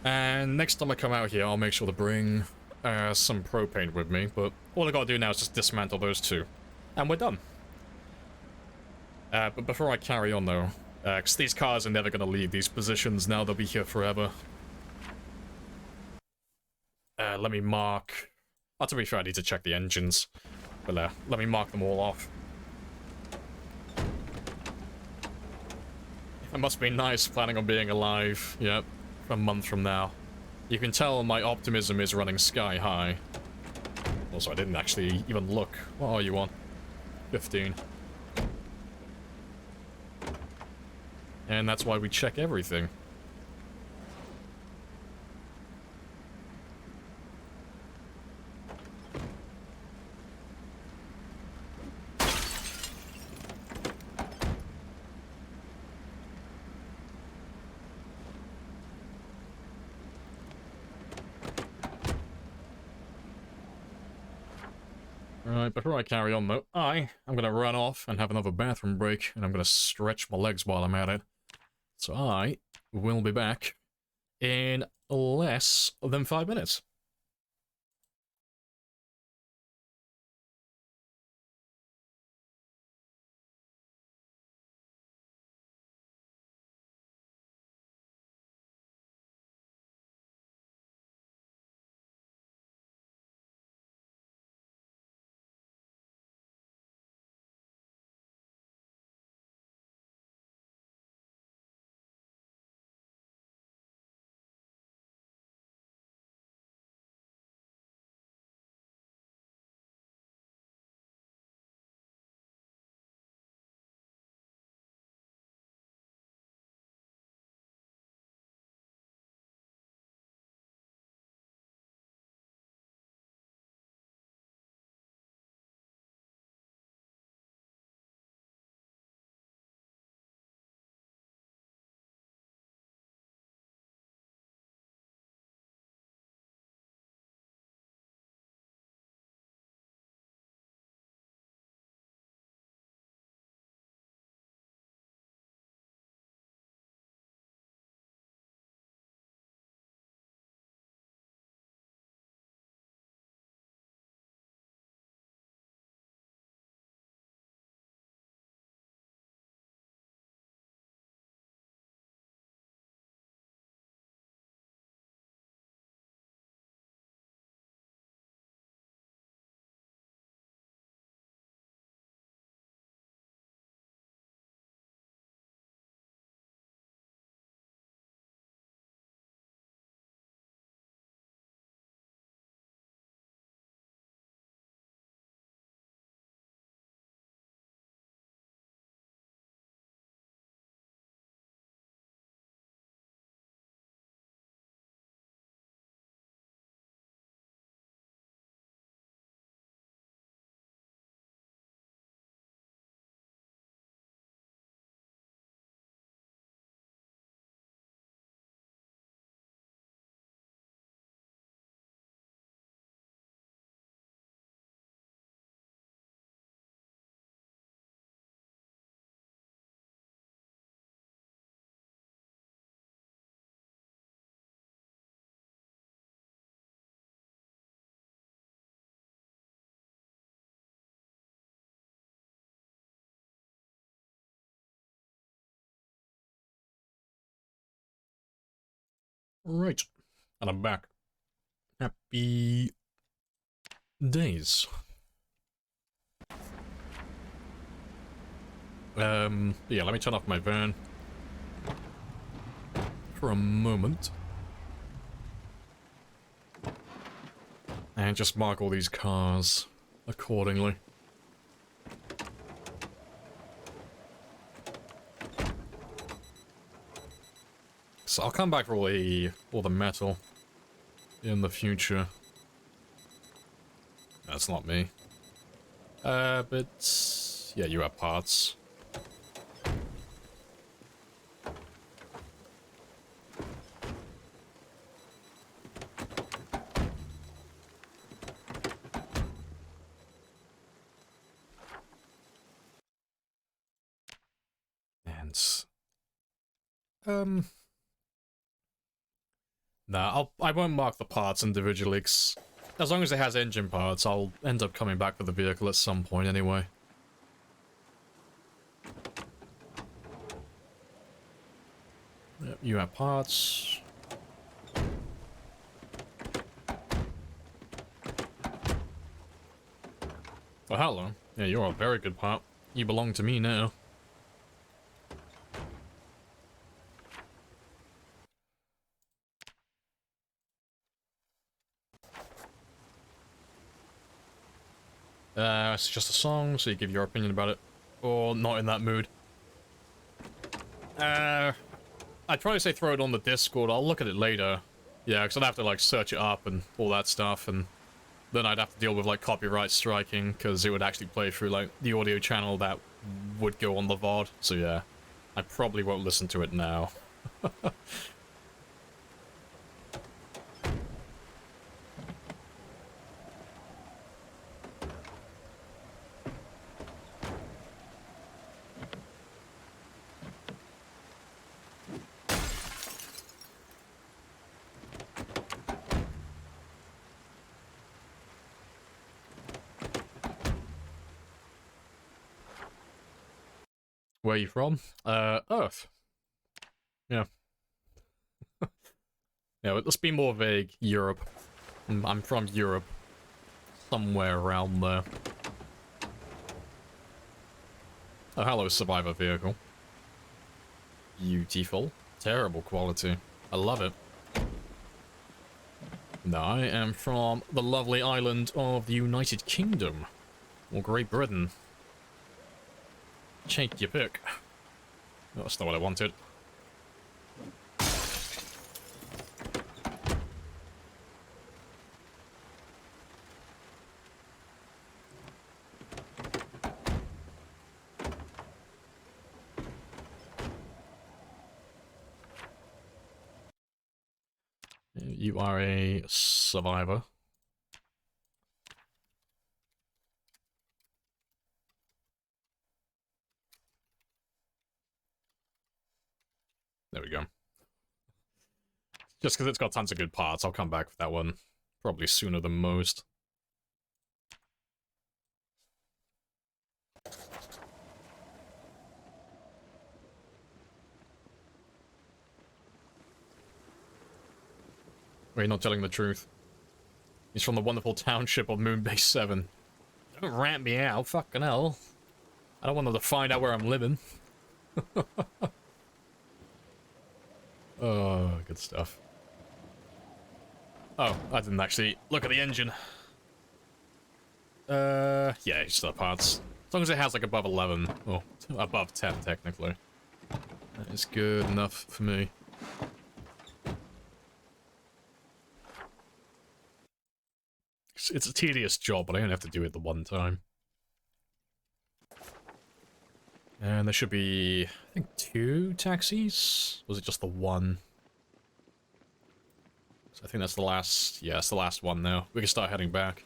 And next time I come out here, I'll make sure to bring some propane with me, but all I gotta do now is just dismantle those two. And we're done. But before I carry on though, because these cars are never gonna leave these positions now, they'll be here forever. Let me mark... Oh, to be fair, I need to check the engines. But let me mark them all off. It must be nice planning on being alive, yep, for a month from now. You can tell my optimism is running sky high. Also, I didn't actually even look. What are you on? 15. And that's why we check everything. Right, before I carry on though, I'm gonna run off and have another bathroom break, and I'm gonna stretch my legs while I'm at it. So I will be back in less than 5 minutes. Right. And I'm back. Happy days. Yeah, let me turn off my van for a moment. And just mark all these cars accordingly. So I'll come back for all the metal in the future. That's not me. But yeah, you have parts. And nah, I won't mark the parts individually, 'cause as long as it has engine parts, I'll end up coming back for the vehicle at some point anyway. Yep, you have parts. Oh, hello. Yeah, you're a very good part. You belong to me now. It's just a song, so you give your opinion about it. Or not in that mood. I'd probably say throw it on the Discord. I'll look at it later. Yeah, because I'd have to, like, search it up and all that stuff, and then I'd have to deal with, like, copyright striking, because it would actually play through, like, the audio channel that would go on the VOD. So, yeah, I probably won't listen to it now. Where are you from? Earth. Yeah. Yeah, let's be more vague. Europe. I'm from Europe. Somewhere around there. Oh, hello, survivor vehicle. Beautiful. Terrible quality. I love it. No, I am from the lovely island of the United Kingdom. Or Great Britain. Take your pick. Oh, that's not what I wanted. You are a survivor. There we go. Just because it's got tons of good parts, I'll come back for that one. Probably sooner than most. Well, you're not telling the truth. He's from the wonderful township of Moonbase 7. Don't rat me out, fucking hell. I don't want them to find out where I'm living. Oh, good stuff. Oh, I didn't actually look at the engine. Yeah, it's the parts. As long as it has like above 11, or above 10 technically. That is good enough for me. It's a tedious job, but I only have to do it the one time. And there should be, I think, 2 taxis? Or was it just the one? So I think that's the last, yeah, it's the last one now. We can start heading back.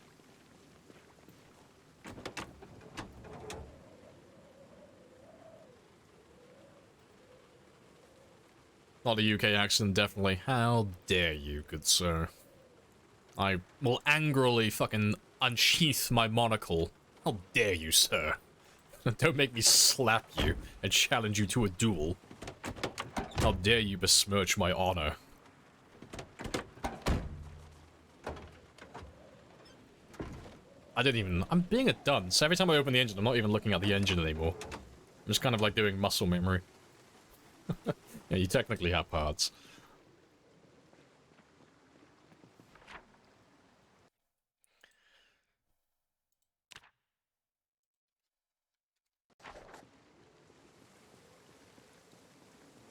Not a UK accent, definitely. How dare you, good sir. I will angrily fucking unsheath my monocle. How dare you, sir. Don't make me slap you and challenge you to a duel. How dare you besmirch my honor. I didn't even... I'm being a dunce. Every time I open the engine, I'm not even looking at the engine anymore. I'm just kind of like doing muscle memory. Yeah, you technically have parts.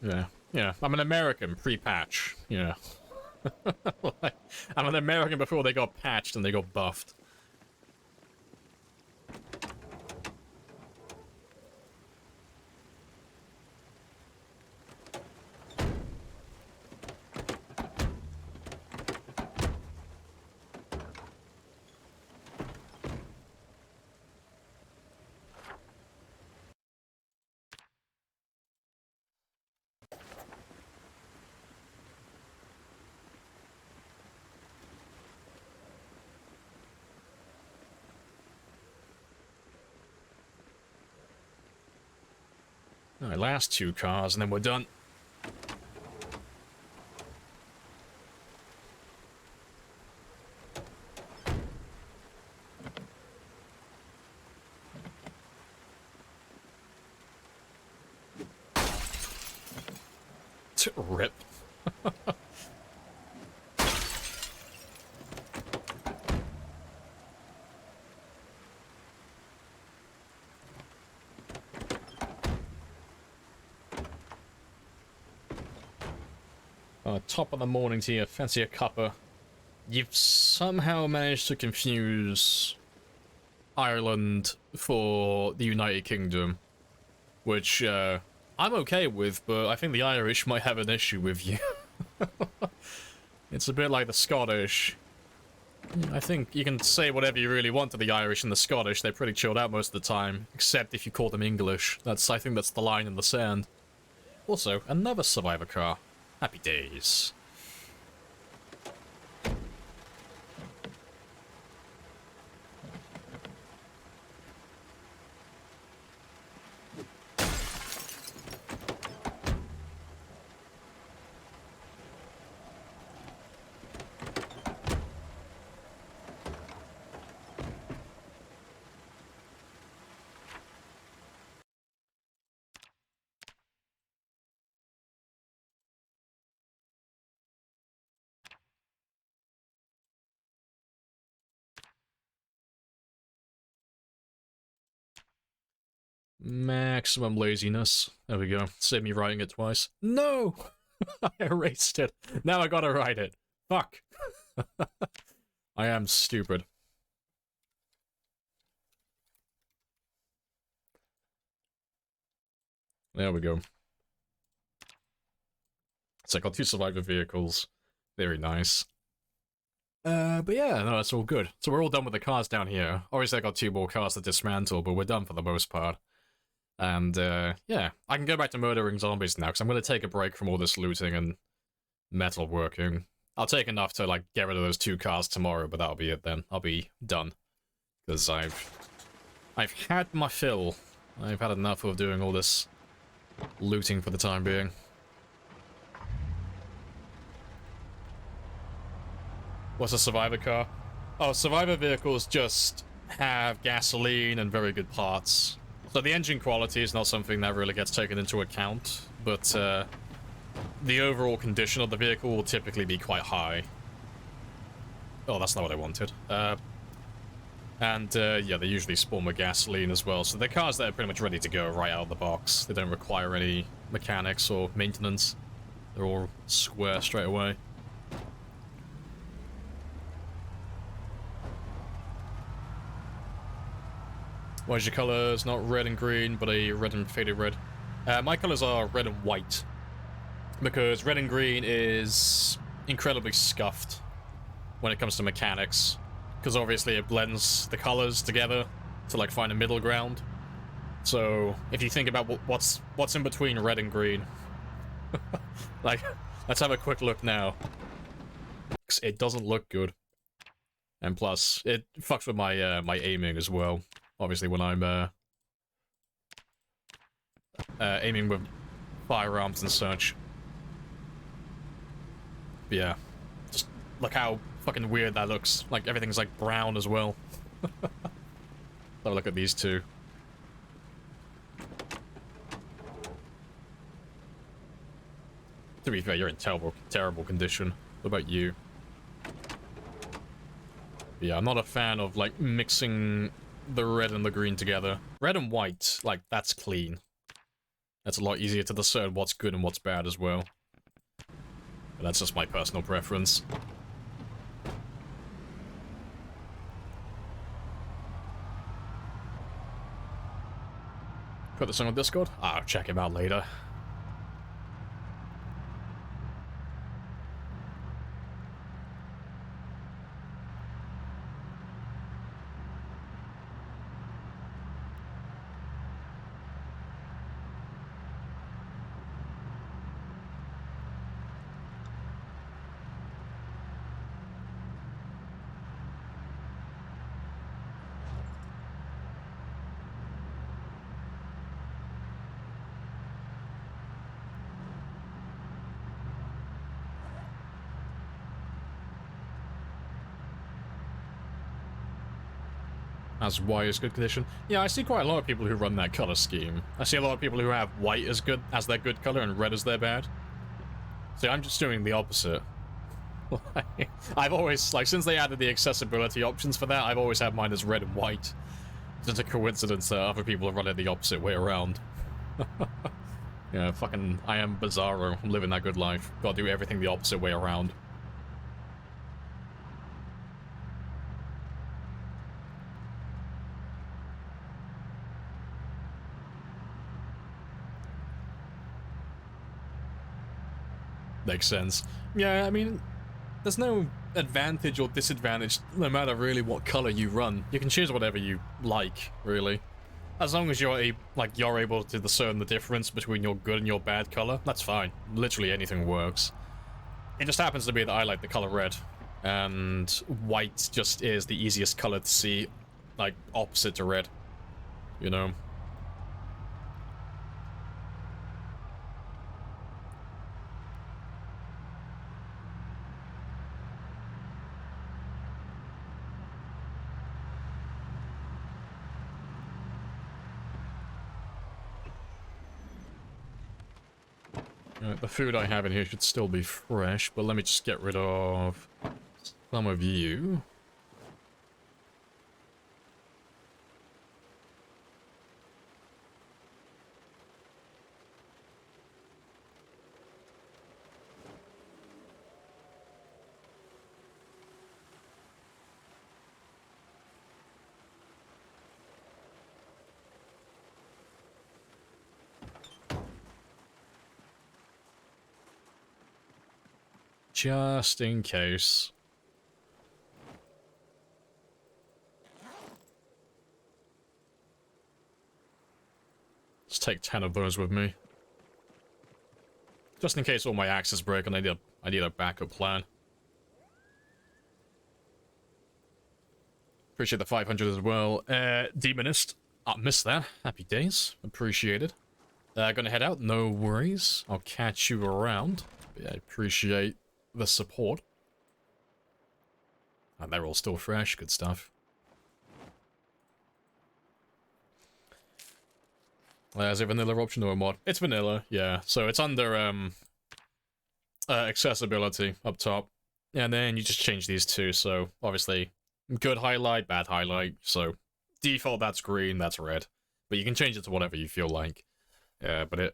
Yeah, yeah. I'm an American pre-patch. Yeah. I'm an American before they got patched and they got buffed. Alright, last 2 cars and then we're done. Rip. Top of the morning to you, fancy a cuppa. You've somehow managed to confuse Ireland for the United Kingdom, which I'm okay with, but I think the Irish might have an issue with you. It's a bit like the Scottish. I think you can say whatever you really want to the Irish and the Scottish. They're pretty chilled out most of the time, except if you call them English. I think that's the line in the sand. Also, another survivor car. Happy days. Maximum laziness. There we go. Save me writing it twice. No! I erased it. Now I gotta write it. Fuck. I am stupid. There we go. So I got 2 survivor vehicles. Very nice. But yeah, no, that's all good. So we're all done with the cars down here. Obviously I got 2 more cars to dismantle, but we're done for the most part. And, yeah, I can go back to murdering zombies now, because I'm going to take a break from all this looting and metal working. I'll take enough to, like, get rid of those 2 cars tomorrow, but that'll be it then. I'll be done. Because I've had my fill. I've had enough of doing all this looting for the time being. What's a survivor car? Oh, survivor vehicles just have gasoline and very good parts. So the engine quality is not something that really gets taken into account, but the overall condition of the vehicle will typically be quite high. Oh, that's not what I wanted. Yeah, they usually spawn with gasoline as well, so they're cars that are pretty much ready to go right out of the box. They don't require any mechanics or maintenance. They're all square straight away. Why's your colors not red and green, but a red and faded red? My colors are red and white. Because red and green is incredibly scuffed when it comes to mechanics. Because obviously it blends the colors together to like find a middle ground. So if you think about what's in between red and green. Like, let's have a quick look now. It doesn't look good. And plus, it fucks with my my aiming as well. Obviously, when I'm aiming with firearms and such. But yeah, just look how fucking weird that looks. Like, everything's like brown as well. Have a look at these two. To be fair, you're in terrible condition. What about you? Yeah, I'm not a fan of, like, mixing the red and the green together. Red and white, like, that's clean. That's a lot easier to discern what's good and what's bad as well. But that's just my personal preference. Put this on Discord? I'll check him out later. As white is good condition. Yeah, I see quite a lot of people who run that color scheme. I see a lot of people who have white as good as their good color and red as their bad. See, I'm just doing the opposite. I've always, like, since they added the accessibility options for that, I've always had mine as red and white. It's just a coincidence that other people run it the opposite way around. Yeah, fucking, I am Bizarro. I'm living that good life. Gotta do everything the opposite way around. Makes sense. Yeah, I mean, there's no advantage or disadvantage no matter really what color you run. You can choose whatever you like, really. As long as you're you're able to discern the difference between your good and your bad color, that's fine. Literally anything works. It just happens to be that I like the color red, and white just is the easiest color to see, like, opposite to red, you know? The food I have in here should still be fresh, but let me just get rid of some of you. Just in case. Let's take 10 of those with me. Just in case all my axes break and I need a backup plan. Appreciate the 500 as well. Demonist. I missed that. Happy days. Appreciate it. Gonna head out. No worries. I'll catch you around. Yeah, I appreciate the support. And they're all still fresh. Good stuff. Is it vanilla option or a mod? It's vanilla, yeah. So it's under accessibility up top. And then you just change these two. So obviously good highlight, bad highlight. So default that's green, that's red. But you can change it to whatever you feel like. But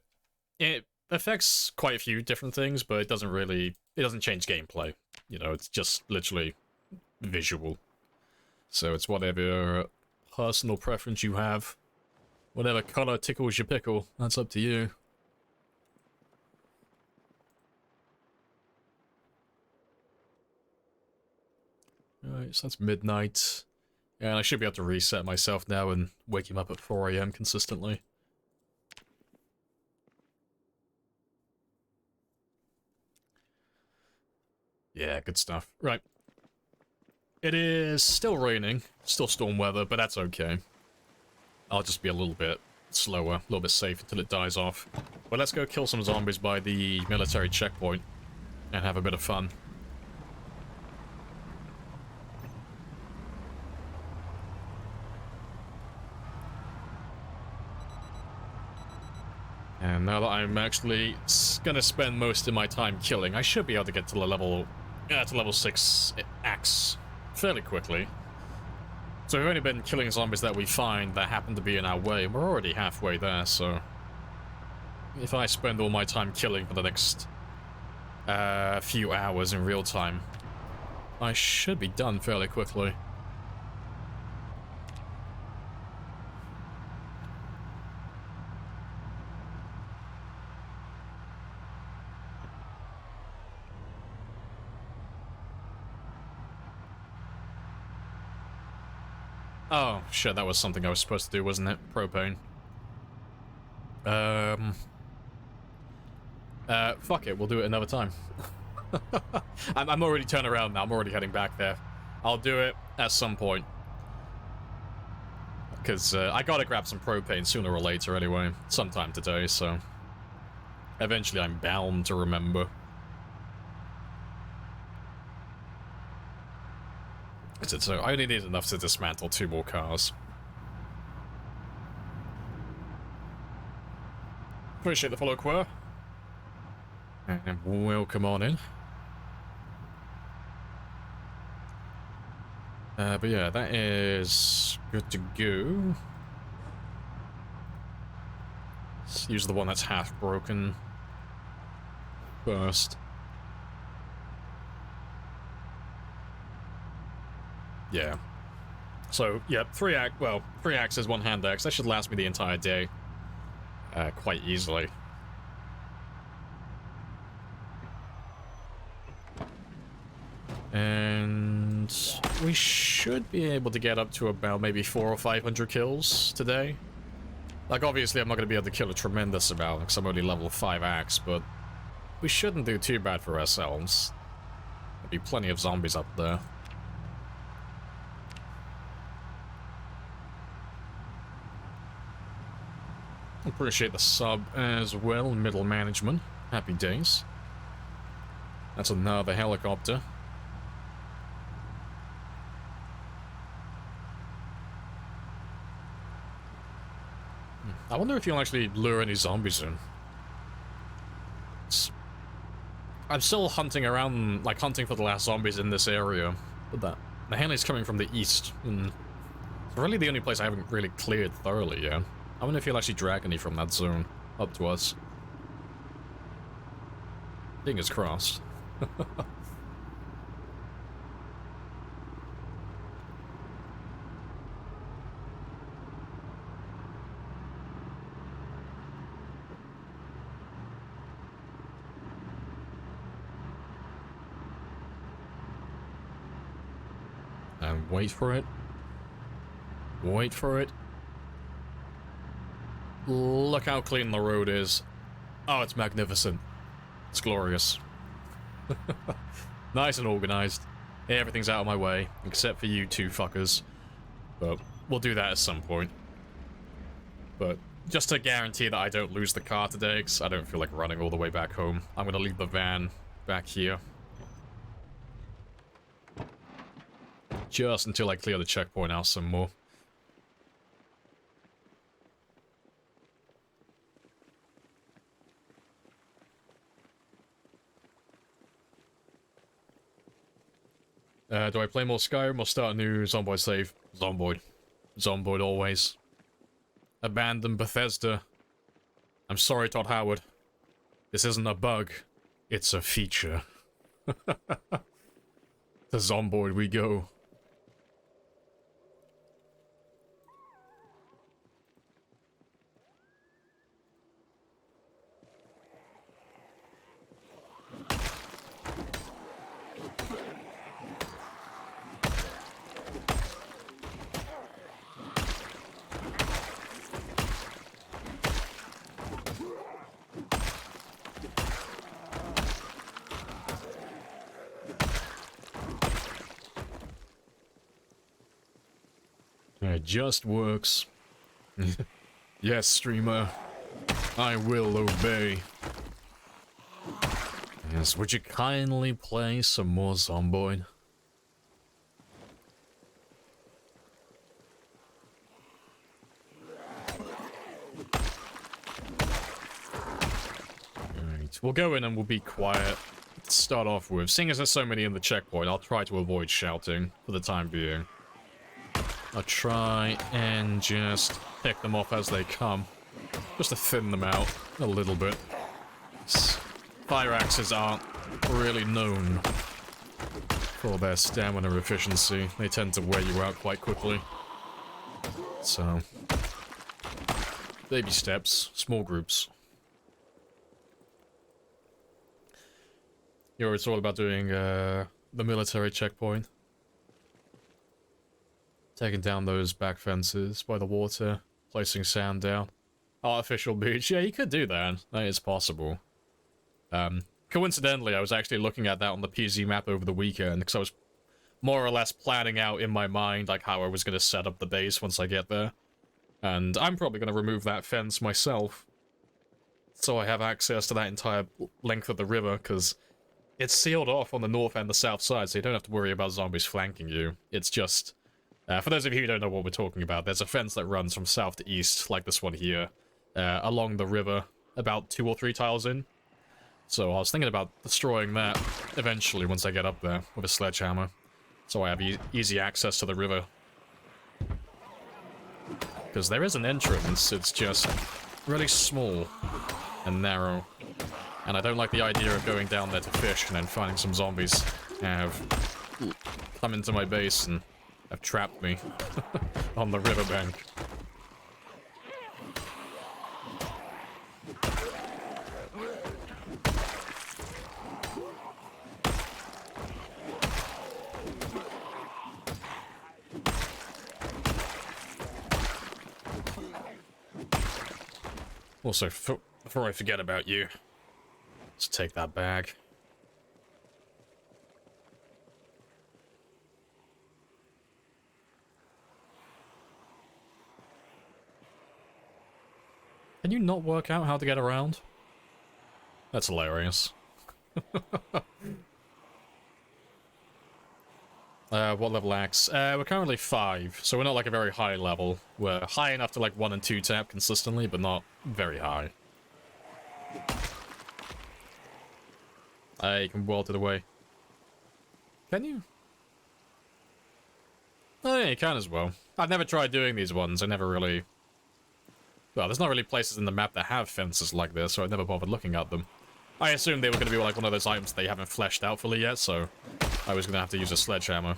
it affects quite a few different things, but it doesn't change gameplay. You know, it's just literally visual. So it's whatever personal preference you have. Whatever color tickles your pickle, that's up to you. Alright, so that's midnight. Yeah, and I should be able to reset myself now and wake him up at 4 AM consistently. Yeah, good stuff. Right. It is still raining, still storm weather, but that's okay. I'll just be a little bit slower, a little bit safe until it dies off. But let's go kill some zombies by the military checkpoint and have a bit of fun. I'm actually gonna spend most of my time killing. I should be able to get to the level 6 axe fairly quickly. So we've only been killing zombies that we find that happen to be in our way. We're already halfway there, so if I spend all my time killing for the next few hours in real time, I should be done fairly quickly. Oh, shit, that was something I was supposed to do, wasn't it? Propane. Fuck it, we'll do it another time. I'm already turned around now, I'm already heading back there. I'll do it at some point. Because I gotta grab some propane sooner or later anyway, sometime today, so... eventually I'm bound to remember. So I only need enough to dismantle 2 more cars. Appreciate the follow, Quir. And welcome on in. But yeah, that is good to go. Let's use the one that's half broken first. Yeah. So, yeah, 3 axes, 1 hand axe. That should last me the entire day. Quite easily. And we should be able to get up to about maybe 400 or 500 kills today. Like, obviously, I'm not going to be able to kill a tremendous amount because I'm only level 5 axe, but we shouldn't do too bad for ourselves. There'll be plenty of zombies up there. Appreciate the sub as well, middle management. Happy days. That's another helicopter. I wonder if you'll actually lure any zombies in. I'm still hunting around, like hunting for the last zombies in this area. But the heli's coming from the east, and it's really the only place I haven't really cleared thoroughly yet. I wonder if he'll actually drag any from that zone up to us. Fingers crossed. And wait for it. Wait for it. Look how clean the road is. Oh, it's magnificent. It's glorious. Nice and organized. Everything's out of my way, except for you 2 fuckers. But we'll do that at some point. But just to guarantee that I don't lose the car today, because I don't feel like running all the way back home, I'm going to leave the van back here. Just until I clear the checkpoint out some more. Do I play more Skyrim or start a new Zomboid save? Zomboid. Zomboid always. Abandon Bethesda. I'm sorry, Todd Howard. This isn't a bug. It's a feature. To Zomboid we go. It just works. Yes, streamer. I will obey. Yes, would you kindly play some more Zomboid? Right, we'll go in and we'll be quiet to start off with. Seeing as there's so many in the checkpoint, I'll try to avoid shouting for the time being. I'll try and just pick them off as they come. Just to thin them out a little bit. Fire axes aren't really known for their stamina efficiency. They tend to wear you out quite quickly. So, baby steps, small groups. You know, it's all about doing the military checkpoint. Taking down those back fences by the water, placing sand down. Artificial beach, yeah, you could do that. That is possible. Coincidentally, I was actually looking at that on the PZ map over the weekend, because I was more or less planning out in my mind, like, how I was going to set up the base once I get there. And I'm probably going to remove that fence myself, so I have access to that entire length of the river, because it's sealed off on the north and the south side, so you don't have to worry about zombies flanking you. It's just, for those of you who don't know what we're talking about, there's a fence that runs from south to east, like this one here, along the river, about 2 or 3 tiles in. So I was thinking about destroying that eventually once I get up there with a sledgehammer, so I have easy access to the river. Because there is an entrance, it's just really small and narrow. And I don't like the idea of going down there to fish and then finding some zombies have come into my base and have trapped me on the riverbank. Also, before I forget about you, let's take that bag. Can you not work out how to get around? That's hilarious. What level axe? We're currently 5, so we're not like a very high level. We're high enough to like 1 and 2 tap consistently, but not very high. You can weld it away. Can you? Oh yeah, you can as well. I've never tried doing these ones. I never really... Well, there's not really places in the map that have fences like this, so I've never bothered looking at them. I assumed they were going to be like one of those items they haven't fleshed out fully yet, so I was going to have to use a sledgehammer.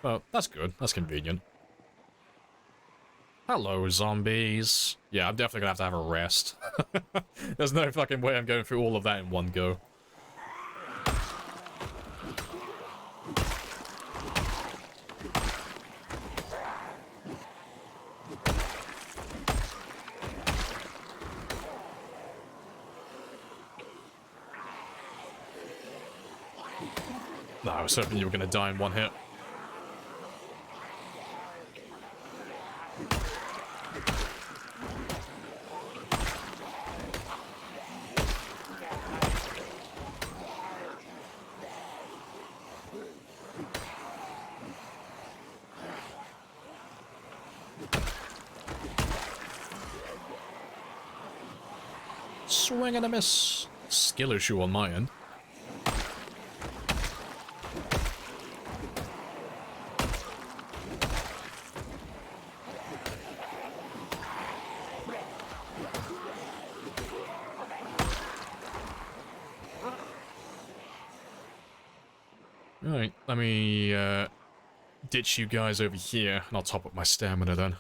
Well, that's good. That's convenient. Hello, zombies. Yeah, I'm definitely going to have a rest. There's no fucking way I'm going through all of that in one go. No, I was hoping you were going to die in one hit. Swing and a miss. Skill issue on my end. Right, let me ditch you guys over here, and I'll top up my stamina then.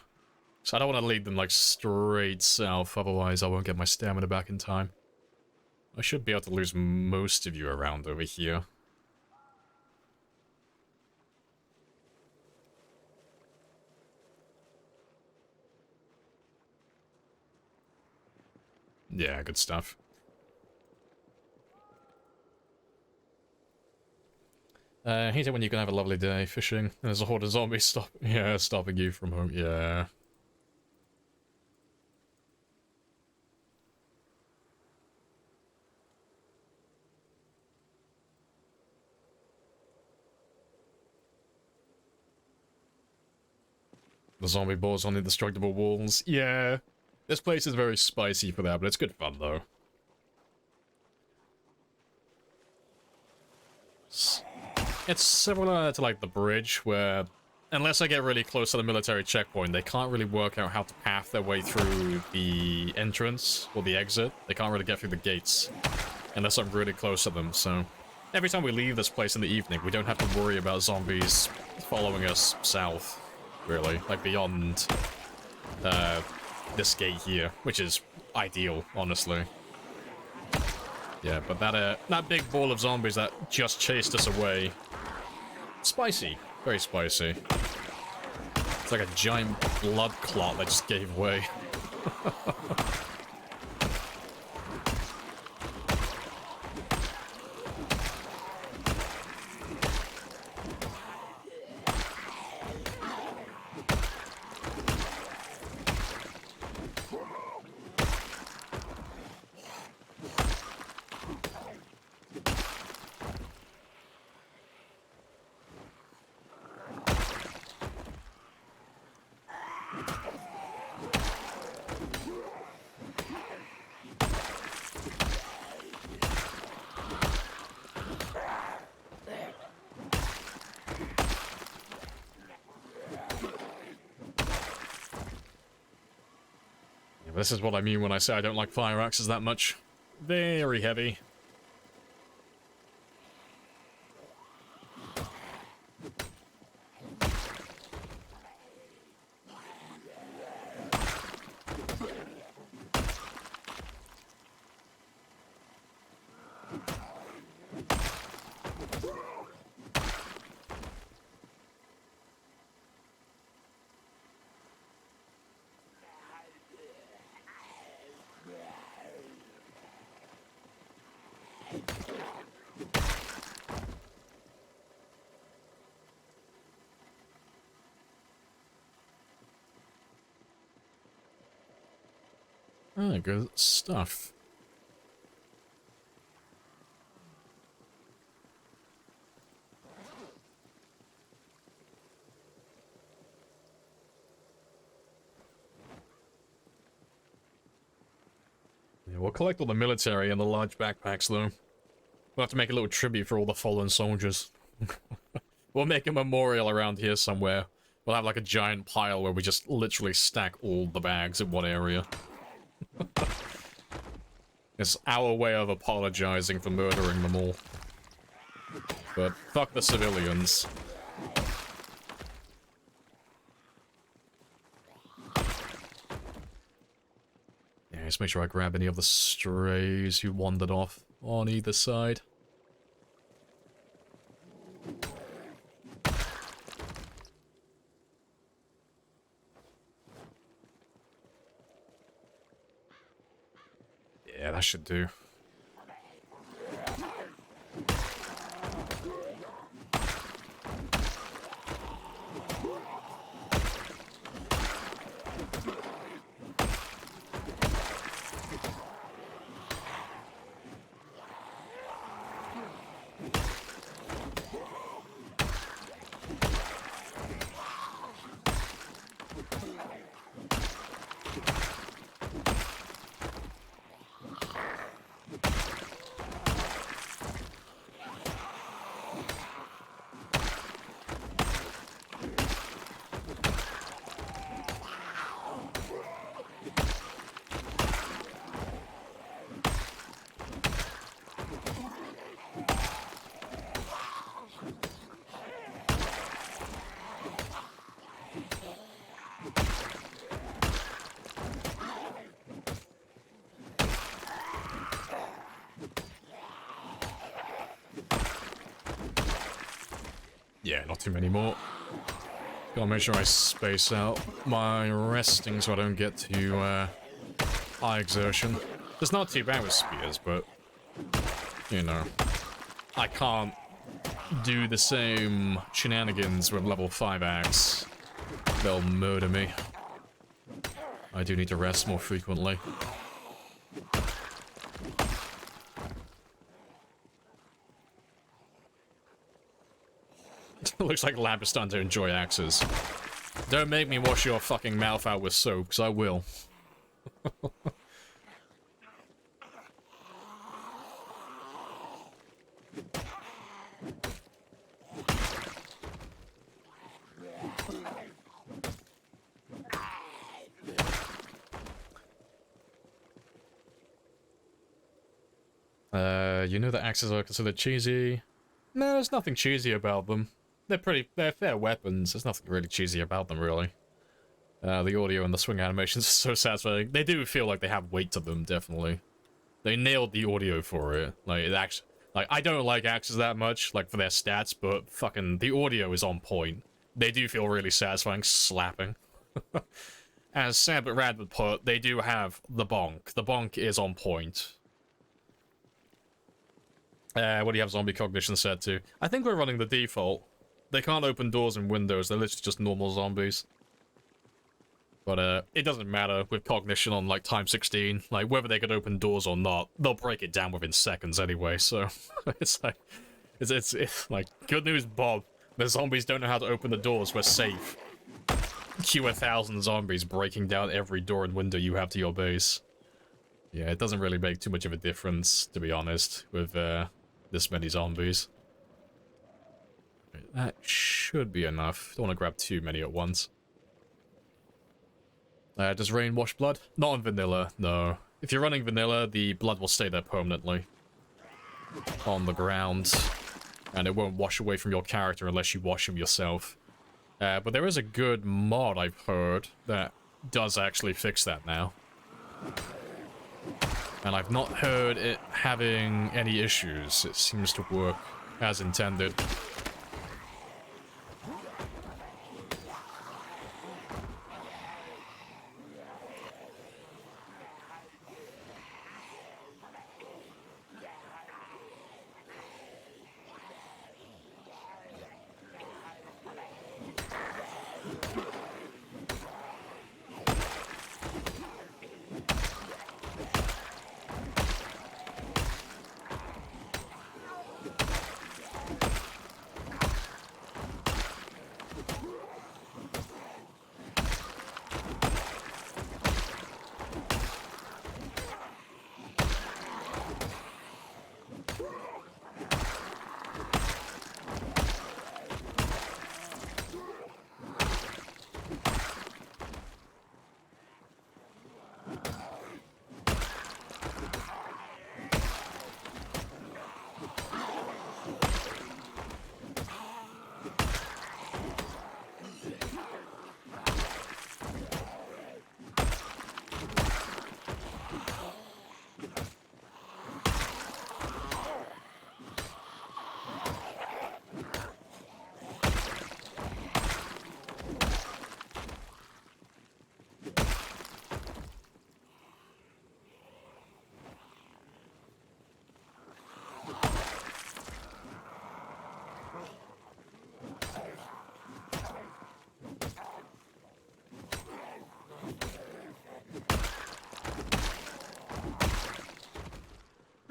So I don't want to lead them like straight south, otherwise I won't get my stamina back in time. I should be able to lose most of you around over here. Yeah, good stuff. I hate it when you can have a lovely day fishing, and there's a horde of zombies stopping you from home. Yeah. The zombie balls on indestructible walls. Yeah. This place is very spicy for that, but it's good fun though. It's similar to, like, the bridge, where unless I get really close to the military checkpoint, they can't really work out how to path their way through the entrance or the exit. They can't really get through the gates unless I'm really close to them, so every time we leave this place in the evening, we don't have to worry about zombies following us south, really, like beyond this gate here, which is ideal, honestly. Yeah, but that big ball of zombies that just chased us away, spicy, very spicy. It's like a giant blood clot that just gave way. This is what I mean when I say I don't like fire axes that much. Very heavy. Ah, good stuff. Yeah, we'll collect all the military and the large backpacks, though. We'll have to make a little tribute for all the fallen soldiers. We'll make a memorial around here somewhere. We'll have like a giant pile where we just literally stack all the bags in one area. It's our way of apologizing for murdering them all. But fuck the civilians. Yeah, just make sure I grab any of the strays who wandered off on either side. Yeah, that should do. Yeah, not too many more. Gotta make sure I space out my resting so I don't get too high exertion. It's not too bad with spears, but you know, I can't do the same shenanigans with level 5 axe. They'll murder me. I do need to rest more frequently. Looks like Lab is starting to enjoy axes. Don't make me wash your fucking mouth out with soap, because I will. You know that axes are considered cheesy. No, there's nothing cheesy about them. They're fair weapons. There's nothing really cheesy about them, really. The audio and the swing animations are so satisfying. They do feel like they have weight to them, definitely. They nailed the audio for it. Like, it actually, like, I don't like axes that much, like, for their stats, but fucking, the audio is on point. They do feel really satisfying slapping. As Sam but Rad would put, they do have the bonk. The bonk is on point. What do you have zombie cognition set to? I think we're running the default. They can't open doors and windows, they're literally just normal zombies. But, it doesn't matter with cognition on, like, time 16. Like, whether they could open doors or not, they'll break it down within seconds anyway, so... it's like... It's like, good news, Bob. The zombies don't know how to open the doors, we're safe. Cue 1,000 zombies breaking down every door and window you have to your base. Yeah, it doesn't really make too much of a difference, to be honest, with, this many zombies. That should be enough. Don't want to grab too many at once. Does rain wash blood? Not on vanilla, no. If you're running vanilla, the blood will stay there permanently. On the ground. And it won't wash away from your character unless you wash him yourself. But there is a good mod, I've heard, that does actually fix that now. And I've not heard it having any issues. It seems to work as intended.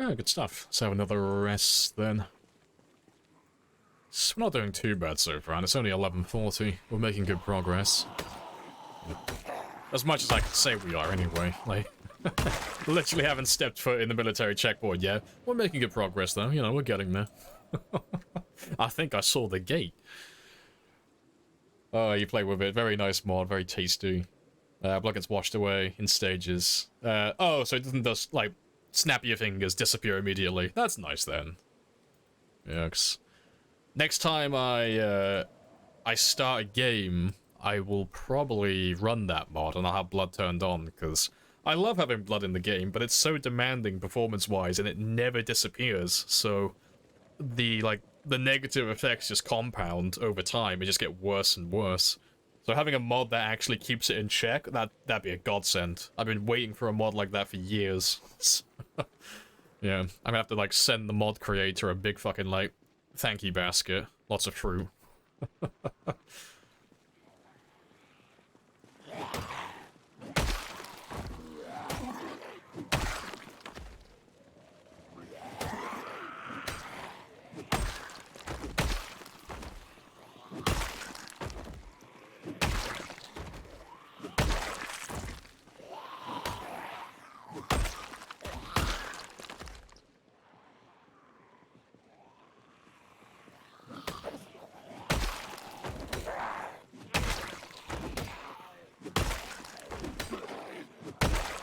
Oh, good stuff. Let's have another rest then. So we're not doing too bad so far, and it's only 11:40. We're making good progress. As much as I can say we are anyway. Like, literally haven't stepped foot in the military checkpoint yet. We're making good progress though, you know, we're getting there. I think I saw the gate. Oh, you play with it. Very nice mod, very tasty. Blood gets washed away in stages. Oh, so it doesn't just, like, snap your fingers, disappear immediately. That's nice then. Yes. Next time I start a game, I will probably run that mod and I'll have blood turned on, because I love having blood in the game, but it's so demanding performance-wise and it never disappears, so the negative effects just compound over time. It just get worse and worse. So having a mod that actually keeps it in check, that'd be a godsend. I've been waiting for a mod like that for years. Yeah, I'm gonna have to, like, send the mod creator a big fucking, like, thank you basket. Lots of fruit.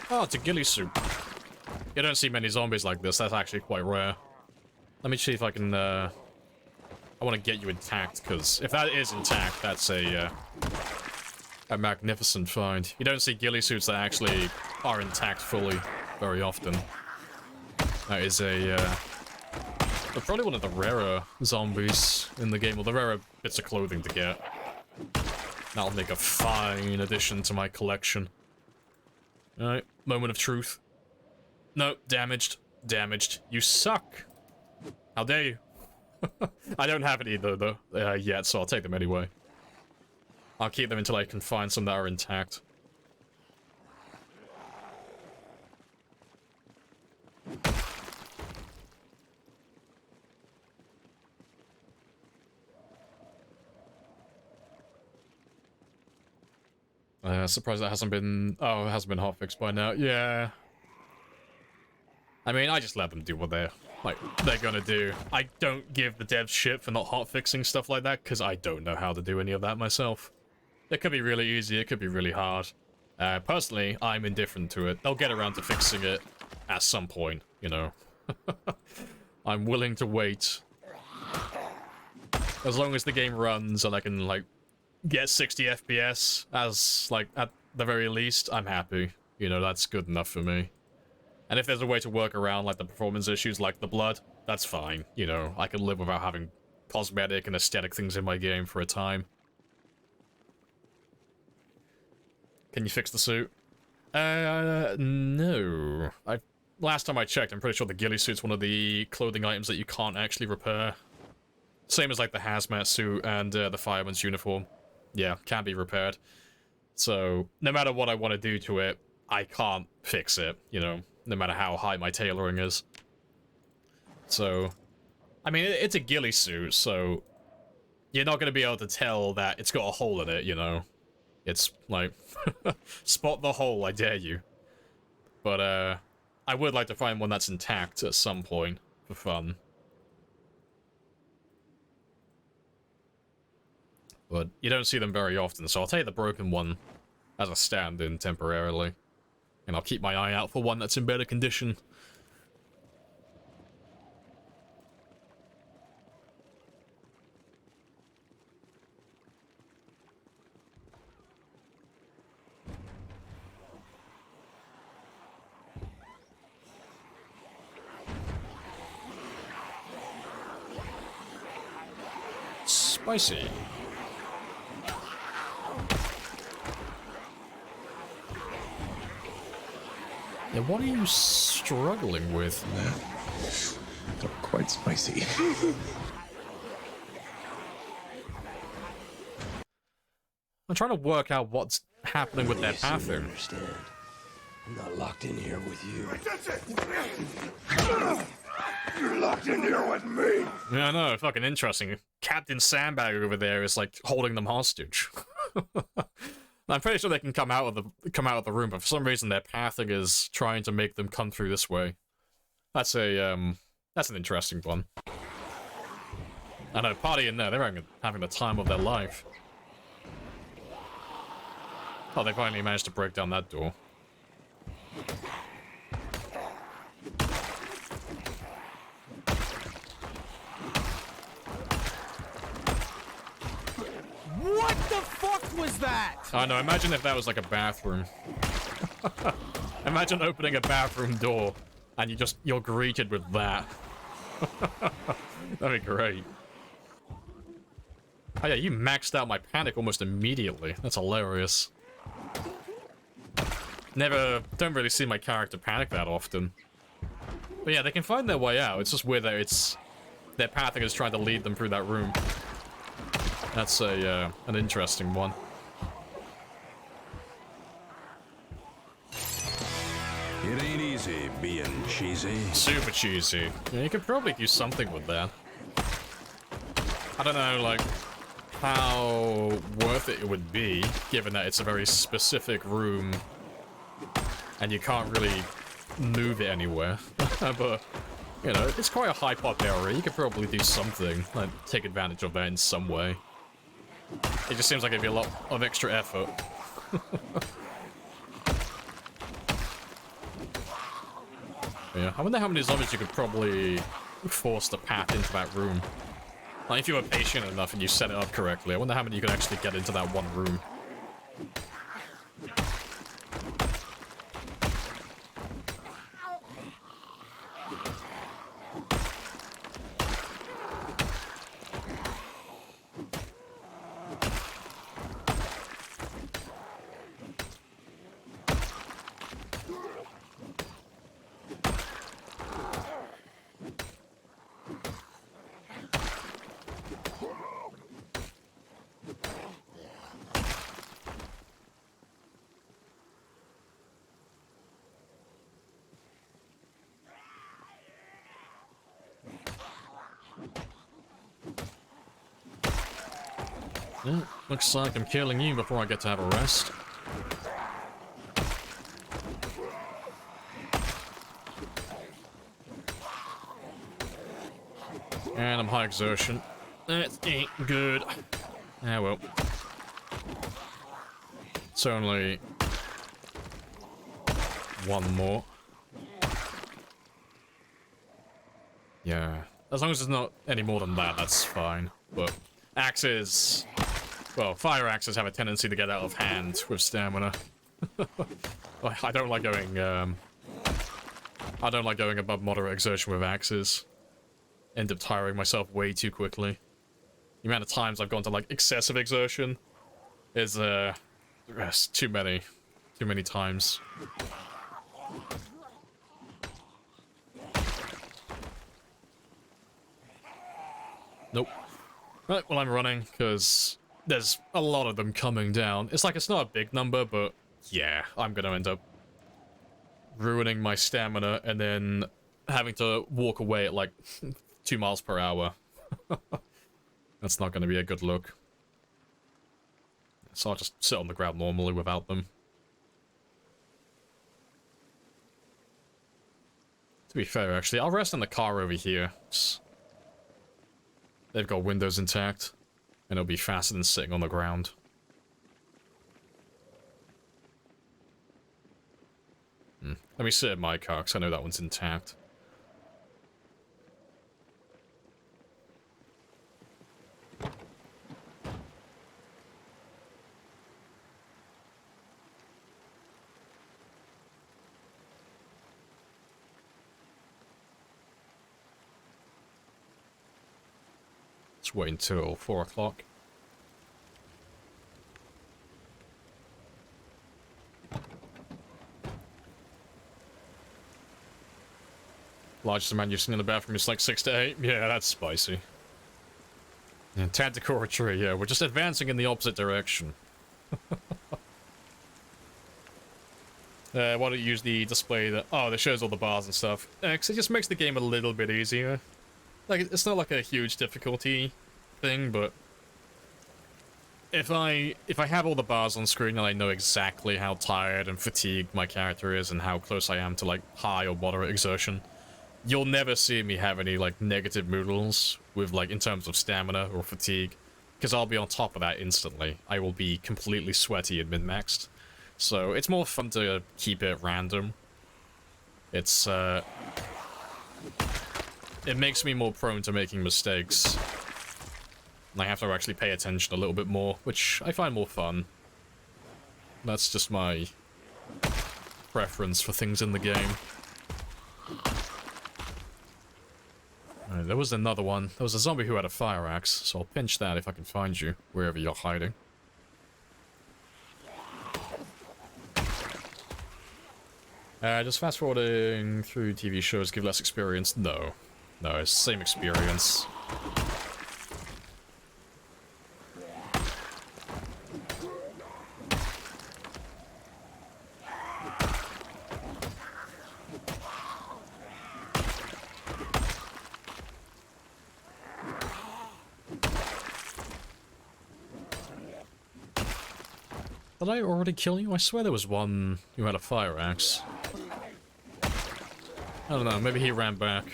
Oh, it's a ghillie soup. You don't see many zombies like this, that's actually quite rare. Let me see if I can, I want to get you intact, because if that is intact, that's a magnificent find. You don't see ghillie suits that actually are intact fully very often. That is probably one of the rarer zombies in the game, or the rarer bits of clothing to get. That'll make a fine addition to my collection. Alright, moment of truth. No, damaged. Damaged. You suck! How dare you? I don't have it either, though, yet, so I'll take them anyway. I'll keep them until I can find some that are intact. Surprised that hasn't been... Oh, it hasn't been hotfixed by now. Yeah. I mean, I just let them do what they're gonna do. I don't give the devs shit for not hotfixing stuff like that, because I don't know how to do any of that myself. It could be really easy, it could be really hard. Personally, I'm indifferent to it. They'll get around to fixing it at some point, you know. I'm willing to wait. As long as the game runs and I can, like, get 60 FPS as, like, at the very least, I'm happy. You know, that's good enough for me. And if there's a way to work around, like, the performance issues, like the blood, that's fine. You know, I can live without having cosmetic and aesthetic things in my game for a time. Can you fix the suit? No. Last time I checked, I'm pretty sure the ghillie suit's one of the clothing items that you can't actually repair. Same as, like, the hazmat suit and the fireman's uniform. Yeah, can't be repaired. So, no matter what I want to do to it, I can't fix it, you know, no matter how high my tailoring is. So, I mean, it's a ghillie suit, so you're not going to be able to tell that it's got a hole in it, you know. It's, like, spot the hole, I dare you. But, I would like to find one that's intact at some point, for fun. But you don't see them very often, so I'll take the broken one as a stand-in temporarily. And I'll keep my eye out for one that's in better condition. Spicy. Yeah, what are you struggling with? Got quite spicy. I'm trying to work out what's happening with their bathroom. Understand? I'm not locked in here with you. You're locked in here with me. Yeah, I know, fucking interesting. Captain Sandbag over there is like holding them hostage. I'm pretty sure they can come out of the room, but for some reason their pathing is trying to make them come through this way. That's an interesting one. I know, party in there, they're having the time of their life. Oh, they finally managed to break down that door. What the fuck was that? I know, imagine if that was like a bathroom. Imagine opening a bathroom door and you're greeted with that. That'd be great. Oh yeah, you maxed out my panic almost immediately. That's hilarious. Don't really see my character panic that often. But yeah, they can find their way out. It's just weird that their pathing is trying to lead them through that room. That's an interesting one. It ain't easy being cheesy. Super cheesy. Yeah, you could probably do something with that. I don't know, like, how worth it would be, given that it's a very specific room and you can't really move it anywhere. But, you know, it's quite a high pop area. You could probably do something, like, take advantage of that in some way. It just seems like it'd be a lot of extra effort. Yeah, I wonder how many zombies you could probably forced a path into that room. Like, if you were patient enough and you set it up correctly, I wonder how many you could actually get into that one room. Yeah, looks like I'm killing you before I get to have a rest. And I'm high exertion. That ain't good. Ah, well. It's only one more. Yeah. As long as it's not any more than that, that's fine. But axes... Well, fire axes have a tendency to get out of hand with stamina. I don't like going, I don't like going above moderate exertion with axes. End up tiring myself way too quickly. The amount of times I've gone to, like, excessive exertion is, too many. Too many times. Nope. Right, well, I'm running, because there's a lot of them coming down. It's like, it's not a big number, but yeah, I'm gonna end up ruining my stamina and then having to walk away at like 2 miles per hour. That's not gonna be a good look. So I'll just sit on the ground normally without them. To be fair, actually, I'll rest in the car over here. They've got windows intact. And it'll be faster than sitting on the ground. Let me sit in my car, because I know that one's intact. Let's wait until 4 o'clock. Largest amount you've seen in the bathroom is like 6 to 8. Yeah, that's spicy. Yeah, tactical retreat, yeah, we're just advancing in the opposite direction. Why don't you use the display that... Oh, that shows all the bars and stuff. Because it just makes the game a little bit easier. Like, it's not like a huge difficulty thing, but... If I have all the bars on screen and I know exactly how tired and fatigued my character is and how close I am to, like, high or moderate exertion, you'll never see me have any, like, negative moodles with, like, in terms of stamina or fatigue. Because I'll be on top of that instantly. I will be completely sweaty and min-maxed. So, it's more fun to keep it random. It's, it makes me more prone to making mistakes. And I have to actually pay attention a little bit more, which I find more fun. That's just my preference for things in the game. There was another one. There was a zombie who had a fire axe, so I'll pinch that if I can find you, wherever you're hiding. Just fast forwarding through TV shows give less experience? No. No, it's the same experience. Did I already kill you? I swear there was one who had a fire axe. I don't know, maybe he ran back.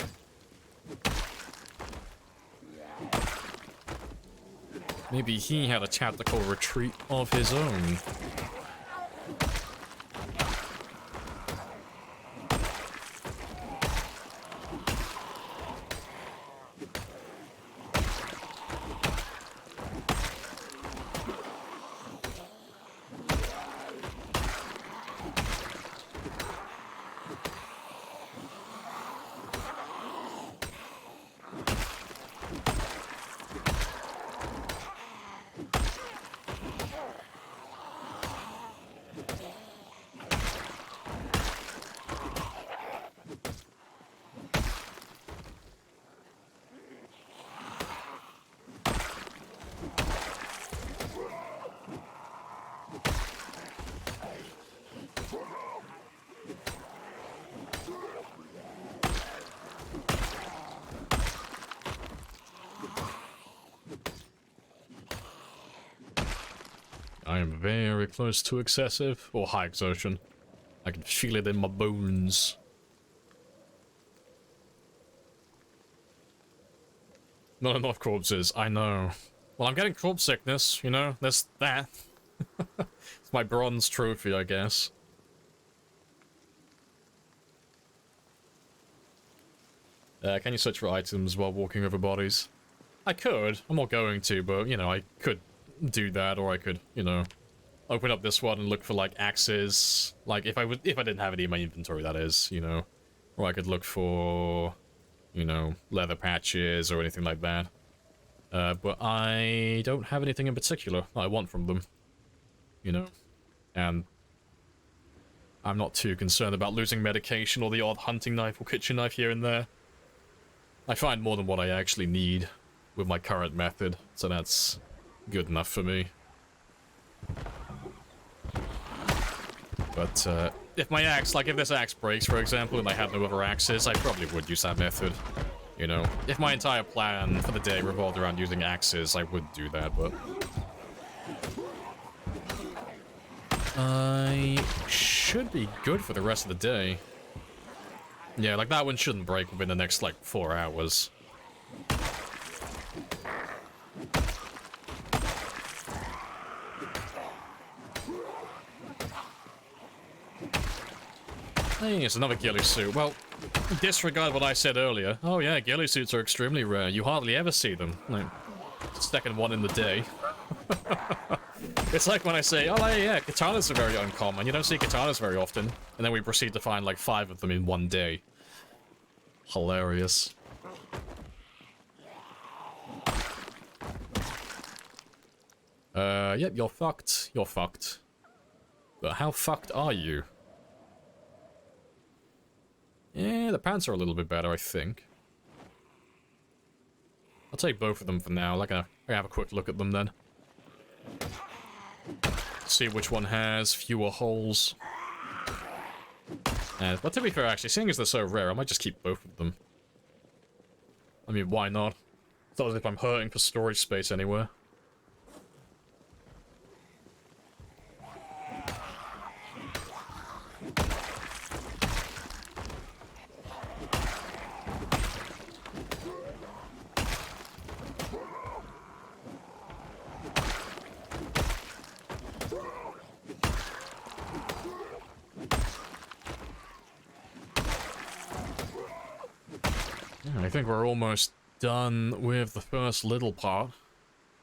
Maybe he had a tactical retreat of his own. I'm very close to excessive or high exertion. I can feel it in my bones. Not enough corpses, I know. Well, I'm getting corpse sickness, you know, there's that. It's my bronze trophy, I guess. Can you search for items while walking over bodies? I could. I'm not going to, but, you know, I could do that, or I could, you know, open up this one and look for, like, axes. Like, if I didn't have any in my inventory, that is, you know. Or I could look for, you know, leather patches or anything like that. But I don't have anything in particular I want from them. You know? And I'm not too concerned about losing medication or the odd hunting knife or kitchen knife here and there. I find more than what I actually need with my current method, so that's good enough for me. But, if my axe, like if this axe breaks, for example, and I had no other axes, I probably would use that method. You know, if my entire plan for the day revolved around using axes, I would do that, but... I should be good for the rest of the day. Yeah, like that one shouldn't break within the next, like, 4 hours. Hey, it's another ghillie suit. Well, disregard what I said earlier. Oh yeah, ghillie suits are extremely rare. You hardly ever see them. Like, second one in the day. It's like when I say, oh yeah, katanas are very uncommon. You don't see katanas very often. And then we proceed to find like 5 of them in one day. Hilarious. Yep, you're fucked. You're fucked. But how fucked are you? Yeah, the pants are a little bit better, I think. I'll take both of them for now. Like, I have a quick look at them then. See which one has fewer holes. But to be fair, actually, seeing as they're so rare, I might just keep both of them. I mean, why not? It's not as if I'm hurting for storage space anywhere. I think we're almost done with the first little part.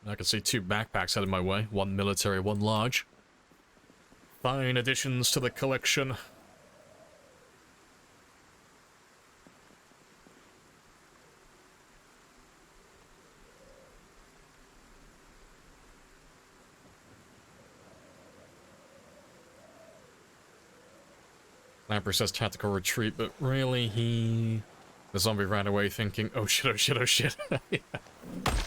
I can see 2 backpacks headed my way. 1 military, 1 large. Fine additions to the collection. Lamprey says tactical retreat, but really the zombie ran away thinking, oh shit, oh shit, oh shit. Yeah.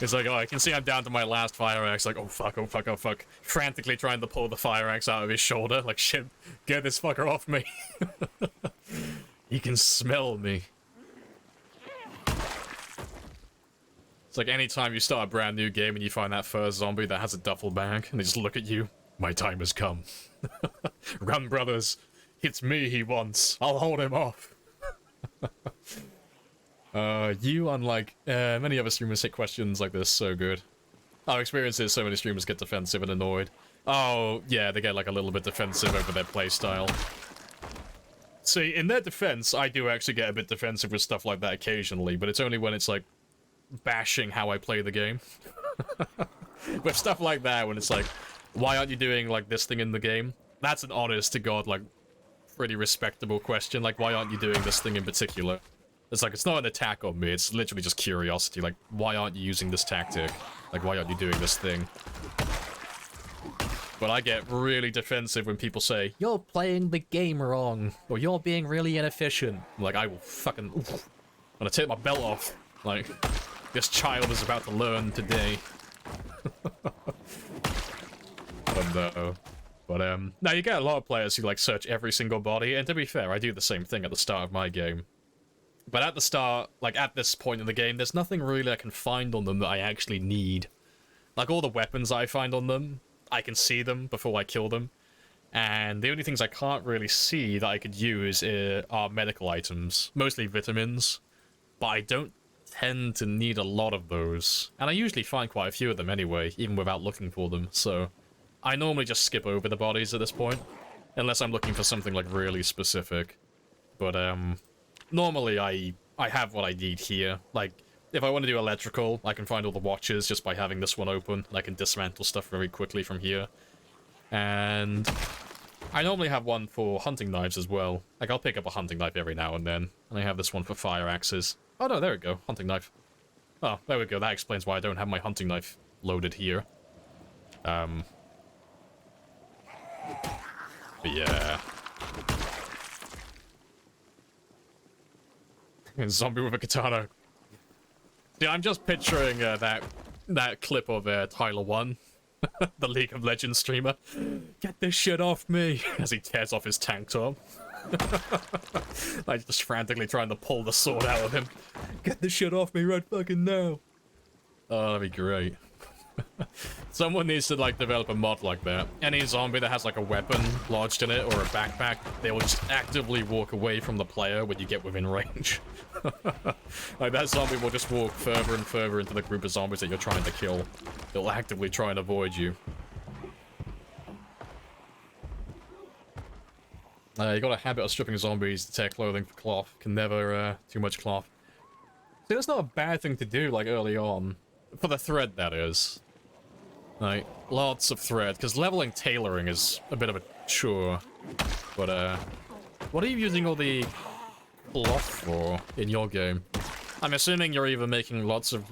It's like, oh, I can see I'm down to my last fire axe, like, oh fuck, oh fuck, oh fuck. Frantically trying to pull the fire axe out of his shoulder, like, shit, get this fucker off me. He can smell me. It's like anytime you start a brand new game and you find that first zombie that has a duffel bag, and they just look at you, my time has come. Run, brothers. It's me he wants. I'll hold him off. You, unlike many other streamers, hit questions like this so good. Our experience is so many streamers get defensive and annoyed. Oh, yeah, they get like a little bit defensive over their playstyle. See, in their defense, I do actually get a bit defensive with stuff like that occasionally, but it's only when it's like bashing how I play the game. With stuff like that, when it's like, why aren't you doing like this thing in the game? That's an honest to God, like, pretty respectable question. Like, why aren't you doing this thing in particular? It's like, it's not an attack on me, it's literally just curiosity. Like, why aren't you using this tactic? Like, why aren't you doing this thing? But I get really defensive when people say, you're playing the game wrong, or you're being really inefficient. I'm like, I will fucking... I'm gonna take my belt off. Like, this child is about to learn today. No. But, now you get a lot of players who, like, search every single body, and to be fair, I do the same thing at the start of my game. But at the start, like, at this point in the game, there's nothing really I can find on them that I actually need. Like, all the weapons I find on them, I can see them before I kill them. And the only things I can't really see that I could use are medical items, mostly vitamins, but I don't tend to need a lot of those, and I usually find quite a few of them anyway, even without looking for them, so I normally just skip over the bodies at this point, unless I'm looking for something like really specific. But normally I have what I need here. Like, if I want to do electrical, I can find all the watches just by having this one open, and I can dismantle stuff very quickly from here. And I normally have one for hunting knives as well. Like, I'll pick up a hunting knife every now and then, and I have this one for fire axes. Oh no, there we go, hunting knife. Oh, there we go, that explains why I don't have my hunting knife loaded here. But yeah. Zombie with a katana. See, I'm just picturing that clip of Tyler 1. The League of Legends streamer. Get this shit off me! As he tears off his tank top. Like, just frantically trying to pull the sword out of him. Get this shit off me right fucking now! Oh, that'd be great. Someone needs to, like, develop a mod like that. Any zombie that has, like, a weapon lodged in it or a backpack, they will just actively walk away from the player when you get within range. Like, that zombie will just walk further and further into the group of zombies that you're trying to kill. They'll actively try and avoid you. You got a habit of stripping zombies to tear clothing for cloth. Can never, too much cloth. See, that's not a bad thing to do, like, early on. For the thread, that is. Like, lots of thread, because leveling tailoring is a bit of a chore. But, what are you using all the cloth for in your game? I'm assuming you're either making lots of,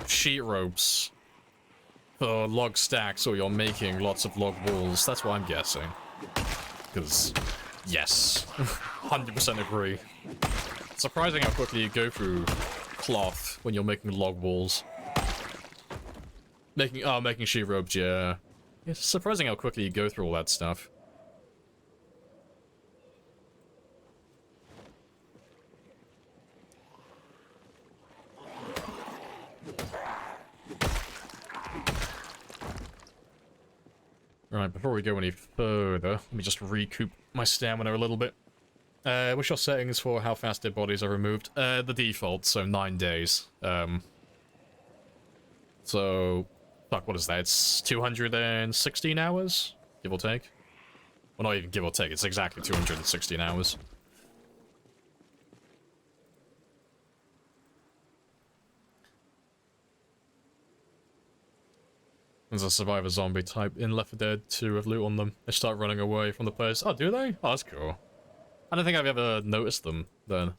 sheet ropes for log stacks, or you're making lots of log walls. That's what I'm guessing. Because, yes, 100% agree. It's surprising how quickly you go through cloth when you're making log walls. Making sheet ropes, yeah. It's surprising how quickly you go through all that stuff. Right, before we go any further, let me just recoup my stamina a little bit. What's your settings for how fast dead bodies are removed? The default, so 9 days. So, fuck, what is that? It's 216 hours? Give or take? Well, not even give or take, it's exactly 216 hours. There's a survivor zombie type in Left 4 Dead 2 with loot on them. They start running away from the place. Oh, do they? Oh, that's cool. I don't think I've ever noticed them, then.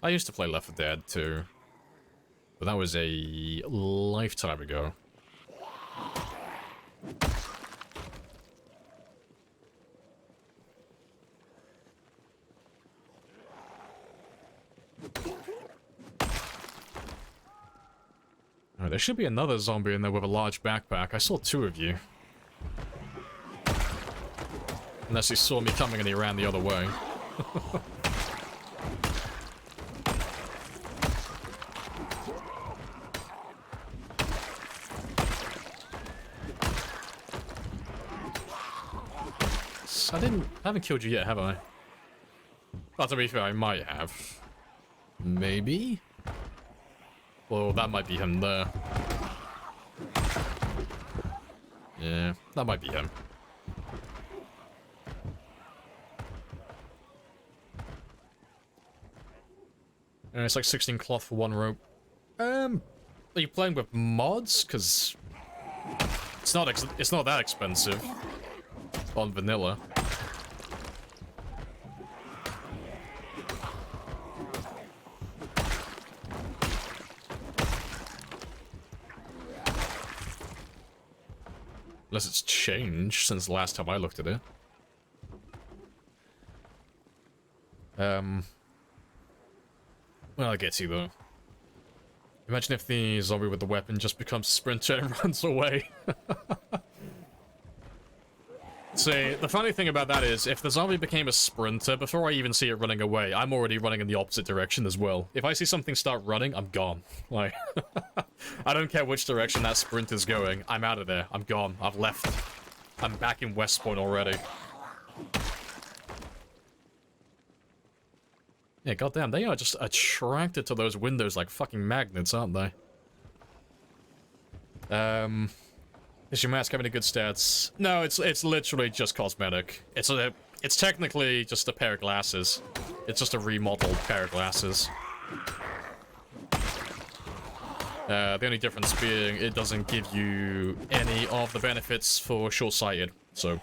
I used to play Left 4 Dead 2. But that was a lifetime ago. Oh, there should be another zombie in there with a large backpack. I saw 2 of you. Unless he saw me coming and he ran the other way. I haven't killed you yet, have I? Well, to be fair, I might have. Maybe? Well, that might be him there. Yeah, that might be him. It's like 16 cloth for 1 rope. Are you playing with mods? Because it's not that expensive on vanilla. Unless it's changed since the last time I looked at it. Well, I get you, though. Imagine if the zombie with the weapon just becomes a sprinter and runs away. See, the funny thing about that is, if the zombie became a sprinter, before I even see it running away, I'm already running in the opposite direction as well. If I see something start running, I'm gone. Like, I don't care which direction that sprint is going. I'm out of there. I'm gone. I've left. I'm back in West Point already. Yeah, goddamn, they are just attracted to those windows like fucking magnets, aren't they? Is your mask having a good stats? No, it's literally just cosmetic. It's technically just a pair of glasses. It's just a remodeled pair of glasses. The only difference being it doesn't give you any of the benefits for short-sighted. So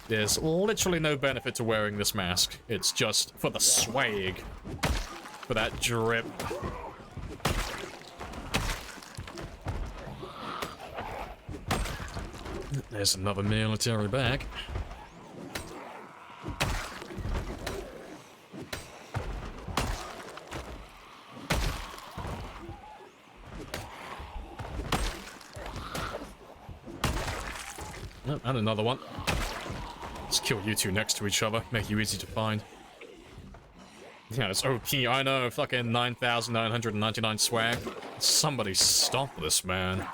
there's literally no benefit to wearing this mask. It's just for the swag, for that drip. There's another military bag. Oh, and another one. Let's kill you two next to each other, make you easy to find. Yeah, it's OP, I know, fucking 9,999 swag. Somebody stop this, man.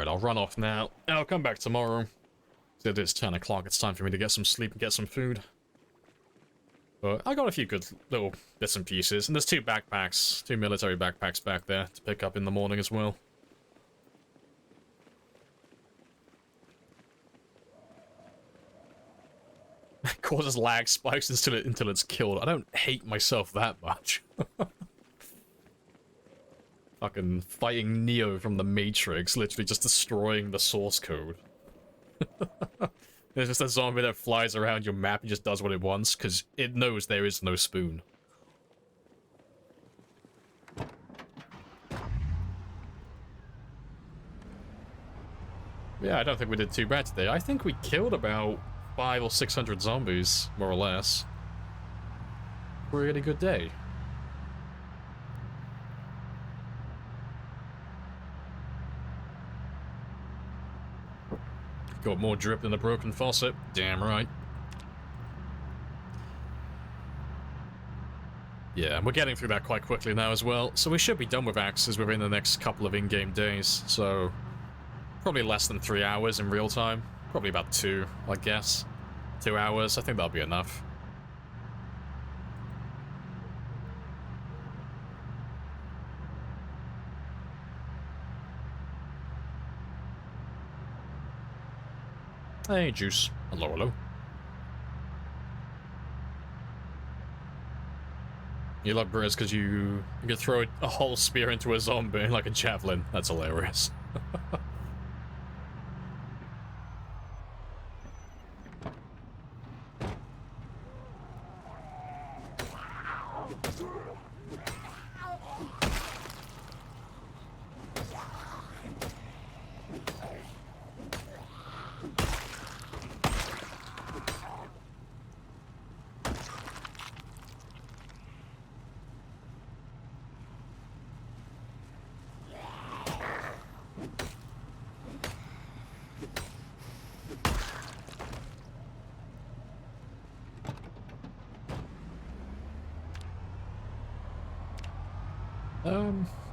I'll run off now. I'll come back tomorrow. It is 10 o'clock. It's time for me to get some sleep and get some food. But I got a few good little bits and pieces. And there's two backpacks, two military backpacks back there to pick up in the morning as well. It causes lag spikes until it's killed. I don't hate myself that much. Fucking fighting Neo from the Matrix, literally just destroying the source code. There's just a zombie that flies around your map and just does what it wants, because it knows there is no spoon. Yeah, I don't think we did too bad today. I think we killed about 500 or 600 zombies, more or less. Really good day. Got more drip than a broken faucet. Damn right. Yeah, and we're getting through that quite quickly now as well. So we should be done with axes within the next couple of in-game days. So probably less than 3 hours in real time. Probably about 2, I guess. 2 hours. I think that'll be enough. Hey, Juice. Hello, hello. You love Briz because you can throw a whole spear into a zombie like a javelin. That's hilarious.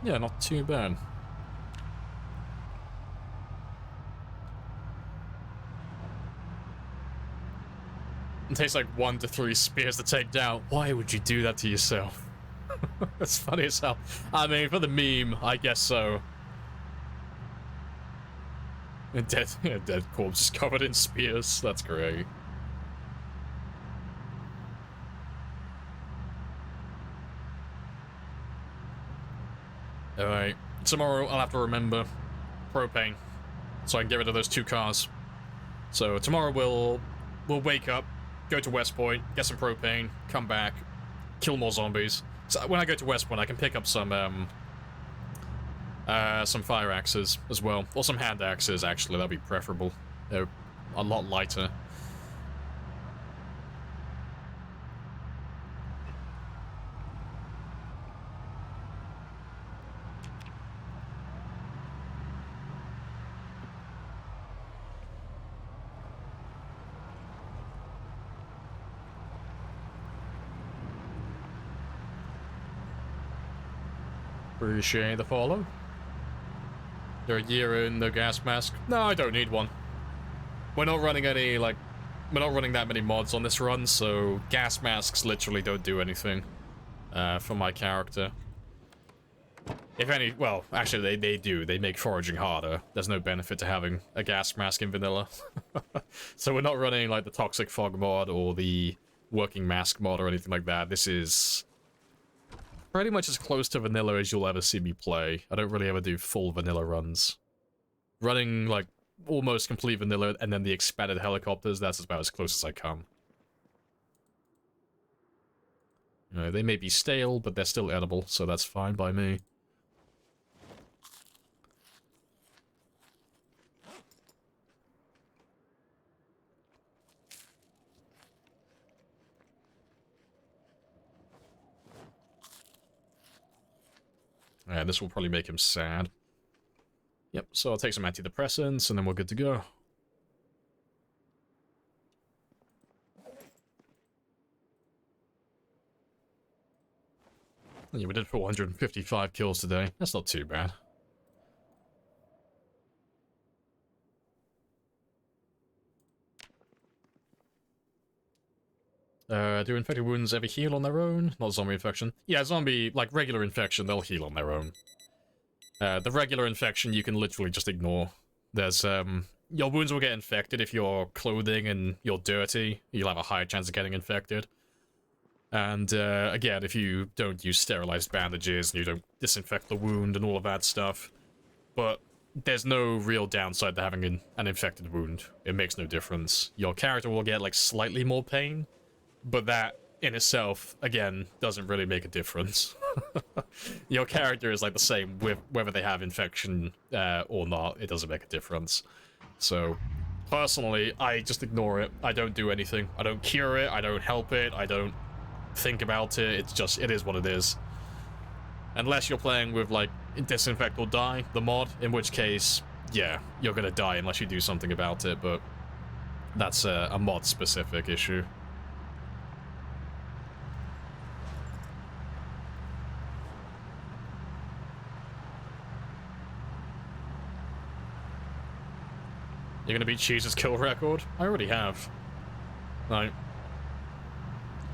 Yeah, not too bad. It takes like 1 to 3 spears to take down. Why would you do that to yourself? That's funny as hell. I mean, for the meme, I guess so. A dead corpse is covered in spears. That's great. Alright, tomorrow I'll have to remember propane, so I can get rid of those 2 cars. So tomorrow we'll wake up, go to West Point, get some propane, come back, kill more zombies. So when I go to West Point, I can pick up some fire axes as well, or some hand axes. Actually, that'd be preferable. They're a lot lighter. Appreciate the follow. You're a year in, no gas mask. No, I don't need one. We're not running any, like, we're not running that many mods on this run, so gas masks literally don't do anything for my character. If any, well, actually they do. They make foraging harder. There's no benefit to having a gas mask in vanilla. So we're not running, like, the toxic fog mod or the working mask mod or anything like that. This is pretty much as close to vanilla as you'll ever see me play. I don't really ever do full vanilla runs. Running, like, almost complete vanilla and then the expanded helicopters, that's about as close as I come. You know, they may be stale, but they're still edible, so that's fine by me. Yeah, this will probably make him sad. Yep, so I'll take some antidepressants, and then we're good to go. Yeah, we did 455 kills today. That's not too bad. Do infected wounds ever heal on their own? Not zombie infection. Yeah, zombie, like regular infection, they'll heal on their own. The regular infection you can literally just ignore. There's, your wounds will get infected if you're clothing and you're dirty. You'll have a higher chance of getting infected. And, again, if you don't use sterilized bandages and you don't disinfect the wound and all of that stuff. But there's no real downside to having an infected wound. It makes no difference. Your character will get, like, slightly more pain. But that, in itself, again, doesn't really make a difference. Your character is, like, the same with whether they have infection or not. It doesn't make a difference. So, personally, I just ignore it. I don't do anything. I don't cure it. I don't help it. I don't think about it. It's just, it is what it is. Unless you're playing with, like, Disinfect or Die, the mod, in which case, yeah, you're gonna die unless you do something about it, but that's a mod-specific issue. You're gonna beat Cheese's kill record? I already have. No.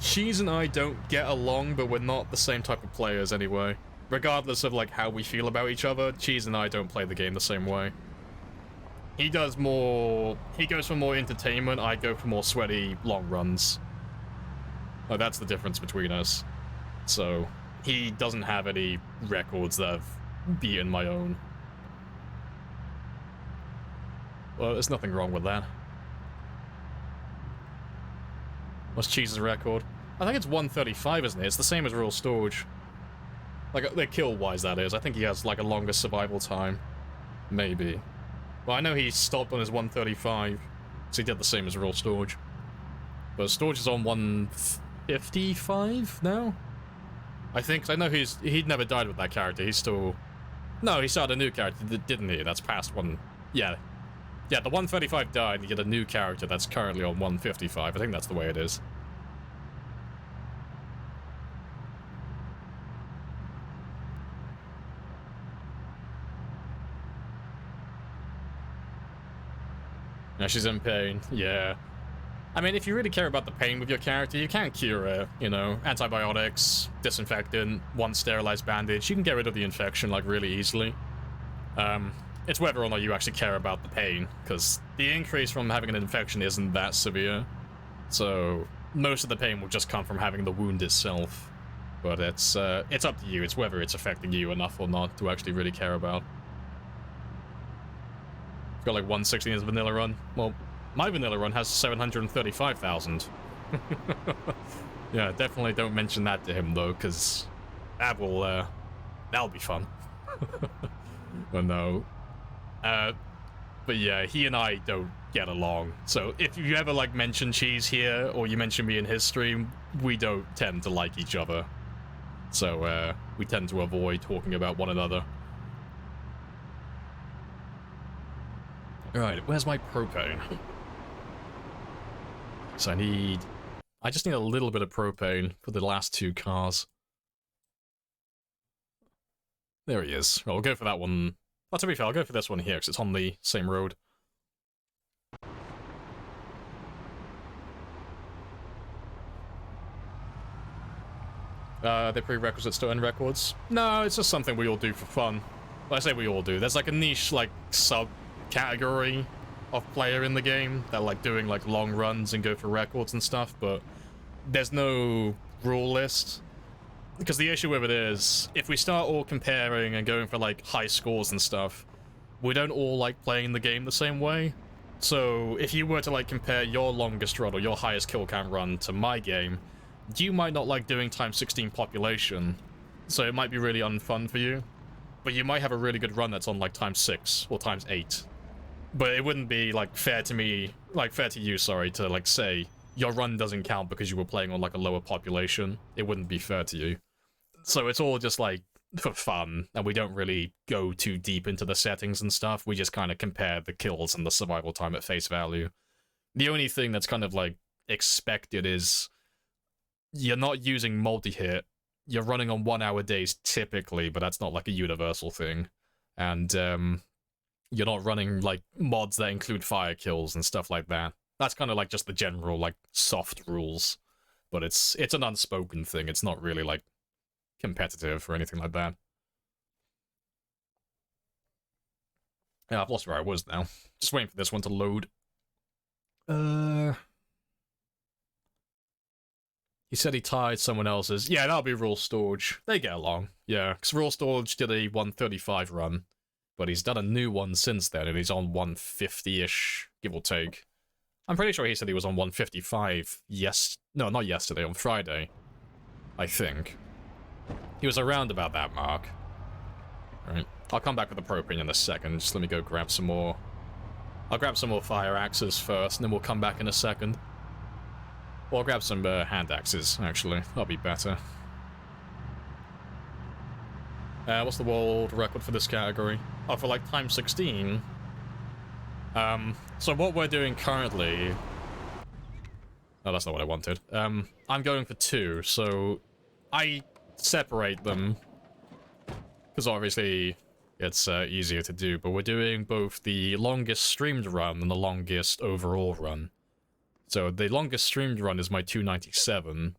Cheese and I don't get along, but we're not the same type of players anyway. Regardless of, like, how we feel about each other, Cheese and I don't play the game the same way. He does more... He goes for more entertainment, I go for more sweaty, long runs. Oh, that's the difference between us. So, he doesn't have any records that have beaten my own. Well, there's nothing wrong with that. What's Cheese's record? I think it's 135, isn't it? It's the same as Real Storage. Like, the kill-wise, that is. I think he has, like, a longer survival time. Maybe. Well, I know he stopped on his 135, so he did the same as Real Storage. But Storage is on 155 now? I think. I know he'd never died with that character. He's still... No, he started a new character, didn't he? That's past one... Yeah. Yeah, the 135 died, and you get a new character that's currently on 155. I think that's the way it is. Yeah, she's in pain. Yeah. I mean, if you really care about the pain with your character, you can cure it, you know. Antibiotics, disinfectant, one sterilized bandage. You can get rid of the infection, like, really easily. It's whether or not you actually care about the pain, because the increase from having an infection isn't that severe. So, most of the pain will just come from having the wound itself. But it's up to you. It's whether it's affecting you enough or not to actually really care about. Got like 116 as a vanilla run. Well, My vanilla run has 735,000. Yeah, definitely don't mention that to him though, because that'll be fun. But no. But yeah, he and I don't get along. So if you ever like mention Cheese here, or you mention me in his stream, we don't tend to like each other. So we tend to avoid talking about one another. Alright, where's my propane? So I just need a little bit of propane for the last two cars. There he is. Well, we'll go for that one. Oh, to be fair, I'll go for this one here, because it's on the same road. They're prerequisites to earn records? No, it's just something we all do for fun. Well, I say we all do. There's like a niche, like, sub-category of player in the game that like doing like long runs and go for records and stuff, but there's no rule list. Because the issue with it is, if we start all comparing and going for like high scores and stuff, we don't all like playing the game the same way. So if you were to like compare your longest run or your highest kill count run to my game, you might not like doing times 16 population, so it might be really unfun for you. But you might have a really good run that's on like times 6 or times 8. But it wouldn't be like fair to me, like fair to you, sorry, to like say your run doesn't count because you were playing on like a lower population. It wouldn't be fair to you. So it's all just like for fun, and we don't really go too deep into the settings and stuff. We just kind of compare the kills and the survival time at face value. The only thing that's kind of like expected is you're not using multi-hit. You're running on 1 hour days typically, but that's not like a universal thing. And you're not running like mods that include fire kills and stuff like that. That's kind of like just the general like soft rules. But it's an unspoken thing. It's not really like competitive or anything like that. Yeah, I've lost where I was now. Just waiting for this one to load. He said he tied someone else's. Yeah, that'll be Rule Storage. They get along. Yeah, because Rule Storage did a 135 run, but he's done a new one since then, and he's on 150-ish, give or take. I'm pretty sure he said he was on 155 no, not yesterday, on Friday. I think. He was around about that mark. Alright, I'll come back with the propane in a second. Just let me go grab some more. I'll grab some more fire axes first, and then we'll come back in a second. Or I'll grab some hand axes, actually. That'll be better. What's the world record for this category? Oh, for like times 16. So what we're doing currently... Oh, that's not what I wanted. I'm going for 2, so I separate them. Because obviously it's easier to do, but we're doing both the longest streamed run and the longest overall run. So the longest streamed run is my 297,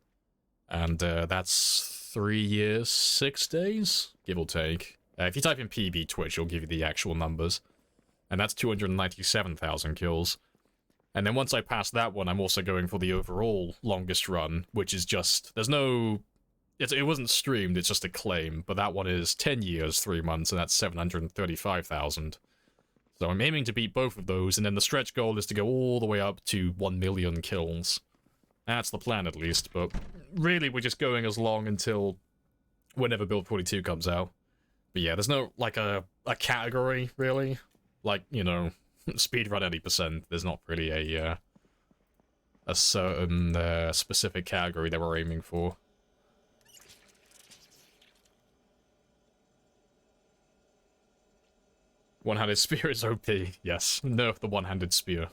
and that's 3 years, 6 days, give or take. If you type in PBTwitch, it'll give you the actual numbers. And that's 297,000 kills. And then once I pass that one, I'm also going for the overall longest run, which is just... There's no... It wasn't streamed, it's just a claim, but that one is 10 years, 3 months, and that's 735,000. So I'm aiming to beat both of those, and then the stretch goal is to go all the way up to 1 million kills. That's the plan, at least, but really we're just going as long until whenever Build 42 comes out. But yeah, there's no, like, a category, really. Like, you know, speedrun any percent. There's not really a certain specific category that we're aiming for. One-handed spear is OP. Yes, nerf the one-handed spear.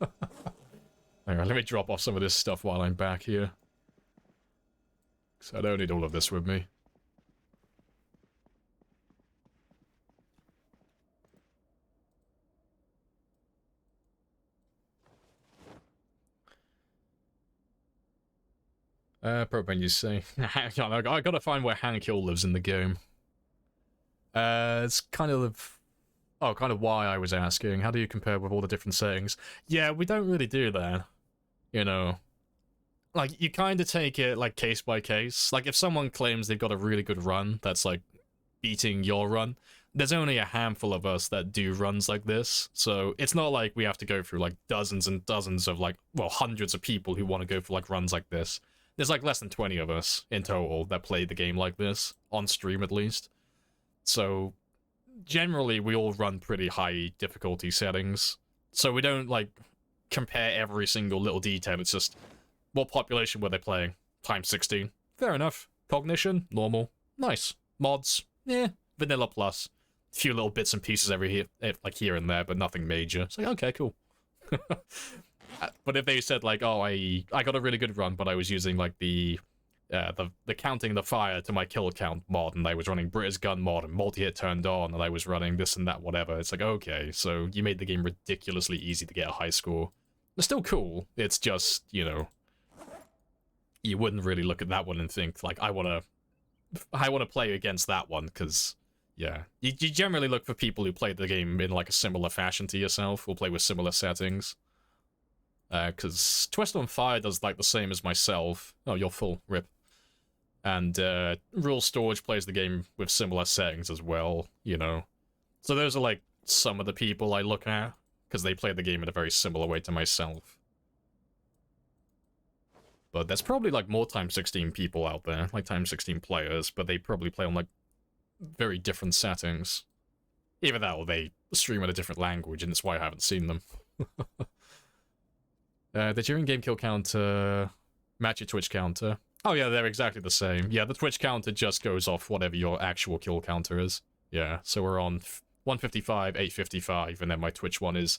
Alright, let me drop off some of this stuff while I'm back here. Because I don't need all of this with me. Propane, you say? I gotta find where Hank Hill lives in the game. It's kind of... Oh, kind of why I was asking. How do you compare with all the different settings? Yeah, we don't really do that. You know. Like, you kind of take it, like, case by case. Like, if someone claims they've got a really good run that's, like, beating your run, there's only a handful of us that do runs like this, so it's not like we have to go through like dozens and dozens of like, well, hundreds of people who want to go for like runs like this. There's like less than 20 of us in total that play the game like this, on stream at least. So generally we all run pretty high difficulty settings, so we don't like compare every single little detail. It's just, what population were they playing? Times 16. Fair enough. Cognition? Normal. Nice. Mods? Eh. Vanilla plus. A few little bits and pieces like here and there, but nothing major. It's like, okay, cool. But if they said like, oh, I got a really good run, but I was using like the counting the fire to my kill count mod, and I was running British gun mod, and multi-hit turned on, and I was running this and that, whatever. It's like, okay, so you made the game ridiculously easy to get a high score. It's still cool. It's just, you know, you wouldn't really look at that one and think like, I want to play against that one, because yeah, you generally look for people who play the game in like a similar fashion to yourself, or play with similar settings. Because Twist on Fire does like the same as myself. Oh, you're full, rip. And Rule Storage plays the game with similar settings as well, you know. So those are like some of the people I look at, because they play the game in a very similar way to myself. But there's probably like more times 16 people out there, like times 16 players, but they probably play on like very different settings. Either that or they stream in a different language, and that's why I haven't seen them. The during game kill counter match your Twitch counter. Oh yeah, they're exactly the same. Yeah, the Twitch counter just goes off whatever your actual kill counter is. Yeah, so we're on 155, 855, and then my Twitch one is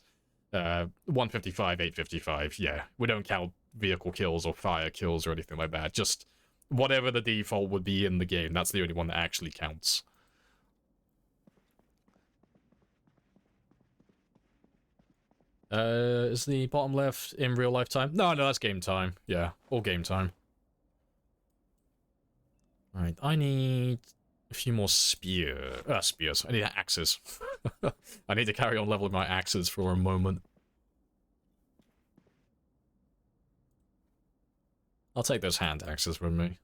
155, 855. Yeah, we don't count vehicle kills or fire kills or anything like that. Just whatever the default would be in the game, that's the only one that actually counts. Is the bottom left in real life time? No, that's game time. Yeah, all game time. Alright, I need a few more spears. I need axes. I need to carry on leveling my axes for a moment. I'll take those hand axes with me.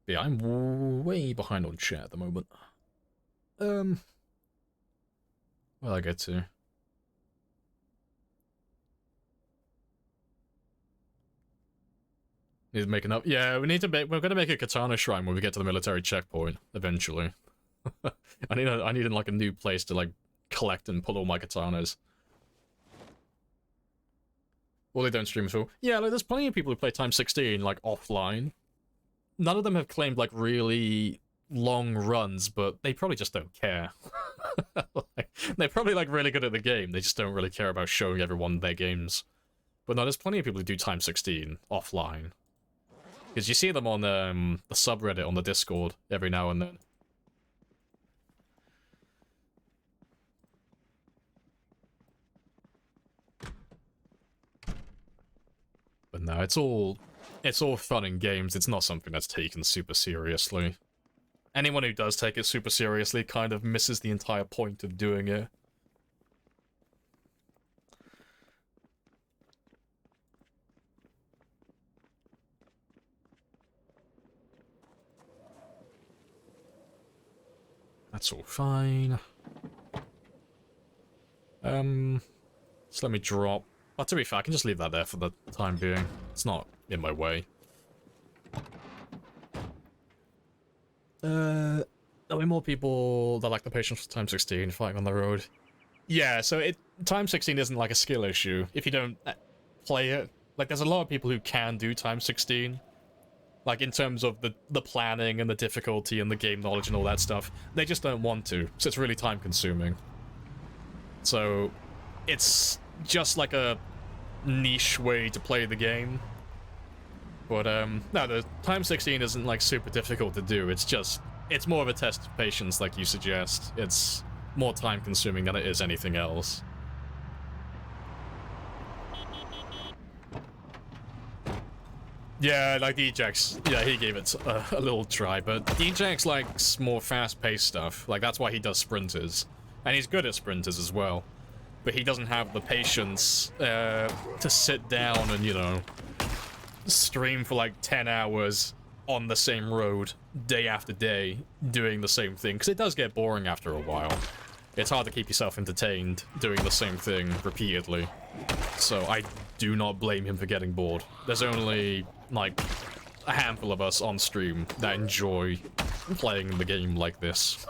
But yeah, I'm way behind on chat at the moment. Where'll I get to? Need to make an up. Yeah, we're gonna make a katana shrine when we get to the military checkpoint eventually. I need like a new place to like collect and pull all my katanas. Well, they don't stream at all. Yeah, like there's plenty of people who play times 16 like offline. None of them have claimed like really long runs, but they probably just don't care. Like, they're probably like really good at the game, they just don't really care about showing everyone their games. But no, there's plenty of people who do times 16 offline. Because you see them on the subreddit on the Discord every now and then. But no, it's all fun and games. It's not something that's taken super seriously. Anyone who does take it super seriously kind of misses the entire point of doing it. That's all fine. Just let me drop. Well, to be fair, I can just leave that there for the time being. It's not in my way. There'll be more people that like the patience for times 16 fighting on the road. Yeah, so times 16 isn't like a skill issue if you don't play it. Like, there's a lot of people who can do times 16. Like, in terms of the planning and the difficulty and the game knowledge and all that stuff. They just don't want to, so it's really time consuming. So, it's just like a niche way to play the game. But, no, the times 16 isn't, like, super difficult to do. It's more of a test of patience, like you suggest. It's more time-consuming than it is anything else. Yeah, like the Ajax, yeah, he gave it a little try, but the Ajax likes more fast-paced stuff. Like, that's why he does sprinters. And he's good at sprinters as well. But he doesn't have the patience to sit down and, you know, stream for like 10 hours on the same road day after day doing the same thing, because it does get boring after a while. It's hard to keep yourself entertained doing the same thing repeatedly. So I do not blame him for getting bored. There's only, like, a handful of us on stream that enjoy playing the game like this.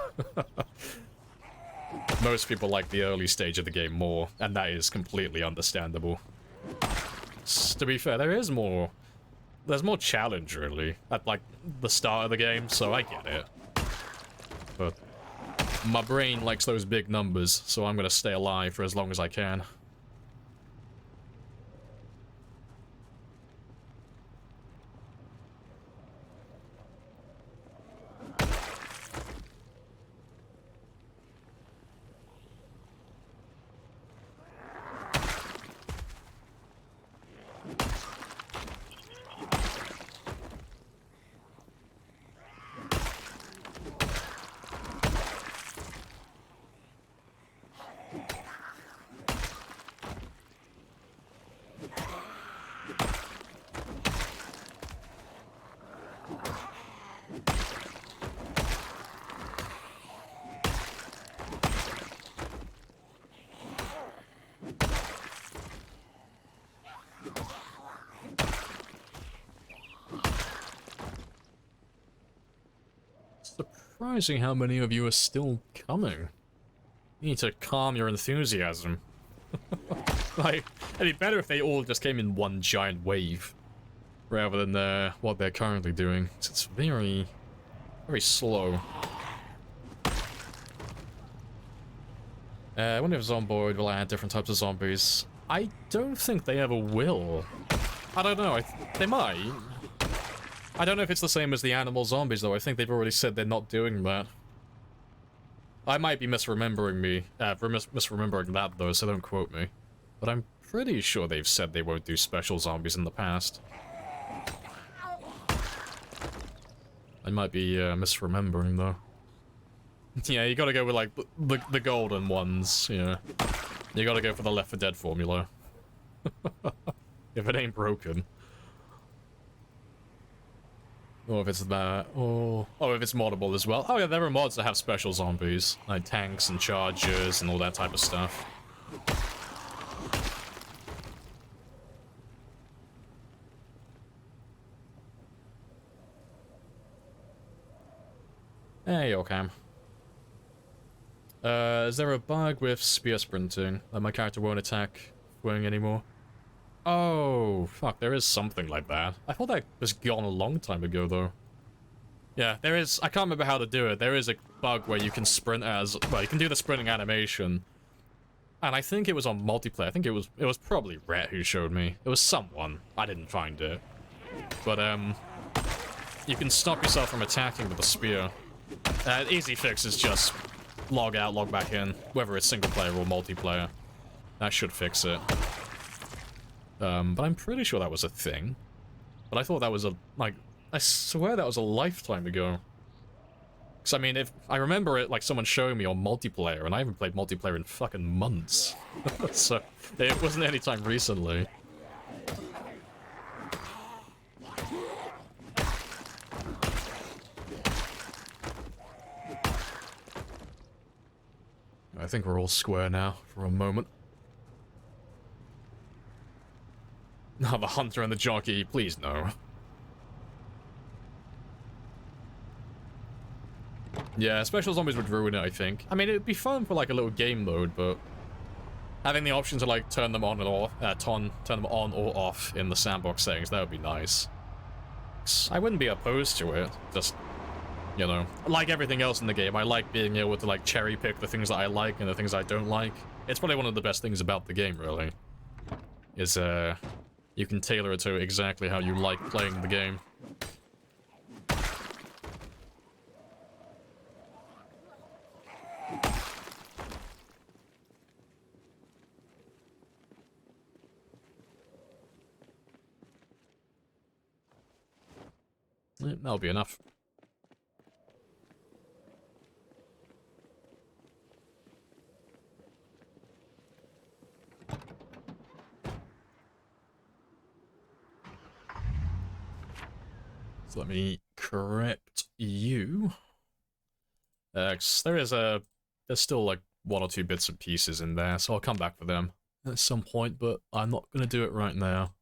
Most people like the early stage of the game more, and that is completely understandable. To be fair, there's more challenge, really, at, like, the start of the game, so I get it. But my brain likes those big numbers, so I'm gonna stay alive for as long as I can. Surprising how many of you are still coming. You need to calm your enthusiasm. Like, it'd be better if they all just came in one giant wave, rather than what they're currently doing. It's very, very slow. I wonder if Zomboid will add different types of zombies. I don't think they ever will. I don't know, they might. I don't know if it's the same as the animal zombies, though. I think they've already said they're not doing that. I might be misremembering that, though, so don't quote me. But I'm pretty sure they've said they won't do special zombies in the past. I might be misremembering, though. Yeah, you gotta go with, like, the golden ones, yeah. You gotta go for the Left 4 Dead formula. If it ain't broken. Or if it's that, or if it's moddable as well. Oh yeah, there are mods that have special zombies, like tanks and chargers and all that type of stuff. Hey, Yorkam. Is there a bug with spear sprinting that my character won't attack wing anymore? Oh, fuck, there is something like that. I thought that was gone a long time ago, though. Yeah, there is, I can't remember how to do it. There is a bug where you can sprint as, well, you can do the sprinting animation. And I think it was on multiplayer. I think it was probably Rhett who showed me. It was someone. I didn't find it. But, you can stop yourself from attacking with a spear. Easy fix is just log out, log back in, whether it's single player or multiplayer. That should fix it. But I'm pretty sure that was a thing. But I thought that was I swear that was a lifetime ago. Because, I mean, if I remember it, like, someone showing me on multiplayer, and I haven't played multiplayer in fucking months. So, it wasn't any time recently. I think we're all square now, for a moment. No, the hunter and the jockey, please no. Yeah, special zombies would ruin it, I think. I mean, it'd be fun for, like, a little game mode, but having the option to, like, turn them on and off, turn them on or off in the sandbox settings, that would be nice. I wouldn't be opposed to it, just, you know, like everything else in the game, I like being able to, like, cherry pick the things that I like and the things I don't like. It's probably one of the best things about the game, really, is, you can tailor it to exactly how you like playing the game. That'll be enough. So let me decrypt you. There's still like 1 or 2 bits and pieces in there, so I'll come back for them at some point, but I'm not gonna do it right now.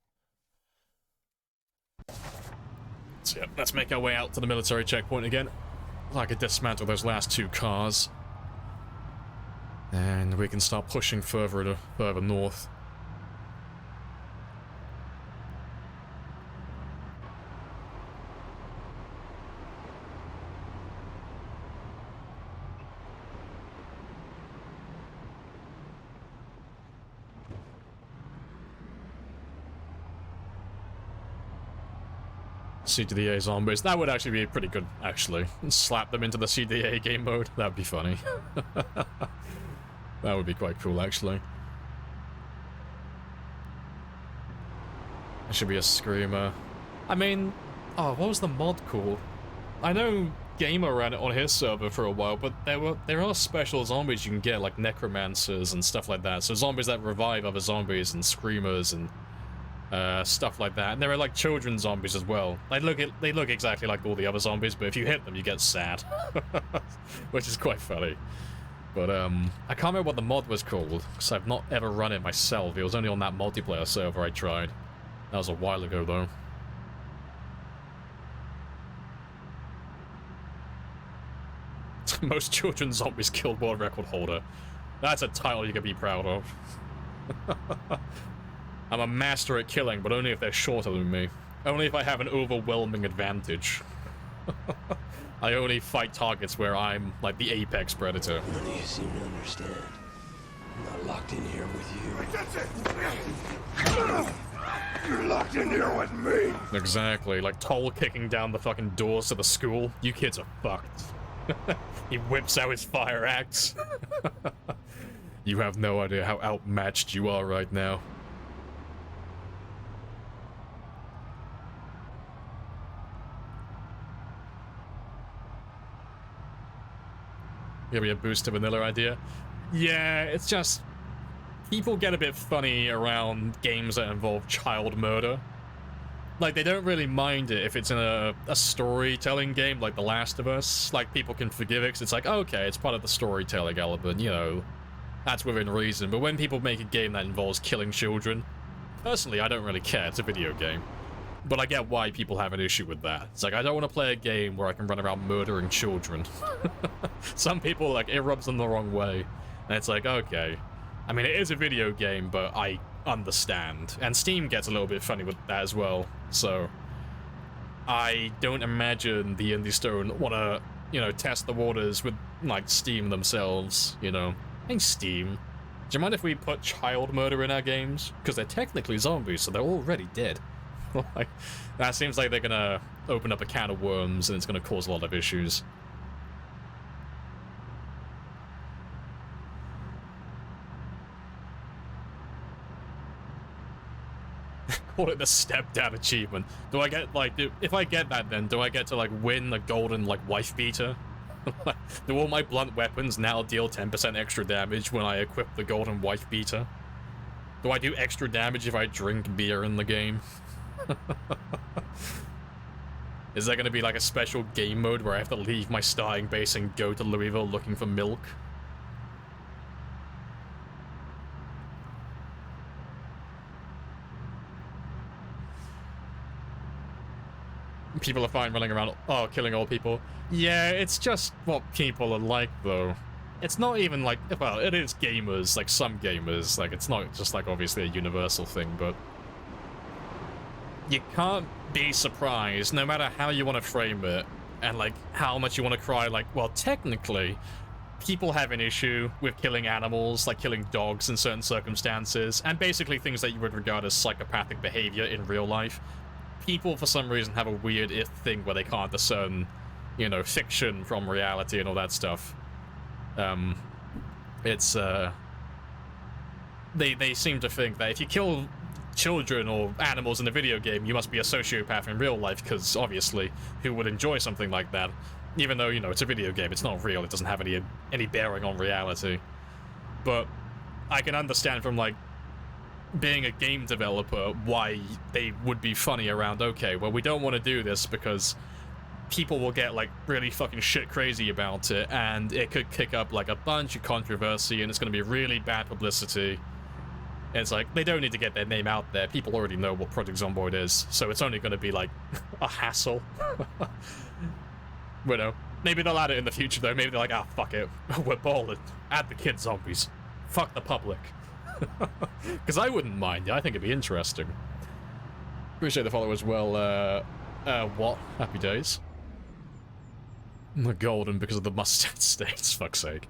So yeah, let's make our way out to the military checkpoint again. I could dismantle those last 2 cars. And we can start pushing further north. CDA zombies. That would actually be pretty good, actually. Slap them into the CDA game mode. That would be funny. That would be quite cool, actually. There should be a screamer. I mean... Oh, what was the mod called? I know Gamer ran it on his server for a while, but there are special zombies you can get, like necromancers and stuff like that. So zombies that revive other zombies and screamers and stuff like that. And there are like children zombies as well. They look exactly like all the other zombies, but if you hit them, you get sad, which is quite funny. But I can't remember what the mod was called because I've not ever run it myself. It was only on that multiplayer server I tried. That was a while ago though. Most children zombies killed world record holder. That's a title you can be proud of. I'm a master at killing, but only if they're shorter than me. Only if I have an overwhelming advantage. I only fight targets where I'm, like, the apex predator. None of you seem to understand. I'm not locked in here with you. You're locked in here with me. Exactly, like Toll kicking down the fucking doors to the school. You kids are fucked. He whips out his fire axe. You have no idea how outmatched you are right now. Give me a boost to vanilla idea. Yeah, it's just... people get a bit funny around games that involve child murder. Like, they don't really mind it if it's in a storytelling game like The Last of Us. Like, people can forgive it because it's like, okay, it's part of the storytelling element, you know. That's within reason. But when people make a game that involves killing children, personally, I don't really care. It's a video game. But I get why people have an issue with that. It's like, I don't want to play a game where I can run around murdering children. Some people, like, it rubs them the wrong way. And it's like, okay. I mean, it is a video game, but I understand. And Steam gets a little bit funny with that as well. So, I don't imagine the Indie Stone want to, you know, test the waters with, like, Steam themselves, you know. Hey, Steam. Do you mind if we put child murder in our games? Because they're technically zombies, so they're already dead. Like, that seems like they're gonna open up a can of worms and it's gonna cause a lot of issues. Call it the step down achievement. Do I get, like, if I get that, then do I get to, like, win a golden, like, wife beater? Do all my blunt weapons now deal 10% extra damage when I equip the golden wife beater? Do I do extra damage if I drink beer in the game? Is there gonna be like a special game mode where I have to leave my starting base and go to Louisville looking for milk? People are fine running around, oh, killing old people. Yeah, it's just what people are like, though. It's not even like, well, it is gamers, like some gamers, like it's not just like obviously a universal thing, but you can't be surprised, no matter how you want to frame it, and like how much you want to cry, like, well, technically, people have an issue with killing animals, like killing dogs in certain circumstances, and basically things that you would regard as psychopathic behavior in real life. People, for some reason, have a weird thing where they can't discern, you know, fiction from reality and all that stuff. They seem to think that if you kill children or animals in a video game, you must be a sociopath in real life, because obviously, who would enjoy something like that? Even though, you know, it's a video game, it's not real, it doesn't have any bearing on reality. But I can understand from, like, being a game developer why they would be funny around, okay, well, we don't want to do this because people will get like really fucking shit crazy about it, and it could kick up like a bunch of controversy, and it's going to be really bad publicity. And it's like, they don't need to get their name out there. People already know what Project Zomboid is, so it's only going to be like a hassle. You know, maybe they'll add it in the future though. Maybe they're like, ah, fuck it, we're balling. Add the kid zombies. Fuck the public. Because I wouldn't mind. I think it'd be interesting. Appreciate the follow as well. What? Happy days. The golden because of the mustard stains, fuck's sake.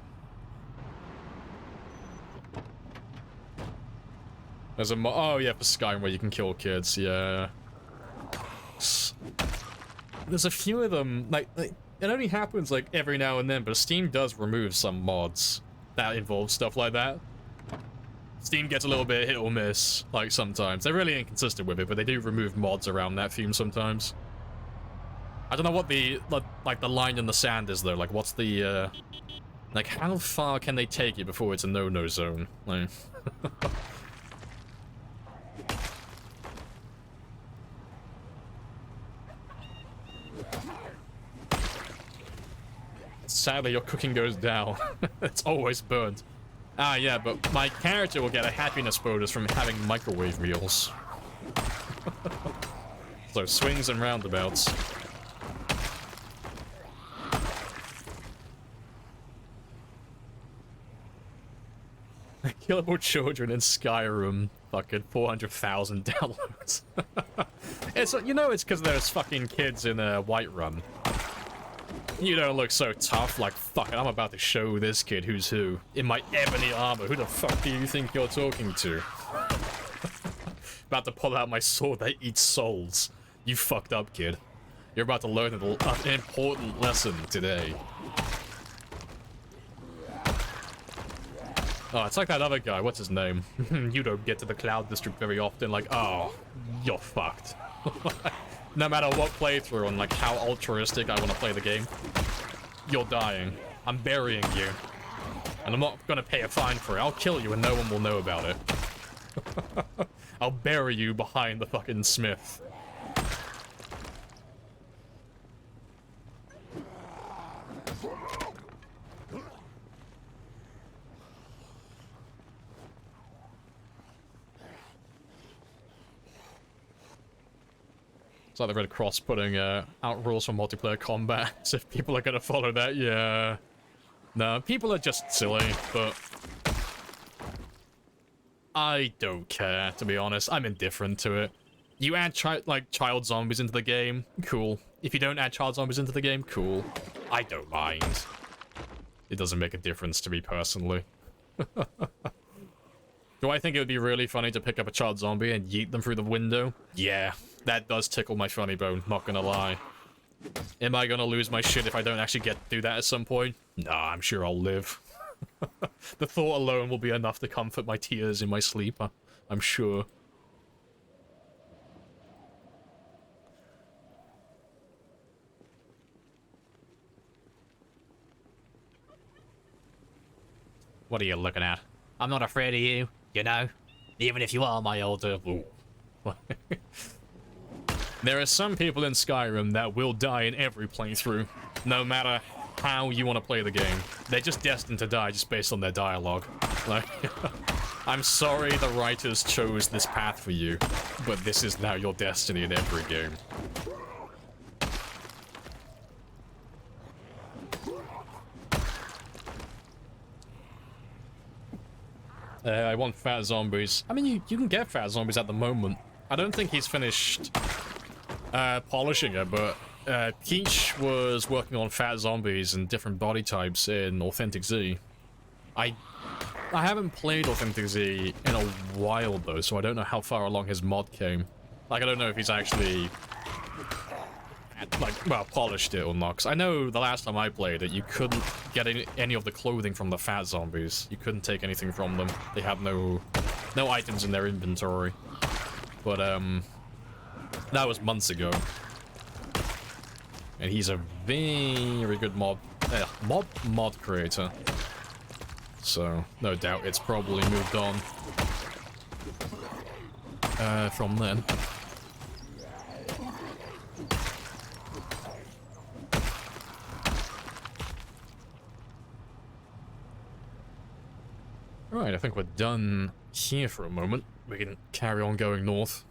There's a oh yeah, for Skyrim where you can kill kids, yeah. There's a few of them, like it only happens like every now and then, but Steam does remove some mods that involve stuff like that. Steam gets a little bit hit or miss, like sometimes. They're really inconsistent with it, but they do remove mods around that theme sometimes. I don't know what the, like the line in the sand is though, like what's the, like how far can they take it before it's a no-no zone? Like... Sadly, your cooking goes down. It's always burnt. Ah, yeah, but my character will get a happiness bonus from having microwave meals. So, swings and roundabouts. Killable children in Skyrim. Fucking 400,000 downloads. It's, you know, it's because there's fucking kids in Whiterun. You don't look so tough, like, fuck it, I'm about to show this kid who's who. In my ebony armor, who the fuck do you think you're talking to? About to pull out my sword that eats souls. You fucked up, kid. You're about to learn an important lesson today. Oh, it's like that other guy, what's his name? You don't get to the Cloud District very often, like, oh, you're fucked. No matter what playthrough and like how altruistic I want to play the game, you're dying. I'm burying you. And I'm not gonna pay a fine for it. I'll kill you and no one will know about it. I'll bury you behind the fucking smith. It's like the Red Cross putting out rules for multiplayer combat. So if people are gonna follow that, yeah. No, people are just silly, but I don't care, to be honest. I'm indifferent to it. You add child zombies into the game, cool. If you don't add child zombies into the game, cool. I don't mind. It doesn't make a difference to me personally. Do I think it would be really funny to pick up a child zombie and yeet them through the window? Yeah, that does tickle my funny bone, not gonna lie. Am I gonna lose my shit if I don't actually get to do that at some point? Nah, I'm sure I'll live. The thought alone will be enough to comfort my tears in my sleep, I'm sure. What are you looking at? I'm not afraid of you, you know? Even if you are my older... There are some people in Skyrim that will die in every playthrough, no matter how you want to play the game. They're just destined to die just based on their dialogue. Like, I'm sorry the writers chose this path for you, but this is now your destiny in every game. I want fat zombies. I mean, you can get fat zombies at the moment. I don't think he's finished polishing it, but Peach was working on fat zombies and different body types in Authentic Z. I haven't played Authentic Z in a while though, so I don't know how far along his mod came. Like, I don't know if he's actually polished it or not. 'Cause I know the last time I played it, you couldn't get any of the clothing from the fat zombies. You couldn't take anything from them. They have no items in their inventory. But that was months ago. And he's a very good mod creator. So no doubt it's probably moved on from then. Right, I think we're done here for a moment. We can carry on going north.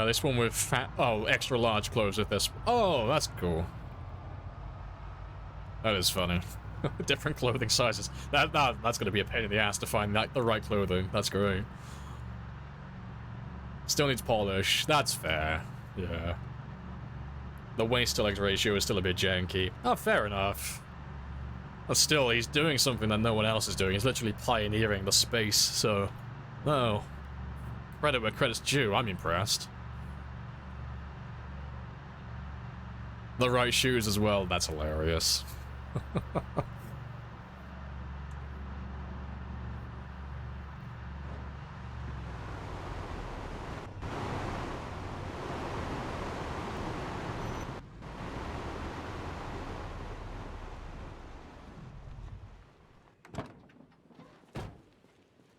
This one with fat... Oh, extra large clothes with this. Oh, that's cool. That is funny. Different clothing sizes. That's going to be a pain in the ass to find the right clothing. That's great. Still needs polish. That's fair. Yeah. The waist to legs ratio is still a bit janky. Oh, fair enough. But still, he's doing something that no one else is doing. He's literally pioneering the space, so... Oh. Credit where credit's due. I'm impressed. The right shoes as well. That's hilarious.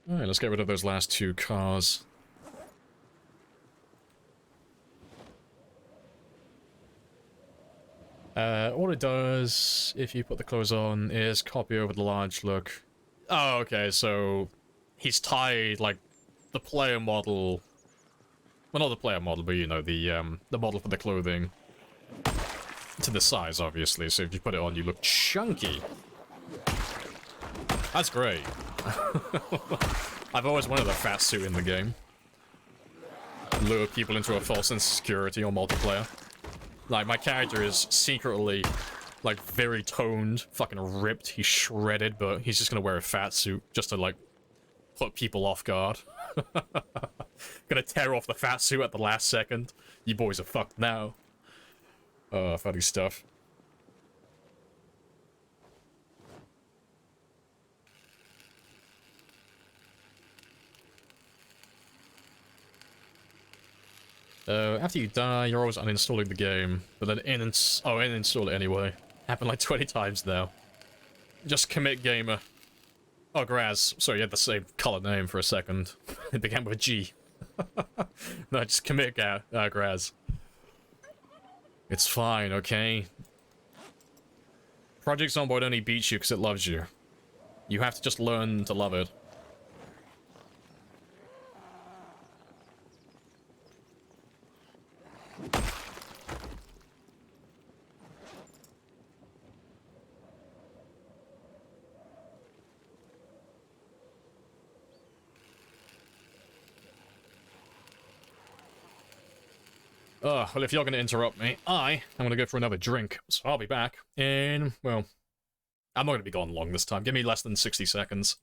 Alright, let's get rid of those last two cars. All it does, if you put the clothes on, is copy over the large look. Oh, okay, so he's tied, like, the player model... Well, not the player model, but, you know, the model for the clothing to the size, obviously, so if you put it on, you look chunky. That's great. I've always wanted a fat suit in the game. Lure people into a false sense of security on multiplayer. Like, my character is secretly, like, very toned, fucking ripped, he's shredded, but he's just gonna wear a fat suit just to, like, put people off guard. Gonna tear off the fat suit at the last second. You boys are fucked now. Funny stuff. After you die, you're always uninstalling the game, but then uninstall it anyway. Happened like 20 times now. Just commit gamer. Oh, Graz. Sorry, you had the same color name for a second. It began with a G. No, just commit Graz. It's fine, okay? Project Zomboid only beats you because it loves you. You have to just learn to love it. Well, if you're going to interrupt me, I'm going to go for another drink. So I'll be back in, well, I'm not going to be gone long this time. Give me less than 60 seconds.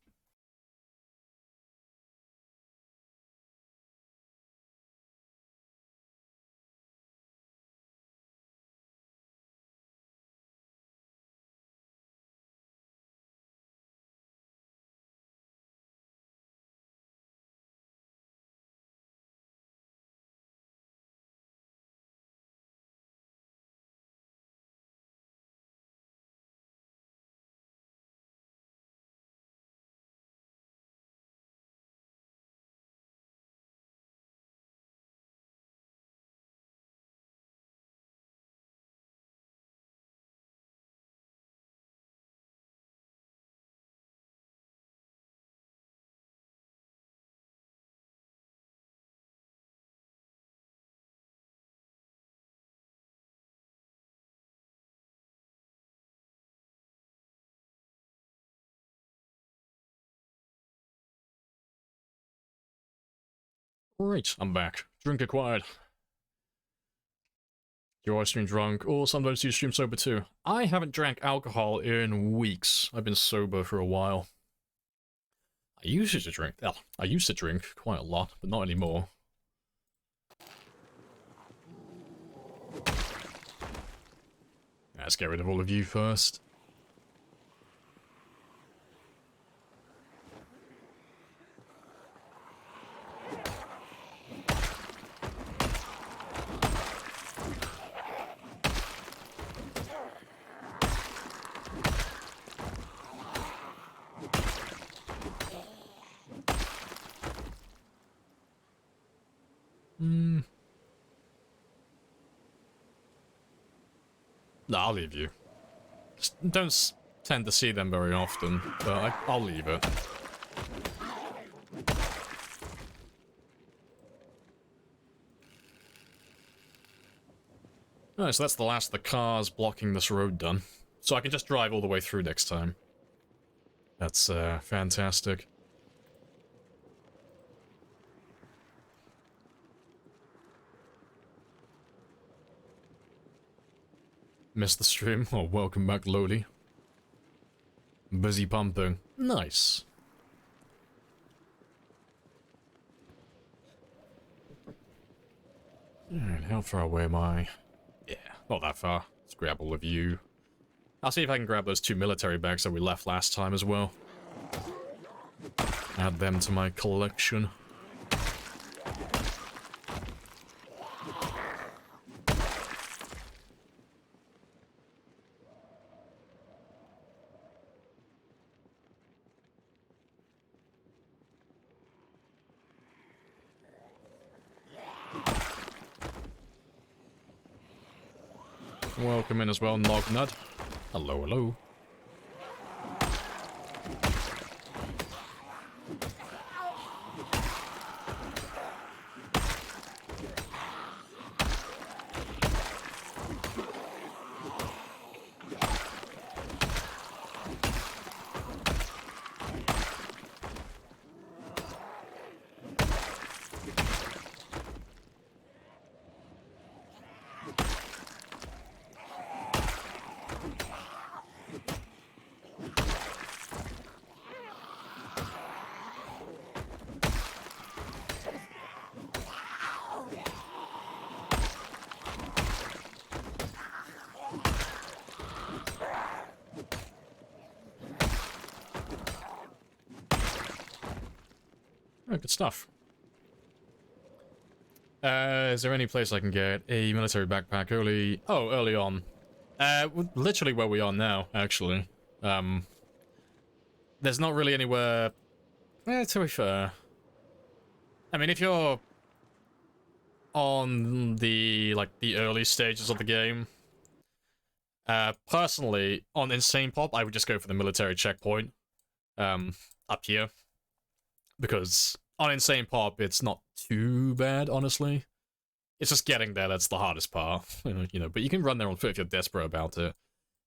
Right, I'm back. Drink acquired. You always stream drunk, or sometimes you stream sober too. I haven't drank alcohol in weeks. I've been sober for a while. I used to drink quite a lot, but not anymore. Let's get rid of all of you first. No, I'll leave you. Just don't tend to see them very often, but I'll leave it. Alright, so that's the last of the cars blocking this road done. So I can just drive all the way through next time. That's, fantastic. Missed the stream? Oh, welcome back, Lodi. Busy pumping. Nice. Alright, how far away am I? Yeah, not that far. Let's grab all of you. I'll see if I can grab those 2 military bags that we left last time as well. Add them to my collection. Welcome in as well, Nognut. Hello, hello. Oh, good stuff. Is there any place I can get a military backpack early? Oh, early on. Literally where we are now, actually. There's not really anywhere... to be fair. I mean, if you're on the, like, the early stages of the game, personally, on Insane Pop, I would just go for the military checkpoint, up here. Because on Insane Pop, it's not too bad, honestly. It's just getting there that's the hardest part, you know. But you can run there on foot if you're desperate about it.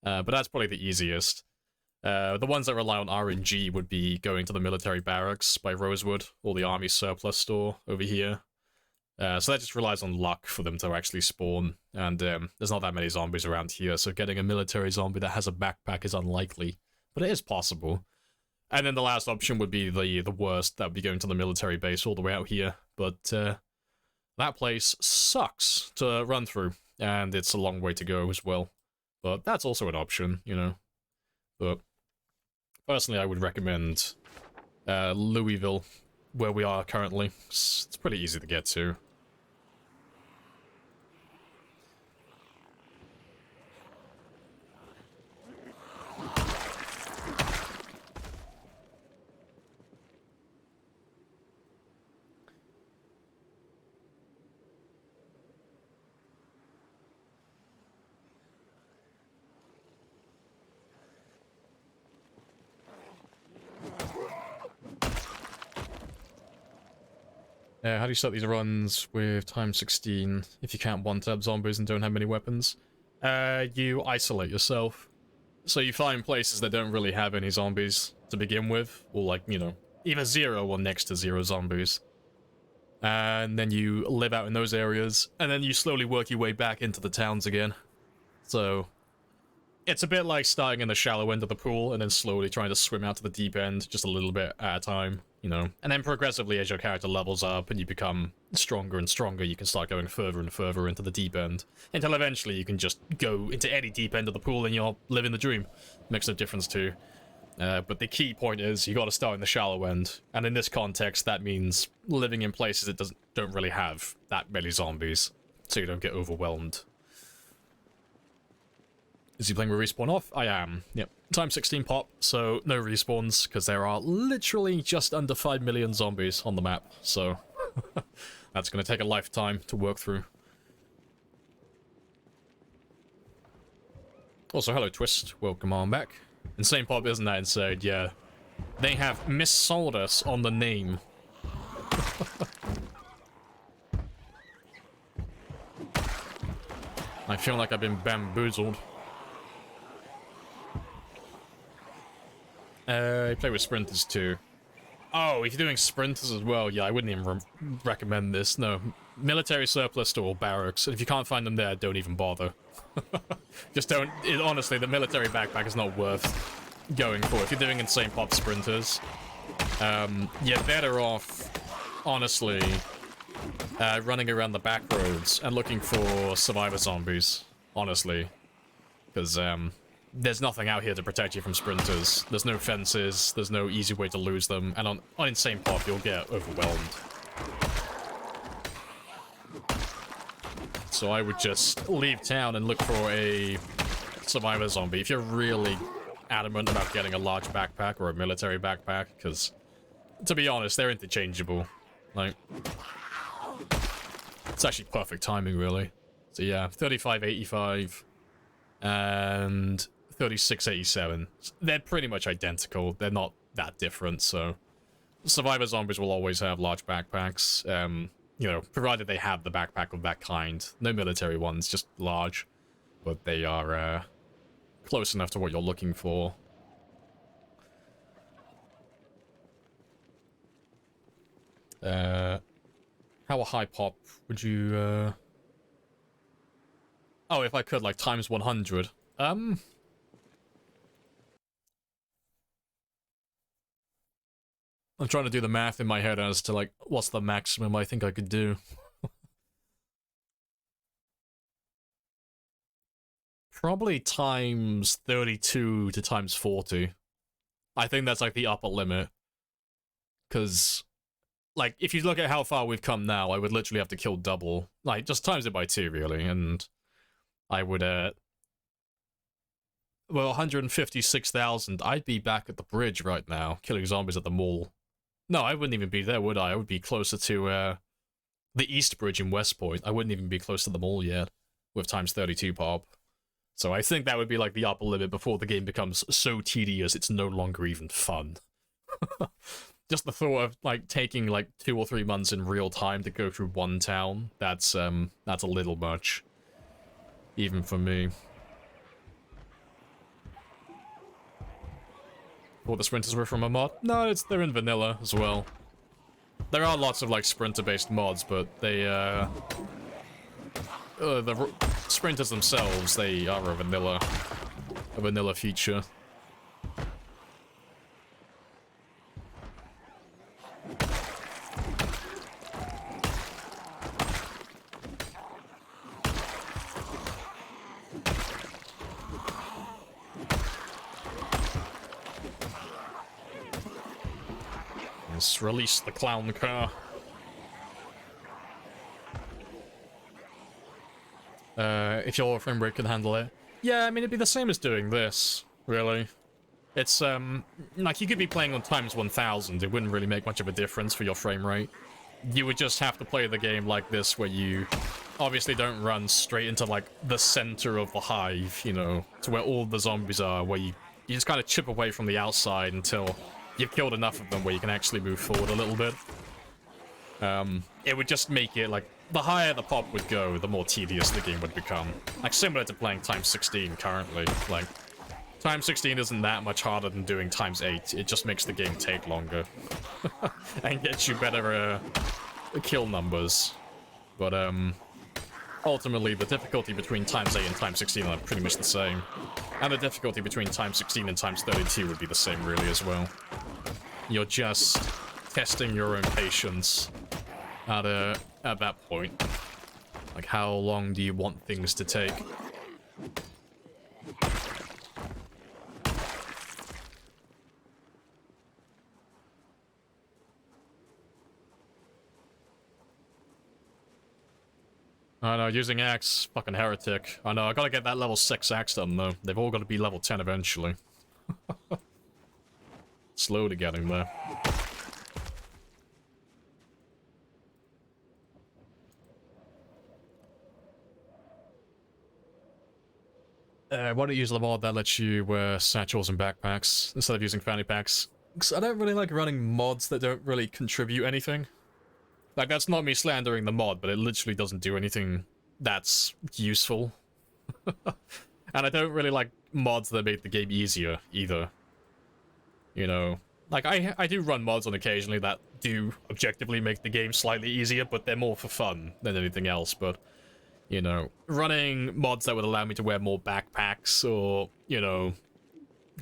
But that's probably the easiest. The ones that rely on RNG would be going to the military barracks by Rosewood, or the army surplus store over here. So that just relies on luck for them to actually spawn, and there's not that many zombies around here, so getting a military zombie that has a backpack is unlikely. But it is possible. And then the last option would be the worst, that would be going to the military base all the way out here. But that place sucks to run through, and it's a long way to go as well. But that's also an option, you know. But personally, I would recommend Louisville, where we are currently. It's pretty easy to get to. How do you start these runs with times 16 if you can't one-tap zombies and don't have many weapons? You isolate yourself. So you find places that don't really have any zombies to begin with, or like, you know, either 0 or next to 0 zombies. And then you live out in those areas, and then you slowly work your way back into the towns again. So it's a bit like starting in the shallow end of the pool and then slowly trying to swim out to the deep end just a little bit at a time, you know. And then progressively, as your character levels up and you become stronger and stronger, you can start going further and further into the deep end, until eventually you can just go into any deep end of the pool and you're living the dream. Makes no difference too. But the key point is you got to start in the shallow end, and in this context that means living in places that don't really have that many zombies, so you don't get overwhelmed. Is he playing with respawn off? I am. Yep. Time 16 pop, so no respawns, because there are literally just under 5 million zombies on the map, so that's going to take a lifetime to work through. Also, hello, Twist. Welcome on back. Insane Pop, isn't that insane? Yeah. They have missold us on the name. I feel like I've been bamboozled. You play with sprinters too. Oh, if you're doing sprinters as well, yeah, I wouldn't even recommend this. No, military surplus to all barracks. And if you can't find them there, don't even bother. Just don't. Honestly, the military backpack is not worth going for. If you're doing insane pop sprinters, you're better off, honestly, running around the back roads and looking for survivor zombies. Honestly, because there's nothing out here to protect you from sprinters. There's no fences, there's no easy way to lose them, and on insane pop you'll get overwhelmed. So I would just leave town and look for a survivor zombie if you're really adamant about getting a large backpack or a military backpack, because to be honest, they're interchangeable. Like, it's actually perfect timing, really. So yeah, 3585 and 3687. They're pretty much identical. They're not that different, so survivor zombies will always have large backpacks. You know, provided they have the backpack of that kind. No military ones, just large. But they are close enough to what you're looking for. How a high pop would you Oh, if I could, like, times 100. I'm trying to do the math in my head as to, like, what's the maximum I think I could do. Probably times 32 to times 40. I think that's, like, the upper limit. Because, like, if you look at how far we've come now, I would literally have to kill double. Like, just times it by 2, really, and I would, well, 156,000, I'd be back at the bridge right now, killing zombies at the mall. No, I wouldn't even be there, would I? I would be closer to, the East Bridge in West Point. I wouldn't even be close to the mall yet, with times 32 pop. So I think that would be, like, the upper limit before the game becomes so tedious it's no longer even fun. Just the thought of, like, taking, like, 2 or 3 months in real time to go through one town, that's a little much. Even for me. Thought the sprinters were from a mod? No, they're in vanilla as well. There are lots of, like, sprinter-based mods, but they, the sprinters themselves, they are a vanilla feature. Let's release the clown car. If your frame rate can handle it. Yeah, I mean, it'd be the same as doing this, really. It's, like, you could be playing on times 1000, it wouldn't really make much of a difference for your frame rate. You would just have to play the game like this, where you obviously don't run straight into, like, the center of the hive, you know, to where all the zombies are, where you just kind of chip away from the outside until you've killed enough of them where you can actually move forward a little bit. It would just make it, like, the higher the pop would go, the more tedious the game would become. Like, similar to playing times 16 currently. Like, times 16 isn't that much harder than doing times 8. It just makes the game take longer. And gets you better, kill numbers. But, ultimately, the difficulty between times 8 and times 16 are pretty much the same. And the difficulty between times 16 and times 32 would be the same, really, as well. You're just testing your own patience at that point. Like, how long do you want things to take? I know, using axe, fucking heretic. I know, I gotta get that level 6 axe done, though. They've all gotta be level 10 eventually. Slow to getting there. why don't you use the mod that lets you wear satchels and backpacks instead of using fanny packs? Because I don't really like running mods that don't really contribute anything. Like, that's not me slandering the mod, but it literally doesn't do anything that's useful. And I don't really like mods that make the game easier, either. You know, like, I do run mods on occasionally that do objectively make the game slightly easier, but they're more for fun than anything else, but... You know, running mods that would allow me to wear more backpacks or, you know,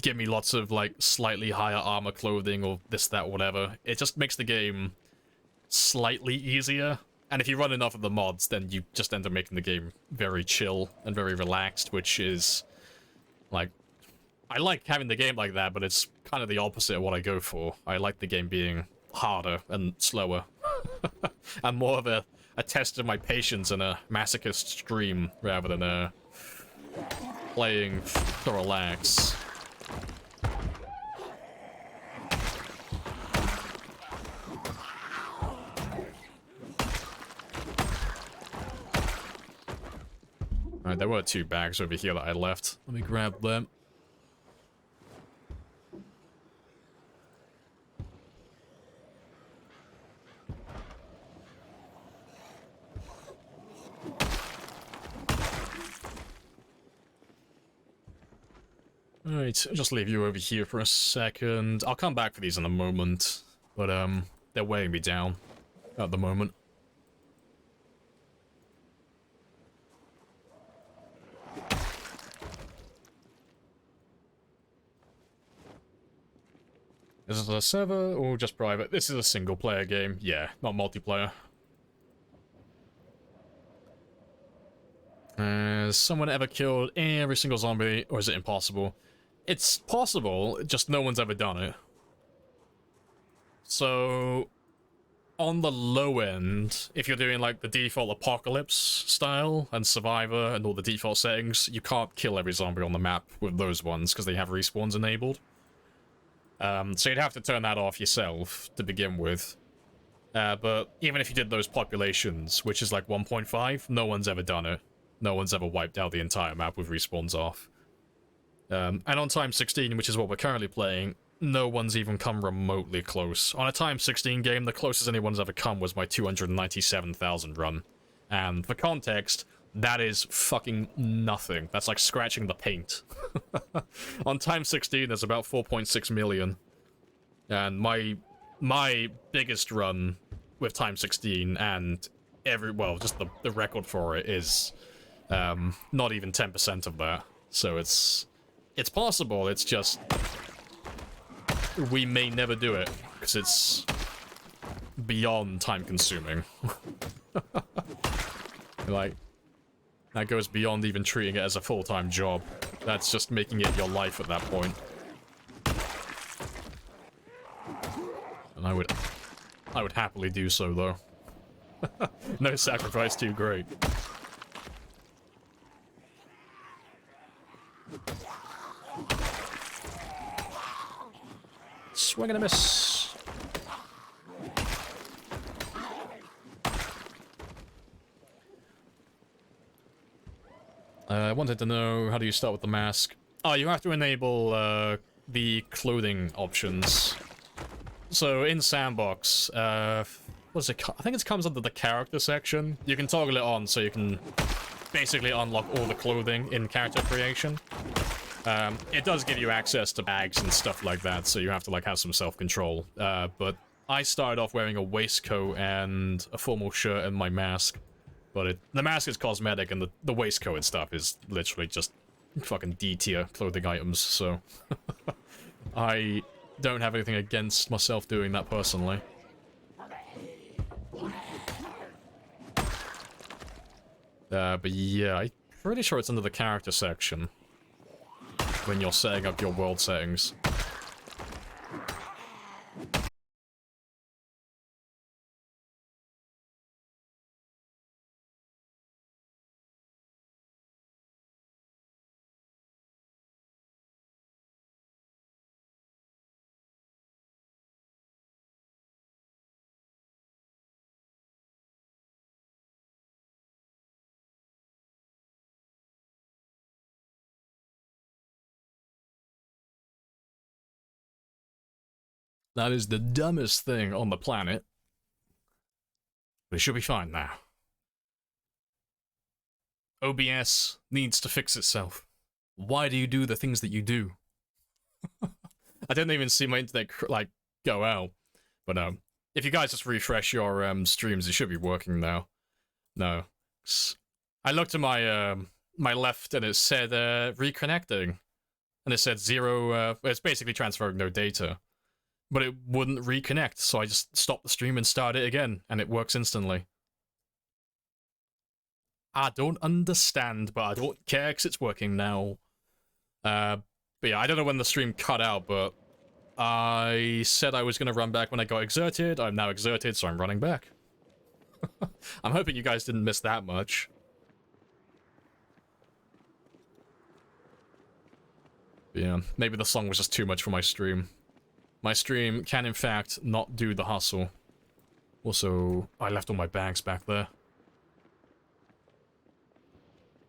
give me lots of, like, slightly higher armor clothing or this, that, whatever. It just makes the game slightly easier. And if you run enough of the mods, then you just end up making the game very chill and very relaxed, which is, like... I like having the game like that, but it's kind of the opposite of what I go for. I like the game being harder and slower. And more of a test of my patience and a masochist stream rather than playing to relax. Alright, there were 2 bags over here that I left. Let me grab them. Alright, I'll just leave you over here for a second. I'll come back for these in a moment, but they're weighing me down at the moment. Is this a server or just private? This is a single player game. Yeah, not multiplayer. Has someone ever killed every single zombie, or is it impossible? It's possible, just no one's ever done it. So, on the low end, if you're doing like the default apocalypse style and survivor and all the default settings, you can't kill every zombie on the map with those ones because they have respawns enabled. So you'd have to turn that off yourself to begin with. But even if you did those populations, which is like 1.5, no one's ever done it. No one's ever wiped out the entire map with respawns off. And on Time 16, which is what we're currently playing, no one's even come remotely close. On a Time 16 game, the closest anyone's ever come was my 297,000 run. And for context, that is fucking nothing. That's like scratching the paint. On Time 16, there's about 4.6 million. And my biggest run with Time 16 and well, just the record for it is not even 10% of that. So it's possible, it's just we may never do it because it's beyond time consuming. Like, that goes beyond even treating it as a full-time job. That's just making it your life at that point. And I would happily do so, though. No sacrifice too great. Swing and a miss. I wanted to know, how do you start with the mask? Oh, you have to enable the clothing options. So in Sandbox, what's it? I think it comes under the character section. You can toggle it on so you can basically unlock all the clothing in character creation. It does give you access to bags and stuff like that, so you have to like have some self-control. But I started off wearing a waistcoat and a formal shirt and my mask. But the mask is cosmetic and the waistcoat and stuff is literally just fucking D-tier clothing items, so... I don't have anything against myself doing that personally. But yeah, I'm pretty sure it's under the character section when you're setting up your world settings. That is the dumbest thing on the planet. But it should be fine now. OBS needs to fix itself. Why do you do the things that you do? I didn't even see my internet, like, go out. But, if you guys just refresh your, streams, it should be working now. No. I looked at my, my left and it said, reconnecting. And it said 0, it's basically transferring no data. But it wouldn't reconnect, so I just stopped the stream and started it again, and it works instantly. I don't understand, but I don't care because it's working now. But yeah, I don't know when the stream cut out, but I said I was going to run back when I got exerted. I'm now exerted, so I'm running back. I'm hoping you guys didn't miss that much. But yeah, maybe the song was just too much for my stream. My stream can, in fact, not do the hustle. Also, I left all my bags back there.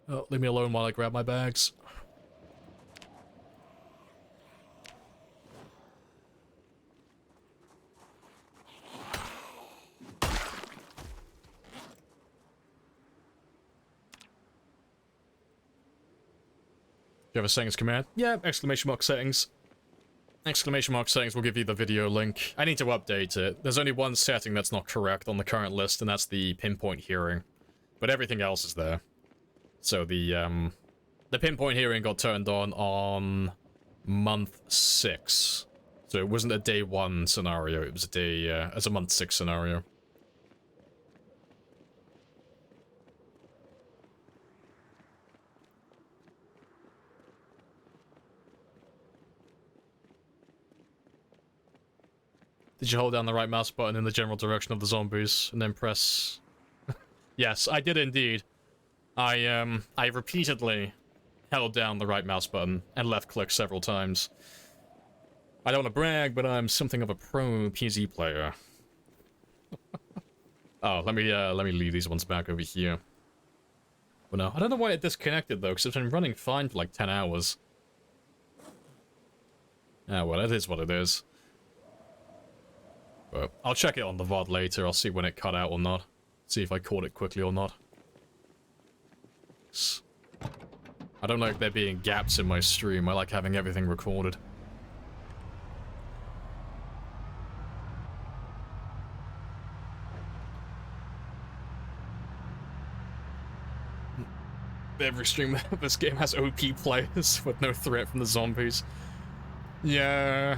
Oh, leave me alone while I grab my bags. Do you have a settings command? Yeah, exclamation mark settings. Exclamation mark settings will give you the video link. I need to update it. There's only one setting that's not correct on the current list, and that's the pinpoint hearing. But everything else is there. So the pinpoint hearing got turned on month 6. So it wasn't a day 1 scenario, it was a day, as a month 6 scenario. Did you hold down the right mouse button in the general direction of the zombies and then press? Yes, I did indeed. I repeatedly held down the right mouse button and left click several times. I don't want to brag, but I'm something of a pro PZ player. Oh, let me leave these ones back over here. But no, I don't know why it disconnected though, because it's been running fine for like 10 hours. Ah, well, it is what it is. But I'll check it on the VOD later. I'll see when it cut out or not. See if I caught it quickly or not. I don't like there being gaps in my stream. I like having everything recorded. Every stream of this game has OP players with no threat from the zombies. Yeah.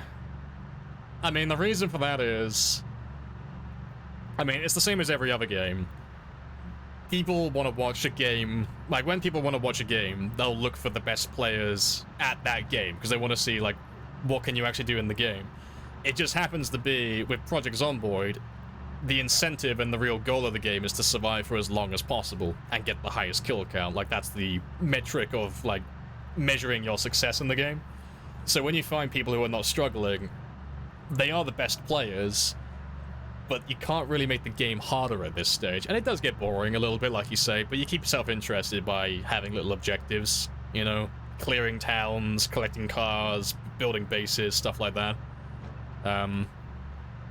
I mean, the reason for that is... I mean, it's the same as every other game. People want to watch a game... Like, when people want to watch a game, they'll look for the best players at that game, because they want to see, like, what can you actually do in the game. It just happens to be, with Project Zomboid, the incentive and the real goal of the game is to survive for as long as possible and get the highest kill count. Like, that's the metric of, like, measuring your success in the game. So when you find people who are not struggling, they are the best players, but you can't really make the game harder at this stage. And it does get boring a little bit, like you say, but you keep yourself interested by having little objectives, you know? Clearing towns, collecting cars, building bases, stuff like that.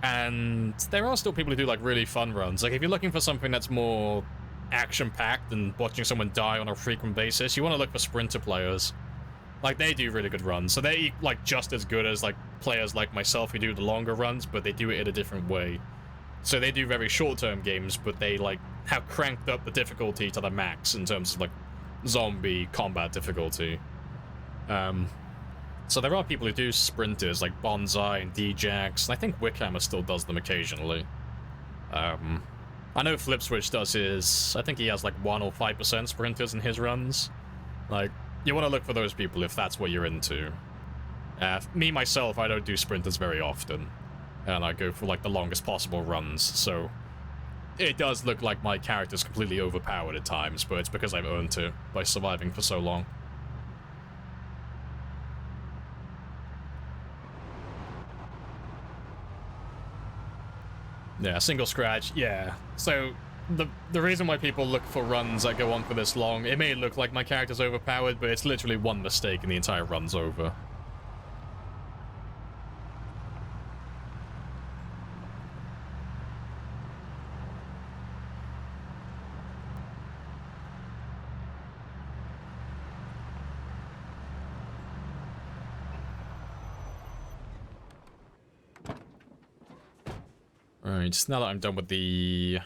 And there are still people who do, like, really fun runs. Like, if you're looking for something that's more action-packed and watching someone die on a frequent basis, you want to look for sprinter players. Like, they do really good runs. So they're, like, just as good as, like, players like myself who do the longer runs, but they do it in a different way. So they do very short-term games, but they, like, have cranked up the difficulty to the max in terms of, like, zombie combat difficulty. So there are people who do sprinters, like Bonsai and Djax, and I think Wickhammer still does them occasionally. I know Flipswitch does his... I think he has, like, 1 or 5% sprinters in his runs. Like, you want to look for those people if that's what you're into. Me, myself, I don't do sprinters very often. And I go for, like, the longest possible runs, so... It does look like my character's completely overpowered at times, but it's because I've earned it by surviving for so long. Yeah, single scratch, yeah. So, the reason why people look for runs that go on for this long, it may look like my character's overpowered, but it's literally one mistake and the entire run's over. Right, now that I'm done with the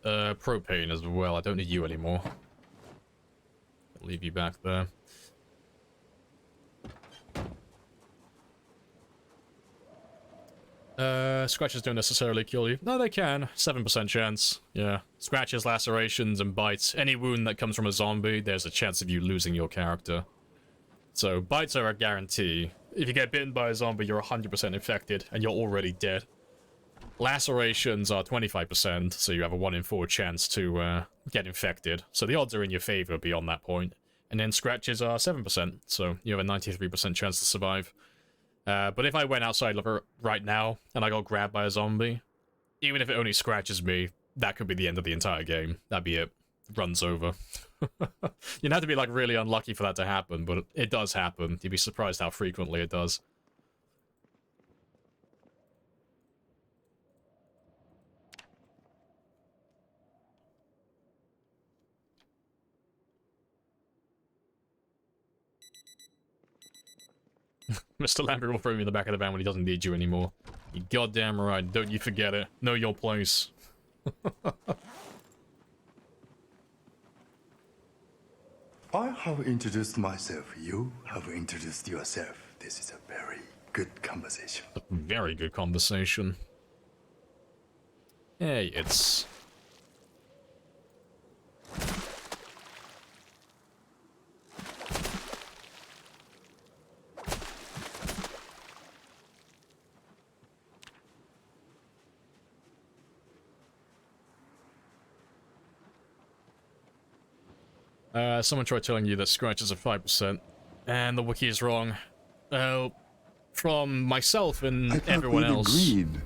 propane as well, I don't need you anymore. I'll leave you back there. Scratches don't necessarily kill you. No, they can. 7% chance. Yeah. Scratches, lacerations, and bites. Any wound that comes from a zombie, there's a chance of you losing your character. So, bites are a guarantee. If you get bitten by a zombie, you're 100% infected, and you're already dead. Lacerations are 25%, so you have a 1 in 4 chance to get infected. So the odds are in your favor beyond that point. And then scratches are 7%, so you have a 93% chance to survive. But if I went outside right now, and I got grabbed by a zombie, even if it only scratches me, that could be the end of the entire game. That'd be it. Runs over. You'd have to be, like, really unlucky for that to happen, but it does happen. You'd be surprised how frequently it does. Mr. Lamprey will throw you in the back of the van when he doesn't need you anymore. You goddamn right. Don't you forget it. Know your place. I have introduced myself. You have introduced yourself. This is a very good conversation. A very good conversation. Hey, it's... someone tried telling you that scratches are 5%, and the wiki is wrong. From myself and everyone else. Agreed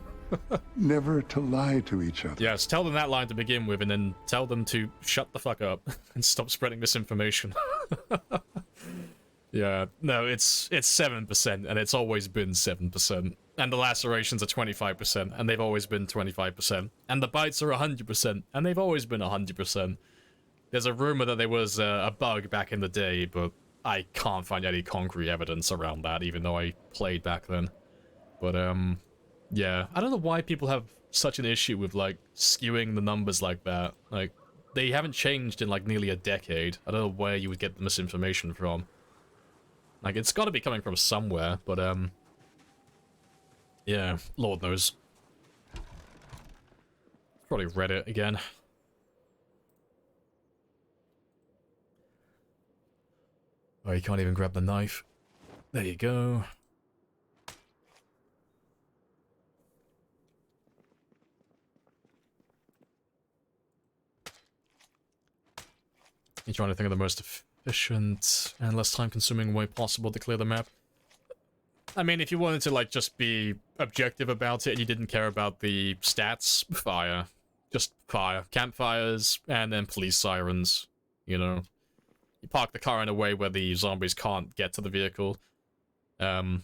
never to lie to each other. Yes, tell them that line to begin with, and then tell them to shut the fuck up and stop spreading misinformation. Yeah, no, it's 7%, and it's always been 7%. And the lacerations are 25%, and they've always been 25%. And the bites are 100%, and they've always been 100%. There's a rumor that there was a bug back in the day, but I can't find any concrete evidence around that, even though I played back then. But, yeah. I don't know why people have such an issue with, like, skewing the numbers like that. Like, they haven't changed in, like, nearly a decade. I don't know where you would get the misinformation from. Like, it's gotta be coming from somewhere, but, yeah, Lord knows. Probably Reddit again. Oh, you can't even grab the knife. There you go. You're trying to think of the most efficient and less time-consuming way possible to clear the map. I mean, if you wanted to, like, just be objective about it and you didn't care about the stats, fire. Just fire. Campfires, and then police sirens, you know. You park the car in a way where the zombies can't get to the vehicle. And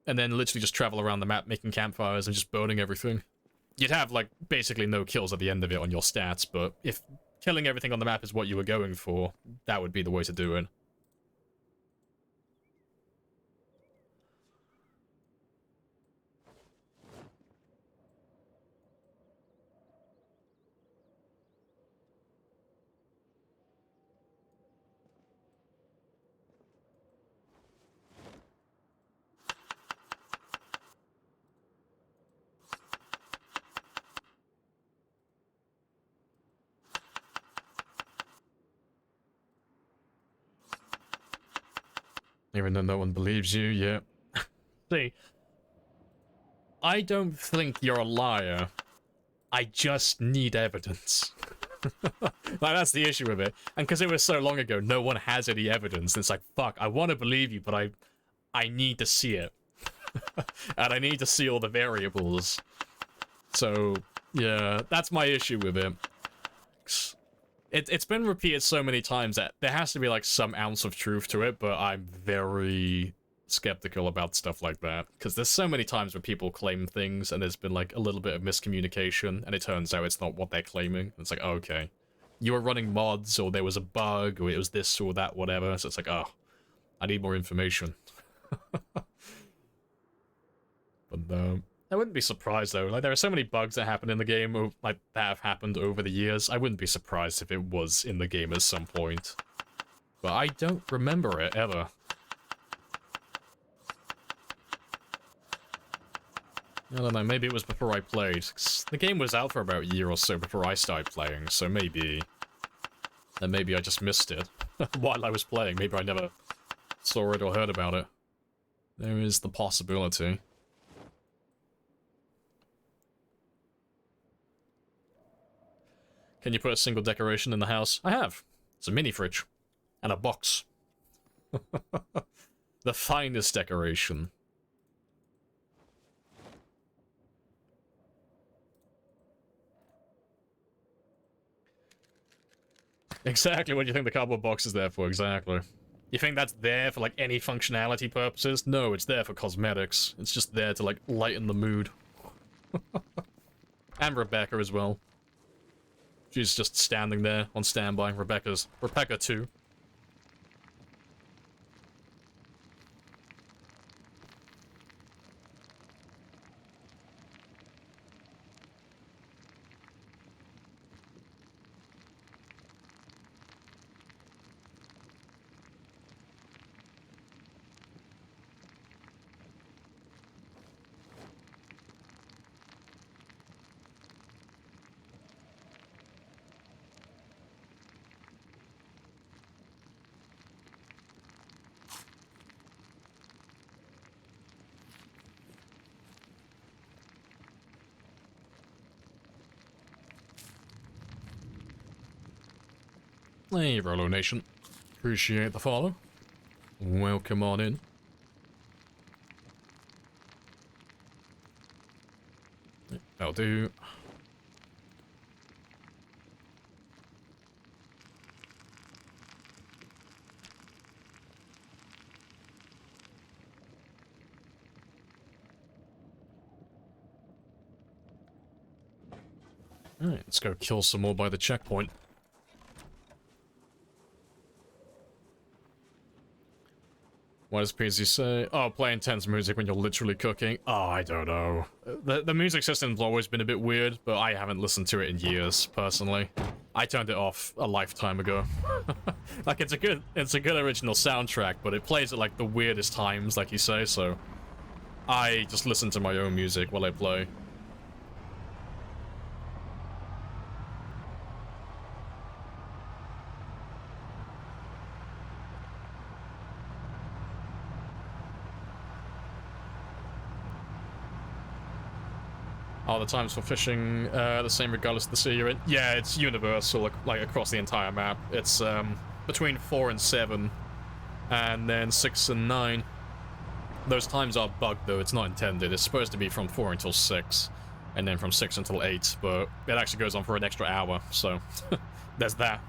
then literally just travel around the map making campfires and just burning everything. You'd have, like, basically no kills at the end of it on your stats, but if killing everything on the map is what you were going for, that would be the way to do it. Even though no one believes you, yeah. See, I don't think you're a liar. I just need evidence. Like, that's the issue with it. And because it was so long ago, no one has any evidence. And it's like, fuck, I want to believe you, but I need to see it. And I need to see all the variables. So, yeah, that's my issue with it. It's been repeated so many times that there has to be, like, some ounce of truth to it, but I'm very skeptical about stuff like that. Because there's so many times where people claim things, and there's been, like, a little bit of miscommunication, and it turns out it's not what they're claiming. It's like, oh, okay. You were running mods, or there was a bug, or it was this or that, whatever. So it's like, oh, I need more information. But, I wouldn't be surprised though. Like there are so many bugs that happen in the game, like that have happened over the years. I wouldn't be surprised if it was in the game at some point. But I don't remember it ever. I don't know, maybe it was before I played. The game was out for about a year or so before I started playing, so maybe I just missed it while I was playing. Maybe I never saw it or heard about it. There is the possibility. Can you put a single decoration in the house? I have. It's a mini fridge. And a box. The finest decoration. Exactly what you think the cardboard box is there for, exactly. You think that's there for, like, any functionality purposes? No, it's there for cosmetics. It's just there to, like, lighten the mood. And Rebecca as well. She's just standing there on standby. Rebecca too. Hey, Rolo Nation. Appreciate the follow. Welcome on in. That'll do. Alright, let's go kill some more by the checkpoint. What does PZ say? Oh, play intense music when you're literally cooking. Oh, I don't know. The music system's always been a bit weird, but I haven't listened to it in years, personally. I turned it off a lifetime ago. Like, it's a good original soundtrack, but it plays at, like, the weirdest times, like you say, so... I just listen to my own music while I play. Are the times for fishing the same regardless of the sea you're in? Yeah, it's universal, like across the entire map. It's between 4 and 7, and then 6 and 9. Those times are bugged though, it's not intended. It's supposed to be from 4 until 6, and then from 6 until 8, but it actually goes on for an extra hour, so there's that.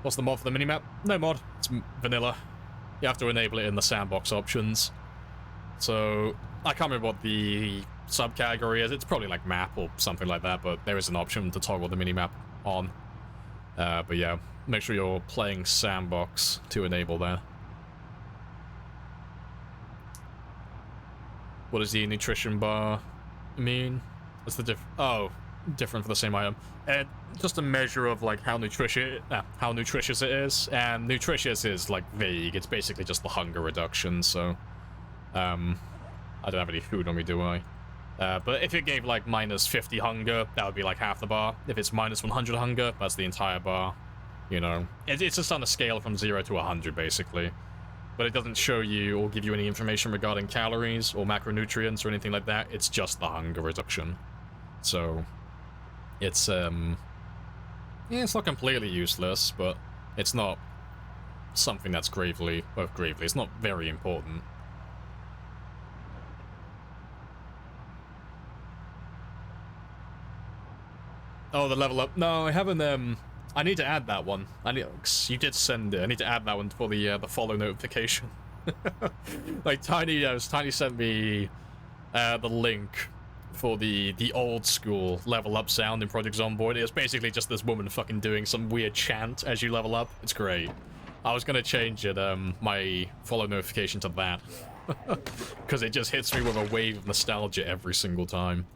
What's the mod for the minimap? No mod, it's vanilla. You have to enable it in the sandbox options. So, I can't remember what the subcategory is. It's probably like map or something like that, but there is an option to toggle the minimap on. But yeah, make sure you're playing sandbox to enable that. What does the nutrition bar mean? What's the different for the same item. And just a measure of like how nutritious it is. And nutritious is like vague. It's basically just the hunger reduction, so... I don't have any food on me, do I? But if it gave, like, minus 50 hunger, that would be, like, half the bar. If it's minus 100 hunger, that's the entire bar. You know? It's just on a scale from 0 to 100, basically. But it doesn't show you or give you any information regarding calories or macronutrients or anything like that. It's just the hunger reduction. So, it's, yeah, it's not completely useless, but it's not something that's it's not very important. Oh, the level up. No, I haven't, I need to add that one. You did send it. I need to add that one for the follow notification. Like, Tiny sent me, the link for the old school level up sound in Project Zomboid. It was basically just this woman fucking doing some weird chant as you level up. It's great. I was gonna change it, my follow notification to that. Because it just hits me with a wave of nostalgia every single time.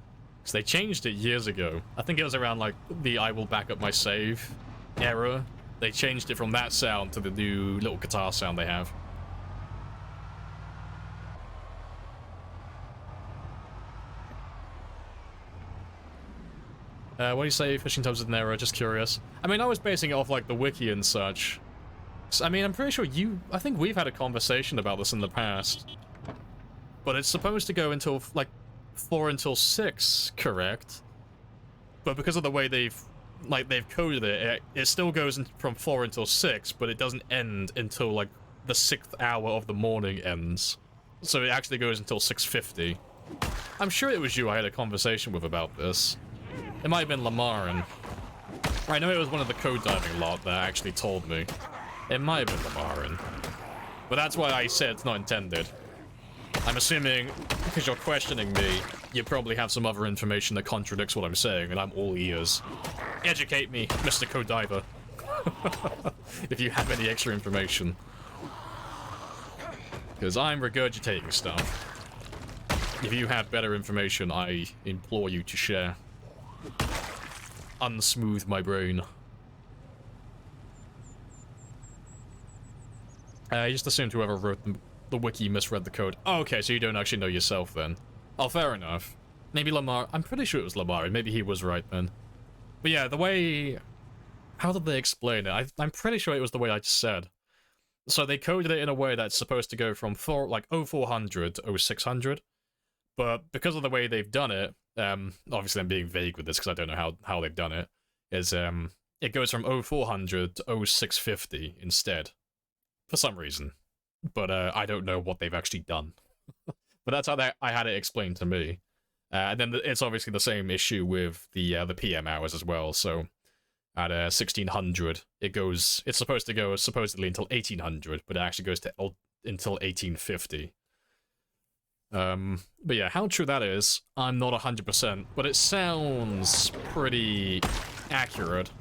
So they changed it years ago. I think it was around, like, the I will back up my save era. They changed it from that sound to the new little guitar sound they have. What do you say fishing tubs in there? Just curious. I mean, I was basing it off, like, the wiki and such. So, I mean, I'm pretty sure I think we've had a conversation about this in the past. But it's supposed to go until, like, 4 until 6, correct? But because of the way they've coded it, it still goes from 4 until 6, but it doesn't end until, like, the 6th hour of the morning ends. So it actually goes until 6:50. I'm sure it was you I had a conversation with about this. It might have been Lamarin. I know it was one of the code diving lot that actually told me. It might have been Lamarin. But that's why I said it's not intended. I'm assuming, because you're questioning me, you probably have some other information that contradicts what I'm saying, and I'm all ears. Educate me, Mr. Code Diver. If you have any extra information. Because I'm regurgitating stuff. If you have better information, I implore you to share. Unsmooth my brain. I just assumed whoever wrote the wiki misread the code. Oh, okay, so you don't actually know yourself then. Oh, fair enough. Maybe Lamar... I'm pretty sure it was Lamar. Maybe he was right then. But yeah, the way... How did they explain it? I'm pretty sure it was the way I just said. So they coded it in a way that's supposed to go from 0400 to 0600. But because of the way they've done it, obviously I'm being vague with this because I don't know how they've done it, is it goes from 0400 to 0650 instead. For some reason. But I don't know what they've actually done. But that's how I had it explained to me. And then it's obviously the same issue with the PM hours as well. So at 1600, it's supposed to go supposedly until 1800, but it actually goes to until 1850. But yeah, how true that is, I'm not 100%, but it sounds pretty accurate.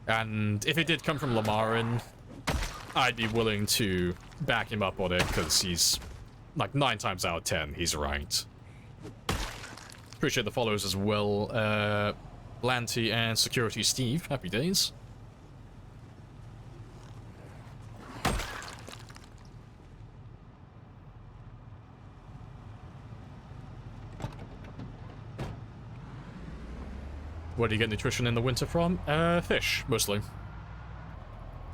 And if it did come from Lamarin, I'd be willing to back him up on it, because he's, like, 9 times out of 10, he's right. Appreciate the follows as well, Lanty and Security Steve, happy days. Where do you get nutrition in the winter from? Fish, mostly.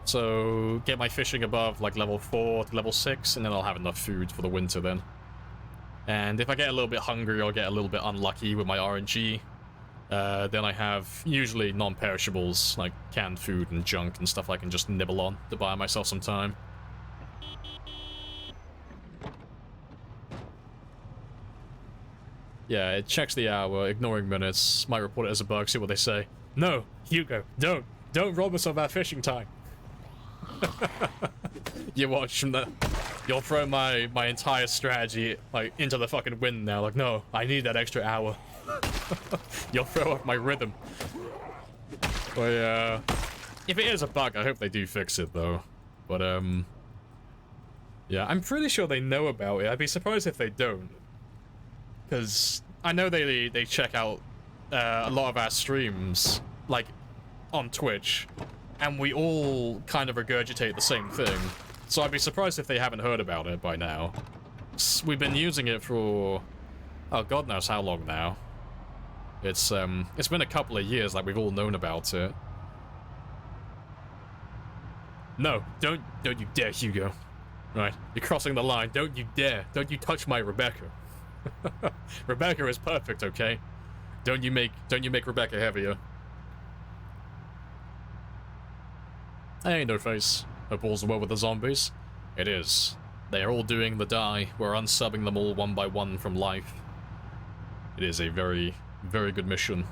So, get my fishing above, like, level 4 to level 6, and then I'll have enough food for the winter then. And if I get a little bit hungry or get a little bit unlucky with my RNG, then I have usually non-perishables, like canned food and junk and stuff I can just nibble on to buy myself some time. Yeah, it checks the hour, ignoring minutes, might report it as a bug, see what they say. No, Hugo, don't rob us of our fishing time. You watch from the... You'll throw my entire strategy, like, into the fucking wind now. Like, no, I need that extra hour. You'll throw off my rhythm. But, if it is a bug, I hope they do fix it, though. But, yeah, I'm pretty sure they know about it. I'd be surprised if they don't. Because I know they check out a lot of our streams, like, on Twitch. And we all kind of regurgitate the same thing. So I'd be surprised if they haven't heard about it by now. We've been using it for... Oh, God knows how long now. It's been a couple of years, like, we've all known about it. No, don't you dare, Hugo. Right, you're crossing the line. Don't you dare. Don't you touch my Rebecca. Rebecca is perfect, okay? Don't you make Rebecca heavier. Hey, No Face. Hope all's well with the zombies. It is. They are all doing the die. We're unsubbing them all one by one from life. It is a very, very good mission.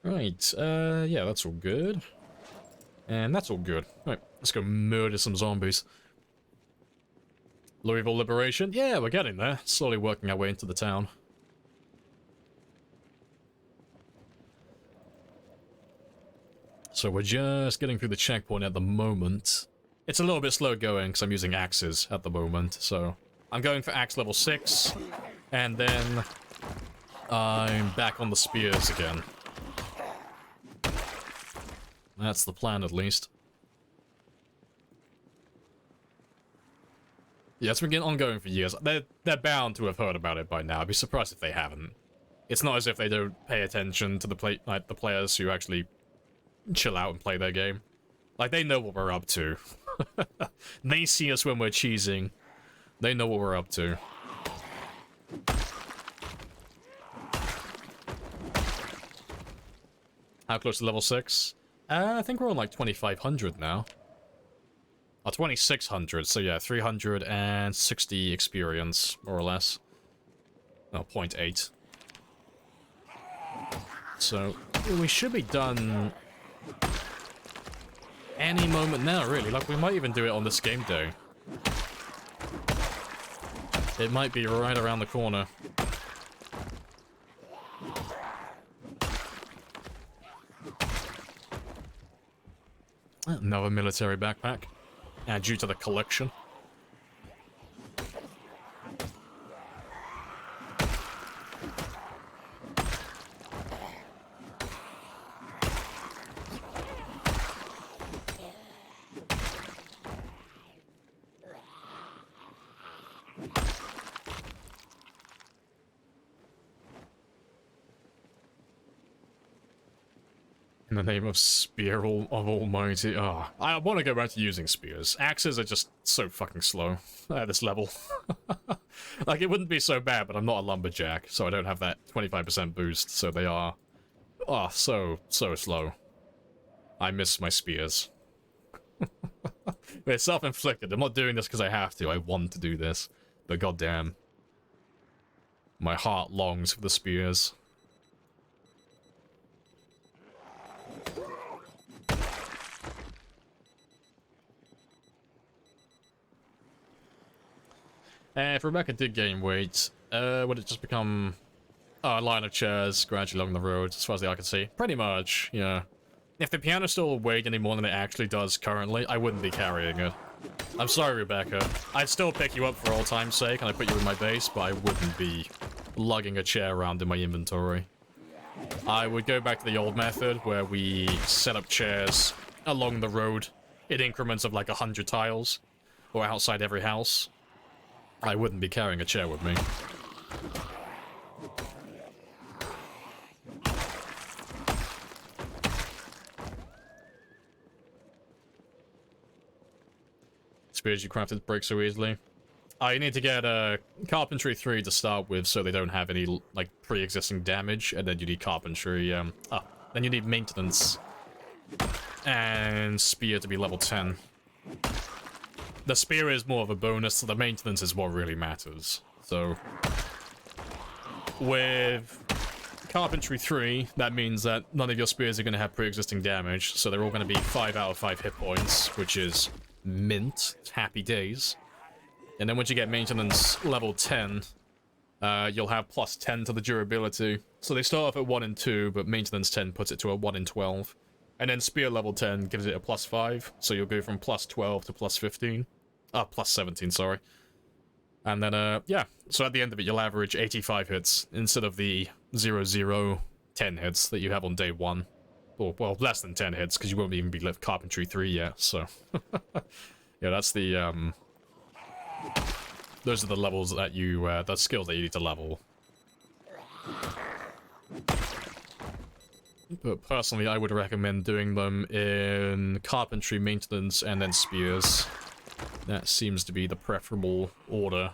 Right, yeah, that's all good. And that's all good. Right, let's go murder some zombies. Louisville Liberation? Yeah, we're getting there. Slowly working our way into the town. So we're just getting through the checkpoint at the moment. It's a little bit slow going because I'm using axes at the moment, so... I'm going for axe level 6, and then... I'm back on the spears again. That's the plan, at least. Yeah, it's been ongoing for years. They're bound to have heard about it by now. I'd be surprised if they haven't. It's not as if they don't pay attention to the players who actually chill out and play their game. Like, they know what we're up to. They see us when we're cheesing. They know what we're up to. How close to level 6? I think we're on like 2,500 now. Oh, 2,600, so yeah, 360 experience, more or less. No, 0.8. So, we should be done any moment now, really. Like, we might even do it on this game day. It might be right around the corner. Another military backpack. And due to the collection. In the name of Spear of Almighty. Oh, I want to go back to using spears. Axes are just so fucking slow at this level. Like, it wouldn't be so bad, but I'm not a lumberjack, so I don't have that 25% boost, so they are... Oh, so slow. I miss my spears. It's self-inflicted. I'm not doing this because I have to. I want to do this. But goddamn. My heart longs for the spears. If Rebecca did gain weight, would it just become a line of chairs gradually along the road, as far as the eye can see? Pretty much, yeah. If the piano still weighed any more than it actually does currently, I wouldn't be carrying it. I'm sorry, Rebecca. I'd still pick you up for all time's sake, and I'd put you in my base, but I wouldn't be lugging a chair around in my inventory. I would go back to the old method, where we set up chairs along the road in increments of like 100 tiles, or outside every house. I wouldn't be carrying a chair with me. Spears you crafted break so easily. You need to get Carpentry 3 to start with so they don't have any, like, pre-existing damage, and then you need Carpentry, then you need Maintenance and Spear to be level 10. The Spear is more of a bonus, so the Maintenance is what really matters. So, with Carpentry 3, that means that none of your Spears are going to have pre-existing damage, so they're all going to be 5 out of 5 hit points, which is mint. Happy days. And then once you get Maintenance level 10, you'll have plus 10 to the durability. So they start off at 1 and 2, but Maintenance 10 puts it to a 1 in 12. And then Spear level 10 gives it a plus 5, so you'll go from plus 12 to plus 15. Plus 17, sorry. And then, yeah. So at the end of it, you'll average 85 hits instead of the 0, 10 hits that you have on day 1. Or, well, less than 10 hits, because you won't even be left Carpentry 3 yet, so... yeah, that's the, those are the levels that you, the skills that you need to level. But personally, I would recommend doing them in Carpentry, Maintenance, and then Spears. That seems to be the preferable order.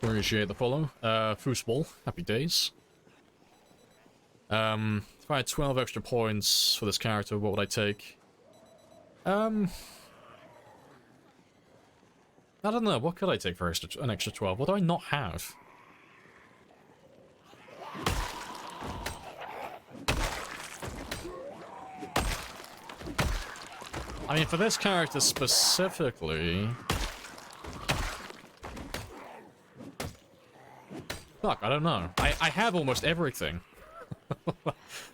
Appreciate the follow. Foosball, happy days. If I had 12 extra points for this character, what would I take? I don't know. What could I take for an extra 12? What do I not have? I mean, for this character specifically... Fuck, I don't know. I have almost everything.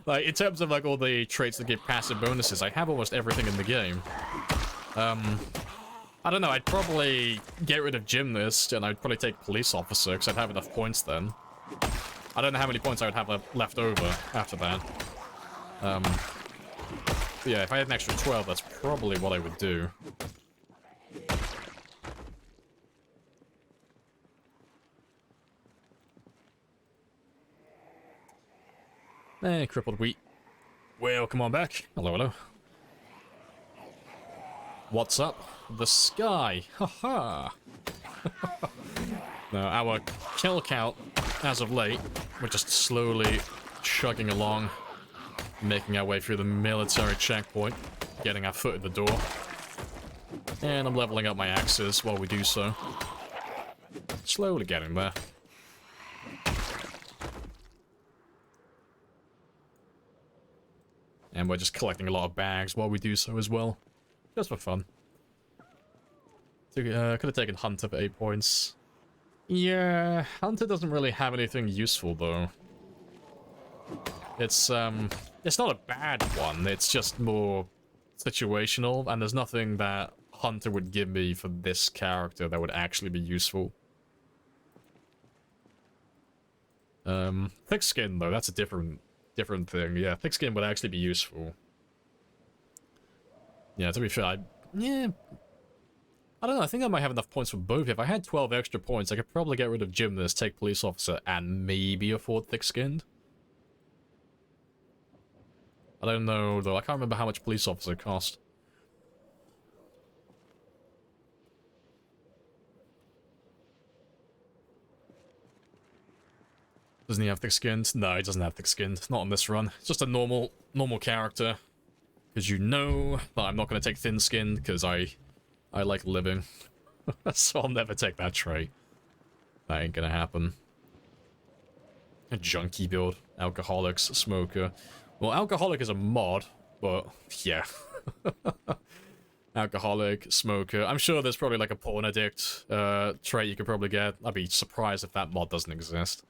Like, in terms of, like, all the traits that give passive bonuses, I have almost everything in the game. I don't know, I'd probably get rid of Gymnast, and I'd probably take Police Officer, because I'd have enough points then. I don't know how many points I would have left over after that. But yeah, if I had an extra 12, that's probably what I would do. Hey, crippled wheat. Welcome on back. Hello, hello. What's up? The sky. Haha. Now, our kill count, as of late, we're just slowly chugging along, making our way through the military checkpoint, getting our foot in the door. And I'm leveling up my axes while we do so. Slowly getting there. And we're just collecting a lot of bags while we do so as well. Just for fun. Could have taken Hunter for 8 points. Yeah, Hunter doesn't really have anything useful though. It's not a bad one, it's just more situational, and there's nothing that Hunter would give me for this character that would actually be useful. Thick skin though, that's a different thing. Yeah, thick skin would actually be useful. Yeah, to be fair, I don't know, I think I might have enough points for both. If I had 12 extra points, I could probably get rid of Gymnast, take Police Officer, and maybe afford thick-skinned. I don't know, though. I can't remember how much Police Officer cost. Doesn't he have thick-skinned? No, he doesn't have thick-skinned. Not on this run. It's just a normal character. Because you know that I'm not going to take thin-skinned, because I like living. So I'll never take that trait. That ain't gonna happen. A junkie build. Alcoholics, smoker. Well, alcoholic is a mod, but yeah. Alcoholic, smoker. I'm sure there's probably like a porn addict trait you could probably get. I'd be surprised if that mod doesn't exist.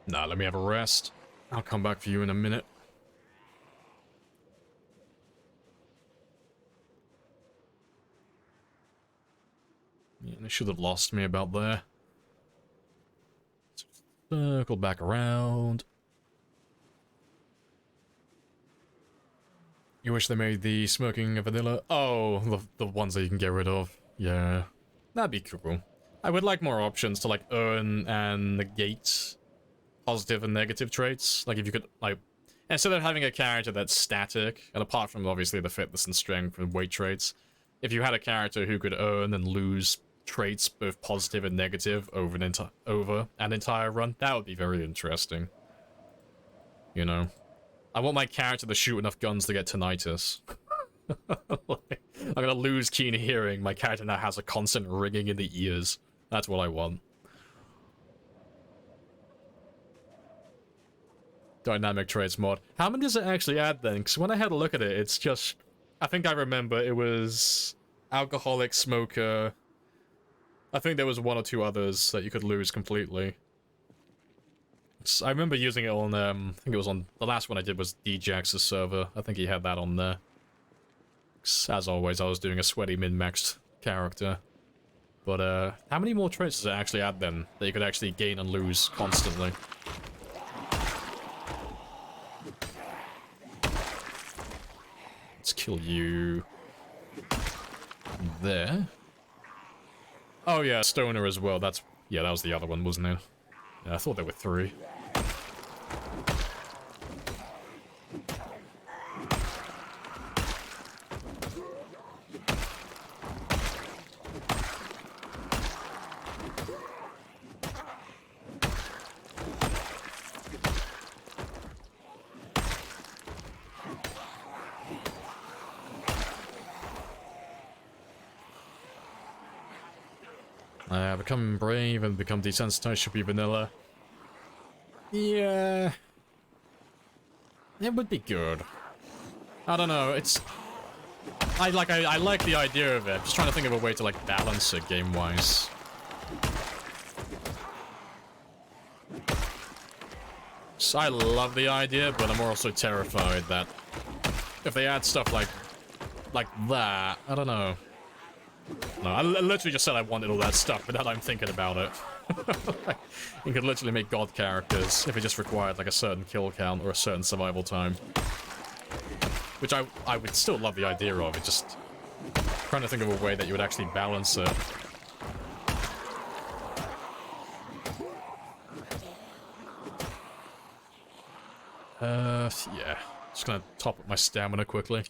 Nah, let me have a rest. I'll come back for you in a minute. Yeah, they should have lost me about there. Circle back around. You wish they made the smoking vanilla? Oh, the ones that you can get rid of. Yeah, that'd be cool. I would like more options to like earn and negate positive and negative traits. Like if you could, like, instead of having a character that's static, and apart from obviously the fitness and strength and weight traits, if you had a character who could earn and lose traits, both positive and negative, over an entire run, that would be very interesting. You know? I want my character to shoot enough guns to get tinnitus. Like, I'm gonna lose keen hearing. My character now has a constant ringing in the ears. That's what I want. Dynamic traits mod. How many does it actually add then? Because when I had a look at it, it's just... I think I remember it was... alcoholic, smoker... I think there was one or two others that you could lose completely. I remember using it on, I think it was on... The last one I did was DJax's server. I think he had that on there. As always, I was doing a sweaty min-maxed character. But, how many more traits does it actually add then? That you could actually gain and lose constantly? Let's kill you... there. Oh yeah, Stoner as well. That's... yeah, that was the other one, wasn't it? Yeah, I thought there were 3. Become brave and become desensitized should be vanilla. Yeah. It would be good. I don't know, it's... I like the idea of it. I'm just trying to think of a way to, like, balance it game-wise. So I love the idea, but I'm also terrified that if they add stuff like that, I don't know. No, I literally just said I wanted all that stuff, but now that I'm thinking about it. You could literally make god characters if it just required like a certain kill count or a certain survival time. Which I would still love the idea of, it just... trying to think of a way that you would actually balance it. Yeah. Just gonna top up my stamina quickly.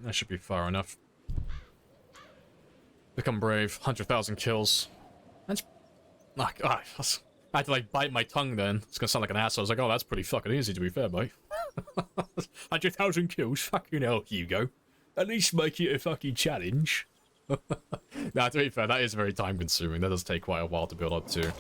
That should be far enough. Become brave. 100,000 kills. That's... oh, God. I had to, like, bite my tongue then. It's gonna sound like an asshole. I was like, oh, that's pretty fucking easy, to be fair, mate. 100,000 kills? Fucking hell, Hugo. At least make it a fucking challenge. Nah, to be fair, that is very time-consuming. That does take quite a while to build up to.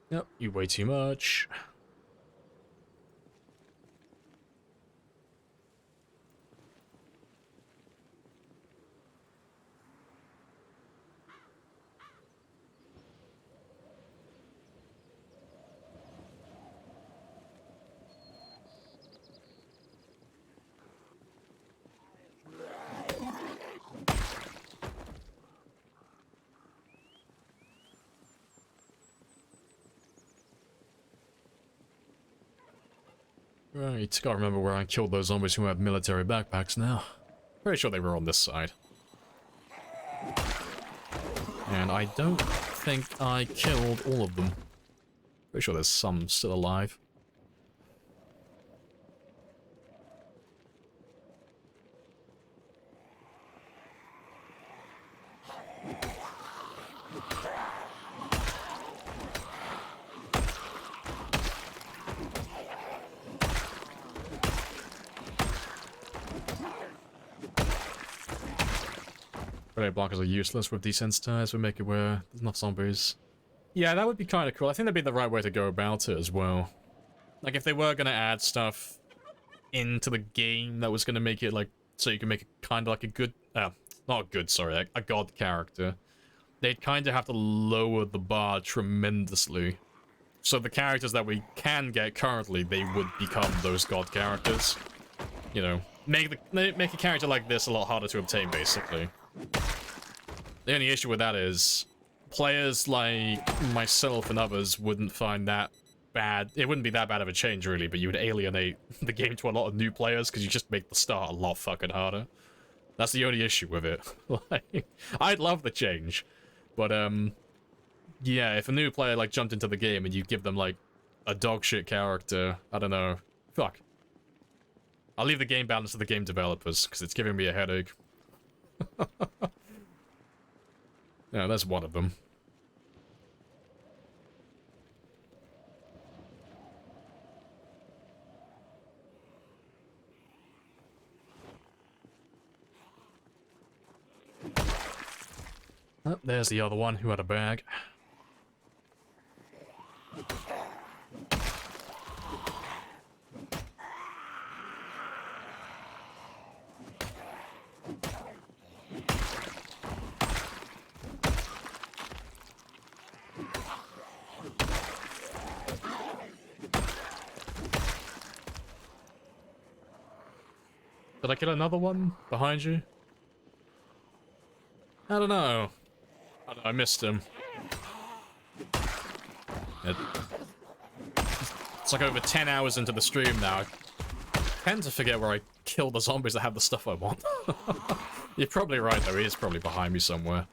Yep, you weigh too much. Right, gotta remember where I killed those zombies who have military backpacks now. Pretty sure they were on this side. And I don't think I killed all of them. Pretty sure there's some still alive. Grenade blockers are useless with desensitized. We make it where there's enough zombies. Yeah, that would be kind of cool. I think that'd be the right way to go about it as well. Like, if they were going to add stuff into the game that was going to make it, like, so you can make it kind of like a good... not good, sorry, a god character. They'd kind of have to lower the bar tremendously. So the characters that we can get currently, they would become those god characters. You know, make a character like this a lot harder to obtain, basically. The only issue with that is players like myself and others wouldn't find that bad. It wouldn't be that bad of a change, really, but you would alienate the game to a lot of new players because you just make the start a lot fucking harder. That's the only issue with it. Like, I'd love the change, but yeah, if a new player like jumped into the game and you give them like a dog shit character, I don't know. Fuck. I'll leave the game balance to the game developers because it's giving me a headache. Yeah, that's one of them. Oh, there's the other one who had a bag. Did I kill another one behind you? I don't know. I missed him. It's like over 10 hours into the stream now. I tend to forget where I kill the zombies that have the stuff I want. You're probably right, though. He is probably behind me somewhere.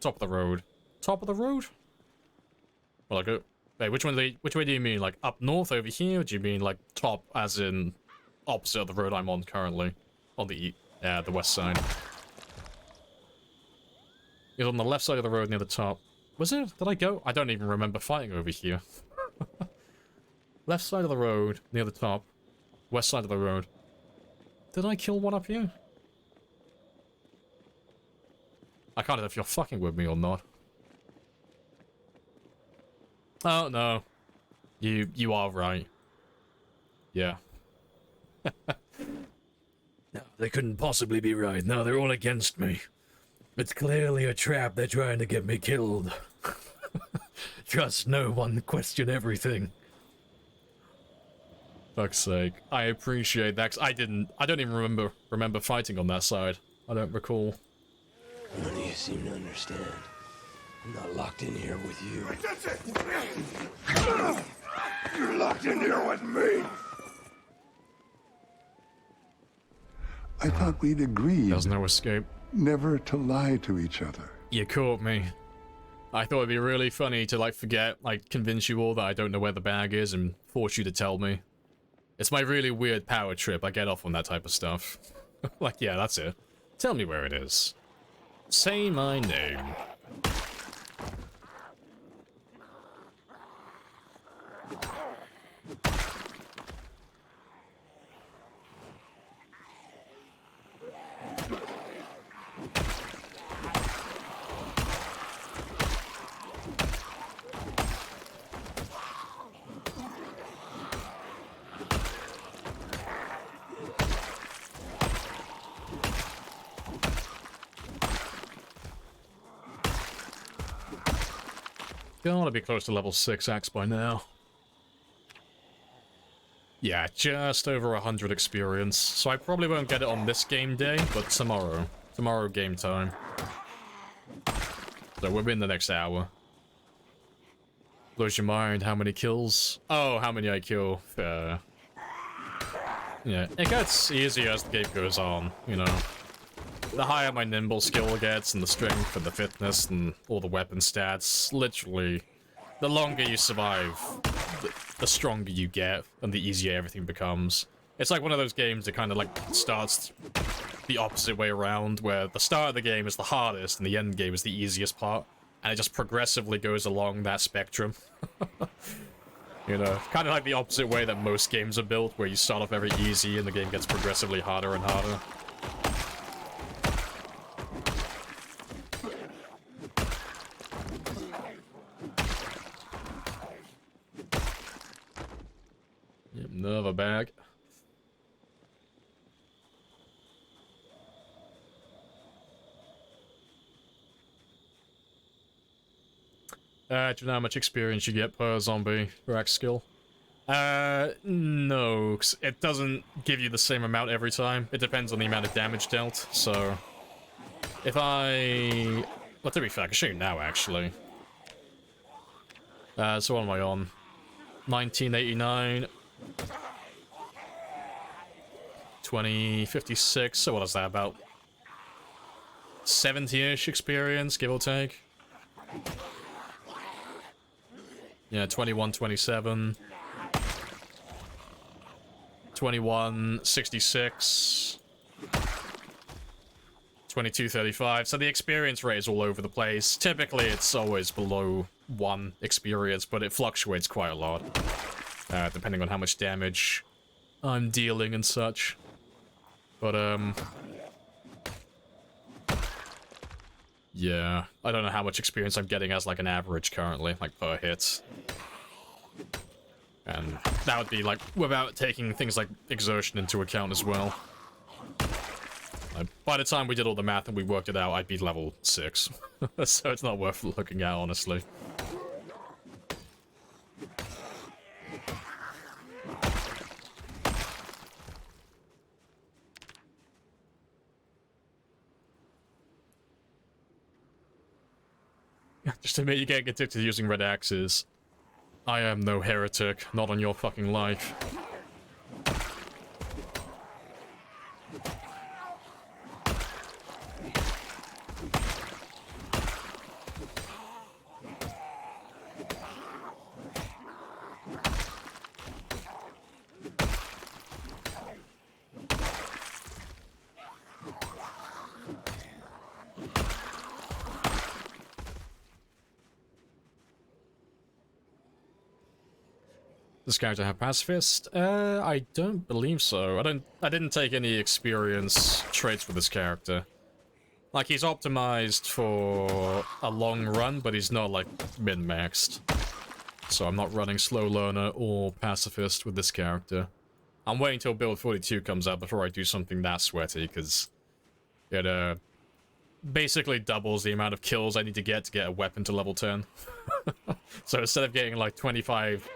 Top of the road. Top of the road? Well, I go. Wait, which way do you mean? Like up north over here? Or do you mean like top, as in opposite of the road I'm on currently, on the west side? It's on the left side of the road near the top. Was it? Did I go? I don't even remember fighting over here. Left side of the road near the top, west side of the road. Did I kill one up here? I can't know if you're fucking with me or not. Oh, no. You are right. Yeah. No, they couldn't possibly be right. No, they're all against me. It's clearly a trap. They're trying to get me killed. Trust no one, question everything. Fuck's sake. I appreciate that, 'cause I don't even remember fighting on that side. I don't recall. None of you seem to understand. I'm not locked in here with you. You're locked in here with me. I thought we'd agreed There's no escape. never to lie to each other. You caught me. I thought it'd be really funny to, like, forget, like, convince you all that I don't know where the bag is and force you to tell me. It's my really weird power trip. I get off on that type of stuff. Like, yeah, that's it. Tell me where it is. Say my name. Gotta be close to level 6 axe by now. Yeah, just over 100 experience. So I probably won't get it on this game day, but tomorrow. Tomorrow game time. So within the next hour. Blows your mind how many kills? Oh, how many I kill. Yeah, it gets easier as the game goes on, you know. The higher my nimble skill gets, and the strength, and the fitness, and all the weapon stats, literally, the longer you survive, the stronger you get, and the easier everything becomes. It's like one of those games that kind of like starts the opposite way around, where the start of the game is the hardest, and the end game is the easiest part, and it just progressively goes along that spectrum. You know, kind of like the opposite way that most games are built, where you start off very easy, and the game gets progressively harder and harder. Another bag. Do you know how much experience you get per zombie or X skill? No, 'cause it doesn't give you the same amount every time. It depends on the amount of damage dealt, so... If I... Well, to be fair, I can show you now, actually. So what am I on? 1989... 2056, so what is that, about 70-ish experience, give or take? Yeah, 2127. 2166. 2235. So the experience rate is all over the place. Typically, it's always below 1 experience, but it fluctuates quite a lot. Depending on how much damage I'm dealing and such. But, yeah, I don't know how much experience I'm getting as, like, an average currently, like, per hit. And that would be, like, without taking things like exertion into account as well. By the time we did all the math and we worked it out, I'd be level 6. So it's not worth looking at, honestly. Just to admit you getting addicted to using red axes. I am no heretic, not on your fucking life. Does this character have pacifist? I don't believe so. I didn't take any experience traits with this character. Like, he's optimized for a long run, but he's not, like, min-maxed. So I'm not running slow learner or pacifist with this character. I'm waiting till build 42 comes out before I do something that sweaty, because it, basically doubles the amount of kills I need to get a weapon to level 10. So instead of getting, like, 25...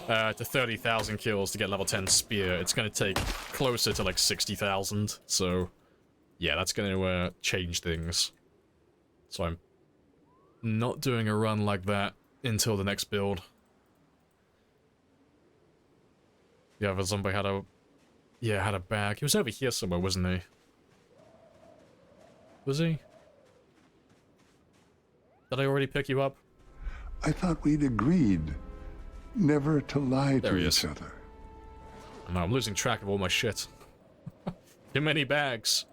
to 30,000 kills to get level 10 spear, it's gonna take closer to like 60,000, so yeah, that's gonna change things. So I'm not doing a run like that until the next build. The other zombie had a... yeah, had a bag. He was over here somewhere, wasn't he? Was he? Did I already pick you up? I thought we'd agreed never to lie There to he each is. other. No, I'm losing track of all my shit. Too many bags.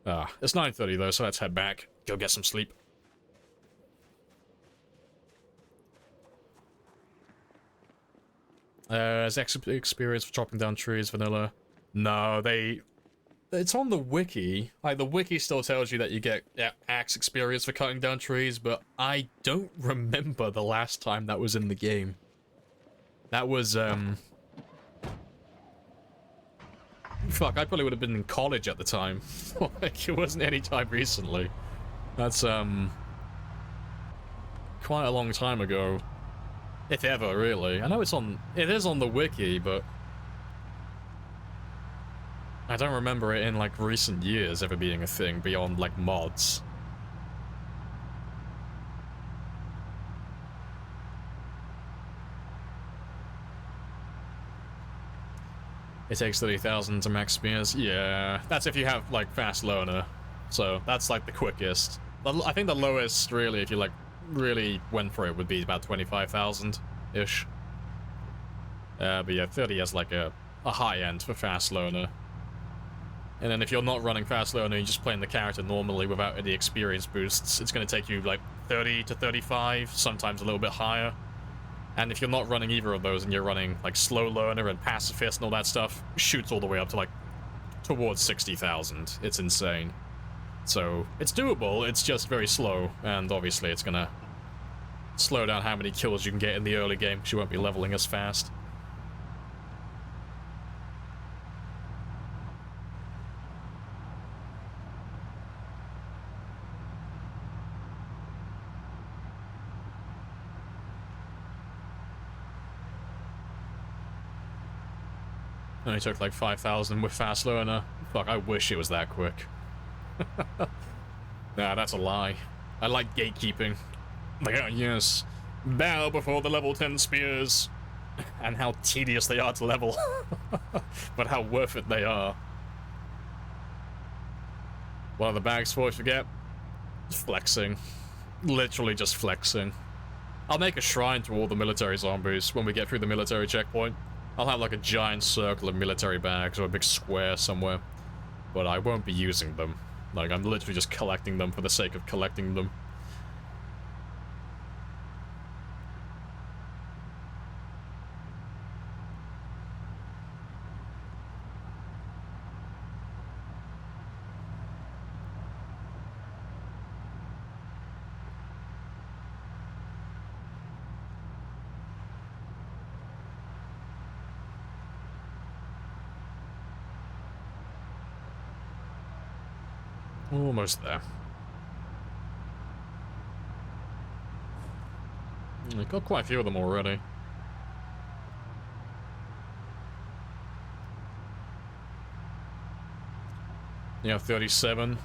It's 9:30 though, so let's head back. Go get some sleep. Is experience for chopping down trees vanilla? No, it's on the wiki. Like, the wiki still tells you that you get axe experience for cutting down trees, but I don't remember the last time that was in the game. That was, fuck, I probably would have been in college at the time. Like, it wasn't any time recently. That's, quite a long time ago. If ever, really. I know it is on the wiki, but I don't remember it in, like, recent years ever being a thing beyond, like, mods. It takes 30,000 to max spears. Yeah, that's if you have, like, fast learner. So, that's, like, the quickest. I think the lowest, really, if you, like, really went for it, would be about 25,000-ish. But yeah, 30 has, like, a high end for fast learner. And then if you're not running fast learner, you're just playing the character normally without any experience boosts, it's going to take you, like, 30 to 35, sometimes a little bit higher. And if you're not running either of those and you're running, like, slow learner and pacifist and all that stuff, shoots all the way up to, like, towards 60,000. It's insane. So, it's doable, it's just very slow, and obviously it's gonna slow down how many kills you can get in the early game, because you won't be leveling as fast. Only took like 5,000 with fast learner. Fuck, I wish it was that quick. Nah, that's a lie. I like gatekeeping. Like, oh yes, bow before the level 10 spears. And how tedious they are to level. But how worth it they are. What are the bags for, I forget? Just flexing. Literally just flexing. I'll make a shrine to all the military zombies when we get through the military checkpoint. I'll have like a giant circle of military bags or a big square somewhere. But I won't be using them. Like, I'm literally just collecting them for the sake of collecting them. Almost there. I got quite a few of them already. You have 37.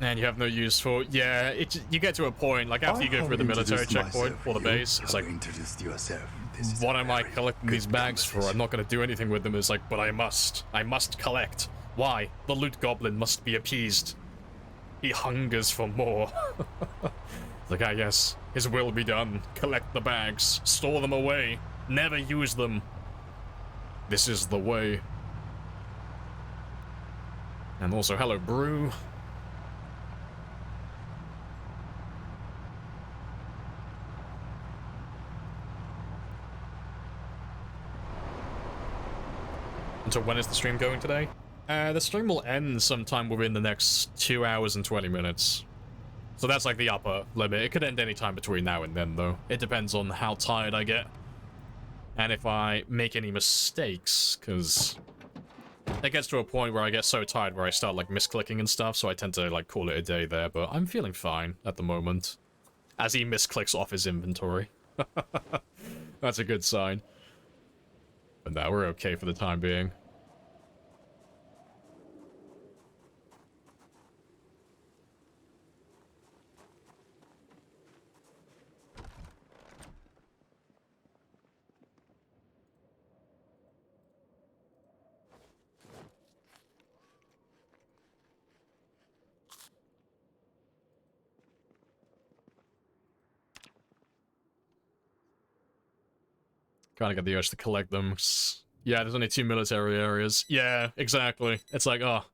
And you have no use for... Yeah, you get to a point, like after you go through the military checkpoint or the base, it's like... What am I collecting these bags for? I'm not going to do anything with them. It's like, but I must. I must collect. Why? The loot goblin must be appeased. He hungers for more. Like, ah yes, his will be done. Collect the bags. Store them away. Never use them. This is the way. And also, hello, Brew. And so when is the stream going today? The stream will end sometime within the next 2 hours and 20 minutes. So that's like the upper limit. It could end any time between now and then, though. It depends on how tired I get. And if I make any mistakes, because it gets to a point where I get so tired where I start, like, misclicking and stuff, so I tend to, like, call it a day there, but I'm feeling fine at the moment. As he misclicks off his inventory. That's a good sign. But now we're okay for the time being. Kind of got the urge to collect them. Yeah, there's only 2 military areas. Yeah, exactly. It's like, oh.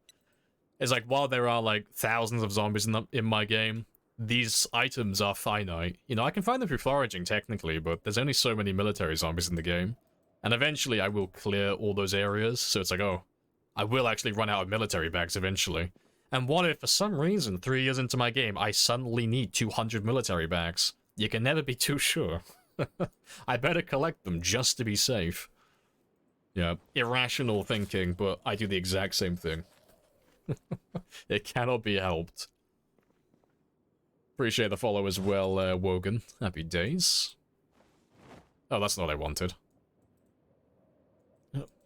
It's like, while there are, like, thousands of zombies in my game, these items are finite. You know, I can find them through foraging, technically, but there's only so many military zombies in the game. And eventually I will clear all those areas, so it's like, oh, I will actually run out of military bags eventually. And what if, for some reason, 3 years into my game, I suddenly need 200 military bags? You can never be too sure. I better collect them just to be safe. Yeah, irrational thinking, but I do the exact same thing. It cannot be helped. Appreciate the follow as well, Wogan. Happy days. Oh, that's not what I wanted.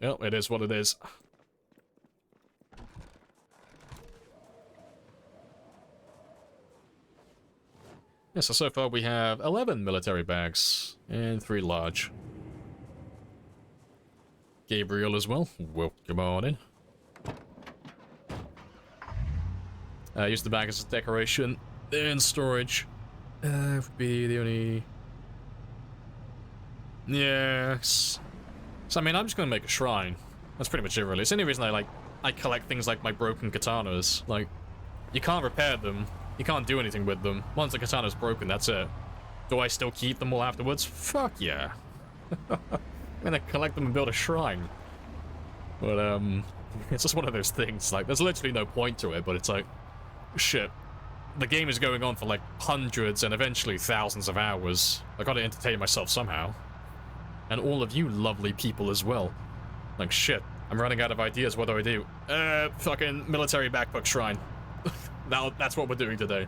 Oh, it is what it is. Yeah, so far we have 11 military bags and 3 large. Gabriel as well. Welcome on in. Use the bag as a decoration and storage. Would be the only... Yes. So I mean, I'm just gonna make a shrine. That's pretty much it, really. It's the only reason I collect things like my broken katanas. Like, you can't repair them. You can't do anything with them. Once the katana's broken, that's it. Do I still keep them all afterwards? Fuck yeah. I'm gonna collect them and build a shrine. But, it's just one of those things. Like, there's literally no point to it, but it's like, shit. The game is going on for, like, hundreds and eventually thousands of hours. I gotta entertain myself somehow. And all of you lovely people as well. Like, shit. I'm running out of ideas. What do I do? Fucking military backpack shrine. That's what we're doing today.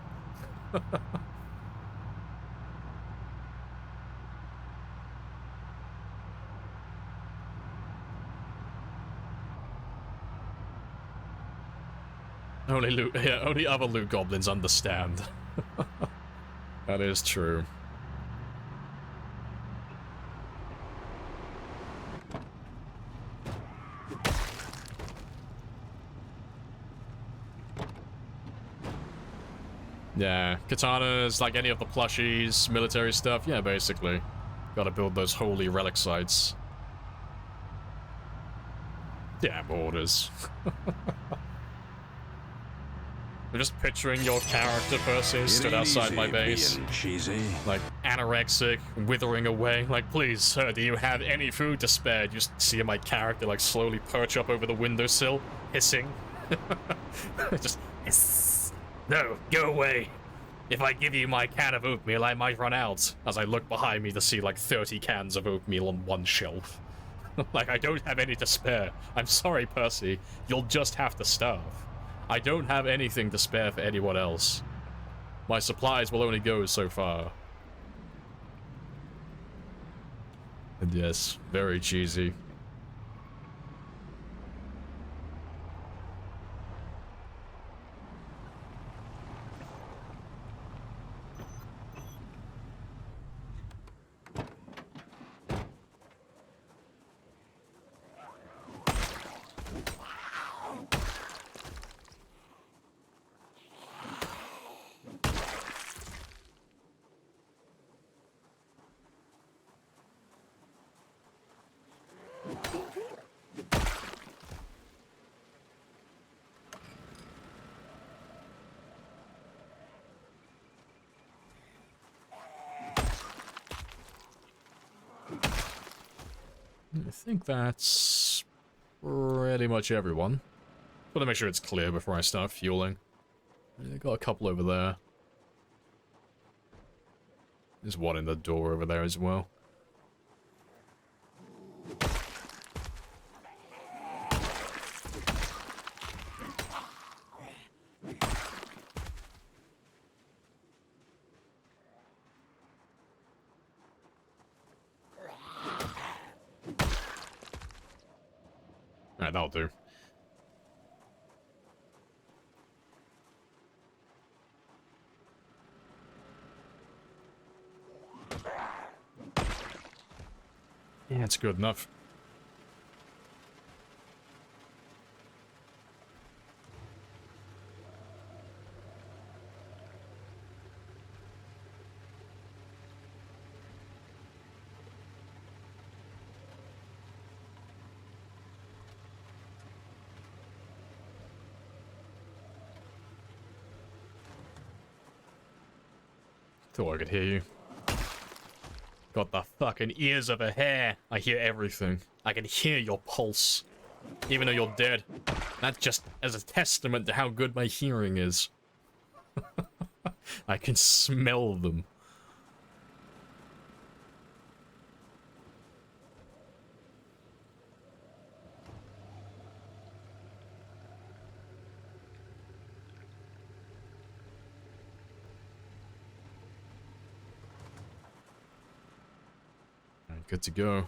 Only other loot goblins understand. That is true. Yeah, katanas, like any of the plushies, military stuff, yeah, basically. Gotta build those holy relic sites. Damn orders. I'm just picturing your character, Percy, stood outside my base. Cheesy. Like, anorexic, withering away. Like, please, sir, do you have any food to spare? You just see my character, like, slowly perch up over the windowsill, hissing. Just hiss. No, go away. If I give you my can of oatmeal, I might run out. As I look behind me to see, like, 30 cans of oatmeal on one shelf. Like, I don't have any to spare. I'm sorry, Percy. You'll just have to starve. I don't have anything to spare for anyone else. My supplies will only go so far. And yes, very cheesy. I think that's pretty much everyone. Gotta make sure it's clear before I start fueling. I got a couple over there. There's one in the door over there as well. Alright, that'll do. Yeah, it's good enough. Thought I could hear you. Got the fucking ears of a hare. I hear everything. I can hear your pulse. Even though you're dead. That's just as a testament to how good my hearing is. I can smell them. Good to go.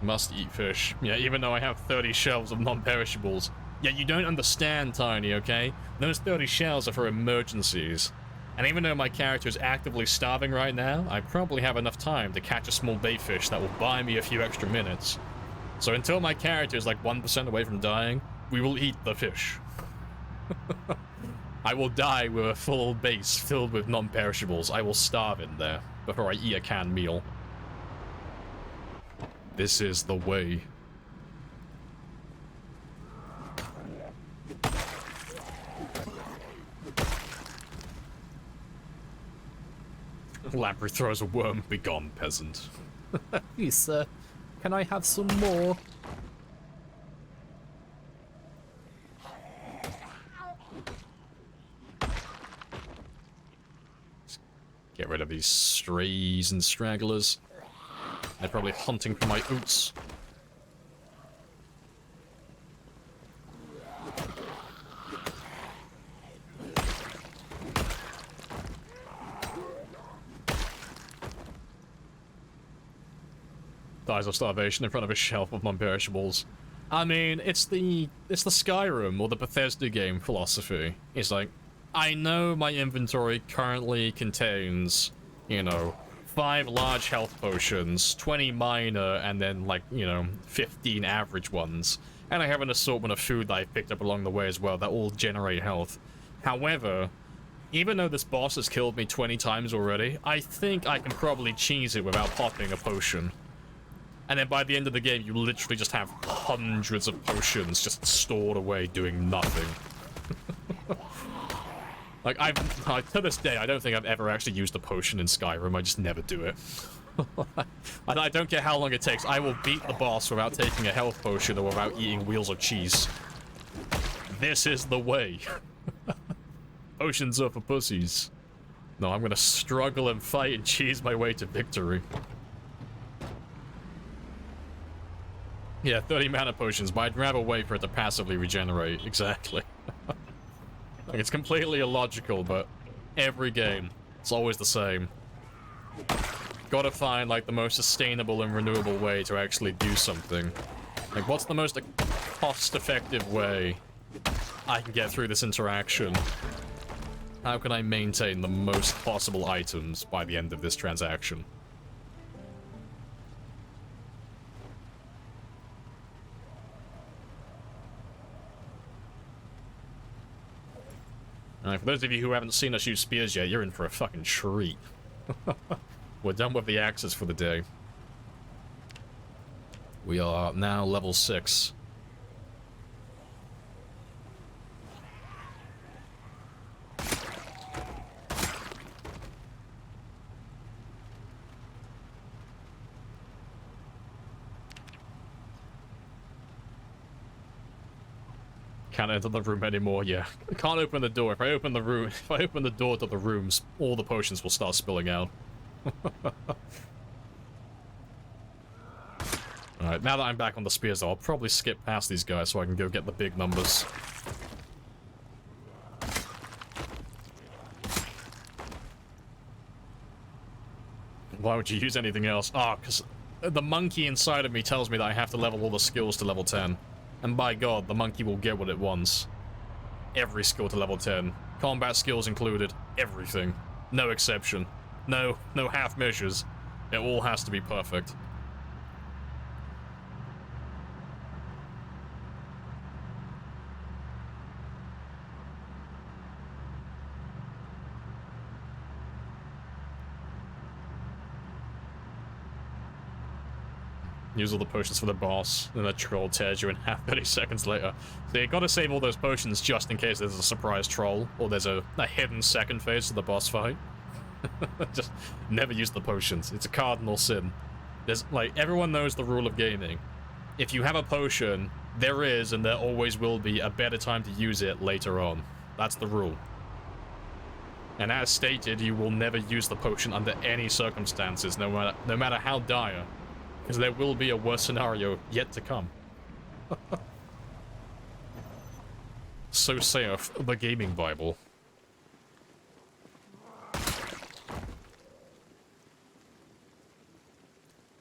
Must eat fish. Yeah, even though I have 30 shelves of non-perishables. Yeah, you don't understand, Tiny, okay? Those 30 shelves are for emergencies. And even though my character is actively starving right now, I probably have enough time to catch a small baitfish that will buy me a few extra minutes. So until my character is like 1% away from dying, we will eat the fish. I will die with a full base filled with non-perishables. I will starve in there before I eat a canned meal. This is the way. Lamprey throws a worm. Be gone, peasant. Please, sir. Can I have some more? Get rid of these strays and stragglers. They're probably hunting for my oats. dies of starvation in front of a shelf of non-perishables. I mean, it's the Skyrim or the Bethesda game philosophy. It's like, I know my inventory currently contains, you know, 5 large health potions, 20 minor, and then, like, you know, 15 average ones. And I have an assortment of food that I picked up along the way as well that all generate health. However, even though this boss has killed me 20 times already, I think I can probably cheese it without popping a potion. And then by the end of the game, you literally just have hundreds of potions just stored away doing nothing. Like, to this day, I don't think I've ever actually used a potion in Skyrim. I just never do it. I don't care how long it takes. I will beat the boss without taking a health potion or without eating wheels of cheese. This is the way. Potions are for pussies. No, I'm gonna struggle and fight and cheese my way to victory. Yeah, 30 mana potions, but I'd rather wait for it to passively regenerate. Exactly. Like, it's completely illogical, but every game, it's always the same. Gotta find, like, the most sustainable and renewable way to actually do something. Like, what's the most cost-effective way I can get through this interaction? How can I maintain the most possible items by the end of this transaction? Alright, for those of you who haven't seen us use spears yet, you're in for a fucking treat. We're done with the axes for the day. We are now level 6. Can't enter the room anymore. Yeah, I can't open the door. If I open the door to the rooms, all the potions will start spilling out. Alright, now that I'm back on the spears, I'll probably skip past these guys so I can go get the big numbers. Why would you use anything else? Ah, because the monkey inside of me tells me that I have to level all the skills to level 10. And by God, the monkey will get what it wants. Every skill to level 10. Combat skills included. Everything. No exception. No half measures. It all has to be perfect. Use all the potions for the boss, then the troll tears you in half 30 seconds later. So you gotta save all those potions just in case there's a surprise troll, or there's a hidden second phase to the boss fight. Just never use the potions. It's a cardinal sin. There's, like, everyone knows the rule of gaming. If you have a potion, there is, and there always will be, a better time to use it later on. That's the rule. And as stated, you will never use the potion under any circumstances, no matter how dire. Because there will be a worse scenario yet to come. So saith the gaming Bible.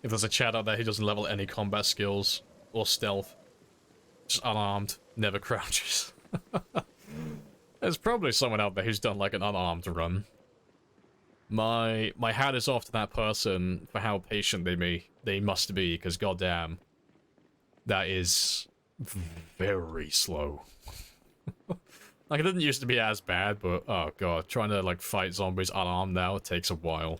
If there's a chat out there who doesn't level any combat skills or stealth, just unarmed, never crouches. There's probably someone out there who's done like an unarmed run. My hat is off to that person for how patient they must be, because goddamn, that is very slow. Like, it didn't used to be as bad, but oh god, trying to like fight zombies unarmed now, it takes a while.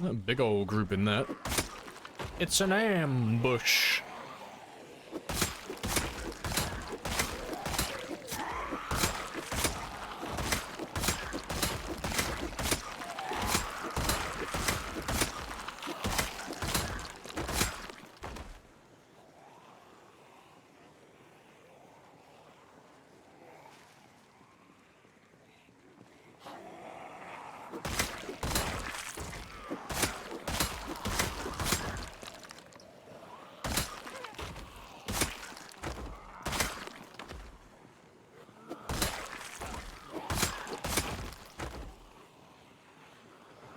A big old group in that. It's an ambush.